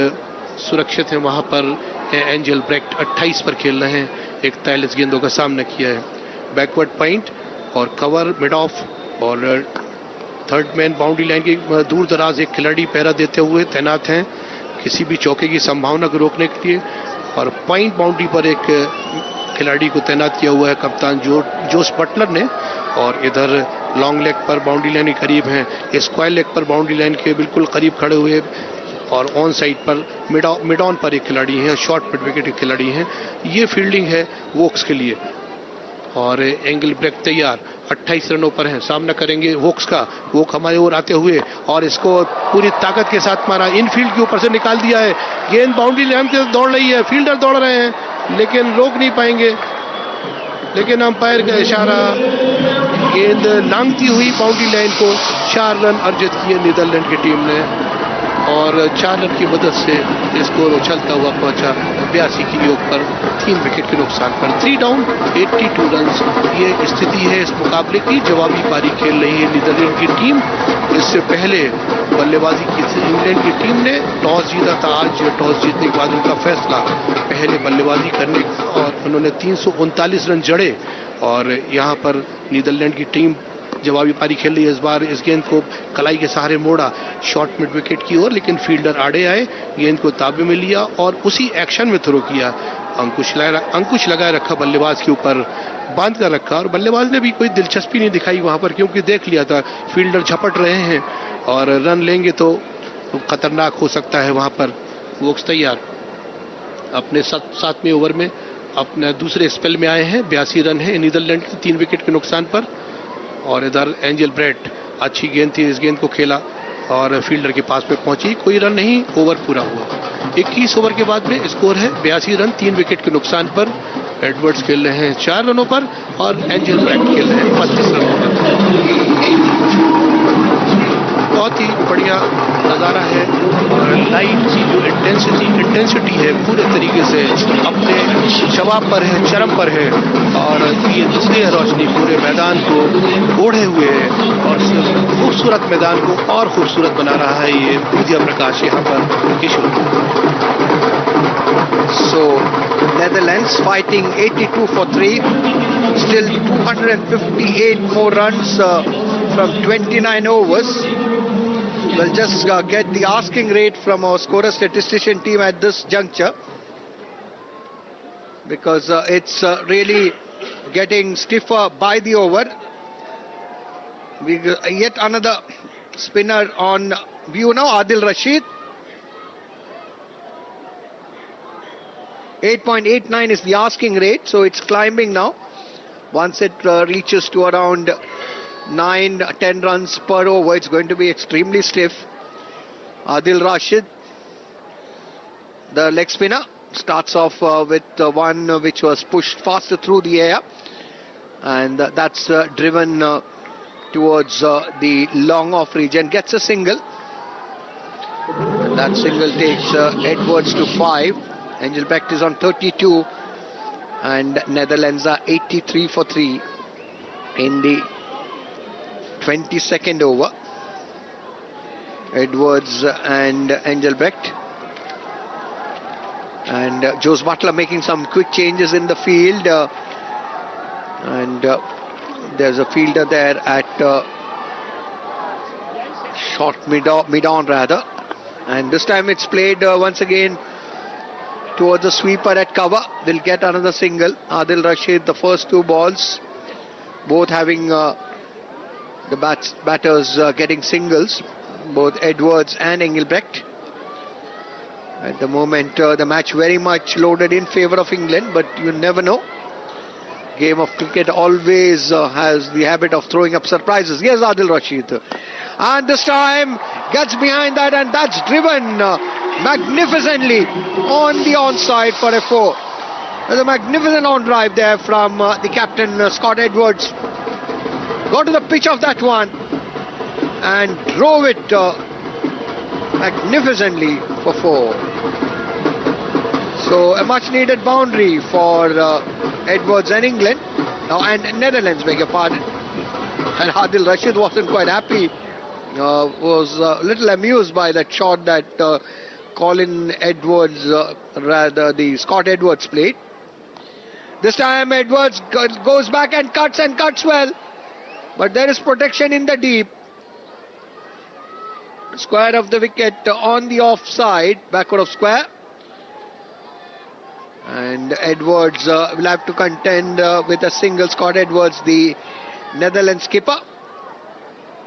सुरक्षित है वहां पर। एंजेलब्रेक्ट 28 पर खेल रहे हैं, 41 गेंदों का सामना किया है। बैकवर्ड पॉइंट और कवर मिड ऑफ, और थर्ड मैन बाउंड्री लाइन के दूर दराज एक खिलाड़ी पहरा देते हुए तैनात हैं किसी भी चौके की संभावना को रोकने के लिए, और पॉइंट बाउंड्री पर एक खिलाड़ी को तैनात किया हुआ है कप्तान जोस बटलर ने। और इधर लॉन्ग लेग पर बाउंड्री लाइन के करीब हैं, स्क्वायर लेग पर बाउंड्री लाइन के बिल्कुल करीब खड़े हुए, और ऑन साइड पर मिड ऑन पर एक खिलाड़ी है, शॉर्ट मिड विकेट एक खिलाड़ी हैं। ये फील्डिंग है वोक्स के लिए। और एंगलब्रेक्ट तैयार 28 रनों पर है, सामना करेंगे वोक्स का। वोक हमारे ओर आते हुए और इसको पूरी ताकत के साथ मारा, इनफील्ड के ऊपर से निकाल दिया है। गेंद बाउंड्री लाइन की तरफ दौड़ रही है, फील्डर दौड़ रहे हैं लेकिन रोक नहीं पाएंगे, लेकिन अंपायर का इशारा, गेंद लांघती हुई बाउंड्री लाइन को 4 रन अर्जित किए नीदरलैंड की टीम ने, और 4 रन की मदद से स्कोर उछलता हुआ पहुंचा 82 की योग पर 3 विकेट के नुकसान पर। 3 डाउन 82 रन ये स्थिति है इस मुकाबले की। जवाबी पारी खेल रही है नीदरलैंड की टीम। इससे पहले बल्लेबाजी की थी इंग्लैंड की टीम ने, टॉस जीता था। आज टॉस जीतने के बाद उनका फैसला पहले बल्लेबाजी करने, और उन्होंने 339 रन जड़े, और यहाँ पर नीदरलैंड की टीम जवाबी पारी खेल रही है। इस बार इस गेंद को कलाई के सहारे मोड़ा शॉर्ट मिड विकेट की ओर, लेकिन फील्डर आड़े आए, गेंद को ताबे में लिया और उसी एक्शन में थ्रो किया। अंकुश लगाए रखा बल्लेबाज के ऊपर, बांध कर रखा, और बल्लेबाज ने भी कोई दिलचस्पी नहीं दिखाई वहां पर, क्योंकि देख लिया था फील्डर झपट रहे हैं और रन लेंगे तो खतरनाक हो सकता है। वहां पर वोक्स तैयार अपने 7वें ओवर में अपने दूसरे स्पेल में आए हैं। 82 रन है नीदरलैंड के 3 विकेट के नुकसान पर। और इधर एंजेलब्रेक्ट अच्छी गेंद थी, इस गेंद को खेला और फील्डर के पास में पहुंची, कोई रन नहीं, ओवर पूरा हुआ। 21 ओवर के बाद में स्कोर है 82 रन 3 विकेट के नुकसान पर। एडवर्ड्स खेल रहे हैं 4 रनों पर और एंजेलब्रेक्ट खेल रहे हैं 25 रनों पर। बहुत ही बढ़िया नज़ारा है और लाइट सी जो इंटेंसिटी है पूरे तरीके से अपने शबाब पर है, चरम पर है और ये दूसरी रोशनी पूरे मैदान को ओढ़े हुए है और खूबसूरत मैदान को और खूबसूरत बना रहा है ये उदय प्रकाश यहाँ पर किशोर। So Netherlands fighting 82 for 3, still 258 more runs from 29 overs. We'll just get the asking rate from our scorer statistician team at this juncture, because it's really getting stiffer by the over. We yet another spinner on view now, Adil Rashid. 8.89 is the asking rate, so it's climbing now. Once it reaches to around 9-10 runs per over, it's going to be extremely stiff. Adil Rashid, the leg spinner, starts off with one which was pushed faster through the air, and that's driven towards the long off region, gets a single. And that single takes Edwards to 5. Engelbrecht is on 32 and Netherlands are 83 for 3 in the 22nd over. Edwards and Engelbrecht, and Jos Buttler making some quick changes in the field, and there's a fielder there at short mid-on rather, and this time it's played once again towards the sweeper at cover. They'll get another single. Adil Rashid, the first 2 balls, both having the batters getting singles, both Edwards and Engelbrecht. At the moment, the match very much loaded in favour of England, but you never know. Game of cricket always has the habit of throwing up surprises. Here's Adil Rashid, and this time gets behind that, and that's driven magnificently on the onside for a 4. There's a magnificent on drive there from the captain Scott Edwards. Got to the pitch of that one and drove it magnificently for 4. So a much needed boundary for Edwards and England, and Netherlands, beg your pardon. And Adil Rashid wasn't quite happy, was a little amused by that shot that Colin Edwards, rather the Scott Edwards played. This time Edwards goes back and cuts well, but there is protection in the deep. Square of the wicket on the offside, backward of square. And Edwards will have to contend with a single. Scott Edwards, the Netherlands skipper.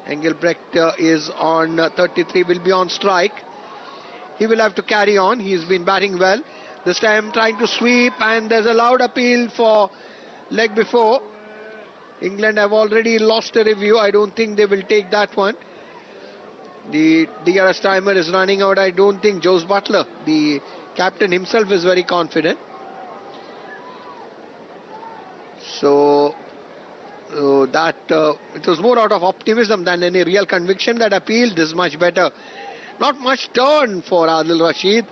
Engelbrecht is on 33, will be on strike. He will have to carry on. He's been batting well. This time trying to sweep, and there's a loud appeal for leg before. England have already lost a review. I don't think they will take that one. The DRS timer is running out. I don't think Jos Buttler, the captain himself, is very confident. So that it was more out of optimism than any real conviction. That appeal is much better. Not much turn for Adil Rashid.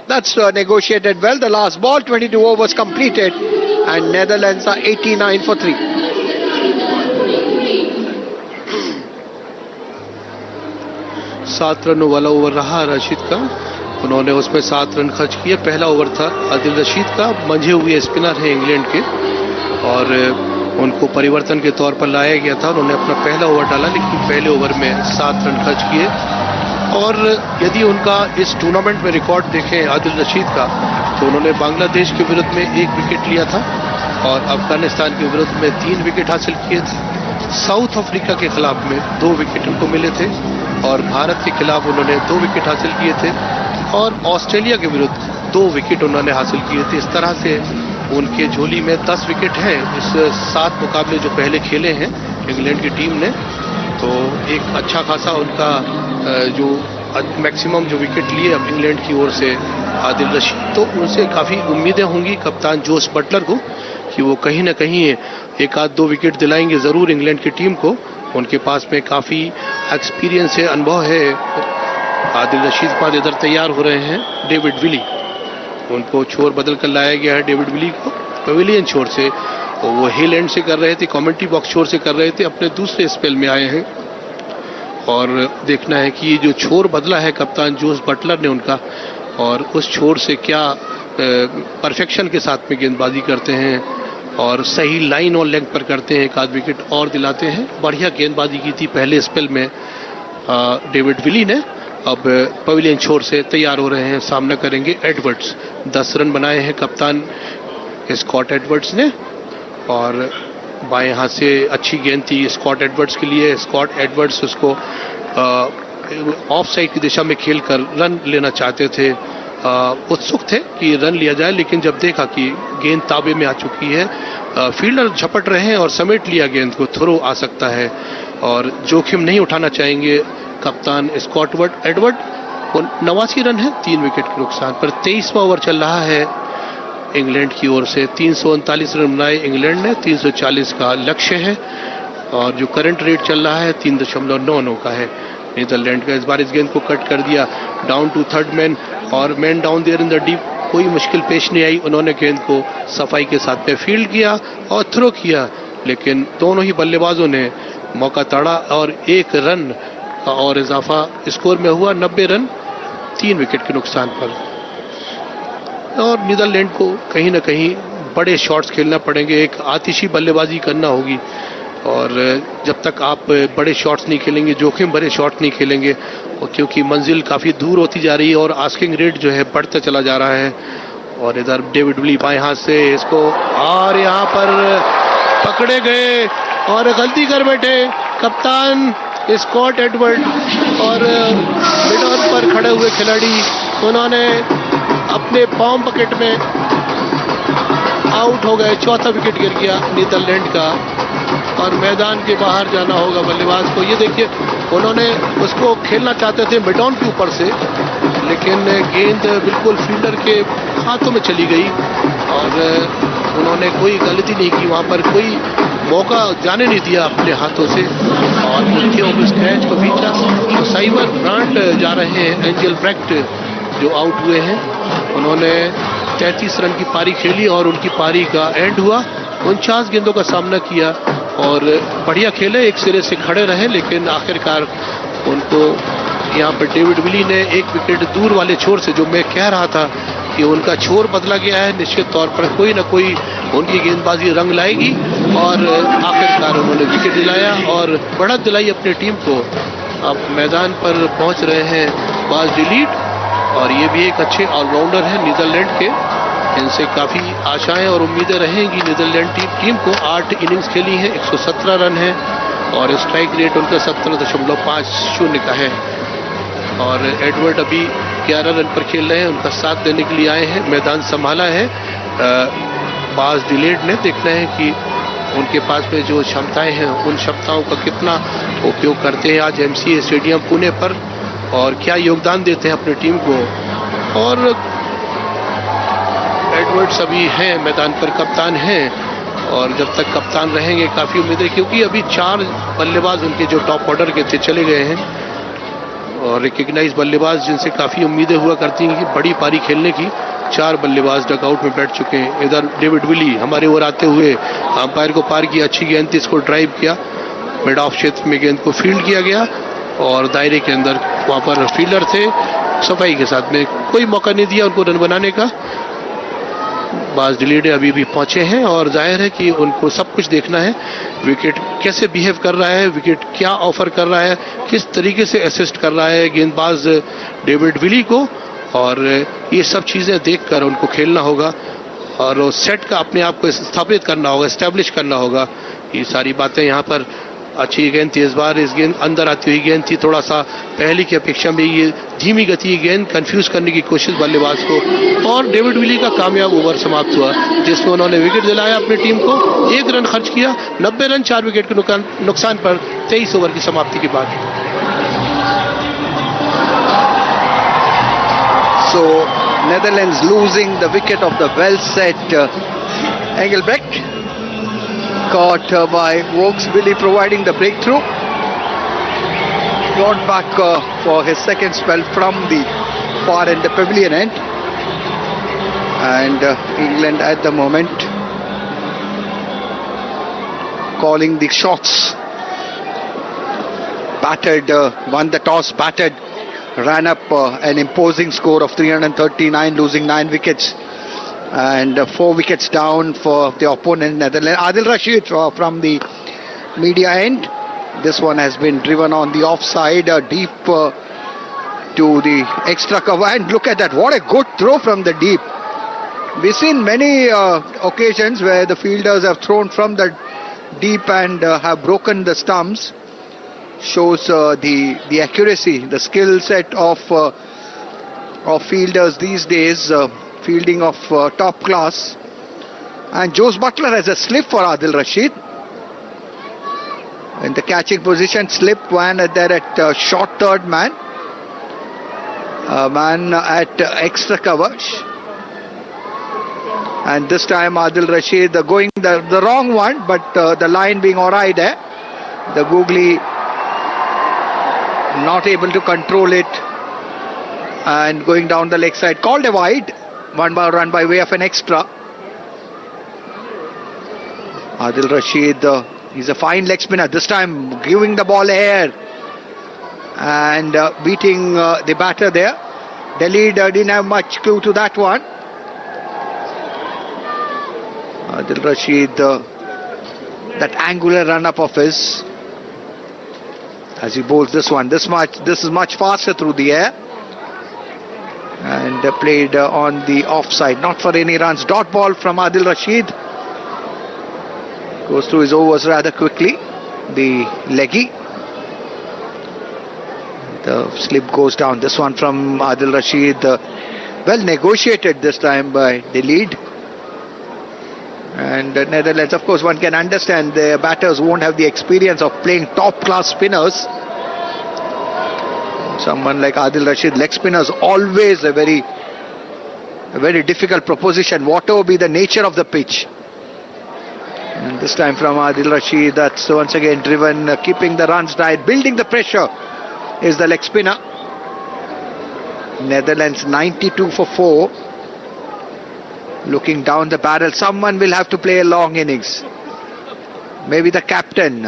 That's negotiated well. The last ball, 22 overs completed, and Netherlands are 89 for 3. सात रनों वाला over रहा रशीद का, उन्होंने उसमें 7 run खर्च किए। पहला ओवर था आदिल रशीद का, मंझे हुए स्पिनर है इंग्लैंड के, और उनको परिवर्तन के तौर पर लाया गया था। उन्होंने अपना पहला ओवर डाला, लेकिन पहले ओवर में 7 रन खर्च किए। और यदि उनका इस टूर्नामेंट में रिकॉर्ड देखें आदिल रशीद का, तो उन्होंने बांग्लादेश के विरुद्ध में 1 विकेट लिया था और अफगानिस्तान के विरुद्ध में 3 विकेट हासिल किए थे। साउथ अफ्रीका के खिलाफ में 2 विकेट उनको मिले थे और भारत के खिलाफ उन्होंने 2 विकेट हासिल किए थे और ऑस्ट्रेलिया के विरुद्ध 2 विकेट उन्होंने हासिल किए थे। इस तरह से उनके झोली में 10 विकेट हैं इस 7 मुकाबले जो पहले खेले हैं इंग्लैंड की टीम ने। तो एक अच्छा खासा उनका जो मैक्सिमम जो विकेट लिए अब इंग्लैंड की ओर से आदिल रशीद, तो उनसे काफ़ी उम्मीदें होंगी कप्तान जोस बटलर को कि वो कहीं ना कहीं 1-2 विकेट दिलाएंगे ज़रूर इंग्लैंड की टीम को। उनके पास में काफ़ी एक्सपीरियंस है, अनुभव है। आदिल रशीद के बाद इधर तैयार हो रहे हैं डेविड विली, उनको छोर बदल कर लाया गया है डेविड विली को पवेलियन छोर से। वो हिल एंड से कर रहे थे, कमेंट्री बॉक्स छोर से कर रहे थे, अपने दूसरे स्पेल में आए हैं और देखना है कि ये जो छोर बदला है कप्तान जोस बटलर ने उनका, और उस छोर से क्या परफेक्शन के साथ में गेंदबाजी करते हैं और सही लाइन और लेंथ पर करते हैं, 1-8 विकेट और दिलाते हैं। बढ़िया गेंदबाजी की थी पहले स्पेल में डेविड विली ने। अब पवेलियन छोर से तैयार हो रहे हैं, सामना करेंगे एडवर्ड्स। 10 रन बनाए हैं कप्तान स्कॉट एडवर्ड्स ने और बाएं हाथ से अच्छी गेंद थी स्कॉट एडवर्ड्स के लिए। स्कॉट एडवर्ड्स उसको ऑफ साइड की दिशा में खेलकर रन लेना चाहते थे, उत्सुक थे कि रन लिया जाए, लेकिन जब देखा कि गेंद ताबे में आ चुकी है, फील्डर झपट रहे हैं और समेट लिया गेंद को, थ्रो आ सकता है और जोखिम नहीं उठाना चाहेंगे कप्तान स्कॉट एडवर्ड। 89 रन है 3 विकेट के नुकसान पर। 23वां ओवर चल रहा है इंग्लैंड की ओर से। 339 रन बनाए इंग्लैंड ने, 340 का लक्ष्य है और जो करंट रेट चल रहा है 3.99 का है नीदरलैंड का। इस बार इस गेंद को कट कर दिया डाउन टू थर्ड मैन और man down there in the deep, कोई मुश्किल पेश नहीं आई। उन्होंने गेंद को सफाई के साथ में फील्ड किया और थ्रो किया, लेकिन दोनों ही बल्लेबाजों ने मौका ताड़ा और 1 रन का और इजाफा स्कोर में हुआ। 90 रन 3 विकेट के नुकसान पर। और नीदरलैंड को कहीं ना कहीं बड़े शॉट्स खेलना पड़ेंगे, एक आतिशी बल्लेबाजी करना होगी और जब तक आप बड़े शॉट्स नहीं खेलेंगे, जोखिम भरे शॉट नहीं खेलेंगे, और क्योंकि मंजिल काफ़ी दूर होती जा रही है और आस्किंग रेट जो है बढ़ता चला जा रहा है। और इधर डेविड विली बाएं हाथ से इसको, और यहाँ पर पकड़े गए और गलती कर बैठे कप्तान स्कॉट एडवर्ड और मिड ऑन पर खड़े हुए खिलाड़ी, उन्होंने अपने पाम पकेट में आउट हो गए। 4था विकेट गिर गया नीदरलैंड का और मैदान के बाहर जाना होगा बल्लेबाज को। ये देखिए, उन्होंने उसको खेलना चाहते थे मिड ऑन के ऊपर से, लेकिन गेंद बिल्कुल फील्डर के हाथों में चली गई और उन्होंने कोई गलती नहीं की, वहाँ पर कोई मौका जाने नहीं दिया अपने हाथों से और उनके उस कैच को पीछा। तो सिब्रांड जा रहे हैं, एंगलब्रेक्ट जो आउट हुए हैं, उन्होंने 33 रन की पारी खेली और उनकी पारी का एंड हुआ। 49 गेंदों का सामना किया और बढ़िया खेले, एक सिरे से खड़े रहे, लेकिन आखिरकार उनको यहाँ पर डेविड विली ने 1 विकेट दूर वाले छोर से, जो मैं कह रहा था कि उनका छोर बदला गया है, निश्चित तौर पर कोई ना कोई उनकी गेंदबाजी रंग लाएगी और आखिरकार उन्होंने विकेट दिलाया और बढ़त दिलाई अपनी टीम को। अब मैदान पर पहुंच रहे हैं बाज डिलीट और ये भी एक अच्छे ऑलराउंडर है नीदरलैंड के, इनसे काफ़ी आशाएं और उम्मीदें रहेंगी नीदरलैंड टीम को। 8 इनिंग्स खेली हैं, 117 रन है और स्ट्राइक रेट उनका 17.50 का है और एडवर्ड अभी 11 रन पर खेल रहे हैं, उनका साथ देने के लिए आए हैं। मैदान संभाला है बाज डिलेड ने, देखना है कि उनके पास में जो क्षमताएं हैं उन क्षमताओं का कितना उपयोग करते हैं आज MCA स्टेडियम पुणे पर और क्या योगदान देते हैं अपनी टीम को। और एडवर्ड्स अभी हैं मैदान पर, कप्तान हैं और जब तक कप्तान रहेंगे काफ़ी उम्मीद है, क्योंकि अभी 4 बल्लेबाज उनके जो टॉप ऑर्डर के थे चले गए हैं और रिकग्नाइज बल्लेबाज जिनसे काफ़ी उम्मीदें हुआ करती हैं कि बड़ी पारी खेलने की, 4 बल्लेबाज डगआउट में बैठ चुके हैं। इधर डेविड विली हमारे ओर आते हुए अंपायर को पार की, अच्छी गेंद थी, इसको ड्राइव किया, मिड ऑफ क्षेत्र में गेंद को फील्ड किया गया और दायरे के अंदर वहाँ पर फील्डर थे, सफाई के साथ में कोई मौका नहीं दिया उनको रन बनाने का। बाज डिलीडे अभी भी पहुंचे हैं और जाहिर है कि उनको सब कुछ देखना है, विकेट कैसे बिहेव कर रहा है, विकेट क्या ऑफर कर रहा है, किस तरीके से असिस्ट कर रहा है गेंदबाज डेविड विली को, और ये सब चीज़ें देखकर उनको खेलना होगा और सेट का अपने आप को स्थापित करना होगा, एस्टेब्लिश करना होगा। ये सारी बातें यहाँ पर अच्छी गेंद थी, इस बार इस गेंद अंदर आती हुई गेंद थी, थोड़ा सा पहले की अपेक्षा में ये धीमी गति की गेंद, कंफ्यूज करने की कोशिश बल्लेबाज को, और डेविड विली का कामयाब ओवर समाप्त हुआ जिसमें उन्होंने विकेट दिलाया अपनी टीम को, 1 रन खर्च किया, 90 रन 4 विकेट के नुकसान पर 23 ओवर की समाप्ति के बाद। So Netherlands losing the wicket of the well set Engelbrecht, caught by Vokes, Billy providing the breakthrough. Gone back for his second spell from the far end, the pavilion end. And England at the moment calling the shots. Battered, won the toss, batted, ran up an imposing score of 339, losing 9 wickets. And 4 wickets down for the opponent, Netherlands. Adil Rashid from the media end. This one has been driven on the offside, deep to the extra cover. And look at that, what a good throw from the deep. We've seen many occasions where the fielders have thrown from the deep and have broken the stumps. Shows the accuracy, the skill set of fielders these days. Fielding of top class. And Jose Butler has a slip for Adil Rashid. In the catching position, slip one there at short third man. Man at extra coverage. And this time Adil Rashid going the wrong one, but the line being alright there. The googly not able to control it. And going down the leg side, called a wide. 1 run by way of an extra. Adil Rashid, he's a fine leg spinner. This time giving the ball air and beating the batter there. The lead didn't have much clue to that one. Adil Rashid, that angular run-up of his as he bowls this one. This is much faster through the air. And played on the offside, not for any runs. Dot ball from Adil Rashid. Goes through his overs rather quickly. The leggy. The slip goes down. This one from Adil Rashid. Well negotiated this time by the lead. And Netherlands, of course, one can understand their batters won't have the experience of playing top class spinners. Someone like Adil Rashid, leg spinners always a very difficult proposition, whatever be the nature of the pitch. And this time from Adil Rashid, that's once again driven, keeping the runs tight, building the pressure is the leg spinner. Netherlands 92 for 4. Looking down the barrel, someone will have to play a long innings. Maybe the captain,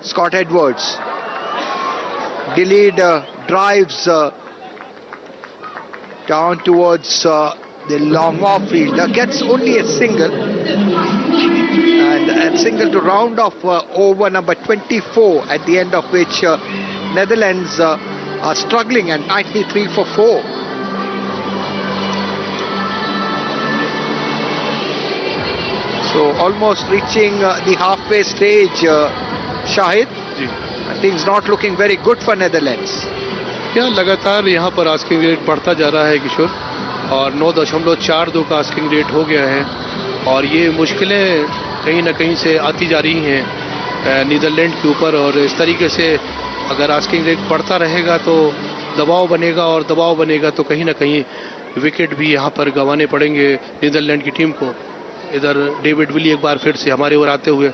Scott Edwards. Delayed drives down towards the long off field. Gets only a single. And a single to round off over number 24, at the end of which Netherlands are struggling and 93 for 4. So almost reaching the halfway stage, Shahid. Things not looking very good for Netherlands. क्या लगातार यहाँ पर asking rate बढ़ता जा रहा है किशोर, और 9.42 का आस्किंग रेट हो गया है, और ये मुश्किलें कहीं ना कहीं से आती जा रही हैं नीदरलैंड के ऊपर। और इस तरीके से अगर आस्किंग रेट बढ़ता रहेगा तो दबाव बनेगा, और दबाव बनेगा तो कहीं ना कहीं विकेट भी यहाँ पर गंवाने पड़ेंगे नीदरलैंड की टीम को। इधर डेविड विली एक बार फिर से हमारे ओर आते हुए,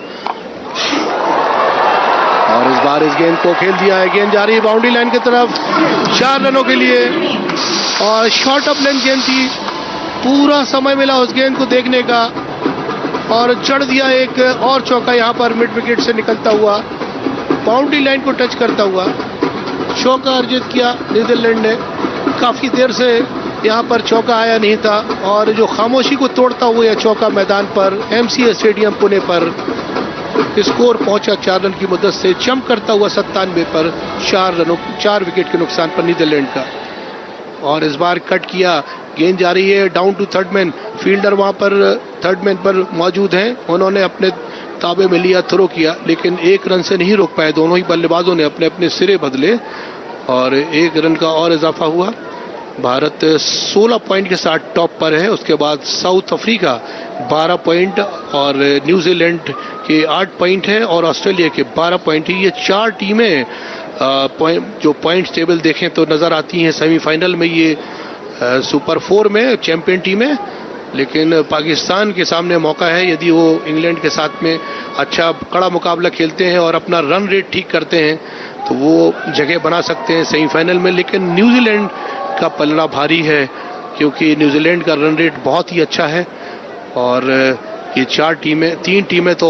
और इस बार इस गेंद को खेल दिया है। गेंद जा रही है बाउंड्री लाइन की तरफ 4 रनों के लिए, और शॉर्ट ऑफ लेंथ गेंद थी। पूरा समय मिला उस गेंद को देखने का, और चढ़ दिया एक और चौका यहाँ पर मिड विकेट से निकलता हुआ, बाउंड्री लाइन को टच करता हुआ। चौका अर्जित किया नीदरलैंड ने। काफी देर से यहाँ पर चौका आया नहीं था और जो खामोशी को तोड़ता हुआ यह चौका मैदान पर MCA स्टेडियम पुणे पर स्कोर पहुंचा 4 रन की मदद से, जंप करता हुआ 97 पर 4 विकेट के नुकसान पर नीदरलैंड का। और इस बार कट किया, गेंद जा रही है down to third man, fielder वहां पर थर्ड मैन पर मौजूद हैं, उन्होंने अपने ताबे में लिया, थ्रो किया, लेकिन 1 रन से नहीं रोक पाए। दोनों ही बल्लेबाजों ने अपने अपने सिरे बदले और 1 रन का और इजाफा हुआ। भारत 16 पॉइंट के साथ टॉप पर है, उसके बाद साउथ अफ्रीका 12 पॉइंट और न्यूजीलैंड के 8 पॉइंट है और ऑस्ट्रेलिया के 12 पॉइंट है। ये 4 टीमें जो पॉइंट टेबल देखें तो नजर आती हैं सेमीफाइनल में, ये सुपर 4 में चैंपियन टीमें, लेकिन पाकिस्तान के सामने मौका है यदि वो इंग्लैंड के साथ में अच्छा कड़ा मुकाबला खेलते हैं और अपना रन रेट ठीक करते हैं तो वो जगह बना सकते हैं सेमीफाइनल में। लेकिन न्यूजीलैंड का पलड़ा भारी है क्योंकि न्यूजीलैंड का रन रेट बहुत ही अच्छा है और ये 3 टीमें तो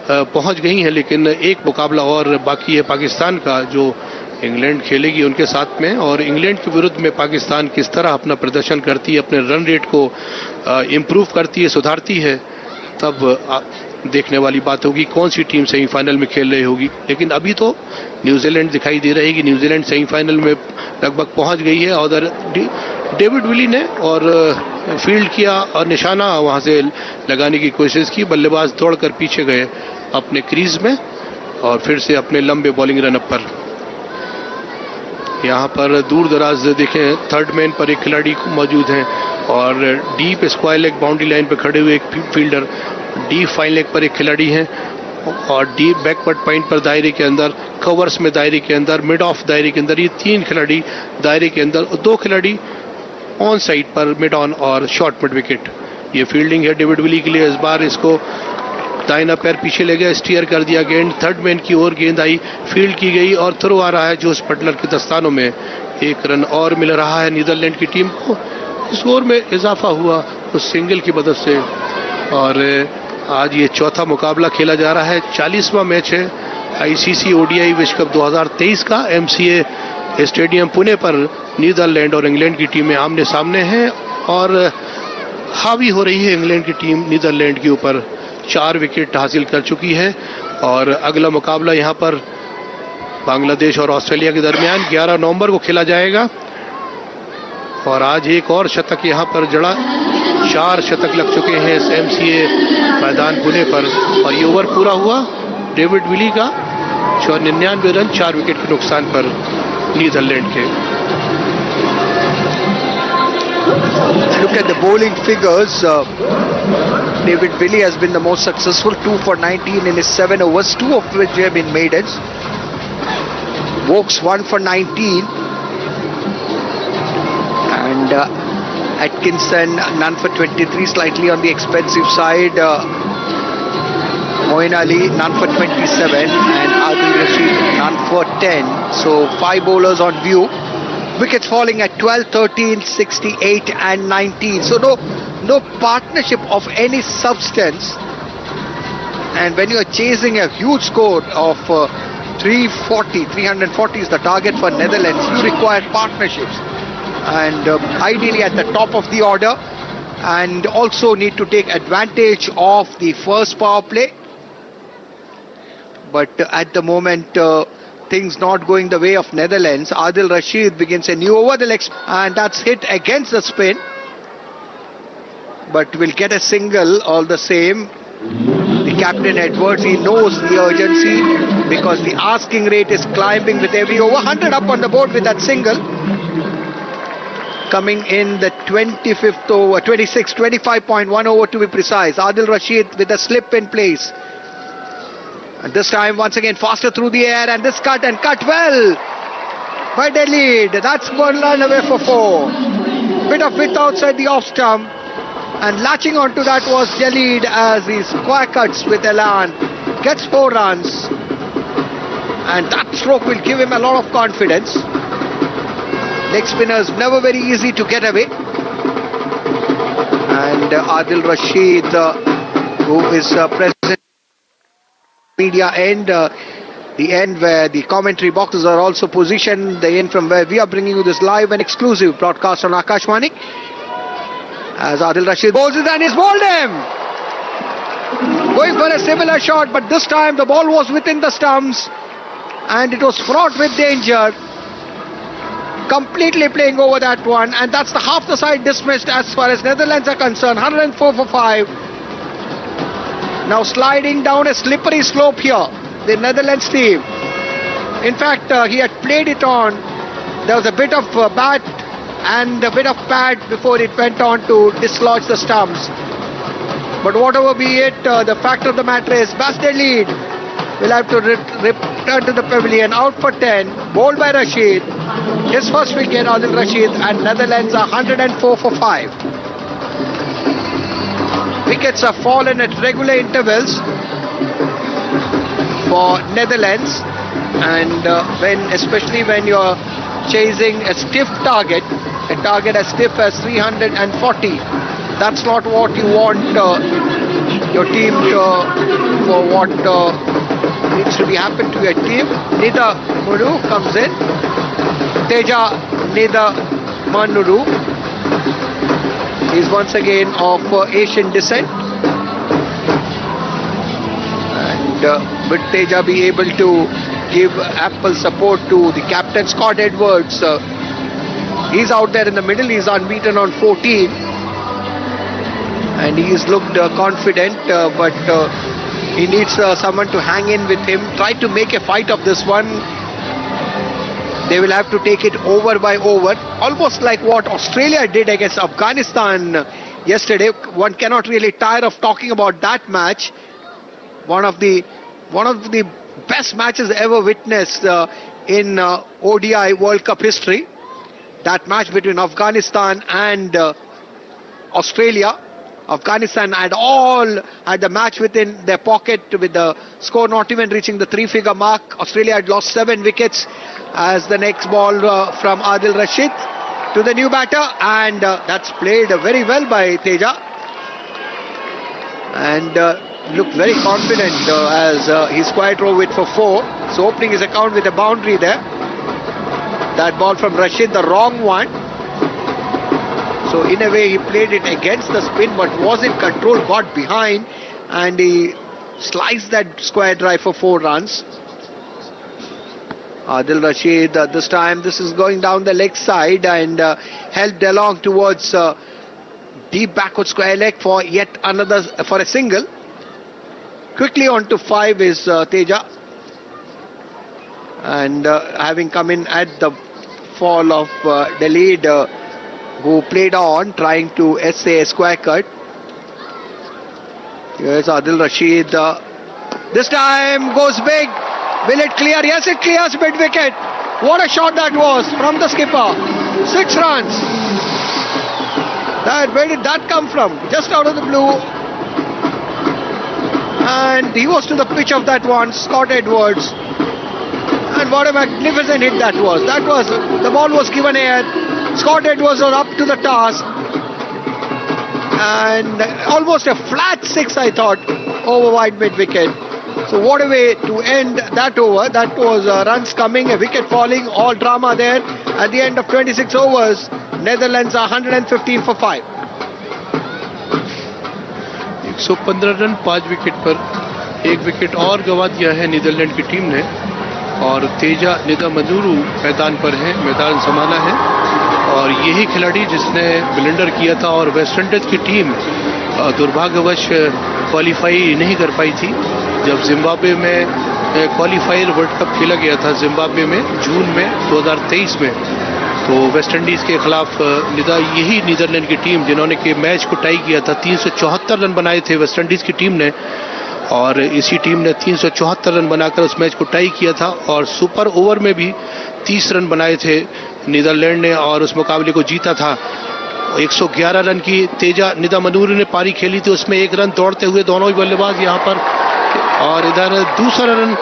पहुंच गई हैं, लेकिन एक मुकाबला और बाकी है पाकिस्तान का जो इंग्लैंड खेलेगी उनके साथ में। और इंग्लैंड के विरुद्ध में पाकिस्तान किस तरह अपना प्रदर्शन करती है, अपने रन रेट को इम्प्रूव करती है, सुधारती है, तब देखने वाली बात होगी कौन सी टीम सेमीफाइनल में खेल रही होगी। लेकिन अभी तो न्यूजीलैंड दिखाई दे रही है कि न्यूजीलैंड सेमीफाइनल में लगभग पहुंच गई है। और डेविड विली ने और फील्ड किया और निशाना वहां से लगाने की कोशिश की, बल्लेबाज दौड़कर पीछे गए अपने क्रीज में और फिर से अपने लंबे बॉलिंग रनअप पर। यहाँ पर दूर दराज देखें, थर्ड मैन पर एक खिलाड़ी मौजूद हैं और deep square leg boundary line पर खड़े हुए एक फील्डर, डीप फाइन लेग पर एक खिलाड़ी हैं और डीप बैकवर्ड पॉइंट पर दायरे के अंदर, कवर्स में दायरे के अंदर, मिड ऑफ दायरे के अंदर, ये 3 खिलाड़ी दायरे के अंदर और 2 खिलाड़ी ऑन साइड पर मिड ऑन और शॉर्ट मिड विकेट। ये फील्डिंग है डेविड विली के लिए। इस बार इसको दाहिना पैर पीछे ले गया, स्टीयर कर दिया, गेंद थर्ड मैन की ओर गेंद आई, फील्ड की गई और थ्रो आ रहा है जोस बटलर के दस्तानों में। 1 रन और मिल रहा है नीदरलैंड की टीम को। स्कोर में इजाफा हुआ उस सिंगल की मदद से और आज ये चौथा मुकाबला खेला जा रहा है। 40वां मैच है ICC ODI विश्व कप 2023 का। MCA स्टेडियम पुणे पर नीदरलैंड और इंग्लैंड की टीमें आमने सामने हैं और हावी हो रही है इंग्लैंड की टीम नीदरलैंड के ऊपर। 4 विकेट हासिल कर चुकी है और अगला मुकाबला यहाँ पर बांग्लादेश और ऑस्ट्रेलिया के दरमियान 11 नवंबर को खेला जाएगा। और आज एक और शतक यहाँ पर जड़ा, 4 शतक लग चुके हैं इस MCA मैदान पुणे पर और ये ओवर पूरा हुआ डेविड विली का 99 रन 4 विकेट के नुकसान पर नीदरलैंड के। Look at the bowling figures. David Willey has been the most successful, 2 for 19 in his 7 overs, 2 of which have been maidens. Vokes 1 for 19. And Atkinson none for 23, slightly on the expensive side. Moeen Ali none for 27 and Adil Rashid none for 10. So 5 bowlers on view. Wickets falling at 12, 13, 68 and 19. So no partnership of any substance. And when you are chasing a huge score of 340 is the target for Netherlands, you require partnerships. And ideally at the top of the order, and also need to take advantage of the first power play. But at the moment, things not going the way of Netherlands. Adil Rashid begins a new over the leg and that's hit against the spin, but will get a single all the same. The captain Edwards, he knows the urgency because the asking rate is climbing with every over. 100 up on the board with that single. Coming in the 25th over, 25.1 over to be precise. Adil Rashid with a slip in place. And this time once again faster through the air and this cut well by Dawid. That's one run away for 4. Bit of width outside the off stump and latching onto that was Dawid as he square cuts with elan. Gets 4 runs and that stroke will give him a lot of confidence. Leg spinners never very easy to get away. And Adil Rashid who is present media end, the end where the commentary boxes are also positioned, the end from where we are bringing you this live and exclusive broadcast on Akashvani. As Adil Rashid bowls it and he's bowled him. Going for a similar shot, but this time the ball was within the stumps and it was fraught with danger. Completely playing over that one, and that's the half the side dismissed as far as Netherlands are concerned. 104 for 5. Now sliding down a slippery slope here, the Netherlands team. In fact, he had played it on. There was a bit of bat and a bit of pad before it went on to dislodge the stumps. But whatever be it, the fact of the matter is Bairstow lead will have to return to the pavilion. Out for 10, bowled by Rashid. His first wicket, Adil Rashid, and Netherlands are 104 for 5. Wickets have fallen at regular intervals for Netherlands, and especially when you're chasing a stiff target, a target as stiff as 340, that's not what you want your team for what needs to be happen to your team. Nidamanuru comes in. Teja Nidamanuru is once again of Asian descent, and will Teja be able to give ample support to the captain Scott Edwards? He's out there in the middle, he's unbeaten on 14 and he's looked confident, but he needs someone to hang in with him, try to make a fight of this one. They will have to take it over by over, almost like what Australia did against Afghanistan yesterday. One cannot really tire of talking about that match. One of the best matches ever witnessed in ODI World Cup history. That match between Afghanistan and Australia. Afghanistan had the match within their pocket with the score not even reaching the 3-figure mark. Australia had lost 7 wickets as the next ball from Adil Rashid to the new batter, and that's played very well by Teja, and looked very confident as he squared drove it for 4. So opening his account with a boundary there. That ball from Rashid, the wrong one. So in a way he played it against the spin but was in control, got behind and he sliced that square drive for 4 runs. Adil Rashid this time, this is going down the leg side and helped along towards deep backward square leg for yet another, for a single. Quickly on to 5 is Teja, and having come in at the fall of Leede, who played on trying to essay a square cut. Here's Adil Rashid. This time goes big. Will it clear? Yes, it clears mid wicket. What a shot that was from the skipper. 6 runs. Where did that come from? Just out of the blue. And he was to the pitch of that one, Scott Edwards. And what a magnificent hit that was. The ball was given air. Scott Edwards was up to the task. And almost a flat 6, I thought, over wide mid wicket. So what a way to end that over. That was runs coming, a wicket falling, all drama there. At the end of 26 overs, Netherlands are 115 for 5. 115 run 5 wicket पर, 1 wicket और गंवा दिया है Netherlands की team ने, और तेजा निदामनुरू मैदान पर है, मैदान संभाला है, और यही खिलाड़ी जिसने ब्लेंडर किया था और वेस्ट इंडीज की टीम दुर्भाग्यवश क्वालिफाई नहीं कर पाई थी जब जिम्बाब्वे में क्वालिफायर वर्ल्ड कप खेला गया था जिम्बाब्वे में जून में 2023 में। तो वेस्ट इंडीज के खिलाफ यही नीदरलैंड की टीम जिन्होंने के मैच को टाई किया था, 374 रन बनाए थे वेस्ट इंडीज की टीम ने, और इसी टीम ने 374 रन बनाकर उस मैच को टाई किया था, और सुपर ओवर में भी 30 रन बनाए थे नीदरलैंड ने और उस मुकाबले को जीता था। 111 रन की तेजा निदामनुरू ने पारी खेली थी, उसमें 1 रन दौड़ते हुए दोनों ही बल्लेबाज यहाँ पर, और इधर दूसरा रन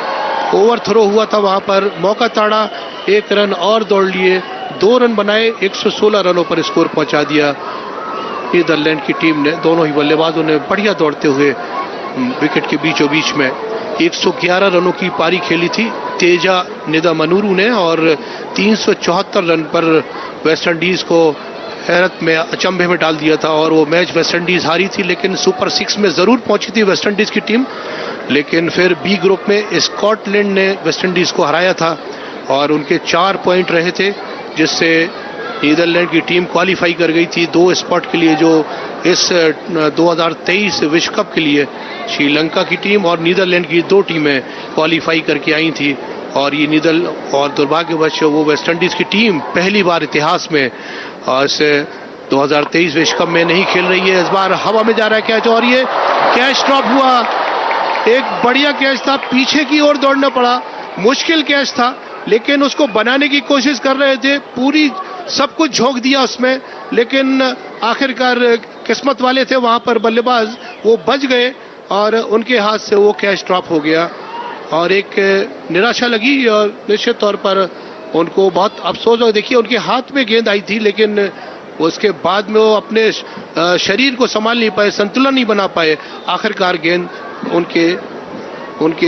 ओवर थ्रो हुआ था, वहां पर मौका ताड़ा, 1 रन और दौड़ लिए, 2 रन बनाए, 116 रनों पर स्कोर पहुंचा दिया नीदरलैंड की टीम ने। दोनों ही बल्लेबाजों ने बढ़िया दौड़ते हुए विकेट के बीचों बीच में 111 रनों की पारी खेली थी तेजा निदामनुरू ने और 374 रन पर वेस्ट इंडीज को हैरत में अचंभे में डाल दिया था और वो मैच वेस्ट इंडीज हारी थी, लेकिन सुपर 6 में जरूर पहुंची थी वेस्ट इंडीज की टीम। लेकिन फिर बी ग्रुप में स्कॉटलैंड ने वेस्ट इंडीज को हराया था और उनके 4 पॉइंट रहे थे, जिससे नीदरलैंड की टीम क्वालिफाई कर गई थी 2 स्पॉट के लिए, जो इस 2023 विश्व कप के लिए श्रीलंका की टीम और नीदरलैंड की 2 टीमें क्वालिफाई करके आई थी। और ये और दुर्भाग्यवश वो वेस्ट इंडीज की टीम पहली बार इतिहास में इस 2023 विश्व कप में नहीं खेल रही है। इस बार हवा में जा रहा है कैच और ये कैच ड्रॉप हुआ। एक बढ़िया कैच था, पीछे की ओर दौड़ना पड़ा, मुश्किल कैच था, लेकिन उसको बनाने की कोशिश कर रहे थे, पूरी सब कुछ झोंक दिया उसमें, लेकिन आखिरकार किस्मत वाले थे वहां पर बल्लेबाज, वो बच गए और उनके हाथ से वो कैच ड्रॉप हो गया और एक निराशा लगी और निश्चित तौर पर उनको बहुत अफसोस हो। देखिए उनके हाथ में गेंद आई थी, लेकिन उसके बाद में वो अपने शरीर को संभाल नहीं पाए, संतुलन नहीं बना पाए, आखिरकार गेंद उनके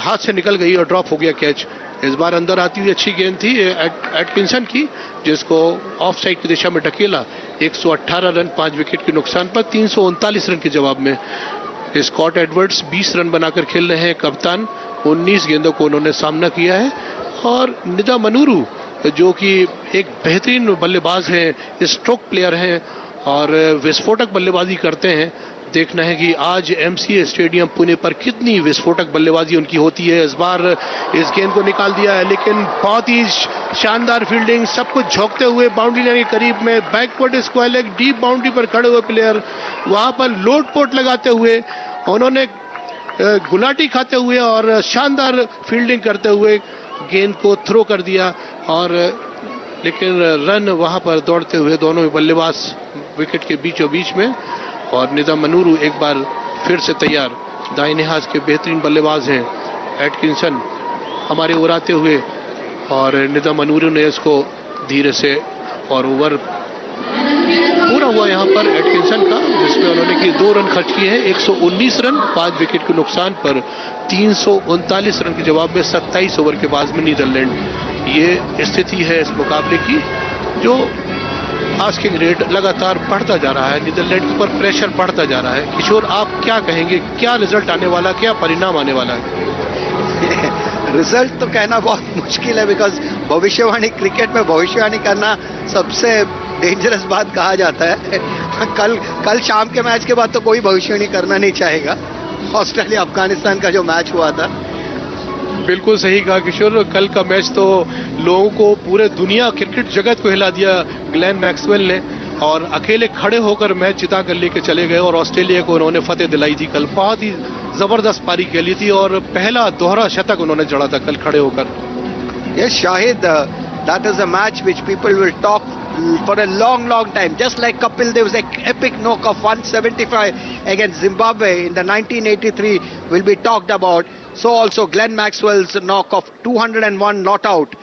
हाथ से निकल गई और ड्रॉप हो गया कैच। इस बार अंदर आती हुई अच्छी गेंद थी एटकिंसन की, जिसको ऑफ साइड की दिशा में ढकेला। 118 रन 5 विकेट के नुकसान पर 339 रन के जवाब में स्कॉट एडवर्ड्स 20 रन बनाकर खेल रहे हैं कप्तान। 19 गेंदों को उन्होंने सामना किया है और निदामनुरू जो कि एक बेहतरीन बल्लेबाज हैं, स्ट्रोक प्लेयर हैं और विस्फोटक बल्लेबाजी करते हैं। देखना है कि आज एमसीए स्टेडियम पुणे पर कितनी विस्फोटक बल्लेबाजी उनकी होती है। इस बार इस गेंद को निकाल दिया है, लेकिन बहुत ही शानदार फील्डिंग, सब कुछ झोंकते हुए बाउंड्री लाइन के करीब में, backward square leg deep boundary पर खड़े हुए प्लेयर, वहां पर लोड पोट लगाते हुए उन्होंने गुलाटी खाते हुए और शानदार फील्डिंग करते हुए गेंद को थ्रो कर दिया। और लेकिन रन वहां पर दौड़ते हुए दोनों बल्लेबाज विकेट के बीचों बीच में, और निदामनुरू एक बार फिर से तैयार, दाहिने हाथ के बेहतरीन बल्लेबाज हैं एटकिंसन हमारे उड़ाते हुए, और निदामनुरू ने इसको धीरे से, और ओवर पूरा हुआ यहाँ पर एटकिंसन का, जिसमें उन्होंने की 2 रन खर्च किए हैं। 119 रन 5 विकेट के नुकसान पर 339 रन के जवाब में 27 ओवर के बाद में नीदरलैंड। ये स्थिति है इस मुकाबले की, जो आस्किंग रेट लगातार बढ़ता जा रहा है, नीदरलैंड के ऊपर प्रेशर बढ़ता जा रहा है। किशोर, आप क्या कहेंगे, क्या रिजल्ट आने वाला, क्या परिणाम आने वाला है? रिजल्ट तो कहना बहुत मुश्किल है, बिकॉज भविष्यवाणी, क्रिकेट में भविष्यवाणी करना सबसे डेंजरस बात कहा जाता है। कल शाम के मैच के बाद तो कोई भविष्यवाणी करना नहीं चाहेगा। ऑस्ट्रेलिया अफगानिस्तान का जो मैच हुआ था, बिल्कुल सही कहा किशोर, कल का मैच तो लोगों को, पूरे दुनिया क्रिकेट जगत को हिला दिया ग्लेन मैक्सवेल ने, और अकेले खड़े होकर मैच जिता कर लेके चले गए और ऑस्ट्रेलिया को उन्होंने फतेह दिलाई थी। कल बहुत ही जबरदस्त पारी खेली थी और पहला दोहरा शतक उन्होंने जड़ा था कल खड़े होकर। Yes, Shahid, that is a match which people will talk for a long time. Just like Kapil Dev's epic knock of 175 against Zimbabwe in the 1983 will be talked about. So also Glenn Maxwell's knock of 201 not out.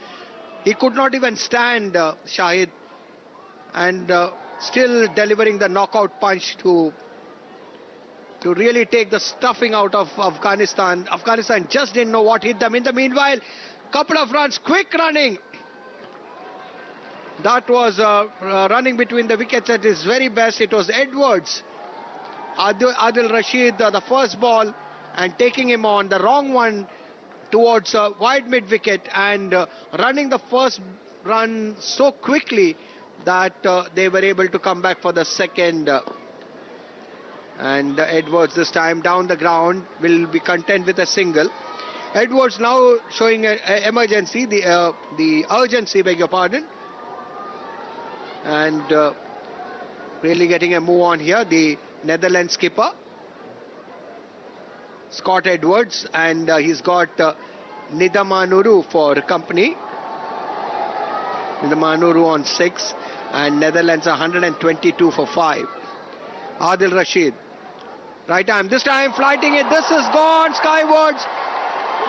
He could not even stand, Shahid, and still delivering the knockout punch to really take the stuffing out of Afghanistan. Afghanistan just didn't know what hit them. In the meanwhile, couple of runs, quick running. That was running between the wickets at his very best. It was Edwards, Adil Rashid, the first ball, and taking him on the wrong one towards wide mid wicket, and running the first run so quickly that they were able to come back for the second. And Edwards this time down the ground will be content with a single. Edwards now showing an emergency, the urgency, beg your pardon, and really getting a move on here. The Netherlands skipper Scott Edwards, and he's got Nidamanuru for company. Nidamanuru on 6, and Netherlands 122 for 5. Adil Rashid, right time, this time flighting it, this is gone skywards.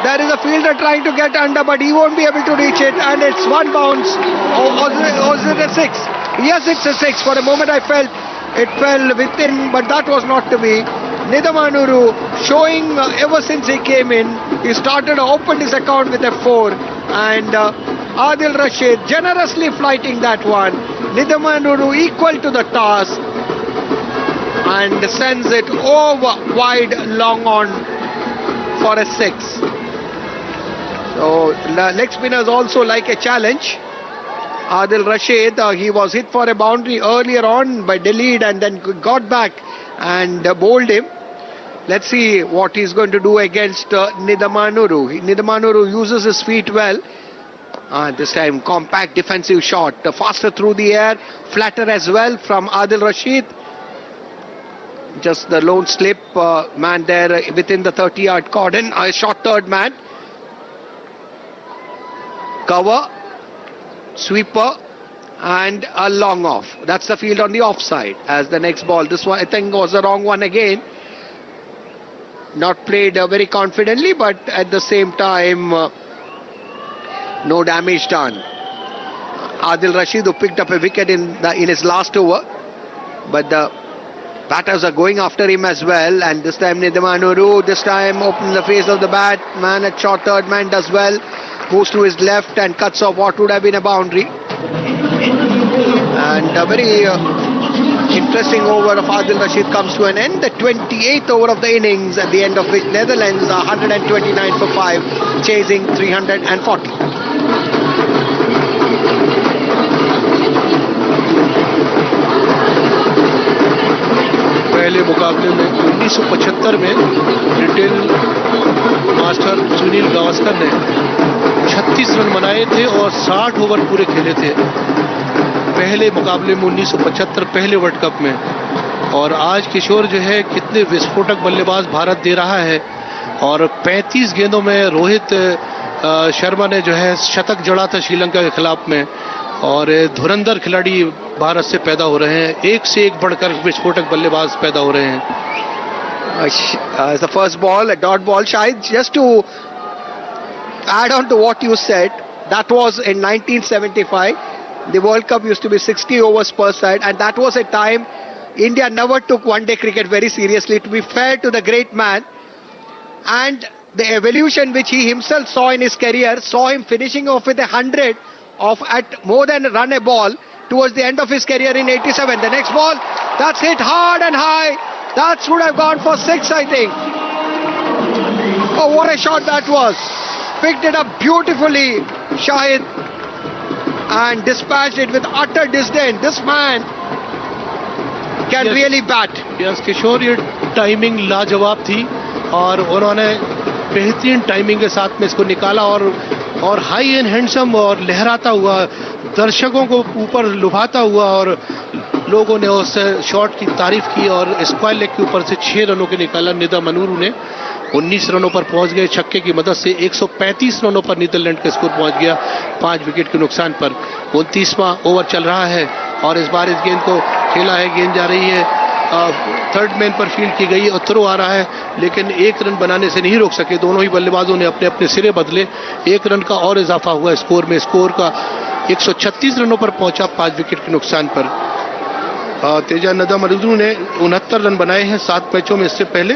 There is a fielder trying to get under, but he won't be able to reach it, and it's one bounce. Or is it a 6? Yes, it's a 6. For a moment I felt it fell within, but that was not to be. Nidamanuru showing ever since he came in, he opened his account with a 4, and Adil Rashid generously flighting that one. Nidamanuru equal to the task and sends it over wide long on for a 6. So leg spinners also like a challenge. Adil Rashid, he was hit for a boundary earlier on by Dawid and then got back and bowled him. Let's see what he's going to do against Nidamanuru. Nidamanuru uses his feet well. This time compact defensive shot, faster through the air, flatter as well from Adil Rashid. Just the lone slip man there within the 30-yard cordon, a short third man. Cover, sweeper and a long off. That's the field on the offside as the next ball. This one I think was the wrong one again. Not played very confidently, but at the same time no damage done. Adil Rashid, who picked up a wicket in his last over, but the batters are going after him as well, and this time Nidamanuru, this time opening the face of the bat, man at short third man does well, moves to his left and cuts off what would have been a boundary. And a very interesting over of Adil Rashid comes to an end, the 28th over of the innings, at the end of which Netherlands are 129 for 5, chasing 340. पहले मुकाबले में 1975 में retail master Sunil Gavaskar ने 36 run बनाए थे और 60 over पूरे खेले थे पहले मुकाबले में 1975 पहले वर्ल्ड कप में। और आज किशोर जो है कितने विस्फोटक बल्लेबाज भारत दे रहा है, और 35 गेंदों में रोहित शर्मा ने जो है शतक जड़ा था श्रीलंका के खिलाफ में, और धुरंधर खिलाड़ी भारत से पैदा हो रहे हैं, एक से एक बढ़कर विस्फोटक बल्लेबाज पैदा हो रहे हैं। As the first ball, a dot ball, Shahid, just to add on to what you said, that was in 1975. The World Cup used to be 60 overs per side, and that was a time India never took one-day cricket very seriously, to be fair to the great man. And the evolution which he himself saw in his career, saw him finishing off with 100 at more than a run a ball towards the end of his career in 87. The next ball, that's hit hard and high. That would have gone for 6, I think. Oh, what a shot that was. Picked it up beautifully, Shahid, and dispatched it with utter disdain. This man can really bat. Yes, किशोर, ये timing लाजवाब थी और उन्होंने बेहतरीन timing के साथ में इसको निकाला, और हाई एंड हैंडसम और लहराता हुआ, दर्शकों को ऊपर लुभाता हुआ, और लोगों ने उस शॉट की तारीफ की और स्क्वायर लेग के ऊपर से 6 रनों के निकाला। निदामनुरू ने 19 रनों पर पहुंच गए छक्के की मदद से। 135 रनों पर नीदरलैंड का स्कोर पहुंच गया 5 विकेट के नुकसान पर। 29वां ओवर चल रहा है और इस बार इस गेंद को खेला है, गेंद जा रही है थर्ड मैन पर फील्ड की गई और थ्रो आ रहा है, लेकिन 1 रन बनाने से नहीं रोक सके। दोनों ही बल्लेबाजों ने अपने अपने सिरे बदले। 1 रन का और इजाफा हुआ स्कोर में, स्कोर का 136 रनों पर पहुंचा 5 विकेट के नुकसान पर। तेजा निदामनुरू ने 69 रन बनाए हैं 7 मैचों में। इससे पहले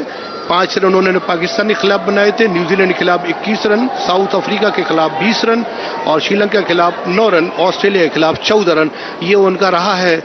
5 रन उन्होंने पाकिस्तान के खिलाफ बनाए थे, न्यूजीलैंड के खिलाफ 21 रन, साउथ अफ्रीका के खिलाफ 20 रन और श्रीलंका के खिलाफ 9 रन, ऑस्ट्रेलिया के खिलाफ 14 रन। ये उनका रहा है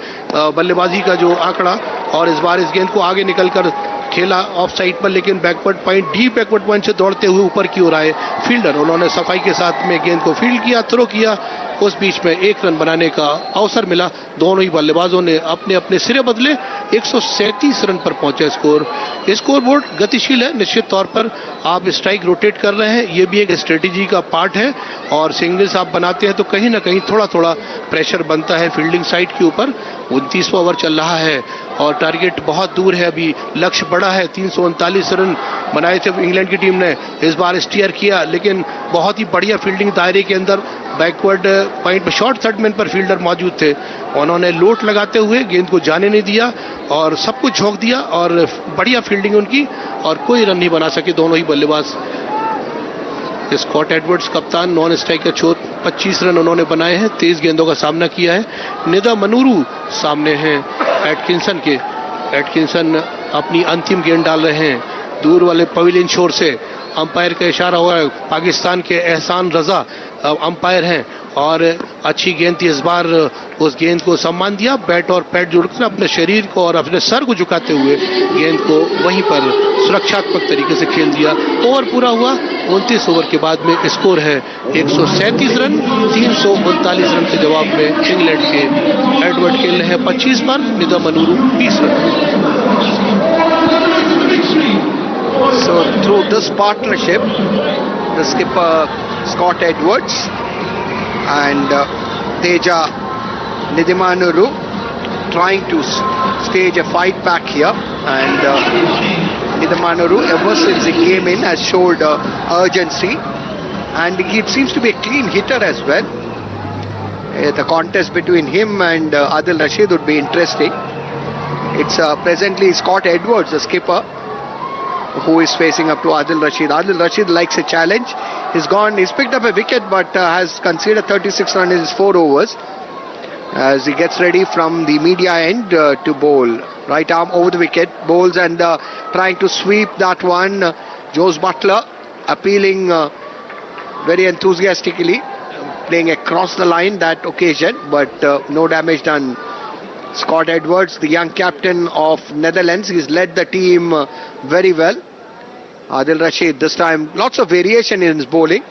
बल्लेबाजी का जो आंकड़ा। और इस बार इस गेंद को आगे निकलकर खेला ऑफ साइड पर, लेकिन backward point, deep backward point से दौड़ते हुए ऊपर की ओर आए फील्डर। उन्होंने सफाई के साथ में गेंद को फील्ड किया, थ्रो किया, उस बीच में 1 रन बनाने का अवसर मिला। दोनों ही बल्लेबाजों ने अपने अपने सिरे बदले। 137 रन पर पहुंचे स्कोर। स्कोर बोर्ड गतिशील है, निश्चित तौर पर आप स्ट्राइक रोटेट कर रहे हैं, ये भी एक स्ट्रेटेजी का पार्ट है। और सिंगल्स आप बनाते हैं तो कहीं ना कहीं थोड़ा थोड़ा प्रेशर बनता है फील्डिंग साइड के ऊपर। 29वां ओवर चल रहा है और टारगेट बहुत दूर है, अभी लक्ष्य बड़ा है। 339 रन बनाए थे इंग्लैंड की टीम ने, इस बार स्टीयर किया, लेकिन बहुत ही बढ़िया फील्डिंग दायरे के अंदर बैकवर्ड पॉइंट पर शॉर्ट थर्ड मैन पर फील्डर मौजूद थे। उन्होंने लोट लगाते हुए गेंद को जाने नहीं दिया और सब कुछ झोंक दिया और बढ़िया फील्डिंग उनकी, और कोई रन नहीं बना सके दोनों ही बल्लेबाज। स्कॉट एडवर्ड्स कप्तान नॉन स्ट्राइकर छोर 25 रन उन्होंने बनाए हैं, 23 गेंदों का सामना किया है। निदामनुरू सामने हैं एटकिंसन के। एटकिंसन अपनी अंतिम गेंद डाल रहे हैं दूर वाले पवेलियन छोर से। अंपायर का इशारा हुआ है, पाकिस्तान के एहसान रजा अंपायर हैं और अच्छी गेंद थी। इस बार उस गेंद को सम्मान दिया, बैट और पैड जोड़कर अपने शरीर को और अपने सर को झुकाते हुए गेंद को वहीं पर सुरक्षात्मक तरीके से खेल दिया। ओवर पूरा हुआ, 29 ओवर के बाद में स्कोर है 137 रन। 339 रन के जवाब में इंग्लैंड के एडवर्ड खेल रहे हैं 25 पर, निदामनुरू 20 run. So through this partnership, the skipper Scott Edwards and Teja Nidamanuru trying to stage a fight back here, and Nidamanuru ever since he came in has showed urgency, and he seems to be a clean hitter as well. The contest between him and Adil Rashid would be interesting. It's presently Scott Edwards, the skipper, who is facing up to Adil Rashid. Adil Rashid likes a challenge. He's picked up a wicket, but has conceded 36 runs in his 4 overs. As he gets ready from the media end to bowl. Right arm over the wicket, bowls and trying to sweep that one. Jose Butler appealing very enthusiastically, playing across the line that occasion, but no damage done. Scott Edwards, the young captain of Netherlands, he's led the team very well. Adil Rashid, this time lots of variation in his bowling.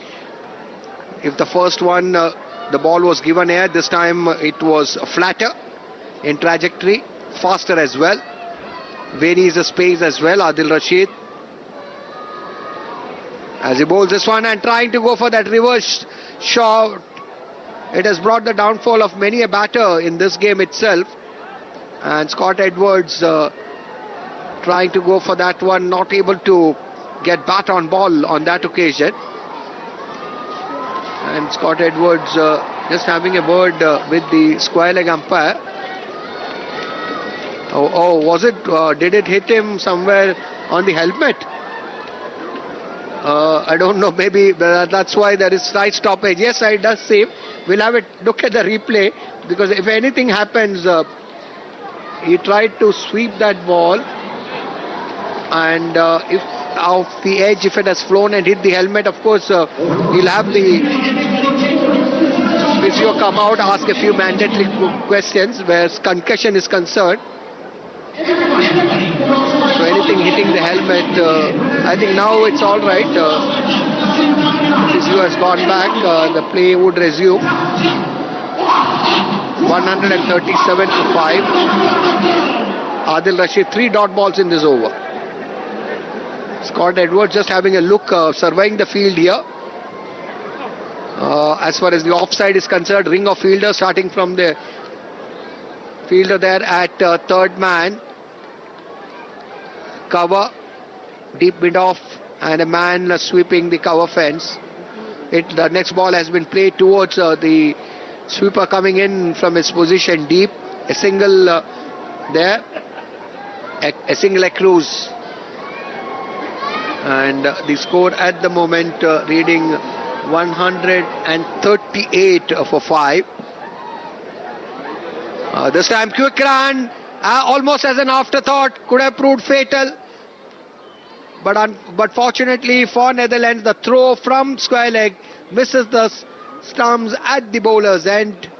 If the first one the ball was given air, this time it was flatter in trajectory, faster as well, varies the space as well. Adil Rashid, as he bowls this one and trying to go for that reverse shot, it has brought the downfall of many a batter in this game itself. And Scott Edwards trying to go for that one, not able to get bat on ball on that occasion. And Scott Edwards just having a word with the square leg umpire. Was it? Did it hit him somewhere on the helmet? I don't know. Maybe that's why there is slight stoppage. Yes, it does seem. We'll have a look at the replay, because if anything happens, he tried to sweep that ball, and if off the edge, if it has flown and hit the helmet, of course he'll have the physio come out, ask a few mandatory questions where concussion is concerned. So anything hitting the helmet, I think now it's all right. Physio has gone back, the play would resume. 137 to 5. Adil Rashid 3 dot balls in this over. Scott Edwards just having a look, surveying the field here. As far as the offside is concerned, ring of fielders starting from the fielder there at third man. Cover, deep mid off, and a man sweeping the cover fence. The next ball has been played towards the sweeper coming in from his position deep. A single there. A single cruise. And the score at the moment reading 138 for 5. This time quick run, almost as an afterthought, could have proved fatal. But fortunately for Netherlands, the throw from square leg misses the stumps at the bowler's end,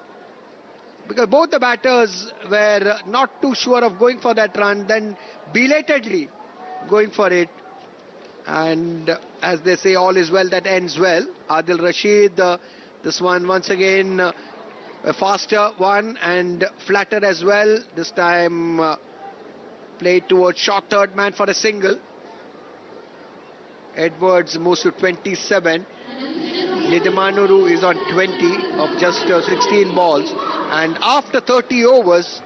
because both the batters were not too sure of going for that run, then belatedly going for it. And as they say, all is well that ends well. Adil Rashid, this one once again a faster one and flatter as well. This time played towards short third man for a single. Edwards moves to 27. Nidamanuru is on 20 of just 16 balls. And after 30 overs,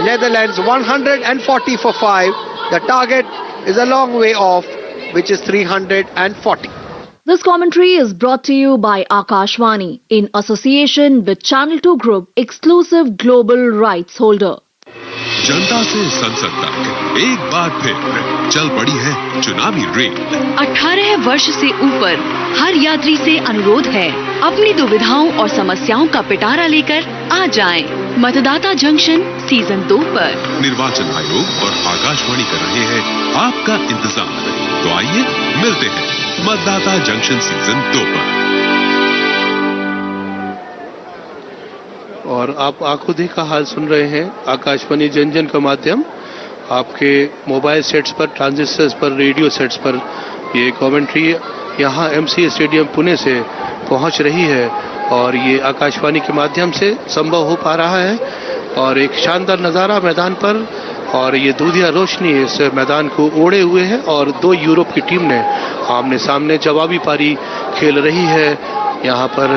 Netherlands 140 for 5. The target is a long way off, which is 340. This commentary is brought to you by Akashvani in association with Channel 2 Group, exclusive global rights holder. जनता से संसद तक एक बार फिर चल पड़ी है चुनावी rail. 18 वर्ष से ऊपर हर यात्री से अनुरोध है, अपनी दुविधाओं और समस्याओं का पिटारा लेकर आ जाएं। मतदाता जंक्शन सीजन 2 पर। निर्वाचन आयोग और आकाशवाणी कर रहे हैं आपका इंतजार। तो आइए मिलते हैं मतदाता जंक्शन सीजन 2 पर। और आप आंखों देखा हाल सुन रहे हैं आकाशवाणी जन जन का माध्यम, आपके मोबाइल सेट्स पर, ट्रांजिस्टर्स पर, रेडियो सेट्स पर। ये कमेंट्री यहाँ एमसीए स्टेडियम पुणे से पहुँच रही है और ये आकाशवाणी के माध्यम से संभव हो पा रहा है। और एक शानदार नज़ारा मैदान पर, और ये दूधिया रोशनी इस मैदान को ओढ़े हुए है और दो यूरोप की टीम ने आमने सामने जवाबी पारी खेल रही है। यहाँ पर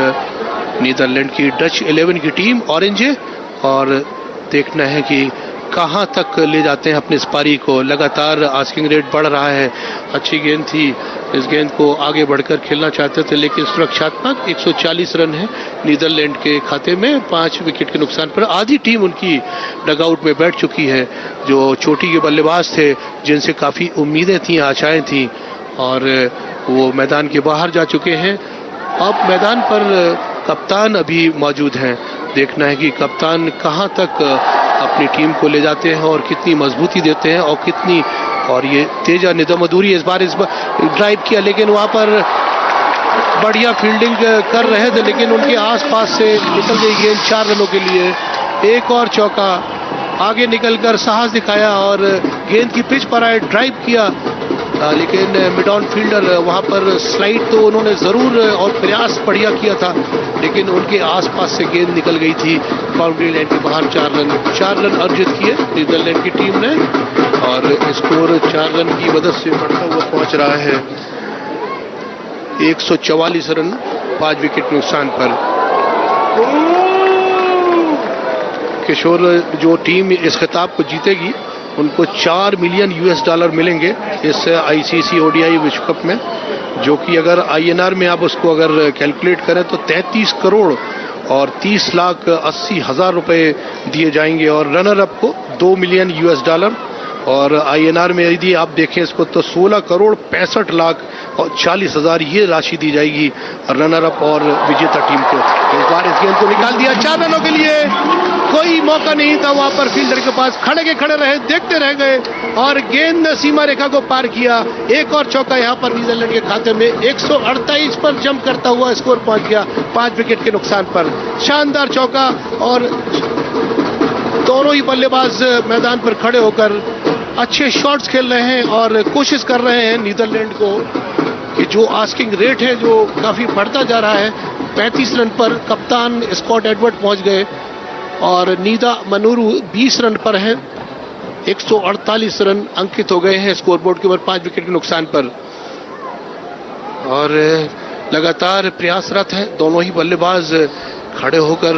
नीदरलैंड की डच 11 की टीम ऑरेंज है और देखना है कि कहां तक ले जाते हैं अपने इस पारी को। लगातार आस्किंग रेट बढ़ रहा है। अच्छी गेंद थी, इस गेंद को आगे बढ़कर खेलना चाहते थे लेकिन सुरक्षात्मक 140 रन है नीदरलैंड के खाते में 5 विकेट के नुकसान पर। आधी टीम उनकी डगआउट में बैठ चुकी है, जो चोटी के बल्लेबाज थे जिनसे काफ़ी उम्मीदें थी, आशाएं थी, और वो मैदान के बाहर जा चुके हैं। अब मैदान पर कप्तान अभी मौजूद हैं। देखना है कि कप्तान कहां तक अपनी टीम को ले जाते हैं और कितनी मजबूती देते हैं और कितनी। और ये तेजा निदामनुरू इस बार ड्राइव किया लेकिन वहां पर बढ़िया फील्डिंग कर रहे थे लेकिन उनके आसपास से निकल गई गेंद 4 रनों के लिए। एक और चौका, आगे निकलकर साहस दिखाया और गेंद की पिच पर आए, ड्राइव किया लेकिन मिड ऑन फील्डर वहां पर स्लाइड तो उन्होंने जरूर और प्रयास बढ़िया किया था लेकिन उनके आसपास से गेंद निकल गई थी बाउंड्री लाइन के बाहर। 4 रन अर्जित किए नीदरलैंड की टीम ने और स्कोर 4 रन की मदद से बढ़ता हुआ पहुंच रहा है 144 रन 5 विकेट नुकसान पर। किशोर, जो टीम इस खिताब को जीतेगी उनको $4 मिलियन मिलेंगे इस आईसीसी ओडीआई विश्व कप में, जो कि अगर आईएनआर में आप उसको अगर कैलकुलेट करें तो 33 करोड़ और 30,80,000 रुपए दिए जाएंगे और रनर अप को $2 मिलियन और आईएनआर में यदि आप देखें इसको तो 16 करोड़ 65 लाख और 40,000 ये राशि दी जाएगी रनर अप और विजेता टीम को। इस बार इस गेंद को निकाल दिया 4 रनों के लिए, कोई मौका नहीं था वहां पर फील्डर के पास, खड़े के खड़े रहे, देखते रह गए और गेंद ने सीमा रेखा को पार किया। एक और चौका यहां पर नीदरलैंड के खाते में 148 पर जंप करता हुआ स्कोर पहुंच गया 5 विकेट के नुकसान पर। शानदार चौका और दोनों ही बल्लेबाज मैदान पर खड़े होकर अच्छे शॉट्स खेल रहे हैं और कोशिश कर रहे हैं नीदरलैंड को कि जो आस्किंग रेट है जो काफी बढ़ता जा रहा है। 35 रन पर कप्तान स्कॉट एडवर्ड पहुंच गए और निदामनुरू 20 रन पर हैं। 148 रन अंकित हो गए हैं स्कोरबोर्ड के ऊपर 5 विकेट के नुकसान पर और लगातार प्रयासरत हैं दोनों ही बल्लेबाज। खड़े होकर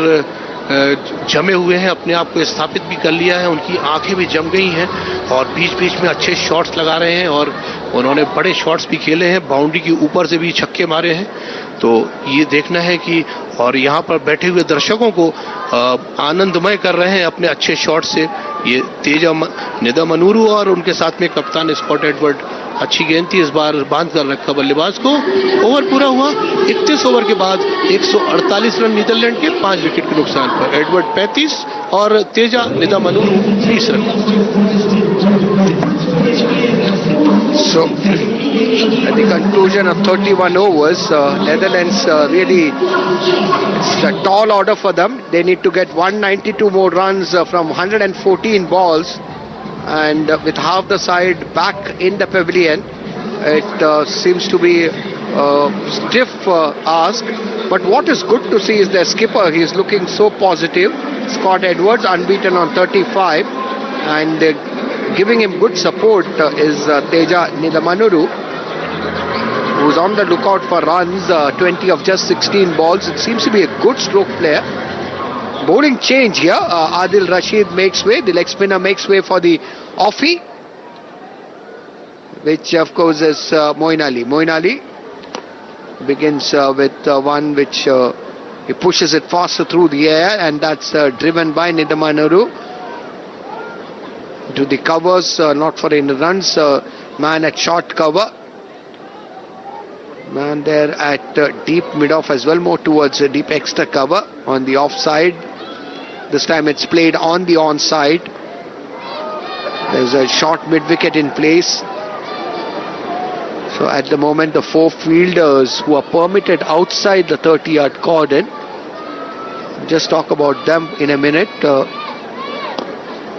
जमे हुए हैं, अपने आप को स्थापित भी कर लिया है, उनकी आंखें भी जम गई हैं और बीच बीच में अच्छे शॉट्स लगा रहे हैं और उन्होंने बड़े शॉट्स भी खेले हैं, बाउंड्री के ऊपर से भी छक्के मारे हैं। तो ये देखना है कि और यहाँ पर बैठे हुए दर्शकों को आनंदमय कर रहे हैं अपने अच्छे शॉट से ये तेजा निदामनुरू और उनके साथ में कप्तान स्कॉट एडवर्ड। अच्छी गेंद थी, इस बार बांध कर रखा बल्लेबाज को। ओवर पूरा हुआ 31 ओवर के बाद 148 रन नीदरलैंड के 5 विकेट के नुकसान पर। एडवर्ड 35 और Teja Nidamanuru 30 run. So, at the conclusion of 31 overs, Netherlands really, it's a tall order for them. They need to get 192 more runs from 114 balls, and with half the side back in the pavilion, it seems to be a stiff ask. But what is good to see is their skipper. He is looking so positive. Scott Edwards unbeaten on 35, and giving him good support is Teja Nidamanuru, who's on the lookout for runs, 20 of just 16 balls. It seems to be a good stroke player. Bowling change here. Adil Rashid makes way. The leg spinner makes way for the offie, which of course is Moin Ali. Moin Ali begins with one which he pushes it faster through the air, and that's driven by Nidamanuru. to the covers, not for any runs. Man at short cover. Man there at deep mid-off as well, more towards deep extra cover on the offside. This time it's played on the onside. There's a short mid-wicket in place. So at the moment the 4 fielders who are permitted outside the 30-yard cordon, just talk about them in a minute.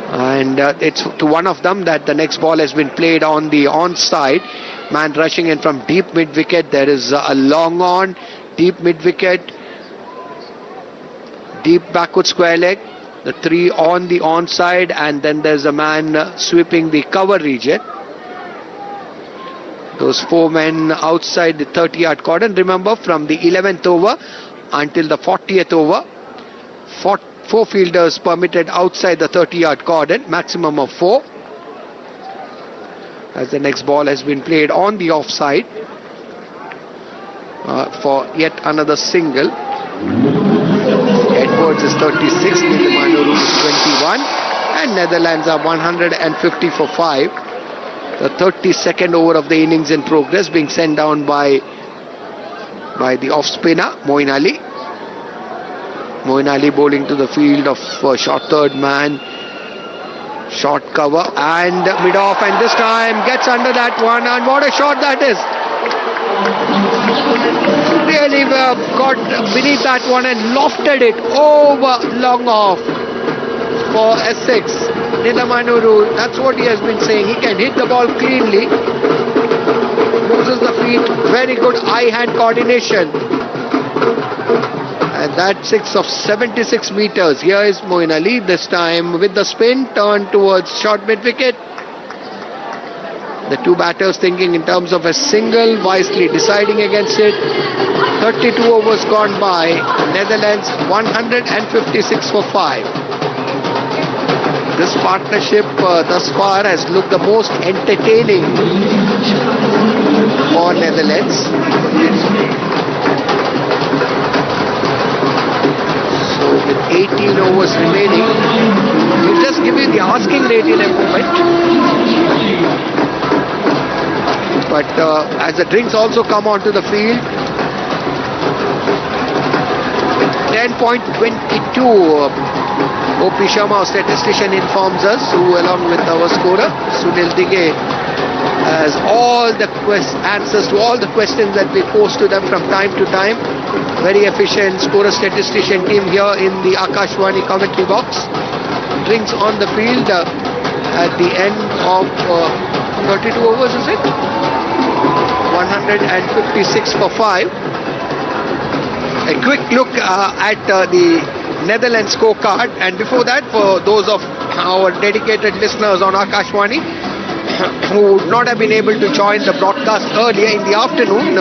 And it's to one of them that the next ball has been played on the onside. Man rushing in from deep mid-wicket. There is a long on, deep mid-wicket, deep backward square leg. The 3 on the onside, and then there's a man sweeping the cover region. Those 4 men outside the 30-yard cordon. Remember, from the 11th over until the 40th over, 4 fielders permitted outside the 30-yard cordon, maximum of 4. As the next ball has been played on the offside for yet another single. Edwards is 36, Nidamanuru is 21, and Netherlands are 150 for 5. The 32nd over of the innings in progress, being sent down by the off spinner Moeen Ali. Moeen Ali bowling to the field of short third man, short cover and mid off, and this time gets under that one, and what a shot that is! Really got beneath that one and lofted it over long off for Essex. Nidamanuru, that's what he has been saying. He can hit the ball cleanly, uses the feet, very good eye-hand coordination. And that 6 of 76 meters. Here is Moeen Ali, this time with the spin, turned towards short mid-wicket. The 2 batters thinking in terms of a single, wisely deciding against it. 32 overs gone by. Netherlands 156 for 5. This partnership thus far has looked the most entertaining for Netherlands. So with 18 overs remaining, we'll just give you the asking rate in a moment. But as the drinks also come onto the field, 10.22 O.P. Sharma, our statistician, informs us, who along with our scorer Sunil Dighe has all the answers to all the questions that we pose to them from time to time. Very efficient scorer statistician team here in the Akashwani commentary box. Drinks on the field at the end of 32 overs, is it? 156 for 5. A quick look at the Netherlands scorecard, and before that, for those of our dedicated listeners on Akashwani who would not have been able to join the broadcast earlier in the afternoon,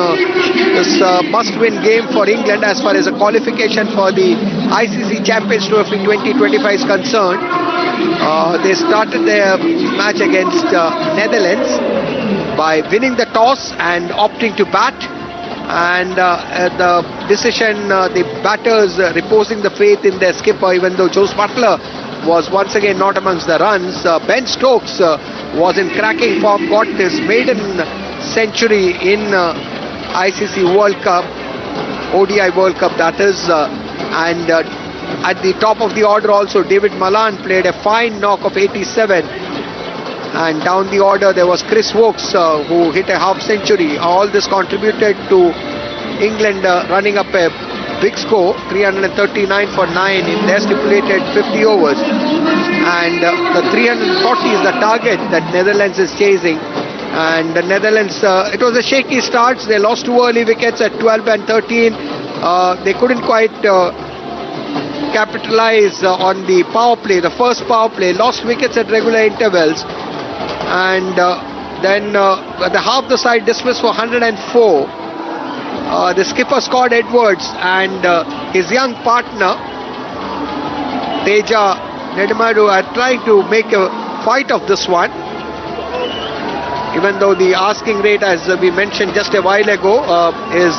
this must-win game for England as far as the qualification for the ICC Champions Trophy 2025 is concerned. They started their match against Netherlands by winning the toss and opting to bat. And the decision, the batters reposing the faith in their skipper, even though Jose Butler was once again not amongst the runs. Ben Stokes was in cracking form, got his maiden century in ICC World Cup, ODI World Cup that is, and at the top of the order also David Malan played a fine knock of 87. And down the order there was Chris Wokes who hit a half century. All this contributed to England running up a big score, 339 for 9 in their stipulated 50 overs. And the 340 is the target that Netherlands is chasing. And the Netherlands, it was a shaky start. They lost 2 early wickets at 12 and 13. They couldn't quite capitalize on the power play, the first power play, lost wickets at regular intervals. And then the half the side dismissed for 104. The skipper scored Edwards, and his young partner Teja, Nidamanuru are trying to make a fight of this one, even though the asking rate, as we mentioned just a while ago, is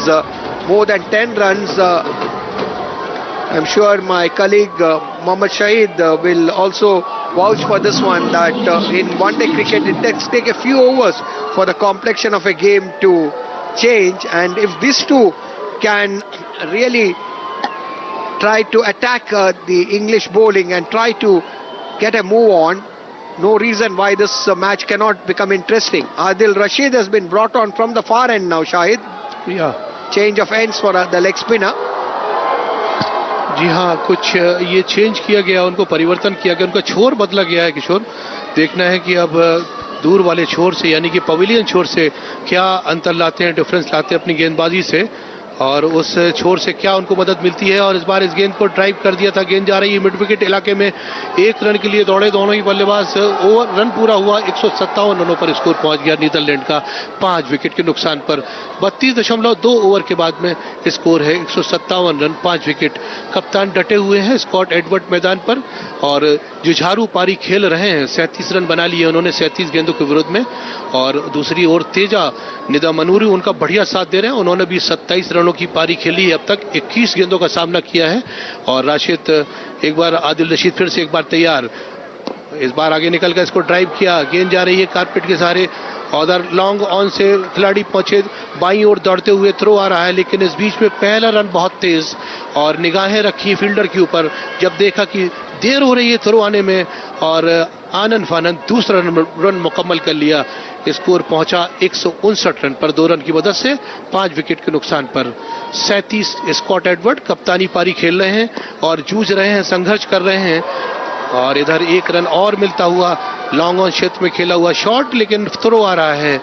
more than 10 runs. I'm sure my colleague Mohammad Shahid will also vouch for this one, that in one-day cricket it takes a few overs for the complexion of a game to change, and if these two can really try to attack the English bowling and try to get a move on, no reason why this match cannot become interesting. Adil Rashid has been brought on from the far end now, Shahid. Yeah. Change of ends for the leg spinner. जी हाँ, कुछ ये change किया गया, उनको परिवर्तन किया गया, उनका छोर बदला गया है किशोर. देखना है कि अब दूर वाले छोर से यानी कि पवेलियन छोर से क्या अंतर लाते हैं, डिफरेंस लाते हैं अपनी गेंदबाजी से, और उस छोर से क्या उनको मदद मिलती है. और इस बार इस गेंद को ड्राइव कर दिया था, गेंद जा रही है मिड विकेट इलाके में, 1 रन के लिए दौड़े दोनों ही बल्लेबाज. ओवर रन पूरा हुआ, 157 रनों पर स्कोर पहुंच गया नीदरलैंड का 5 विकेट के नुकसान पर. 32.2 ओवर के बाद में स्कोर है 157 रन 5 विकेट. कप्तान डटे हुए हैं स्कॉट एडवर्ड मैदान पर और जुझारू पारी खेल रहे हैं. 37 रन बना लिए उन्होंने 37 गेंदों के विरुद्ध में. और दूसरी ओर तेजा निदामनुरू उनका बढ़िया साथ दे रहे हैं, उन्होंने भी 27 रनों की पारी खेली है, अब तक 21 गेंदों का सामना किया है. और राशिद एक बार, आदिल रशीद फिर से एक बार तैयार, इस बार आगे निकलकर इसको ड्राइव किया, गेंद जा रही है कारपेट के सहारे, और लॉन्ग ऑन से खिलाड़ी पहुंचे, बाईं ओर दौड़ते हुए थ्रो आ रहा है, लेकिन इस बीच में पहला रन बहुत तेज और निगाहें रखी फील्डर के ऊपर. जब देखा कि देर हो रही है थ्रो आने में, और आनंद फानंद दूसरा रन मुकम्मल कर लिया. स्कोर पहुंचा 159 रन पर 2 रन की मदद से 5 विकेट के नुकसान पर. 37 स्कॉट एडवर्ड कप्तानी पारी खेल रहे हैं और जूझ रहे हैं, संघर्ष कर रहे हैं. और इधर 1 रन और मिलता हुआ, लॉन्ग ऑन क्षेत्र में खेला हुआ शॉट, लेकिन थ्रो आ रहा है.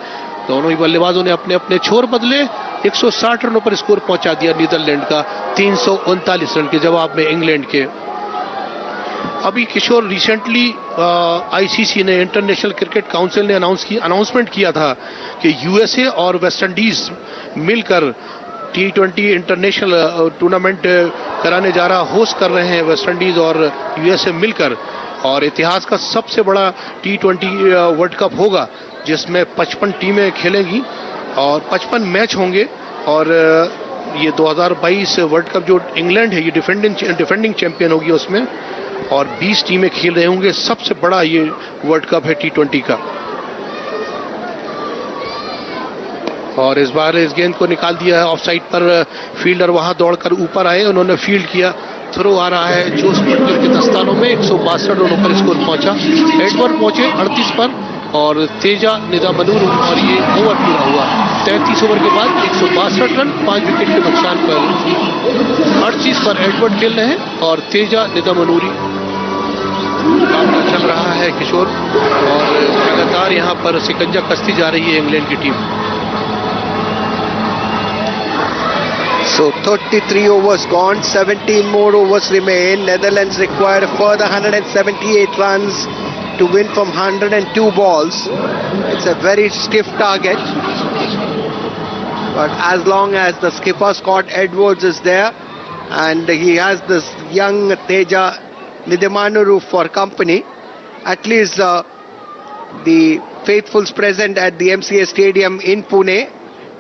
दोनों ही बल्लेबाजों ने अपने अपने छोर बदले, 160 रनों पर स्कोर पहुंचा दिया नीदरलैंड का 339 रन के जवाब में इंग्लैंड के. अभी किशोर रिसेंटली आईसीसी ने, इंटरनेशनल क्रिकेट काउंसिल ने अनाउंसमेंट किया था कि यूएसए और वेस्ट इंडीज मिलकर T20 इंटरनेशनल टूर्नामेंट कराने जा रहा, होस्ट कर रहे हैं वेस्ट इंडीज और यूएसए मिलकर. और इतिहास का सबसे बड़ा T20 वर्ल्ड कप होगा, जिसमें 55 टीमें खेलेंगी और 55 मैच होंगे. और ये 2022 वर्ल्ड कप जो इंग्लैंड है, ये डिफेंडिंग चैंपियन होगी उसमें, और 20 टीमें खेल रहे होंगे. सबसे बड़ा ये वर्ल्ड कप है T20 का. और इस बार इस गेंद को निकाल दिया है ऑफ साइड पर, फील्डर वहां दौड़कर ऊपर आए, उन्होंने फील्ड किया, थ्रो आ रहा है जोश बटलर के दस्तानों में. 162 रनों पर स्कोर पहुंचा. एडवर्ड पहुंचे 38 पर और तेजा निदामनुरू, और ये ओवर पूरा हुआ. 33 ओवर के बाद 162 रन 5 विकेट के नुकसान पर. 38 पर एडवर्ड खेल रहे हैं और तेजा निदामनुरू मुकाबला चल रहा है किशोर. और लगातार यहाँ पर सिकंजा कसती जा रही है इंग्लैंड की team. So 33 overs gone, 17 more overs remain. Netherlands require a further 178 runs to win from 102 balls. It's a very stiff target. But as long as the skipper Scott Edwards is there and he has this young Teja Nidamanuru for company, at least the faithfuls present at the MCA Stadium in Pune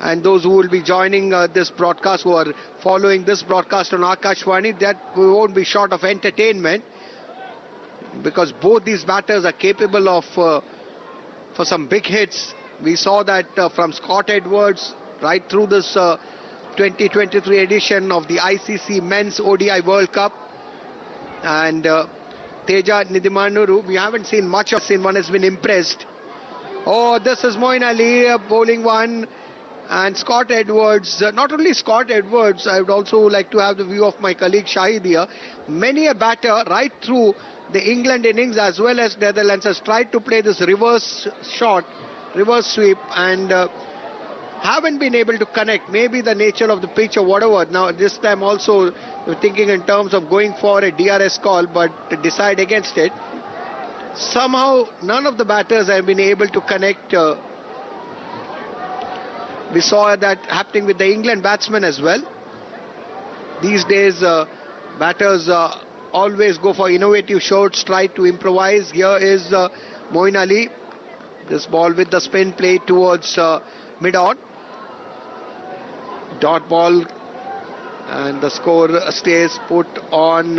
and those who will be joining this broadcast, who are following this broadcast on Akashwani, that we won't be short of entertainment, because both these batters are capable of for some big hits. We saw that from Scott Edwards right through this 2023 edition of the ICC Men's ODI World Cup, and Teja Nidamanuru, we haven't seen much of him. One has been impressed. Oh, this is Moin Ali bowling one. And Scott Edwards, not only Scott Edwards, I would also like to have the view of my colleague Shahid here. Many a batter right through the England innings as well as Netherlands has tried to play this reverse shot, reverse sweep, and haven't been able to connect. Maybe the nature of the pitch or whatever. Now this time also thinking in terms of going for a DRS call, but to decide against it. Somehow none of the batters have been able to connect. We saw that happening with the England batsmen as well. These days, batters always go for innovative shots, try to improvise. Here is Moin Ali. This ball with the spin played towards mid-on. Dot ball, and the score stays put on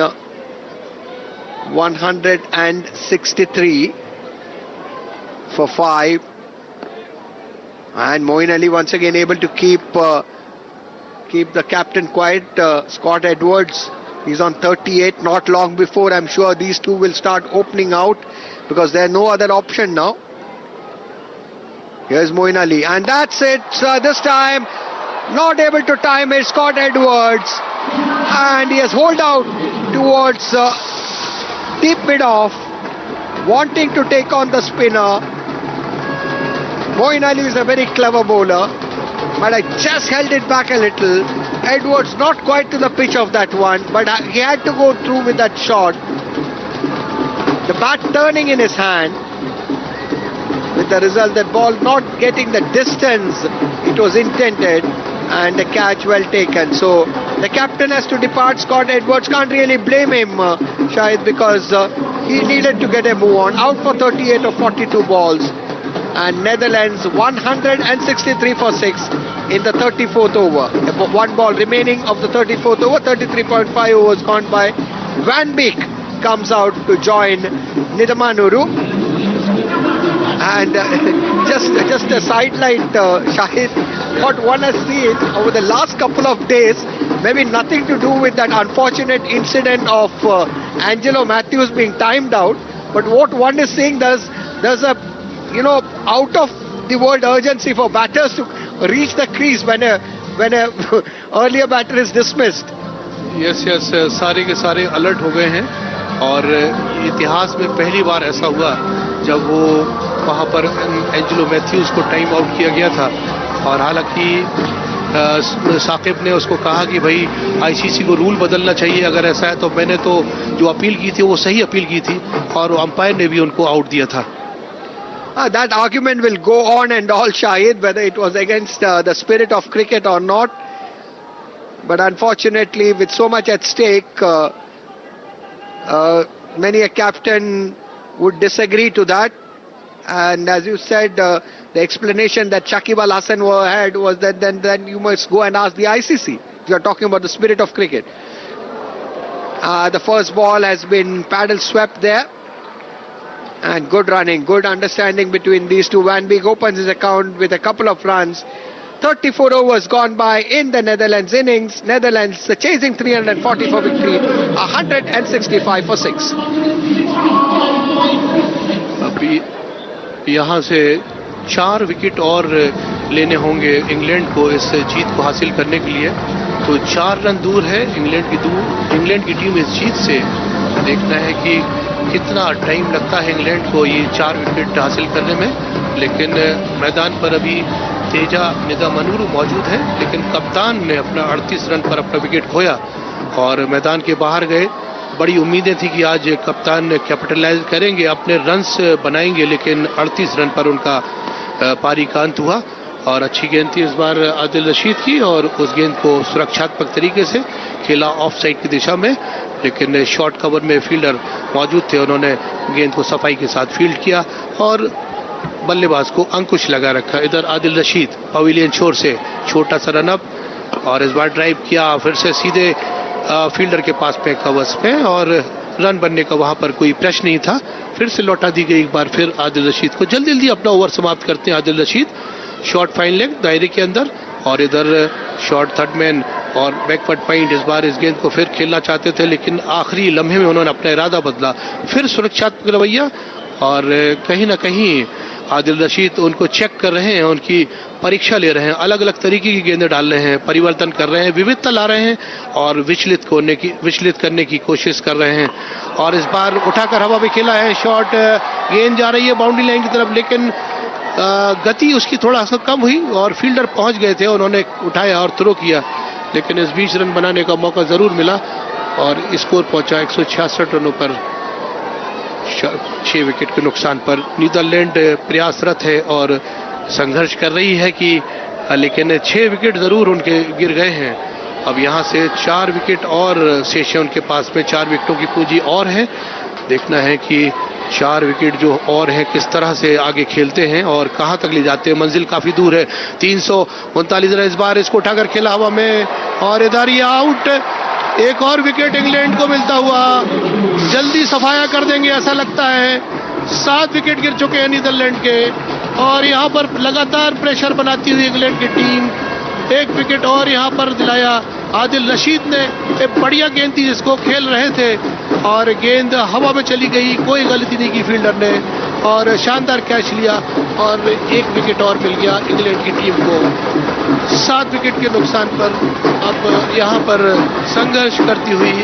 163 for 5. And Moeen Ali once again able to keep the captain quiet. Scott Edwards, he's on 38. Not long before, I'm sure these two will start opening out because there's no other option now. Here's Moeen Ali, and that's it. This time, not able to time it. Scott Edwards, and he has holed out towards deep mid-off, wanting to take on the spinner. Moeen Ali is a very clever bowler, but I just held it back a little. Edwards not quite to the pitch of that one, but he had to go through with that shot. The bat turning in his hand, with the result that ball not getting the distance it was intended, and the catch well taken. So the captain has to depart. Scott Edwards, can't really blame him, Shahid, because he needed to get a move on. Out for 38 of 42 balls. And Netherlands 163 for 6 in the 34th over. One ball remaining of the 34th over. 33.5 overs gone by. Van Beek comes out to join Nidamanuru. And just a sidelight, Shahid, what one has seen over the last couple of days, maybe nothing to do with that unfortunate incident of Angelo Matthews being timed out, but what one is seeing, there's a out of the world urgency for batters to reach the crease when a earlier batter is dismissed. Yes, सारे के सारे alert हो गए हैं और इतिहास में पहली बार ऐसा हुआ जब वो वहां पर एंजेलो मैथ्यूज को टाइम आउट किया गया था। और हालांकि साकिब ने उसको कहा कि भाई आईसीसी को रूल बदलना चाहिए, अगर ऐसा है तो मैंने तो जो अपील की थी वो सही अपील की थी और अंपायर ने भी उनको आउट दिया था। That argument will go on and all, Shahid, whether it was against the spirit of cricket or not. But unfortunately, with so much at stake, many a captain would disagree to that. And as you said, the explanation that Saqib Al Hasan had was that then you must go and ask the ICC. You are talking about the spirit of cricket. The first ball has been paddle swept there. And good running, good understanding between these two. Van Beek opens his account with a couple of runs. 34 overs gone by in the Netherlands innings. Netherlands chasing 340 for victory, 165 for 6. अभी यहाँ से 4 wicket और लेने होंगे England को इस जीत को हासिल करने के लिए। तो 4 रन दूर है इंग्लैंड की टीम इस जीत से। देखना है कि कितना टाइम लगता है इंग्लैंड को ये 4 विकेट हासिल करने में। लेकिन मैदान पर अभी तेजा निदामनुरू मौजूद है, लेकिन कप्तान ने अपना 38 रन पर अपना विकेट खोया और मैदान के बाहर गए। बड़ी उम्मीदें थी कि आज कप्तान कैपिटलाइज करेंगे, अपने रन्स बनाएंगे, लेकिन 38 रन पर उनका पारी का अंत हुआ। और अच्छी गेंद थी इस बार आदिल रशीद की और उस गेंद को सुरक्षात्मक तरीके से खेला ऑफ साइड की दिशा में, लेकिन शॉर्ट कवर में फील्डर मौजूद थे, उन्होंने गेंद को सफाई के साथ फील्ड किया और बल्लेबाज को अंकुश लगा रखा। इधर आदिल रशीद पवेलियन छोर से छोटा सा रन अप और इस बार ड्राइव किया, फिर से सीधे फील्डर के पास पे कवर्स पे और रन बनने का वहां पर कोई प्रश्न नहीं था। फिर से लौटा दी गई एक बार फिर आदिल रशीद को। जल्दी अपना ओवर समाप्त करते हैं Adil Rashid. Short fine leg दायरे के अंदर और इधर शॉर्ट थर्ड मैन और बैकवर्ड पॉइंट। इस बार इस गेंद को फिर खेलना चाहते थे, लेकिन आखिरी लम्हे में उन्होंने अपना इरादा बदला। फिर सुरक्षात्मक रवैया और कहीं ना कहीं आदिल रशीद उनको चेक कर रहे हैं, उनकी परीक्षा ले रहे हैं, अलग अलग तरीके की गेंदें डाल रहे हैं, परिवर्तन कर रहे हैं, विविधता ला रहे हैं और विचलित करने की कोशिश कर रहे हैं। और इस बार उठाकर हवा में खेला है, शॉट गेंद जा रही है बाउंड्री लाइन की तरफ, लेकिन गति उसकी थोड़ा सा कम हुई और फील्डर पहुंच गए थे, उन्होंने उठाया और थ्रो किया, लेकिन इस बीच रन बनाने का मौका जरूर मिला और स्कोर पहुंचा 166 रनों पर 6 विकेट के नुकसान पर। नीदरलैंड प्रयासरत है और संघर्ष कर रही है कि लेकिन 6 विकेट जरूर उनके गिर गए हैं। अब यहां से 4 विकेट और शेष है उनके पास में, 4 विकेटों की पूंजी और है। देखना है कि 4 विकेट जो और हैं किस तरह से आगे खेलते हैं और कहां तक ले जाते हैं। मंजिल काफी दूर है। 339 रन इस बार, इसको उठाकर खेला हवा में और इधर ही आउट एक और विकेट इंग्लैंड को मिलता हुआ जल्दी सफाया कर देंगे ऐसा लगता है। 7 विकेट गिर चुके हैं नीदरलैंड के और यहाँ पर लगातार प्रेशर बनाती हुई इंग्लैंड की टीम। एक विकेट और यहाँ पर दिलाया आदिल रशीद ने। एक बढ़िया गेंद थी जिसको खेल रहे थे और गेंद हवा में चली गई, कोई गलती नहीं की फील्डर ने और शानदार कैच लिया और एक विकेट और मिल गया इंग्लैंड की टीम को। 7 विकेट के नुकसान पर अब यहाँ पर संघर्ष करती हुई,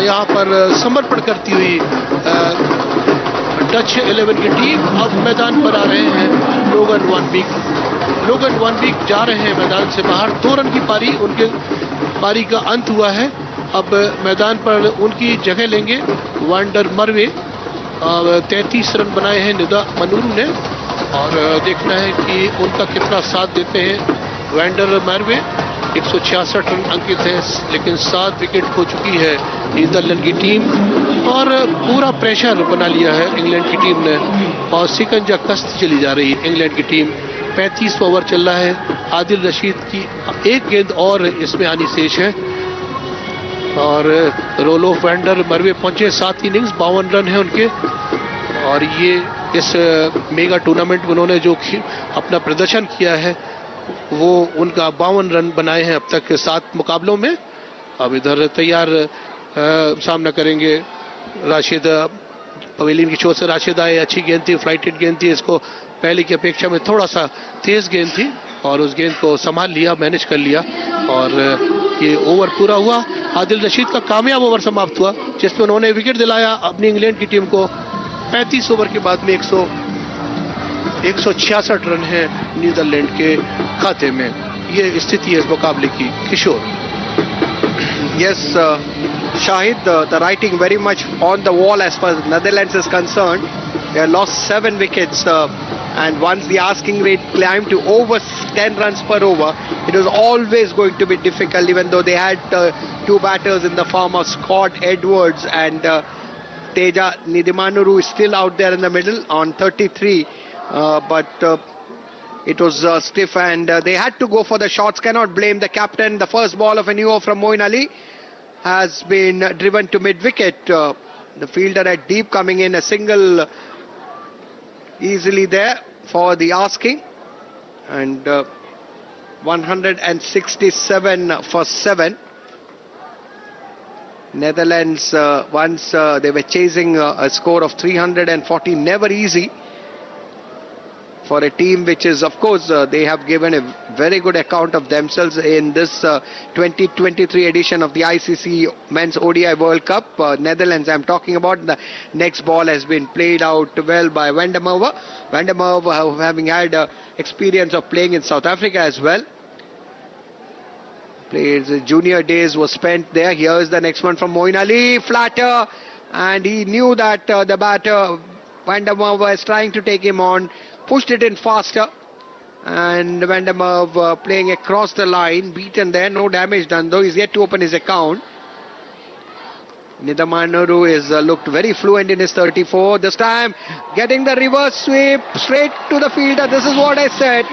यहाँ पर समर्पण करती हुई डच 11 की टीम अब मैदान पर आ रहे हैं। लोगन वन बीक जा रहे हैं मैदान से बाहर। 2 रन की पारी, उनके पारी का अंत हुआ है। अब मैदान पर उनकी जगह लेंगे वांडर मरवे। 33 रन बनाए हैं निदामनुरू ने और देखना है कि उनका कितना साथ देते हैं वांडर मरवे। 166 रन अंकित हैं लेकिन 7 विकेट खो चुकी है नीदरलैंड की टीम और पूरा प्रेशर बना लिया है इंग्लैंड की टीम ने और शिकंजा कसती चली जा रही है इंग्लैंड की टीम। 35 ओवर चल रहा है। आदिल रशीद की एक गेंद और इसमें आनी शेष है और रोलोफ वैंडर मरवे पहुंचे। 7 इनिंग्स 52 रन है उनके और ये इस मेगा टूर्नामेंट में उन्होंने जो अपना प्रदर्शन किया है वो उनका 52 रन बनाए हैं अब तक 7 मुकाबलों में। अब इधर तैयार सामना करेंगे राशिद। पवेलियन की चोट से राशिद आए, अच्छी गेंद थी, फ्लाइटेड गेंद थी। इसको पहले की अपेक्षा में थोड़ा सा तेज गेंद थी और उस गेंद को संभाल लिया, मैनेज कर लिया और ये ओवर पूरा हुआ। आदिल रशीद का कामयाब ओवर समाप्त हुआ जिसमें उन्होंने विकेट दिलाया अपनी इंग्लैंड की टीम को। 35 ओवर के बाद में 166 रन है नीदरलैंड के खाते में। ये स्थिति है इस मुकाबले की। किशोर। Yes, Shahid, the writing very much on the wall as far as Netherlands is concerned. They have lost 7 wickets and once the asking rate climbed to over 10 runs per over, it was always going to be difficult even though they had 2 batters in the form of Scott Edwards and Teja. Nidamanuru is still out there in the middle on 33 but it was stiff and they had to go for the shots. Cannot blame the captain. The first ball of a new over from Moeen Ali has been driven to mid-wicket. The fielder at deep coming in, a single easily there for the asking. And 167 for 7. Netherlands, once they were chasing a score of 340, never easy for a team which is, of course, they have given a very good account of themselves in this 2023 edition of the ICC Men's ODI World Cup. Netherlands, I'm talking about. The next ball has been played out well by Van der Merwe. Van der Merwe having had experience of playing in South Africa as well. His junior days was spent there. Here's the next one from Moeen Ali. Flatter. And he knew that the batter, Van der Merwe, is trying to take him on. Pushed it in faster and Van der Merwe playing across the line, beaten there, no damage done though. He's yet to open his account. Nidamanuru is looked very fluent in his 34. This time getting the reverse sweep straight to the fielder. This is what I said.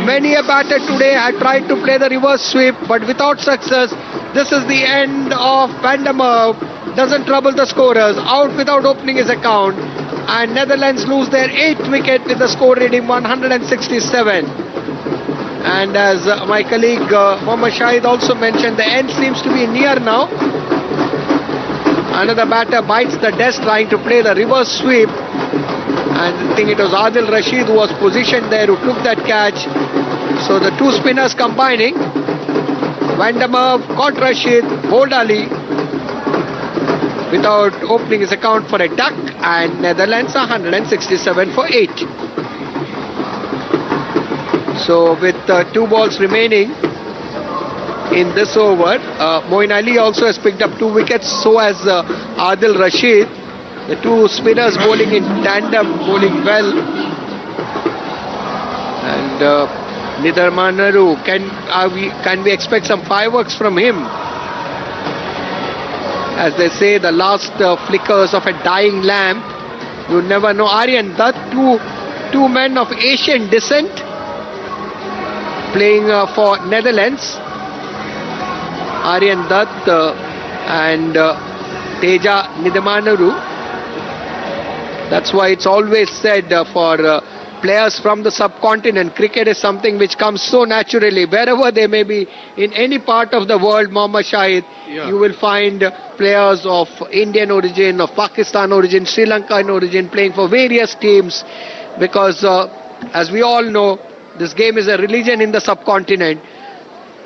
Many a batter today had tried to play the reverse sweep but without success. This is the end of Van der Merwe. Doesn't trouble the scorers. Out without opening his account. And Netherlands lose their 8th wicket with the score reading 167. And as my colleague Mohammad Shahid also mentioned, the end seems to be near now. Another batter bites the desk trying to play the reverse sweep. And I think it was Adil Rashid who was positioned there, who took that catch. So the 2 spinners combining. Van der Merwe caught Rashid, bowled Ali without opening his account for a duck, and Netherlands 167 for 8. So with 2 balls remaining in this over, Moeen Ali also has picked up 2 wickets, so has Adil Rashid. The 2 spinners bowling in tandem, bowling well. And Nidamanuru, can we expect some fireworks from him? As they say, the last flickers of a dying lamp. You never know. Aryan, Dutt, two men of Asian descent playing for Netherlands. Aryan Dutt and Teja Nidamanuru. That's why it's always said for players from the subcontinent, cricket is something which comes so naturally. Wherever they may be, in any part of the world, Mohammad Shahid, you will find players of Indian origin, of Pakistan origin, Sri Lankan origin, playing for various teams. Because as we all know, this game is a religion in the subcontinent.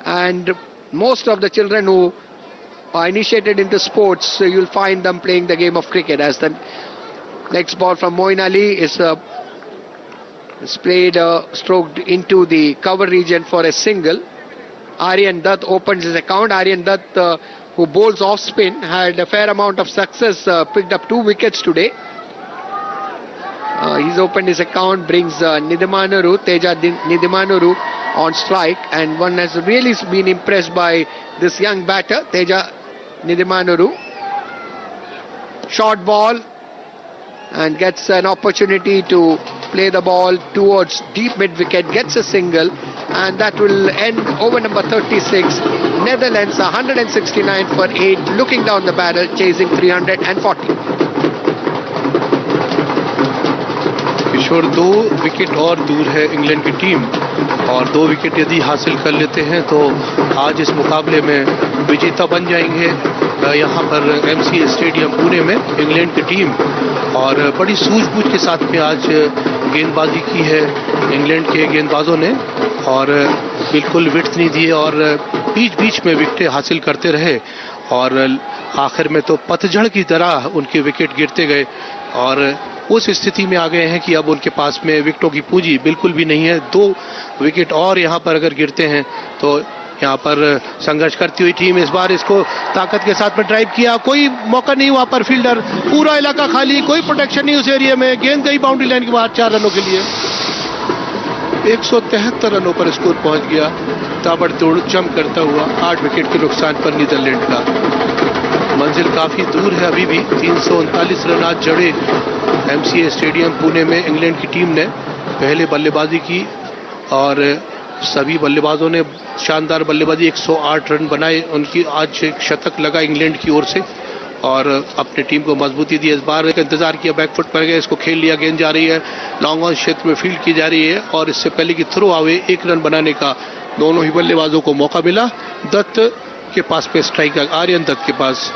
And most of the children who are initiated into sports, you'll find them playing the game of cricket. As the next ball from Moin Ali is played, stroked into the cover region for a single. Aryan Dutt opens his account. Aryan Dutt, who bowls off spin, had a fair amount of success, picked up 2 wickets today. He's opened his account, brings Nidamanuru, Teja Nidamanuru on strike, and one has really been impressed by this young batter, Teja Nidamanuru. Short ball, and gets an opportunity to play the ball towards deep mid-wicket, gets a single, and that will end over number 36. Netherlands 169 for 8, looking down the barrel, chasing 340. Kishore 2 wicket और दूर है England की team, और 2 wicket यदि हासिल कर लेते हैं तो आज इस मुकाबले में विजेता बन जाएंगे यहाँ पर एमसीए स्टेडियम पुणे में इंग्लैंड की टीम। और बड़ी सूझबूझ के साथ में आज गेंदबाजी की है इंग्लैंड के गेंदबाजों ने, और बिल्कुल विड्थ नहीं दिए और बीच बीच में विकेटें हासिल करते रहे, और आखिर में तो पतझड़ की तरह उनके विकेट गिरते गए और उस स्थिति में आ गए हैं कि अब उनके पास में विकेटों की पूंजी बिल्कुल भी नहीं है। 2 विकेट और यहाँ पर अगर गिरते हैं तो यहाँ पर संघर्ष करती हुई टीम इस बार इसको ताकत के साथ में ड्राइव किया, कोई मौका नहीं वहां पर, फील्डर पूरा इलाका खाली, कोई प्रोटेक्शन नहीं उस एरिया में, गेंद गई बाउंड्री लाइन के बाहर 4 रनों के लिए। 173 रनों पर स्कोर पहुंच गया, ताबड़तोड़ जम करता हुआ 8 विकेट के नुकसान पर नीदरलैंड का। मंजिल काफी दूर है अभी भी, 339 रन आज जड़े एमसीए स्टेडियम पुणे में इंग्लैंड की टीम ने पहले बल्लेबाजी की, और सभी बल्लेबाजों ने शानदार बल्लेबाजी, 108 रन बनाए, उनकी आज एक शतक लगा इंग्लैंड की ओर से और अपनी टीम को मजबूती दी। इस बार एक इंतजार किया, बैकफुट पर गए, इसको खेल लिया, गेंद जा रही है लॉन्ग ऑन क्षेत्र में फील्ड की जा रही है, और इससे पहले कि थ्रो आवे 1 रन बनाने का दोनों ही बल्लेबाजों को मौका मिला। दत्त के पास पे स्ट्राइक, आर्यन दत्त के पास,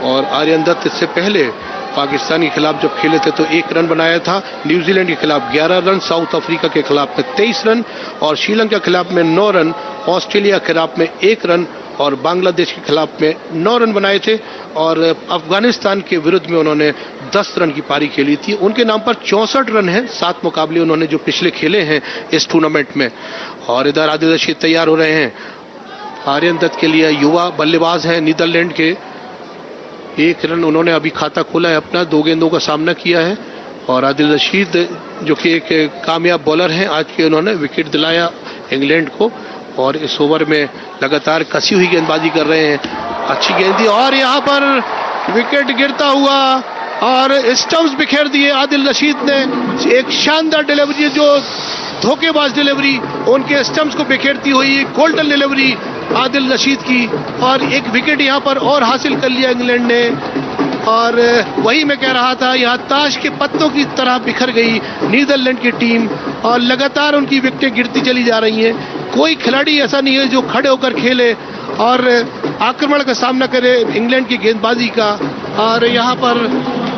और आर्यन दत्त इससे पहले पाकिस्तान के खिलाफ जब खेले थे तो 1 रन बनाया था, न्यूजीलैंड के खिलाफ 11 रन, साउथ अफ्रीका के खिलाफ में 23 रन और श्रीलंका के खिलाफ में 9 रन, ऑस्ट्रेलिया के खिलाफ में 1 रन और बांग्लादेश के खिलाफ में 9 रन बनाए थे, और अफगानिस्तान के विरुद्ध में उन्होंने 10 रन की पारी खेली थी। उनके नाम पर 64 रन हैं, 7 मुकाबले उन्होंने जो पिछले खेले हैं इस टूर्नामेंट में। और इधर आदिल रशीद तैयार हो रहे हैं आर्यन दत्त के लिए, युवा बल्लेबाज हैं नीदरलैंड के। 1 रन उन्होंने अभी खाता खोला है अपना, 2 गेंदों का सामना किया है, और आदिल रशीद जो कि एक कामयाब बॉलर हैं, आज के उन्होंने विकेट दिलाया इंग्लैंड को, और इस ओवर में लगातार कसी हुई गेंदबाजी कर रहे हैं, अच्छी गेंदी, और यहाँ पर विकेट गिरता हुआ और स्टंप्स बिखेर दिए आदिल रशीद ने। एक शानदार डिलीवरी, जो धोखेबाज डिलीवरी, उनके स्टंप्स को बिखेरती हुई गोल्डन डिलीवरी आदिल रशीद की, और एक विकेट यहाँ पर और हासिल कर लिया इंग्लैंड ने। और वही मैं कह रहा था, यहाँ ताश के पत्तों की तरह बिखर गई नीदरलैंड की टीम, और लगातार उनकी विकेटें गिरती चली जा रही हैं। कोई खिलाड़ी ऐसा नहीं है जो खड़े होकर खेले और आक्रमण का सामना करे इंग्लैंड की गेंदबाजी का। और यहाँ पर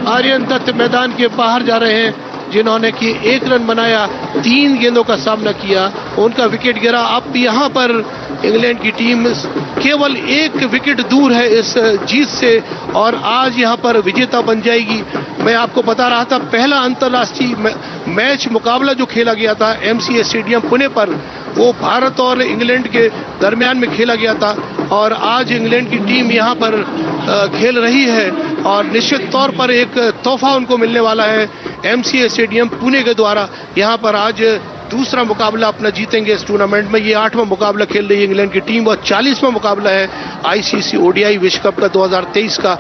आर्यन दत्त मैदान के बाहर जा रहे हैं, जिन्होंने कि 1 रन बनाया, 3 गेंदों का सामना किया, उनका विकेट गिरा। अब यहाँ पर इंग्लैंड की टीम केवल 1 विकेट दूर है इस जीत से, और आज यहाँ पर विजेता बन जाएगी। मैं आपको बता रहा था, पहला अंतर्राष्ट्रीय मैच मुकाबला जो खेला गया था एमसीए स्टेडियम पुणे पर, वो भारत और इंग्लैंड के दरमियान में खेला गया था, और आज इंग्लैंड की टीम यहाँ पर खेल रही है, और निश्चित तौर पर एक तोहफा उनको मिलने वाला है एमसीए स्टेडियम पुणे के द्वारा। यहाँ पर आज दूसरा मुकाबला अपना जीतेंगे इस टूर्नामेंट में। ये 8वां मुकाबला खेल रही है इंग्लैंड की टीम, और 40वां मुकाबला है आईसीसी ओडीआई विश्व कप का 2023 का।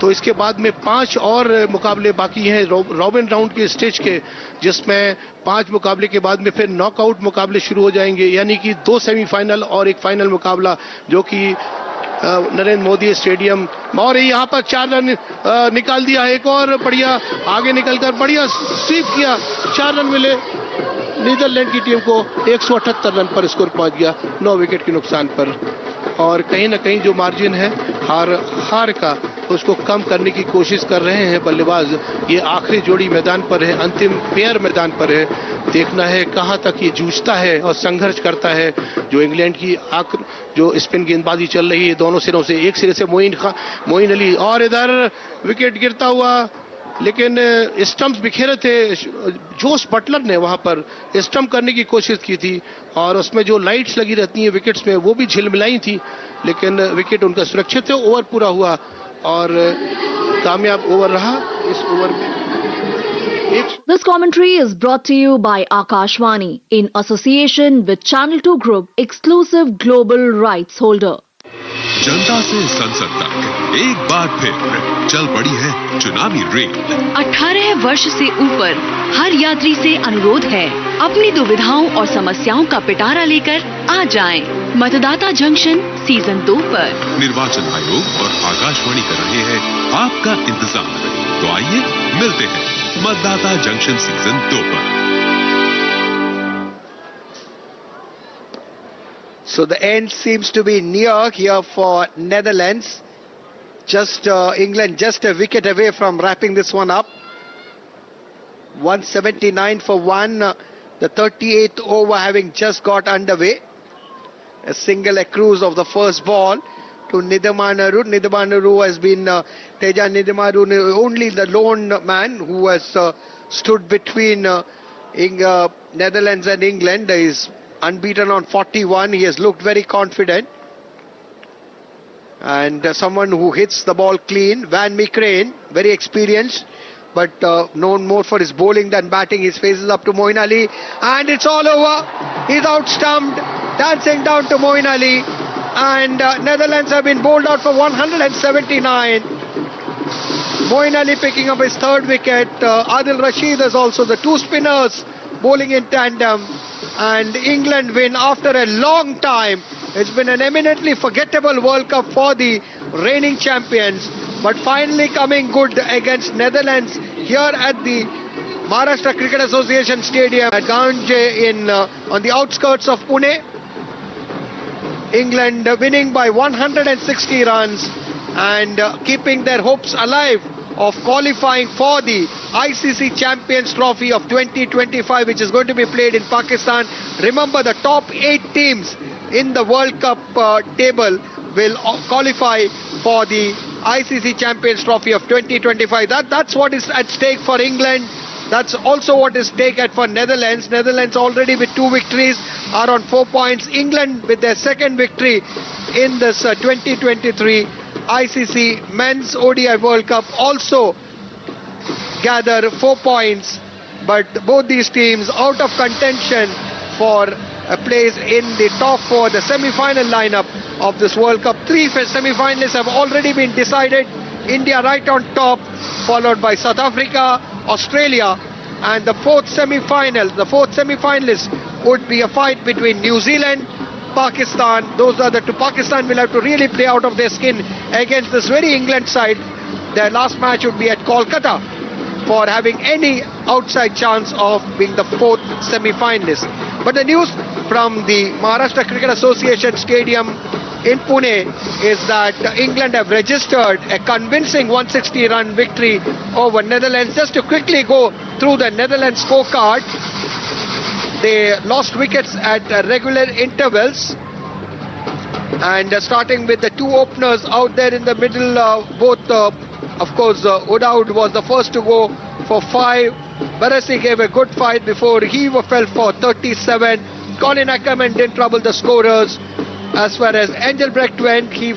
तो इसके बाद में 5 और मुकाबले बाकी हैं रॉबिन राउंड के स्टेज के, जिसमें 5 मुकाबले के बाद में फिर नॉकआउट मुकाबले शुरू हो जाएंगे, यानी कि 2 सेमीफाइनल और एक फाइनल मुकाबला, जो कि नरेंद्र मोदी स्टेडियम और यहाँ पर 4 रन निकाल दिया, एक और बढ़िया आगे निकलकर बढ़िया स्वीप किया, 4 रन मिले नीदरलैंड की टीम को, 178 रन पर स्कोर पहुंच गया 9 विकेट के नुकसान पर। और कहीं ना कहीं जो मार्जिन है हार का, उसको कम करने की कोशिश कर रहे हैं बल्लेबाज। ये आखिरी जोड़ी मैदान पर है, अंतिम पेयर मैदान पर है, देखना है कहां तक ये जूझता है और संघर्ष करता है। जो इंग्लैंड की जो स्पिन गेंदबाजी चल रही है दोनों सिरों से, एक सिरे से मोइन अली और इधर विकेट गिरता हुआ, लेकिन स्टंप्स बिखेरे थे। जोश बटलर ने वहां पर स्टंप करने की कोशिश की थी और उसमें जो लाइट्स लगी रहती हैं विकेट्स में वो भी झिलमिलाई थी, लेकिन विकेट उनका सुरक्षित है। ओवर पूरा हुआ और कामयाब ओवर रहा इस ओवर में। This commentary is brought to you by Akashvani in association with Channel 2 Group, exclusive global rights holder. जनता से संसद तक एक बार फिर चल पड़ी है चुनावी रेल। 18 वर्ष से ऊपर हर यात्री से अनुरोध है, अपनी दुविधाओं और समस्याओं का पिटारा लेकर आ जाएं। मतदाता जंक्शन सीजन 2 पर। निर्वाचन आयोग और आकाशवाणी कर रहे हैं आपका इंतजाम। तो आइए मिलते हैं मतदाता जंक्शन सीजन 2 पर। So the end seems to be near here for Netherlands. Just England just a wicket away from wrapping this one up. 179 for 1. The 38th over having just got underway. A single accrues of the first ball to Nidamanuru. Nidamanuru has been Teja Nidamanuru, only the lone man who has stood between Netherlands and England. He is unbeaten on 41. He has looked very confident. And someone who hits the ball clean. Van Meekeren, very experienced, but known more for his bowling than batting. His faces up to Moeen Ali. And it's all over. He's out-stumped, dancing down to Moeen Ali. And Netherlands have been bowled out for 179. Moeen Ali picking up his third wicket. Adil Rashid is also the two spinners bowling in tandem. And England win after a long time. It's been an eminently forgettable World Cup for the reigning champions, but finally coming good against Netherlands here at the Maharashtra Cricket Association Stadium at Ganj on the outskirts of Pune. England winning by 160 runs and keeping their hopes alive of qualifying for the ICC Champions Trophy of 2025, which is going to be played in Pakistan. Remember, the top 8 teams in the World Cup table will qualify for the ICC Champions Trophy of 2025. That's what is at stake for England. That's also what is at stake for Netherlands. Netherlands already with 2 victories are on 4 points. England with their second victory in this 2023 ICC Men's ODI World Cup also gather 4 points, but both these teams out of contention for a place in the top 4, the semi-final lineup of this World Cup. 3 semi-finalists have already been decided. India right on top, followed by South Africa, Australia, and the fourth semi-finalist would be a fight between New Zealand, Pakistan. Those are the two. Pakistan will have to really play out of their skin against this very England side. Their last match would be at Kolkata for having any outside chance of being the fourth semi-finalist. But the news from the Maharashtra Cricket Association Stadium in Pune is that England have registered a convincing 160-run victory over Netherlands. Just to quickly go through the Netherlands scorecard, they lost wickets at regular intervals, and starting with the 2 openers out there in the middle, of course, ODowd was the first to go for 5. Barresi gave a good fight before he fell for 37. Colin Ackermann didn't trouble the scorers. As far as Engelbrecht went, he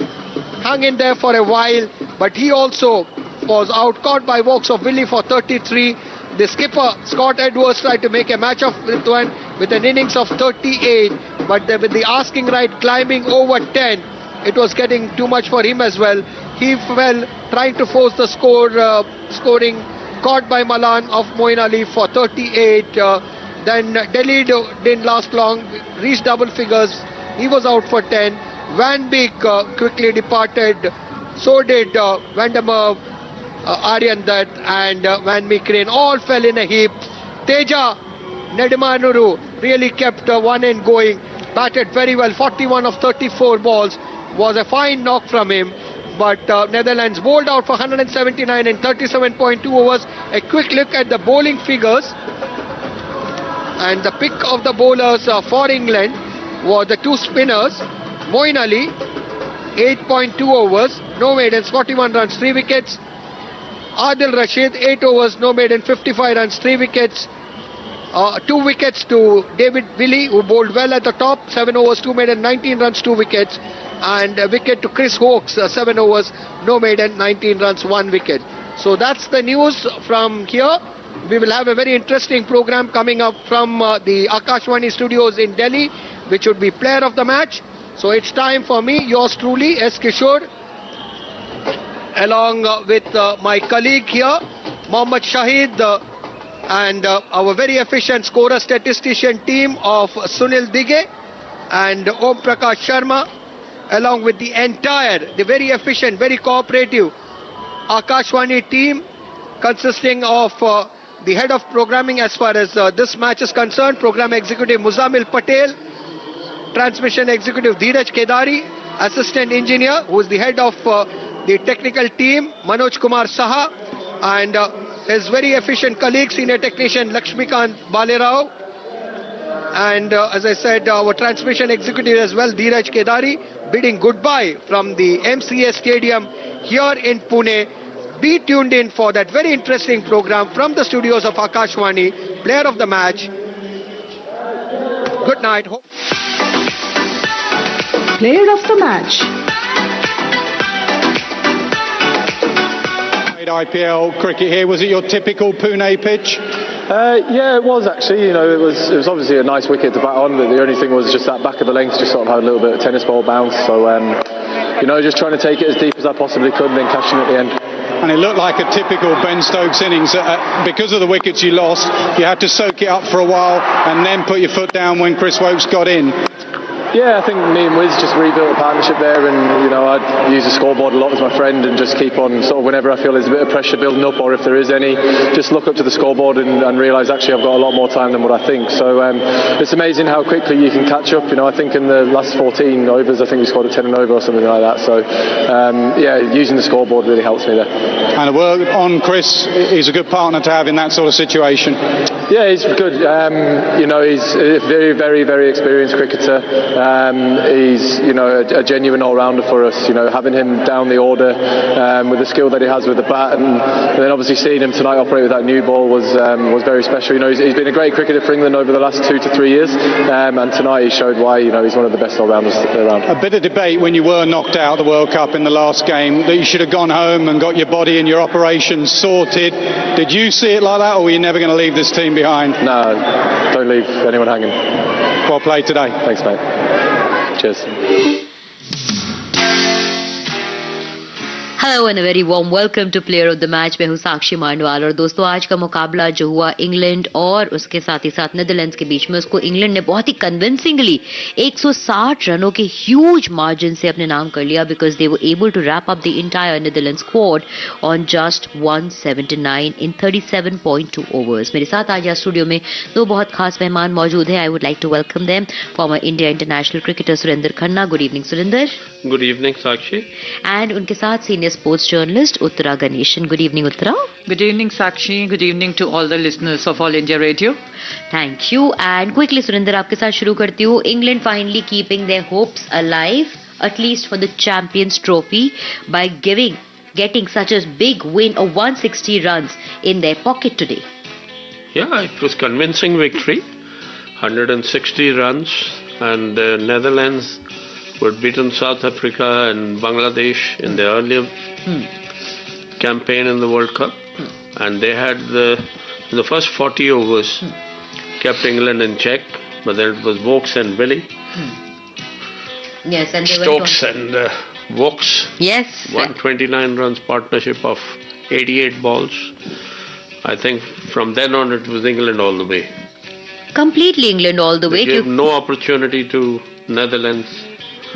hung in there for a while, but he also was out, caught by Vaux of Willie for 33. The skipper, Scott Edwards, tried to make a match of it with an innings of 38, but with the asking right climbing over 10, it was getting too much for him as well. He fell trying to force the scoring, caught by Malan of Moeen Ali for 38. Then Delhi didn't last long, reached double figures. He was out for 10. Van Beek quickly departed. So did Vandermeer, Aryan Dutt and Van Meekeren all fell in a heap. Teja, Nidamanuru really kept one end going, batted very well, 41 of 34 balls, was a fine knock from him. But Netherlands bowled out for 179 in 37.2 overs. A quick look at the bowling figures. And the pick of the bowlers for England were the two spinners. Moeen Ali, 8.2 overs, no maidens, 41 runs, 3 wickets. Adil Rashid, 8 overs, no maiden, 55 runs, 3 wickets. 2 wickets to David Willey, who bowled well at the top, 7 overs, 2 maiden, 19 runs, 2 wickets. And a wicket to Chris Hawkes, 7 overs, no maiden, 19 runs, 1 wicket. So that's the news from here. We will have a very interesting program coming up from the Akashwani studios in Delhi, which would be player of the match. So it's time for me, yours truly, S. Kishore, along with my colleague here, Mohammad Shahid, and our very efficient scorer statistician team of Sunil Dige and Om Prakash Sharma, along with the very efficient, very cooperative Akashwani team, consisting of the head of programming as far as this match is concerned, program executive Muzammil Patel, transmission executive Dheeraj Kedari, assistant engineer who is the head of the technical team Manoj Kumar Saha, and his very efficient colleague senior technician Lakshmikant Balerao, and as I said, our transmission executive as well, Dheeraj Kedari, bidding goodbye from the MCA Stadium here in Pune. Be tuned in for that very interesting program from the studios of Akashwani, player of the match. Good night. Player of the match. IPL cricket here. Was it your typical Pune pitch? Yeah, it was actually. You know, it was obviously a nice wicket to bat on, but the only thing was just that back of the length just sort of had a little bit of tennis ball bounce. So, you know, just trying to take it as deep as I possibly could and then catching at the end. And it looked like a typical Ben Stokes innings. Because of the wickets you lost, you had to soak it up for a while and then put your foot down when Chris Woakes got in. Yeah, I think me and Wiz just rebuilt a partnership there, and you know, I'd use the scoreboard a lot as my friend and just keep on sort of whenever I feel there's a bit of pressure building up, or if there is any, just look up to the scoreboard and realise actually I've got a lot more time than what I think. So it's amazing how quickly you can catch up. You know, I think in the last 14 overs, I think we scored a 10 an over or something like that. So yeah, using the scoreboard really helps me there. And a word on Chris, he's a good partner to have in that sort of situation. Yeah, he's good. You know, he's a very, very, very experienced cricketer. He's, you know, a genuine all-rounder for us. You know, having him down the order with the skill that he has with the bat, and then obviously seeing him tonight operate with that new ball was very special. You know, he's been a great cricketer for England over the last 2 to 3 years, and tonight he showed why. You know, he's one of the best all-rounders around. A bit of debate when you were knocked out of the World Cup in the last game that you should have gone home and got your body and your operations sorted. Did you see it like that, or were you never going to leave this team behind? No, don't leave anyone hanging. Well played today. Thanks, mate. Cheers. Hello and very warm welcome to player of the match. मैं हूं साक्षी मांडवाल। और दोस्तों, आज का मुकाबला जो हुआ England और उसके साथ ही साथ नेदरलैंड्स के बीच में, उसको इंग्लैंड ने बहुत ही कन्विंसिंगली 160 रनों के ह्यूज मार्जिन से अपने नाम कर लिया, because they were able to wrap up the entire Netherland squad on just 179 in 37.2 overs. मेरे साथ आज स्टूडियो में दो बहुत खास मेहमान मौजूद हैं। I would like to welcome them, former India international cricketer Surendra Khanna. Good evening Surendra. Good evening Sakshi. And उनके साथ senior sports journalist Uttara Ganeshan. Good evening, Uttara. Good evening, Sakshi. Good evening to all the listeners of All India Radio. Thank you. And quickly, Surinder, आपके साथ शुरू करती हूँ. England finally keeping their hopes alive, at least for the Champions Trophy, by getting such a big win of 160 runs in their pocket today. Yeah, it was convincing victory. 160 runs, and the Netherlands who had beaten South Africa and Bangladesh in the earlier campaign in the World Cup. And they had the first 40 overs kept England in check, but then it was Woakes and Willey. Yes, and Stokes and Woakes. Yes. 129 runs partnership of 88 balls. I think from then on it was England all the way. Completely England all the way. They gave no opportunity to Netherlands.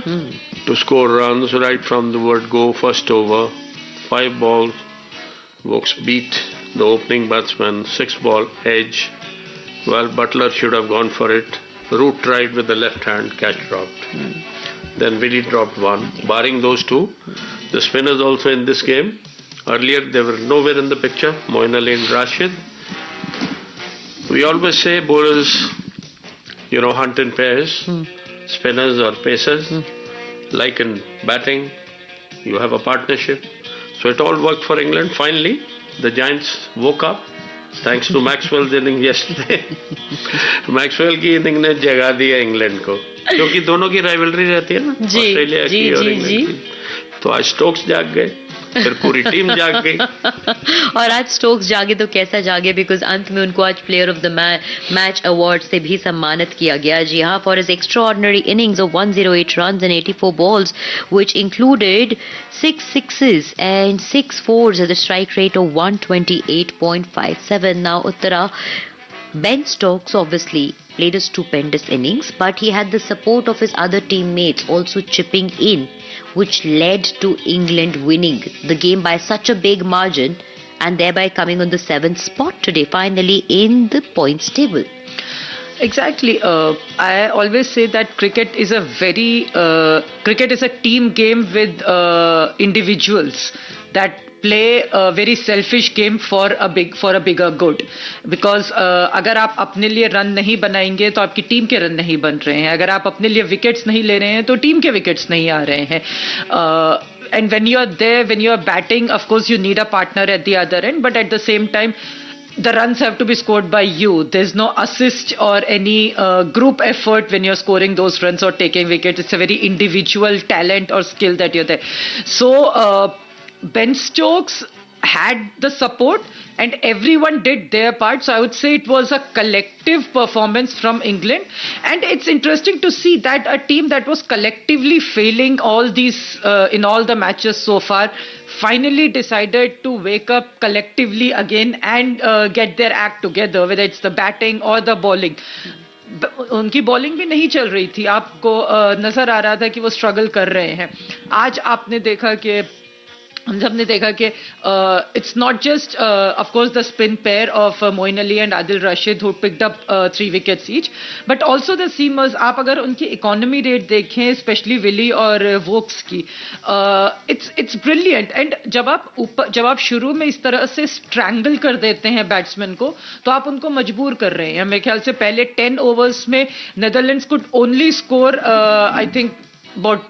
to score runs right from the word go, first over, 5 balls. Vokes beat the opening batsman, 6 ball edge. Well, Buttler should have gone for it. Root tried with the left hand, catch dropped. Then Willie dropped 1. Barring those 2, the spinners also in this game. Earlier they were nowhere in the picture. Moeen Ali and Rashid. We always say bowlers, hunt in pairs. Spinners or pacers. Like in batting, you have a partnership. So it all worked for England. Finally, the Giants woke up. Thanks to Maxwell's inning yesterday. Maxwell की inning ने जगा दिया England को, क्योंकि दोनों की rivalry रहती है ना, ऑस्ट्रेलिया की और इंग्लैंड की. तो आज स्टोक्स जाग गए, फिर पूरी टीम जाग गई. और आज स्टोक्स जागे तो कैसा जागे, बिकॉज अंत में उनको आज player of the match award से भी सम्मानित किया गया. जी हाँ, for his extraordinary innings of 108 runs and 84 balls, which included 6 sixes and 6 fours at a strike rate of 128.57. Now, Uttara, Ben Stokes obviously played a stupendous innings, but he had the support of his other teammates also chipping in, which led to England winning the game by such a big margin and thereby coming on the 7th spot today, finally in the points table. Exactly. I always say that cricket is a team game with individuals that play a very selfish game for a bigger good. Because अगर आप अपने लिए run नहीं बनाएंगे तो आपकी team के run नहीं बन रहे हैं. अगर आप अपने लिए विकेट्स नहीं ले रहे हैं तो टीम के विकेट्स नहीं आ रहे हैं. And when you are there, when you are batting, of course you need a partner at the other end, but at the same time the runs have to be scored by you. There's no assist or any group effort when you're scoring those runs or taking wickets. It's a very individual talent or skill that you're there. So Ben Stokes had the support and everyone did their part. So I would say it was a collective performance from England. And it's interesting to see that a team that was collectively failing all these in all the matches so far finally decided to wake up collectively again and get their act together, whether it's the batting or the bowling. उनकी bowling भी नहीं चल रही थी, आपको नजर आ रहा था कि वो स्ट्रगल कर रहे हैं. आज आपने देखा कि हम सब ने देखा कि it's not just of course the spin pair of Moeen Ali and Adil Rashid who picked up 3 wickets each, but also the seamers. आप अगर उनकी इकोनॉमी रेट देखें, स्पेशली विली और वोक्स की, it's brilliant. एंड जब आप शुरू में इस तरह से स्ट्रैंगल कर देते हैं बैट्समैन को, तो आप उनको मजबूर कर रहे हैं. मेरे ख्याल से पहले 10 overs में Netherlands could only score I think about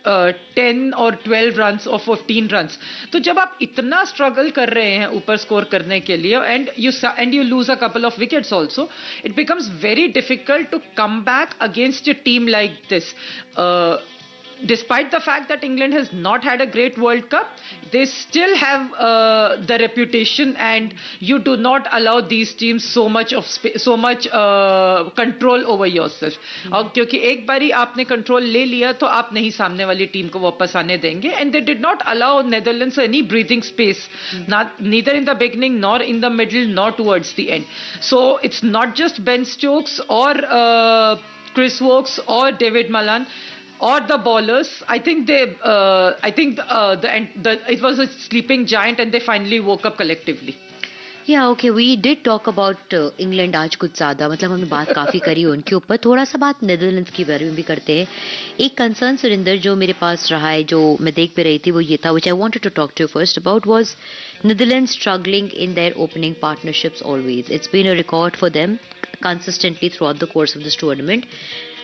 10 or 12 runs or 15 runs. तो जब आप इतना स्ट्रगल कर रहे हैं ऊपर स्कोर करने के लिए and you lose a couple of wickets also, it becomes very difficult to come back against a team like this. Despite the fact that England has not had a great World Cup, they still have the reputation, and you do not allow these teams so much control over yourself. और क्योंकि एक बारी आपने control ले लिया तो आप नहीं सामने वाली टीम को वापस आने देंगे. And they did not allow Netherlands any breathing space, neither in the beginning nor in the middle nor towards the end. So it's not just Ben Stokes or Chris Woakes or David Malan or the bowlers. I think it was a sleeping giant and they finally woke up collectively. Yeah, okay, we did talk about England आज कुछ ज़्यादा, मतलब हमने बात काफ़ी करी उनके ऊपर. थोड़ा सा बात नेदरलैंड्स की बारे में भी करते हैं. एक कंसर्न सुरिंदर जो मेरे पास रहा है, जो मैं देख पे रही थी, वो ये था, which I wanted to talk to you first about, was Netherlands struggling in their opening partnerships always. It's been a record for them consistently throughout the course of this tournament.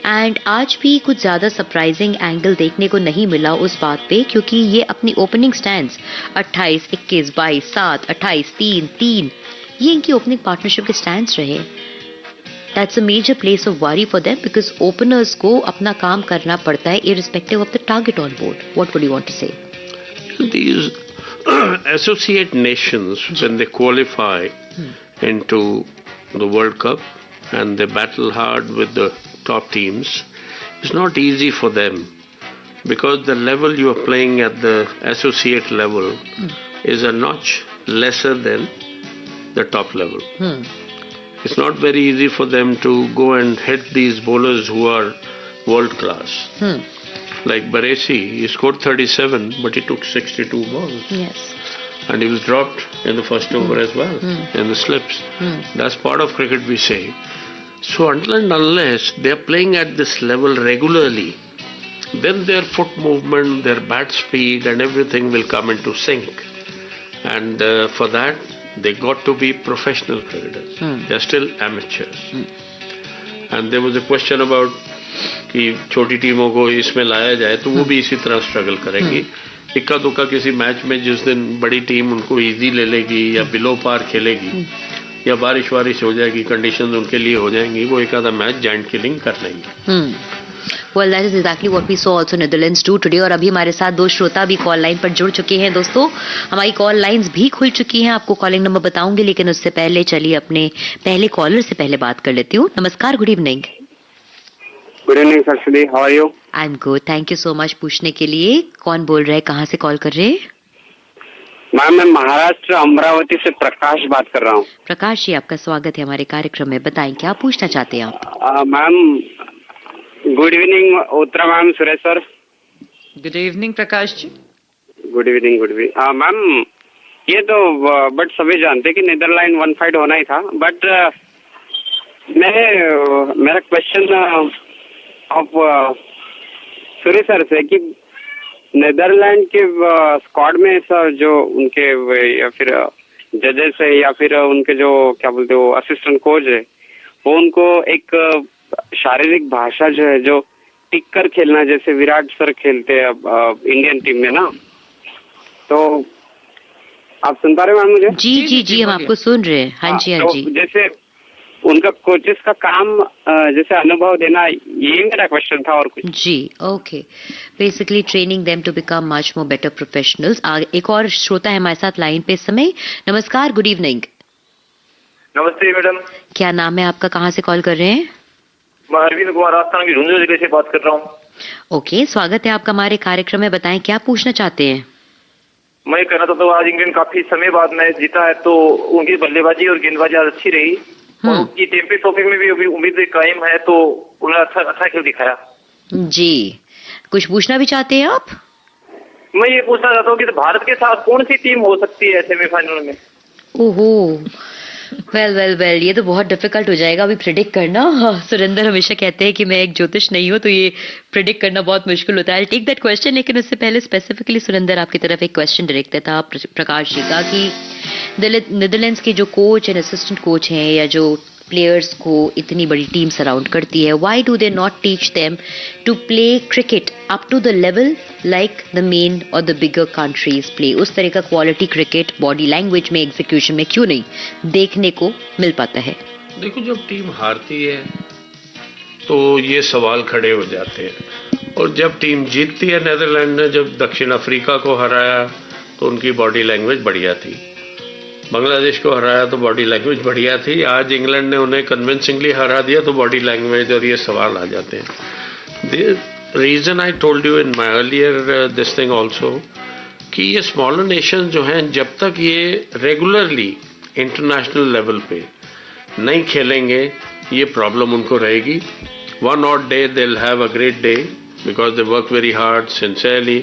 And आज भी कुछ ज़्यादा surprising angle देखने को नहीं मिला उस बात पे, क्योंकि ये अपनी ओपनिंग स्टैंड्स 28, 21, 22, 7, 28, 3, 3, ये इनकी ओपनिंग पार्टनरशिप के स्टैंड्स रहे. That's a major place of worry for them, because openers को अपना काम करना पड़ता है irrespective of the target on board. What would you want to say? These associate nations, when they qualify into the World Cup and they battle hard with the top teams, it's not easy for them, because the level you are playing at the associate level is a notch lesser than the top level. It's not very easy for them to go and hit these bowlers who are world class. like Barresi, he scored 37, but he took 62 balls. Yes. And he was dropped in the first over as well, in the slips. That's part of cricket, we say. So until and unless they are playing at this level regularly, then their foot movement, their bat speed and everything will come into sync. And for that, they got to be professional cricketers. They are still amateurs. And there was a question about कि छोटी टीमों को इसमें लाया जाए तो वो भी इसी तरह स्ट्रगल करेंगी. इक्का दुक्का किसी मैच में जिस दिन बड़ी टीम उनको इजी ले लेगी या बिलो पार खेलेगी या बारिश वारिश हो जाएगी, कंडीशंस उनके लिए हो जाएंगी, वो एक आधा मैच जायंट किलिंग कर लेंगे. Well, that is exactly what we saw also Netherlands do today. और अभी हमारे साथ 2 श्रोता भी कॉल लाइन पर जुड़ चुके हैं. दोस्तों, हमारी कॉल लाइंस भी खुल चुकी हैं. आपको कॉलिंग नंबर बताऊंगी, लेकिन उससे पहले चलिए अपने पहले कॉलर से पहले बात कर लेती हूँ. नमस्कार, good evening. Good evening Saraswati, how are you? I am good, thank you so much पूछने के लिए. कौन बोल रहे हैं, कहाँ से कॉल कर रहे हैं? मैम, मैं महाराष्ट्र अमरावती से प्रकाश बात कर रहा हूँ. प्रकाश जी, आपका स्वागत है हमारे कार्यक्रम में. बताएं क्या पूछना चाहते हैं आप? Ma'am, good evening Uttara ma'am, Suresh sir. Good evening Prakash ji. Good evening, good evening. Ma'am, ये तो बट सभी जानते कि नीदरलैंड 1 फाइट होना ही था, बट मेरा क्वेश्चन ऑफ सुरेश सर से कि नीदरलैंड के स्क्वाड में सर जो उनके या फिर जजेस है या फिर उनके जो क्या बोलते हो असिस्टेंट कोच है, वो उनको एक शारीरिक भाषा जो है जो टिक कर खेलना जैसे विराट सर खेलते हैं इंडियन टीम में ना, तो आप सुन पा रहे हो मैम मुझे? जी जी जी, हम आपको सुन रहे हैं. हाँ जी, हाँ जी. जैसे उनका कोचेस का काम जैसे अनुभव देना, ये मेरा क्वेश्चन था और कुछ. जी, okay. Basically training them to become much more better professionals. एक और श्रोता है हमारे साथ लाइन पे इस समय. नमस्कार, गुड इवनिंग. नमस्ते मैडम. क्या नाम है आपका, कहाँ से कॉल कर रहे हैं? मैं अरविंद कुमार राजस्थान की झुंझुनू जिले से बात कर रहा हूँ. ओके, स्वागत है आपका हमारे कार्यक्रम में. बताएं क्या पूछना चाहते हैं? मैं कहना चाहता हूँ, आज इंग्लैंड काफी समय बाद मैच जीता है, तो उनकी बल्लेबाजी और गेंदबाजी आज अच्छी रही और उनकी चैंपियंस ट्रॉफी में भी उम्मीद कायम है, तो उन्होंने अच्छा खेल दिखाया. जी, कुछ पूछना भी चाहते हैं आप? मैं ये पूछना चाहता हूँ कि भारत के साथ कौन सी टीम हो सकती है सेमीफाइनल में? ओहो, वेल, ये तो बहुत डिफिकल्ट हो जाएगा अभी प्रेडिक्ट करना. सुरेंद्र हमेशा कहते हैं कि मैं एक ज्योतिष नहीं हूँ, तो ये प्रेडिक्ट करना बहुत मुश्किल होता है. आई टेक दैट क्वेश्चन, लेकिन उससे पहले स्पेसिफिकली सुरेंद्र आपकी तरफ एक क्वेश्चन डायरेक्ट था प्रकाश जी का कि नीदरलैंड्स के जो कोच एंड असिस्टेंट कोच हैं या जो प्लेयर्स को इतनी बड़ी टीम सराउंड करती है, why do they not teach them to play cricket up to the level like the men और द बिगर कंट्रीज प्ले? उस तरह का क्वालिटी क्रिकेट बॉडी लैंग्वेज में, एग्जीक्यूशन में क्यों नहीं देखने को मिल पाता है? देखो, जब टीम हारती है तो ये सवाल खड़े हो जाते हैं, और जब टीम जीतती है, नीदरलैंड ने जब दक्षिण अफ्रीका को हराया तो उनकी बॉडी लैंग्वेज बढ़िया थी, बांग्लादेश को हराया तो बॉडी लैंग्वेज बढ़िया थी, आज इंग्लैंड ने उन्हें कन्विंसिंगली हरा दिया तो बॉडी लैंग्वेज और ये सवाल आ जाते हैं. The reason I told you in my earlier this thing also कि ये स्मॉलर नेशन जो हैं, जब तक ये रेगुलरली इंटरनेशनल लेवल पे नहीं खेलेंगे, ये प्रॉब्लम उनको रहेगी. One odd day they will have a great day because they work very hard sincerely,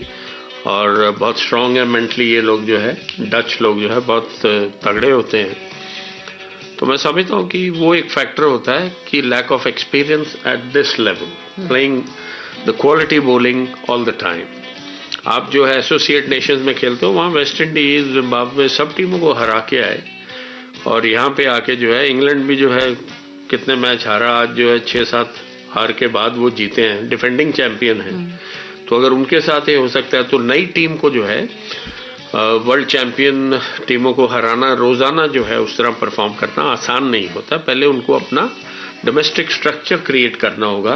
और बहुत स्ट्रांग है मेंटली ये लोग जो है, डच लोग जो है बहुत तगड़े होते हैं. तो मैं समझता हूँ कि वो एक फैक्टर होता है कि lack of experience at this level, playing the quality bowling all the time. आप जो है एसोसिएट नेशंस में खेलते हो, वहाँ वेस्ट इंडीज, जिम्बाब्वे सब टीमों को हरा के आए, और यहाँ पे आके जो है इंग्लैंड भी जो है कितने मैच हारा, आज जो है 6-7 हार के बाद वो जीते हैं, डिफेंडिंग चैंपियन है. तो अगर उनके साथ ये हो सकता है, तो नई टीम को जो है वर्ल्ड चैंपियन टीमों को हराना, रोजाना जो है उस तरह परफॉर्म करना आसान नहीं होता. पहले उनको अपना डोमेस्टिक स्ट्रक्चर क्रिएट करना होगा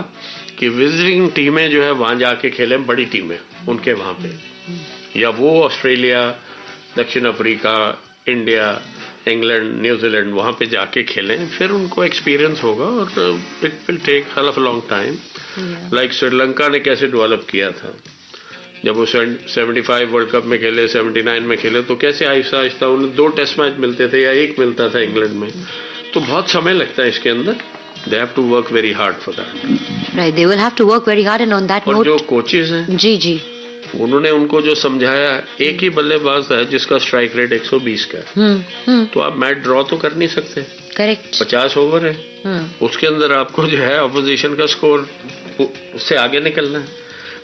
कि विजिटिंग टीमें जो है वहां जाके खेलें, बड़ी टीमें उनके वहां पे, या वो ऑस्ट्रेलिया, दक्षिण अफ्रीका, इंडिया, इंग्लैंड, न्यूजीलैंड वहां पे जाके खेलें, फिर उनको एक्सपीरियंस होगा और इट विल टेक हल of long time. Like Sri Lanka ने कैसे डेवलप किया था, जब वो 75 वर्ल्ड कप में खेले, 79 में खेले, तो कैसे आहिस्ता आहिस्ता उन्हें 2 टेस्ट मैच मिलते थे या 1 मिलता था इंग्लैंड में. तो बहुत समय लगता है इसके अंदर, They have to work very hard for that. Right, they will have to work very hard, and on that और note, जो कोचेस हैं, जी उन्होंने उनको जो समझाया, एक ही बल्लेबाज है जिसका स्ट्राइक रेट 120 का है, तो आप मैच ड्रॉ तो कर नहीं सकते. करेक्ट. 50 ओवर है, उसके अंदर आपको जो है ऑपोजिशन का स्कोर उससे आगे निकलना है.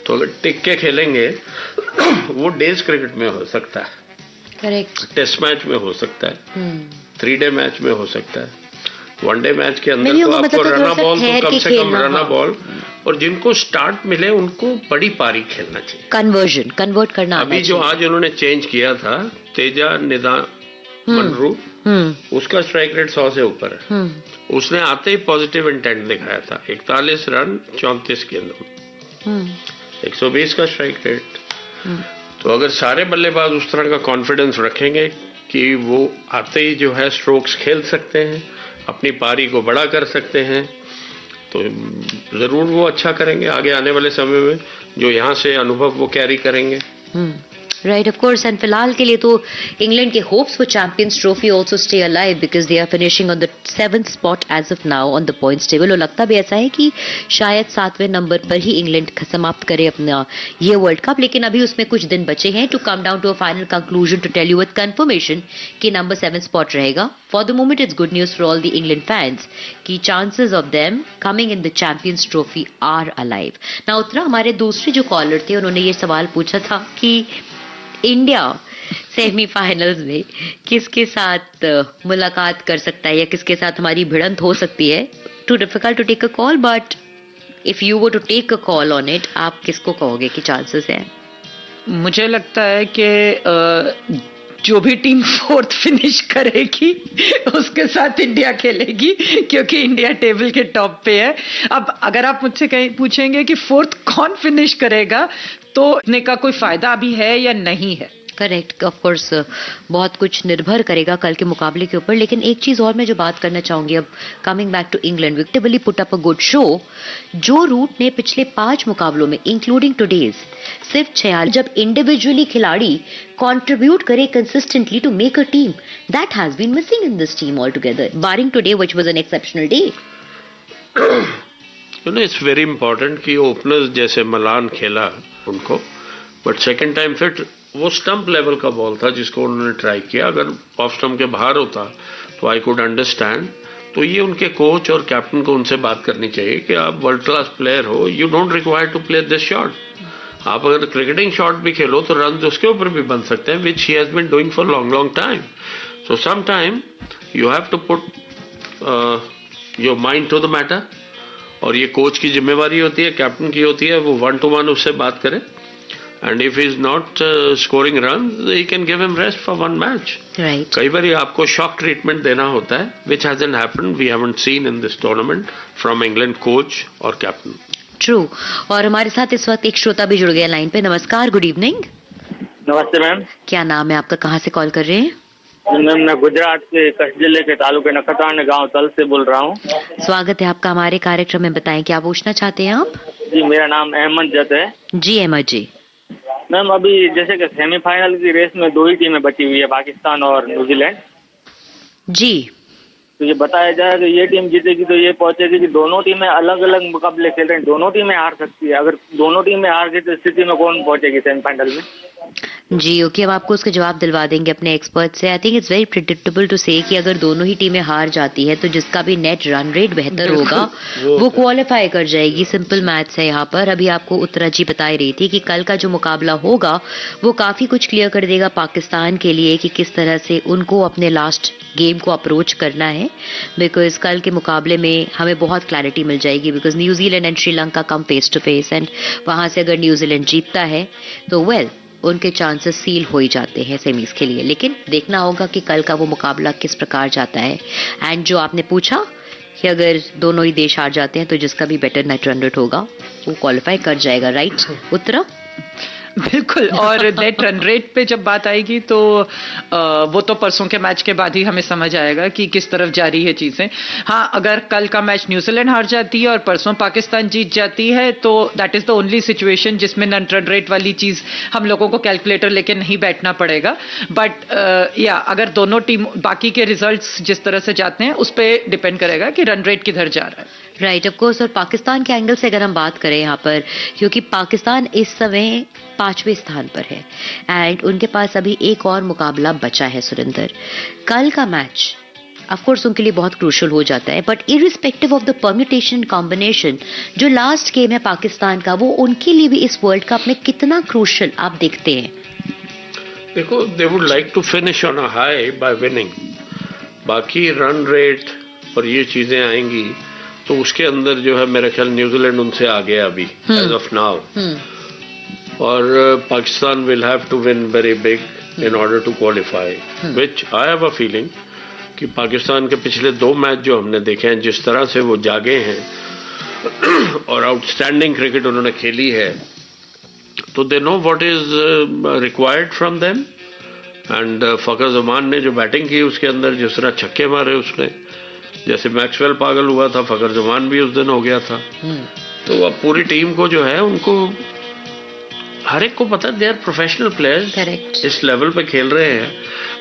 तो अगर टिक के खेलेंगे वो डेज क्रिकेट में हो सकता है, करेक्ट, टेस्ट मैच में हो सकता है, 3 डे मैच में हो सकता है, 1 डे मैच के अंदर तो आपको रना बॉल तो कम से कम रना बॉल, और जिनको स्टार्ट मिले उनको बड़ी पारी खेलना चाहिए. कन्वर्ट करना. अभी जो आज उन्होंने चेंज किया था, तेजा निदामनरू, उसका स्ट्राइक रेट 100 से ऊपर है. उसने आते ही पॉजिटिव इंटेंट दिखाया था. 41 रन 34 गेंदों, 120 का स्ट्राइक रेट. तो अगर सारे बल्लेबाज उस तरह का कॉन्फिडेंस रखेंगे कि वो आते ही जो है स्ट्रोक्स खेल सकते हैं, अपनी पारी को बड़ा कर सकते हैं, तो जरूर वो अच्छा करेंगे आगे आने वाले समय में. जो यहाँ से अनुभव वो कैरी करेंगे. Right, of course, and फिलहाल के लिए तो इंग्लैंड के hopes for champions trophy also stay alive because they are finishing on the 7th spot as of now on the points table. और लगता भी ऐसा है कि शायद 7वें नंबर पर ही इंग्लैंड समाप्त करे अपना ये वर्ल्ड कप. लेकिन अभी उसमें कुछ दिन बचे हैं to come down to a final conclusion to tell you with confirmation कि नंबर 7 स्पॉट रहेगा. For the moment it's good news for all the England fans कि chances of them coming in the Champions Trophy are alive. ना उत्तरा, हमारे दूसरे जो collar थे उन्होंने ये सवाल पूछा था कि इंडिया सेमीफाइनल्स में किसके साथ मुलाकात कर सकता है या किसके साथ हमारी भिड़ंत हो सकती है. Too difficult to take a call, but if you were to take a call on it, आप किसको कहोगे कि चांसेस हैं? मुझे लगता है कि जो भी टीम 4th फिनिश करेगी उसके साथ इंडिया खेलेगी, क्योंकि इंडिया टेबल के टॉप पे है. अब अगर आप मुझसे कहीं पूछेंगे कि 4th कौन फिनिश करेगा, तो इतने का कोई फायदा अभी है या नहीं है. करेक्ट, ऑफ कोर्स बहुत कुछ निर्भर करेगा कल के मुकाबले के ऊपर. लेकिन एक चीज और मैं जो बात करना चाहूंगी, अब coming back to England, respectably put up a good show. Joe Root ने पिछले 5 मुकाबलों में इंक्लूडिंग टुडेज सिर्फ 46, जब इंडिविजुअली खिलाड़ी कंट्रीब्यूट करे consistently to make a team, that has been missing in this team all together, barring today which was an exceptional day. You know, it's very important कि openers जैसे Malan खेला उनको, but second time fit वो stump level का ball था जिसको उन्होंने try किया. अगर ऑफ स्टंप के बाहर होता तो आई कुड अंडरस्टैंड. तो ये उनके कोच और कैप्टन को उनसे बात करनी चाहिए कि आप वर्ल्ड क्लास प्लेयर हो, you don't require to play this shot. आप अगर क्रिकेटिंग शॉट भी खेलो तो रन उसके ऊपर भी बन सकते हैं, which he has been doing for long time. So some time you have to put your mind to the matter, और ये कोच की जिम्मेवारी होती है, कैप्टन की होती है, वो 1-to-1 उससे बात करे. And if he's not scoring runs, he can give him rest for one match. Right. कई बार आपको shock treatment देना होता है, which hasn't happened. We haven't seen in this tournament from England coach or captain. True. और हमारे साथ इस वक्त एक श्रोता भी जुड़ गया लाइन पे. नमस्कार, गुड इवनिंग. नमस्ते मैम. क्या नाम है आपका, कहाँ से कॉल कर रहे हैं? मैम, मैं गुजरात के कच्छ जिले के तालुके नखत्राण गांव तल से बोल रहा हूँ. स्वागत है आपका हमारे कार्यक्रम में. बताएं क्या पूछना चाहते हैं आप? जी, मेरा नाम अहमद जत है. जी अहमद जी. मैम, अभी जैसे कि सेमीफाइनल की रेस में 2 ही टीमें बची हुई है, पाकिस्तान और न्यूजीलैंड. जी. तो ये बताया जाए कि ये टीम जीतेगी तो ये पहुंचेगी कि दोनों टीमें अलग अलग मुकाबले खेल रहे हैं, दोनों टीमें हार सकती है. अगर दोनों टीमें हार गई तो स्थिति में कौन पहुंचेगी सेमीफाइनल में? जी ओके, अब आपको उसका जवाब दिलवा देंगे अपने एक्सपर्ट से. I think it's very predictable to say कि अगर दोनों ही टीमें हार जाती है तो जिसका भी नेट रन रेट बेहतर होगा वो क्वालिफाई कर जाएगी. सिंपल मैथ्स है यहाँ पर. अभी आपको उत्तरा जी बता रही थी कि कल का जो मुकाबला होगा वो काफी कुछ क्लियर कर देगा पाकिस्तान के लिए कि किस तरह से उनको अपने लास्ट गेम को अप्रोच करना है, बिकॉज कल के मुकाबले में हमें बहुत क्लैरिटी मिल जाएगी. Because New Zealand and Sri Lanka come face to face, and वहां से अगर न्यूजीलैंड जीतता है तो वेल उनके चांसेस सील हो ही जाते हैं सेमीज के लिए. लेकिन देखना होगा कि कल का वो मुकाबला किस प्रकार जाता है. एंड जो आपने पूछा कि अगर दोनों ही देश हार जाते हैं तो जिसका भी बेटर नेट रन रेट होगा वो क्वालिफाई कर जाएगा, राइट उत्तरा? बिल्कुल। और नेट रन रेट पे जब बात आएगी तो वो तो परसों के मैच के बाद ही हमें समझ आएगा कि किस तरफ जा रही है चीजें। हाँ, अगर कल का मैच न्यूजीलैंड हार जाती है और परसों पाकिस्तान जीत जाती है तो that is the only situation जिसमें रन रेट वाली चीज हम लोगों को कैलकुलेटर लेके नहीं बैठना पड़ेगा। बट या अगर दोनों टीम बाकी के रिजल्ट्स जिस तरह से जाते हैं उस पर डिपेंड करेगा कि रन रेट किधर जा रहा है। Right, of course. और पाकिस्तान के एंगल से अगर हम बात करें यहाँ पर, क्योंकि पाकिस्तान इस समय 5वें स्थान पर है एंड उनके पास अभी एक और मुकाबला बचा है सुरेंद्र। कल का मैच ऑफ कोर्स उनके लिए बहुत क्रूशियल हो जाता है, but irrespective of the permutation combination, जो लास्ट गेम है पाकिस्तान का, वो उनके लिए भी इस वर्ल्ड कप में कितना क्रूशियल आप देखते हैं? देखो, they would like to finish on a high by winning. बाकी रन रेट और ये चीजें आएंगी तो उसके अंदर जो है मेरा ख्याल न्यूजीलैंड उनसे आ गया अभी एज ऑफ नाउ, और Pakistan will have to win very big in order to qualify, which I have a feeling कि पाकिस्तान के पिछले 2 मैच जो हमने देखे हैं, जिस तरह से वो जागे हैं और आउटस्टैंडिंग क्रिकेट उन्होंने खेली है, तो they know what is required from them. And Fakhar Zaman ने जो बैटिंग की उसके अंदर जिस तरह छक्के मारे उसने, जैसे मैक्सवेल पागल हुआ था, फकर जमान भी उस दिन हो गया था। तो अब पूरी टीम को जो है उनको हर एक को पता है दे आर प्रोफेशनल प्लेयर्स, इस लेवल पे खेल रहे हैं।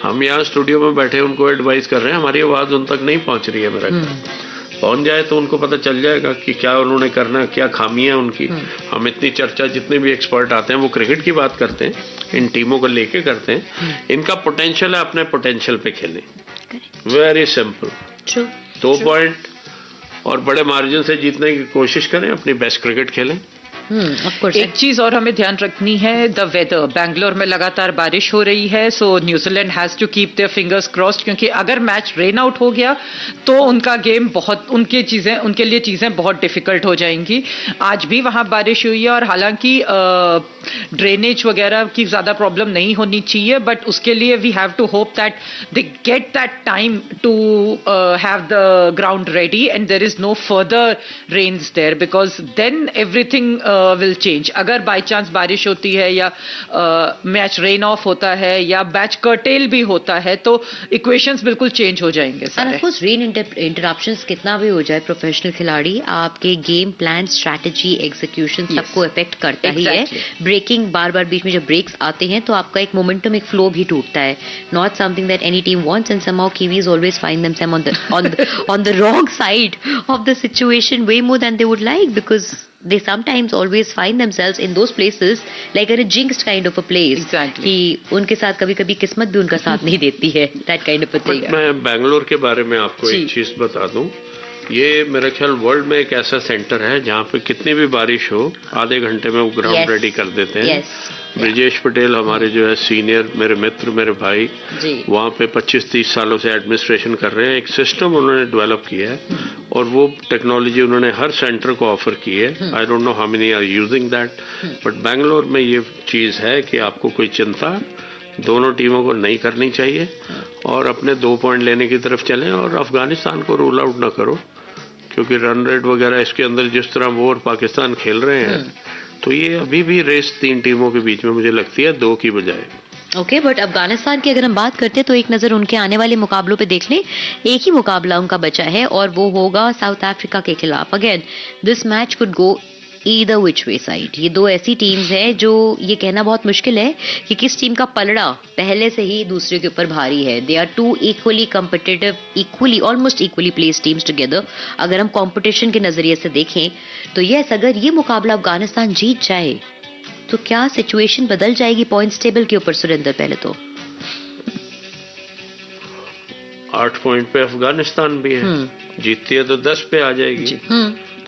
हम यहाँ स्टूडियो में बैठे उनको एडवाइस कर रहे हैं, हमारी आवाज उन तक नहीं पहुंच रही है। मेरा पहुंच जाए तो उनको पता चल जाएगा कि क्या उन्होंने करना, क्या खामियां उनकी। हम इतनी चर्चा, जितने भी एक्सपर्ट आते हैं वो क्रिकेट की बात करते हैं, इन टीमों को लेके करते हैं। इनका पोटेंशियल है, अपने पोटेंशियल पे खेलें, वेरी सिंपल। 2 पॉइंट और बड़े मार्जिन से जीतने की कोशिश करें, अपनी बेस्ट क्रिकेट खेलें। एक चीज और हमें ध्यान रखनी है, द वेदर। बैंगलोर में लगातार बारिश हो रही है, so New Zealand has to keep their fingers crossed, क्योंकि अगर मैच रेन आउट हो गया तो उनका गेम बहुत, उनके लिए चीजें बहुत डिफिकल्ट हो जाएंगी। आज भी वहां बारिश हुई है और हालांकि ड्रेनेज वगैरह की ज्यादा प्रॉब्लम नहीं होनी चाहिए, बट उसके लिए we have to hope that they get that time to have the ground ready and there is no further rains there, because then everything will change. अगर बाय चांस बारिश होती है या मैच रेन ऑफ होता है या match cartel भी होता है तो इक्वेशंस बिल्कुल चेंज हो जाएंगे सारे। ऑफ रेन इंटरप्शंस कितना भी हो जाए, प्रोफेशनल खिलाड़ी आपके गेम प्लान, स्ट्रैटेजी, एग्जीक्यूशन सबको इफेक्ट करता ही है। ब्रेकिंग, बार बार बीच में जब ब्रेक्स आते हैं तो आपका एक मोमेंटम, एक फ्लो भी टूटता है। Not something that any team wants, and somehow Kiwis always find themselves on the wrong side of the situation way more than they would like, because they sometimes always find themselves in those places like a jinxed kind of a place. Exactly. कि उनके साथ कभी-कभी किस्मत भी उनका साथ नहीं देती है, that kind of a thing. मैं बैंगलोर के बारे में आपको एक चीज बता दूं, ये मेरा ख्याल वर्ल्ड में एक ऐसा सेंटर है जहाँ पे कितनी भी बारिश हो आधे घंटे में वो ग्राउंड रेडी कर देते हैं। ब्रिजेश पटेल हमारे जो है सीनियर, मेरे मित्र, मेरे भाई, वहाँ पे 25-30 सालों से एडमिनिस्ट्रेशन कर रहे हैं। एक सिस्टम उन्होंने डेवलप किया है और वो टेक्नोलॉजी उन्होंने हर सेंटर को ऑफर की है। I don't know how many are using that, but Bangalore में ये चीज़ है कि आपको कोई चिंता दोनों टीमों को नहीं करनी चाहिए और अपने 2 पॉइंट लेने की तरफ चलें और अफगानिस्तान को रूल आउट ना करो, क्योंकि रन रेट वगैरह इसके अंदर जिस तरह वो और पाकिस्तान खेल रहे हैं तो ये अभी भी रेस 3 टीमों के बीच में मुझे लगती है 2 की बजाय। ओके, बट अफगानिस्तान की अगर हम बात करते हैं तो एक नजर उनके आने वाले मुकाबलों पे देख लें। एक ही मुकाबला उनका बचा है और वो होगा साउथ अफ्रीका के खिलाफ। Again this match could go either which way side. ये 2 ऐसी टीम्स हैं जो ये कहना बहुत मुश्किल है कि किस टीम का पलड़ा पहले से ही दूसरे के ऊपर भारी है। They are 2 equally competitive, equally almost equally placed teams together. अगर हम कंपटीशन के नजरिए से देखें तो यस, अगर ये मुकाबला अफगानिस्तान जीत जाए तो क्या सिचुएशन बदल जाएगी पॉइंट्स टेबल के ऊपर सुरेंद्र? पहले तो 8 पॉइंट पे अफगानिस्तान भी है, जीतती है तो 10 पे आ जाएगी।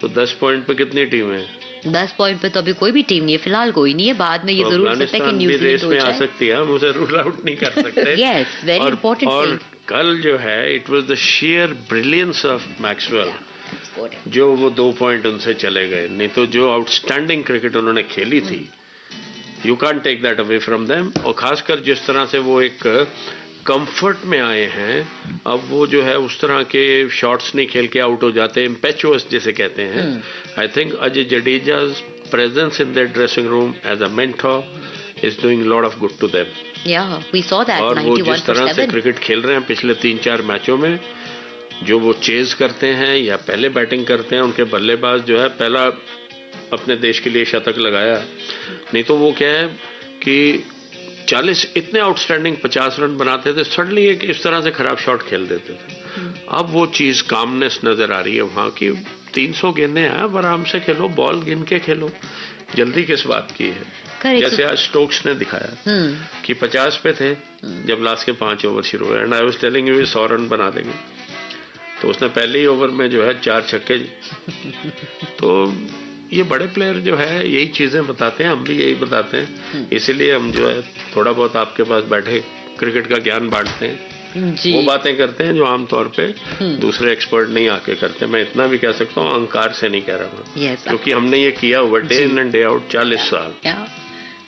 तो 10 पॉइंट पे कितनी टीम है? 10 पॉइंट पे तो अभी कोई भी टीम नहीं है, फिलहाल कोई नहीं है। बाद में ये जरूर हो सकता है कि न्यूजीलैंड हो जाए, आ सकती है, हम उसे रूल आउट नहीं कर सकते। Yes, very important. और कल जो है it was the share brilliance of Maxwell, जो वो 2 पॉइंट उनसे चले गए, नहीं तो जो आउटस्टैंडिंग क्रिकेट उन्होंने खेली थी, you can't take that away from them. और खासकर जिस तरह से वो एक कंफर्ट में आए हैं, अब वो जो है उस तरह के शॉट्स नहीं खेल के आउट हो जाते, इम्पेचुअस जिसे कहते हैं। I think Ajay Jadeja's presence in their dressing room as a mentor is doing a lot of good to them. Yeah, we saw that. और वो जिस तरह से क्रिकेट खेल रहे हैं पिछले 3-4 मैचों में, जो वो चेज करते हैं या पहले बैटिंग करते हैं, उनके बल्लेबाज जो है पहला अपने देश के लिए शतक लगाया, नहीं तो वो क्या है कि 40 इतने आउटस्टैंडिंग 50 रन बनाते थे, सडनली एक इस तरह से खराब शॉट खेल देते थे। अब वो चीज कामनेस नजर आ रही है वहां की। 300 गेंदें हैं, अब आराम से खेलो, बॉल गिन के खेलो, जल्दी किस बात की है। जैसे आज स्टोक्स ने दिखाया कि 50 पे थे जब लास्ट के 5 ओवर शुरू हुए, and I was telling you 100 run बना देंगे, तो उसने पहले ही ओवर में जो है 4 छक्के। तो ये बड़े प्लेयर जो है यही चीजें बताते हैं, हम भी यही बताते हैं, इसीलिए हम जो है थोड़ा बहुत आपके पास बैठे क्रिकेट का ज्ञान बांटते हैं, वो बातें करते हैं जो आमतौर पे दूसरे एक्सपर्ट नहीं आके करते। मैं इतना भी कह सकता हूँ, अहंकार से नहीं कह रहा हूँ, क्योंकि हमने ये किया हुआ day in and day out 40 साल।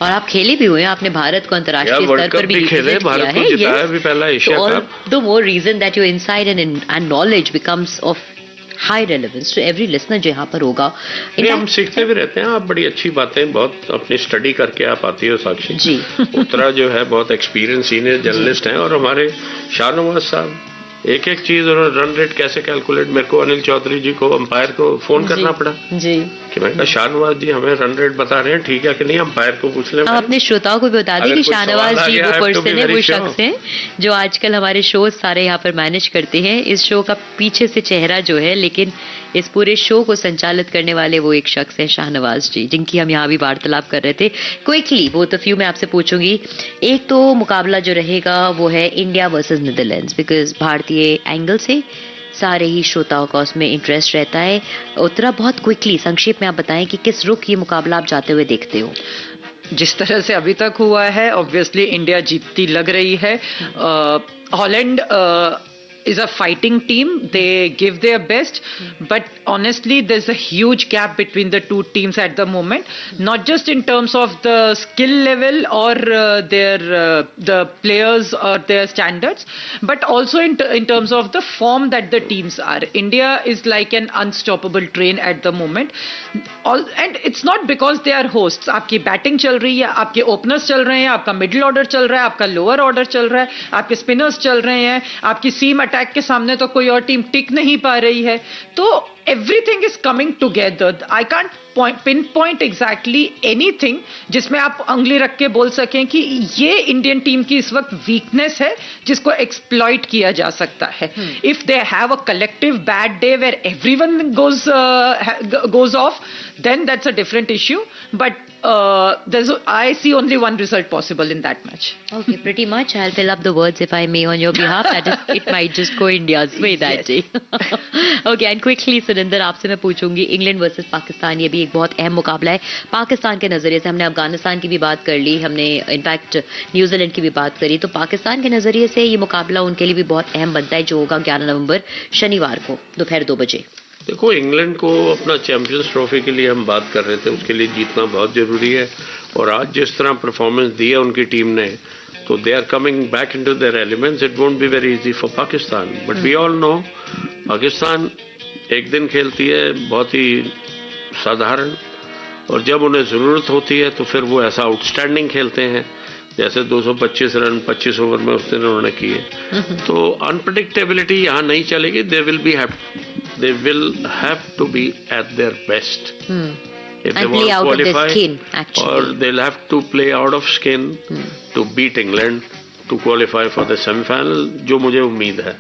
और आप खेले भी हुए हैं, आपने भारत को अंतर्राष्ट्रीय स्तर पर भी खेले, भारत को जिताया भी पहला Asia cup. The more reason that your insight and knowledge becomes of high relevance to every listener जो यहाँ पर होगा। हम सीखते भी रहते हैं, आप बड़ी अच्छी बातें बहुत अपनी स्टडी करके आप आती हो साक्षी जी। उत्तरा जो है बहुत एक्सपीरियंस सीनियर जर्नलिस्ट हैं, और हमारे शाहनवाज साहब एक एक चीज और रन रेट कैसे कैलकुलेट, मेरे को अनिल चौधरी जी को अंपायर को फोन करना पड़ा जी कि मैं कहा शाहनवाज जी हमें रन रेट बता रहे हैं, ठीक है कि नहीं, अंपायर को पूछ ले। हम अपने श्रोताओं को भी बता दें कि शाहनवाज जी वो पर्सन है, वो शख्स है जो आजकल हमारे शो सारे यहाँ पर मैनेज करते हैं। इस शो का पीछे से चेहरा जो है, लेकिन इस पूरे शो को संचालित करने वाले वो एक शख्स है शाहनवाज जी, जिनकी हम यहाँ भी वार्तालाप कर रहे थे। क्विकली बोथ ऑफ यू मैं आपसे पूछूंगी, एक तो मुकाबला जो रहेगा वो है इंडिया वर्सेस नीदरलैंड्स, बिकॉज भारतीय एंगल से सारे ही श्रोताओं का उसमें इंटरेस्ट रहता है। उत्तरा बहुत क्विकली संक्षेप में आप बताएं कि किस रुख ये मुकाबला आप जाते हुए देखते हो। जिस तरह से अभी तक हुआ है, ऑब्वियसली इंडिया जीतती लग रही है। Holland is a fighting team, they give their best, but honestly there's a huge gap between the two teams at the moment, not just in terms of the skill level or the players or their standards, but also in terms of the form that the teams are. India is like an unstoppable train at the moment, and it's not because they are hosts. आपकी batting चल रही है, आपके openers चल रहे हैं, आपका middle order चल रहा है, आपका लोअर ऑर्डर चल रहा है, आपके स्पिनर्स चल रहे हैं, आपकी सीम अटैक के सामने तो कोई और टीम टिक नहीं पा रही है। तो everything is coming together. I can't pinpoint exactly anything जिसमें आप उंगली रख के बोल सकें कि ये इंडियन टीम की इस वक्त वीकनेस है जिसको एक्सप्लॉइट किया जा सकता है। If they have a collective bad day where everyone goes off, then that's a different issue. But I see only one result possible in that match. Okay, pretty much. I'll fill up the words if I may on your behalf. That is, it might just go India's way that day. Okay, and quickly Surendra आपसे मैं पूछूंगी, England versus Pakistan ये भी एक बहुत अहम मुकाबला है। पाकिस्तान के नजरिए से हमने अफगानिस्तान की भी बात कर ली, हमने इनफैक्ट न्यूजीलैंड की भी बात करी, तो पाकिस्तान के नजरिए से ये मुकाबला उनके लिए भी बहुत अहम बनता है, जो होगा 11 नवंबर शनिवार को दोपहर 2 बजे। देखो, इंग्लैंड को अपना चैंपियंस ट्रॉफी के लिए हम बात कर रहे थे, उसके लिए जीतना बहुत जरूरी है, और आज जिस तरह परफॉर्मेंस दी है उनकी टीम ने, तो they are coming back into their elements. It won't be very easy for Pakistan, but we all know Pakistan एक दिन खेलती है बहुत ही साधारण, और जब उन्हें जरूरत होती है तो फिर वो ऐसा आउटस्टैंडिंग खेलते हैं, जैसे 225 रन 25 ओवर में उस दिन उन्होंने किए। तो अनप्रेडिक्टेबिलिटी यहाँ नहीं चलेगी। they will have to be at their best if they want to qualify, or they'll have to play out of skin to beat England to qualify for the semi-final, जो मुझे उम्मीद है।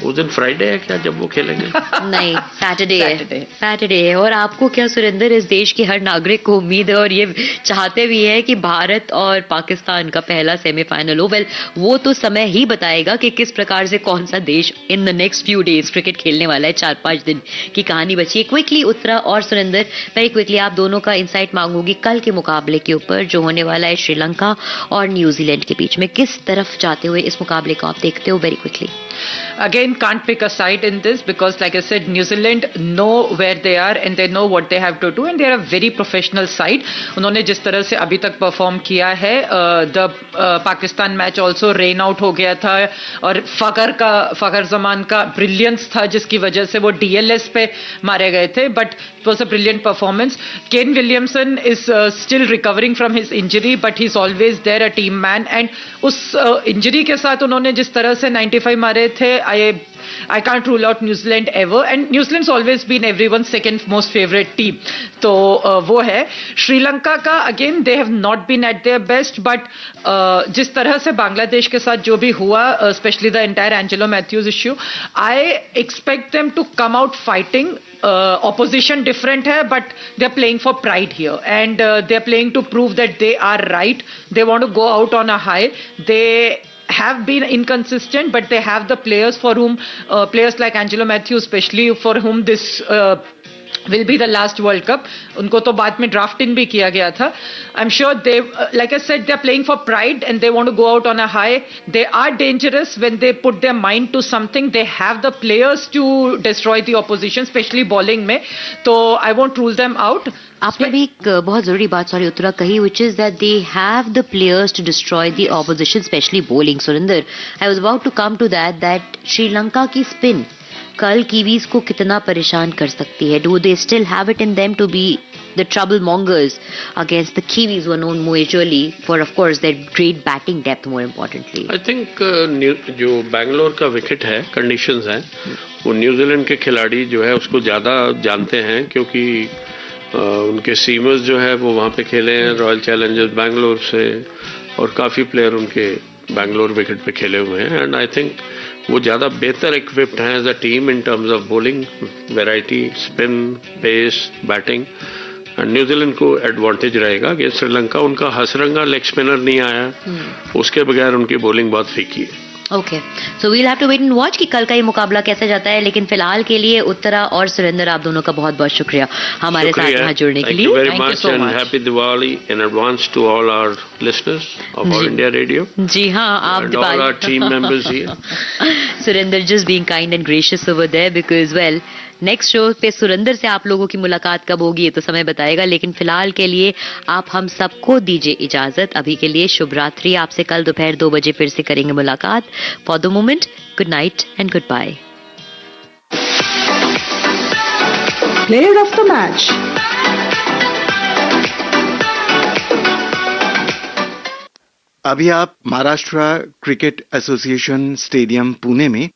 उस दिन फ्राइडे है क्या जब वो खेलेंगे? नहीं, सैटरडे है। और आपको क्या सुरेंद्र, इस देश के हर नागरिक को उम्मीद है और ये चाहते भी है कि भारत और पाकिस्तान का पहला सेमीफाइनल हो। वेल, वो तो समय ही बताएगा कि किस प्रकार से कौन सा देश in the next few days cricket खेलने वाला है। 4-5 दिन की कहानी बची है। क्विकली उत्तरा और सुरेंद्र, वेरी क्विकली आप दोनों का इंसाइट मांगूंगी कल के मुकाबले के ऊपर जो होने वाला है श्रीलंका और न्यूजीलैंड के बीच में। किस तरफ जाते हुए इस मुकाबले को आप देखते हो? Very quickly. Again, can't pick a side in this because, like I said, New Zealand know where they are and they know what they have to do, and they are a very professional side. उन्होंने जिस तरह से अभी तक perform किया है, the Pakistan match also rain out हो गया था, और फखर जमान का ब्रिलियंस था जिसकी वजह से वो DLS पे मारे गए थे, but It was a brilliant performance. Kane Williamson is still recovering from his injury, but he's always there, a team man. And उस injury के साथ उन्होंने जिस तरह से 95 मारे थे, I can't rule out New Zealand ever. And New Zealand's always been everyone's second most favorite team. तो वो है. श्रीलंका का again they have not been at their best, but जिस तरह से बांग्लादेश के साथ जो भी हुआ, especially the entire Angelo Matthews issue, I expect them to come out fighting. Opposition different hai, but they're playing for pride here, and they're playing to prove that they are right. They want to go out on a high. They have been inconsistent, but they have the players for whom, players like Angelo Matthews especially, for whom this will be the last World Cup. उनको तो बाद में draft in भी किया गया था. I'm sure they, like I said, they're playing for pride and they want to go out on a high. They are dangerous when they put their mind to something. They have the players to destroy the opposition, especially bowling में. तो I won't rule them out. आपने भी एक बहुत जरूरी बात sorry Uttara कही, which is that they have the players to destroy the opposition, especially bowling. Surinder, I was about to come to that Sri Lanka की spin कल कीवीज को कितना परेशान कर सकती है. Do they still have it in them to be the trouble mongers against the Kiwis who are known majorly for, of course, their great batting depth, more importantly? I think जो बैंगलोर का wicket है, conditions हैं, वो New Zealand के खिलाड़ी जो है उसको ज़्यादा जानते हैं, क्योंकि उनके सीमर्स जो है वो वहाँ पे खेले हैं रॉयल चैलेंजर्स बैंगलोर से, और काफ़ी प्लेयर उनके बैंगलोर विकेट पे खेले हुए हैं. एंड आई थिंक वो ज़्यादा बेहतर इक्विप्ड हैं as a team in terms of bowling variety, spin, pace, batting. And New Zealand को एडवांटेज रहेगा कि श्रीलंका उनका हसरंगा लेग स्पिनर नहीं आया, उसके बगैर उनकी बॉलिंग बहुत फीकी है. Okay, so we'll have to wait and watch कि कल का ये मुकाबला कैसे जाता है. लेकिन फिलहाल के लिए उत्तरा और सुरेंद्र, आप दोनों का बहुत बहुत शुक्रिया हमारे साथ यहाँ जुड़ने के लिए. Thank you very much and happy Diwali in advance to all our listeners of All India Radio. जी हाँ, आप and all our team members here. Surendra just being kind and gracious over there because well, next show पे सुरेंद्र से आप लोगों की मुलाकात कब होगी ये तो समय बताएगा. लेकिन फिलहाल के लिए आप हम सबको दीजिए इजाजत. अभी के लिए शुभ रात्रि. आपसे कल दोपहर 2 बजे फिर से करेंगे मुलाकात. For the moment, good night and good bye. Player of the match. अभी आप Maharashtra cricket association stadium Pune में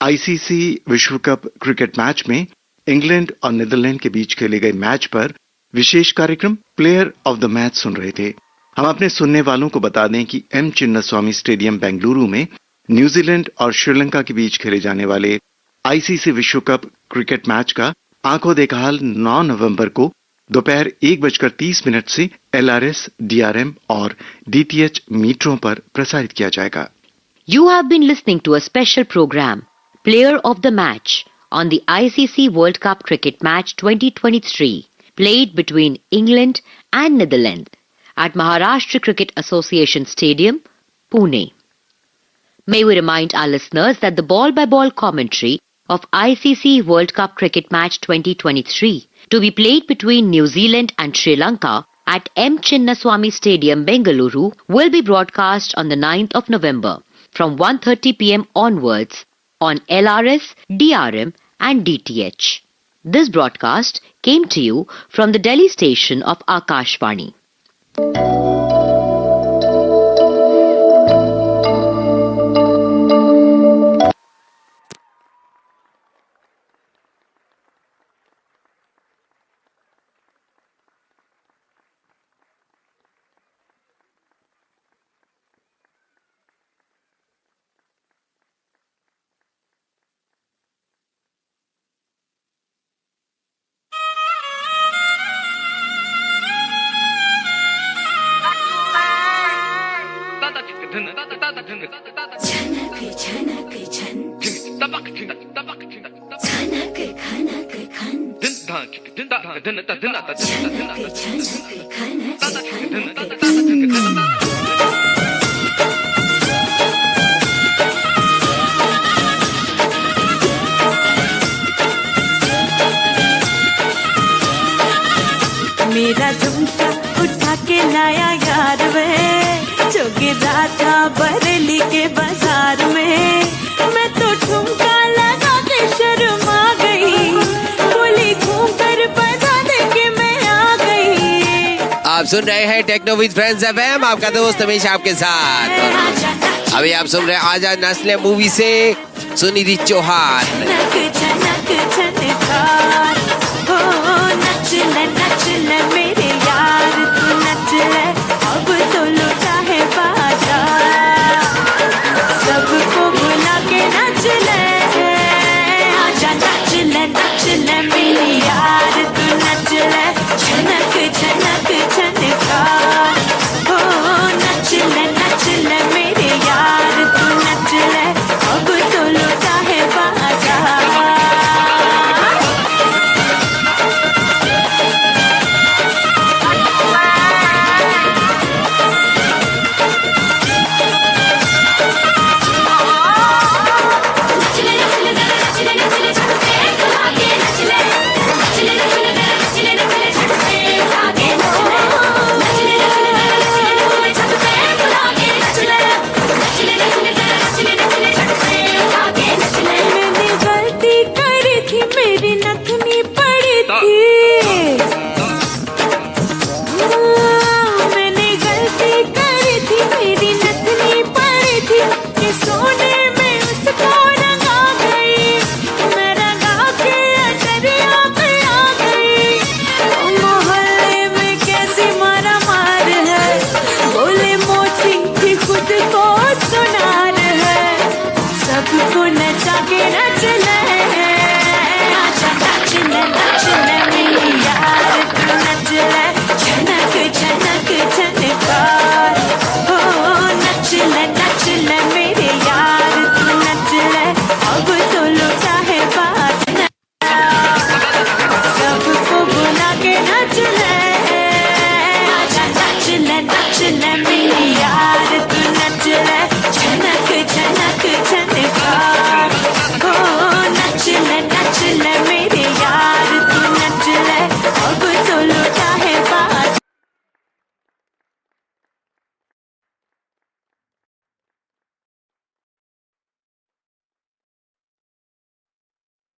आईसीसी विश्व कप क्रिकेट मैच में इंग्लैंड और नीदरलैंड के बीच खेले गए मैच पर विशेष कार्यक्रम प्लेयर ऑफ द मैच सुन रहे थे. हम अपने सुनने वालों को बता दें कि एम चिन्नास्वामी स्टेडियम बेंगलुरु में न्यूजीलैंड और श्रीलंका के बीच खेले जाने वाले आईसीसी विश्व कप क्रिकेट मैच का आंखों देखा हाल 9 नवंबर को दोपहर 1:30 से LRS, DRM और DTH मीटरों पर प्रसारित किया जाएगा. You have been listening to a special program, Player of the Match, on the ICC World Cup Cricket Match 2023, played between England and Netherlands at Maharashtra Cricket Association Stadium, Pune. May we remind our listeners that the ball-by-ball commentary of ICC World Cup Cricket Match 2023 to be played between New Zealand and Sri Lanka at M. Chinnaswamy Stadium, Bengaluru will be broadcast on the 9th of November from 1:30 p.m. onwards on LRS, DRM and DTH. This broadcast came to you from the Delhi station of Akashvani. मेरा झुमका उठा के लाया यार वे, जो गिरा था बरेली के बाजार में, मैं तो ठुमका लगा के शर्मा गई, बोली घूम कर बजा आप सुन रहे हैं टेक्नो विद फ्रेंड्स एफएम, आपका दोस्त हमेशा आपके साथ। अभी आप सुन रहे हैं आजाद नस्लें मूवी से सुनिधि चौहान।